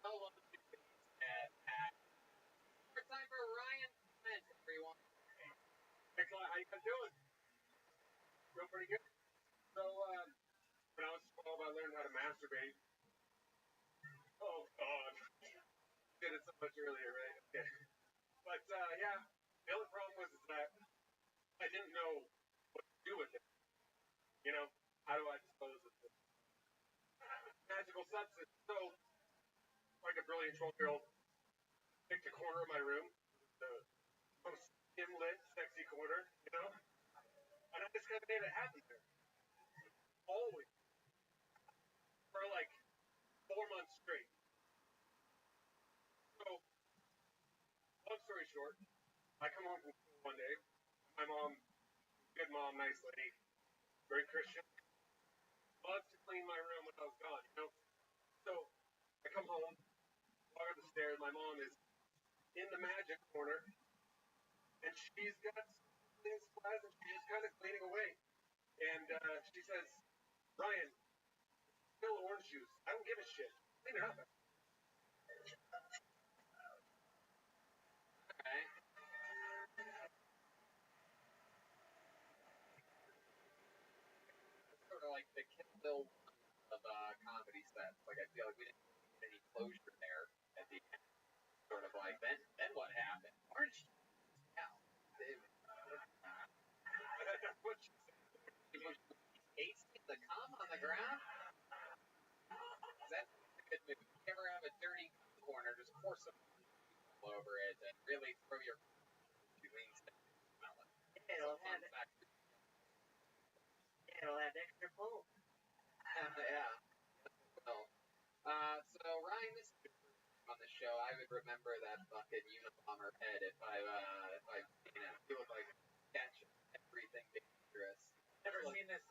Oh, won't you please step back? More time for Ryan, everyone. Excellent. How you guys doing? Doing pretty good. So, when I was 12, I learned how to masturbate. Oh, God. Did it so much earlier, right? Okay. But, yeah, the only problem was that I didn't know what to do with it. You know, how do I dispose of this magical substance? So, like a brilliant 12-year-old, picked a corner of my room, the most dim lit, sexy corner, you know, and I just kind of made it happen there. Always. For like 4 months straight. So, long story short, I come home from school one day. My mom, good mom, nice lady, very Christian, loves to clean my room when I was gone, you know. So, I come home, walk up the stairs, my mom is in the magic corner, and she's got cleaning supplies, and she's just kind of cleaning away. And she says, Ryan, spill orange juice. I don't give a shit. Clean it up. Okay. It's sort of like the Kill Bill of comedy sets. Like, I feel like we didn't get any closure there at the end. Sort of like, then what happened? Orange juice. Yeah. That's what she said. Tasting the cum on the ground? That's a good move. If you ever have a dirty corner, just pour some all over it and really throw your wings down and smell it. It'll have extra pull. Yeah. Well, so Ryan, this is on the show. I would remember that fucking Unabomber head if I seen it. He looked like sketch everything dangerous. I've never seen this,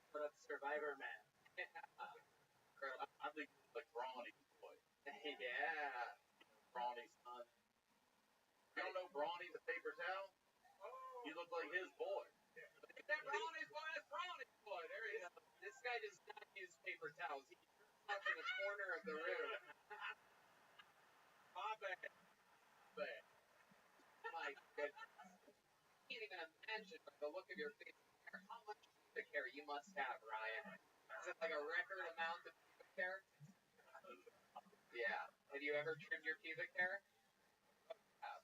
but of Survivor Man. I think like Brawny's boy. Yeah. Brawny's son. You don't know Brawny the paper towel? Oh. You look like his boy. Is that Brawny's boy? That's Brawny's boy. There he is. This guy does not use paper towels. He jerks off in the corner of the room. My bad. My goodness. I can't even imagine by the look of your face how much pubic hair you must have, Ryan. Is it like a record amount of pubic hair? Yeah. Have you ever trimmed your pubic hair? Oh,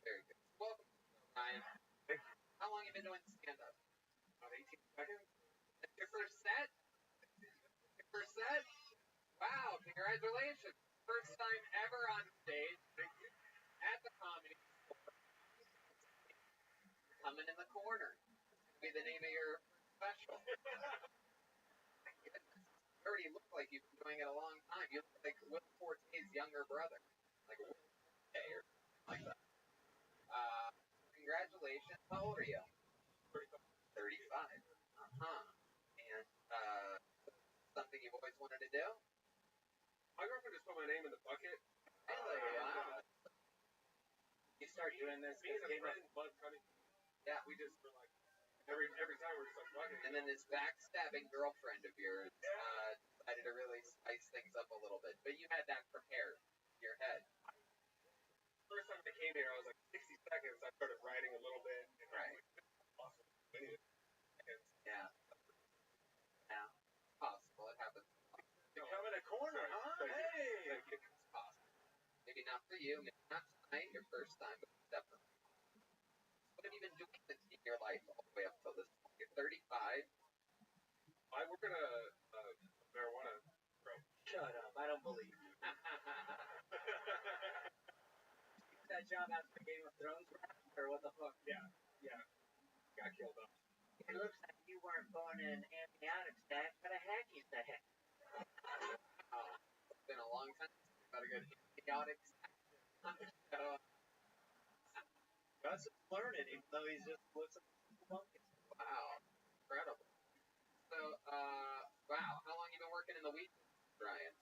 very good. Welcome, Ryan. How long have you been doing stand-up? About 18 seconds. That's your first set? Your first set? Wow, congratulations. First time ever on stage at the Comedy Store. Coming in the corner. Be the name of your special. You already look like you've been doing it a long time. You look like Will Forte's younger brother. Like Will Forte or something like that. Congratulations. How old are you? 35. Uh-huh. And, something you've always wanted to do? My girlfriend just put my name in the bucket. Really? Wow. You start doing this. Me and a friend love cutting. Yeah. We just were like, every time we're just like bucketing. And then this backstabbing girlfriend of yours decided to really spice things up a little bit. But you had that prepared in your head. First time I came here, I was like 60 seconds. I started writing a little bit. And Right. Awesome. Yeah. Yeah. Possible. It happens. Become in a corner, huh? Hey! It's possible. Maybe not for you. Maybe not tonight. Your first time, but definitely. What have you been doing in your life all the way up till this point? You're 35. I work at a marijuana grow. Shut up. I don't believe you. That job after Game of Thrones, or what the fuck? Yeah. Got killed off. It looks like you weren't born in an amniotic sac, but a hacky sack. Oh, it's been a long time since we've had a good chaotic. Gus is learning, even though he's just listening to monkeys. Wow, incredible. So, wow, how long you been working in the weed, Brian?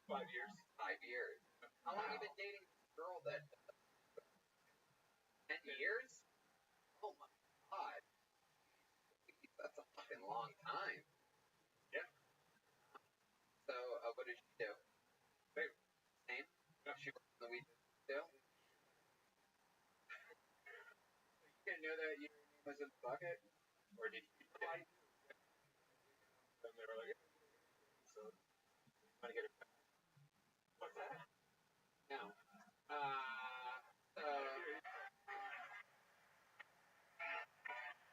5 years. 5 years. How long you been dating this girl that? 10 years? Oh my God. That's a fucking long time. Yeah. So, what did she do? Same? She worked in the weed too? You didn't know that your name was in the bucket? Or did you? And they were like, so, trying to get it back. What's that? No.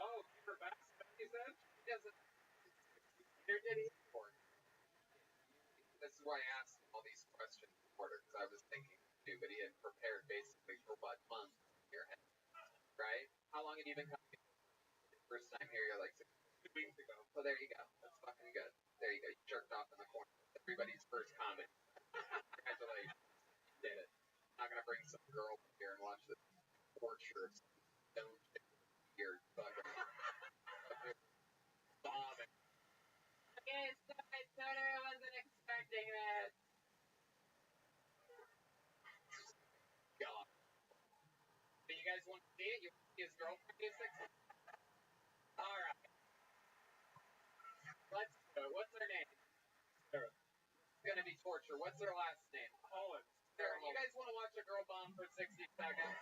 Oh, you were back, you said? Here did he report? This is why I asked him all these questions in order, because I was thinking too, but he had prepared basically for what months in your head, right? How long had you been coming? First time here, you're like 2 weeks ago. So there you go. That's fucking good. There you go. You jerked off in the corner. Everybody's first comedy. Congratulations. You did it. I'm not gonna bring some girl here and watch this torture of stone chick weird fucking bombing. Okay, so I totally wasn't expecting this. God. Do you guys want to see it? You want to see his girlfriend do 6 months? Alright. Let's go. What's her name? Sarah. It's gonna be torture. What's her last name? Collins. Sarah, you guys want to watch a girl bomb for 60 seconds?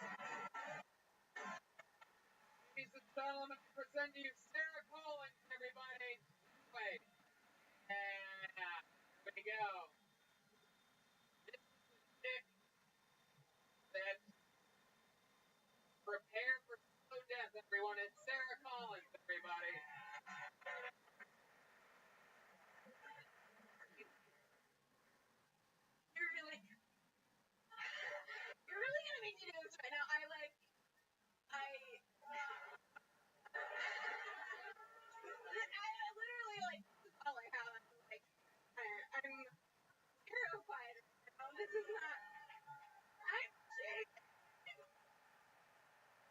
Ladies and gentlemen, I present to you Sarah Collins, everybody. Wait. Yeah. Here we go. This is the chick that prepare for slow death, everyone. It's Sarah Collins, everybody. You're really gonna make me do this right now. I literally like this is all I have. I'm terrified right now. This is not. I'm shaking.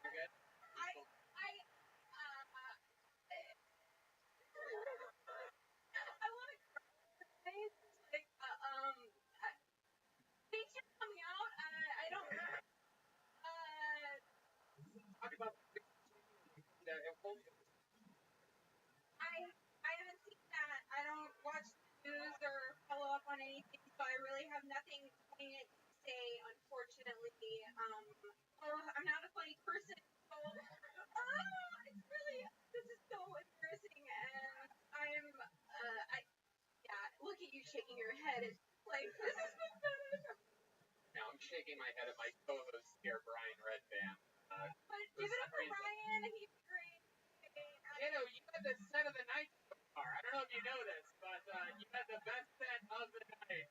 You're good? I want to cry. Like things are coming out. I don't. Talk about that. I haven't seen that. I don't watch the news or follow up on anything, so I really have nothing poignant to say, unfortunately. I'm not a funny person, so it's really, this is so embarrassing, and look at you shaking your head. It's like, this is so bad. Now I'm shaking my head at my co-host here, Brian Redband. But give it up for Brian. He's great. You know, you had the set of the night so far. I don't know if you know this, but you had the best set of the night.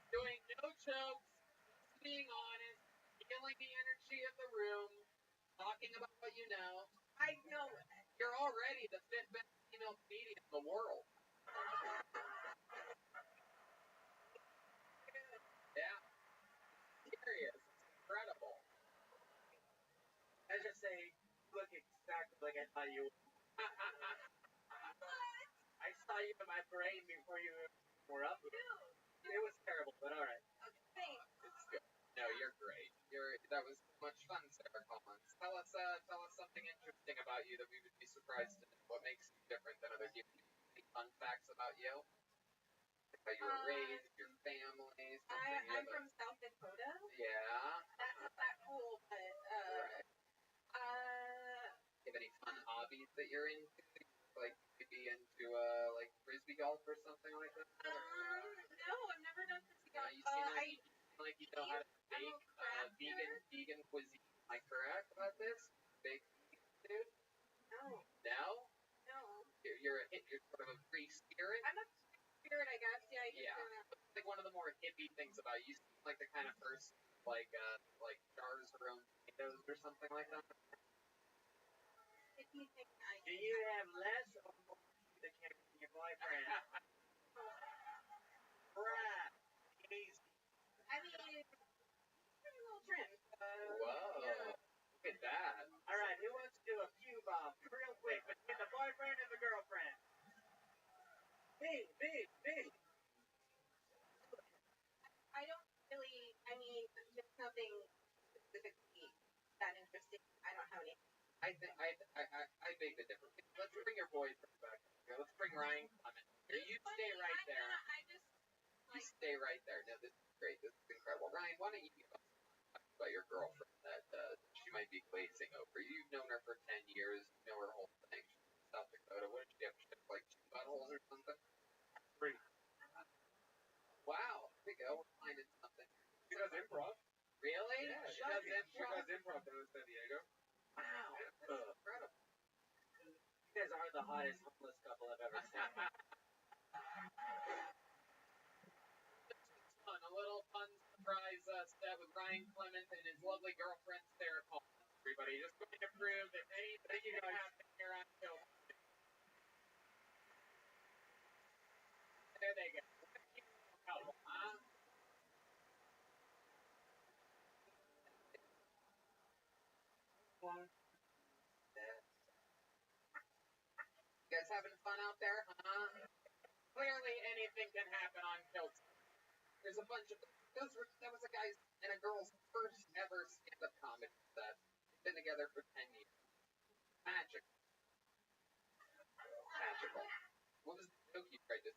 Doing no jokes, just being honest, feeling the energy of the room, talking about what you know. I know. You're already the 5th best female comedian in the world. Yeah. Serious. It's incredible. I just say, you look exactly like I thought you would. I saw you in my brain before you were up. It was terrible, but all right. Okay. It's good. No, you're great. That was so much fun, Sarah Collins. Tell us something interesting about you that we would be surprised to know. What makes you different than other people? Any fun facts about you? Like how you were raised, your family, something. I'm from South Dakota. Yeah. That's not that cool, but Right. You have any fun hobbies that you're into? Like maybe into like frisbee golf or something like that? No, I've never done frisbee golf. You seem like you know how to make vegan cuisine. Am I correct about this? Big dude? No. No? No. You're sort of a free spirit? I'm a free spirit, I guess. Yeah. It's like one of the more hippie things about you. You seem like the kind of person like jars her own tomatoes or something like that. Hippie thing. Do you have less or more than your boyfriend? Crap. Easy. I mean, pretty little trim. Whoa. Yeah. Look at that. All right, who wants to do a few bomb real quick between the boyfriend and the girlfriend? Me. I don't really, I mean, there's nothing specifically that interesting. I don't have any. I beg the difference. Let's bring your boyfriend back here. Let's bring Ryan Clement here. You stay right there. You stay right there. No, this is great. This is incredible. Ryan, why don't you give us about your girlfriend that she might be glazing over? You've known her for 10 years. You know her whole thing. She's from South Dakota. What did she have? She have like 2 buttholes or something? 3. Wow. Here we go. We're finding something. She does improv. Really? Yeah, She does improv down in San Diego. Wow. That's incredible. You guys are the hottest homeless couple I've ever seen. Fun, a little fun surprise set with Ryan Clement and his lovely girlfriend Sarah Collins. Everybody, just going to prove that anything can happen here on Kill. There they go. You guys having fun out there, huh? Clearly anything can happen on Kill. There's a bunch of that was a guy's and a girl's first ever stand-up comedy set. Been together for 10 years. Magical. Magical. What was the joke you tried to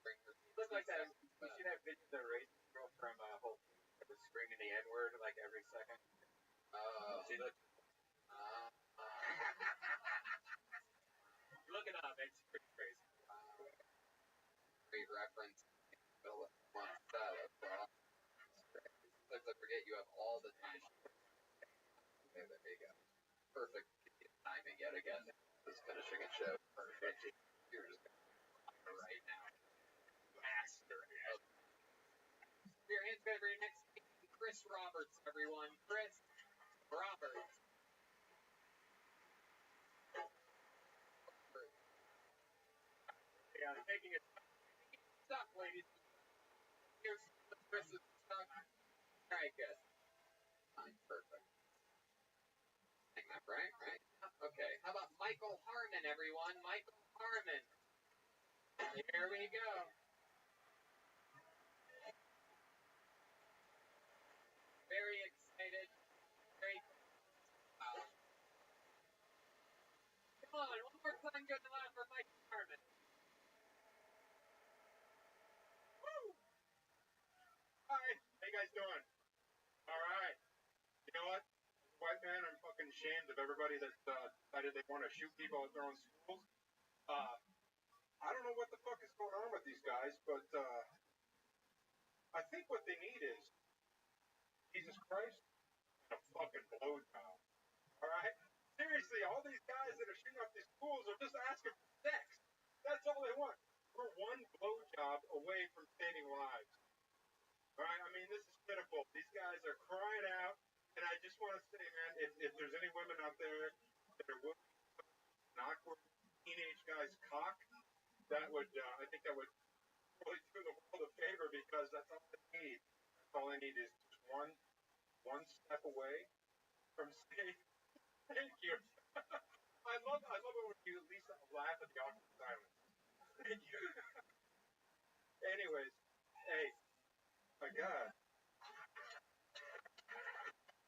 bring her? Looked like that. You see that video of the racing girl from Whole Foods that was screaming the N-word like every second? She looked. Look it up. It's pretty crazy. Great reference. Sometimes I forget you have all the time. Okay, there you go. Perfect timing yet again. Just finishing a show. Perfect. You're just right now. Master. Your hands over your next week. Chris Roberts, everyone. Chris Roberts. Yeah, taking it. Stuck, ladies. Here's Chris's stuck. All right, good. Fine, perfect. Right? Okay. How about Michael Harmon, everyone? Michael Harmon. Here we go. Very excited. Come on, one more time, good and loud for Michael Harmon. Woo! Hi, how you guys doing? All right. You know what? White man, I'm fucking ashamed of everybody that decided they want to shoot people at their own schools. I don't know what the fuck is going on with these guys, but I think what they need is Jesus Christ and a fucking blowjob. All right? Seriously, all these guys that are shooting up these schools are just asking for sex. That's all they want. We're one blowjob away from saving lives. All right? I mean, this is pitiful. These guys are crying out. And I just want to say, man, if there's any women out there that are willing to an awkward teenage guy's cock, that would, I think that would really do the world a favor because that's all they need. That's all they need is just one step away from saying, thank you. I love it when you at least laugh at the awkward silence. Thank you. Anyways, hey, my God.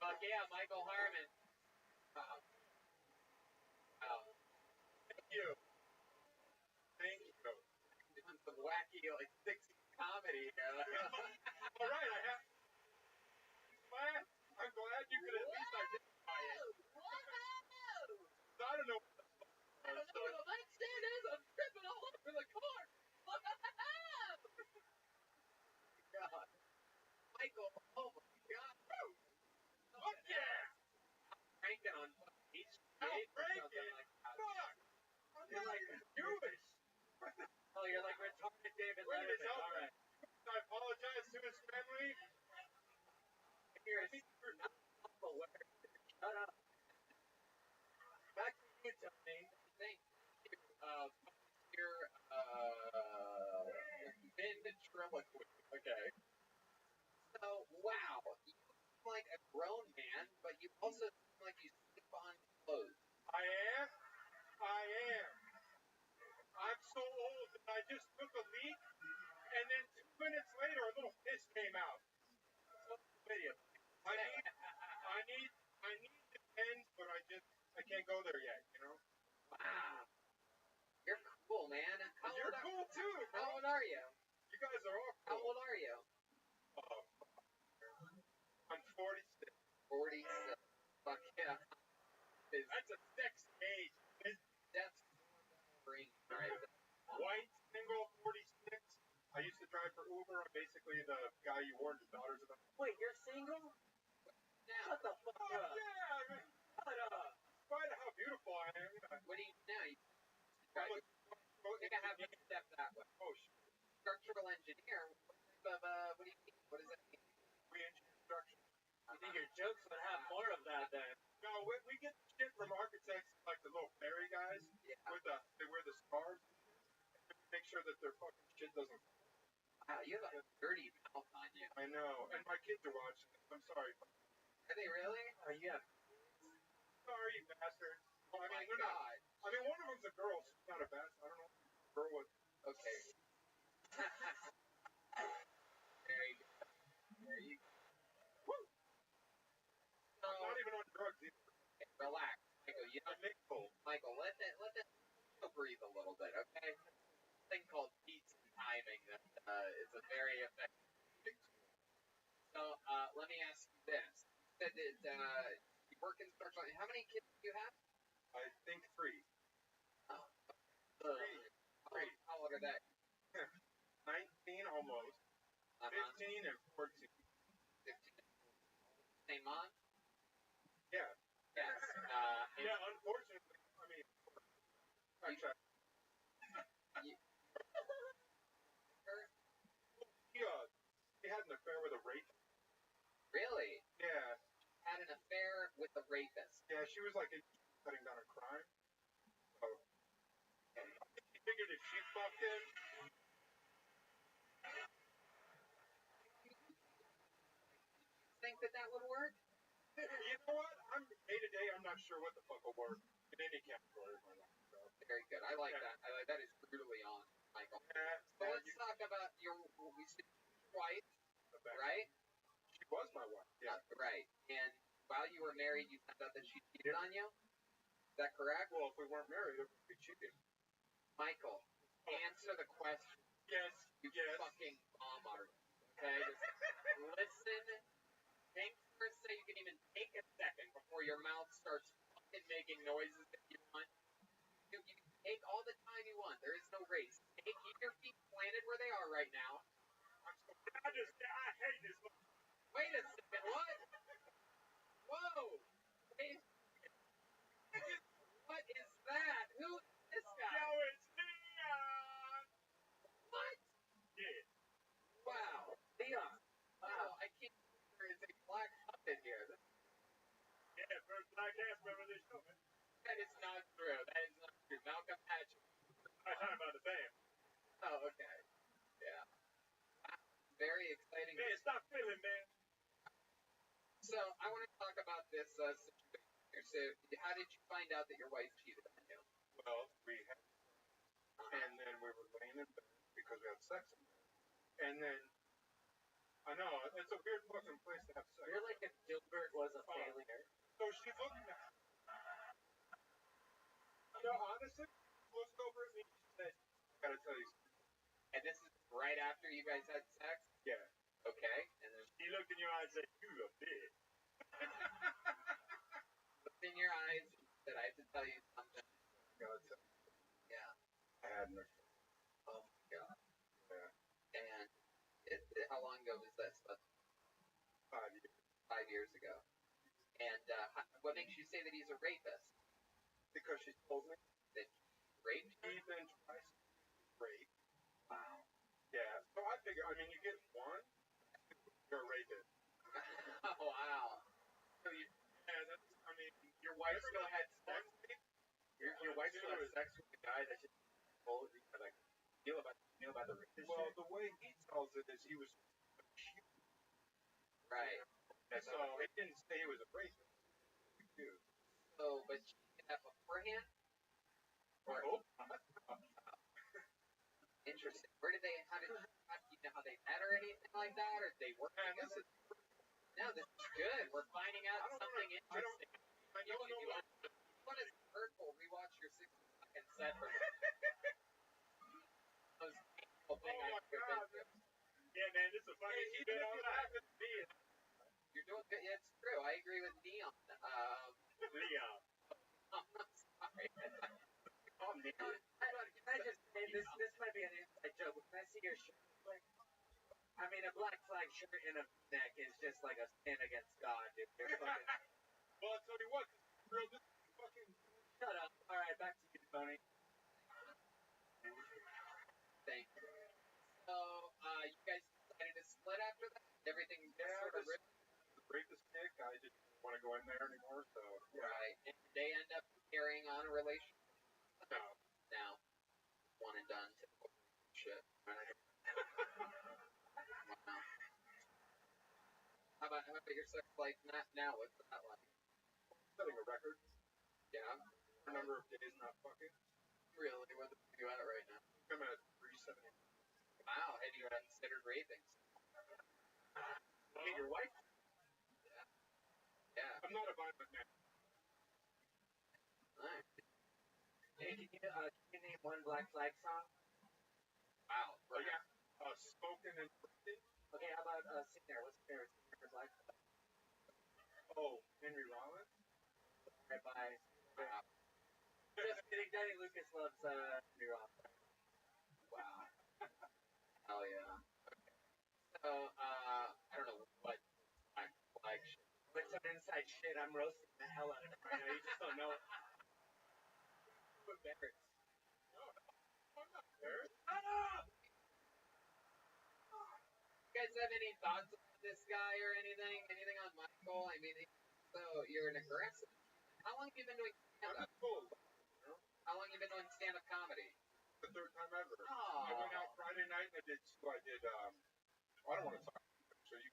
Fuck yeah, Michael Harmon. Wow. Thank you. Thank you. Doing some wacky, like, 60s comedy here. All right, I'm glad you could at least identify it. I don't know. I don't know where the nightstand is. I'm tripping all over the car. God. Michael, oh my God. Fuck yeah! Cranking on each Out or something breaking! like that. Fuck! You're like Jewish! Oh, you're like retarded David Wait a minute, Letterman. All right. I apologize to his family. You're not self-aware. Shut up. Back to you, Tony. Thank you. Your ventriloquist. Okay. So, wow. You seem like a grown man, but you also seem like you slip on clothes. I am. I'm so old that I just took a leak, and then 2 minutes later, a little piss came out. Video. I need the pens, but I can't go there yet, you know? Wow. You're cool, man. You're cool too, bro. How old are you? You guys are all cool. How old are you? I'm 46. 46. Fuck yeah. That's a sex age. That's green, right? White, single, 46. I used to drive for Uber. I'm basically the guy you warned his daughters about. Wait, you're single? Now. Shut the fuck up. Yeah, I mean, Shut up. in spite of how beautiful I am. What do you do now? You engineer. What do you mean? What does that mean? Re-engineer structure. I think your jokes would have more of that then. No, we get shit from architects like the little fairy guys Yeah. they wear the scarves. Make sure that their fucking shit doesn't. Wow, you have a dirty mouth on you. I know, and my kids are watching this. I'm sorry. Are they really? Oh, yeah. Sorry, you bastard. Well, I Oh mean, my they're God. not. I mean, one of them's a girl, so it's not a bastard. I don't know. Girl was. Okay. Very good. There you go. Woo! So, I'm not even on drugs either. relax, Michael. You know, Michael, let that breathe a little bit, okay? This thing called beats and timing that is a very effective tool. So, let me ask you this. You said that you work in structural. How many kids do you have? I think 3. Oh, Three. How old are they? 19 almost. 15 and 14. 15. Same mom? Yeah. Yes. Yeah, unfortunately, I mean, he had an affair with a rapist. Really? Yeah. Had an affair with a rapist. Yeah, she was like cutting down a crime. So, he figured if she fucked him. Think that would work? You know what? I'm day to day. I'm not sure what the fuck will work in any category of my life. So. Very good. I like that. That is brutally honest, Michael. So let's talk about your wife, right? She was my wife. Yeah. Right. And while you were married, you found out that she cheated on you. Is that correct? Well, if we weren't married, it would be cheating. Michael, answer the question. Yes. You fucking bomb artist. Okay. Just listen. Think for a second. You can even take a second before your mouth starts fucking making noises that you want. You can take all the time you want. There is no race. Keep your feet planted where they are right now. I hate this. Wait a second. What? Whoa. Wait. What is that? Who is this guy? Yo, it's Leon. What? Yeah. Wow. Leon. Wow. I can't believe there is a black puppet here. Yeah, first black ass member of this show, man. That is not true. That is not true. Malcolm Patrick. I'm talking about the band. Oh, okay. Yeah. Very exciting. Man, stop feeling, man. So, I want to talk about this situation here. So, how did you find out that your wife cheated on you? Well, we had and then we were laying in bed because we had sex in bed. And then, I know, it's a weird fucking place to have sex. You're like if Gilbert was a failure. So she looked at me. You know, honestly, she looked over at me and she said, I gotta tell you something. And this is right after you guys had sex? Yeah. Okay. And then she looked in your eyes and said, you a bitch. looked in your eyes and said, I have to tell you something. Gotta tell you. Yeah. I had an affair. Oh my God. Yeah. And how long ago was this? 5 years. 5 years ago. And what makes you say that he's a rapist? Because she told me that he raped her? Even twice rape. Wow. Yeah. So I figure, I mean, you get one, you're a rapist. Oh, wow. So I mean, your wife still had sex? Your wife still had sex with the guy that just told you, like, knew about the rapist. Well, the way he tells it is he was right. And so it didn't say he was a rapist. So, but she did that beforehand? Or interesting. How do you know how they met or anything like that? Or did they work together? No, this is good. We're finding out something interesting. You want to hurtful, rewatch your 60-second set for most painful thing I've ever been through. Yeah, man, this is a funny shit all night. You're doing good. Yeah, it's true. I agree with Neon. Leon. I'm sorry. Oh, Leon. Can I just say, this might be an inside joke, but can I see your shirt? Like, I mean, a black flag shirt and a neck is just like a sin against God, dude. You're fucking... Well, I'll tell you what, girl, this is fucking... Shut up. All right, back to you, Tony. Thank you. So, go in there anymore. So Right. And they end up carrying on a relationship. no. Now, one and done, typical shit. Right. Wow. How about your sex life now? What's that like? Setting a record. Yeah. A number of days not fucking. Really? What are you at right now? I'm at 370. Wow. Have you considered raping? Meet your wife? Yeah. I'm not a violent man. Nice. Hey, can you name one Black Flag song? Wow. Oh yeah. Spoken and written. Okay, how about singer? What's your favorite singer for Black Flag? Oh, Henry Rollins. Right by. Wow. Just kidding. Danny Lucas loves Henry Rollins. Wow. Hell yeah. Okay. So, I don't know what Black shit. With some inside shit, I'm roasting the hell out of it right now. You just don't know it. Who embarrassed? I'm not there. Shut up! You guys have any thoughts on this guy or anything? Anything on Michael? I mean, so you're an aggressive. How long have you been doing stand-up? Cool. How long have you been doing stand-up comedy? The third time ever. Oh. I went out Friday night and I did I don't want to talk so you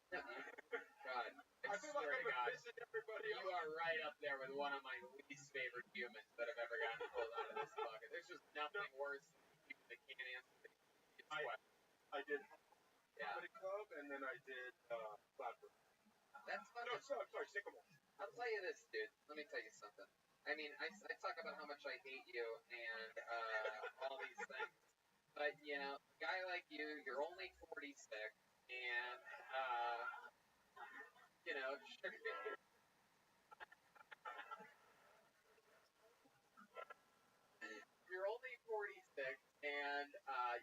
God, I feel like I'm missing everybody you are right up there with one of my least favorite humans that have ever gotten pulled out of this bucket. There's just nothing worse than people that can't answer the question. I did Yeah. Comedy Club and then I did Flatbush. That's fun. No, I'm sorry, Sycamore. I'll tell you this, dude. Let me tell you something. I mean, I talk about how much I hate you and all these things. But, you know, a guy like you, you're only 46, and, you know, you're only 46, and,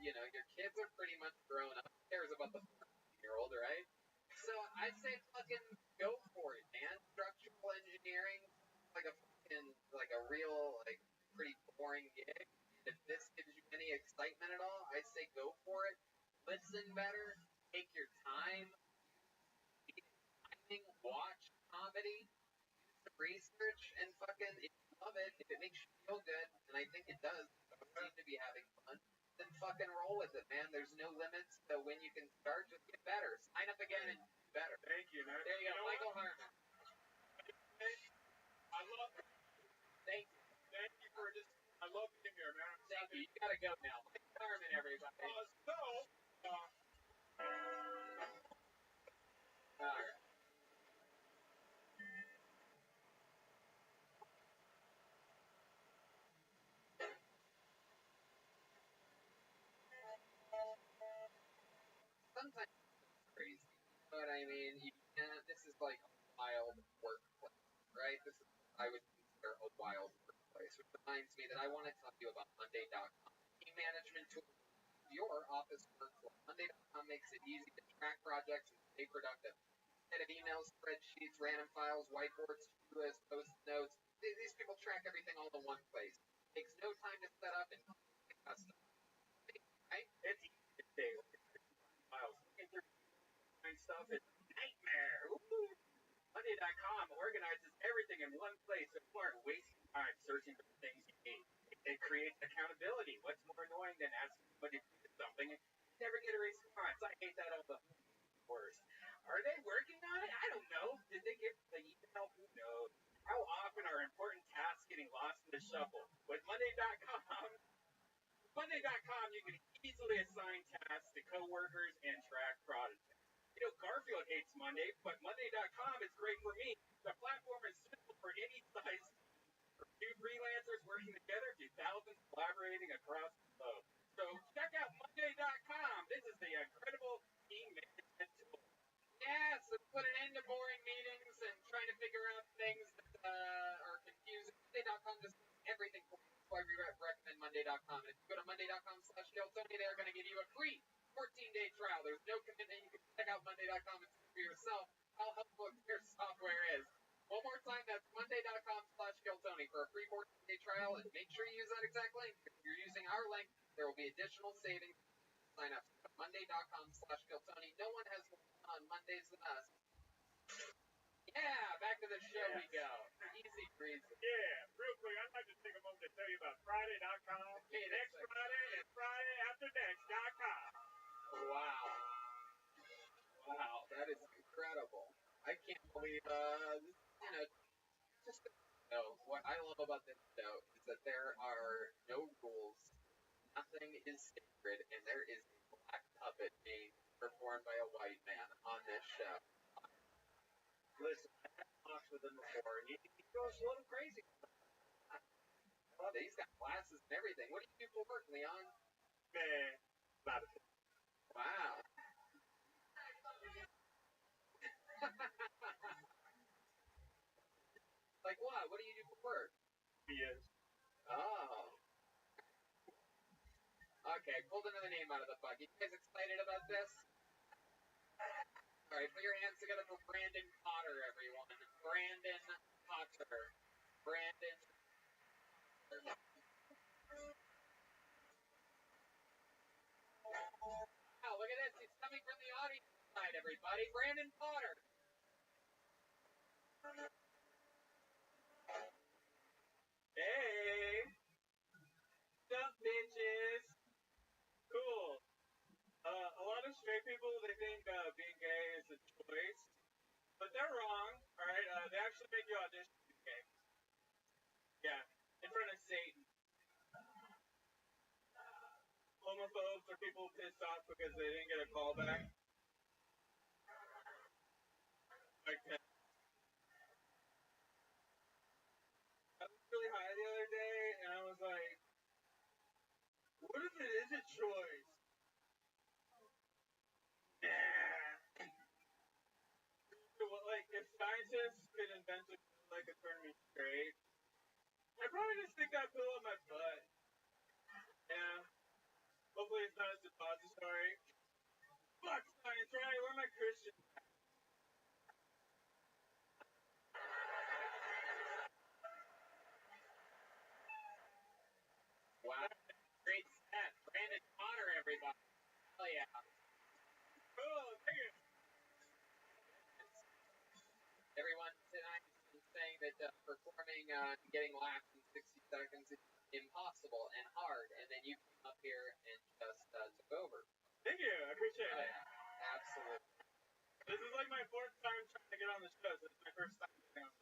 you know, your kids are pretty much grown up. Who cares about the 14-year-old, right? So I say fucking go for it, man. Structural engineering, like a real, like, pretty boring gig. If this gives you any excitement at all, I say go for it. Listen better. Take your time. Watch comedy. Do some research and fucking, if you love it, if it makes you feel good, and I think it does, you seem to be having fun, then fucking roll with it, man. There's no limits to when you can start. Just get better. Sign up again and do better. Thank you, man. There you go, Michael Harmon. I love it. Thank you. Thank you for just. I love being here, man. Thank you. You gotta go now. Michael Harmon, everybody. All right. Sometimes it's crazy. You know what I mean? You can't, this is like a wild workplace, right? This is, I would consider a wild workplace, which reminds me that I want to tell you about Monday.com. Team management tool your office workflow. Monday.com makes it easy to track projects and stay productive. Instead of emails, spreadsheets, random files, whiteboards, to-do lists, post notes, these people track everything all in one place. It takes no time to set up and custom. Right? It's easy to stay files. Looking through stuff is a nightmare. Ooh. Monday.com organizes everything in one place so you aren't wasting time searching for the things you need. It creates accountability. What's more annoying than asking somebody to do something and never get a response? I hate that all the worst. Are they working on it? I don't know. Did they get the email? Who knows? How often are important tasks getting lost in the shuffle? With Monday.com, you can easily assign tasks to coworkers and track projects. You know, Garfield hates Monday, but Monday.com is great for me. The platform is simple for any size. For two freelancers working together to thousands collaborating across the globe. So check out Monday.com. This is the incredible team management tool. Yeah, so put an end to boring meetings and trying to figure out things that are confusing. Monday.com does everything for you. That's why we recommend Monday.com. And if you go to Monday.com/Tony, they're going to give you a free 14-day trial. There's no commitment. You can check out Monday.com and see for yourself how helpful their software is. One more time, that's Monday.com/Tony for a free 14-day trial. And make sure you use that exact link. If you're using our link, there will be additional savings. Sign up. Monday.com/Tony. No one has more fun on Mondays than us. Yeah. to the show we go. Easy breezy. Yeah, real quick, I'd like to take a moment to tell you about Friday.com, Okay, next Friday, and FridayAfterNext.com. Wow. Wow, that is incredible. I can't believe, just what I love about this show is that there are no rules, nothing is sacred, and there is a black puppet being performed by a white man on this show. Listen, I had talks with him before, and he goes a little crazy. He's got glasses and everything. What do you do for work, Leon? Man, about it. Wow. Like what? What do you do for work? Yes. Oh. Okay, pulled another name out of the bucket. You guys excited about this? Alright, put your hands together for Brandon Potter, everyone. Brandon Potter. Brandon. Wow, look at this. He's coming from the audience side, everybody. Brandon Potter. Hey! What's up, bitches? Cool. A lot of straight people, they think being gay is a choice, but they're wrong, alright? They actually make you audition to be gay. Yeah, in front of Satan. Homophobes are people pissed off because they didn't get a call back. Okay. I was really high the other day, and I was like, what if it is a choice? Nah. Like, if scientists could invent a pill that could turn me straight, I'd probably just stick that pill up my butt. Yeah. Hopefully it's not a suppository. Fuck science, right? Where are my Christians? Wow. Great set. Brandon Potter, everybody. Hell yeah. Oh, thank you. Everyone tonight is saying that performing and getting laughs in 60 seconds is impossible and hard, and then you came up here and just took over. Thank you, I appreciate it. Yeah, absolutely. This is like my fourth time trying to get on the show, so it's my first time getting on.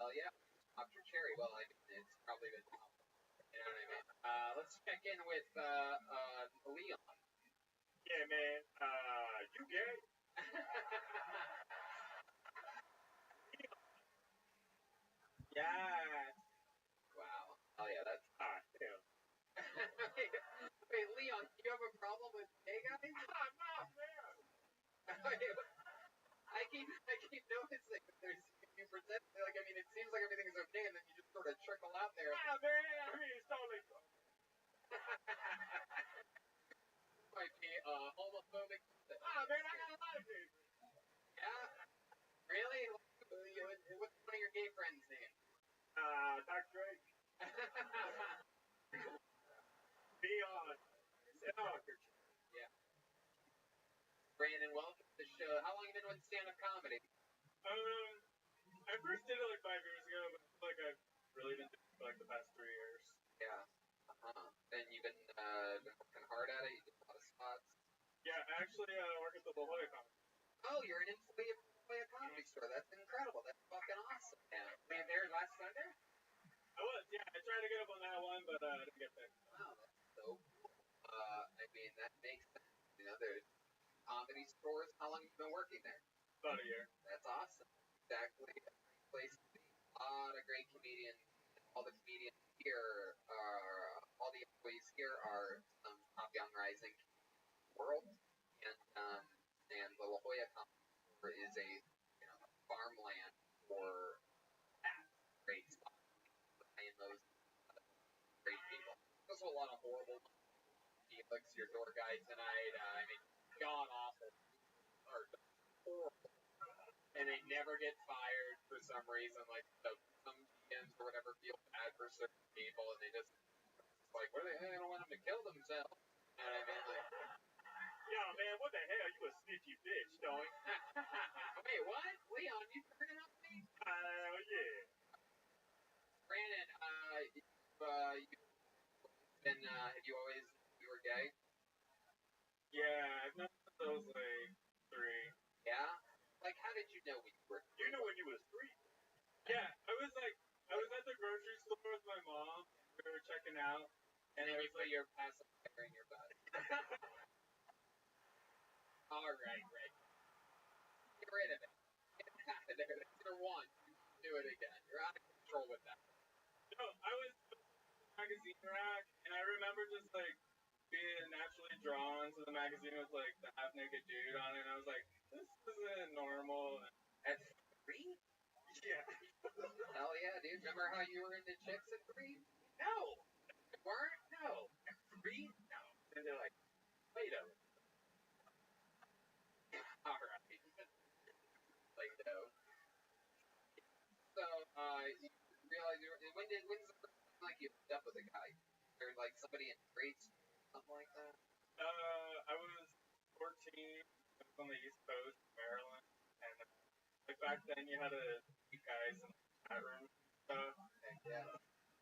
Oh yeah, popped your cherry. Well, I mean, it's probably been popped. You know what I mean? Let's check in with Leon. Yeah, man, you gay? Yeah. Wow. Oh yeah, that's Damn. Wait, Leon, do you have a problem with gay guys? No, man. I keep noticing that there's you pretend like I mean it seems like everything is okay and then you just sort of trickle out there. Nah, man, I mean, it's totally cool. Might be homophobic. Man, I got a lot of gays. Yeah? Really? What's one of your gay friends' name? Dr. Drake. Beyond. Yeah. Brandon, welcome to the show. How long have you been with stand-up comedy? I first did it like 5 years ago, but I feel like I've really been doing it for like the past 3 years. Yeah. And you've been working hard at it. You did a lot of spots. Yeah, I actually work at the La Jolla Comedy. Oh, you're an employee of a comedy store. That's incredible. That's fucking awesome. Yeah. Were you there last Sunday? I was, yeah. I tried to get up on that one, but I didn't get there. Wow, that's so cool. I mean, that makes sense. You know, there's comedy stores. How long have you been working there? About a year. That's awesome. Exactly. A great place to be. A lot of great comedians. All the comedians here are, all the employees here are some top young rising world. And the La Jolla Comedy Store is a farmland for that great spot. And those great people. There's also a lot of horrible Felix, your door guy tonight. I mean, god awful. Or horrible. And they never get fired for some reason. Like some GMs or whatever feel bad for certain people, and they just like, what are they? I don't want them to kill themselves. And I mean, like, Yo, man, what the hell? You a snitchy bitch, dog. wait, what? Leon, you turning on me? Hell yeah. Brandon, have you always you were gay? Yeah, I've known since I was like 3. Yeah? Like, how did you know when you were 3? You knew when you was 3. Yeah, I was at the grocery store with my mom, and we were checking out, And then you put your pacifier in your butt. Alright, right. Get rid of it. Get it out of there. That's your one. Do it again. You're out of control with that. No, I was in the magazine rack, and I remember just like being naturally drawn to the magazine with like the half naked dude on it, and I was like, this isn't normal. At 3? Yeah. Hell yeah, dude. Remember how you were into chicks at 3? No. You weren't? No. At 3? No. And they're like, wait a minute. Alright. Like, no. So, you realize when's the first time, like, you hooked up with a guy? Or, like, somebody in grade school, something like that? I was 14. I was on the East Coast, Maryland, and like back then you had to meet guys in the chat room and stuff. Heck yeah.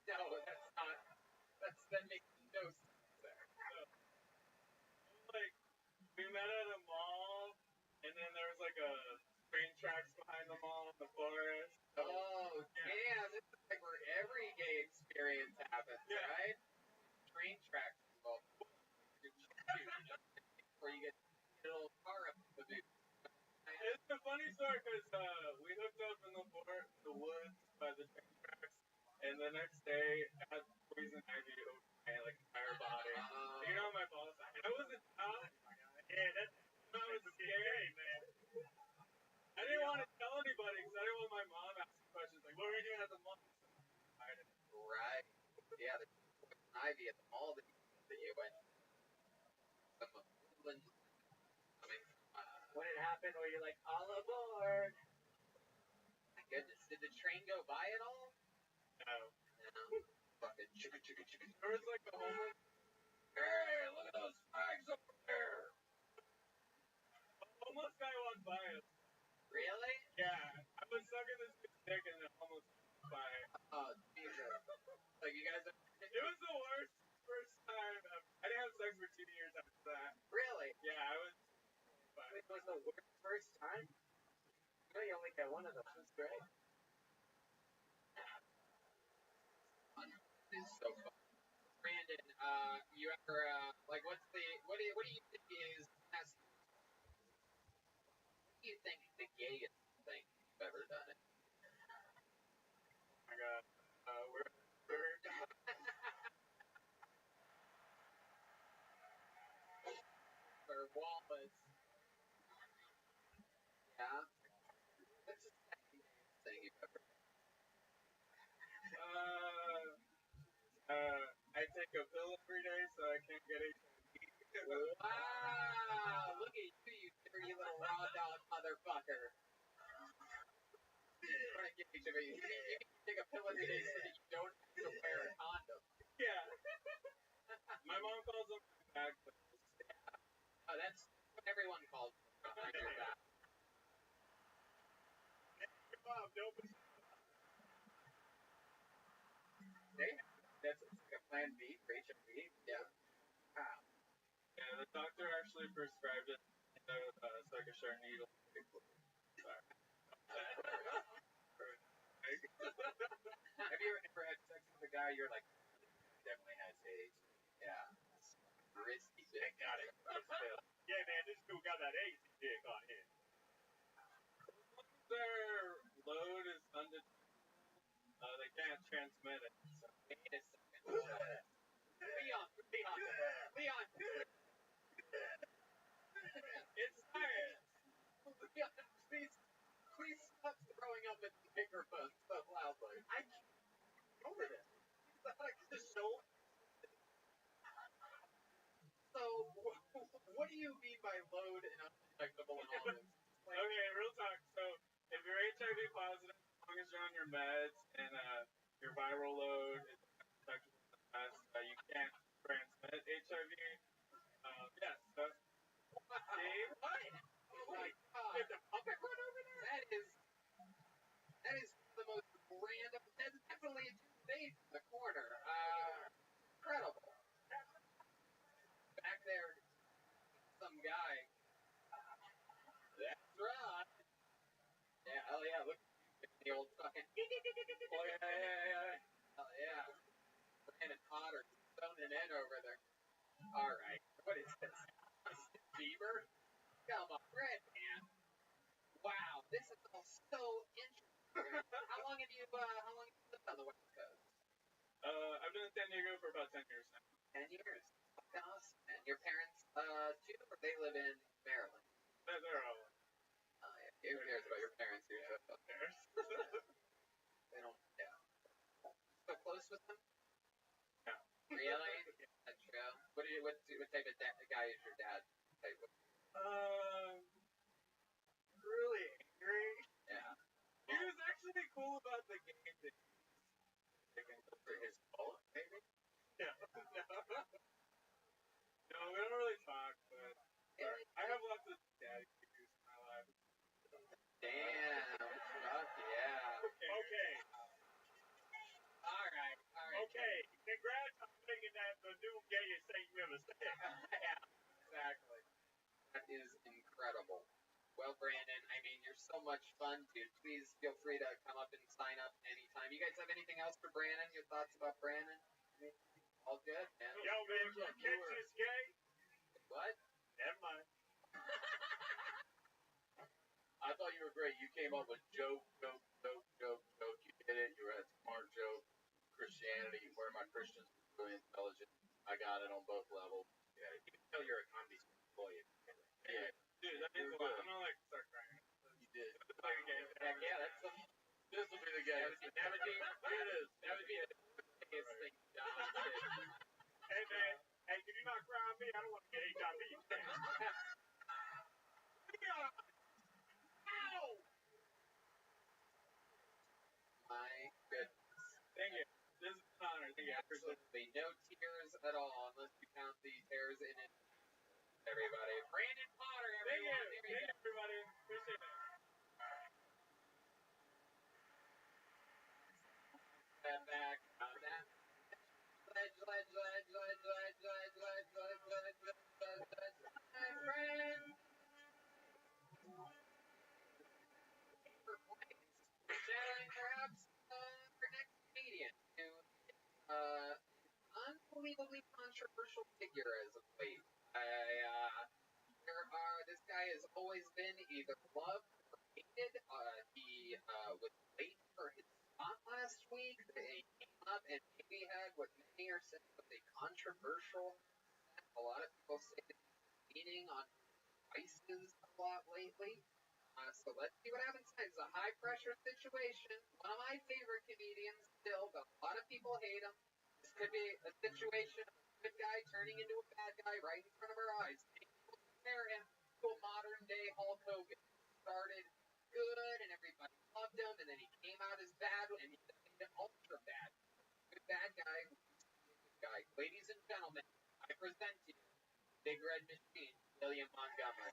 No, that's not. That makes no sense there. So, like, we met at a mall, and then there was like a train tracks behind the mall in the forest. So, Oh, damn. This is like where every gay experience happens, right? Train tracks involved. Where you get a little car up the boot. It's a funny story because we hooked up in the woods by the train tracks, and the next day I had poison ivy over my like entire body. You know my balls. I wasn't out. Yeah, I was scared, man. I didn't want to tell anybody because I didn't want my mom asking questions like, "What are we doing at the mall?" Right. Yeah, the poison ivy at the mall that you went. When it happened, where you're like, all aboard. My goodness, did the train go by at all? No. Fucking chicka. There was like a homeless. Hey, look at those flags over there. A homeless guy walked by us. Really? Yeah. I was sucking this dude's dick and the homeless walked by. Oh, Jesus. Like, you guys are... It was the worst first time ever. I didn't have sex for 2 years after that. Really? Yeah, I was. It was the worst first time? No, you only get one of those. That's great. It's so fun. Brandon, you ever, like, what do you think is, what do you think the gayest thing you've ever done? Oh my god. We're or wallets. Yeah? What's the second gayest thing you've ever done? I take a pill every day so I can't get HIV. Wow! Look at you dirty little raw dog motherfucker. You're gonna get HIV. You take a pill every day so that you don't have to wear a condom. Yeah. My mom calls them bag pills. Oh, that's what everyone calls them. I hear that. Your mom, don't be. That's like a plan B for HIV? Yeah. Wow. Yeah, the doctor actually prescribed it so I could share needles. Sorry. Have you ever had sex with a guy you're like, definitely has AIDS? Yeah. Risky dick. Got it. Yeah, man, this dude got that AIDS dick on him. Their load is undetectable. They can't transmit it. So. Wait a second. Leon. It's science. Leon, please stop throwing up at the microphone so loudly. I can't over this. It's so. So, what do you mean by load and undetectable anomalies? Okay, real talk. So, if you're HIV positive, as long as you're on your meds and your viral load is undetectable in the test, you can't transmit HIV. Yes. So, see? What? Oh my god. Did the puppet run over there? That is talking. Oh, yeah. Oh, yeah. Brandon Potter zoning in over there. All right. What is this? Bieber? Come on, Brad, man. Wow, this is all so interesting. How long have you lived on the West Coast? I've been in San Diego for about 10 years now. 10 years. Awesome. And your parents, too, or they live in Maryland? They're all. Oh, yeah. Who cares about your parents here? They don't, yeah. So close with them? No. Really? That's true. What type of guy is your dad? Type of, Really angry. yeah. He was actually cool about the game that For his fault, maybe? Yeah. No, we don't really talk, but I have lots of daddy issues in my life. Damn. Fuck yeah. Okay. All right. Okay. Congrats on making that the new gayest thing you ever said. Yeah, exactly. That is incredible. Well, Brandon, I mean, you're so much fun, dude. Please feel free to come up and sign up anytime. You guys have anything else for Brandon? Your thoughts about Brandon? All good, man. Yo, man, catch this gay? What? Never mind. I thought you were great. You came up with joke. You did it. You had a smart joke. Christianity, where my Christians were really intelligent. I got it on both levels. Yeah, you can tell you're a comedy employee. Yeah. Dude, that means a lot. I'm gonna like start crying. You did. Heck yeah, that's the. This will be the gayest. That would be the biggest thing done. Hey, man. Hey, can you not cry on me? I don't want to get HIV. Ow! My goodness. Thank you. This is an honor. Thank you. Absolutely no tears at all, unless you count the tears in it. Everybody. Brandon Potter, everyone. Thank you, everybody. Appreciate it. That back. My friend. Shadowing perhaps our next comedian who unbelievably controversial figure as of late. This guy has always been either loved or hated. He was late for his spot last week. He came up and maybe had what many are saying was a controversial. A lot of people say that he's leaning on vices a lot lately. So let's see what happens next. It's a high-pressure situation. One of my favorite comedians still, but a lot of people hate him. This could be a situation of a good guy turning into a bad guy right in front of our eyes. Many people compare him to a modern-day Hulk Hogan. He started good, and everybody loved him, and then he came out as bad, and he became ultra bad. Good bad guy, good guy. Ladies and gentlemen, I present to you Big Red Machine, William Montgomery.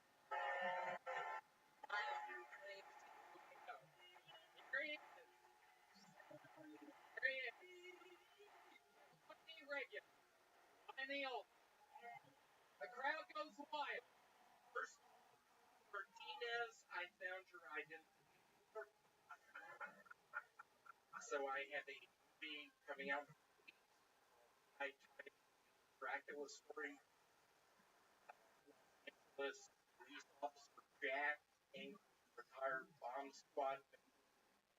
Regular. Millennial. The crowd goes wild. First, Martinez, I found your identity. So I have a movie coming out. I Dracula story. Was police officer Jack and retired bomb squad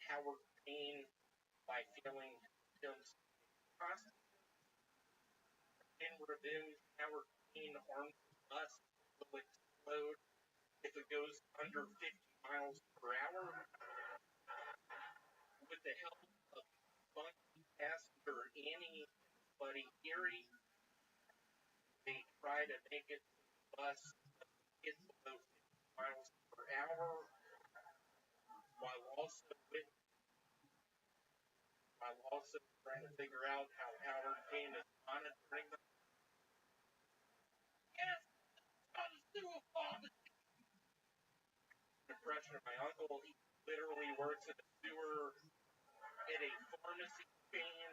Howard Payne by feeling films in revenge. Howard Payne armed bus will explode if it goes under 50 miles per hour. With the help of funky passenger Annie Buddy Erie, they try to make it bus get below 50 miles per hour while also trying to figure out how Howard Payne is monitoring them. Yes, I'm still on the impression of my uncle. He literally works in a sewer at a pharmacy chain.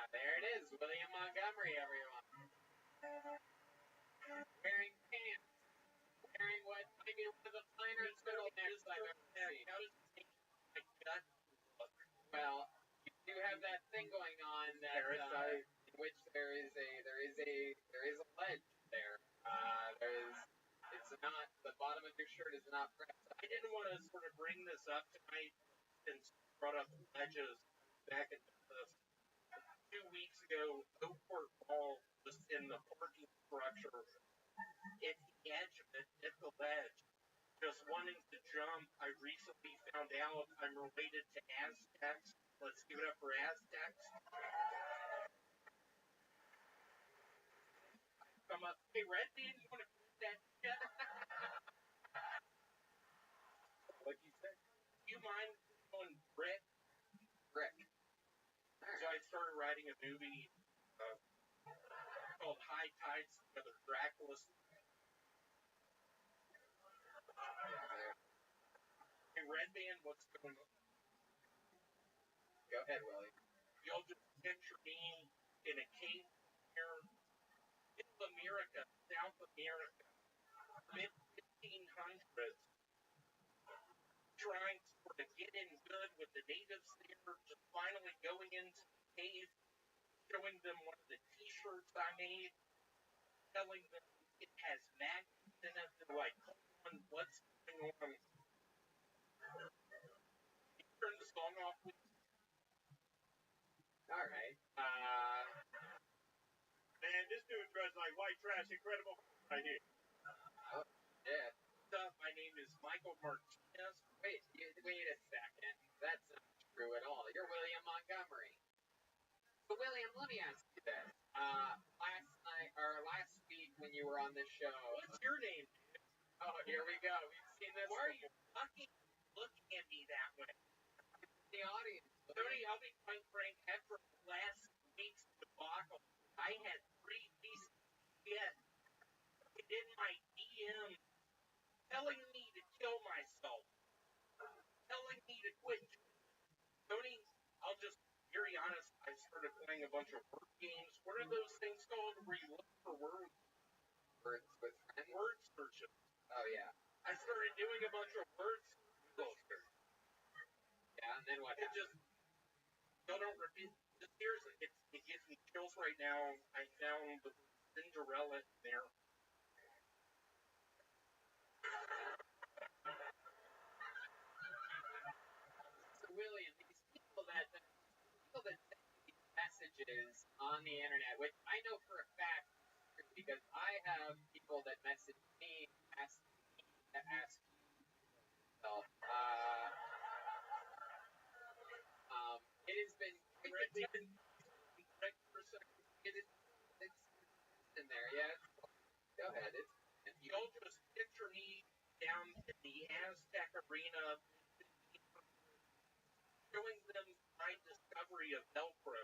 There it is. William Montgomery, everyone. Wearing pants. Wearing what I be one of the finer turtlenecks I've ever seen. How does it make my gut look? Well, you do have that thing going on that in which there is a ledge there. It's not, the bottom of your shirt is not pressed up. I didn't want to sort of bring this up tonight since you brought up ledges back in the 2 weeks ago. Oakport Mall was in the parking structure. At the edge of it, at the ledge, just wanting to jump. I recently found out I'm related to Aztecs. Let's give it up for Aztecs. Come up, hey, Red Band, you want to put that shit? What'd you say? Do you mind going Brick? Brick. So I started writing a movie called High Tides, Together Dracula's. Hey, Red Band, what's going on? Go ahead, Willie. You'll just picture me in a cave here, Middle America, South America, mid-1500s, trying to sort of get in good with the natives there, just finally going into the cave, showing them one of the t-shirts I made, telling them it has magnets in it. They're like, hold on, what's going on? Can you turn the song off, please? Alright. Man, this dude dressed like white trash, incredible right here. Oh, yeah. What's up? My name is Michael Martinez. Wait a second. That's not true at all. You're William Montgomery. So, William, let me ask you this. Last week when you were on this show. What's your name? Oh, here we go. We've seen this. Why are you fucking looking at me that way? The audience. Tony, I'll be quite frank. After last week's debacle, I had 3 pieces of shit in my DM telling me to kill myself, telling me to quit. Tony, I'll just be very honest. I started playing a bunch of word games. What are those things called where you look for words? Words with friends? Word searches. Oh, yeah. I started doing a bunch of words. Yeah, and then what happened? Don't repeat. Just seriously, it gives me chills right now. I found the Cinderella in there. So, William, these people that send these messages on the internet, which I know for a fact is true because I have people that message me, ask yourself. It has been it's in there, yeah. Go ahead. You'll just picture me down in the Aztec arena showing them my discovery of Velcro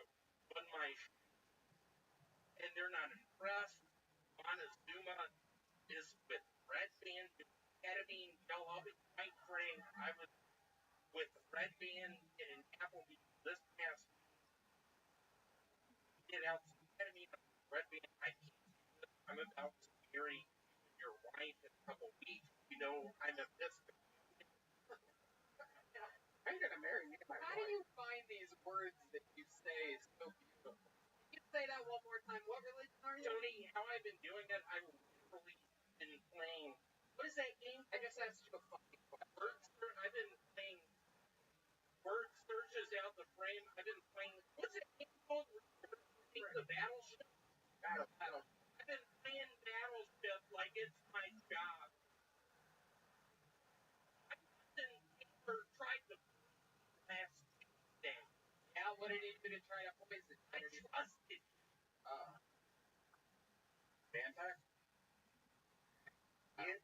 on my shoes. And they're not impressed. Montezuma is with Red Band, ketamine, I'll be quite frank. I was with Red Band in an Applebee's this past week. Get out some ketamine, Red Band. I can't do this. I'm about to marry your wife in a couple weeks. You know, I'm Episcopal. Are you gonna marry me? How do you find these words that you say so beautiful? Can you say that one more time? What religion are you? Tony, how I've been doing it, I've literally been playing. What is that game? I just asked you a fucking question. I've been playing word searches out the frame. I've been playing. What's that game called? The Battleship? Battle. I've been playing Battleship like it's my job. I tried to last Tuesday. Yeah, what did he do to try to poison? I trusted you. Oh. Vampire?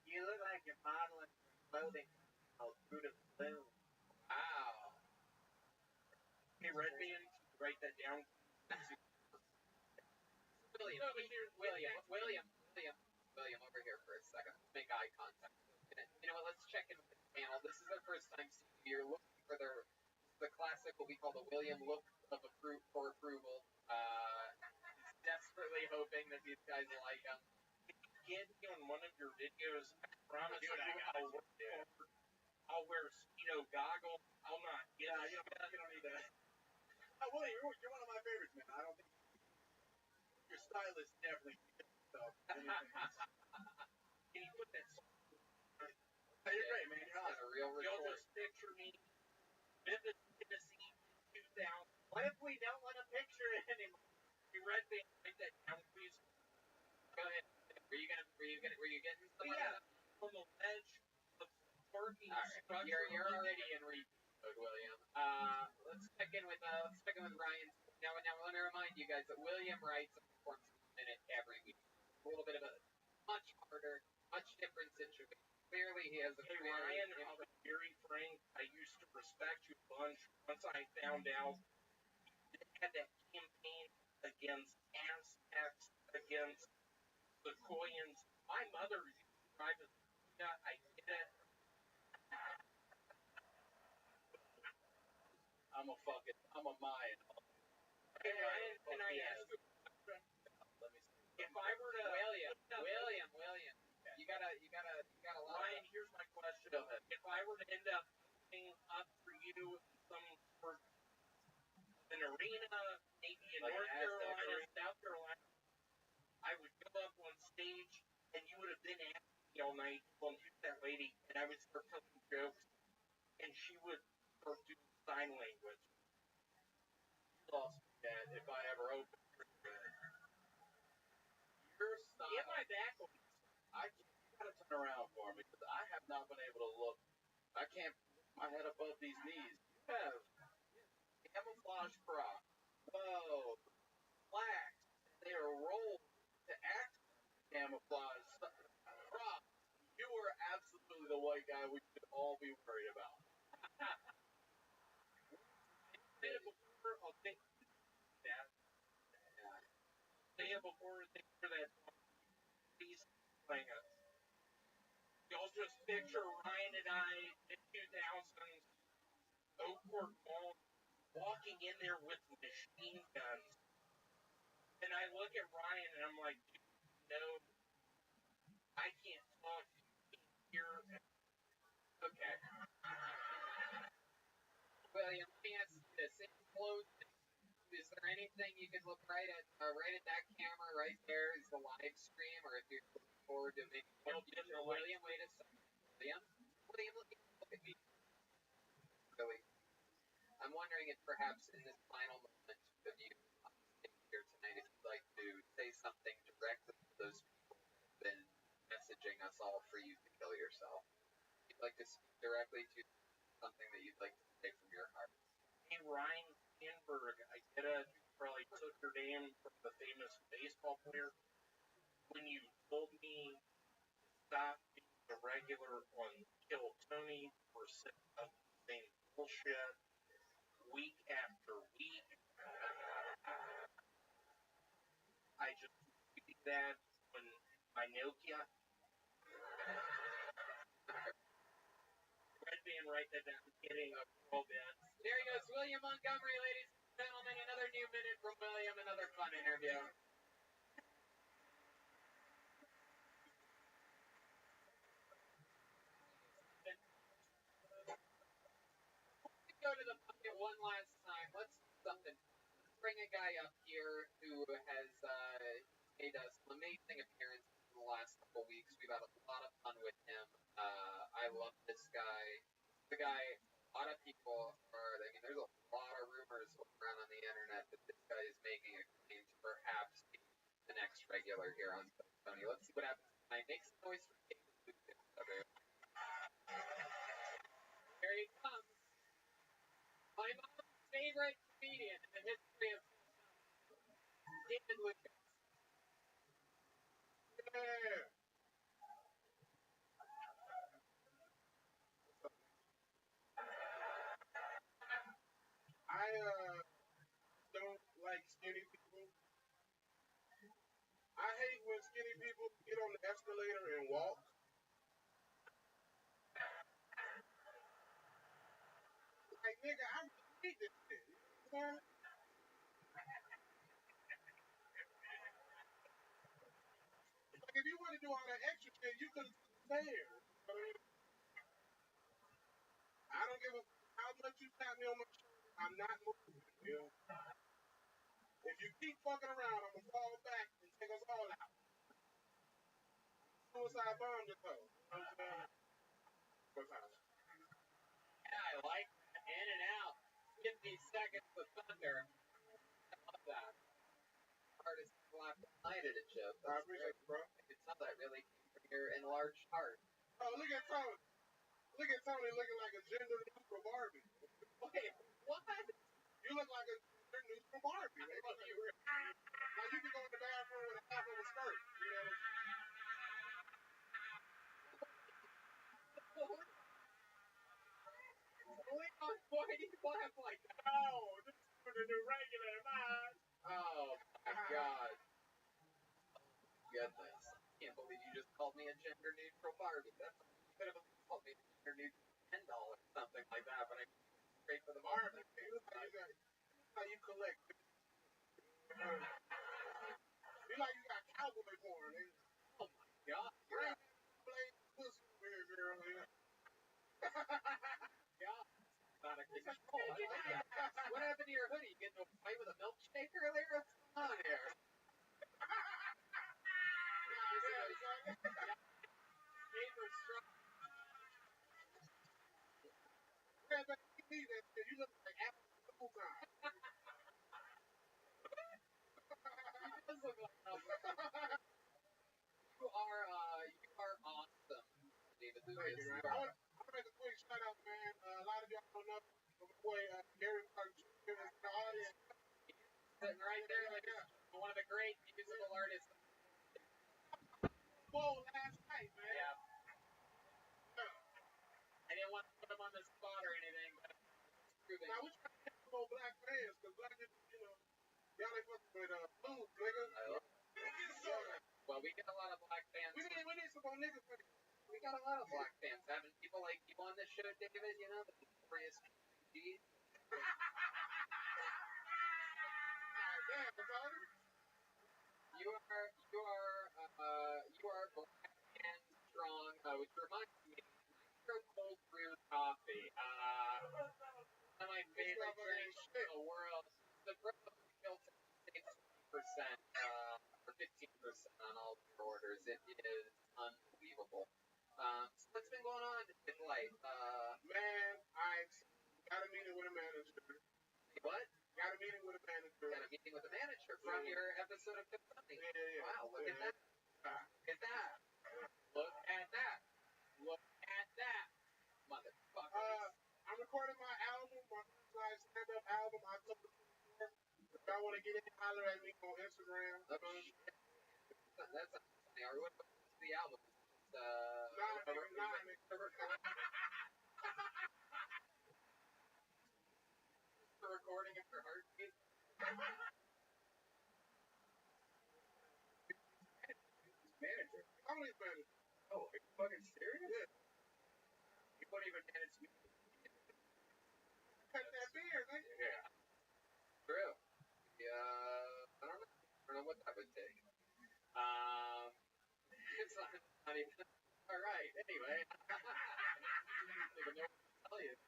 You look like you're modeling clothing called Fruit of the Loom. Wow. Hey, Red Band, write that down. William, over here for a second. Let's make eye contact. You know what? Let's check in with the panel. This is their first time seeing you. You're looking for the classic, what we call the William look for approval. Desperately hoping that these guys like him. get me on one of your videos, I promise you I'll work hard. I'll wear Speedo goggles. I'll not get you don't need that. Willie, you're one of my favorites, man. I don't think your stylist definitely stuff. Can you put that song? You're great, man. You're awesome. A real You'll report. just picture me, Memphis, Tennessee, 2000. What if we don't want to picture it anymore? You read me, write that down, please. Go ahead. Were you getting some of Yeah, that? on the ledge of parking All right. structure. You're already in mode, William. Let's check in with Ryan. Now let me remind you guys that William writes and performs a minute every week. A little bit of a much harder, much different situation. Clearly, he has a Hey, Ryan, I'll be very frank. I used to respect you a bunch. Once I found out you had that campaign against Aztecs, against Sequoians. My mother used to drive a Sequoia. I get it. I'm a Mayan. Hey, Ryan, can I ask you? If I were to William, you got a lot. Ryan, here's my question. If I were to end up putting up for you some sort of an arena, maybe in Like North Carolina, Aztec South Carolina, I would go up on stage and you would have been at me all night. Well, here's that lady, and I would start telling jokes, and she would start doing sign language. Lost that if I ever open your style. Get my back on. You gotta turn around for me because I have not been able to look. I can't lift my head above these knees. You have camouflage crocs. Whoa, slacks. They are rolled to act camouflage crocs. You are absolutely the white guy we should all be worried about. I'll think that. Say it before that piece playing us. Y'all just picture Ryan and I in 2000s, Oakport Mall, walking in there with machine guns. And I look at Ryan and I'm like, no, I can't talk here. Okay. William, let me ask you this. In closing, is there anything you could look right at that camera right there is the live stream, or if you're looking forward to maybe William, wait a second. William, look at me. Really, I'm wondering if perhaps in this final moment of you here tonight, if you'd like to say something directly to those people who have been messaging us all for you to kill yourself. If you'd like to speak directly to something that you'd like to say from your heart. Hey, Ryan Sandberg, I get it. You probably took your name from the famous baseball player. When you told me stop being a regular on Kill Tony for saying bullshit week after week, I just tweeted that on my Nokia. Red band, write that down. Kidding. Roll band. There he goes, William Montgomery, ladies and gentlemen. Another new minute from William, another fun interview. Go to the bucket one last time. Let's do something. Let's bring a guy up here who has made some amazing appearances in the last couple weeks. We've had a lot of fun with him. I love this guy. The guy, a lot of people there's a lot of rumors going around on the internet that this guy is making a claim to perhaps be the next regular here on Tony. Let's see what happens tonight. Make some noise for David Lucas. Here he comes. My mom's favorite comedian in the history of David Lucas. Yeah. I don't like skinny people. I hate when skinny people get on the escalator and walk. Like, nigga, I really need this shit. You know? Like, if you want to do all that extra shit, you could have took it there. I don't give a how much you tap me on my shoulder. I'm not moving. You know? If you keep fucking around, I'm gonna fall back and take us all out. Suicide bomb just though. You know what I'm saying? Yeah, I like that. In and out. 50 seconds of thunder. I love that. Hardest laugh tonight at a joke. I appreciate it, bro. I can tell that really came from your enlarged heart. Oh, look at Tony. Look at Tony looking like a gender neutral Barbie. Wait, what? You look like a gender neutral Barbie. Man. Like you could go in the bathroom with a half of a skirt. You know? Why do you laugh like that? Oh, this is for the new regular, man. Oh my god. Goodness. I can't believe you just called me a gender neutral Barbie. That's you could have at least called me a gender neutral Ken doll or something like that, but I straight for the Barbie. You look like you collect. You like you got cowboy porn. Eh? Oh my god. You're a blade pussy weird girl. Yeah. God. Not a control. I like that. What happened to your hoodie? You get into a fight with a milkshake earlier? What's going on here? Paper struck. Yeah, but you look like Apple the whole time. He does look like You are awesome, David Lucas. Thank you, man. I want to make a quick shout out, man. A lot of y'all don't know, but my boy Gary Clark Jr. is in the audience. Sitting right there, like one of the great musical artists. Whoa, last night, man. Yeah. I didn't want to put him on the spot or anything, but proving. Now, we try to get more black fans, because black people, you know, y'all ain't fucking with blues, nigga. I love it. Well, we get a lot of black fans. We need some more nigga fans. We got a lot of black fans. Having people like you on the show, David, you know, the notorious G. You are black and strong, which reminds me, micro cold brew coffee. One of my favorite drinks in the world. The brew filter takes 20%, or 15% on all your orders. It is unbelievable. So what's been going on in life? Man, I got a meeting with a manager. What? Got a meeting with a manager. Got a meeting with a manager from your episode of Confronting. Yeah. Wow, look at that. Look at that. Look at that. Look at that. Motherfucker. I'm recording my album, my first live stand-up album, October 24th. If y'all want to get in, holler at me on Instagram. That's funny. Or what the album? The recording of your heartbeat. Manager. I'm his manager. Oh, are you fucking serious? Yeah. You won't even manage me. Cut that beard, nigga. Yeah. True. Yeah. I don't know what that would take. It's not even. Alright, anyway. I don't even know what to tell you. Yeah.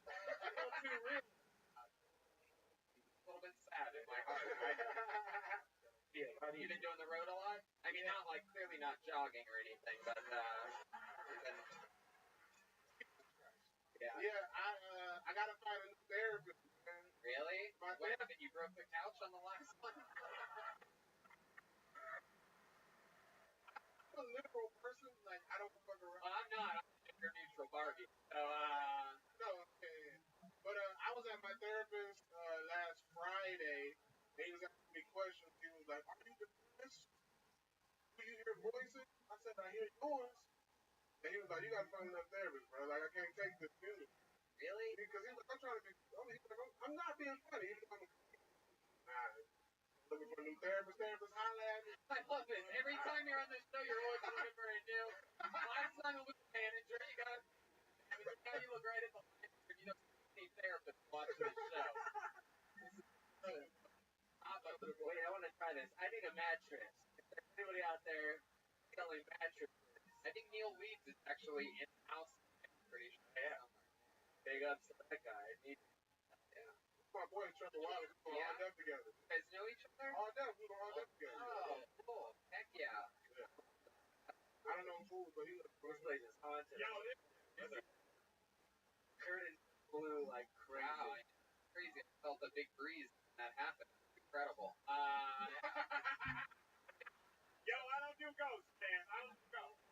I feel too real. A little bit sad in my heart. You've been doing the road a lot? I mean, not like, clearly not jogging or anything, but, Yeah, I gotta find a new therapist, man. Really? What happened? You broke the couch on the last one? I'm a literal person, like, I don't fuck around. Well, I'm not. I'm a gender neutral Barbie. So, No, okay. But, I was at my therapist, last Friday, and he was asking me questions. He was like, are you depressed? Do you hear voices? I said, I hear yours. And he was like, you gotta find another therapist, bro. Like, I can't take this unit. Really? Because he was like, I'm trying to be, I'm not being funny. He was like, looking for a new therapist, holla at me. I love this. Every time you're on the show, you're always looking for a new. Last time it was a manager. Now you look right at the manager. You don't need therapists watching the show. Wait, I want to try this. I need a mattress. Is there anybody out there selling mattresses, I think Neil Leeds is actually in the house. I'm pretty sure. Yeah. Big ups to that guy. My boy Trevor Wiley, we were all deaf together. You guys know each other? All deaf, we were all deaf together. Oh, cool. Heck yeah. I don't know who, but he was This place is haunted. Yo, Curtain blew like crazy. Wow, crazy. I felt a big breeze when that happened. Incredible. Yo, I don't do ghosts, man. I don't do ghosts.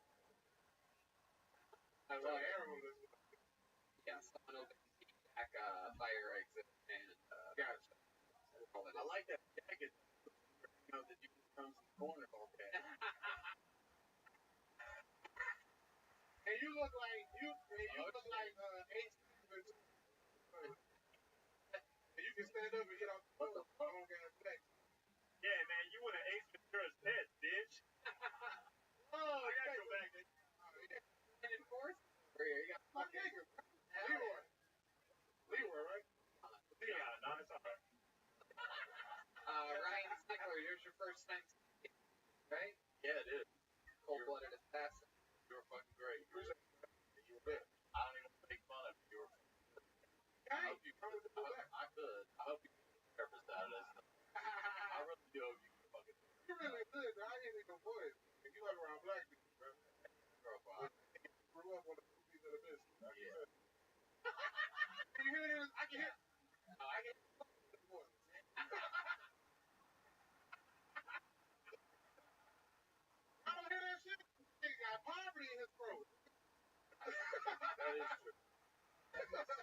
I love it. Yeah, someone opened the back fire exit and gotcha. I like that jacket. You know, that you can come to the corner all day. And you look like Ace. And you can stand up and get off the phone. Yeah, man, you want to Ace Ventura's pet, bitch. Oh, I got your back. And in force, you got fucking Leroy, right? Yeah, no, it's alright. Ryan Stickler, here's your first time, right? Yeah, it is. Cold-blooded assassin. You were fucking great. You were there. I don't even make fun of you. I hope you come to the back. I could. I hope you can prepare for Saturday. I really do hope you can fucking. You really good, bro. I didn't even know it. If you like around black people, bro. I grew up on the movies of the business. Yeah. Can you hear this? I can hear. No, I can. I don't hear that shit. He got poverty in his throat. That is true.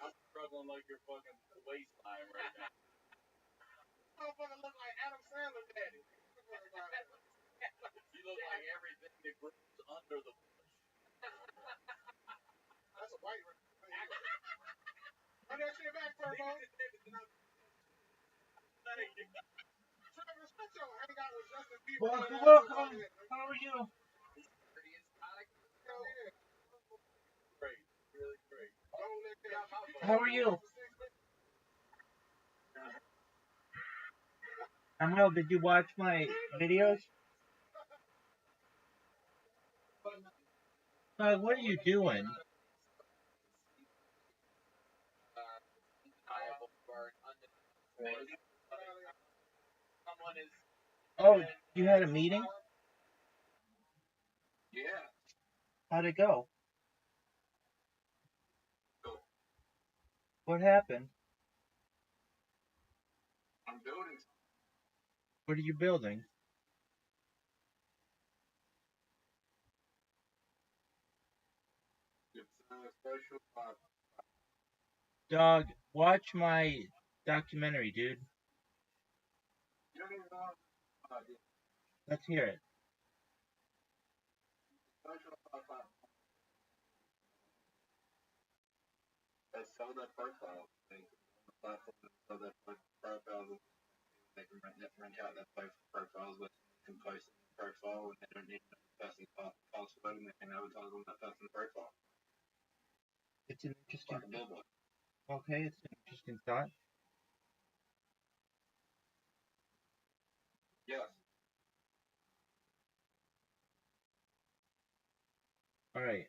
I'm struggling like your fucking waistline right now. Motherfucker look like Adam Sandler daddy. You look like everything that grows under the bush. That's a white record. Run that shit back, Turbo. Trevor, shut your hang out with Justin Bieber. Welcome. How are you? Great. Really great. How are you? I'm well. Did you watch my videos? What are you doing? Oh, you had a meeting? Yeah. How'd it go? What happened? I'm building. What are you building? It's a special. Dog, watch my documentary, dude. You don't even know. Let's hear it. Sell that profile. Platform sell that profiles. They can rent out their profiles, but they can post their profile and they don't need a person's password and they can advertise on that person's profile. It's an interesting. Like a billboard. Okay, it's an interesting thought. Yes. All right.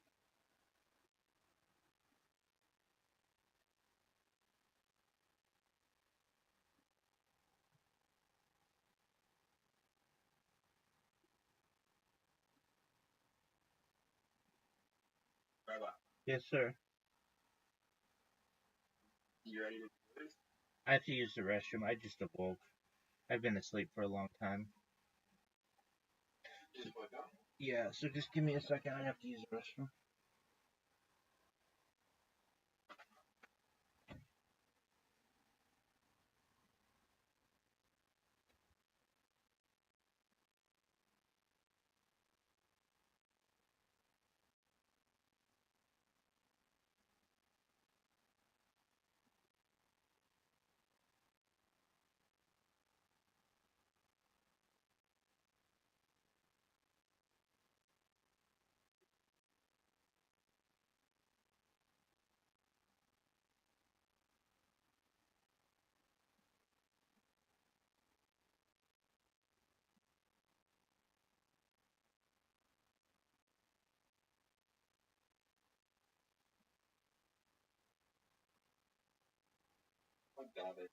Rabbi. Yes, sir. You ready to do this? I have to use the restroom. I just awoke. I've been asleep for a long time. Just woke up? Yeah, so just give me a second. I have to use the restroom. dab it.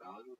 Value.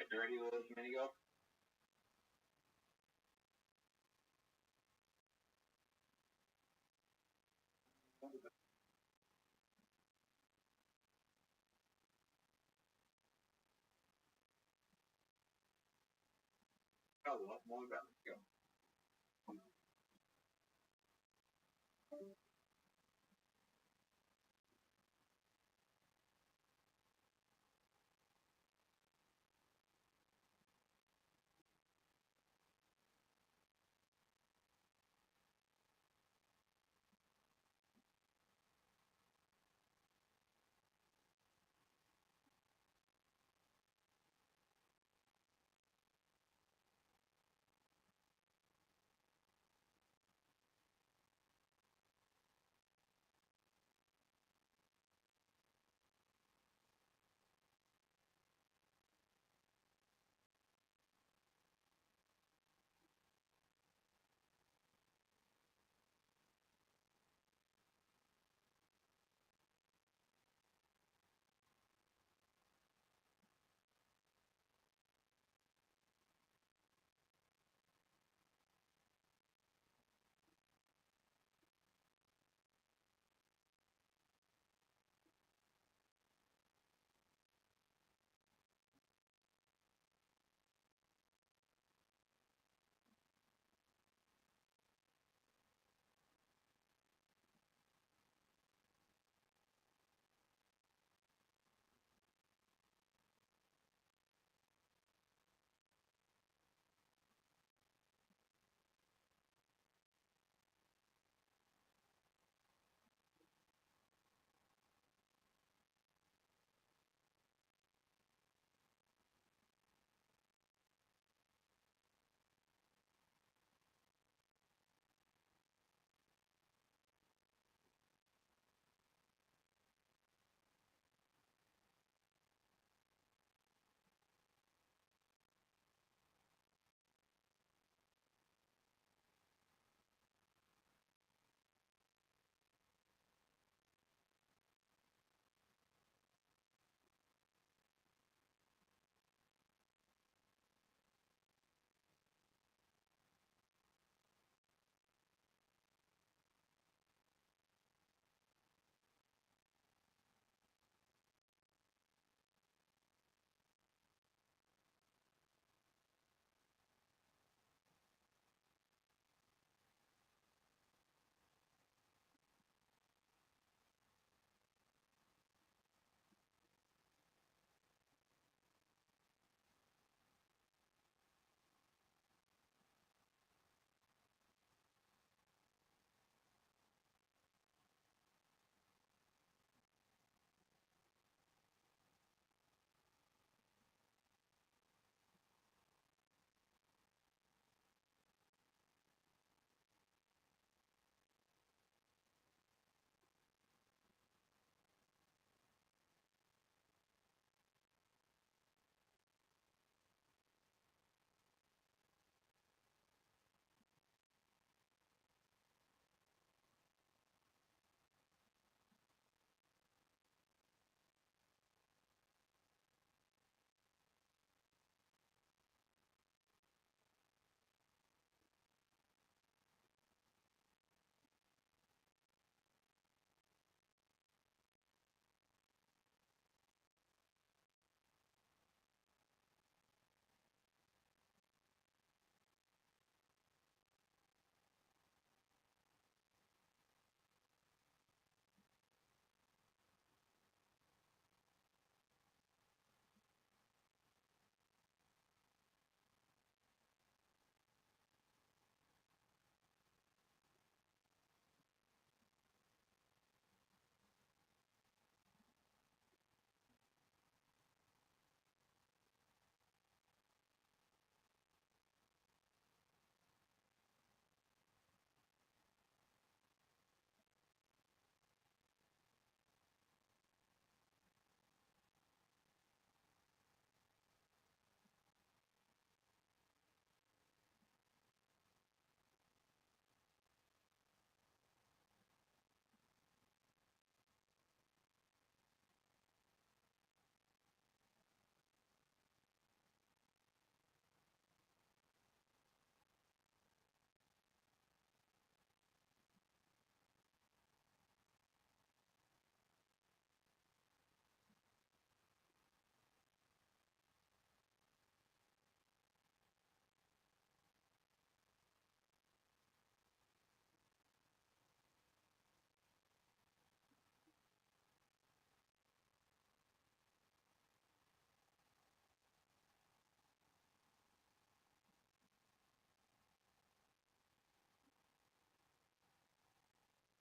A dirty little mini golf. A lot more about it.